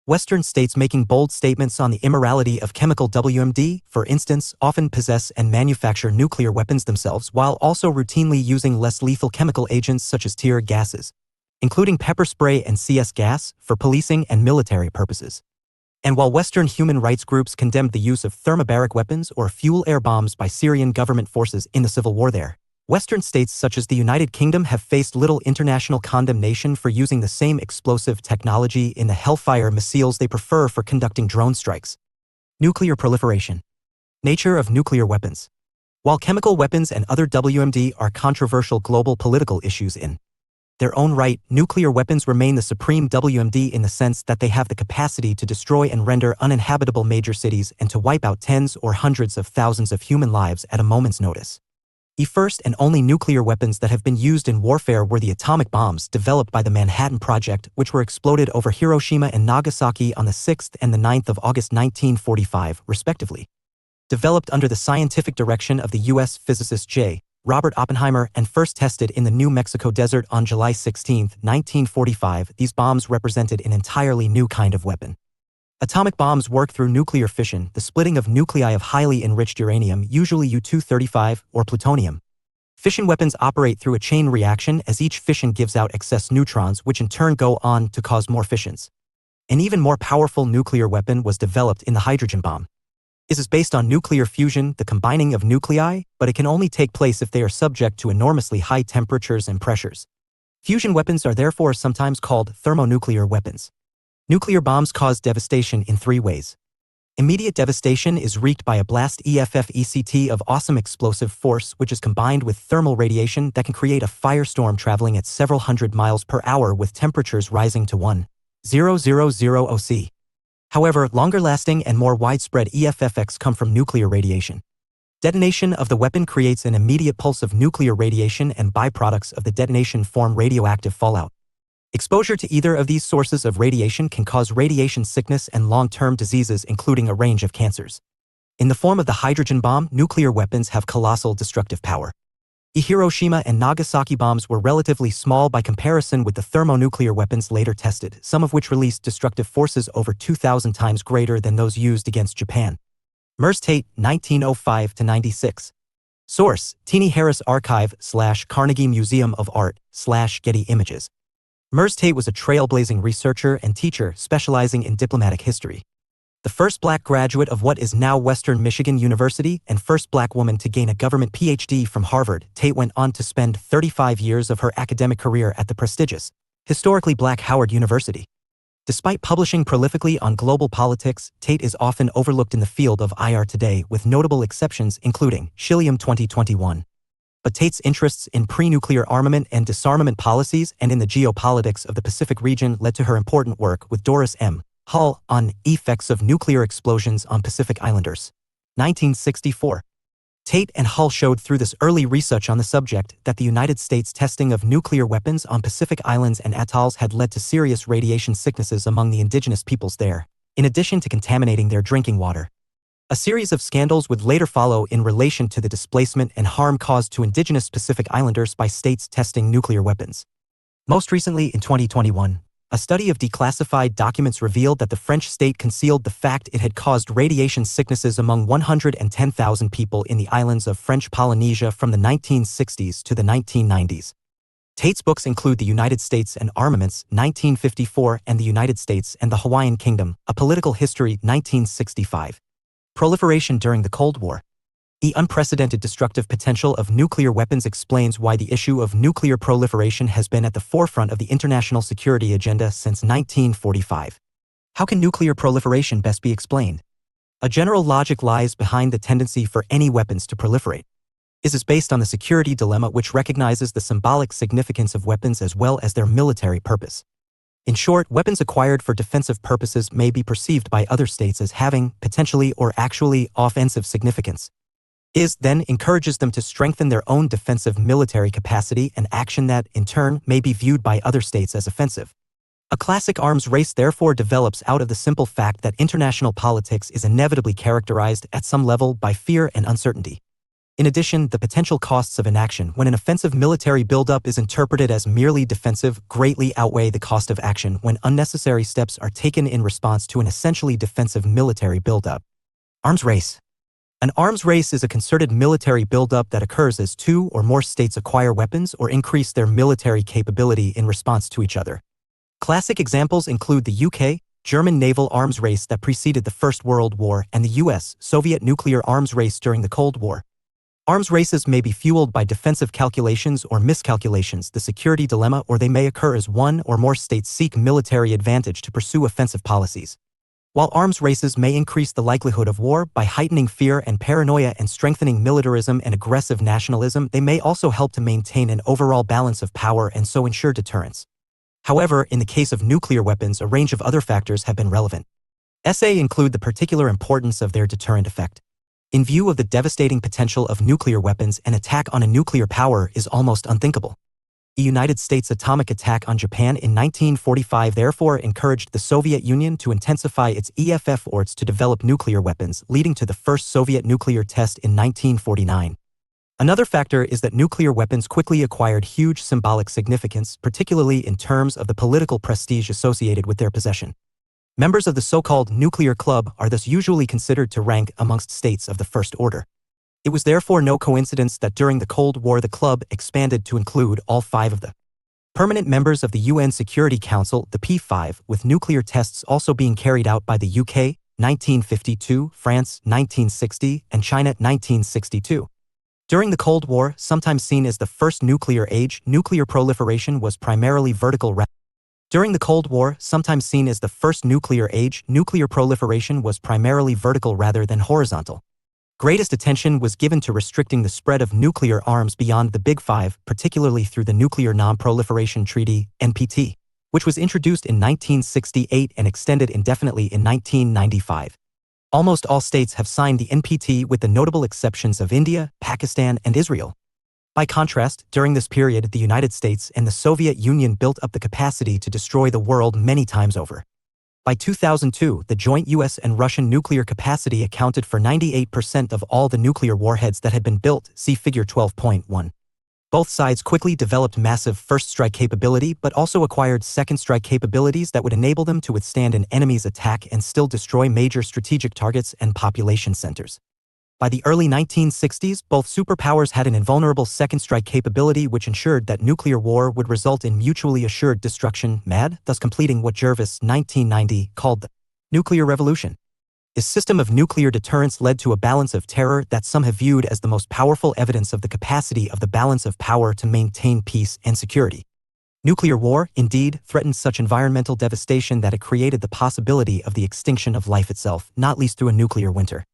[SPEAKER 1] Western states making bold statements on the immorality of chemical WMD, for instance, often possess and manufacture nuclear weapons themselves while also routinely using less lethal chemical agents such as tear gases, including pepper spray and CS gas, for policing and military purposes. And while Western human rights groups condemned the use of thermobaric weapons or fuel air bombs by Syrian government forces in the civil war there, Western states such as the United Kingdom have faced little international condemnation for using the same explosive technology in the Hellfire missiles they prefer for conducting drone strikes. Nuclear proliferation. Nature of nuclear weapons. While chemical weapons and other WMD are controversial global political issues in their own right, nuclear weapons remain the supreme WMD in the sense that they have the capacity to destroy and render uninhabitable major cities and to wipe out tens or hundreds of thousands of human lives at a moment's notice. The first and only nuclear weapons that have been used in warfare were the atomic bombs developed by the Manhattan Project, which were exploded over Hiroshima and Nagasaki on the 6th and the 9th of August 1945, respectively. Developed under the scientific direction of the U.S. physicist J. Robert Oppenheimer and first tested in the New Mexico desert on July 16, 1945, these bombs represented an entirely new kind of weapon. Atomic bombs work through nuclear fission, the splitting of nuclei of highly enriched uranium, usually U-235, or plutonium. Fission weapons operate through a chain reaction as each fission gives out excess neutrons, which in turn go on to cause more fissions. An even more powerful nuclear weapon was developed in the hydrogen bomb. This is based on nuclear fusion, the combining of nuclei, but it can only take place if they are subject to enormously high temperatures and pressures. Fusion weapons are therefore sometimes called thermonuclear weapons. Nuclear bombs cause devastation in three ways. Immediate devastation is wreaked by a blast EFFECT of awesome explosive force, which is combined with thermal radiation that can create a firestorm traveling at several hundred miles per hour with temperatures rising to 1,000 OC. However, longer-lasting and more widespread EFFX come from nuclear radiation. Detonation of the weapon creates an immediate pulse of nuclear radiation, and byproducts of the detonation form radioactive fallout. Exposure to either of these sources of radiation can cause radiation sickness and long-term diseases, including a range of cancers. In the form of the hydrogen bomb, nuclear weapons have colossal destructive power. The Hiroshima and Nagasaki bombs were relatively small by comparison with the thermonuclear weapons later tested, some of which released destructive forces over 2,000 times greater than those used against Japan. Mers Tate, 1905-96. Source: Teenie Harris Archive / Carnegie Museum of Art / Getty Images. Mers Tate was a trailblazing researcher and teacher specializing in diplomatic history. The first black graduate of what is now Western Michigan University and first black woman to gain a government PhD from Harvard, Tate went on to spend 35 years of her academic career at the prestigious, historically black Howard University. Despite publishing prolifically on global politics, Tate is often overlooked in the field of IR today, with notable exceptions including Chilium 2021. But Tate's interests in pre-nuclear armament and disarmament policies and in the geopolitics of the Pacific region led to her important work with Doris M. Hull on Effects of Nuclear Explosions on Pacific Islanders. 1964. Tate and Hull showed through this early research on the subject that the United States testing of nuclear weapons on Pacific islands and atolls had led to serious radiation sicknesses among the indigenous peoples there, in addition to contaminating their drinking water. A series of scandals would later follow in relation to the displacement and harm caused to indigenous Pacific Islanders by states testing nuclear weapons. Most recently, in 2021, a study of declassified documents revealed that the French state concealed the fact it had caused radiation sicknesses among 110,000 people in the islands of French Polynesia from the 1960s to the 1990s. Tate's books include The United States and Armaments, 1954, and The United States and the Hawaiian Kingdom, A Political History, 1965. Proliferation during the Cold War. The unprecedented destructive potential of nuclear weapons explains why the issue of nuclear proliferation has been at the forefront of the international security agenda since 1945. How can nuclear proliferation best be explained? A general logic lies behind the tendency for any weapons to proliferate. This is based on the security dilemma, which recognizes the symbolic significance of weapons as well as their military purpose. In short, weapons acquired for defensive purposes may be perceived by other states as having, potentially or actually, offensive significance. This then encourages them to strengthen their own defensive military capacity, an action that, in turn, may be viewed by other states as offensive. A classic arms race therefore develops out of the simple fact that international politics is inevitably characterized at some level by fear and uncertainty. In addition, the potential costs of inaction when an offensive military buildup is interpreted as merely defensive greatly outweigh the cost of action when unnecessary steps are taken in response to an essentially defensive military buildup. Arms race. An arms race is a concerted military buildup that occurs as two or more states acquire weapons or increase their military capability in response to each other. Classic examples include the UK, German naval arms race that preceded the First World War and the US, Soviet nuclear arms race during the Cold War. Arms races may be fueled by defensive calculations or miscalculations, the security dilemma, or they may occur as one or more states seek military advantage to pursue offensive policies. While arms races may increase the likelihood of war by heightening fear and paranoia and strengthening militarism and aggressive nationalism, they may also help to maintain an overall balance of power and so ensure deterrence. However, in the case of nuclear weapons, a range of other factors have been relevant. Essay include the particular importance of their deterrent effect. In view of the devastating potential of nuclear weapons, an attack on a nuclear power is almost unthinkable. The United States' atomic attack on Japan in 1945 therefore encouraged the Soviet Union to intensify its efforts to develop nuclear weapons, leading to the first Soviet nuclear test in 1949. Another factor is that nuclear weapons quickly acquired huge symbolic significance, particularly in terms of the political prestige associated with their possession. Members of the so-called nuclear club are thus usually considered to rank amongst states of the first order. It was therefore no coincidence that during the Cold War the club expanded to include all 5 of the permanent members of the UN Security Council, the P5, with nuclear tests also being carried out by the UK, 1952, France, 1960, and China, 1962. During the Cold War, sometimes seen as the first nuclear age, nuclear proliferation was primarily vertical. During the Cold War, sometimes seen as the first nuclear age, nuclear proliferation was primarily vertical rather than horizontal. Greatest attention was given to restricting the spread of nuclear arms beyond the Big Five, particularly through the Nuclear Non-Proliferation Treaty, NPT, which was introduced in 1968 and extended indefinitely in 1995. Almost all states have signed the NPT with the notable exceptions of India, Pakistan, and Israel. By contrast, during this period, the United States and the Soviet Union built up the capacity to destroy the world many times over. By 2002, the joint US and Russian nuclear capacity accounted for 98% of all the nuclear warheads that had been built, see Figure 12.1. Both sides quickly developed massive first-strike capability but also acquired second-strike capabilities that would enable them to withstand an enemy's attack and still destroy major strategic targets and population centers. By the early 1960s, both superpowers had an invulnerable second-strike capability which ensured that nuclear war would result in mutually assured destruction, thus completing what Jervis, 1990, called the nuclear revolution. This system of nuclear deterrence led to a balance of terror that some have viewed as the most powerful evidence of the capacity of the balance of power to maintain peace and security. Nuclear war, indeed, threatened such environmental devastation that it created the possibility of the extinction of life itself, not least through a nuclear winter.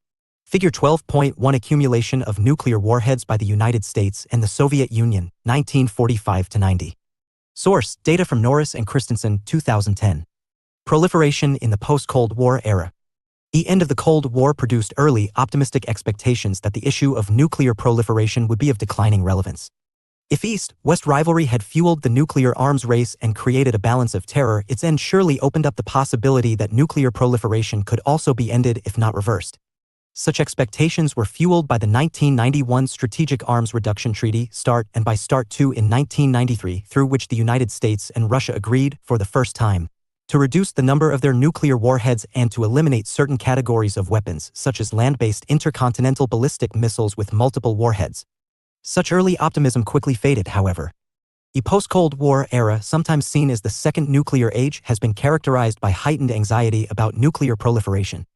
[SPEAKER 1] Figure 12.1 Accumulation of nuclear warheads by the United States and the Soviet Union, 1945-90. Source: data from Norris and Christensen, 2010. Proliferation in the post-Cold War era. The end of the Cold War produced early, optimistic expectations that the issue of nuclear proliferation would be of declining relevance. If East-West rivalry had fueled the nuclear arms race and created a balance of terror, its end surely opened up the possibility that nuclear proliferation could also be ended if not reversed. Such expectations were fueled by the 1991 Strategic Arms Reduction Treaty, START, and by START II in 1993, through which the United States and Russia agreed, for the first time, to reduce the number of their nuclear warheads and to eliminate certain categories of weapons, such as land-based intercontinental ballistic missiles with multiple warheads. Such early optimism quickly faded, however. The post-Cold War era, sometimes seen as the second nuclear age, has been characterized by heightened anxiety about nuclear proliferation.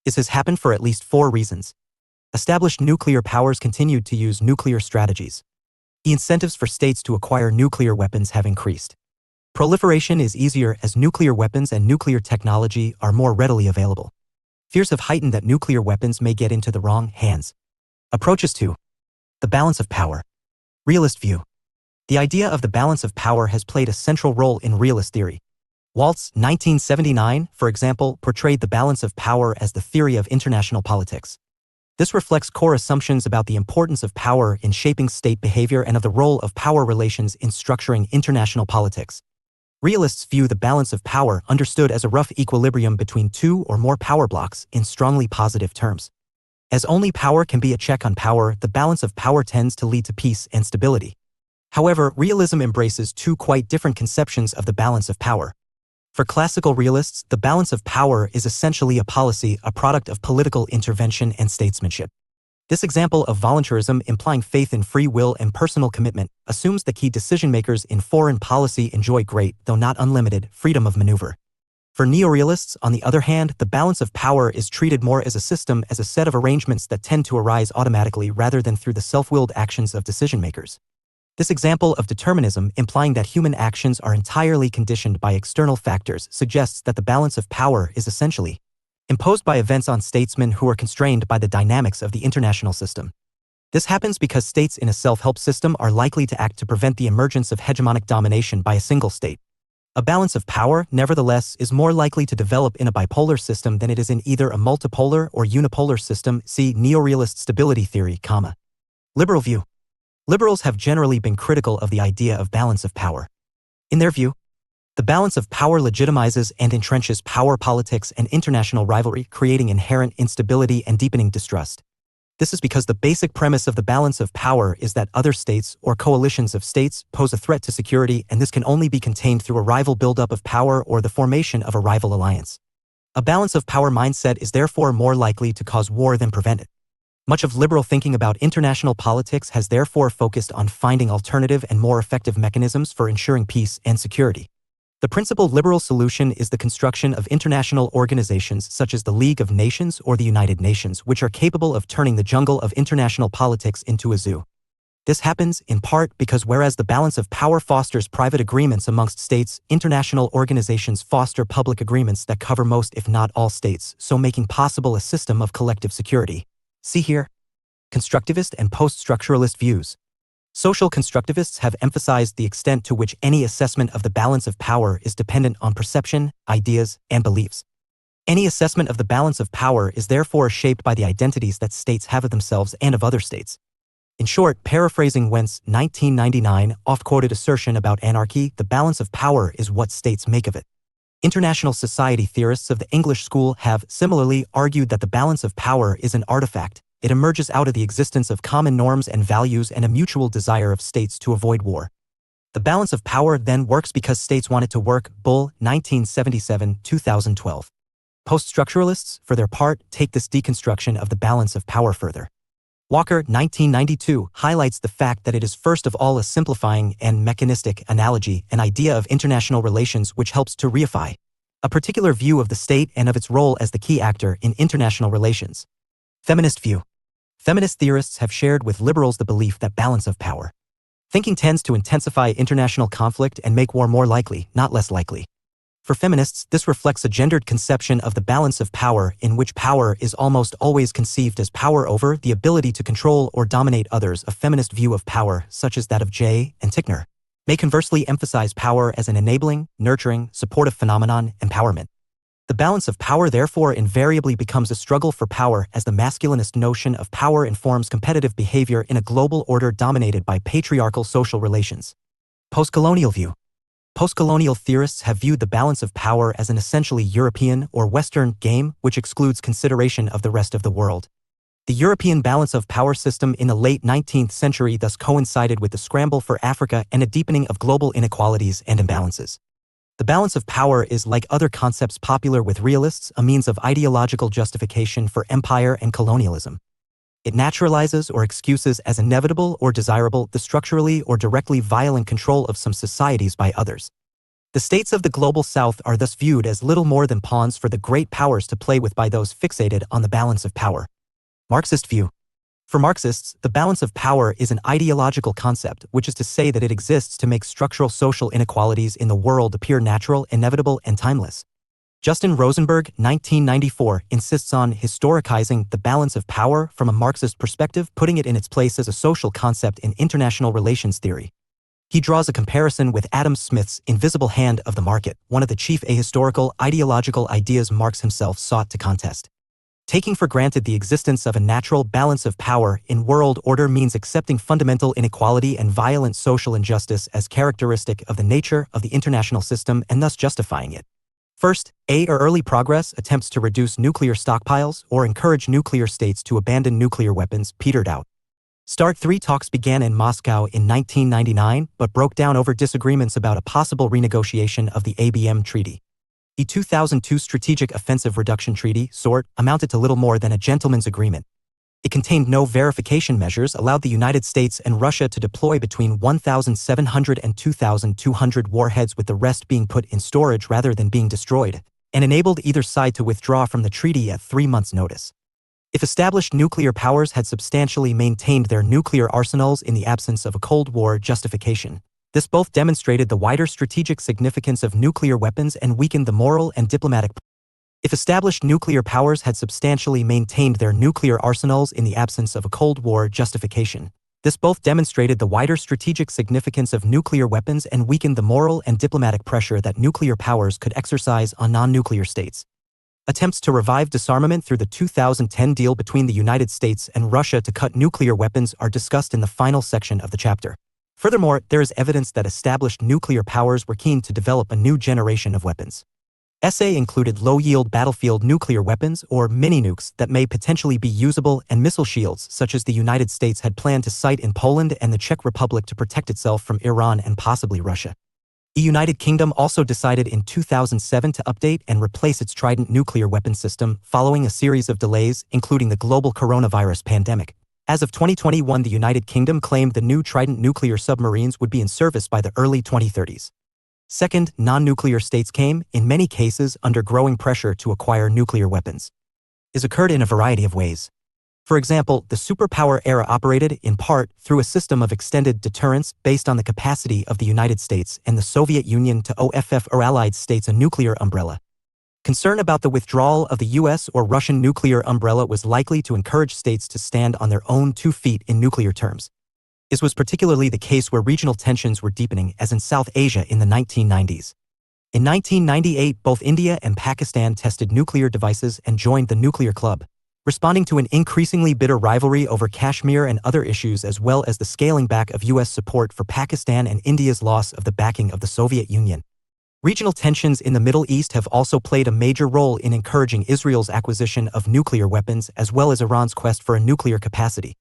[SPEAKER 1] This has happened for at least 4 reasons. Established nuclear powers continued to use nuclear strategies. The incentives for states to acquire nuclear weapons have increased. Proliferation is easier as nuclear weapons and nuclear technology are more readily available. Fears have heightened that nuclear weapons may get into the wrong hands. Approaches to the balance of power. Realist view. The idea of the balance of power has played a central role in realist theory. Waltz, 1979, for example, portrayed the balance of power as the theory of international politics. This reflects core assumptions about the importance of power in shaping state behavior and of the role of power relations in structuring international politics. Realists view the balance of power understood as a rough equilibrium between 2 or more power blocks in strongly positive terms. As only power can be a check on power, the balance of power tends to lead to peace and stability. However, realism embraces 2 quite different conceptions of the balance of power. For classical realists, the balance of power is essentially a policy, a product of political intervention and statesmanship. This example of voluntarism, implying faith in free will and personal commitment, assumes that key decision-makers in foreign policy enjoy great, though not unlimited, freedom of maneuver. For neorealists, on the other hand, the balance of power is treated more as a system, as a set of arrangements that tend to arise automatically rather than through the self-willed actions of decision-makers. This example of determinism, implying that human actions are entirely conditioned by external factors, suggests that the balance of power is essentially imposed by events on statesmen who are constrained by the dynamics of the international system. This happens because states in a self-help system are likely to act to prevent the emergence of hegemonic domination by a single state. A balance of power, nevertheless, is more likely to develop in a bipolar system than it is in either a multipolar or unipolar system. See neorealist stability theory, Liberal view. Liberals have generally been critical of the idea of balance of power. In their view, the balance of power legitimizes and entrenches power politics and international rivalry, creating inherent instability and deepening distrust. This is because the basic premise of the balance of power is that other states or coalitions of states pose a threat to security, and this can only be contained through a rival buildup of power or the formation of a rival alliance. A balance of power mindset is therefore more likely to cause war than prevent it. Much of liberal thinking about international politics has therefore focused on finding alternative and more effective mechanisms for ensuring peace and security. The principal liberal solution is the construction of international organizations such as the League of Nations or the United Nations, which are capable of turning the jungle of international politics into a zoo. This happens, in part, because whereas the balance of power fosters private agreements amongst states, international organizations foster public agreements that cover most if not all states, so making possible a system of collective security. See here. Constructivist and post-structuralist views. Social constructivists have emphasized the extent to which any assessment of the balance of power is dependent on perception, ideas, and beliefs. Any assessment of the balance of power is therefore shaped by the identities that states have of themselves and of other states. In short, paraphrasing Wendt's 1999 oft-quoted assertion about anarchy, the balance of power is what states make of it. International society theorists of the English school have similarly argued that the balance of power is an artifact. It emerges out of the existence of common norms and values and a mutual desire of states to avoid war. The balance of power then works because states want it to work. Bull, 1977-2012. Post-structuralists, for their part, take this deconstruction of the balance of power further. Walker, 1992, highlights the fact that it is first of all a simplifying and mechanistic analogy, an idea of international relations which helps to reify a particular view of the state and of its role as the key actor in international relations. Feminist view. Feminist theorists have shared with liberals the belief that balance of power thinking tends to intensify international conflict and make war more likely, not less likely. For feminists, this reflects a gendered conception of the balance of power in which power is almost always conceived as power over the ability to control or dominate others. A feminist view of power, such as that of Jay and Tickner, may conversely emphasize power as an enabling, nurturing, supportive phenomenon, empowerment. The balance of power therefore invariably becomes a struggle for power as the masculinist notion of power informs competitive behavior in a global order dominated by patriarchal social relations. Postcolonial view. Postcolonial theorists have viewed the balance of power as an essentially European or Western game which excludes consideration of the rest of the world. The European balance of power system in the late 19th century thus coincided with the scramble for Africa and a deepening of global inequalities and imbalances. The balance of power is, like other concepts popular with realists, a means of ideological justification for empire and colonialism. It naturalizes or excuses as inevitable or desirable the structurally or directly violent control of some societies by others. The states of the global south are thus viewed as little more than pawns for the great powers to play with by those fixated on the balance of power. Marxist view. For Marxists, the balance of power is an ideological concept, which is to say that it exists to make structural social inequalities in the world appear natural, inevitable, and timeless. Justin Rosenberg, 1994, insists on historicizing the balance of power from a Marxist perspective, putting it in its place as a social concept in international relations theory. He draws a comparison with Adam Smith's invisible hand of the market, one of the chief ahistorical ideological ideas Marx himself sought to contest. Taking for granted the existence of a natural balance of power in world order means accepting fundamental inequality and violent social injustice as characteristic of the nature of the international system and thus justifying it. First, early progress attempts to reduce nuclear stockpiles or encourage nuclear states to abandon nuclear weapons petered out. START 3 talks began in Moscow in 1999 but broke down over disagreements about a possible renegotiation of the ABM Treaty. The 2002 Strategic Offensive Reduction Treaty, SORT, amounted to little more than a gentleman's agreement. It contained no verification measures, allowed the United States and Russia to deploy between 1,700 and 2,200 warheads, with the rest being put in storage rather than being destroyed. and enabled either side to withdraw from the treaty at 3 months' notice. If established nuclear powers had substantially maintained their nuclear arsenals in the absence of a Cold War justification, this both demonstrated the wider strategic significance of nuclear weapons and weakened the moral and diplomatic. If established nuclear powers had substantially maintained their nuclear arsenals in the absence of a Cold War justification, this both demonstrated the wider strategic significance of nuclear weapons and weakened the moral and diplomatic pressure that nuclear powers could exercise on non-nuclear states. Attempts to revive disarmament through the 2010 deal between the United States and Russia to cut nuclear weapons are discussed in the final section of the chapter. Furthermore, there is evidence that established nuclear powers were keen to develop a new generation of weapons. Essay included low-yield battlefield nuclear weapons, or mini-nukes, that may potentially be usable, and missile shields such as the United States had planned to site in Poland and the Czech Republic to protect itself from Iran and possibly Russia. The United Kingdom also decided in 2007 to update and replace its Trident nuclear weapon system following a series of delays, including the global coronavirus pandemic. As of 2021, the United Kingdom claimed the new Trident nuclear submarines would be in service by the early 2030s. Second, non-nuclear states came, in many cases, under growing pressure to acquire nuclear weapons. This occurred in a variety of ways. For example, the superpower era operated, in part, through a system of extended deterrence based on the capacity of the United States and the Soviet Union to OFF or allied states a nuclear umbrella. Concern about the withdrawal of the US or Russian nuclear umbrella was likely to encourage states to stand on their own 2 feet in nuclear terms. This was particularly the case where regional tensions were deepening, as in South Asia in the 1990s. In 1998, both India and Pakistan tested nuclear devices and joined the Nuclear Club, responding to an increasingly bitter rivalry over Kashmir and other issues, as well as the scaling back of U.S. support for Pakistan and India's loss of the backing of the Soviet Union. Regional tensions in the Middle East have also played a major role in encouraging Israel's acquisition of nuclear weapons as well as Iran's quest for a nuclear capacity.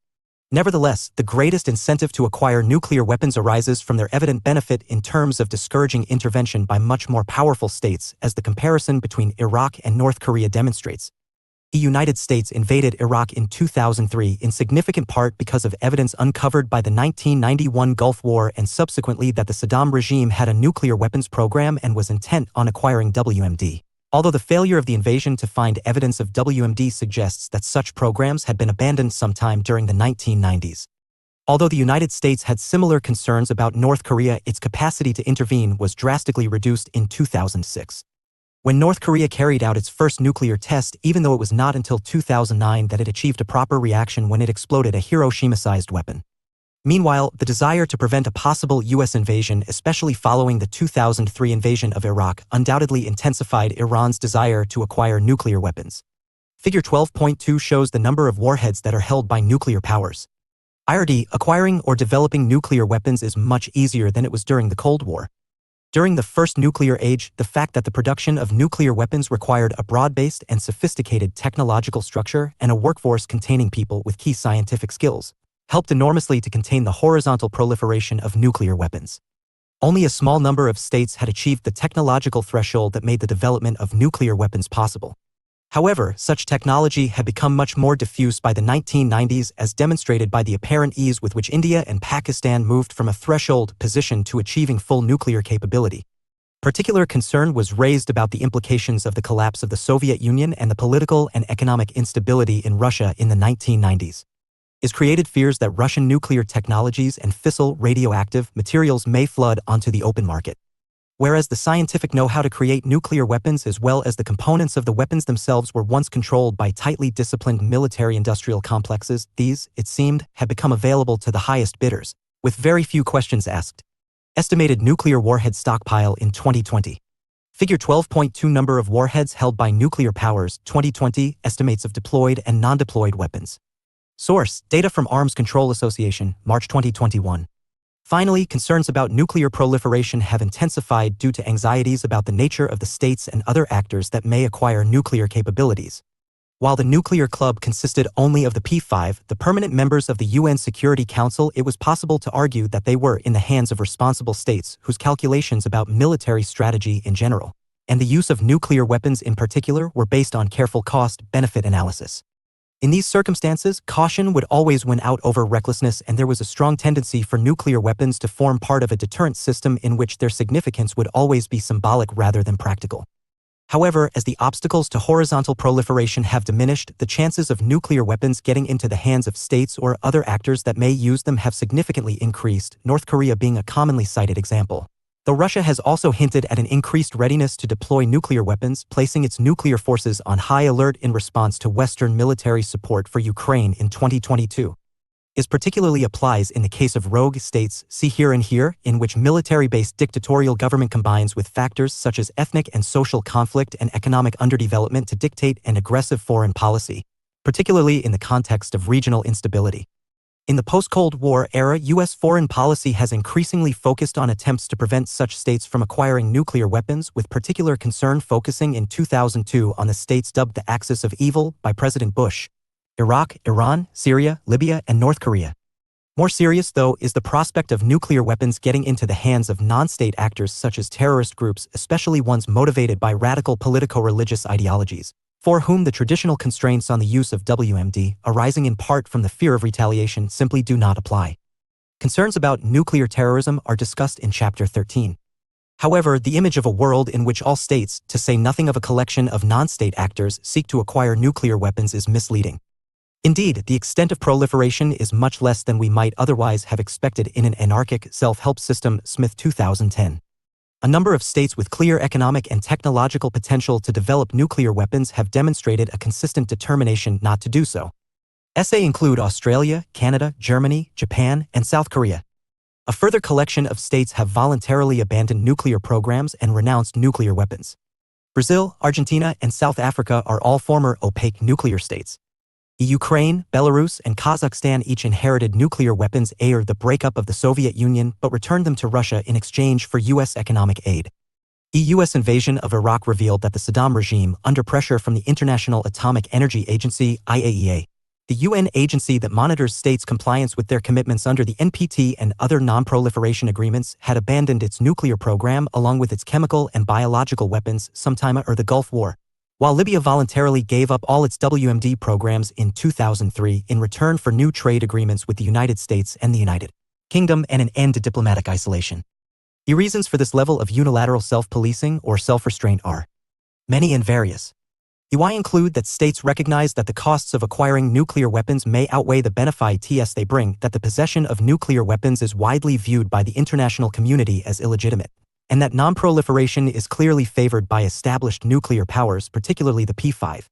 [SPEAKER 1] Nevertheless, the greatest incentive to acquire nuclear weapons arises from their evident benefit in terms of discouraging intervention by much more powerful states, as the comparison between Iraq and North Korea demonstrates. The United States invaded Iraq in 2003 in significant part because of evidence uncovered by the 1991 Gulf War and subsequently that the Saddam regime had a nuclear weapons program and was intent on acquiring WMD. Although the failure of the invasion to find evidence of WMD suggests that such programs had been abandoned sometime during the 1990s. Although the United States had similar concerns about North Korea, its capacity to intervene was drastically reduced in 2006. When North Korea carried out its first nuclear test, even though it was not until 2009 that it achieved a proper reaction when it exploded a Hiroshima-sized weapon. Meanwhile, the desire to prevent a possible U.S. invasion, especially following the 2003 invasion of Iraq, undoubtedly intensified Iran's desire to acquire nuclear weapons. Figure 12.2 shows the number of warheads that are held by nuclear powers. IRD, acquiring or developing nuclear weapons is much easier than it was during the Cold War. During the first nuclear age, the fact that the production of nuclear weapons required a broad-based and sophisticated technological structure and a workforce containing people with key scientific skills helped enormously to contain the horizontal proliferation of nuclear weapons. Only a small number of states had achieved the technological threshold that made the development of nuclear weapons possible. However, such technology had become much more diffuse by the 1990s, as demonstrated by the apparent ease with which India and Pakistan moved from a threshold position to achieving full nuclear capability. Particular concern was raised about the implications of the collapse of the Soviet Union and the political and economic instability in Russia in the 1990s. It created fears that Russian nuclear technologies and fissile radioactive materials may flood onto the open market. Whereas the scientific know-how to create nuclear weapons as well as the components of the weapons themselves were once controlled by tightly disciplined military-industrial complexes, these, it seemed, had become available to the highest bidders, with very few questions asked. Estimated nuclear warhead stockpile in 2020. Figure 12.2 Number of warheads held by nuclear powers, 2020, estimates of deployed and non-deployed weapons. Source, data from Arms Control Association, March 2021. Finally, concerns about nuclear proliferation have intensified due to anxieties about the nature of the states and other actors that may acquire nuclear capabilities. While the Nuclear Club consisted only of the P5, the permanent members of the UN Security Council, it was possible to argue that they were in the hands of responsible states whose calculations about military strategy in general, and the use of nuclear weapons in particular, were based on careful cost-benefit analysis. In these circumstances, caution would always win out over recklessness, and there was a strong tendency for nuclear weapons to form part of a deterrent system in which their significance would always be symbolic rather than practical. However, as the obstacles to horizontal proliferation have diminished, the chances of nuclear weapons getting into the hands of states or other actors that may use them have significantly increased, North Korea being a commonly cited example. Though Russia has also hinted at an increased readiness to deploy nuclear weapons, placing its nuclear forces on high alert in response to Western military support for Ukraine in 2022. This particularly applies in the case of rogue states, see here and here, in which military-based dictatorial government combines with factors such as ethnic and social conflict and economic underdevelopment to dictate an aggressive foreign policy, particularly in the context of regional instability. In the post-Cold War era, U.S. foreign policy has increasingly focused on attempts to prevent such states from acquiring nuclear weapons, with particular concern focusing in 2002 on the states dubbed the Axis of Evil by President Bush: Iraq, Iran, Syria, Libya, and North Korea. More serious, though, is the prospect of nuclear weapons getting into the hands of non-state actors such as terrorist groups, especially ones motivated by radical politico-religious ideologies, for whom the traditional constraints on the use of WMD, arising in part from the fear of retaliation, simply do not apply. Concerns about nuclear terrorism are discussed in Chapter 13. However, the image of a world in which all states, to say nothing of a collection of non-state actors, seek to acquire nuclear weapons is misleading. Indeed, the extent of proliferation is much less than we might otherwise have expected in an anarchic, self-help system, Smith 2010. A number of states with clear economic and technological potential to develop nuclear weapons have demonstrated a consistent determination not to do so. They include Australia, Canada, Germany, Japan, and South Korea. A further collection of states have voluntarily abandoned nuclear programs and renounced nuclear weapons. Brazil, Argentina, and South Africa are all former opaque nuclear states. Ukraine, Belarus, and Kazakhstan each inherited nuclear weapons after the breakup of the Soviet Union but returned them to Russia in exchange for U.S. economic aid. The U.S. invasion of Iraq revealed that the Saddam regime, under pressure from the International Atomic Energy Agency (IAEA), the UN agency that monitors states' compliance with their commitments under the NPT and other non-proliferation agreements, had abandoned its nuclear program along with its chemical and biological weapons sometime after the Gulf War, while Libya voluntarily gave up all its WMD programs in 2003 in return for new trade agreements with the United States and the United Kingdom and an end to diplomatic isolation. The reasons for this level of unilateral self-policing or self-restraint are many and various. Why include that states recognize that the costs of acquiring nuclear weapons may outweigh the benefits they bring, that the possession of nuclear weapons is widely viewed by the international community as illegitimate, and that non-proliferation is clearly favored by established nuclear powers, particularly the P5.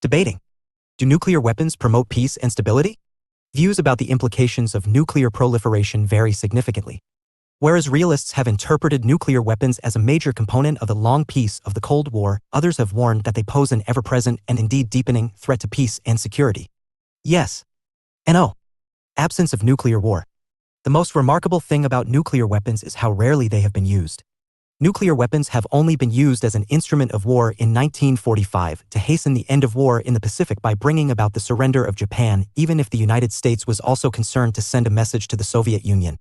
[SPEAKER 1] Debating. Do nuclear weapons promote peace and stability? Views about the implications of nuclear proliferation vary significantly. Whereas realists have interpreted nuclear weapons as a major component of the long peace of the Cold War, others have warned that they pose an ever-present and indeed deepening threat to peace and security. Yes. And no. Absence of nuclear war. The most remarkable thing about nuclear weapons is how rarely they have been used. Nuclear weapons have only been used as an instrument of war in 1945 to hasten the end of war in the Pacific by bringing about the surrender of Japan, even if the United States was also concerned to send a message to the Soviet Union.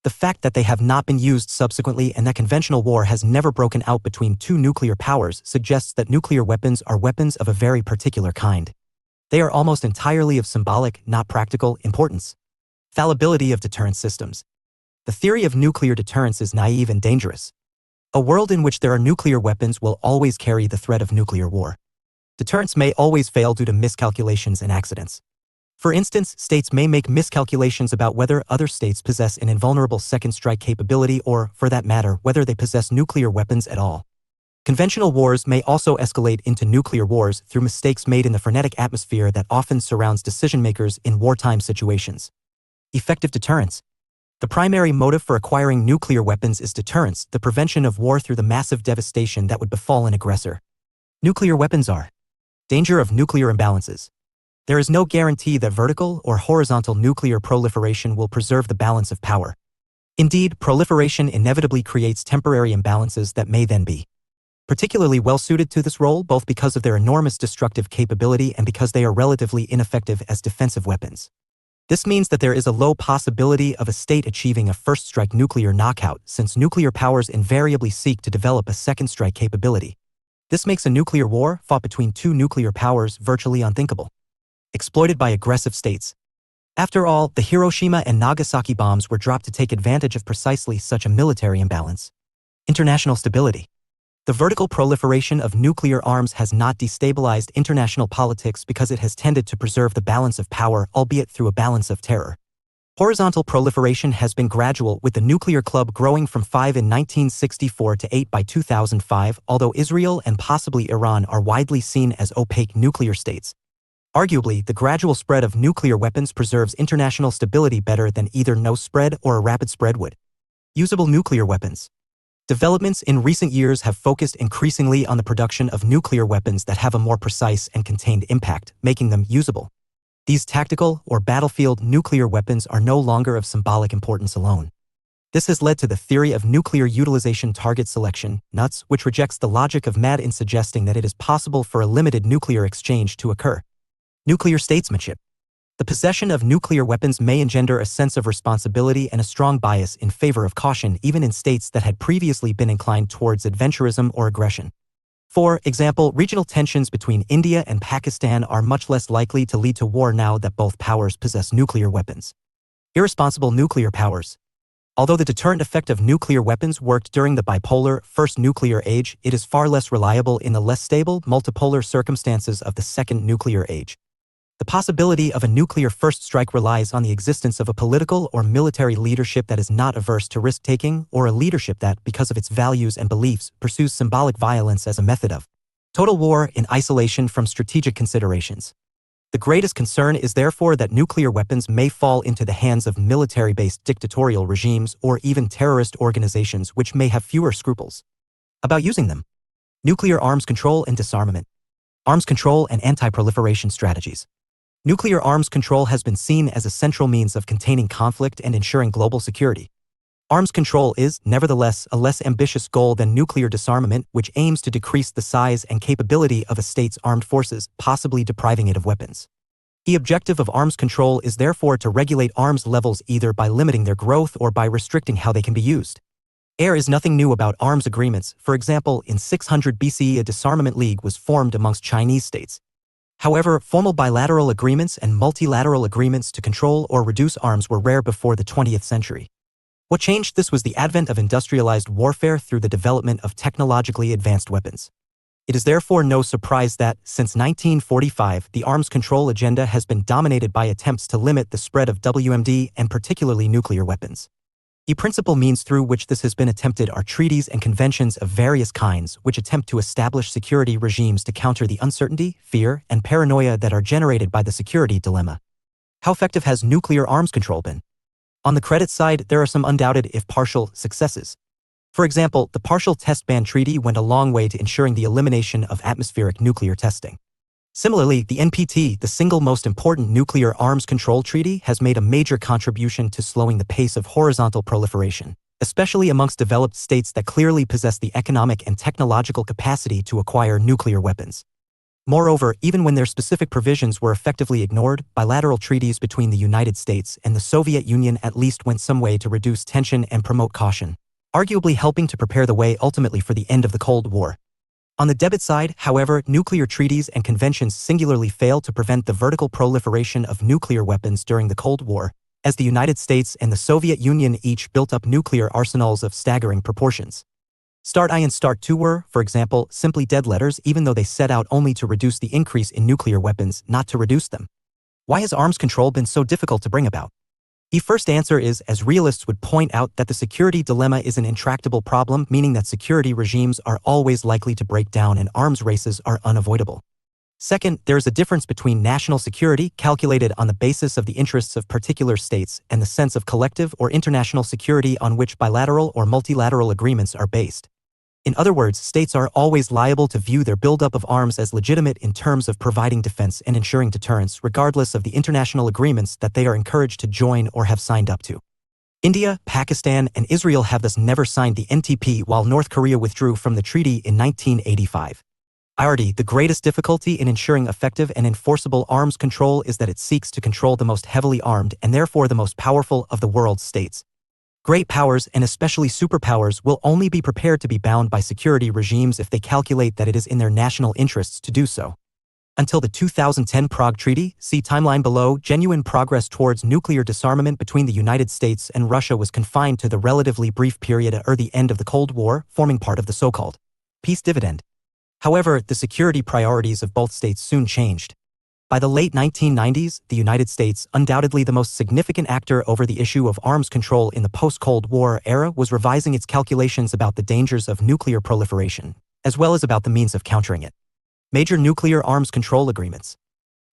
[SPEAKER 1] The fact that they have not been used subsequently and that conventional war has never broken out between two nuclear powers suggests that nuclear weapons are weapons of a very particular kind. They are almost entirely of symbolic, not practical, importance. Fallibility of deterrence systems. The theory of nuclear deterrence is naive and dangerous. A world in which there are nuclear weapons will always carry the threat of nuclear war. Deterrence may always fail due to miscalculations and accidents. For instance, states may make miscalculations about whether other states possess an invulnerable second strike capability or, for that matter, whether they possess nuclear weapons at all. Conventional wars may also escalate into nuclear wars through mistakes made in the frenetic atmosphere that often surrounds decision-makers in wartime situations. Effective deterrence. The primary motive for acquiring nuclear weapons is deterrence, the prevention of war through the massive devastation that would befall an aggressor. Nuclear weapons are danger of nuclear imbalances. There is no guarantee that vertical or horizontal nuclear proliferation will preserve the balance of power. Indeed, proliferation inevitably creates temporary imbalances that may then be particularly well-suited to this role, both because of their enormous destructive capability and because they are relatively ineffective as defensive weapons. This means that there is a low possibility of a state achieving a first-strike nuclear knockout, since nuclear powers invariably seek to develop a second-strike capability. This makes a nuclear war fought between two nuclear powers virtually unthinkable. Exploited by aggressive states. After all, the Hiroshima and Nagasaki bombs were dropped to take advantage of precisely such a military imbalance. International stability. The vertical proliferation of nuclear arms has not destabilized international politics because it has tended to preserve the balance of power, albeit through a balance of terror. Horizontal proliferation has been gradual, with the nuclear club growing from 5 in 1964 to 8 by 2005, although Israel and possibly Iran are widely seen as opaque nuclear states. Arguably, the gradual spread of nuclear weapons preserves international stability better than either no spread or a rapid spread would. Usable nuclear weapons. Developments in recent years have focused increasingly on the production of nuclear weapons that have a more precise and contained impact, making them usable. These tactical or battlefield nuclear weapons are no longer of symbolic importance alone. This has led to the theory of nuclear utilization target selection, NUTS, which rejects the logic of MAD in suggesting that it is possible for a limited nuclear exchange to occur. Nuclear statesmanship. The possession of nuclear weapons may engender a sense of responsibility and a strong bias in favor of caution, even in states that had previously been inclined towards adventurism or aggression. For example, regional tensions between India and Pakistan are much less likely to lead to war now that both powers possess nuclear weapons. Irresponsible nuclear powers. Although the deterrent effect of nuclear weapons worked during the bipolar first nuclear age, it is far less reliable in the less stable multipolar circumstances of the second nuclear age. The possibility of a nuclear first strike relies on the existence of a political or military leadership that is not averse to risk-taking, or a leadership that, because of its values and beliefs, pursues symbolic violence as a method of total war in isolation from strategic considerations. The greatest concern is therefore that nuclear weapons may fall into the hands of military-based dictatorial regimes or even terrorist organizations which may have fewer scruples about using them. Nuclear arms control and disarmament. Arms control and anti-proliferation strategies. Nuclear arms control has been seen as a central means of containing conflict and ensuring global security. Arms control is, nevertheless, a less ambitious goal than nuclear disarmament, which aims to decrease the size and capability of a state's armed forces, possibly depriving it of weapons. The objective of arms control is therefore to regulate arms levels either by limiting their growth or by restricting how they can be used. There is nothing new about arms agreements. For example, in 600 BCE a disarmament league was formed amongst Chinese states. However, formal bilateral agreements and multilateral agreements to control or reduce arms were rare before the 20th century. What changed this was the advent of industrialized warfare through the development of technologically advanced weapons. It is therefore no surprise that, since 1945, the arms control agenda has been dominated by attempts to limit the spread of WMD and particularly nuclear weapons. The principal means through which this has been attempted are treaties and conventions of various kinds which attempt to establish security regimes to counter the uncertainty, fear, and paranoia that are generated by the security dilemma. How effective has nuclear arms control been? On the credit side, there are some undoubted, if partial, successes. For example, the Partial Test Ban Treaty went a long way to ensuring the elimination of atmospheric nuclear testing. Similarly, the NPT, the single most important nuclear arms control treaty, has made a major contribution to slowing the pace of horizontal proliferation, especially amongst developed states that clearly possess the economic and technological capacity to acquire nuclear weapons. Moreover, even when their specific provisions were effectively ignored, bilateral treaties between the United States and the Soviet Union at least went some way to reduce tension and promote caution, arguably helping to prepare the way ultimately for the end of the Cold War. On the debit side, however, nuclear treaties and conventions singularly failed to prevent the vertical proliferation of nuclear weapons during the Cold War, as the United States and the Soviet Union each built up nuclear arsenals of staggering proportions. START I and START II were, for example, simply dead letters, even though they set out only to reduce the increase in nuclear weapons, not to reduce them. Why has arms control been so difficult to bring about? The first answer is, as realists would point out, that the security dilemma is an intractable problem, meaning that security regimes are always likely to break down and arms races are unavoidable. Second, there is a difference between national security, calculated on the basis of the interests of particular states, and the sense of collective or international security on which bilateral or multilateral agreements are based. In other words, states are always liable to view their buildup of arms as legitimate in terms of providing defense and ensuring deterrence, regardless of the international agreements that they are encouraged to join or have signed up to. India, Pakistan, and Israel have thus never signed the NTP, while North Korea withdrew from the treaty in 1985. The greatest difficulty in ensuring effective and enforceable arms control is that it seeks to control the most heavily armed and therefore the most powerful of the world's states. Great powers, and especially superpowers, will only be prepared to be bound by security regimes if they calculate that it is in their national interests to do so. Until the 2010 Prague Treaty, see timeline below, genuine progress towards nuclear disarmament between the United States and Russia was confined to the relatively brief period at the end of the Cold War, forming part of the so-called peace dividend. However, the security priorities of both states soon changed. By the late 1990s, the United States, undoubtedly the most significant actor over the issue of arms control in the post-Cold War era, was revising its calculations about the dangers of nuclear proliferation, as well as about the means of countering it. Major nuclear arms control agreements.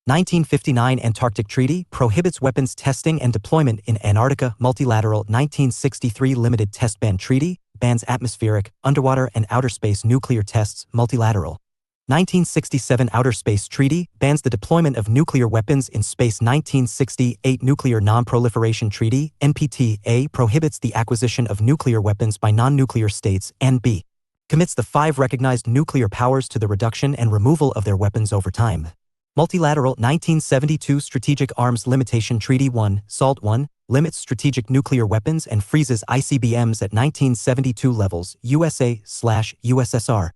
[SPEAKER 1] 1959 Antarctic Treaty prohibits weapons testing and deployment in Antarctica. Multilateral 1963 Limited Test Ban Treaty bans atmospheric, underwater, and outer space nuclear tests. Multilateral 1967 Outer Space Treaty bans the deployment of nuclear weapons in space. 1968 Nuclear Non-Proliferation Treaty (NPT) A prohibits the acquisition of nuclear weapons by non-nuclear states, and B commits the 5 recognized nuclear powers to the reduction and removal of their weapons over time. Multilateral 1972 Strategic Arms Limitation Treaty 1, SALT 1, limits strategic nuclear weapons and freezes ICBMs at 1972 levels, USA/USSR.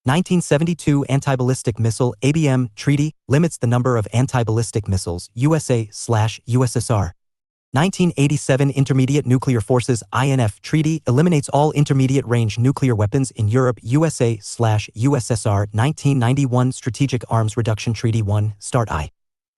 [SPEAKER 1] 1972 Anti-Ballistic Missile ABM Treaty limits the number of anti-ballistic missiles, USA/USSR. 1987 Intermediate Nuclear Forces INF Treaty eliminates all intermediate-range nuclear weapons in Europe, USA/USSR. 1991 Strategic Arms Reduction Treaty 1, START I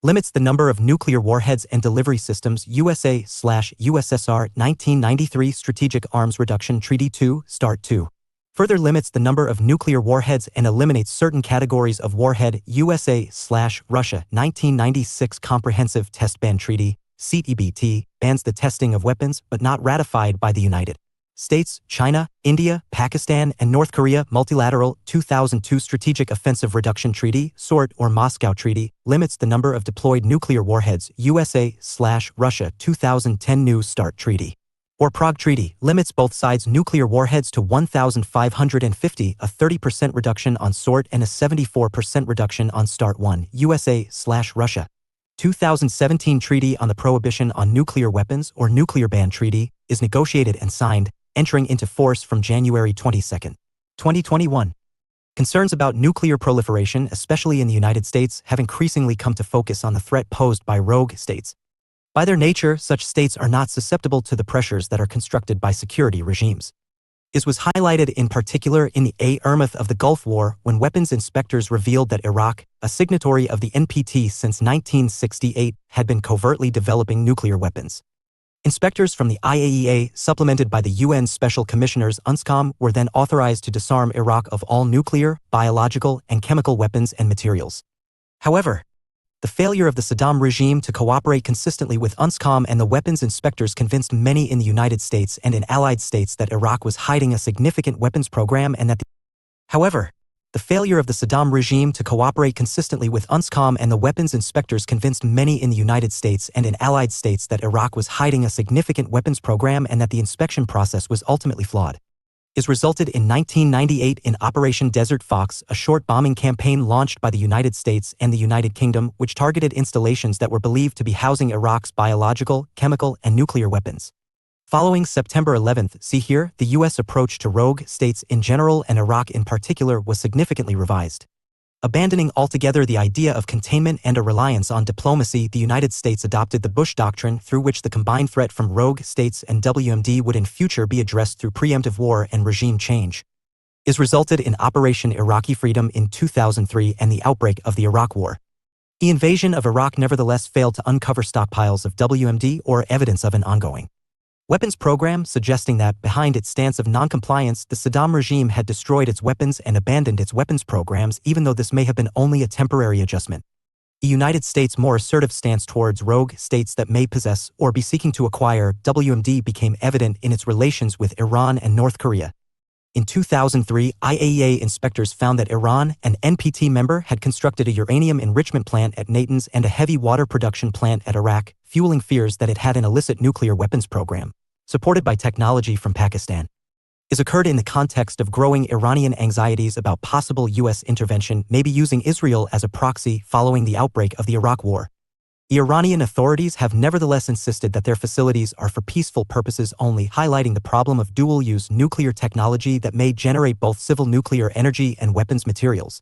[SPEAKER 1] limits the number of nuclear warheads and delivery systems, USA/USSR. 1993 Strategic Arms Reduction Treaty 2, START II further limits the number of nuclear warheads and eliminates certain categories of warhead, USA/Russia. 1996 Comprehensive Test Ban Treaty CTBT bans the testing of weapons but not ratified by the United States, China, India, Pakistan, and North Korea. Multilateral 2002 Strategic Offensive Reduction Treaty SORT or Moscow Treaty limits the number of deployed nuclear warheads, USA/Russia. 2010 New START Treaty or Prague Treaty limits both sides' nuclear warheads to 1,550, a 30% reduction on SORT and a 74% reduction on START 1, USA/Russia. 2017 Treaty on the Prohibition on Nuclear Weapons or Nuclear Ban Treaty is negotiated and signed, entering into force from January 22, 2021. Concerns about nuclear proliferation, especially in the United States, have increasingly come to focus on the threat posed by rogue states. By their nature, such states are not susceptible to the pressures that are constructed by security regimes. This was highlighted in particular in the aftermath of the Gulf War when weapons inspectors revealed that Iraq, a signatory of the NPT since 1968, had been covertly developing nuclear weapons. Inspectors from the IAEA, supplemented by the UN Special Commissioners UNSCOM, were then authorized to disarm Iraq of all nuclear, biological, and chemical weapons and materials. However, the failure of the Saddam regime to cooperate consistently with UNSCOM and the weapons inspectors convinced many in the United States and in allied states that Iraq was hiding a significant weapons program and that the failure of the Saddam regime to cooperate consistently with UNSCOM and the weapons inspectors convinced many in the United States and in allied states that Iraq was hiding a significant weapons program and that the inspection process was ultimately flawed. Is resulted in 1998 in Operation Desert Fox, a short bombing campaign launched by the United States and the United Kingdom which targeted installations that were believed to be housing Iraq's biological, chemical, and nuclear weapons. Following September 11, see here, the U.S. approach to rogue states in general and Iraq in particular was significantly revised. Abandoning altogether the idea of containment and a reliance on diplomacy, the United States adopted the Bush Doctrine through which the combined threat from rogue states and WMD would in future be addressed through preemptive war and regime change. Is resulted in Operation Iraqi Freedom in 2003 and the outbreak of the Iraq War. The invasion of Iraq nevertheless failed to uncover stockpiles of WMD or evidence of an ongoing weapons program, suggesting that, behind its stance of non-compliance, the Saddam regime had destroyed its weapons and abandoned its weapons programs, even though this may have been only a temporary adjustment. The United States' more assertive stance towards rogue states that may possess or be seeking to acquire WMD became evident in its relations with Iran and North Korea. In 2003, IAEA inspectors found that Iran, an NPT member, had constructed a uranium enrichment plant at Natanz and a heavy water production plant at Iraq, fueling fears that it had an illicit nuclear weapons program, supported by technology from Pakistan. This occurred in the context of growing Iranian anxieties about possible U.S. intervention, maybe using Israel as a proxy following the outbreak of the Iraq War. The Iranian authorities have nevertheless insisted that their facilities are for peaceful purposes only, highlighting the problem of dual-use nuclear technology that may generate both civil nuclear energy and weapons materials.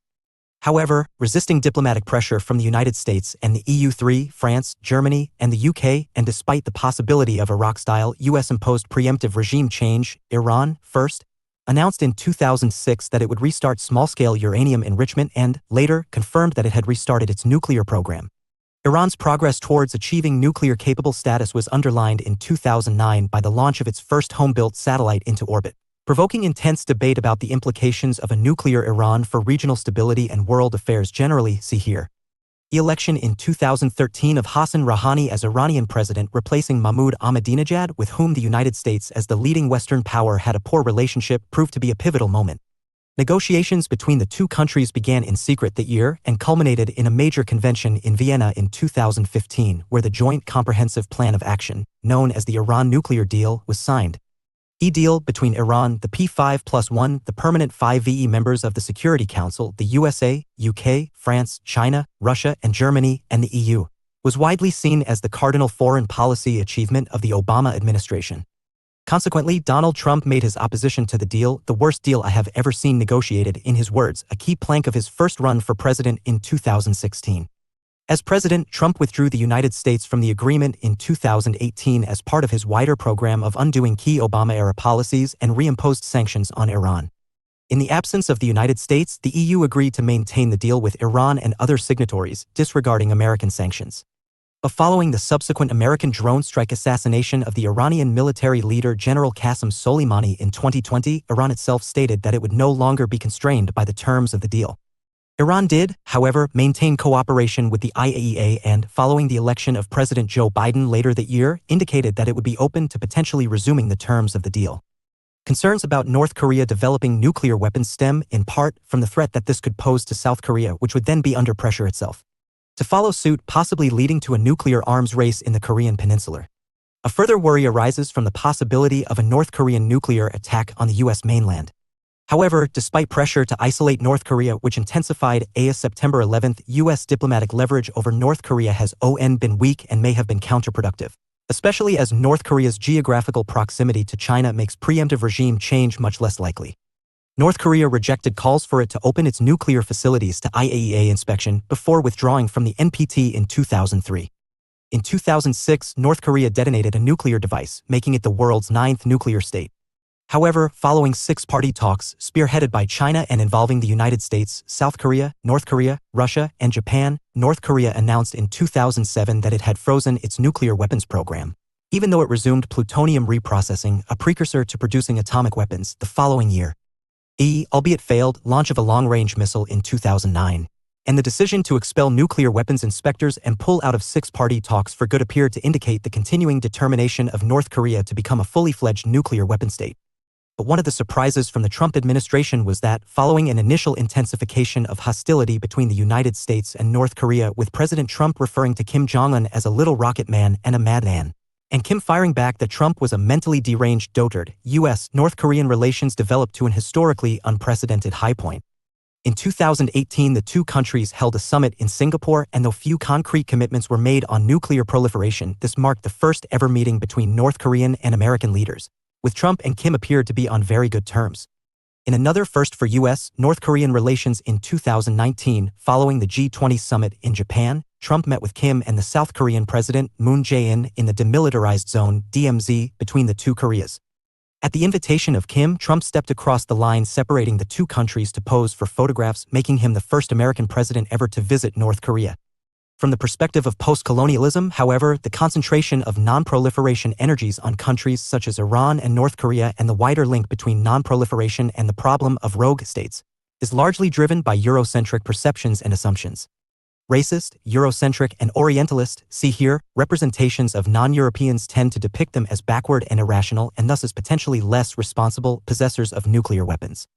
[SPEAKER 1] However, resisting diplomatic pressure from the United States and the EU3, France, Germany, and the UK, and despite the possibility of Iraq-style US-imposed preemptive regime change, Iran, first, announced in 2006 that it would restart small-scale uranium enrichment and, later, confirmed that it had restarted its nuclear program. Iran's progress towards achieving nuclear-capable status was underlined in 2009 by the launch of its first home-built satellite into orbit, provoking intense debate about the implications of a nuclear Iran for regional stability and world affairs generally. See here. The election in 2013 of Hassan Rouhani as Iranian president, replacing Mahmoud Ahmadinejad, with whom the United States as the leading Western power had a poor relationship, proved to be a pivotal moment. Negotiations between the two countries began in secret that year and culminated in a major convention in Vienna in 2015, where the Joint Comprehensive Plan of Action, known as the Iran Nuclear Deal, was signed. The deal between Iran, the P5+1, the permanent 5 VE members of the Security Council, the USA, UK, France, China, Russia, and Germany, and the EU, was widely seen as the cardinal foreign policy achievement of the Obama administration. Consequently, Donald Trump made his opposition to the deal "the worst deal I have ever seen negotiated," in his words, a key plank of his first run for president in 2016. As president, Trump withdrew the United States from the agreement in 2018 as part of his wider program of undoing key Obama-era policies and reimposed sanctions on Iran. In the absence of the United States, the EU agreed to maintain the deal with Iran and other signatories, disregarding American sanctions. But following the subsequent American drone strike assassination of the Iranian military leader General Qasem Soleimani in 2020, Iran itself stated that it would no longer be constrained by the terms of the deal. Iran did, however, maintain cooperation with the IAEA and, following the election of President Joe Biden later that year, indicated that it would be open to potentially resuming the terms of the deal. Concerns about North Korea developing nuclear weapons stem, in part, from the threat that this could pose to South Korea, which would then be under pressure itself to follow suit, possibly leading to a nuclear arms race in the Korean peninsula. A further worry arises from the possibility of a North Korean nuclear attack on the U.S. mainland. However, despite pressure to isolate North Korea, which intensified as September 11, U.S. diplomatic leverage over North Korea has been weak and may have been counterproductive, especially as North Korea's geographical proximity to China makes preemptive regime change much less likely. North Korea rejected calls for it to open its nuclear facilities to IAEA inspection before withdrawing from the NPT in 2003. In 2006, North Korea detonated a nuclear device, making it the world's 9th nuclear state. However, following 6-party talks spearheaded by China and involving the United States, South Korea, North Korea, Russia, and Japan, North Korea announced in 2007 that it had frozen its nuclear weapons program, even though it resumed plutonium reprocessing, a precursor to producing atomic weapons, the following year. Albeit failed, launch of a long-range missile in 2009. And the decision to expel nuclear weapons inspectors and pull out of 6-party talks for good appeared to indicate the continuing determination of North Korea to become a fully-fledged nuclear weapon state. But one of the surprises from the Trump administration was that, following an initial intensification of hostility between the United States and North Korea, with President Trump referring to Kim Jong-un as a little rocket man and a madman, and Kim firing back that Trump was a mentally deranged dotard, U.S.-North Korean relations developed to an historically unprecedented high point. In 2018, the two countries held a summit in Singapore, and though few concrete commitments were made on nuclear proliferation, this marked the first ever meeting between North Korean and American leaders, with Trump and Kim appeared to be on very good terms. In another first for U.S.-North Korean relations in 2019, following the G20 summit in Japan, Trump met with Kim and the South Korean President Moon Jae-in in the Demilitarized Zone (DMZ) between the two Koreas. At the invitation of Kim, Trump stepped across the line separating the two countries to pose for photographs, making him the first American president ever to visit North Korea. From the perspective of post-colonialism, however, the concentration of non-proliferation energies on countries such as Iran and North Korea, and the wider link between non-proliferation and the problem of rogue states, is largely driven by Eurocentric perceptions and assumptions. Racist, Eurocentric, and Orientalist, see here, representations of non-Europeans tend to depict them as backward and irrational, and thus as potentially less responsible possessors of nuclear weapons.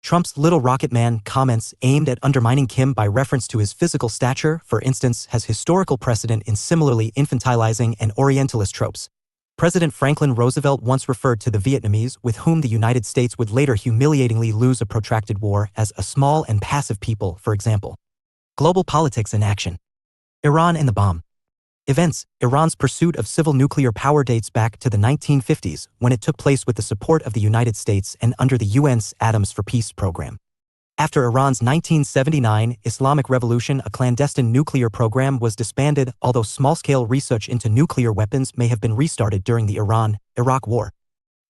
[SPEAKER 1] Trump's little rocket man comments aimed at undermining Kim by reference to his physical stature, for instance, has historical precedent in similarly infantilizing and Orientalist tropes. President Franklin Roosevelt once referred to the Vietnamese, with whom the United States would later humiliatingly lose a protracted war, as a small and passive people, for example. Global politics in action. Iran and the bomb. Events. Iran's pursuit of civil nuclear power dates back to the 1950s, when it took place with the support of the United States and under the UN's Atoms for Peace program. After Iran's 1979 Islamic Revolution, a clandestine nuclear program was disbanded, although small-scale research into nuclear weapons may have been restarted during the Iran-Iraq War.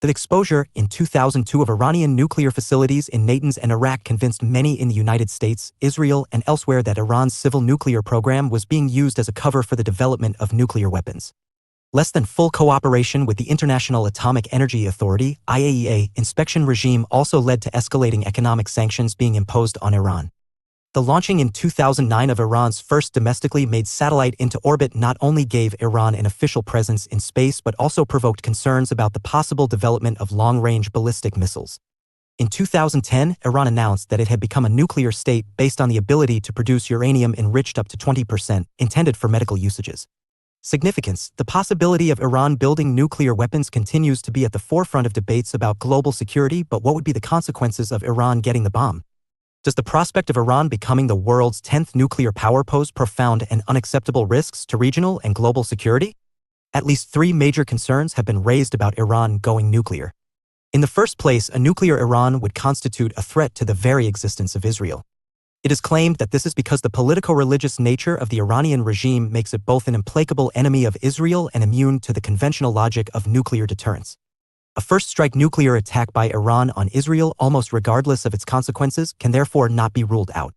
[SPEAKER 1] The exposure in 2002 of Iranian nuclear facilities in Natanz and Iraq convinced many in the United States, Israel, and elsewhere that Iran's civil nuclear program was being used as a cover for the development of nuclear weapons. Less than full cooperation with the International Atomic Energy Authority (IAEA) inspection regime also led to escalating economic sanctions being imposed on Iran. The launching in 2009 of Iran's first domestically made satellite into orbit not only gave Iran an official presence in space but also provoked concerns about the possible development of long-range ballistic missiles. In 2010, Iran announced that it had become a nuclear state based on the ability to produce uranium enriched up to 20%, intended for medical usages. Significance: the possibility of Iran building nuclear weapons continues to be at the forefront of debates about global security, but what would be the consequences of Iran getting the bomb? Does the prospect of Iran becoming the world's 10th nuclear power pose profound and unacceptable risks to regional and global security? At least 3 major concerns have been raised about Iran going nuclear. In the first place, a nuclear Iran would constitute a threat to the very existence of Israel. It is claimed that this is because the politico-religious nature of the Iranian regime makes it both an implacable enemy of Israel and immune to the conventional logic of nuclear deterrence. A first-strike nuclear attack by Iran on Israel, almost regardless of its consequences, can therefore not be ruled out.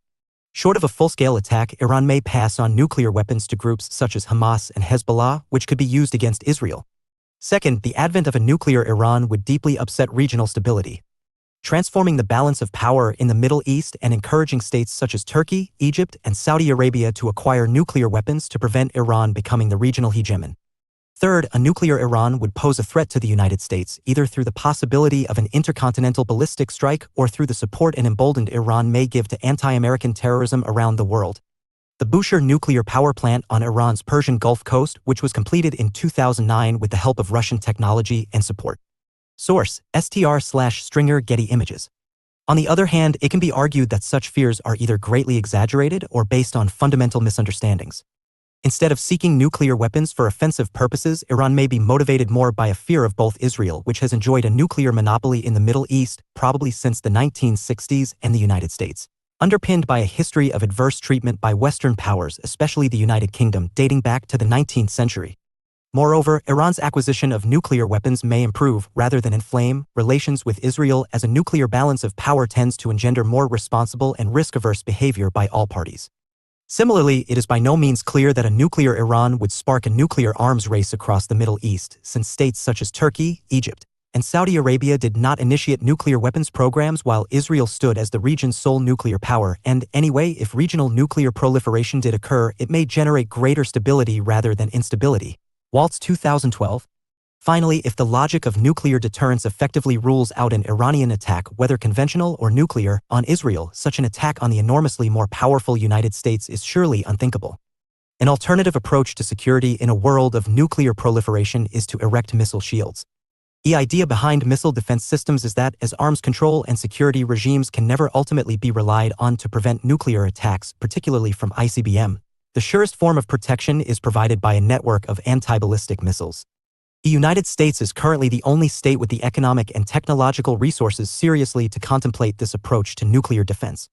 [SPEAKER 1] Short of a full-scale attack, Iran may pass on nuclear weapons to groups such as Hamas and Hezbollah, which could be used against Israel. Second, the advent of a nuclear Iran would deeply upset regional stability, transforming the balance of power in the Middle East and encouraging states such as Turkey, Egypt, and Saudi Arabia to acquire nuclear weapons to prevent Iran becoming the regional hegemon. Third, a nuclear Iran would pose a threat to the United States, either through the possibility of an intercontinental ballistic strike or through the support an emboldened Iran may give to anti-American terrorism around the world. The Bushehr nuclear power plant on Iran's Persian Gulf coast, which was completed in 2009 with the help of Russian technology and support. Source: STR/Stringer Getty Images. On the other hand, it can be argued that such fears are either greatly exaggerated or based on fundamental misunderstandings. Instead of seeking nuclear weapons for offensive purposes, Iran may be motivated more by a fear of both Israel, which has enjoyed a nuclear monopoly in the Middle East, probably since the 1960s, and the United States, underpinned by a history of adverse treatment by Western powers, especially the United Kingdom, dating back to the 19th century. Moreover, Iran's acquisition of nuclear weapons may improve, rather than inflame, relations with Israel, as a nuclear balance of power tends to engender more responsible and risk-averse behavior by all parties. Similarly, it is by no means clear that a nuclear Iran would spark a nuclear arms race across the Middle East, since states such as Turkey, Egypt, and Saudi Arabia did not initiate nuclear weapons programs while Israel stood as the region's sole nuclear power, and, anyway, if regional nuclear proliferation did occur, it may generate greater stability rather than instability. Waltz 2012. Finally, if the logic of nuclear deterrence effectively rules out an Iranian attack, whether conventional or nuclear, on Israel, such an attack on the enormously more powerful United States is surely unthinkable. An alternative approach to security in a world of nuclear proliferation is to erect missile shields. The idea behind missile defense systems is that, as arms control and security regimes can never ultimately be relied on to prevent nuclear attacks, particularly from ICBM, the surest form of protection is provided by a network of anti-ballistic missiles. The United States is currently the only state with the economic and technological resources seriously to contemplate this approach to nuclear defense.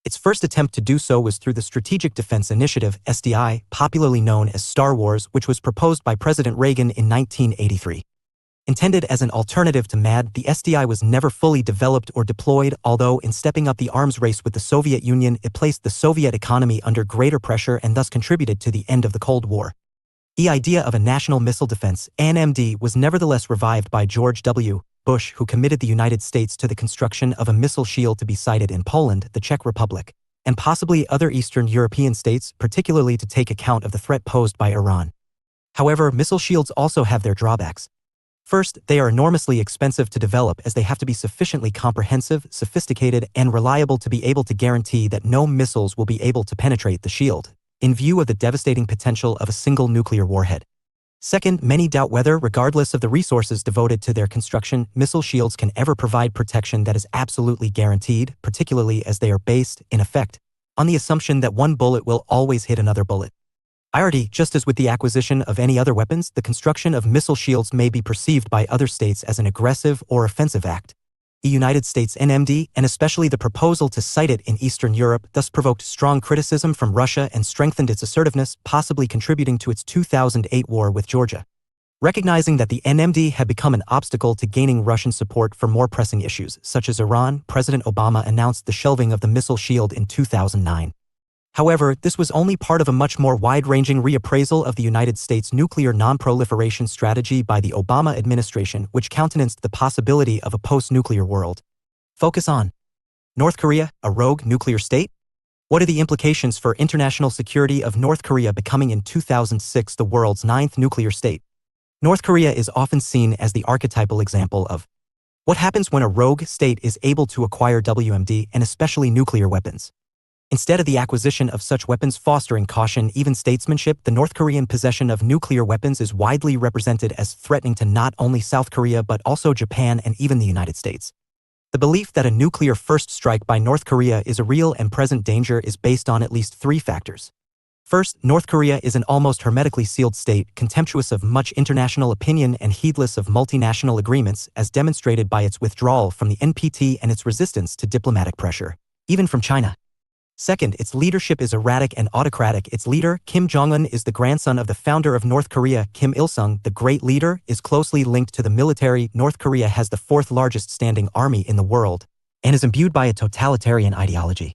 [SPEAKER 1] Its first attempt to do so was through the Strategic Defense Initiative, SDI, popularly known as Star Wars, which was proposed by President Reagan in 1983. Intended as an alternative to MAD, the SDI was never fully developed or deployed, although in stepping up the arms race with the Soviet Union, it placed the Soviet economy under greater pressure and thus contributed to the end of the Cold War. The idea of a national missile defense, NMD, was nevertheless revived by George W. Bush, who committed the United States to the construction of a missile shield to be sited in Poland, the Czech Republic, and possibly other Eastern European states, particularly to take account of the threat posed by Iran. However, missile shields also have their drawbacks. First, they are enormously expensive to develop as they have to be sufficiently comprehensive, sophisticated, and reliable to be able to guarantee that no missiles will be able to penetrate the shield, in view of the devastating potential of a single nuclear warhead. Second, many doubt whether, regardless of the resources devoted to their construction, missile shields can ever provide protection that is absolutely guaranteed, particularly as they are based, in effect, on the assumption that one bullet will always hit another bullet. Just as with the acquisition of any other weapons, the construction of missile shields may be perceived by other states as an aggressive or offensive act. The United States NMD, and especially the proposal to site it in Eastern Europe, thus provoked strong criticism from Russia and strengthened its assertiveness, possibly contributing to its 2008 war with Georgia. Recognizing that the NMD had become an obstacle to gaining Russian support for more pressing issues, such as Iran, President Obama announced the shelving of the missile shield in 2009. However, this was only part of a much more wide-ranging reappraisal of the United States' nuclear non-proliferation strategy by the Obama administration, which countenanced the possibility of a post-nuclear world. Focus on North Korea, a rogue nuclear state? What are the implications for international security of North Korea becoming in 2006 the world's ninth nuclear state? North Korea is often seen as the archetypal example of what happens when a rogue state is able to acquire WMD and especially nuclear weapons. Instead of the acquisition of such weapons fostering caution, even statesmanship, the North Korean possession of nuclear weapons is widely represented as threatening to not only South Korea but also Japan and even the United States. The belief that a nuclear first strike by North Korea is a real and present danger is based on at least three factors. First, North Korea is an almost hermetically sealed state, contemptuous of much international opinion and heedless of multinational agreements, as demonstrated by its withdrawal from the NPT and its resistance to diplomatic pressure, even from China. Second, its leadership is erratic and autocratic. Its leader, Kim Jong-un, is the grandson of the founder of North Korea, Kim Il-sung. The great leader is closely linked to the military. North Korea has the fourth largest standing army in the world and is imbued by a totalitarian ideology.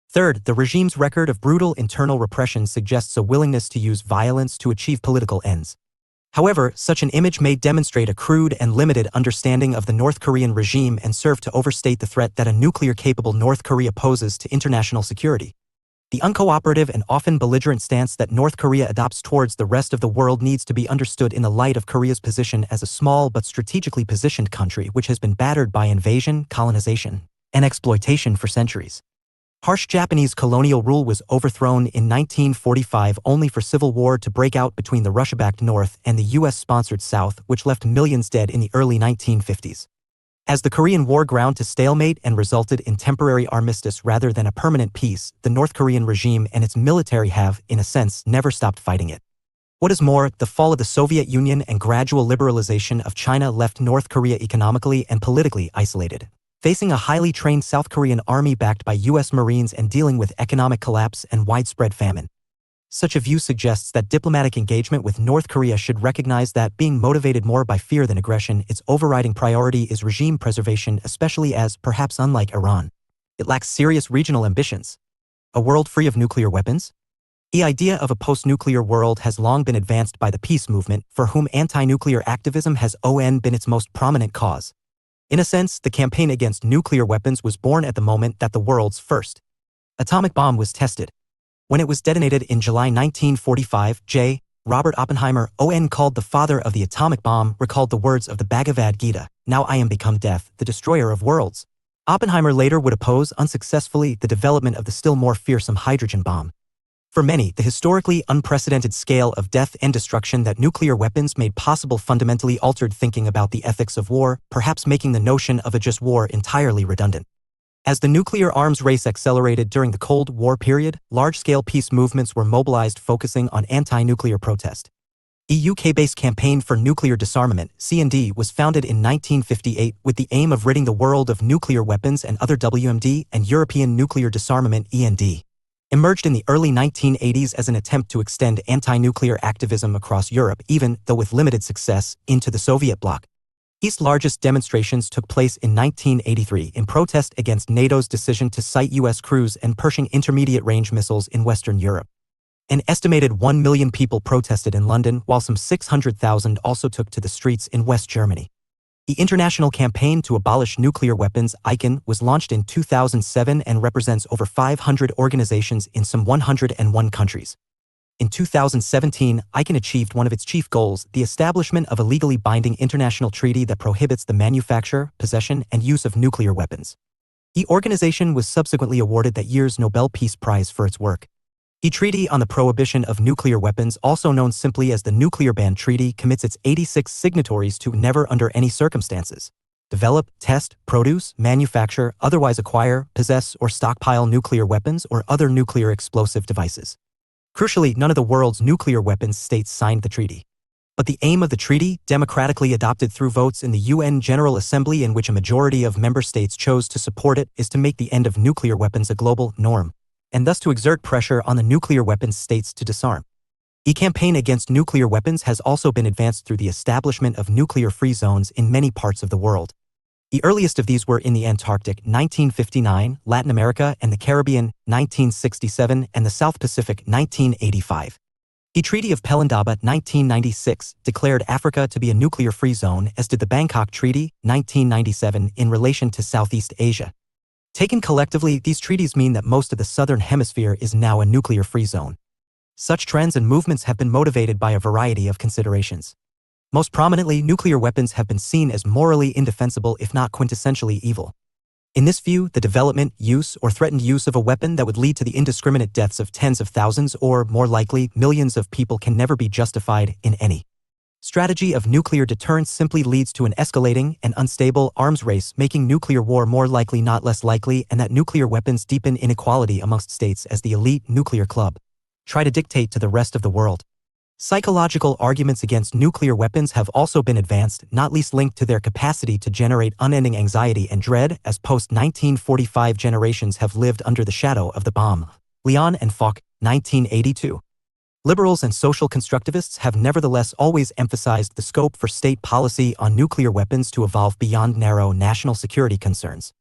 [SPEAKER 1] Third, the regime's record of brutal internal repression suggests a willingness to use violence to achieve political ends. However, such an image may demonstrate a crude and limited understanding of the North Korean regime and serve to overstate the threat that a nuclear-capable North Korea poses to international security. The uncooperative and often belligerent stance that North Korea adopts towards the rest of the world needs to be understood in the light of Korea's position as a small but strategically positioned country which has been battered by invasion, colonization, and exploitation for centuries. Harsh Japanese colonial rule was overthrown in 1945 only for civil war to break out between the Russia-backed North and the US-sponsored South, which left millions dead in the early 1950s. As the Korean War ground to stalemate and resulted in temporary armistice rather than a permanent peace, the North Korean regime and its military have, in a sense, never stopped fighting it. What is more, the fall of the Soviet Union and gradual liberalization of China left North Korea economically and politically isolated, facing a highly trained South Korean army backed by US Marines and dealing with economic collapse and widespread famine. Such a view suggests that diplomatic engagement with North Korea should recognize that, being motivated more by fear than aggression, its overriding priority is regime preservation, especially as, perhaps unlike Iran, it lacks serious regional ambitions. A world free of nuclear weapons? The idea of a post-nuclear world has long been advanced by the peace movement, for whom anti-nuclear activism has been its most prominent cause. In a sense, the campaign against nuclear weapons was born at the moment that the world's first atomic bomb was tested. When it was detonated in July 1945, Robert Oppenheimer, called the father of the atomic bomb, recalled the words of the Bhagavad Gita, "Now I am become death, the destroyer of worlds." Oppenheimer later would oppose unsuccessfully the development of the still more fearsome hydrogen bomb. For many, the historically unprecedented scale of death and destruction that nuclear weapons made possible fundamentally altered thinking about the ethics of war, perhaps making the notion of a just war entirely redundant. As the nuclear arms race accelerated during the Cold War period, large-scale peace movements were mobilized focusing on anti-nuclear protest. The UK-based Campaign for Nuclear Disarmament, C&D, was founded in 1958 with the aim of ridding the world of nuclear weapons and other WMD, and European Nuclear Disarmament, END. Emerged in the early 1980s as an attempt to extend anti-nuclear activism across Europe, even though with limited success, into the Soviet bloc. Its largest demonstrations took place in 1983 in protest against NATO's decision to site US cruise and Pershing intermediate-range missiles in Western Europe. An estimated 1 million people protested in London, while some 600,000 also took to the streets in West Germany. The International Campaign to Abolish Nuclear Weapons, ICAN, was launched in 2007 and represents over 500 organizations in some 101 countries. In 2017, ICAN achieved one of its chief goals, the establishment of a legally binding international treaty that prohibits the manufacture, possession, and use of nuclear weapons. The organization was subsequently awarded that year's Nobel Peace Prize for its work. The Treaty on the Prohibition of Nuclear Weapons, also known simply as the Nuclear Ban Treaty, commits its 86 signatories to never under any circumstances develop, test, produce, manufacture, otherwise acquire, possess, or stockpile nuclear weapons or other nuclear explosive devices. Crucially, none of the world's nuclear weapons states signed the treaty. But the aim of the treaty, democratically adopted through votes in the UN General Assembly in which a majority of member states chose to support it, is to make the end of nuclear weapons a global norm, and thus to exert pressure on the nuclear weapons states to disarm. The campaign against nuclear weapons has also been advanced through the establishment of nuclear-free zones in many parts of the world. The earliest of these were in the Antarctic 1959, Latin America and the Caribbean 1967, and the South Pacific 1985. The Treaty of Pelindaba 1996 declared Africa to be a nuclear-free zone, as did the Bangkok Treaty 1997 in relation to Southeast Asia. Taken collectively, these treaties mean that most of the southern hemisphere is now a nuclear-free zone. Such trends and movements have been motivated by a variety of considerations. Most prominently, nuclear weapons have been seen as morally indefensible if not quintessentially evil. In this view, the development, use, or threatened use of a weapon that would lead to the indiscriminate deaths of tens of thousands or, more likely, millions of people can never be justified in any strategy of nuclear deterrence. Simply leads to an escalating and unstable arms race, making nuclear war more likely not less likely, and that nuclear weapons deepen inequality amongst states as the elite nuclear club try to dictate to the rest of the world. Psychological arguments against nuclear weapons have also been advanced, not least linked to their capacity to generate unending anxiety and dread, as post-1945 generations have lived under the shadow of the bomb. Leon and Falk, 1982. Liberals and social constructivists have nevertheless always emphasized the scope for state policy on nuclear weapons to evolve beyond narrow national security concerns.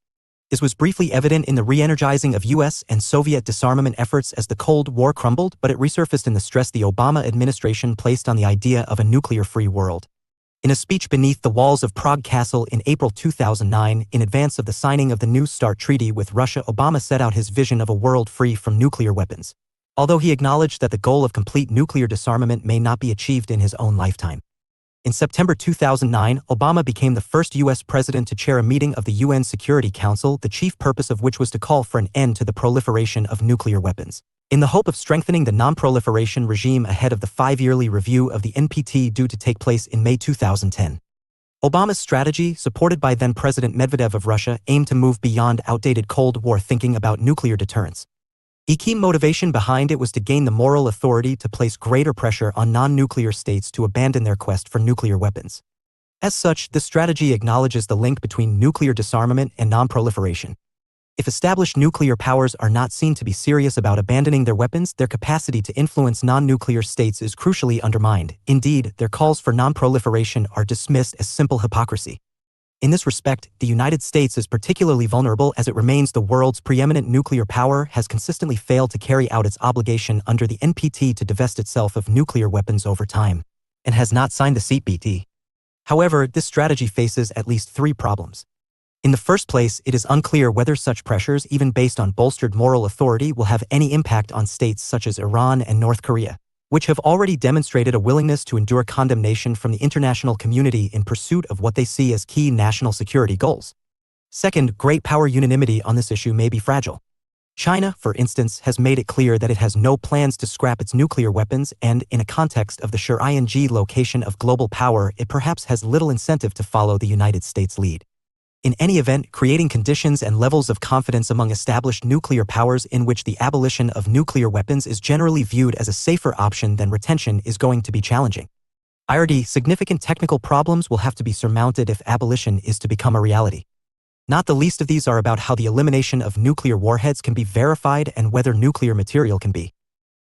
[SPEAKER 1] This was briefly evident in the re-energizing of US and Soviet disarmament efforts as the Cold War crumbled, but it resurfaced in the stress the Obama administration placed on the idea of a nuclear-free world. In a speech beneath the walls of Prague Castle in April 2009, in advance of the signing of the New START treaty with Russia, Obama set out his vision of a world free from nuclear weapons, although he acknowledged that the goal of complete nuclear disarmament may not be achieved in his own lifetime. In September 2009, Obama became the first U.S. president to chair a meeting of the UN Security Council, the chief purpose of which was to call for an end to the proliferation of nuclear weapons, in the hope of strengthening the non-proliferation regime ahead of the 5-yearly review of the NPT due to take place in May 2010. Obama's strategy, supported by then-President Medvedev of Russia, aimed to move beyond outdated Cold War thinking about nuclear deterrence. The key motivation behind it was to gain the moral authority to place greater pressure on non-nuclear states to abandon their quest for nuclear weapons. As such, this strategy acknowledges the link between nuclear disarmament and non-proliferation. If established nuclear powers are not seen to be serious about abandoning their weapons, their capacity to influence non-nuclear states is crucially undermined. Indeed, their calls for non-proliferation are dismissed as simple hypocrisy. In this respect, the United States is particularly vulnerable as it remains the world's preeminent nuclear power, has consistently failed to carry out its obligation under the NPT to divest itself of nuclear weapons over time, and has not signed the CPT. However, this strategy faces at least 3 problems. In the first place, it is unclear whether such pressures, even based on bolstered moral authority, will have any impact on states such as Iran and North Korea, which have already demonstrated a willingness to endure condemnation from the international community in pursuit of what they see as key national security goals. Second, great power unanimity on this issue may be fragile. China, for instance, has made it clear that it has no plans to scrap its nuclear weapons, and, in a context of the sure location of global power, it perhaps has little incentive to follow the United States' lead. In any event, creating conditions and levels of confidence among established nuclear powers in which the abolition of nuclear weapons is generally viewed as a safer option than retention is going to be challenging. Significant technical problems will have to be surmounted if abolition is to become a reality. Not the least of these are about how the elimination of nuclear warheads can be verified and whether nuclear material can be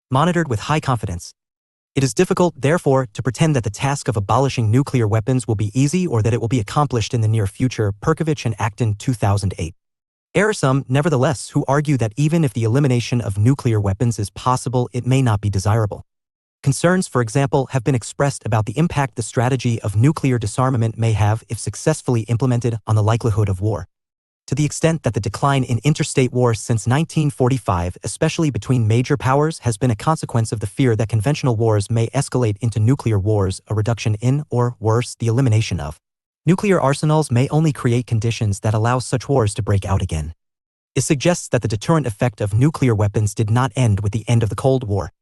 [SPEAKER 1] monitored with high confidence. It is difficult, therefore, to pretend that the task of abolishing nuclear weapons will be easy or that it will be accomplished in the near future. Perkovich and Acton, 2008. There are some, nevertheless, who argue that even if the elimination of nuclear weapons is possible, it may not be desirable. Concerns, for example, have been expressed about the impact the strategy of nuclear disarmament may have, if successfully implemented, on the likelihood of war. To the extent that the decline in interstate wars since 1945, especially between major powers, has been a consequence of the fear that conventional wars may escalate into nuclear wars, a reduction in, or worse, the elimination of nuclear arsenals may only create conditions that allow such wars to break out again. It suggests that the deterrent effect of nuclear weapons did not end with the end of the Cold War.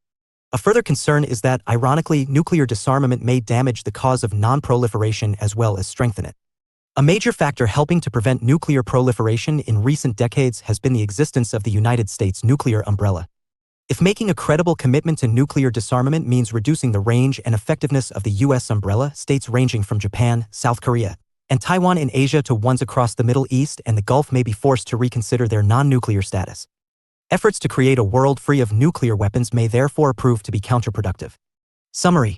[SPEAKER 1] A further concern is that, ironically, nuclear disarmament may damage the cause of non-proliferation as well as strengthen it. A major factor helping to prevent nuclear proliferation in recent decades has been the existence of the United States nuclear umbrella. If making a credible commitment to nuclear disarmament means reducing the range and effectiveness of the U.S. umbrella, states ranging from Japan, South Korea, and Taiwan in Asia to ones across the Middle East and the Gulf may be forced to reconsider their non-nuclear status. Efforts to create a world free of nuclear weapons may therefore prove to be counterproductive. Summary.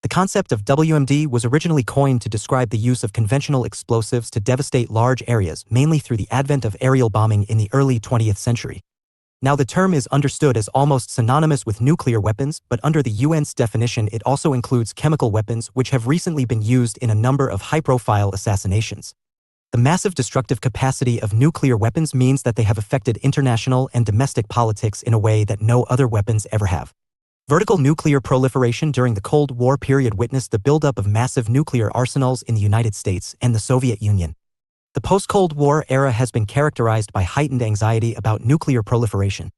[SPEAKER 1] The concept of WMD was originally coined to describe the use of conventional explosives to devastate large areas, mainly through the advent of aerial bombing in the early 20th century. Now the term is understood as almost synonymous with nuclear weapons, but under the UN's definition it also includes chemical weapons which have recently been used in a number of high-profile assassinations. The massive destructive capacity of nuclear weapons means that they have affected international and domestic politics in a way that no other weapons ever have. Vertical nuclear proliferation during the Cold War period witnessed the buildup of massive nuclear arsenals in the United States and the Soviet Union. The post-Cold War era has been characterized by heightened anxiety about nuclear proliferation.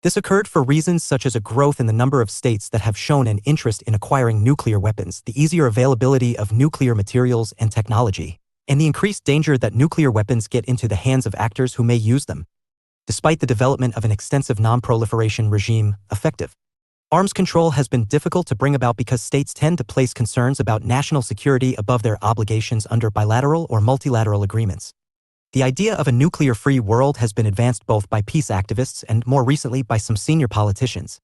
[SPEAKER 1] This occurred for reasons such as a growth in the number of states that have shown an interest in acquiring nuclear weapons, the easier availability of nuclear materials and technology, and the increased danger that nuclear weapons get into the hands of actors who may use them. Despite the development of an extensive non-proliferation regime, effective arms control has been difficult to bring about because states tend to place concerns about national security above their obligations under bilateral or multilateral agreements. The idea of a nuclear-free world has been advanced both by peace activists and, more recently, by some senior politicians.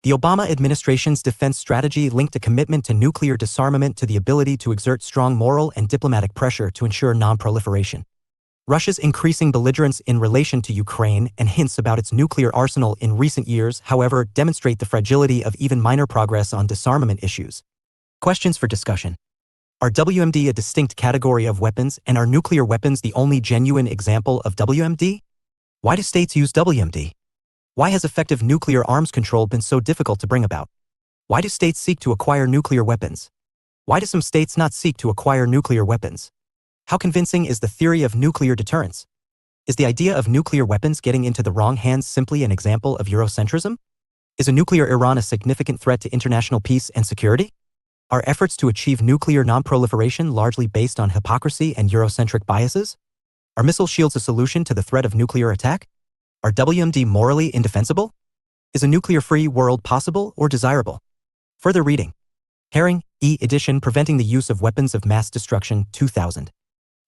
[SPEAKER 1] The Obama administration's defense strategy linked a commitment to nuclear disarmament to the ability to exert strong moral and diplomatic pressure to ensure non-proliferation. Russia's increasing belligerence in relation to Ukraine and hints about its nuclear arsenal in recent years, however, demonstrate the fragility of even minor progress on disarmament issues. Questions for discussion. Are WMD a distinct category of weapons, and are nuclear weapons the only genuine example of WMD? Why do states use WMD? Why has effective nuclear arms control been so difficult to bring about? Why do states seek to acquire nuclear weapons? Why do some states not seek to acquire nuclear weapons? How convincing is the theory of nuclear deterrence? Is the idea of nuclear weapons getting into the wrong hands simply an example of Eurocentrism? Is a nuclear Iran a significant threat to international peace and security? Are efforts to achieve nuclear non-proliferation largely based on hypocrisy and Eurocentric biases? Are missile shields a solution to the threat of nuclear attack? Are WMD morally indefensible? Is a nuclear-free world possible or desirable? Further reading. Herring, E. edition Preventing the Use of Weapons of Mass Destruction, 2000.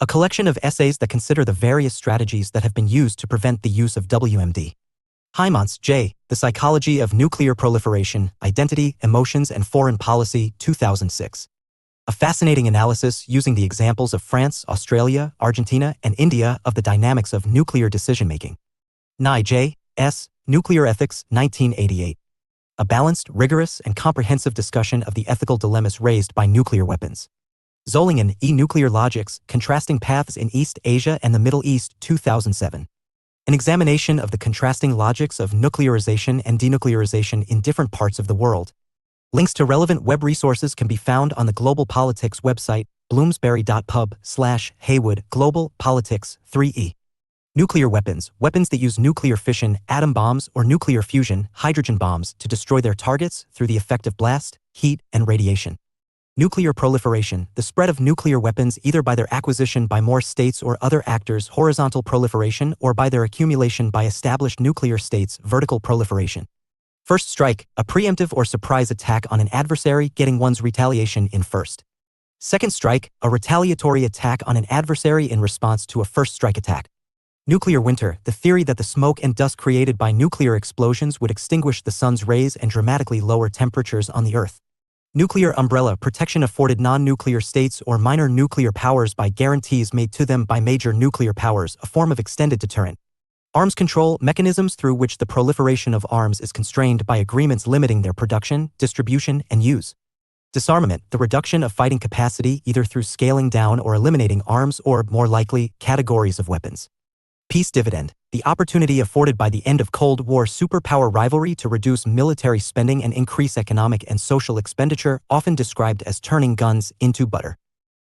[SPEAKER 1] A collection of essays that consider the various strategies that have been used to prevent the use of WMD. Heymans, J. The Psychology of Nuclear Proliferation, Identity, Emotions and Foreign Policy, 2006. A fascinating analysis using the examples of France, Australia, Argentina, and India of the dynamics of nuclear decision-making. Nye, J. S. Nuclear Ethics, 1988. A balanced, rigorous, and comprehensive discussion of the ethical dilemmas raised by nuclear weapons. Zollingen, E. Nuclear Logics, Contrasting Paths in East Asia and the Middle East, 2007. An examination of the contrasting logics of nuclearization and denuclearization in different parts of the world. Links to relevant web resources can be found on the Global Politics website, bloomsbury.pub/Heywood, Global Politics, 3E. Nuclear weapons, weapons that use nuclear fission, atom bombs, or nuclear fusion, hydrogen bombs, to destroy their targets through the effect of blast, heat, and radiation. Nuclear proliferation, the spread of nuclear weapons either by their acquisition by more states or other actors, horizontal proliferation, or by their accumulation by established nuclear states, vertical proliferation. First strike, a preemptive or surprise attack on an adversary, getting one's retaliation in first. Second strike, a retaliatory attack on an adversary in response to a first strike attack. Nuclear winter, the theory that the smoke and dust created by nuclear explosions would extinguish the sun's rays and dramatically lower temperatures on the Earth. Nuclear umbrella, protection afforded non-nuclear states or minor nuclear powers by guarantees made to them by major nuclear powers, a form of extended deterrent. Arms control, mechanisms through which the proliferation of arms is constrained by agreements limiting their production, distribution, and use. Disarmament, the reduction of fighting capacity either through scaling down or eliminating arms or, more likely, categories of weapons. Peace dividend, the opportunity afforded by the end of Cold War superpower rivalry to reduce military spending and increase economic and social expenditure, often described as turning guns into butter.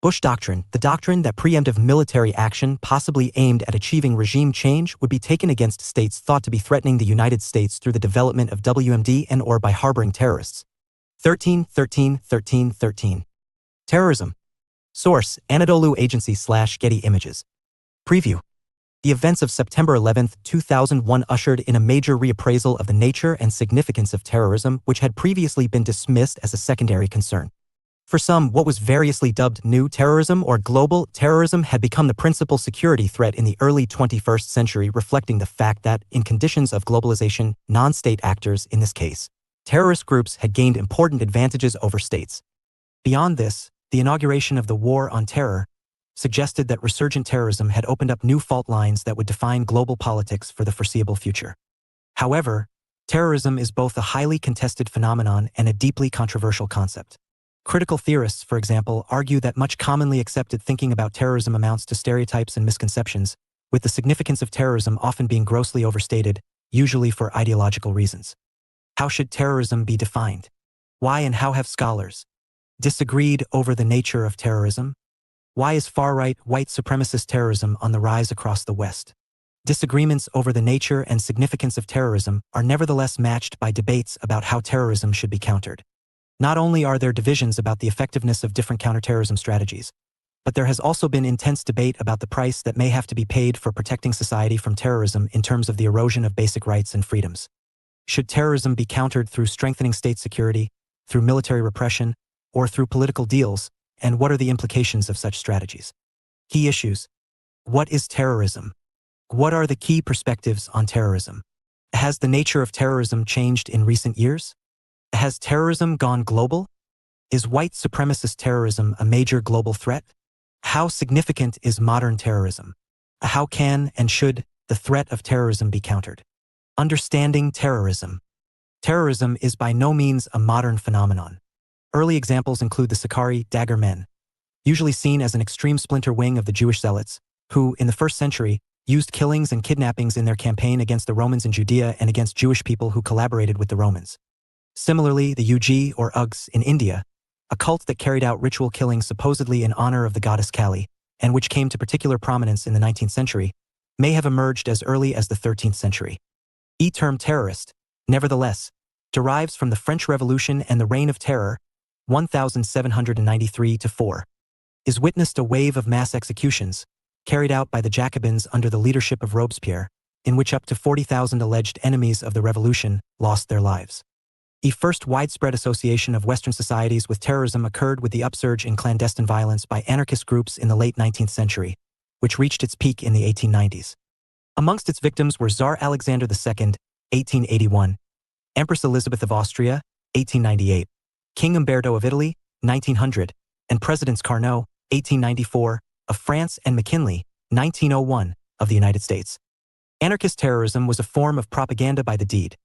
[SPEAKER 1] Bush Doctrine, the doctrine that preemptive military action possibly aimed at achieving regime change would be taken against states thought to be threatening the United States through the development of WMD and or by harboring terrorists. 13. Terrorism. Source, Anadolu Agency/Getty Images. Preview. The events of September 11, 2001 ushered in a major reappraisal of the nature and significance of terrorism, which had previously been dismissed as a secondary concern. For some, what was variously dubbed new terrorism or global terrorism had become the principal security threat in the early 21st century, reflecting the fact that, in conditions of globalization, non-state actors, in this case, terrorist groups had gained important advantages over states. Beyond this, the inauguration of the War on Terror suggested that resurgent terrorism had opened up new fault lines that would define global politics for the foreseeable future. However, terrorism is both a highly contested phenomenon and a deeply controversial concept. Critical theorists, for example, argue that much commonly accepted thinking about terrorism amounts to stereotypes and misconceptions, with the significance of terrorism often being grossly overstated, usually for ideological reasons. How should terrorism be defined? Why and how have scholars disagreed over the nature of terrorism? Why is far-right, white supremacist terrorism on the rise across the West? Disagreements over the nature and significance of terrorism are nevertheless matched by debates about how terrorism should be countered. Not only are there divisions about the effectiveness of different counterterrorism strategies, but there has also been intense debate about the price that may have to be paid for protecting society from terrorism in terms of the erosion of basic rights and freedoms. Should terrorism be countered through strengthening state security, through military repression, or through political deals, and what are the implications of such strategies? Key issues. What is terrorism? What are the key perspectives on terrorism? Has the nature of terrorism changed in recent years? Has terrorism gone global? Is white supremacist terrorism a major global threat? How significant is modern terrorism? How can and should the threat of terrorism be countered? Understanding terrorism. Terrorism is by no means a modern phenomenon. Early examples include the Sicarii dagger men, usually seen as an extreme splinter wing of the Jewish zealots, who, in the 1st century, used killings and kidnappings in their campaign against the Romans in Judea and against Jewish people who collaborated with the Romans. Similarly, the UG or Ugs in India, a cult that carried out ritual killings supposedly in honor of the goddess Kali, and which came to particular prominence in the 19th century, may have emerged as early as the 13th century. The term terrorist, nevertheless, derives from the French Revolution and the Reign of Terror, 1793–4, is witnessed a wave of mass executions, carried out by the Jacobins under the leadership of Robespierre, in which up to 40,000 alleged enemies of the revolution lost their lives. The first widespread association of Western societies with terrorism occurred with the upsurge in clandestine violence by anarchist groups in the late 19th century, which reached its peak in the 1890s. Amongst its victims were Tsar Alexander II, 1881, Empress Elizabeth of Austria, 1898, King Umberto of Italy, 1900, and Presidents Carnot, 1894, of France and McKinley, 1901, of the United States. Anarchist terrorism was a form of propaganda by the deed.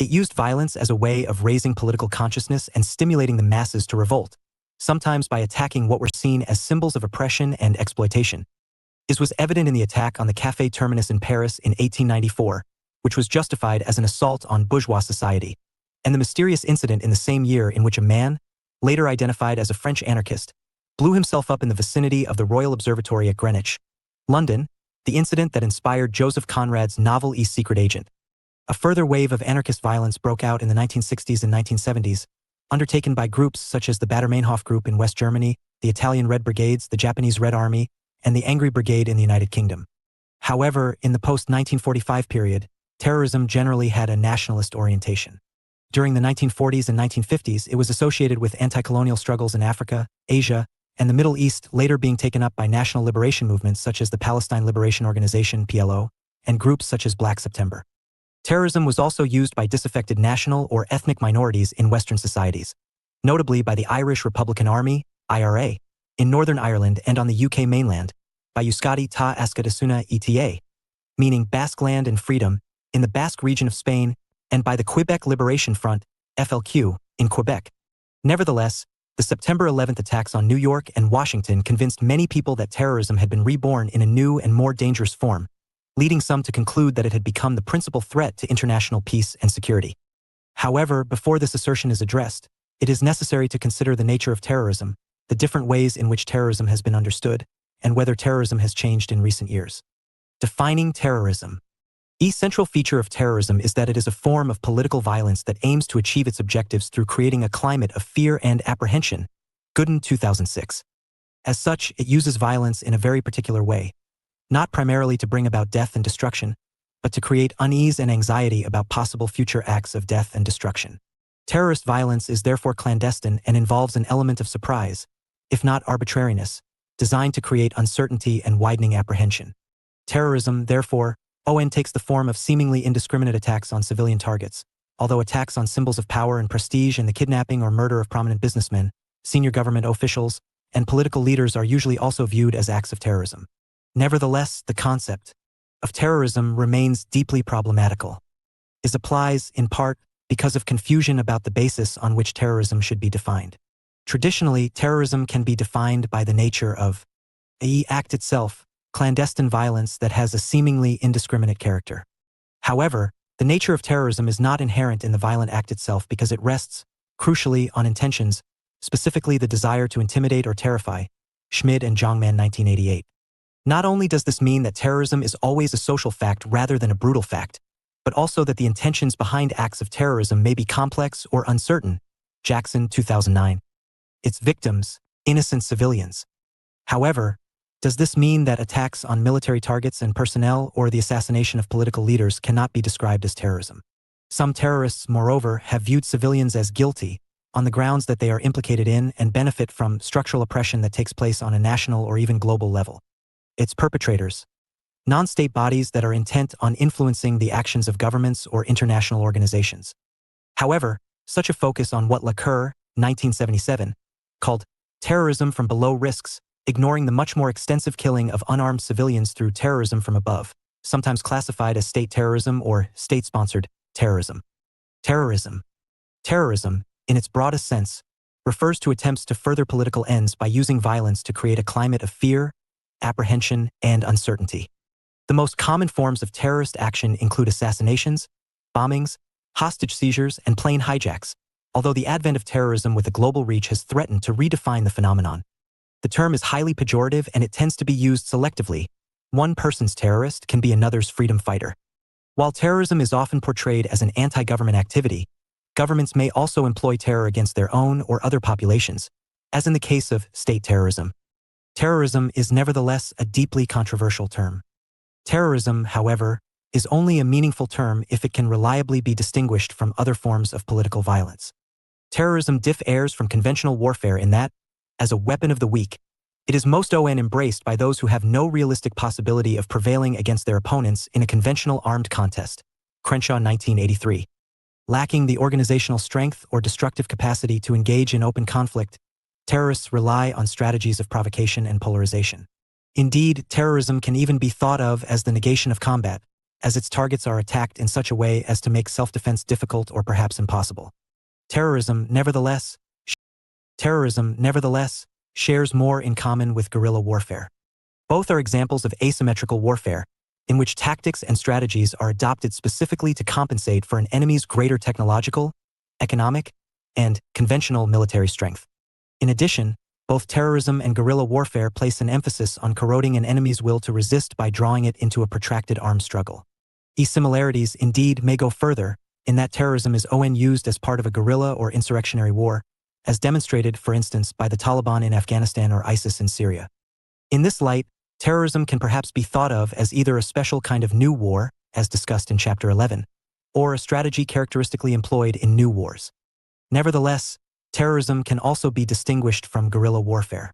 [SPEAKER 1] It used violence as a way of raising political consciousness and stimulating the masses to revolt, sometimes by attacking what were seen as symbols of oppression and exploitation. This was evident in the attack on the Café Terminus in Paris in 1894, which was justified as an assault on bourgeois society, and the mysterious incident in the same year in which a man, later identified as a French anarchist, blew himself up in the vicinity of the Royal Observatory at Greenwich, London, the incident that inspired Joseph Conrad's novel *E Secret Agent*. A further wave of anarchist violence broke out in the 1960s and 1970s, undertaken by groups such as the Baader-Meinhof Group in West Germany, the Italian Red Brigades, the Japanese Red Army, and the Angry Brigade in the United Kingdom. However, in the post-1945 period, terrorism generally had a nationalist orientation. During the 1940s and 1950s, it was associated with anti-colonial struggles in Africa, Asia, and the Middle East, later being taken up by national liberation movements such as the Palestine Liberation Organization (PLO) and groups such as Black September. Terrorism was also used by disaffected national or ethnic minorities in Western societies, notably by the Irish Republican Army (IRA) in Northern Ireland and on the UK mainland, by Euskadi ta Askadasuna ETA, meaning Basque Land and Freedom, in the Basque region of Spain, and by the Quebec Liberation Front (FLQ) in Quebec. Nevertheless, the September 11th attacks on New York and Washington convinced many people that terrorism had been reborn in a new and more dangerous form, leading some to conclude that it had become the principal threat to international peace and security. However, before this assertion is addressed, it is necessary to consider the nature of terrorism, the different ways in which terrorism has been understood, and whether terrorism has changed in recent years. Defining terrorism. The central feature of terrorism is that it is a form of political violence that aims to achieve its objectives through creating a climate of fear and apprehension. Gooden, 2006. As such, it uses violence in a very particular way, not primarily to bring about death and destruction, but to create unease and anxiety about possible future acts of death and destruction. Terrorist violence is therefore clandestine and involves an element of surprise, if not arbitrariness, designed to create uncertainty and widening apprehension. Terrorism, therefore, takes the form of seemingly indiscriminate attacks on civilian targets, although attacks on symbols of power and prestige and the kidnapping or murder of prominent businessmen, senior government officials, and political leaders are usually also viewed as acts of terrorism. Nevertheless, the concept of terrorism remains deeply problematical. It applies, in part, because of confusion about the basis on which terrorism should be defined. Traditionally, terrorism can be defined by the nature of the act itself, clandestine violence that has a seemingly indiscriminate character. However, the nature of terrorism is not inherent in the violent act itself because it rests, crucially, on intentions, specifically the desire to intimidate or terrify. Schmid and Jongman 1988. Not only does this mean that terrorism is always a social fact rather than a brutal fact, but also that the intentions behind acts of terrorism may be complex or uncertain. Jackson 2009. Its victims, innocent civilians. However, does this mean that attacks on military targets and personnel or the assassination of political leaders cannot be described as terrorism? Some terrorists, moreover, have viewed civilians as guilty on the grounds that they are implicated in and benefit from structural oppression that takes place on a national or even global level. Its perpetrators, non-state bodies that are intent on influencing the actions of governments or international organizations. However, such a focus on what Lacour, 1977, called terrorism from below risks, ignoring the much more extensive killing of unarmed civilians through terrorism from above, sometimes classified as state terrorism or state-sponsored terrorism. Terrorism, in its broadest sense, refers to attempts to further political ends by using violence to create a climate of fear, apprehension, and uncertainty. The most common forms of terrorist action include assassinations, bombings, hostage seizures, and plane hijacks, although the advent of terrorism with a global reach has threatened to redefine the phenomenon. The term is highly pejorative and it tends to be used selectively. One person's terrorist can be another's freedom fighter. While terrorism is often portrayed as an anti-government activity, governments may also employ terror against their own or other populations, as in the case of state terrorism. Terrorism is nevertheless a deeply controversial term. Terrorism, however, is only a meaningful term if it can reliably be distinguished from other forms of political violence. Terrorism differs from conventional warfare in that, as a weapon of the weak, it is most often embraced by those who have no realistic possibility of prevailing against their opponents in a conventional armed contest. Crenshaw 1983. Lacking the organizational strength or destructive capacity to engage in open conflict, terrorists rely on strategies of provocation and polarization. Indeed, terrorism can even be thought of as the negation of combat, as its targets are attacked in such a way as to make self-defense difficult or perhaps impossible. Terrorism, nevertheless, shares more in common with guerrilla warfare. Both are examples of asymmetrical warfare, in which tactics and strategies are adopted specifically to compensate for an enemy's greater technological, economic, and conventional military strength. In addition, both terrorism and guerrilla warfare place an emphasis on corroding an enemy's will to resist by drawing it into a protracted armed struggle. These similarities indeed may go further, in that terrorism is often used as part of a guerrilla or insurrectionary war, as demonstrated, for instance, by the Taliban in Afghanistan or ISIS in Syria. In this light, terrorism can perhaps be thought of as either a special kind of new war, as discussed in Chapter 11, or a strategy characteristically employed in new wars. Nevertheless, terrorism can also be distinguished from guerrilla warfare.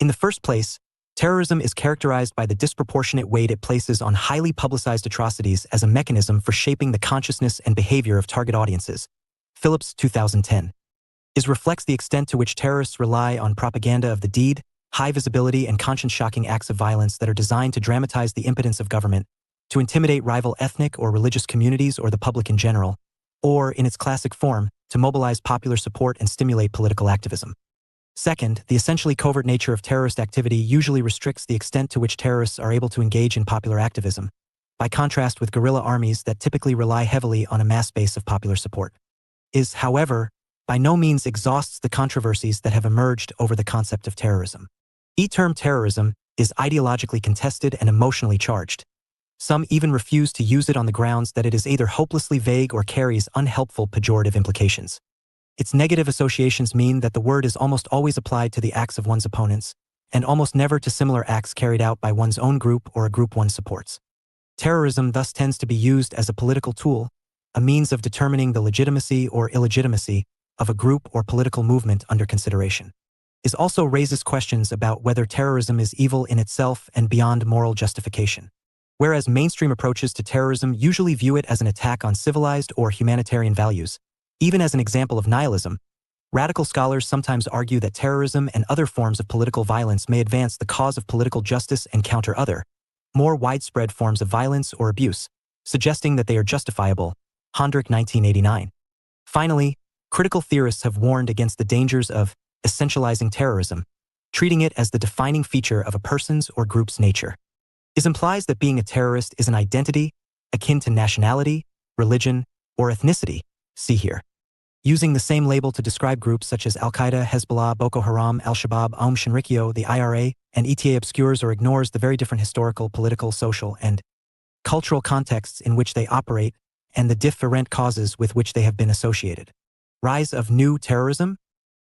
[SPEAKER 1] In the first place, terrorism is characterized by the disproportionate weight it places on highly publicized atrocities as a mechanism for shaping the consciousness and behavior of target audiences. Phillips 2010. It reflects the extent to which terrorists rely on propaganda of the deed, high visibility and conscience-shocking acts of violence that are designed to dramatize the impotence of government, to intimidate rival ethnic or religious communities or the public in general, or, in its classic form, to mobilize popular support and stimulate political activism. Second, the essentially covert nature of terrorist activity usually restricts the extent to which terrorists are able to engage in popular activism, by contrast with guerrilla armies that typically rely heavily on a mass base of popular support. Is, however, by no means exhausts the controversies that have emerged over the concept of terrorism. The term terrorism is ideologically contested and emotionally charged. Some even refuse to use it on the grounds that it is either hopelessly vague or carries unhelpful pejorative implications. Its negative associations mean that the word is almost always applied to the acts of one's opponents, and almost never to similar acts carried out by one's own group or a group one supports. Terrorism thus tends to be used as a political tool, a means of determining the legitimacy or illegitimacy of a group or political movement under consideration. It also raises questions about whether terrorism is evil in itself and beyond moral justification. Whereas mainstream approaches to terrorism usually view it as an attack on civilized or humanitarian values, even as an example of nihilism, radical scholars sometimes argue that terrorism and other forms of political violence may advance the cause of political justice and counter other, more widespread forms of violence or abuse, suggesting that they are justifiable. Hondrich, 1989. Finally, critical theorists have warned against the dangers of essentializing terrorism, treating it as the defining feature of a person's or group's nature. This implies that being a terrorist is an identity akin to nationality, religion, or ethnicity. See here. Using the same label to describe groups such as Al-Qaeda, Hezbollah, Boko Haram, Al-Shabaab, Shinrikyo, the IRA, and ETA obscures or ignores the very different historical, political, social, and cultural contexts in which they operate and the different causes with which they have been associated. Rise of new terrorism?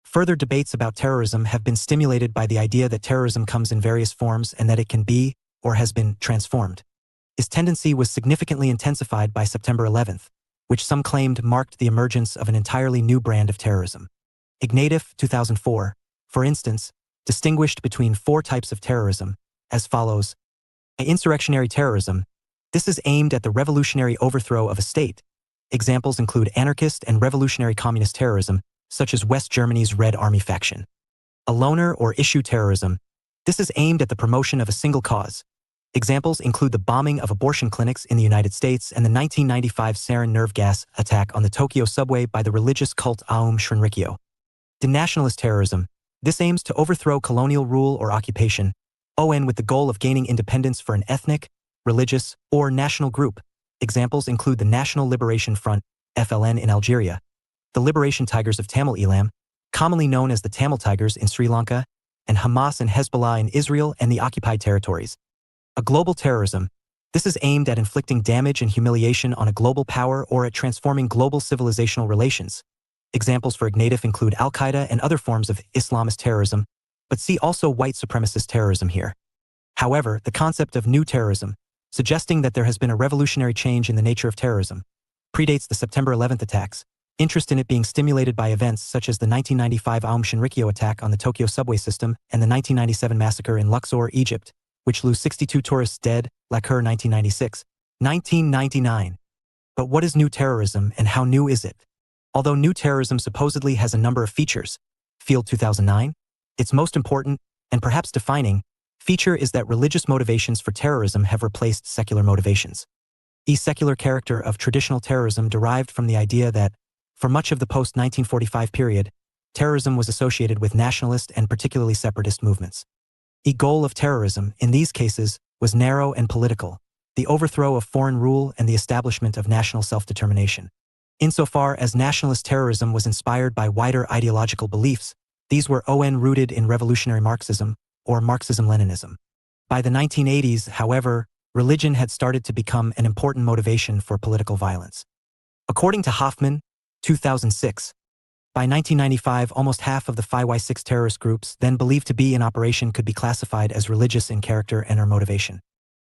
[SPEAKER 1] Further debates about terrorism have been stimulated by the idea that terrorism comes in various forms and that it can be, or has been, transformed. This tendency was significantly intensified by September 11th, which some claimed marked the emergence of an entirely new brand of terrorism. Ignatieff, 2004, for instance, distinguished between 4 types of terrorism, as follows. Insurrectionary terrorism. This is aimed at the revolutionary overthrow of a state. Examples include anarchist and revolutionary communist terrorism, such as West Germany's Red Army faction. A loner or issue terrorism. This is aimed at the promotion of a single cause. Examples include the bombing of abortion clinics in the United States and the 1995 sarin nerve gas attack on the Tokyo subway by the religious cult Shinrikyo. Denationalist terrorism. This aims to overthrow colonial rule or occupation, with the goal of gaining independence for an ethnic, religious, or national group. Examples include the National Liberation Front, FLN in Algeria, the Liberation Tigers of Tamil Eelam, commonly known as the Tamil Tigers in Sri Lanka, and Hamas and Hezbollah in Israel and the occupied territories. A global terrorism. This is aimed at inflicting damage and humiliation on a global power or at transforming global civilizational relations. Examples for Ignatieff include Al-Qaeda and other forms of Islamist terrorism, but see also white supremacist terrorism here. However, the concept of new terrorism, suggesting that there has been a revolutionary change in the nature of terrorism, predates the September 11th attacks, interest in it being stimulated by events such as the 1995 Shinrikyo attack on the Tokyo subway system and the 1997 massacre in Luxor, Egypt, which lose 62 tourists dead, Lacour 1996. 1999. But what is new terrorism and how new is it? Although new terrorism supposedly has a number of features, Field 2009, its most important, and perhaps defining, feature is that religious motivations for terrorism have replaced secular motivations. The secular character of traditional terrorism derived from the idea that, for much of the post-1945 period, terrorism was associated with nationalist and particularly separatist movements. The goal of terrorism, in these cases, was narrow and political, the overthrow of foreign rule and the establishment of national self-determination. Insofar as nationalist terrorism was inspired by wider ideological beliefs, these were rooted in revolutionary Marxism, or Marxism-Leninism. By the 1980s, however, religion had started to become an important motivation for political violence. According to Hoffman, 2006, by 1995, almost half of the FY6 terrorist groups then believed to be in operation could be classified as religious in character and or motivation.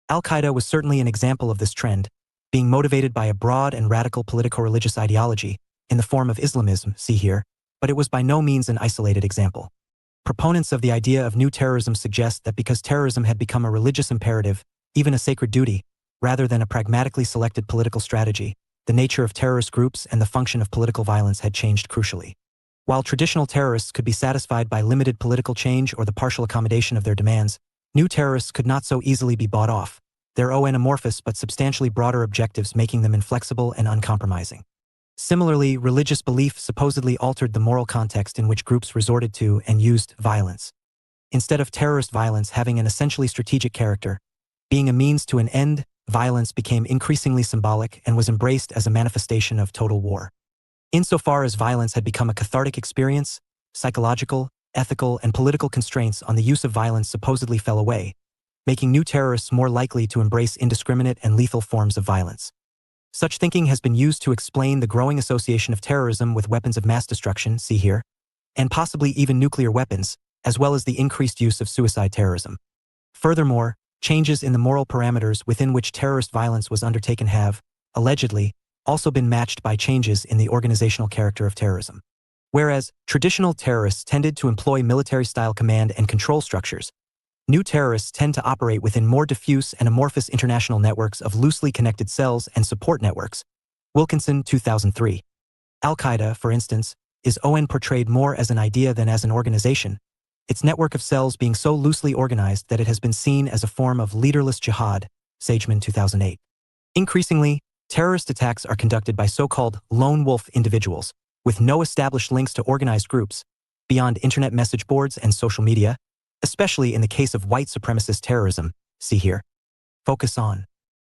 [SPEAKER 1] Al-Qaeda was certainly an example of this trend, being motivated by a broad and radical politico-religious ideology in the form of Islamism, see here, but it was by no means an isolated example. Proponents of the idea of new terrorism suggest that because terrorism had become a religious imperative, even a sacred duty, rather than a pragmatically selected political strategy, the nature of terrorist groups and the function of political violence had changed crucially. While traditional terrorists could be satisfied by limited political change or the partial accommodation of their demands, new terrorists could not so easily be bought off, their amorphous but substantially broader objectives making them inflexible and uncompromising. Similarly, religious belief supposedly altered the moral context in which groups resorted to and used violence. Instead of terrorist violence having an essentially strategic character, being a means to an end, violence became increasingly symbolic and was embraced as a manifestation of total war. Insofar as violence had become a cathartic experience, psychological, ethical, and political constraints on the use of violence supposedly fell away, making new terrorists more likely to embrace indiscriminate and lethal forms of violence. Such thinking has been used to explain the growing association of terrorism with weapons of mass destruction, see here, and possibly even nuclear weapons, as well as the increased use of suicide terrorism. Furthermore, changes in the moral parameters within which terrorist violence was undertaken have, allegedly, also been matched by changes in the organizational character of terrorism. Whereas traditional terrorists tended to employ military-style command and control structures, New terrorists tend to operate within more diffuse and amorphous international networks of loosely connected cells and support networks. Wilkinson, 2003. Al-Qaeda, for instance, is often portrayed more as an idea than as an organization, its network of cells being so loosely organized that it has been seen as a form of leaderless jihad. Sageman, 2008. Increasingly, terrorist attacks are conducted by so-called lone wolf individuals, with no established links to organized groups, beyond internet message boards and social media, especially in the case of white supremacist terrorism. See here. Focus on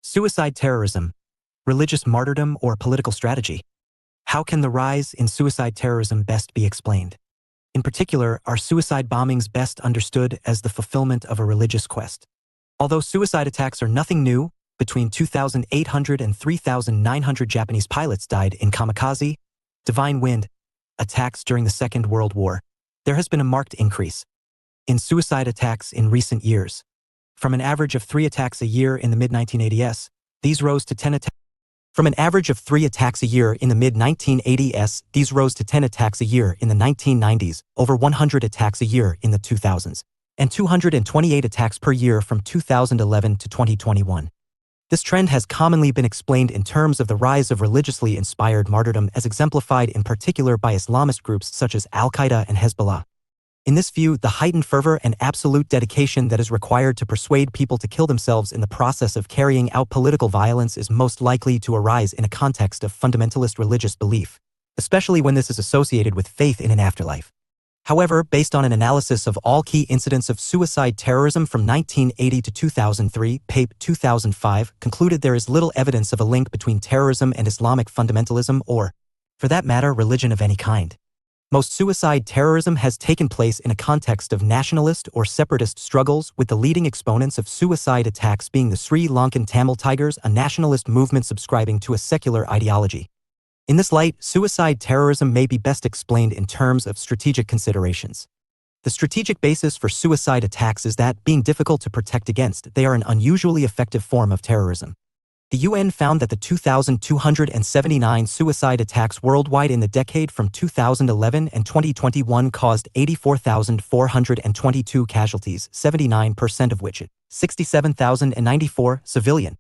[SPEAKER 1] suicide terrorism, religious martyrdom, or political strategy. How can the rise in suicide terrorism best be explained? In particular, are suicide bombings best understood as the fulfillment of a religious quest? Although suicide attacks are nothing new, between 2,800 and 3,900 Japanese pilots died in kamikaze, divine wind, attacks during the Second World War. There has been a marked increase in suicide attacks in recent years. From an average of 3 attacks a year in the mid-1980s, these rose to 10 attacks. From an average of 3 attacks a year in the mid-1980s, these rose to 10 attacks a year in the 1990s, over 100 attacks a year in the 2000s, and 228 attacks per year from 2011 to 2021. This trend has commonly been explained in terms of the rise of religiously inspired martyrdom as exemplified in particular by Islamist groups such as Al-Qaeda and Hezbollah. In this view, the heightened fervor and absolute dedication that is required to persuade people to kill themselves in the process of carrying out political violence is most likely to arise in a context of fundamentalist religious belief, especially when this is associated with faith in an afterlife. However, based on an analysis of all key incidents of suicide terrorism from 1980 to 2003, Pape 2005 concluded there is little evidence of a link between terrorism and Islamic fundamentalism or, for that matter, religion of any kind. Most suicide terrorism has taken place in a context of nationalist or separatist struggles, with the leading exponents of suicide attacks being the Sri Lankan Tamil Tigers, a nationalist movement subscribing to a secular ideology. In this light, suicide terrorism may be best explained in terms of strategic considerations. The strategic basis for suicide attacks is that, being difficult to protect against, they are an unusually effective form of terrorism. The UN found that the 2,279 suicide attacks worldwide in the decade from 2011 and 2021 caused 84,422 casualties, 79% of which, 67,094, civilian.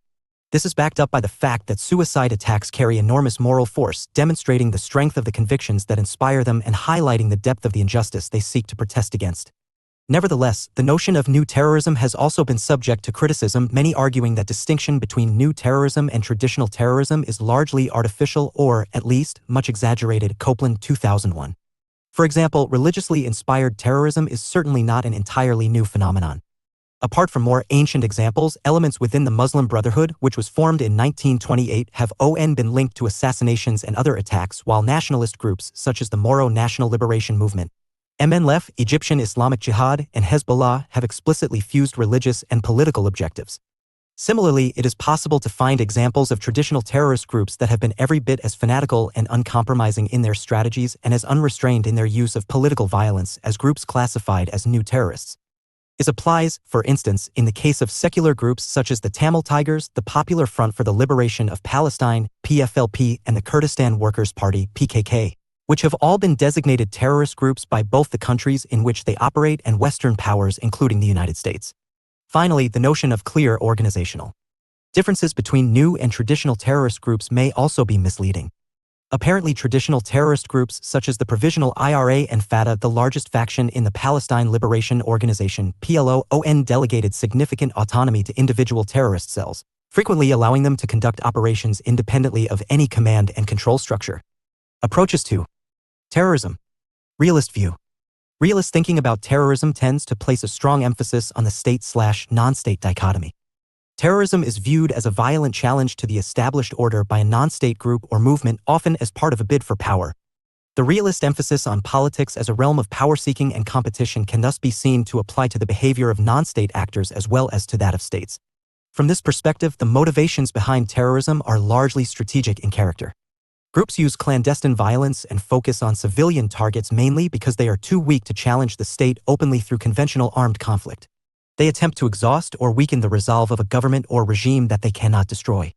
[SPEAKER 1] This is backed up by the fact that suicide attacks carry enormous moral force, demonstrating the strength of the convictions that inspire them and highlighting the depth of the injustice they seek to protest against. Nevertheless, the notion of new terrorism has also been subject to criticism, many arguing that distinction between new terrorism and traditional terrorism is largely artificial or, at least, much exaggerated. Copeland, 2001. For example, religiously inspired terrorism is certainly not an entirely new phenomenon. Apart from more ancient examples, elements within the Muslim Brotherhood, which was formed in 1928, have often been linked to assassinations and other attacks, while nationalist groups such as the Moro National Liberation Movement, MNLF, Egyptian Islamic Jihad, and Hezbollah have explicitly fused religious and political objectives. Similarly, it is possible to find examples of traditional terrorist groups that have been every bit as fanatical and uncompromising in their strategies and as unrestrained in their use of political violence as groups classified as new terrorists. This applies, for instance, in the case of secular groups such as the Tamil Tigers, the Popular Front for the Liberation of Palestine, PFLP, and the Kurdistan Workers' Party, PKK, which have all been designated terrorist groups by both the countries in which they operate and Western powers, including the United States. Finally, the notion of clear organizational differences between new and traditional terrorist groups may also be misleading. Apparently, traditional terrorist groups such as the Provisional IRA and Fatah, the largest faction in the Palestine Liberation Organization, PLO, delegated significant autonomy to individual terrorist cells, frequently allowing them to conduct operations independently of any command and control structure. Approaches to terrorism. Realist view. Realist thinking about terrorism tends to place a strong emphasis on the state/non-state dichotomy. Terrorism is viewed as a violent challenge to the established order by a non-state group or movement, often as part of a bid for power. The realist emphasis on politics as a realm of power-seeking and competition can thus be seen to apply to the behavior of non-state actors as well as to that of states. From this perspective, the motivations behind terrorism are largely strategic in character. Groups use clandestine violence and focus on civilian targets mainly because they are too weak to challenge the state openly through conventional armed conflict. They attempt to exhaust or weaken the resolve of a government or regime that they cannot destroy.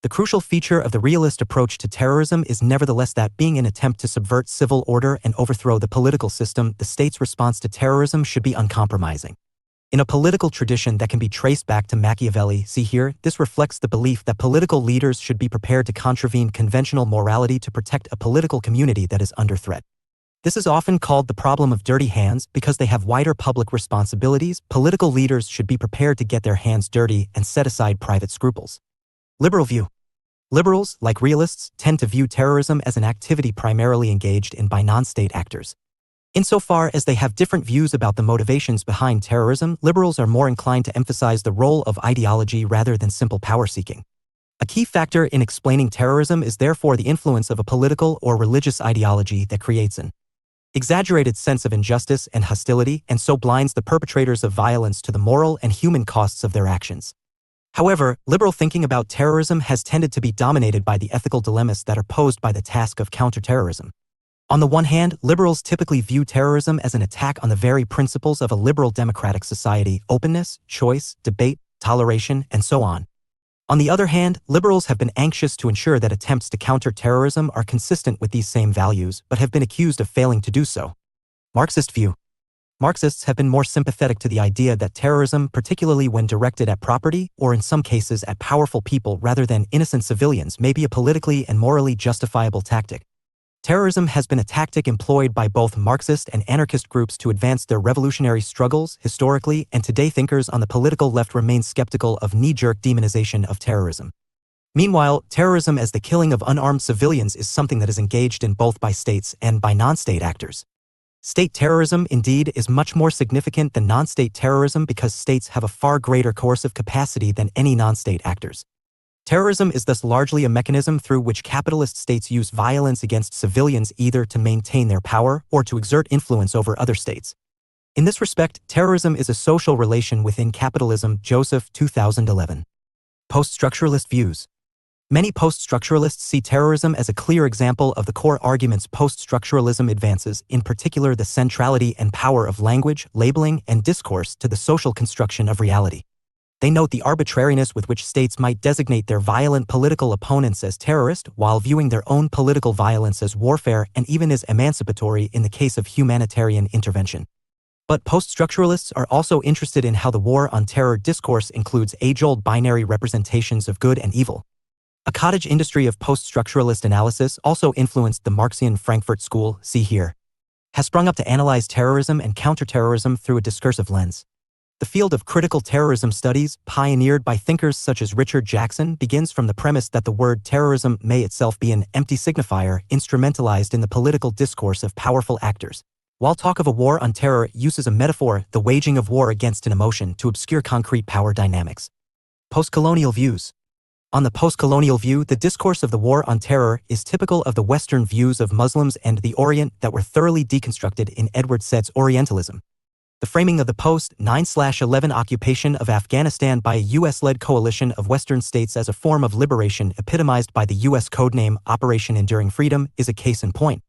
[SPEAKER 1] The crucial feature of the realist approach to terrorism is nevertheless that, being an attempt to subvert civil order and overthrow the political system, the state's response to terrorism should be uncompromising. In a political tradition that can be traced back to Machiavelli, see here, this reflects the belief that political leaders should be prepared to contravene conventional morality to protect a political community that is under threat. This is often called the problem of dirty hands because they have wider public responsibilities. Political leaders should be prepared to get their hands dirty and set aside private scruples. Liberal view. Liberals, like realists, tend to view terrorism as an activity primarily engaged in by non-state actors. Insofar as they have different views about the motivations behind terrorism, liberals are more inclined to emphasize the role of ideology rather than simple power-seeking. A key factor in explaining terrorism is therefore the influence of a political or religious ideology that creates an exaggerated sense of injustice and hostility and so blinds the perpetrators of violence to the moral and human costs of their actions. However, liberal thinking about terrorism has tended to be dominated by the ethical dilemmas that are posed by the task of counterterrorism. On the one hand, liberals typically view terrorism as an attack on the very principles of a liberal democratic society: openness, choice, debate, toleration, and so on. On the other hand, liberals have been anxious to ensure that attempts to counter terrorism are consistent with these same values, but have been accused of failing to do so. Marxist view. Marxists have been more sympathetic to the idea that terrorism, particularly when directed at property, or in some cases at powerful people rather than innocent civilians, may be a politically and morally justifiable tactic. Terrorism has been a tactic employed by both Marxist and anarchist groups to advance their revolutionary struggles historically, and today thinkers on the political left remain skeptical of knee-jerk demonization of terrorism. Meanwhile, terrorism as the killing of unarmed civilians is something that is engaged in both by states and by non-state actors. State terrorism, indeed, is much more significant than non-state terrorism because states have a far greater coercive capacity than any non-state actors. Terrorism is thus largely a mechanism through which capitalist states use violence against civilians either to maintain their power or to exert influence over other states. In this respect, terrorism is a social relation within capitalism. Joseph, 2011. Post-structuralist views. Many post-structuralists see terrorism as a clear example of the core arguments post-structuralism advances, in particular the centrality and power of language, labeling, and discourse to the social construction of reality. They note the arbitrariness with which states might designate their violent political opponents as terrorist while viewing their own political violence as warfare and even as emancipatory in the case of humanitarian intervention. But post-structuralists are also interested in how the war on terror discourse includes age-old binary representations of good and evil. A cottage industry of post-structuralist analysis, also influenced the Marxian Frankfurt School, see here, has sprung up to analyze terrorism and counterterrorism through a discursive lens. The field of critical terrorism studies, pioneered by thinkers such as Richard Jackson, begins from the premise that the word terrorism may itself be an empty signifier instrumentalized in the political discourse of powerful actors. While talk of a war on terror uses a metaphor, the waging of war against an emotion, to obscure concrete power dynamics. Postcolonial views. On the postcolonial view, the discourse of the war on terror is typical of the Western views of Muslims and the Orient that were thoroughly deconstructed in Edward Said's Orientalism. The framing of the post-9/11 occupation of Afghanistan by a U.S.-led coalition of Western states as a form of liberation epitomized by the U.S. codename Operation Enduring Freedom is a case in point.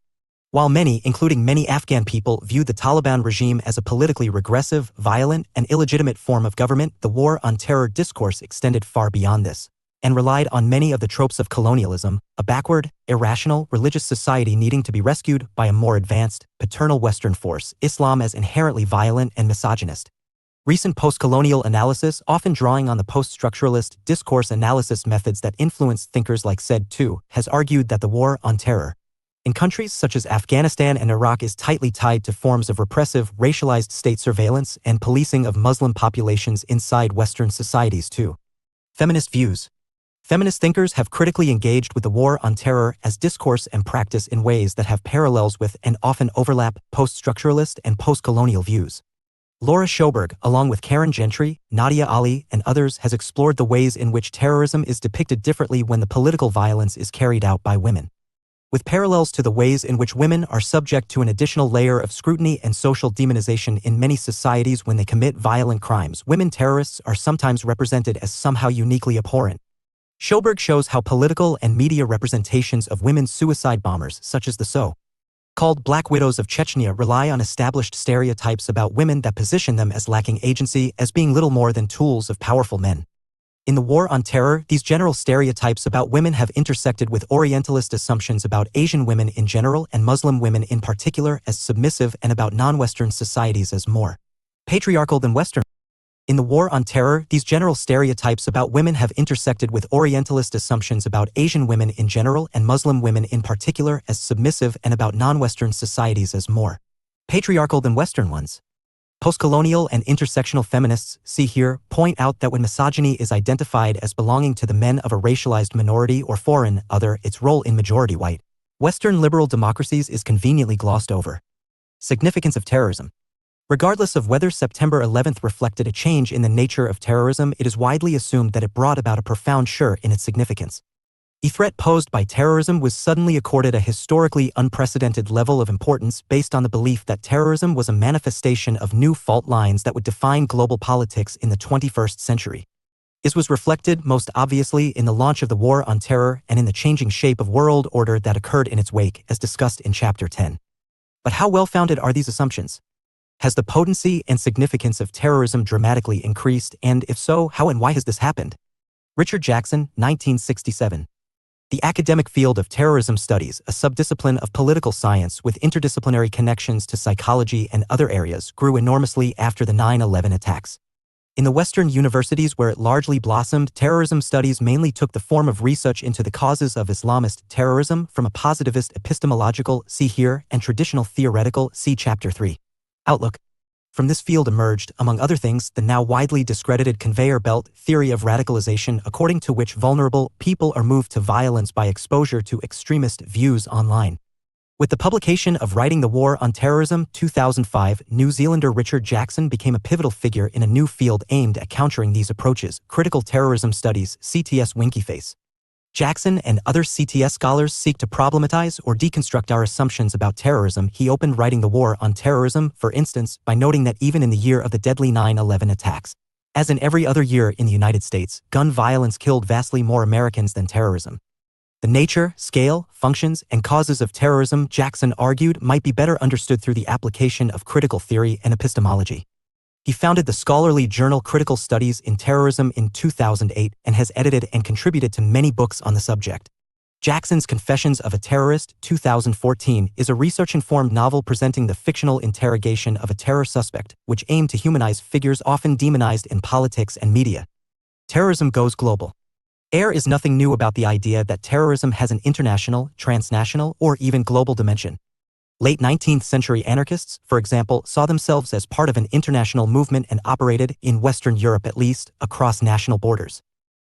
[SPEAKER 1] While many, including many Afghan people, viewed the Taliban regime as a politically regressive, violent, and illegitimate form of government, the war on terror discourse extended far beyond this and relied on many of the tropes of colonialism, a backward, irrational, religious society needing to be rescued by a more advanced, paternal Western force, Islam as inherently violent and misogynist. Recent post-colonial analysis, often drawing on the post-structuralist discourse analysis methods that influenced thinkers like Said too, has argued that the war on terror in countries such as Afghanistan and Iraq is tightly tied to forms of repressive, racialized state surveillance and policing of Muslim populations inside Western societies too. Feminist views. Feminist thinkers have critically engaged with the war on terror as discourse and practice in ways that have parallels with and often overlap post-structuralist and post-colonial views. Laura Schoberg, along with Karen Gentry, Nadia Ali, and others, has explored the ways in which terrorism is depicted differently when the political violence is carried out by women. With parallels to the ways in which women are subject to an additional layer of scrutiny and social demonization in many societies when they commit violent crimes, women terrorists are sometimes represented as somehow uniquely abhorrent. Schoberg shows how political and media representations of women suicide bombers, such as the so-called Black Widows of Chechnya, rely on established stereotypes about women that position them as lacking agency, as being little more than tools of powerful men. In the war on terror, these general stereotypes about women have intersected with Orientalist assumptions about Asian women in general and Muslim women in particular as submissive and about non-Western societies as more patriarchal than Western. In the War on Terror, these general stereotypes about women have intersected with Orientalist assumptions about Asian women in general and Muslim women in particular as submissive and about non-Western societies as more patriarchal than Western ones. Postcolonial and intersectional feminists, see here, point out that when misogyny is identified as belonging to the men of a racialized minority or foreign, other, its role in majority white Western liberal democracies is conveniently glossed over. Significance of terrorism. Regardless of whether September 11th reflected a change in the nature of terrorism, it is widely assumed that it brought about a profound shift in its significance. The threat posed by terrorism was suddenly accorded a historically unprecedented level of importance based on the belief that terrorism was a manifestation of new fault lines that would define global politics in the 21st century. This was reflected most obviously in the launch of the War on Terror and in the changing shape of world order that occurred in its wake, as discussed in Chapter 10. But how well-founded are these assumptions? Has the potency and significance of terrorism dramatically increased, and if so, how and why has this happened? Richard Jackson, 1967. The academic field of terrorism studies, a subdiscipline of political science with interdisciplinary connections to psychology and other areas, grew enormously after the 9/11 attacks. In the Western universities where it largely blossomed, terrorism studies mainly took the form of research into the causes of Islamist terrorism from a positivist epistemological, see here, and traditional theoretical, see Chapter 3. Outlook. From this field emerged, among other things, the now widely discredited conveyor belt theory of radicalization, according to which vulnerable people are moved to violence by exposure to extremist views online. With the publication of Writing the War on Terrorism, 2005, New Zealander Richard Jackson became a pivotal figure in a new field aimed at countering these approaches, critical terrorism studies, CTS Winkyface. Jackson and other CTS scholars seek to problematize or deconstruct our assumptions about terrorism. He opened Writing the War on Terrorism, for instance, by noting that even in the year of the deadly 9/11 attacks, as in every other year in the United States, gun violence killed vastly more Americans than terrorism. The nature, scale, functions, and causes of terrorism, Jackson argued, might be better understood through the application of critical theory and epistemology. He founded the scholarly journal Critical Studies in Terrorism in 2008 and has edited and contributed to many books on the subject. Jackson's Confessions of a Terrorist, 2014, is a research-informed novel presenting the fictional interrogation of a terror suspect, which aimed to humanize figures often demonized in politics and media. Terrorism goes global. There is nothing new about the idea that terrorism has an international, transnational, or even global dimension. Late 19th century anarchists, for example, saw themselves as part of an international movement and operated, in Western Europe at least, across national borders.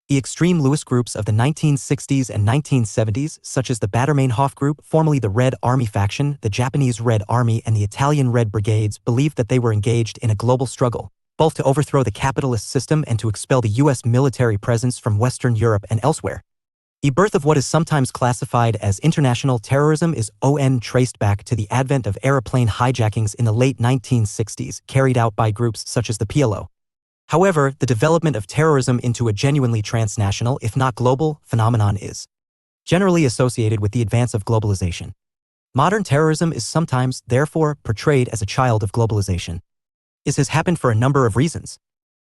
[SPEAKER 1] The extreme Lewis groups of the 1960s and 1970s, such as the Baader-Meinhof group, formerly the Red Army faction, the Japanese Red Army and the Italian Red Brigades, believed that they were engaged in a global struggle, both to overthrow the capitalist system and to expel the U.S. military presence from Western Europe and elsewhere. The birth of what is sometimes classified as international terrorism is traced back to the advent of airplane hijackings in the late 1960s, carried out by groups such as the PLO. However, the development of terrorism into a genuinely transnational, if not global, phenomenon is generally associated with the advance of globalization. Modern terrorism is sometimes, therefore, portrayed as a child of globalization. This has happened for a number of reasons.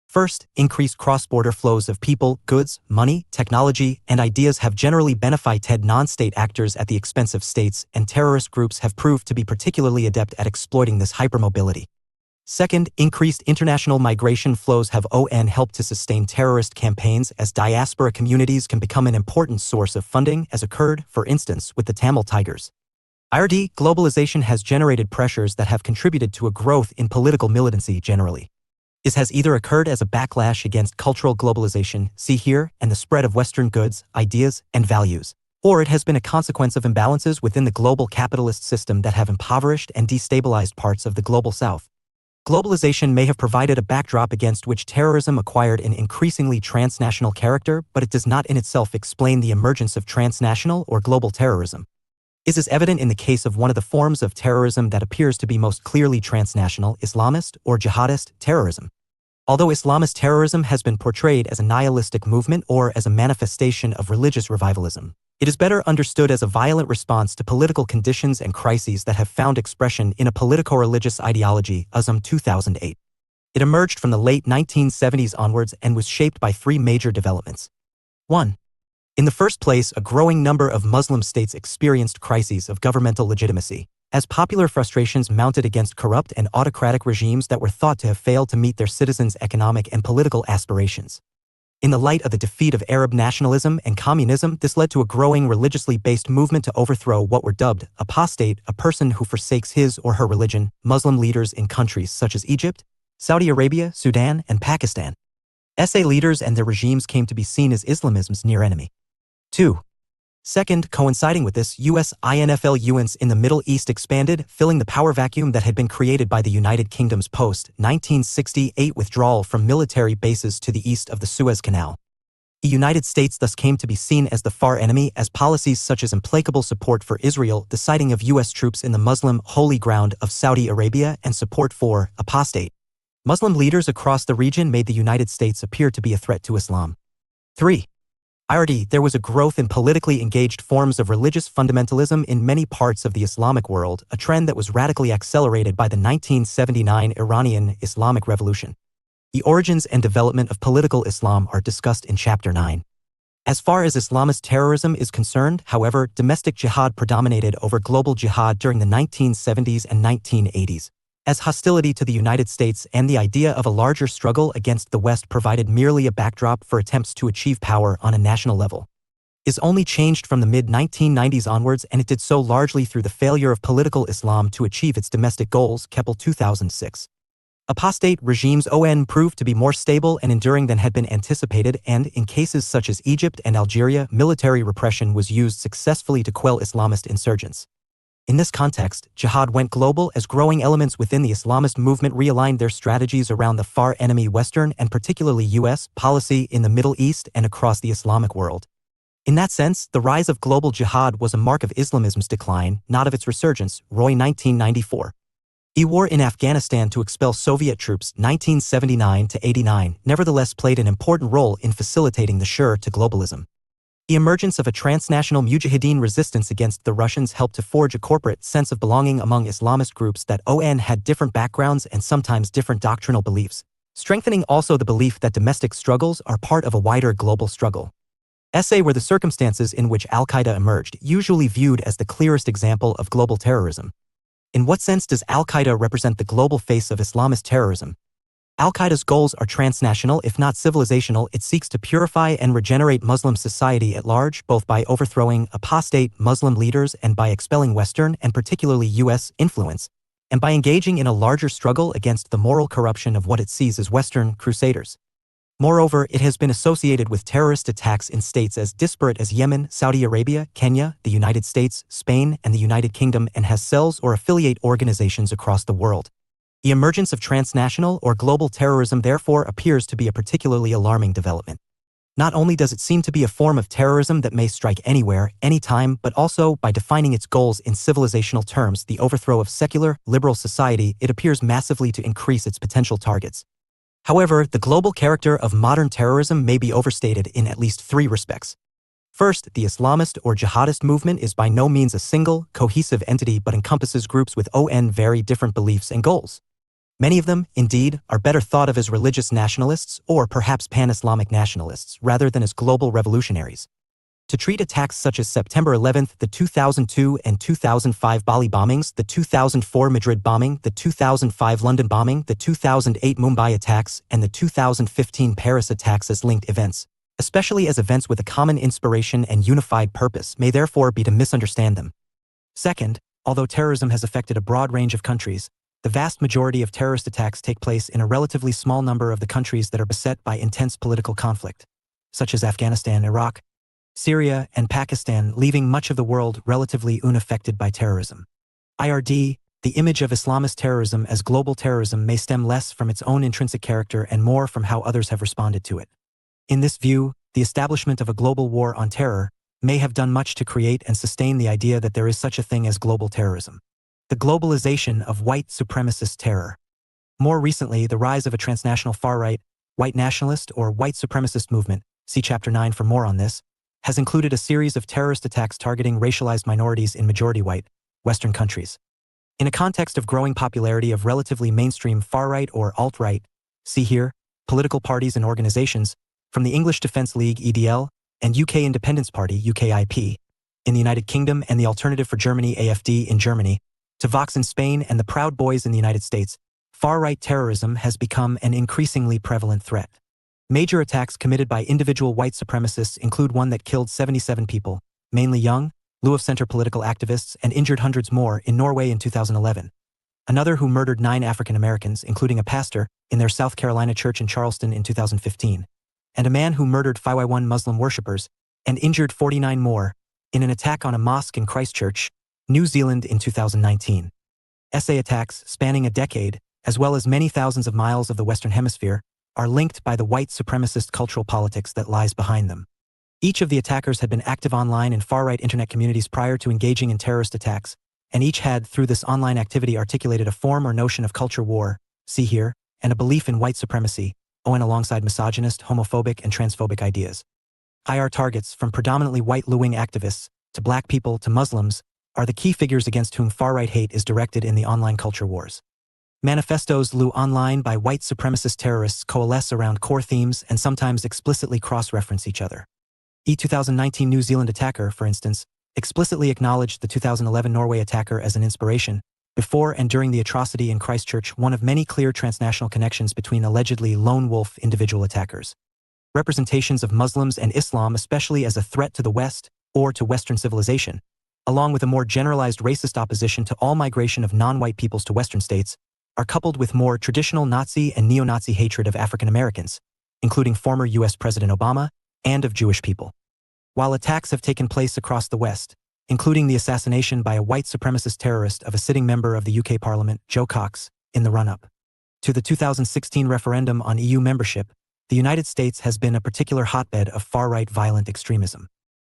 [SPEAKER 1] First, increased cross-border flows of people, goods, money, technology, and ideas have generally benefited non-state actors at the expense of states, and terrorist groups have proved to be particularly adept at exploiting this hypermobility. Second, increased international migration flows have helped to sustain terrorist campaigns as diaspora communities can become an important source of funding, as occurred, for instance, with the Tamil Tigers. Globalization has generated pressures that have contributed to a growth in political militancy generally. This has either occurred as a backlash against cultural globalization, see here, and the spread of Western goods, ideas, and values, or it has been a consequence of imbalances within the global capitalist system that have impoverished and destabilized parts of the global South. Globalization may have provided a backdrop against which terrorism acquired an increasingly transnational character, but it does not in itself explain the emergence of transnational or global terrorism. This is evident in the case of one of the forms of terrorism that appears to be most clearly transnational, Islamist or jihadist terrorism. Although Islamist terrorism has been portrayed as a nihilistic movement or as a manifestation of religious revivalism, it is better understood as a violent response to political conditions and crises that have found expression in a politico-religious ideology, Islam 2008. It emerged from the late 1970s onwards and was shaped by three major developments. 1. In the first place, a growing number of Muslim states experienced crises of governmental legitimacy. as popular frustrations mounted against corrupt and autocratic regimes that were thought to have failed to meet their citizens' economic and political aspirations. In the light of the defeat of Arab nationalism and communism, this led to a growing religiously based movement to overthrow what were dubbed apostate, a person who forsakes his or her religion, Muslim leaders in countries such as Egypt, Saudi Arabia, Sudan, and Pakistan. SA leaders and their regimes came to be seen as Islamism's near enemy. 2. Second, coinciding with this, U.S. influence in the Middle East expanded, filling the power vacuum that had been created by the United Kingdom's post-1968 withdrawal from military bases to the east of the Suez Canal. The United States thus came to be seen as the far enemy, as policies such as implacable support for Israel, the sighting of U.S. troops in the Muslim holy ground of Saudi Arabia, and support for apostate Muslim leaders across the region made the United States appear to be a threat to Islam. 3. There was a growth in politically engaged forms of religious fundamentalism in many parts of the Islamic world, a trend that was radically accelerated by the 1979 Iranian Islamic Revolution. The origins and development of political Islam are discussed in Chapter 9. As far as Islamist terrorism is concerned, however, domestic jihad predominated over global jihad during the 1970s and 1980s. As hostility to the United States and the idea of a larger struggle against the West provided merely a backdrop for attempts to achieve power on a national level. Is only changed from the mid-1990s onwards, and it did so largely through the failure of political Islam to achieve its domestic goals. Keppel 2006. Apostate regimes proved to be more stable and enduring than had been anticipated, and, in cases such as Egypt and Algeria, military repression was used successfully to quell Islamist insurgents. In this context, jihad went global as growing elements within the Islamist movement realigned their strategies around the far enemy Western and particularly U.S. policy in the Middle East and across the Islamic world. In that sense, the rise of global jihad was a mark of Islamism's decline, not of its resurgence. Roy 1994. The war in Afghanistan to expel Soviet troops 1979–89 nevertheless played an important role in facilitating the sure to globalism. The emergence of a transnational mujahideen resistance against the Russians helped to forge a corporate sense of belonging among Islamist groups that had different backgrounds and sometimes different doctrinal beliefs, strengthening also the belief that domestic struggles are part of a wider global struggle. Were the circumstances in which Al-Qaeda emerged, usually viewed as the clearest example of global terrorism. In what sense does Al-Qaeda represent the global face of Islamist terrorism? Al-Qaeda's goals are transnational, if not civilizational. It seeks to purify and regenerate Muslim society at large, both by overthrowing apostate Muslim leaders and by expelling Western and particularly U.S. influence, and by engaging in a larger struggle against the moral corruption of what it sees as Western crusaders. Moreover, it has been associated with terrorist attacks in states as disparate as Yemen, Saudi Arabia, Kenya, the United States, Spain, and the United Kingdom, and has cells or affiliate organizations across the world. The emergence of transnational or global terrorism therefore appears to be a particularly alarming development. Not only does it seem to be a form of terrorism that may strike anywhere, anytime, but also, by defining its goals in civilizational terms, the overthrow of secular, liberal society, it appears massively to increase its potential targets. However, the global character of modern terrorism may be overstated in at least three respects. First, the Islamist or jihadist movement is by no means a single, cohesive entity but encompasses groups with very different beliefs and goals. Many of them, indeed, are better thought of as religious nationalists or perhaps pan-Islamic nationalists rather than as global revolutionaries. To treat attacks such as September 11, the 2002 and 2005 Bali bombings, the 2004 Madrid bombing, the 2005 London bombing, the 2008 Mumbai attacks, and the 2015 Paris attacks as linked events, especially as events with a common inspiration and unified purpose, may therefore be to misunderstand them. Second, although terrorism has affected a broad range of countries, the vast majority of terrorist attacks take place in a relatively small number of the countries that are beset by intense political conflict, such as Afghanistan, Iraq, Syria, and Pakistan, leaving much of the world relatively unaffected by terrorism. The image of Islamist terrorism as global terrorism may stem less from its own intrinsic character and more from how others have responded to it. In this view, the establishment of a global war on terror may have done much to create and sustain the idea that there is such a thing as global terrorism. The globalization of white supremacist terror. More recently, the rise of a transnational far-right, white nationalist or white supremacist movement, see Chapter 9 for more on this, has included a series of terrorist attacks targeting racialized minorities in majority-white, Western countries. In a context of growing popularity of relatively mainstream far-right or alt-right, see here, political parties and organizations, from the English Defence League (EDL) and UK Independence Party (UKIP) in the United Kingdom and the Alternative for Germany (AFD) in Germany, To Vox in Spain and the Proud Boys in the United States, far-right terrorism has become an increasingly prevalent threat. Major attacks committed by individual white supremacists include one that killed 77 people, mainly young, Lou-of-center political activists, and injured hundreds more in Norway in 2011. Another who murdered 9 African Americans, including a pastor, in their South Carolina church in Charleston in 2015. And a man who murdered 51 Muslim worshippers and injured 49 more in an attack on a mosque in Christchurch, New Zealand in 2019. SA attacks spanning a decade, as well as many thousands of miles of the Western Hemisphere, are linked by the white supremacist cultural politics that lies behind them. Each of the attackers had been active online in far-right internet communities prior to engaging in terrorist attacks, and each had, through this online activity, articulated a form or notion of culture war, see here, and a belief in white supremacy, alongside misogynist, homophobic, and transphobic ideas. IR targets, from predominantly white Lou-wing activists, to black people, to Muslims, are the key figures against whom far-right hate is directed in the online culture wars. Manifestos Lou online by white supremacist terrorists coalesce around core themes and sometimes explicitly cross-reference each other. A 2019 New Zealand attacker, for instance, explicitly acknowledged the 2011 Norway attacker as an inspiration, before and during the atrocity in Christchurch, one of many clear transnational connections between allegedly lone wolf individual attackers. Representations of Muslims and Islam, especially as a threat to the West, or to Western civilization, along with a more generalized racist opposition to all migration of non-white peoples to Western states, are coupled with more traditional Nazi and neo-Nazi hatred of African Americans, including former U.S. President Obama, and of Jewish people. While attacks have taken place across the West, including the assassination by a white supremacist terrorist of a sitting member of the UK Parliament, Joe Cox, in the run-up to the 2016 referendum on EU membership, the United States has been a particular hotbed of far-right violent extremism.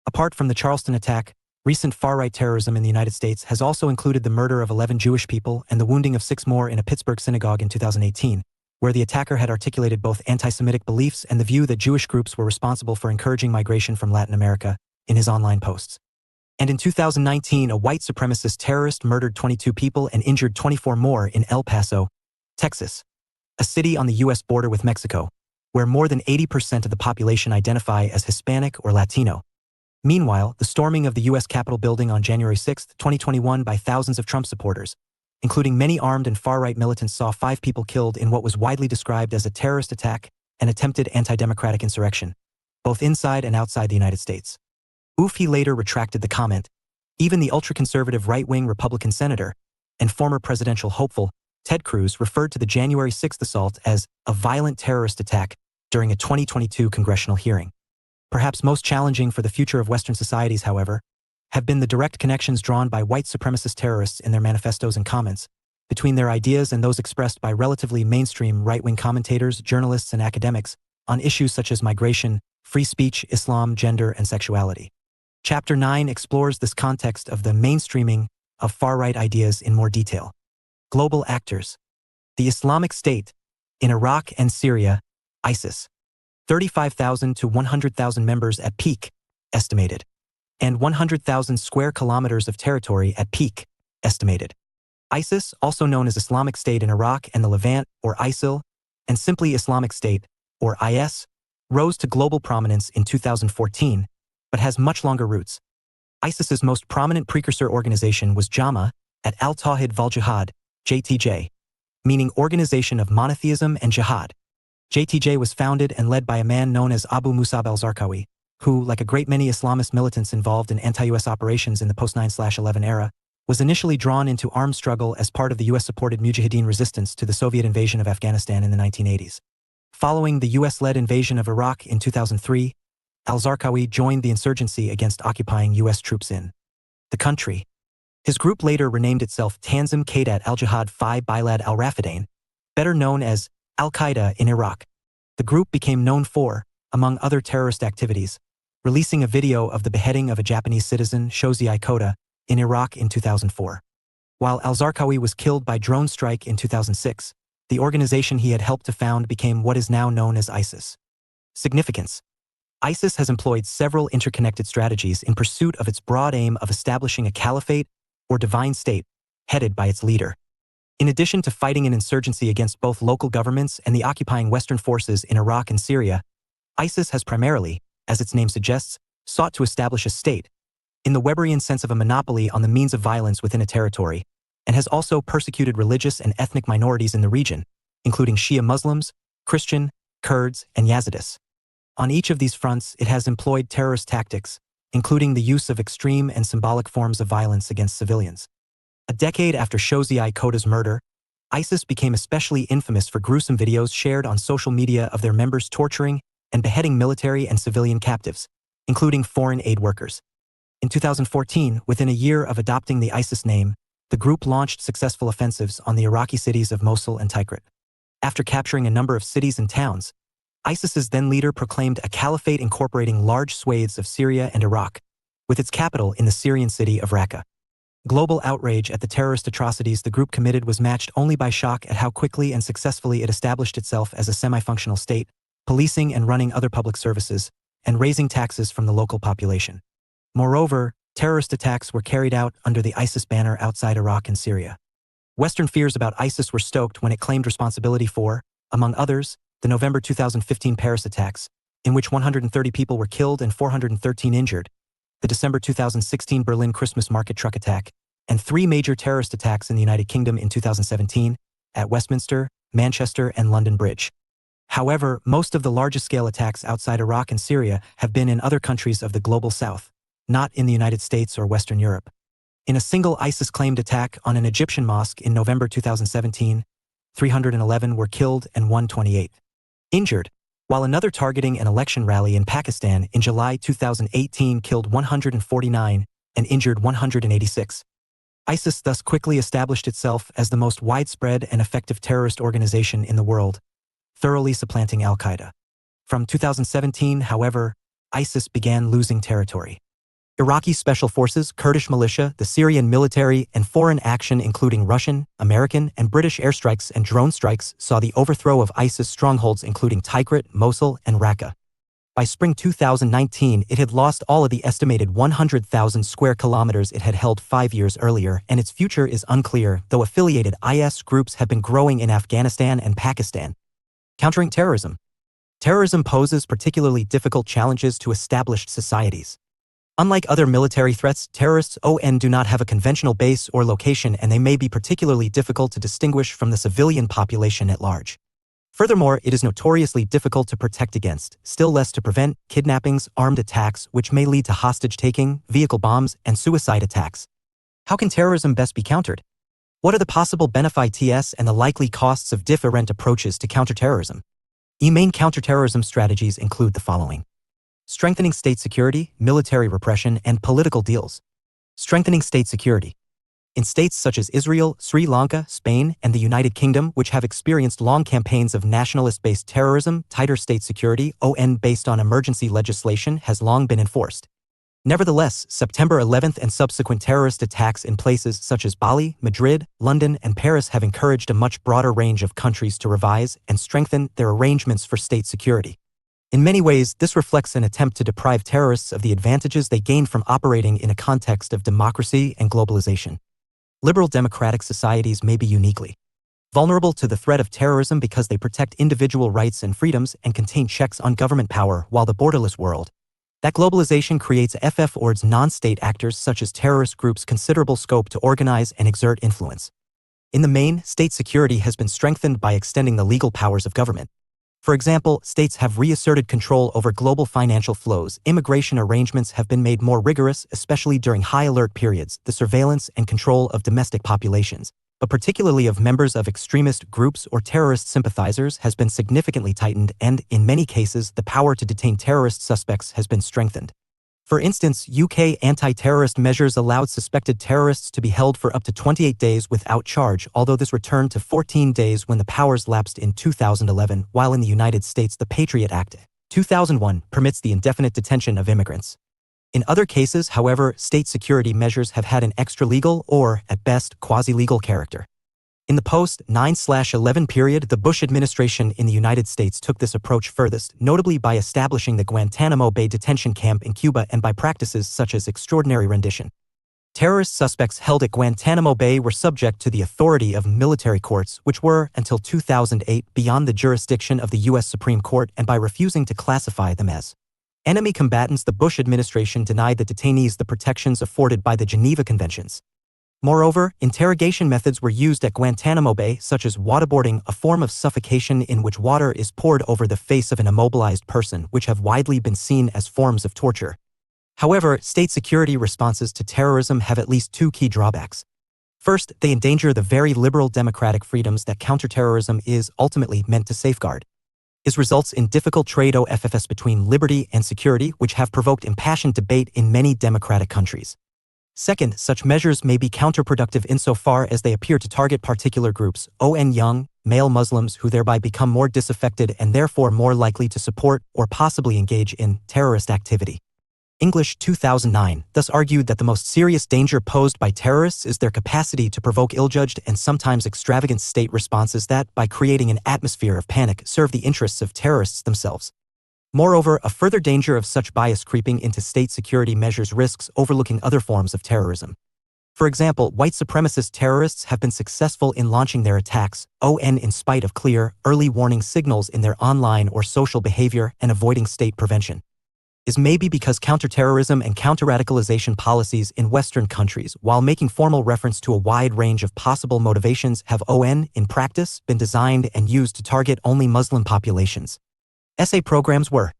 [SPEAKER 1] Apart from the Charleston attack, recent far-right terrorism in the United States has also included the murder of 11 Jewish people and the wounding of 6 more in a Pittsburgh synagogue in 2018, where the attacker had articulated both anti-Semitic beliefs and the view that Jewish groups were responsible for encouraging migration from Latin America in his online posts. And in 2019, a white supremacist terrorist murdered 22 people and injured 24 more in El Paso, Texas, a city on the U.S. border with Mexico, where more than 80% of the population identify as Hispanic or Latino. Meanwhile, the storming of the U.S. Capitol building on January 6, 2021 by thousands of Trump supporters, including many armed and far-right militants, saw 5 people killed in what was widely described as a terrorist attack and attempted anti-democratic insurrection, both inside and outside the United States. He later retracted the comment. Even the ultra-conservative right-wing Republican senator and former presidential hopeful, Ted Cruz, referred to the January 6th assault as a violent terrorist attack during a 2022 congressional hearing. Perhaps most challenging for the future of Western societies, however, have been the direct connections drawn by white supremacist terrorists in their manifestos and comments between their ideas and those expressed by relatively mainstream right-wing commentators, journalists, and academics on issues such as migration, free speech, Islam, gender, and sexuality. Chapter 9 explores this context of the mainstreaming of far-right ideas in more detail. Global actors. The Islamic State, in Iraq and Syria, ISIS. 35,000 to 100,000 members at peak, estimated. And 100,000 square kilometers of territory at peak, estimated. ISIS, also known as Islamic State in Iraq and the Levant, or ISIL, and simply Islamic State, or IS, rose to global prominence in 2014, but has much longer roots. ISIS's most prominent precursor organization was JAMA, at Al-Tawhid Wal-Jihad, JTJ, meaning Organization of Monotheism and Jihad. JTJ was founded and led by a man known as Abu Musab al-Zarqawi, who, like a great many Islamist militants involved in anti-US operations in the post-9/11 era, was initially drawn into armed struggle as part of the US-supported Mujahideen resistance to the Soviet invasion of Afghanistan in the 1980s. Following the US-led invasion of Iraq in 2003, al-Zarqawi joined the insurgency against occupying US troops in the country. His group later renamed itself Tanzim Qaidat al-Jihad fi Bilad al-Rafidain, better known as Al-Qaeda in Iraq. The group became known for, among other terrorist activities, releasing a video of the beheading of a Japanese citizen, Shozi Ikoda, in Iraq in 2004. While al-Zarqawi was killed by drone strike in 2006, the organization he had helped to found became what is now known as ISIS. Significance. ISIS has employed several interconnected strategies in pursuit of its broad aim of establishing a caliphate, or divine state, headed by its leader. In addition to fighting an insurgency against both local governments and the occupying Western forces in Iraq and Syria, ISIS has primarily, as its name suggests, sought to establish a state, in the Weberian sense of a monopoly on the means of violence within a territory, and has also persecuted religious and ethnic minorities in the region, including Shia Muslims, Christian, Kurds, and Yazidis. On each of these fronts, it has employed terrorist tactics, including the use of extreme and symbolic forms of violence against civilians. A decade after Shozi Kota's murder, ISIS became especially infamous for gruesome videos shared on social media of their members torturing and beheading military and civilian captives, including foreign aid workers. In 2014, within a year of adopting the ISIS name, the group launched successful offensives on the Iraqi cities of Mosul and Tikrit. After capturing a number of cities and towns, ISIS's then leader proclaimed a caliphate incorporating large swathes of Syria and Iraq, with its capital in the Syrian city of Raqqa. Global outrage at the terrorist atrocities the group committed was matched only by shock at how quickly and successfully it established itself as a semi-functional state, policing and running other public services, and raising taxes from the local population. Moreover, terrorist attacks were carried out under the ISIS banner outside Iraq and Syria. Western fears about ISIS were stoked when it claimed responsibility for, among others, the November 2015 Paris attacks, in which 130 people were killed and 413 injured, the December 2016 Berlin Christmas market truck attack, and 3 major terrorist attacks in the United Kingdom in 2017, at Westminster, Manchester, and London Bridge. However, most of the largest-scale attacks outside Iraq and Syria have been in other countries of the Global South, not in the United States or Western Europe. In a single ISIS-claimed attack on an Egyptian mosque in November 2017, 311 were killed and 128 injured, while another targeting an election rally in Pakistan in July 2018 killed 149 and injured 186. ISIS thus quickly established itself as the most widespread and effective terrorist organization in the world, thoroughly supplanting al-Qaeda. From 2017, however, ISIS began losing territory. Iraqi special forces, Kurdish militia, the Syrian military, and foreign action including Russian, American, and British airstrikes and drone strikes saw the overthrow of ISIS strongholds including Tikrit, Mosul, and Raqqa. By spring 2019, it had lost all of the estimated 100,000 square kilometers it had held 5 years earlier, and its future is unclear, though affiliated IS groups have been growing in Afghanistan and Pakistan. Countering terrorism. Terrorism poses particularly difficult challenges to established societies. Unlike other military threats, terrorists do not have a conventional base or location, and they may be particularly difficult to distinguish from the civilian population at large. Furthermore, it is notoriously difficult to protect against, still less to prevent, kidnappings, armed attacks, which may lead to hostage-taking, vehicle bombs, and suicide attacks. How can terrorism best be countered? What are the possible benefits and the likely costs of different approaches to counterterrorism? Main counterterrorism strategies include the following: strengthening state security, military repression, and political deals. Strengthening state security. In states such as Israel, Sri Lanka, Spain, and the United Kingdom, which have experienced long campaigns of nationalist-based terrorism, tighter state security, based on emergency legislation, has long been enforced. Nevertheless, September 11th and subsequent terrorist attacks in places such as Bali, Madrid, London, and Paris have encouraged a much broader range of countries to revise and strengthen their arrangements for state security. In many ways, this reflects an attempt to deprive terrorists of the advantages they gain from operating in a context of democracy and globalization. Liberal democratic societies may be uniquely vulnerable to the threat of terrorism because they protect individual rights and freedoms and contain checks on government power, while the borderless world that globalization creates affords non-state actors such as terrorist groups considerable scope to organize and exert influence. In the main, state security has been strengthened by extending the legal powers of government. For example, states have reasserted control over global financial flows, immigration arrangements have been made more rigorous, especially during high alert periods, the surveillance and control of domestic populations, but particularly of members of extremist groups or terrorist sympathizers, has been significantly tightened, and, in many cases, the power to detain terrorist suspects has been strengthened. For instance, UK anti-terrorist measures allowed suspected terrorists to be held for up to 28 days without charge, although this returned to 14 days when the powers lapsed in 2011, while in the United States the Patriot Act, 2001, permits the indefinite detention of immigrants. In other cases, however, state security measures have had an extra-legal or, at best, quasi-legal character. In the post-9/11 period, the Bush administration in the United States took this approach furthest, notably by establishing the Guantanamo Bay detention camp in Cuba and by practices such as extraordinary rendition. Terrorist suspects held at Guantanamo Bay were subject to the authority of military courts, which were, until 2008, beyond the jurisdiction of the U.S. Supreme Court, and by refusing to classify them as enemy combatants, the Bush administration denied the detainees the protections afforded by the Geneva Conventions. Moreover, interrogation methods were used at Guantanamo Bay, such as waterboarding, a form of suffocation in which water is poured over the face of an immobilized person, which have widely been seen as forms of torture. However, state security responses to terrorism have at least two key drawbacks. First, they endanger the very liberal democratic freedoms that counterterrorism is ultimately meant to safeguard. It results in difficult trade-offs between liberty and security, which have provoked impassioned debate in many democratic countries. Second, such measures may be counterproductive insofar as they appear to target particular groups, young, male Muslims, who thereby become more disaffected and therefore more likely to support or possibly engage in terrorist activity. English 2009 thus argued that the most serious danger posed by terrorists is their capacity to provoke ill-judged and sometimes extravagant state responses that, by creating an atmosphere of panic, serve the interests of terrorists themselves. Moreover, a further danger of such bias creeping into state security measures risks overlooking other forms of terrorism. For example, white supremacist terrorists have been successful in launching their attacks, in spite of clear, early warning signals in their online or social behavior and avoiding state prevention. Is maybe because counterterrorism and counter-radicalization policies in Western countries, while making formal reference to a wide range of possible motivations, have in practice, been designed and used to target only Muslim populations. Essay programs were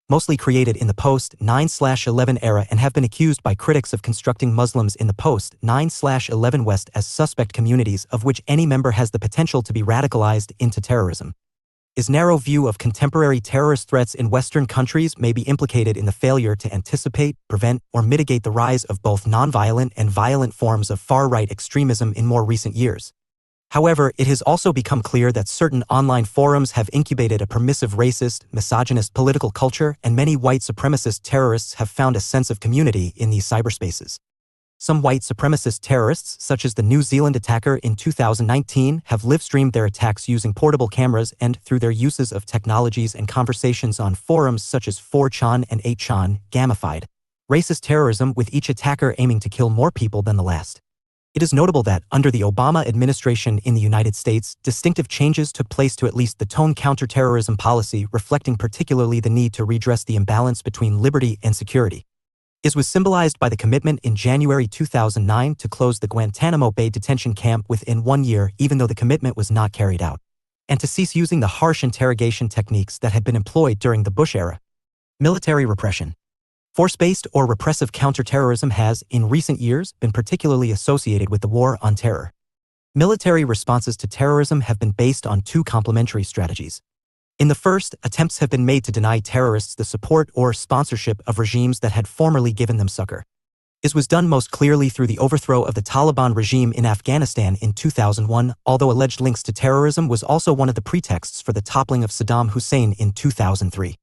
[SPEAKER 1] mostly created in the post-9/11 era and have been accused by critics of constructing Muslims in the post-9/11 West as suspect communities of which any member has the potential to be radicalized into terrorism. His narrow view of contemporary terrorist threats in Western countries may be implicated in the failure to anticipate, prevent, or mitigate the rise of both nonviolent and violent forms of far-right extremism in more recent years. However, it has also become clear that certain online forums have incubated a permissive racist, misogynist political culture, and many white supremacist terrorists have found a sense of community in these cyberspaces. Some white supremacist terrorists, such as the New Zealand attacker in 2019, have live-streamed their attacks using portable cameras and, through their uses of technologies and conversations on forums such as 4chan and 8chan, gamified racist terrorism, with each attacker aiming to kill more people than the last. It is notable that, under the Obama administration in the United States, distinctive changes took place to at least the tone counterterrorism policy, reflecting particularly the need to redress the imbalance between liberty and security. It was symbolized by the commitment in January 2009 to close the Guantanamo Bay detention camp within 1 year, even though the commitment was not carried out, and to cease using the harsh interrogation techniques that had been employed during the Bush era. Military repression. Force-based or repressive counterterrorism has, in recent years, been particularly associated with the war on terror. Military responses to terrorism have been based on two complementary strategies. In the first, attempts have been made to deny terrorists the support or sponsorship of regimes that had formerly given them succor. This was done most clearly through the overthrow of the Taliban regime in Afghanistan in 2001, although alleged links to terrorism was also one of the pretexts for the toppling of Saddam Hussein in 2003.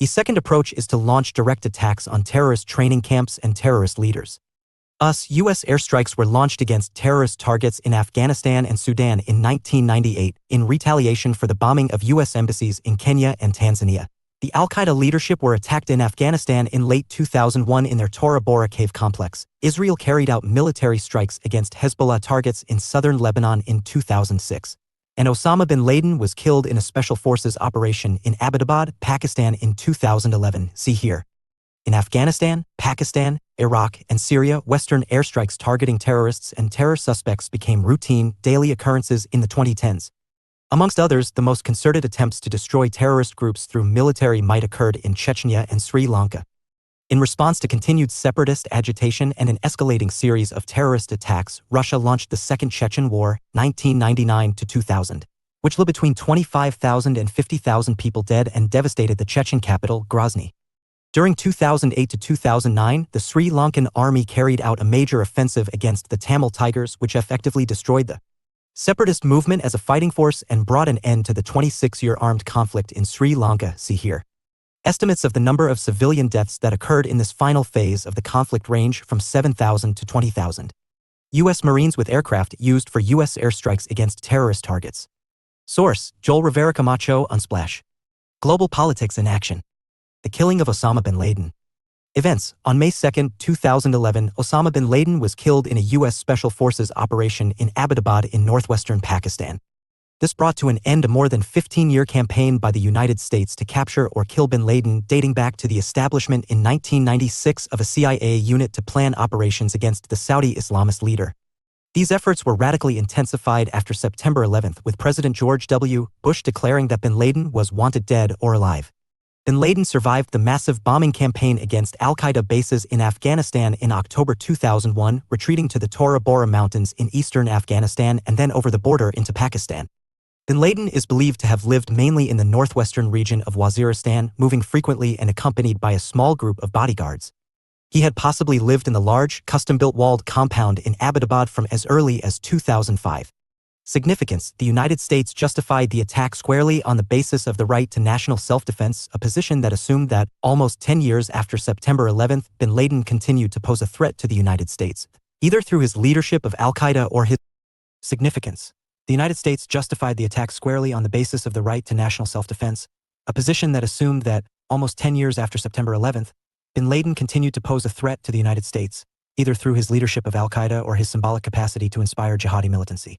[SPEAKER 1] The second approach is to launch direct attacks on terrorist training camps and terrorist leaders. U.S. airstrikes were launched against terrorist targets in Afghanistan and Sudan in 1998 in retaliation for the bombing of U.S. embassies in Kenya and Tanzania. The al-Qaeda leadership were attacked in Afghanistan in late 2001 in their Tora Bora cave complex. Israel carried out military strikes against Hezbollah targets in southern Lebanon in 2006. And Osama bin Laden was killed in a special forces operation in Abbottabad, Pakistan in 2011. See here. In Afghanistan, Pakistan, Iraq, and Syria, Western airstrikes targeting terrorists and terror suspects became routine, daily occurrences in the 2010s. Amongst others, the most concerted attempts to destroy terrorist groups through military might occurred in Chechnya and Sri Lanka. In response to continued separatist agitation and an escalating series of terrorist attacks, Russia launched the Second Chechen War, 1999 to 2000, which led between 25,000 and 50,000 people dead and devastated the Chechen capital, Grozny. During 2008 to 2009, the Sri Lankan army carried out a major offensive against the Tamil Tigers, which effectively destroyed the separatist movement as a fighting force and brought an end to the 26-year armed conflict in Sri Lanka. See here. Estimates of the number of civilian deaths that occurred in this final phase of the conflict range from 7,000 to 20,000. U.S. Marines with aircraft used for U.S. airstrikes against terrorist targets. Source: Joel Rivera Camacho, Unsplash. Global Politics in Action. The killing of Osama bin Laden. Events: on May 2, 2011, Osama bin Laden was killed in a U.S. Special Forces operation in Abbottabad in northwestern Pakistan. This brought to an end a more than 15-year campaign by the United States to capture or kill bin Laden, dating back to the establishment in 1996 of a CIA unit to plan operations against the Saudi Islamist leader. These efforts were radically intensified after September 11th, with President George W. Bush declaring that bin Laden was wanted dead or alive. Bin Laden survived the massive bombing campaign against al-Qaeda bases in Afghanistan in October 2001, retreating to the Tora Bora Mountains in eastern Afghanistan and then over the border into Pakistan. Bin Laden is believed to have lived mainly in the northwestern region of Waziristan, moving frequently and accompanied by a small group of bodyguards. He had possibly lived in the large, custom-built walled compound in Abbottabad from as early as 2005. Significance: the United States justified the attack squarely on the basis of the right to national self-defense, a position that assumed that, almost 10 years after September 11th, bin Laden continued to pose a threat to the United States, either through his leadership of al-Qaeda or his significance. The United States justified the attack squarely on the basis of the right to national self-defense, a position that assumed that, almost 10 years after September 11th, bin Laden continued to pose a threat to the United States, either through his leadership of al-Qaeda or his symbolic capacity to inspire jihadi militancy.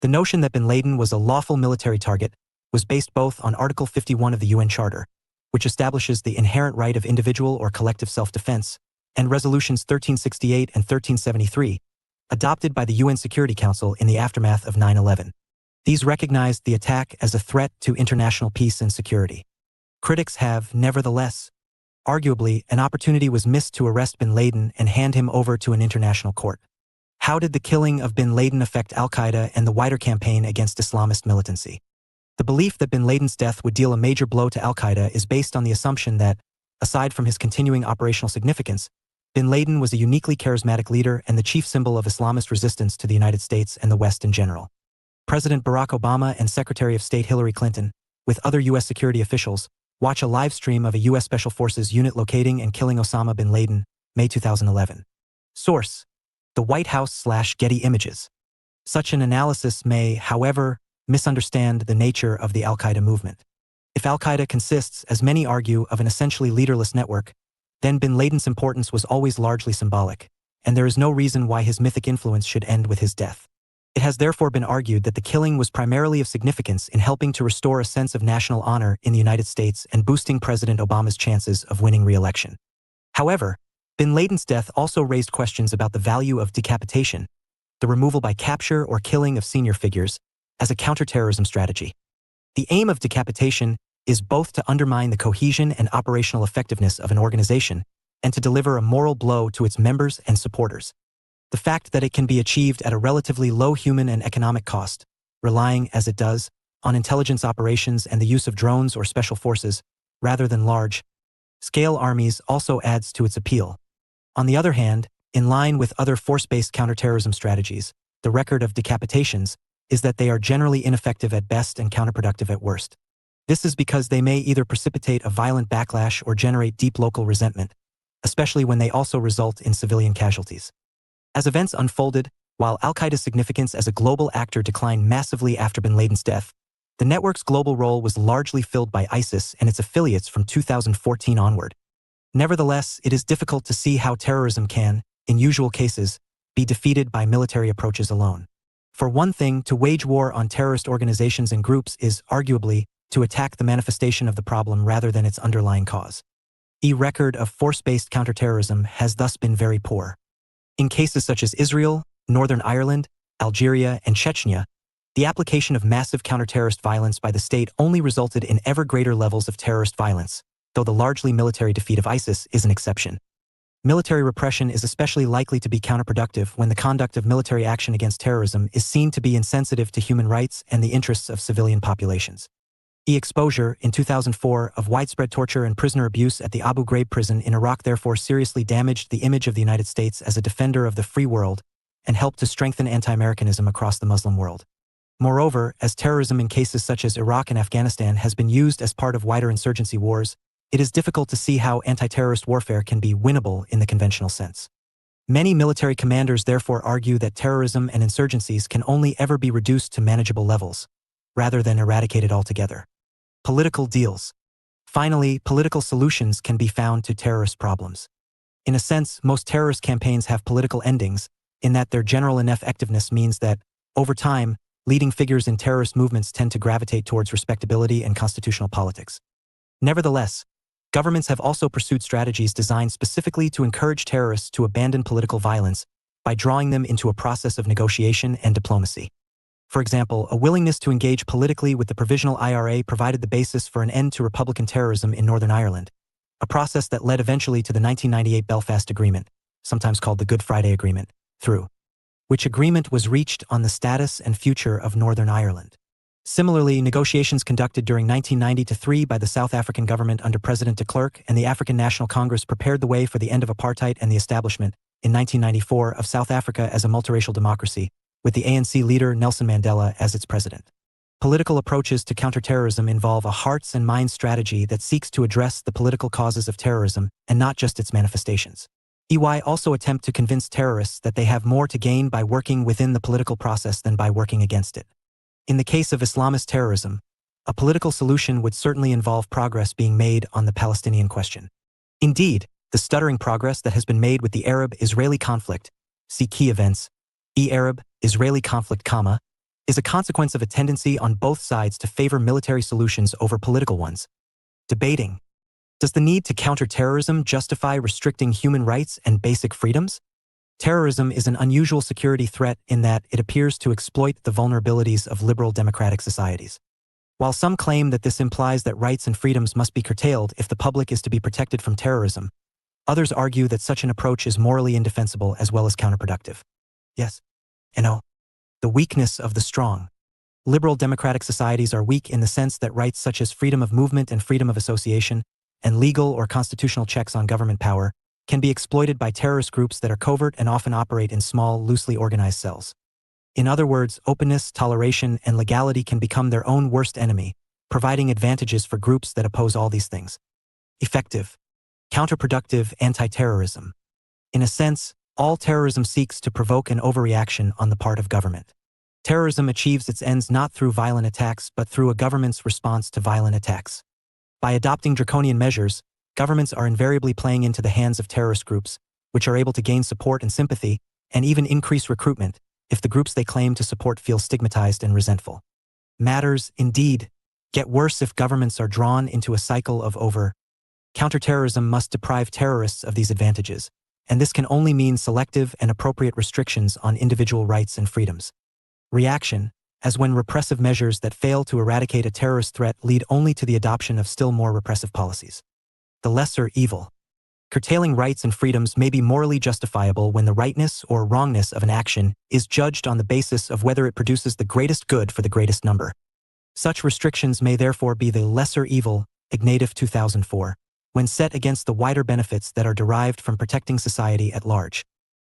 [SPEAKER 1] The notion that bin Laden was a lawful military target was based both on Article 51 of the UN Charter, which establishes the inherent right of individual or collective self-defense, and Resolutions 1368 and 1373, adopted by the UN Security Council in the aftermath of 9/11. These recognized the attack as a threat to international peace and security. Critics have, nevertheless, arguably, an opportunity was missed to arrest bin Laden and hand him over to an international court. How did the killing of bin Laden affect al-Qaeda and the wider campaign against Islamist militancy? The belief that bin Laden's death would deal a major blow to al-Qaeda is based on the assumption that, aside from his continuing operational significance, bin Laden was a uniquely charismatic leader and the chief symbol of Islamist resistance to the United States and the West in general. President Barack Obama and Secretary of State Hillary Clinton, with other U.S. security officials, watch a live stream of a U.S. Special Forces unit locating and killing Osama bin Laden, May 2011. Source: The White House/Getty Images. Such an analysis may, however, misunderstand the nature of the al-Qaeda movement. If al-Qaeda consists, as many argue, of an essentially leaderless network, then bin Laden's importance was always largely symbolic, and there is no reason why his mythic influence should end with his death. It has therefore been argued that the killing was primarily of significance in helping to restore a sense of national honor in the United States and boosting President Obama's chances of winning re-election. However, bin Laden's death also raised questions about the value of decapitation, the removal by capture or killing of senior figures, as a counterterrorism strategy. The aim of decapitation is both to undermine the cohesion and operational effectiveness of an organization and to deliver a moral blow to its members and supporters. The fact that it can be achieved at a relatively low human and economic cost, relying, as it does, on intelligence operations and the use of drones or special forces, rather than large-scale armies, also adds to its appeal. On the other hand, in line with other force-based counterterrorism strategies, the record of decapitations is that they are generally ineffective at best and counterproductive at worst. This is because they may either precipitate a violent backlash or generate deep local resentment, especially when they also result in civilian casualties. As events unfolded, while al-Qaeda's significance as a global actor declined massively after bin Laden's death, the network's global role was largely filled by ISIS and its affiliates from 2014 onward. Nevertheless, it is difficult to see how terrorism can, in usual cases, be defeated by military approaches alone. For one thing, to wage war on terrorist organizations and groups is, arguably, to attack the manifestation of the problem rather than its underlying cause. The record of force-based counterterrorism has thus been very poor. In cases such as Israel, Northern Ireland, Algeria, and Chechnya, the application of massive counter-terrorist violence by the state only resulted in ever greater levels of terrorist violence, though the largely military defeat of ISIS is an exception. Military repression is especially likely to be counterproductive when the conduct of military action against terrorism is seen to be insensitive to human rights and the interests of civilian populations. The exposure, in 2004, of widespread torture and prisoner abuse at the Abu Ghraib prison in Iraq therefore seriously damaged the image of the United States as a defender of the free world and helped to strengthen anti-Americanism across the Muslim world. Moreover, as terrorism in cases such as Iraq and Afghanistan has been used as part of wider insurgency wars, it is difficult to see how anti-terrorist warfare can be winnable in the conventional sense. Many military commanders therefore argue that terrorism and insurgencies can only ever be reduced to manageable levels, rather than eradicated altogether. Political deals. Finally, political solutions can be found to terrorist problems. In a sense, most terrorist campaigns have political endings, in that their general ineffectiveness means that, over time, leading figures in terrorist movements tend to gravitate towards respectability and constitutional politics. Nevertheless, governments have also pursued strategies designed specifically to encourage terrorists to abandon political violence by drawing them into a process of negotiation and diplomacy. For example, a willingness to engage politically with the Provisional IRA provided the basis for an end to Republican terrorism in Northern Ireland, a process that led eventually to the 1998 Belfast Agreement, sometimes called the Good Friday Agreement, through which agreement was reached on the status and future of Northern Ireland. Similarly, negotiations conducted during 1990-3 by the South African government under President de Klerk and the African National Congress prepared the way for the end of apartheid and the establishment, in 1994, of South Africa as a multiracial democracy, with the ANC leader Nelson Mandela as its president. Political approaches to counterterrorism involve a hearts and minds strategy that seeks to address the political causes of terrorism and not just its manifestations. EY also attempt to convince terrorists that they have more to gain by working within the political process than by working against it. In the case of Islamist terrorism, a political solution would certainly involve progress being made on the Palestinian question. Indeed, the stuttering progress that has been made with the Arab-Israeli conflict, see key events, Arab-Israeli conflict, is a consequence of a tendency on both sides to favor military solutions over political ones. Debating: does the need to counter terrorism justify restricting human rights and basic freedoms? Terrorism is an unusual security threat in that it appears to exploit the vulnerabilities of liberal democratic societies. While some claim that this implies that rights and freedoms must be curtailed if the public is to be protected from terrorism, others argue that such an approach is morally indefensible as well as counterproductive. Yes. The weakness of the strong. Liberal democratic societies are weak in the sense that rights such as freedom of movement and freedom of association, and legal or constitutional checks on government power, can be exploited by terrorist groups that are covert and often operate in small, loosely organized cells. In other words, openness, toleration, and legality can become their own worst enemy, providing advantages for groups that oppose all these things. Effective, counterproductive anti-terrorism. In a sense, all terrorism seeks to provoke an overreaction on the part of government. Terrorism achieves its ends not through violent attacks but through a government's response to violent attacks. By adopting draconian measures, governments are invariably playing into the hands of terrorist groups, which are able to gain support and sympathy, and even increase recruitment, if the groups they claim to support feel stigmatized and resentful. Matters, indeed, get worse if governments are drawn into a cycle of Counterterrorism must deprive terrorists of these advantages, and this can only mean selective and appropriate restrictions on individual rights and freedoms. Reaction, as when repressive measures that fail to eradicate a terrorist threat lead only to the adoption of still more repressive policies. The lesser evil. Curtailing rights and freedoms may be morally justifiable when the rightness or wrongness of an action is judged on the basis of whether it produces the greatest good for the greatest number. Such restrictions may therefore be the lesser evil, Ignatieff 2004, when set against the wider benefits that are derived from protecting society at large.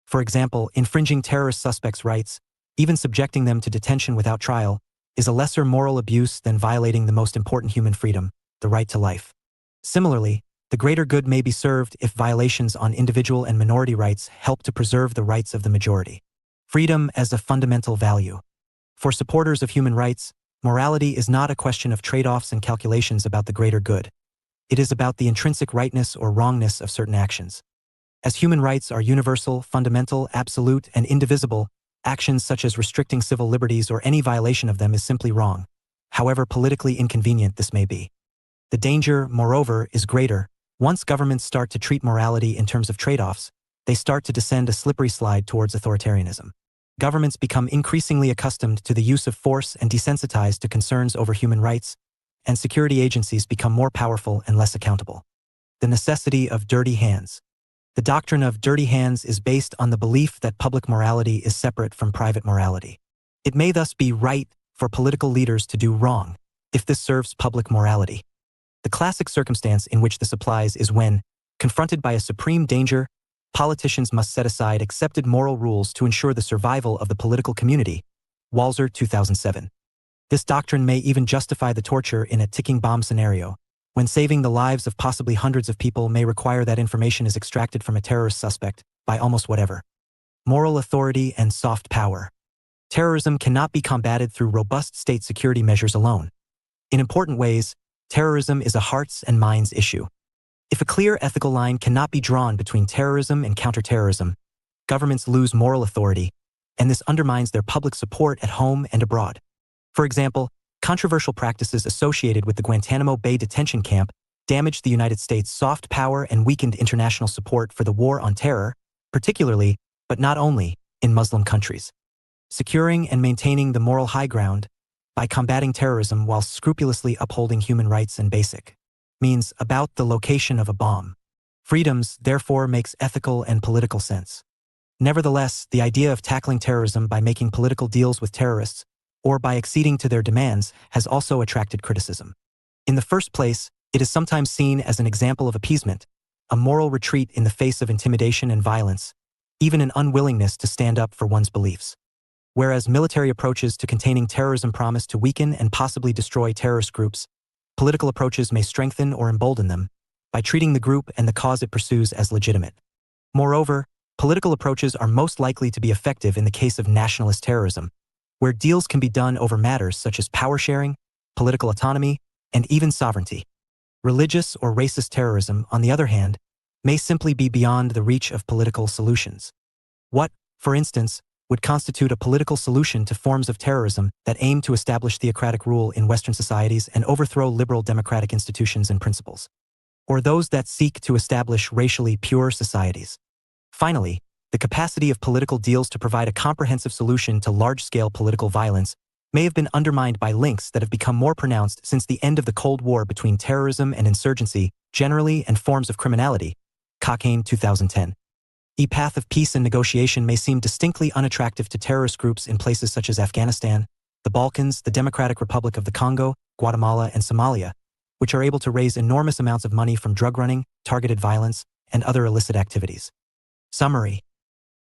[SPEAKER 1] For example, infringing terrorist suspects' rights, even subjecting them to detention without trial, is a lesser moral abuse than violating the most important human freedom, the right to life. Similarly, the greater good may be served if violations on individual and minority rights help to preserve the rights of the majority. Freedom as a fundamental value. For supporters of human rights, morality is not a question of trade-offs and calculations about the greater good. It is about the intrinsic rightness or wrongness of certain actions. As human rights are universal, fundamental, absolute, and indivisible, actions such as restricting civil liberties or any violation of them is simply wrong, however politically inconvenient this may be. The danger, moreover, is greater. Once governments start to treat morality in terms of trade-offs, they start to descend a slippery slide towards authoritarianism. Governments become increasingly accustomed to the use of force and desensitized to concerns over human rights, and security agencies become more powerful and less accountable. The necessity of dirty hands. The doctrine of dirty hands is based on the belief that public morality is separate from private morality. It may thus be right for political leaders to do wrong, if this serves public morality. The classic circumstance in which this applies is when, confronted by a supreme danger, politicians must set aside accepted moral rules to ensure the survival of the political community. Walzer 2007. This doctrine may even justify the torture in a ticking bomb scenario, when saving the lives of possibly hundreds of people may require that information is extracted from a terrorist suspect, by almost whatever. Moral authority and soft power. Terrorism cannot be combated through robust state security measures alone. In important ways, terrorism is a hearts and minds issue. If a clear ethical line cannot be drawn between terrorism and counterterrorism, governments lose moral authority, and this undermines their public support at home and abroad. For example, controversial practices associated with the Guantanamo Bay detention camp damaged the United States' soft power and weakened international support for the war on terror, particularly but not only in Muslim countries. Securing and maintaining the moral high ground by combating terrorism while scrupulously upholding human rights and basic means about the location of a bomb. Freedoms, therefore, makes ethical and political sense. Nevertheless, the idea of tackling terrorism by making political deals with terrorists or by acceding to their demands has also attracted criticism. In the first place, it is sometimes seen as an example of appeasement, a moral retreat in the face of intimidation and violence, even an unwillingness to stand up for one's beliefs. Whereas military approaches to containing terrorism promise to weaken and possibly destroy terrorist groups, political approaches may strengthen or embolden them by treating the group and the cause it pursues as legitimate. Moreover, political approaches are most likely to be effective in the case of nationalist terrorism, where deals can be done over matters such as power sharing, political autonomy, and even sovereignty. Religious or racist terrorism, on the other hand, may simply be beyond the reach of political solutions. What, for instance, would constitute a political solution to forms of terrorism that aim to establish theocratic rule in Western societies and overthrow liberal democratic institutions and principles, or those that seek to establish racially pure societies? Finally, the capacity of political deals to provide a comprehensive solution to large-scale political violence may have been undermined by links that have become more pronounced since the end of the Cold War between terrorism and insurgency, generally, and forms of criminality. Cochrane, 2010. The path of peace and negotiation may seem distinctly unattractive to terrorist groups in places such as Afghanistan, the Balkans, the Democratic Republic of the Congo, Guatemala, and Somalia, which are able to raise enormous amounts of money from drug running, targeted violence, and other illicit activities. Summary.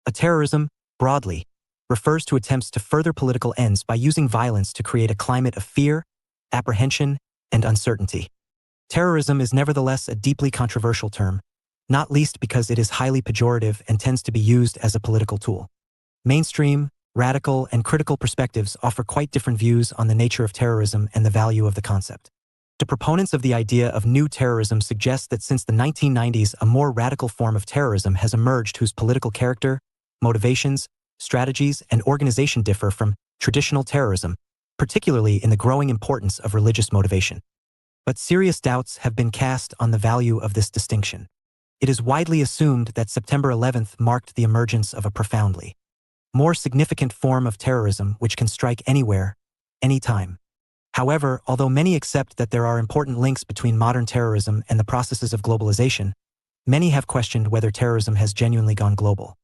[SPEAKER 1] A terrorism, broadly, refers to attempts to further political ends by using violence to create a climate of fear, apprehension, and uncertainty. Terrorism is nevertheless a deeply controversial term, not least because it is highly pejorative and tends to be used as a political tool. Mainstream, radical, and critical perspectives offer quite different views on the nature of terrorism and the value of the concept. The proponents of the idea of new terrorism suggest that since the 1990s, a more radical form of terrorism has emerged whose political character, motivations, strategies, and organization differ from traditional terrorism, particularly in the growing importance of religious motivation. But serious doubts have been cast on the value of this distinction. It is widely assumed that September 11th marked the emergence of a profoundly more significant form of terrorism which can strike anywhere, anytime. However, although many accept that there are important links between modern terrorism and the processes of globalization, many have questioned whether terrorism has genuinely gone global.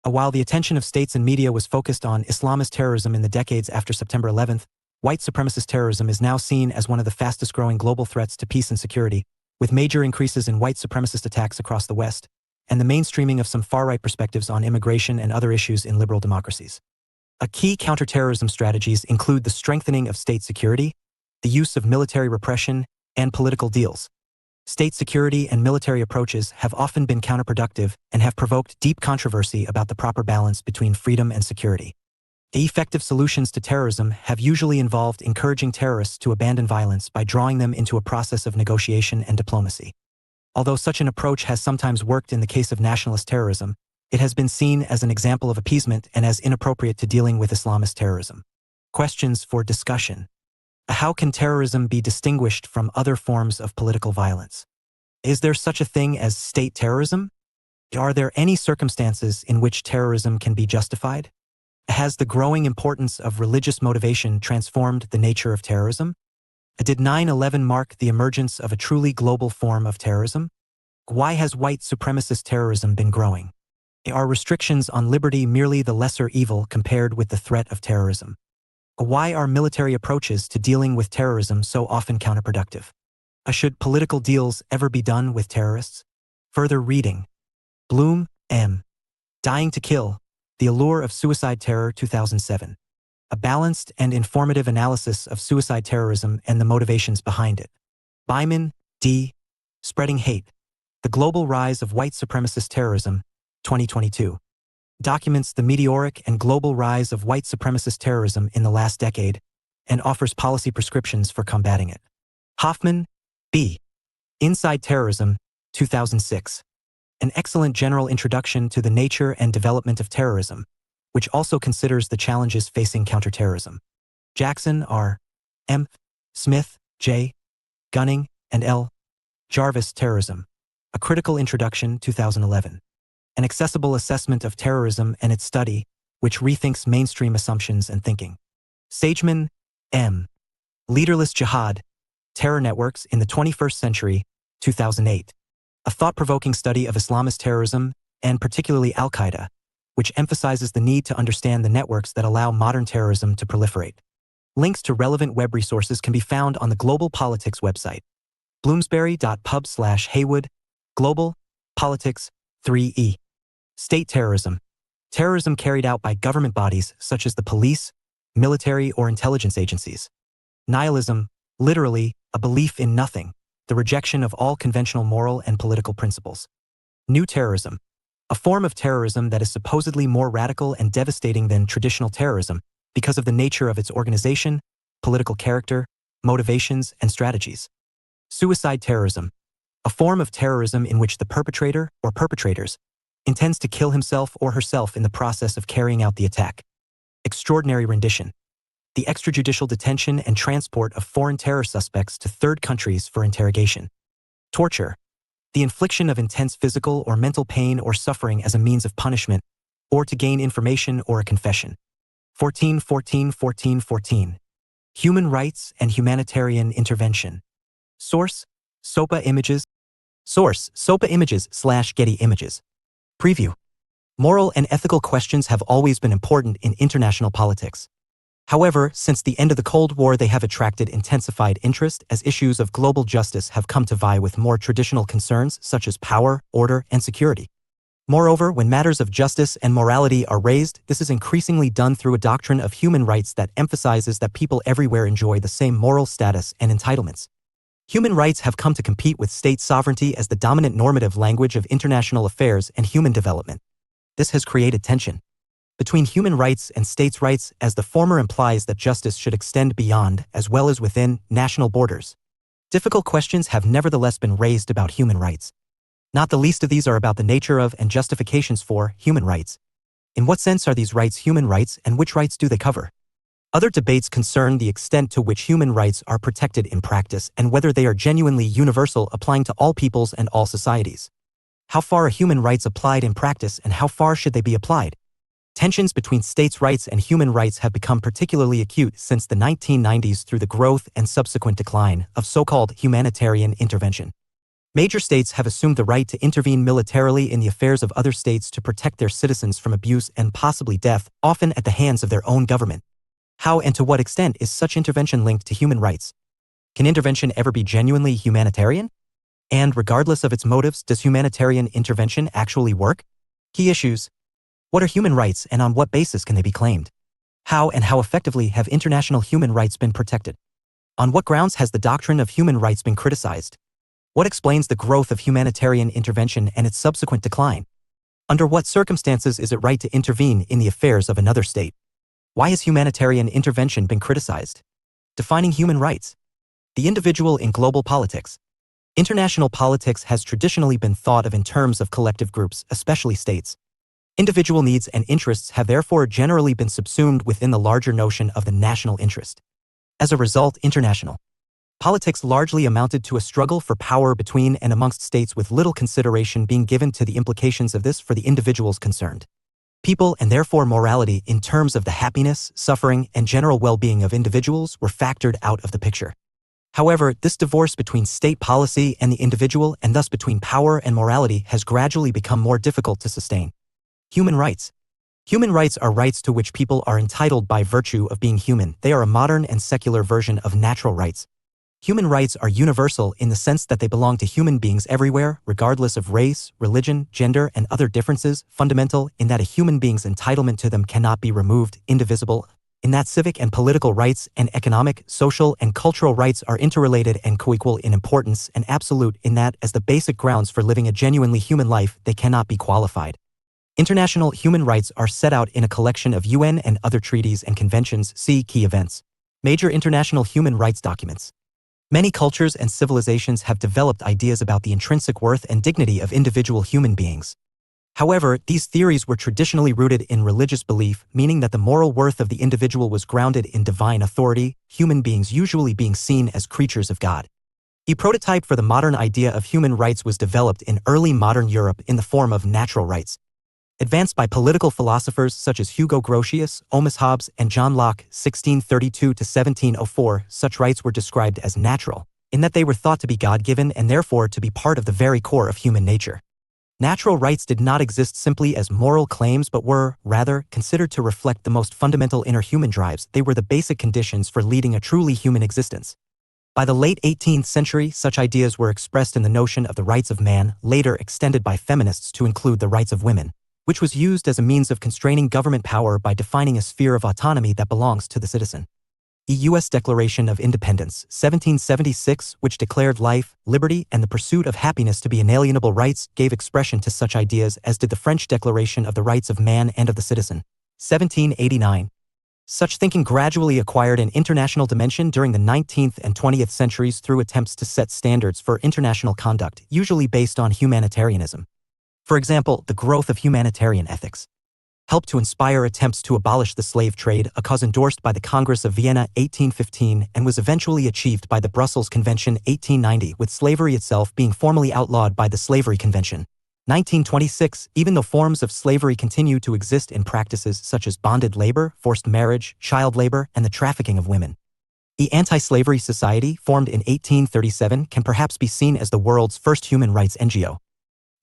[SPEAKER 1] While the attention of states and media was focused on Islamist terrorism in the decades after September 11th, white supremacist terrorism is now seen as one of the fastest-growing global threats to peace and security, with major increases in white supremacist attacks across the West, and the mainstreaming of some far-right perspectives on immigration and other issues in liberal democracies. A key counterterrorism strategies include the strengthening of state security, the use of military repression, and political deals. State security and military approaches have often been counterproductive and have provoked deep controversy about the proper balance between freedom and security. The effective solutions to terrorism have usually involved encouraging terrorists to abandon violence by drawing them into a process of negotiation and diplomacy. Although such an approach has sometimes worked in the case of nationalist terrorism, it has been seen as an example of appeasement and as inappropriate to dealing with Islamist terrorism. Questions for discussion. How can terrorism be distinguished from other forms of political violence? Is there such a thing as state terrorism? Are there any circumstances in which terrorism can be justified? Has the growing importance of religious motivation transformed the nature of terrorism? Did 9/11 mark the emergence of a truly global form of terrorism? Why has white supremacist terrorism been growing? Are restrictions on liberty merely the lesser evil compared with the threat of terrorism? Why are military approaches to dealing with terrorism so often counterproductive? Should political deals ever be done with terrorists? Further reading. Bloom, M. Dying to Kill, The Allure of Suicide Terror, 2007. A balanced and informative analysis of suicide terrorism and the motivations behind it. Byman, D. Spreading Hate. The Global Rise of White Supremacist Terrorism, 2022. Documents the meteoric and global rise of white supremacist terrorism in the last decade and offers policy prescriptions for combating it. Hoffman, B. Inside Terrorism, 2006. An excellent general introduction to the nature and development of terrorism, which also considers the challenges facing counterterrorism. Jackson, R. M. Smith, J. Gunning, and L. Jarvis, Terrorism. A Critical Introduction, 2011. An accessible assessment of terrorism and its study, which rethinks mainstream assumptions and thinking. Sageman, M. Leaderless Jihad, Terror Networks in the 21st Century, 2008. A thought-provoking study of Islamist terrorism, and particularly Al-Qaeda, which emphasizes the need to understand the networks that allow modern terrorism to proliferate. Links to relevant web resources can be found on the Global Politics website. bloomsbury.pub/Heywood, Global, Politics, 3E. State terrorism. Terrorism carried out by government bodies such as the police, military, or intelligence agencies. Nihilism, literally, a belief in nothing, the rejection of all conventional moral and political principles. New terrorism. A form of terrorism that is supposedly more radical and devastating than traditional terrorism because of the nature of its organization, political character, motivations, and strategies. Suicide terrorism. A form of terrorism in which the perpetrator or perpetrators intends to kill himself or herself in the process of carrying out the attack. Extraordinary rendition. The extrajudicial detention and transport of foreign terror suspects to third countries for interrogation. Torture. The infliction of intense physical or mental pain or suffering as a means of punishment, or to gain information or a confession. 14. Human rights and humanitarian intervention. Source: SOPA Images. Source: SOPA Images/Getty Images. Preview. Moral and ethical questions have always been important in international politics. However, since the end of the Cold War, they have attracted intensified interest as issues of global justice have come to vie with more traditional concerns such as power, order, and security. Moreover, when matters of justice and morality are raised, this is increasingly done through a doctrine of human rights that emphasizes that people everywhere enjoy the same moral status and entitlements. Human rights have come to compete with state sovereignty as the dominant normative language of international affairs and human development. This has created tension between human rights and states' rights, as the former implies that justice should extend beyond, as well as within, national borders. Difficult questions have nevertheless been raised about human rights. Not the least of these are about the nature of and justifications for human rights. In what sense are these rights human rights, and which rights do they cover? Other debates concern the extent to which human rights are protected in practice and whether they are genuinely universal, applying to all peoples and all societies. How far are human rights applied in practice, and how far should they be applied? Tensions between states' rights and human rights have become particularly acute since the 1990s through the growth and subsequent decline of so-called humanitarian intervention. Major states have assumed the right to intervene militarily in the affairs of other states to protect their citizens from abuse and possibly death, often at the hands of their own government. How and to what extent is such intervention linked to human rights? Can intervention ever be genuinely humanitarian? And regardless of its motives, does humanitarian intervention actually work? Key issues. What are human rights, and on what basis can they be claimed? How and how effectively have international human rights been protected? On what grounds has the doctrine of human rights been criticized? What explains the growth of humanitarian intervention and its subsequent decline? Under what circumstances is it right to intervene in the affairs of another state? Why has humanitarian intervention been criticized? Defining human rights. The individual in global politics. International politics has traditionally been thought of in terms of collective groups, especially states. Individual needs and interests have therefore generally been subsumed within the larger notion of the national interest. As a result, international politics largely amounted to a struggle for power between and amongst states, with little consideration being given to the implications of this for the individuals concerned. People, and therefore morality in terms of the happiness, suffering, and general well-being of individuals, were factored out of the picture. However, this divorce between state policy and the individual, and thus between power and morality, has gradually become more difficult to sustain. Human rights. Human rights are rights to which people are entitled by virtue of being human. They are a modern and secular version of natural rights. Human rights are universal in the sense that they belong to human beings everywhere, regardless of race, religion, gender, and other differences, fundamental in that a human being's entitlement to them cannot be removed, indivisible, in that civic and political rights and economic, social, and cultural rights are interrelated and coequal in importance, and absolute in that, as the basic grounds for living a genuinely human life, they cannot be qualified. International human rights are set out in a collection of UN and other treaties and conventions. See key events. Major international human rights documents. Many cultures and civilizations have developed ideas about the intrinsic worth and dignity of individual human beings. However, these theories were traditionally rooted in religious belief, meaning that the moral worth of the individual was grounded in divine authority, human beings usually being seen as creatures of God. A prototype for the modern idea of human rights was developed in early modern Europe in the form of natural rights. Advanced by political philosophers such as Hugo Grotius, Thomas Hobbes, and John Locke, 1632 to 1704, such rights were described as natural, in that they were thought to be God-given and therefore to be part of the very core of human nature. Natural rights did not exist simply as moral claims but were, rather, considered to reflect the most fundamental inner human drives. They were the basic conditions for leading a truly human existence. By the late 18th century, such ideas were expressed in the notion of the rights of man, later extended by feminists to include the rights of women, which was used as a means of constraining government power by defining a sphere of autonomy that belongs to the citizen. The U.S. Declaration of Independence, 1776, which declared life, liberty, and the pursuit of happiness to be inalienable rights, gave expression to such ideas, as did the French Declaration of the Rights of Man and of the Citizen, 1789. Such thinking gradually acquired an international dimension during the 19th and 20th centuries through attempts to set standards for international conduct, usually based on humanitarianism. For example, the growth of humanitarian ethics helped to inspire attempts to abolish the slave trade, a cause endorsed by the Congress of Vienna 1815 and was eventually achieved by the Brussels Convention 1890, with slavery itself being formally outlawed by the Slavery Convention 1926, even though forms of slavery continue to exist in practices such as bonded labor, forced marriage, child labor, and the trafficking of women. The Anti-Slavery Society, formed in 1837, can perhaps be seen as the world's first human rights NGO.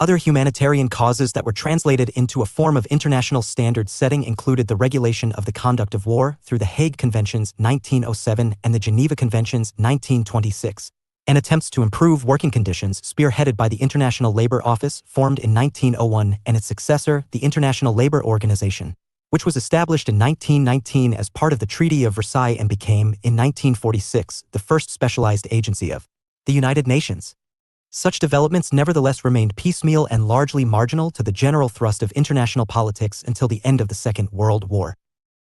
[SPEAKER 1] Other humanitarian causes that were translated into a form of international standard setting included the regulation of the conduct of war through the Hague Conventions 1907 and the Geneva Conventions 1926, and attempts to improve working conditions spearheaded by the International Labour Office, formed in 1901, and its successor, the International Labour Organization, which was established in 1919 as part of the Treaty of Versailles and became, in 1946, the first specialized agency of the United Nations. Such developments nevertheless remained piecemeal and largely marginal to the general thrust of international politics until the end of the Second World War.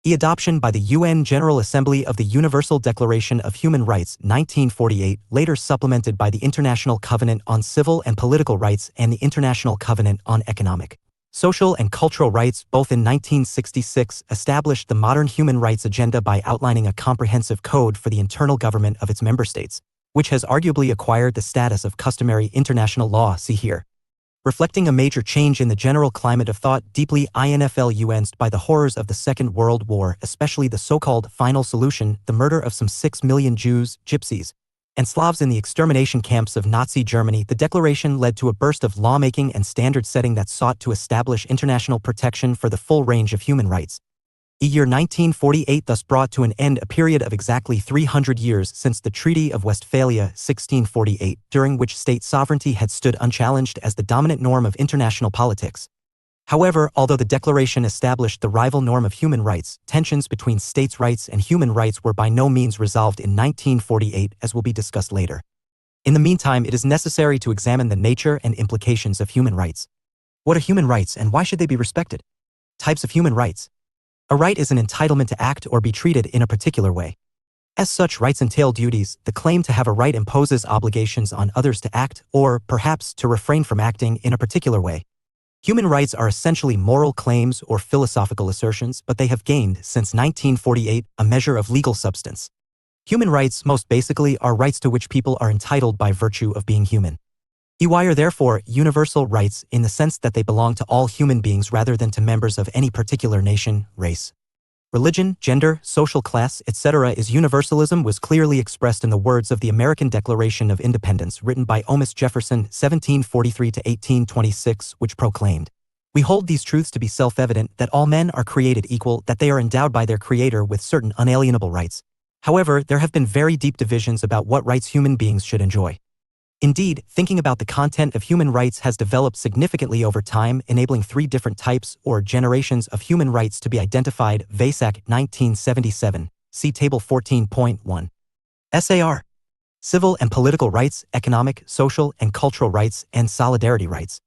[SPEAKER 1] The adoption by the UN General Assembly of the Universal Declaration of Human Rights 1948, later supplemented by the International Covenant on Civil and Political Rights and the International Covenant on Economic, Social and Cultural Rights, both in 1966, established the modern human rights agenda by outlining a comprehensive code for the internal government of its member states, which has arguably acquired the status of customary international law, see here. Reflecting a major change in the general climate of thought deeply influenced by the horrors of the Second World War, especially the so-called final solution, the murder of some 6 million Jews, Gypsies, and Slavs in the extermination camps of Nazi Germany, the declaration led to a burst of lawmaking and standard setting that sought to establish international protection for the full range of human rights. The year 1948 thus brought to an end a period of exactly 300 years since the Treaty of Westphalia 1648, during which state sovereignty had stood unchallenged as the dominant norm of international politics. However, although the declaration established the rival norm of human rights, tensions between states' rights and human rights were by no means resolved in 1948, as will be discussed later. In the meantime, it is necessary to examine the nature and implications of human rights. What are human rights and why should they be respected? Types of human rights. A right is an entitlement to act or be treated in a particular way. As such, rights entail duties. The claim to have a right imposes obligations on others to act, or, perhaps, to refrain from acting in a particular way. Human rights are essentially moral claims or philosophical assertions, but they have gained, since 1948, a measure of legal substance. Human rights, most basically, are rights to which people are entitled by virtue of being human. They are therefore universal rights in the sense that they belong to all human beings rather than to members of any particular nation, race, religion, gender, social class, etc. Is universalism was clearly expressed in the words of the American Declaration of Independence written by Thomas Jefferson 1743 to 1826, which proclaimed, "We hold these truths to be self-evident, that all men are created equal, that they are endowed by their Creator with certain unalienable rights. However, there have been very deep divisions about what rights human beings should enjoy. Indeed, thinking about the content of human rights has developed significantly over time, enabling 3 different types or generations of human rights to be identified. Vasak, 1977. See Table 14.1. SAR. Civil and political rights, economic, social, and cultural rights, and solidarity rights.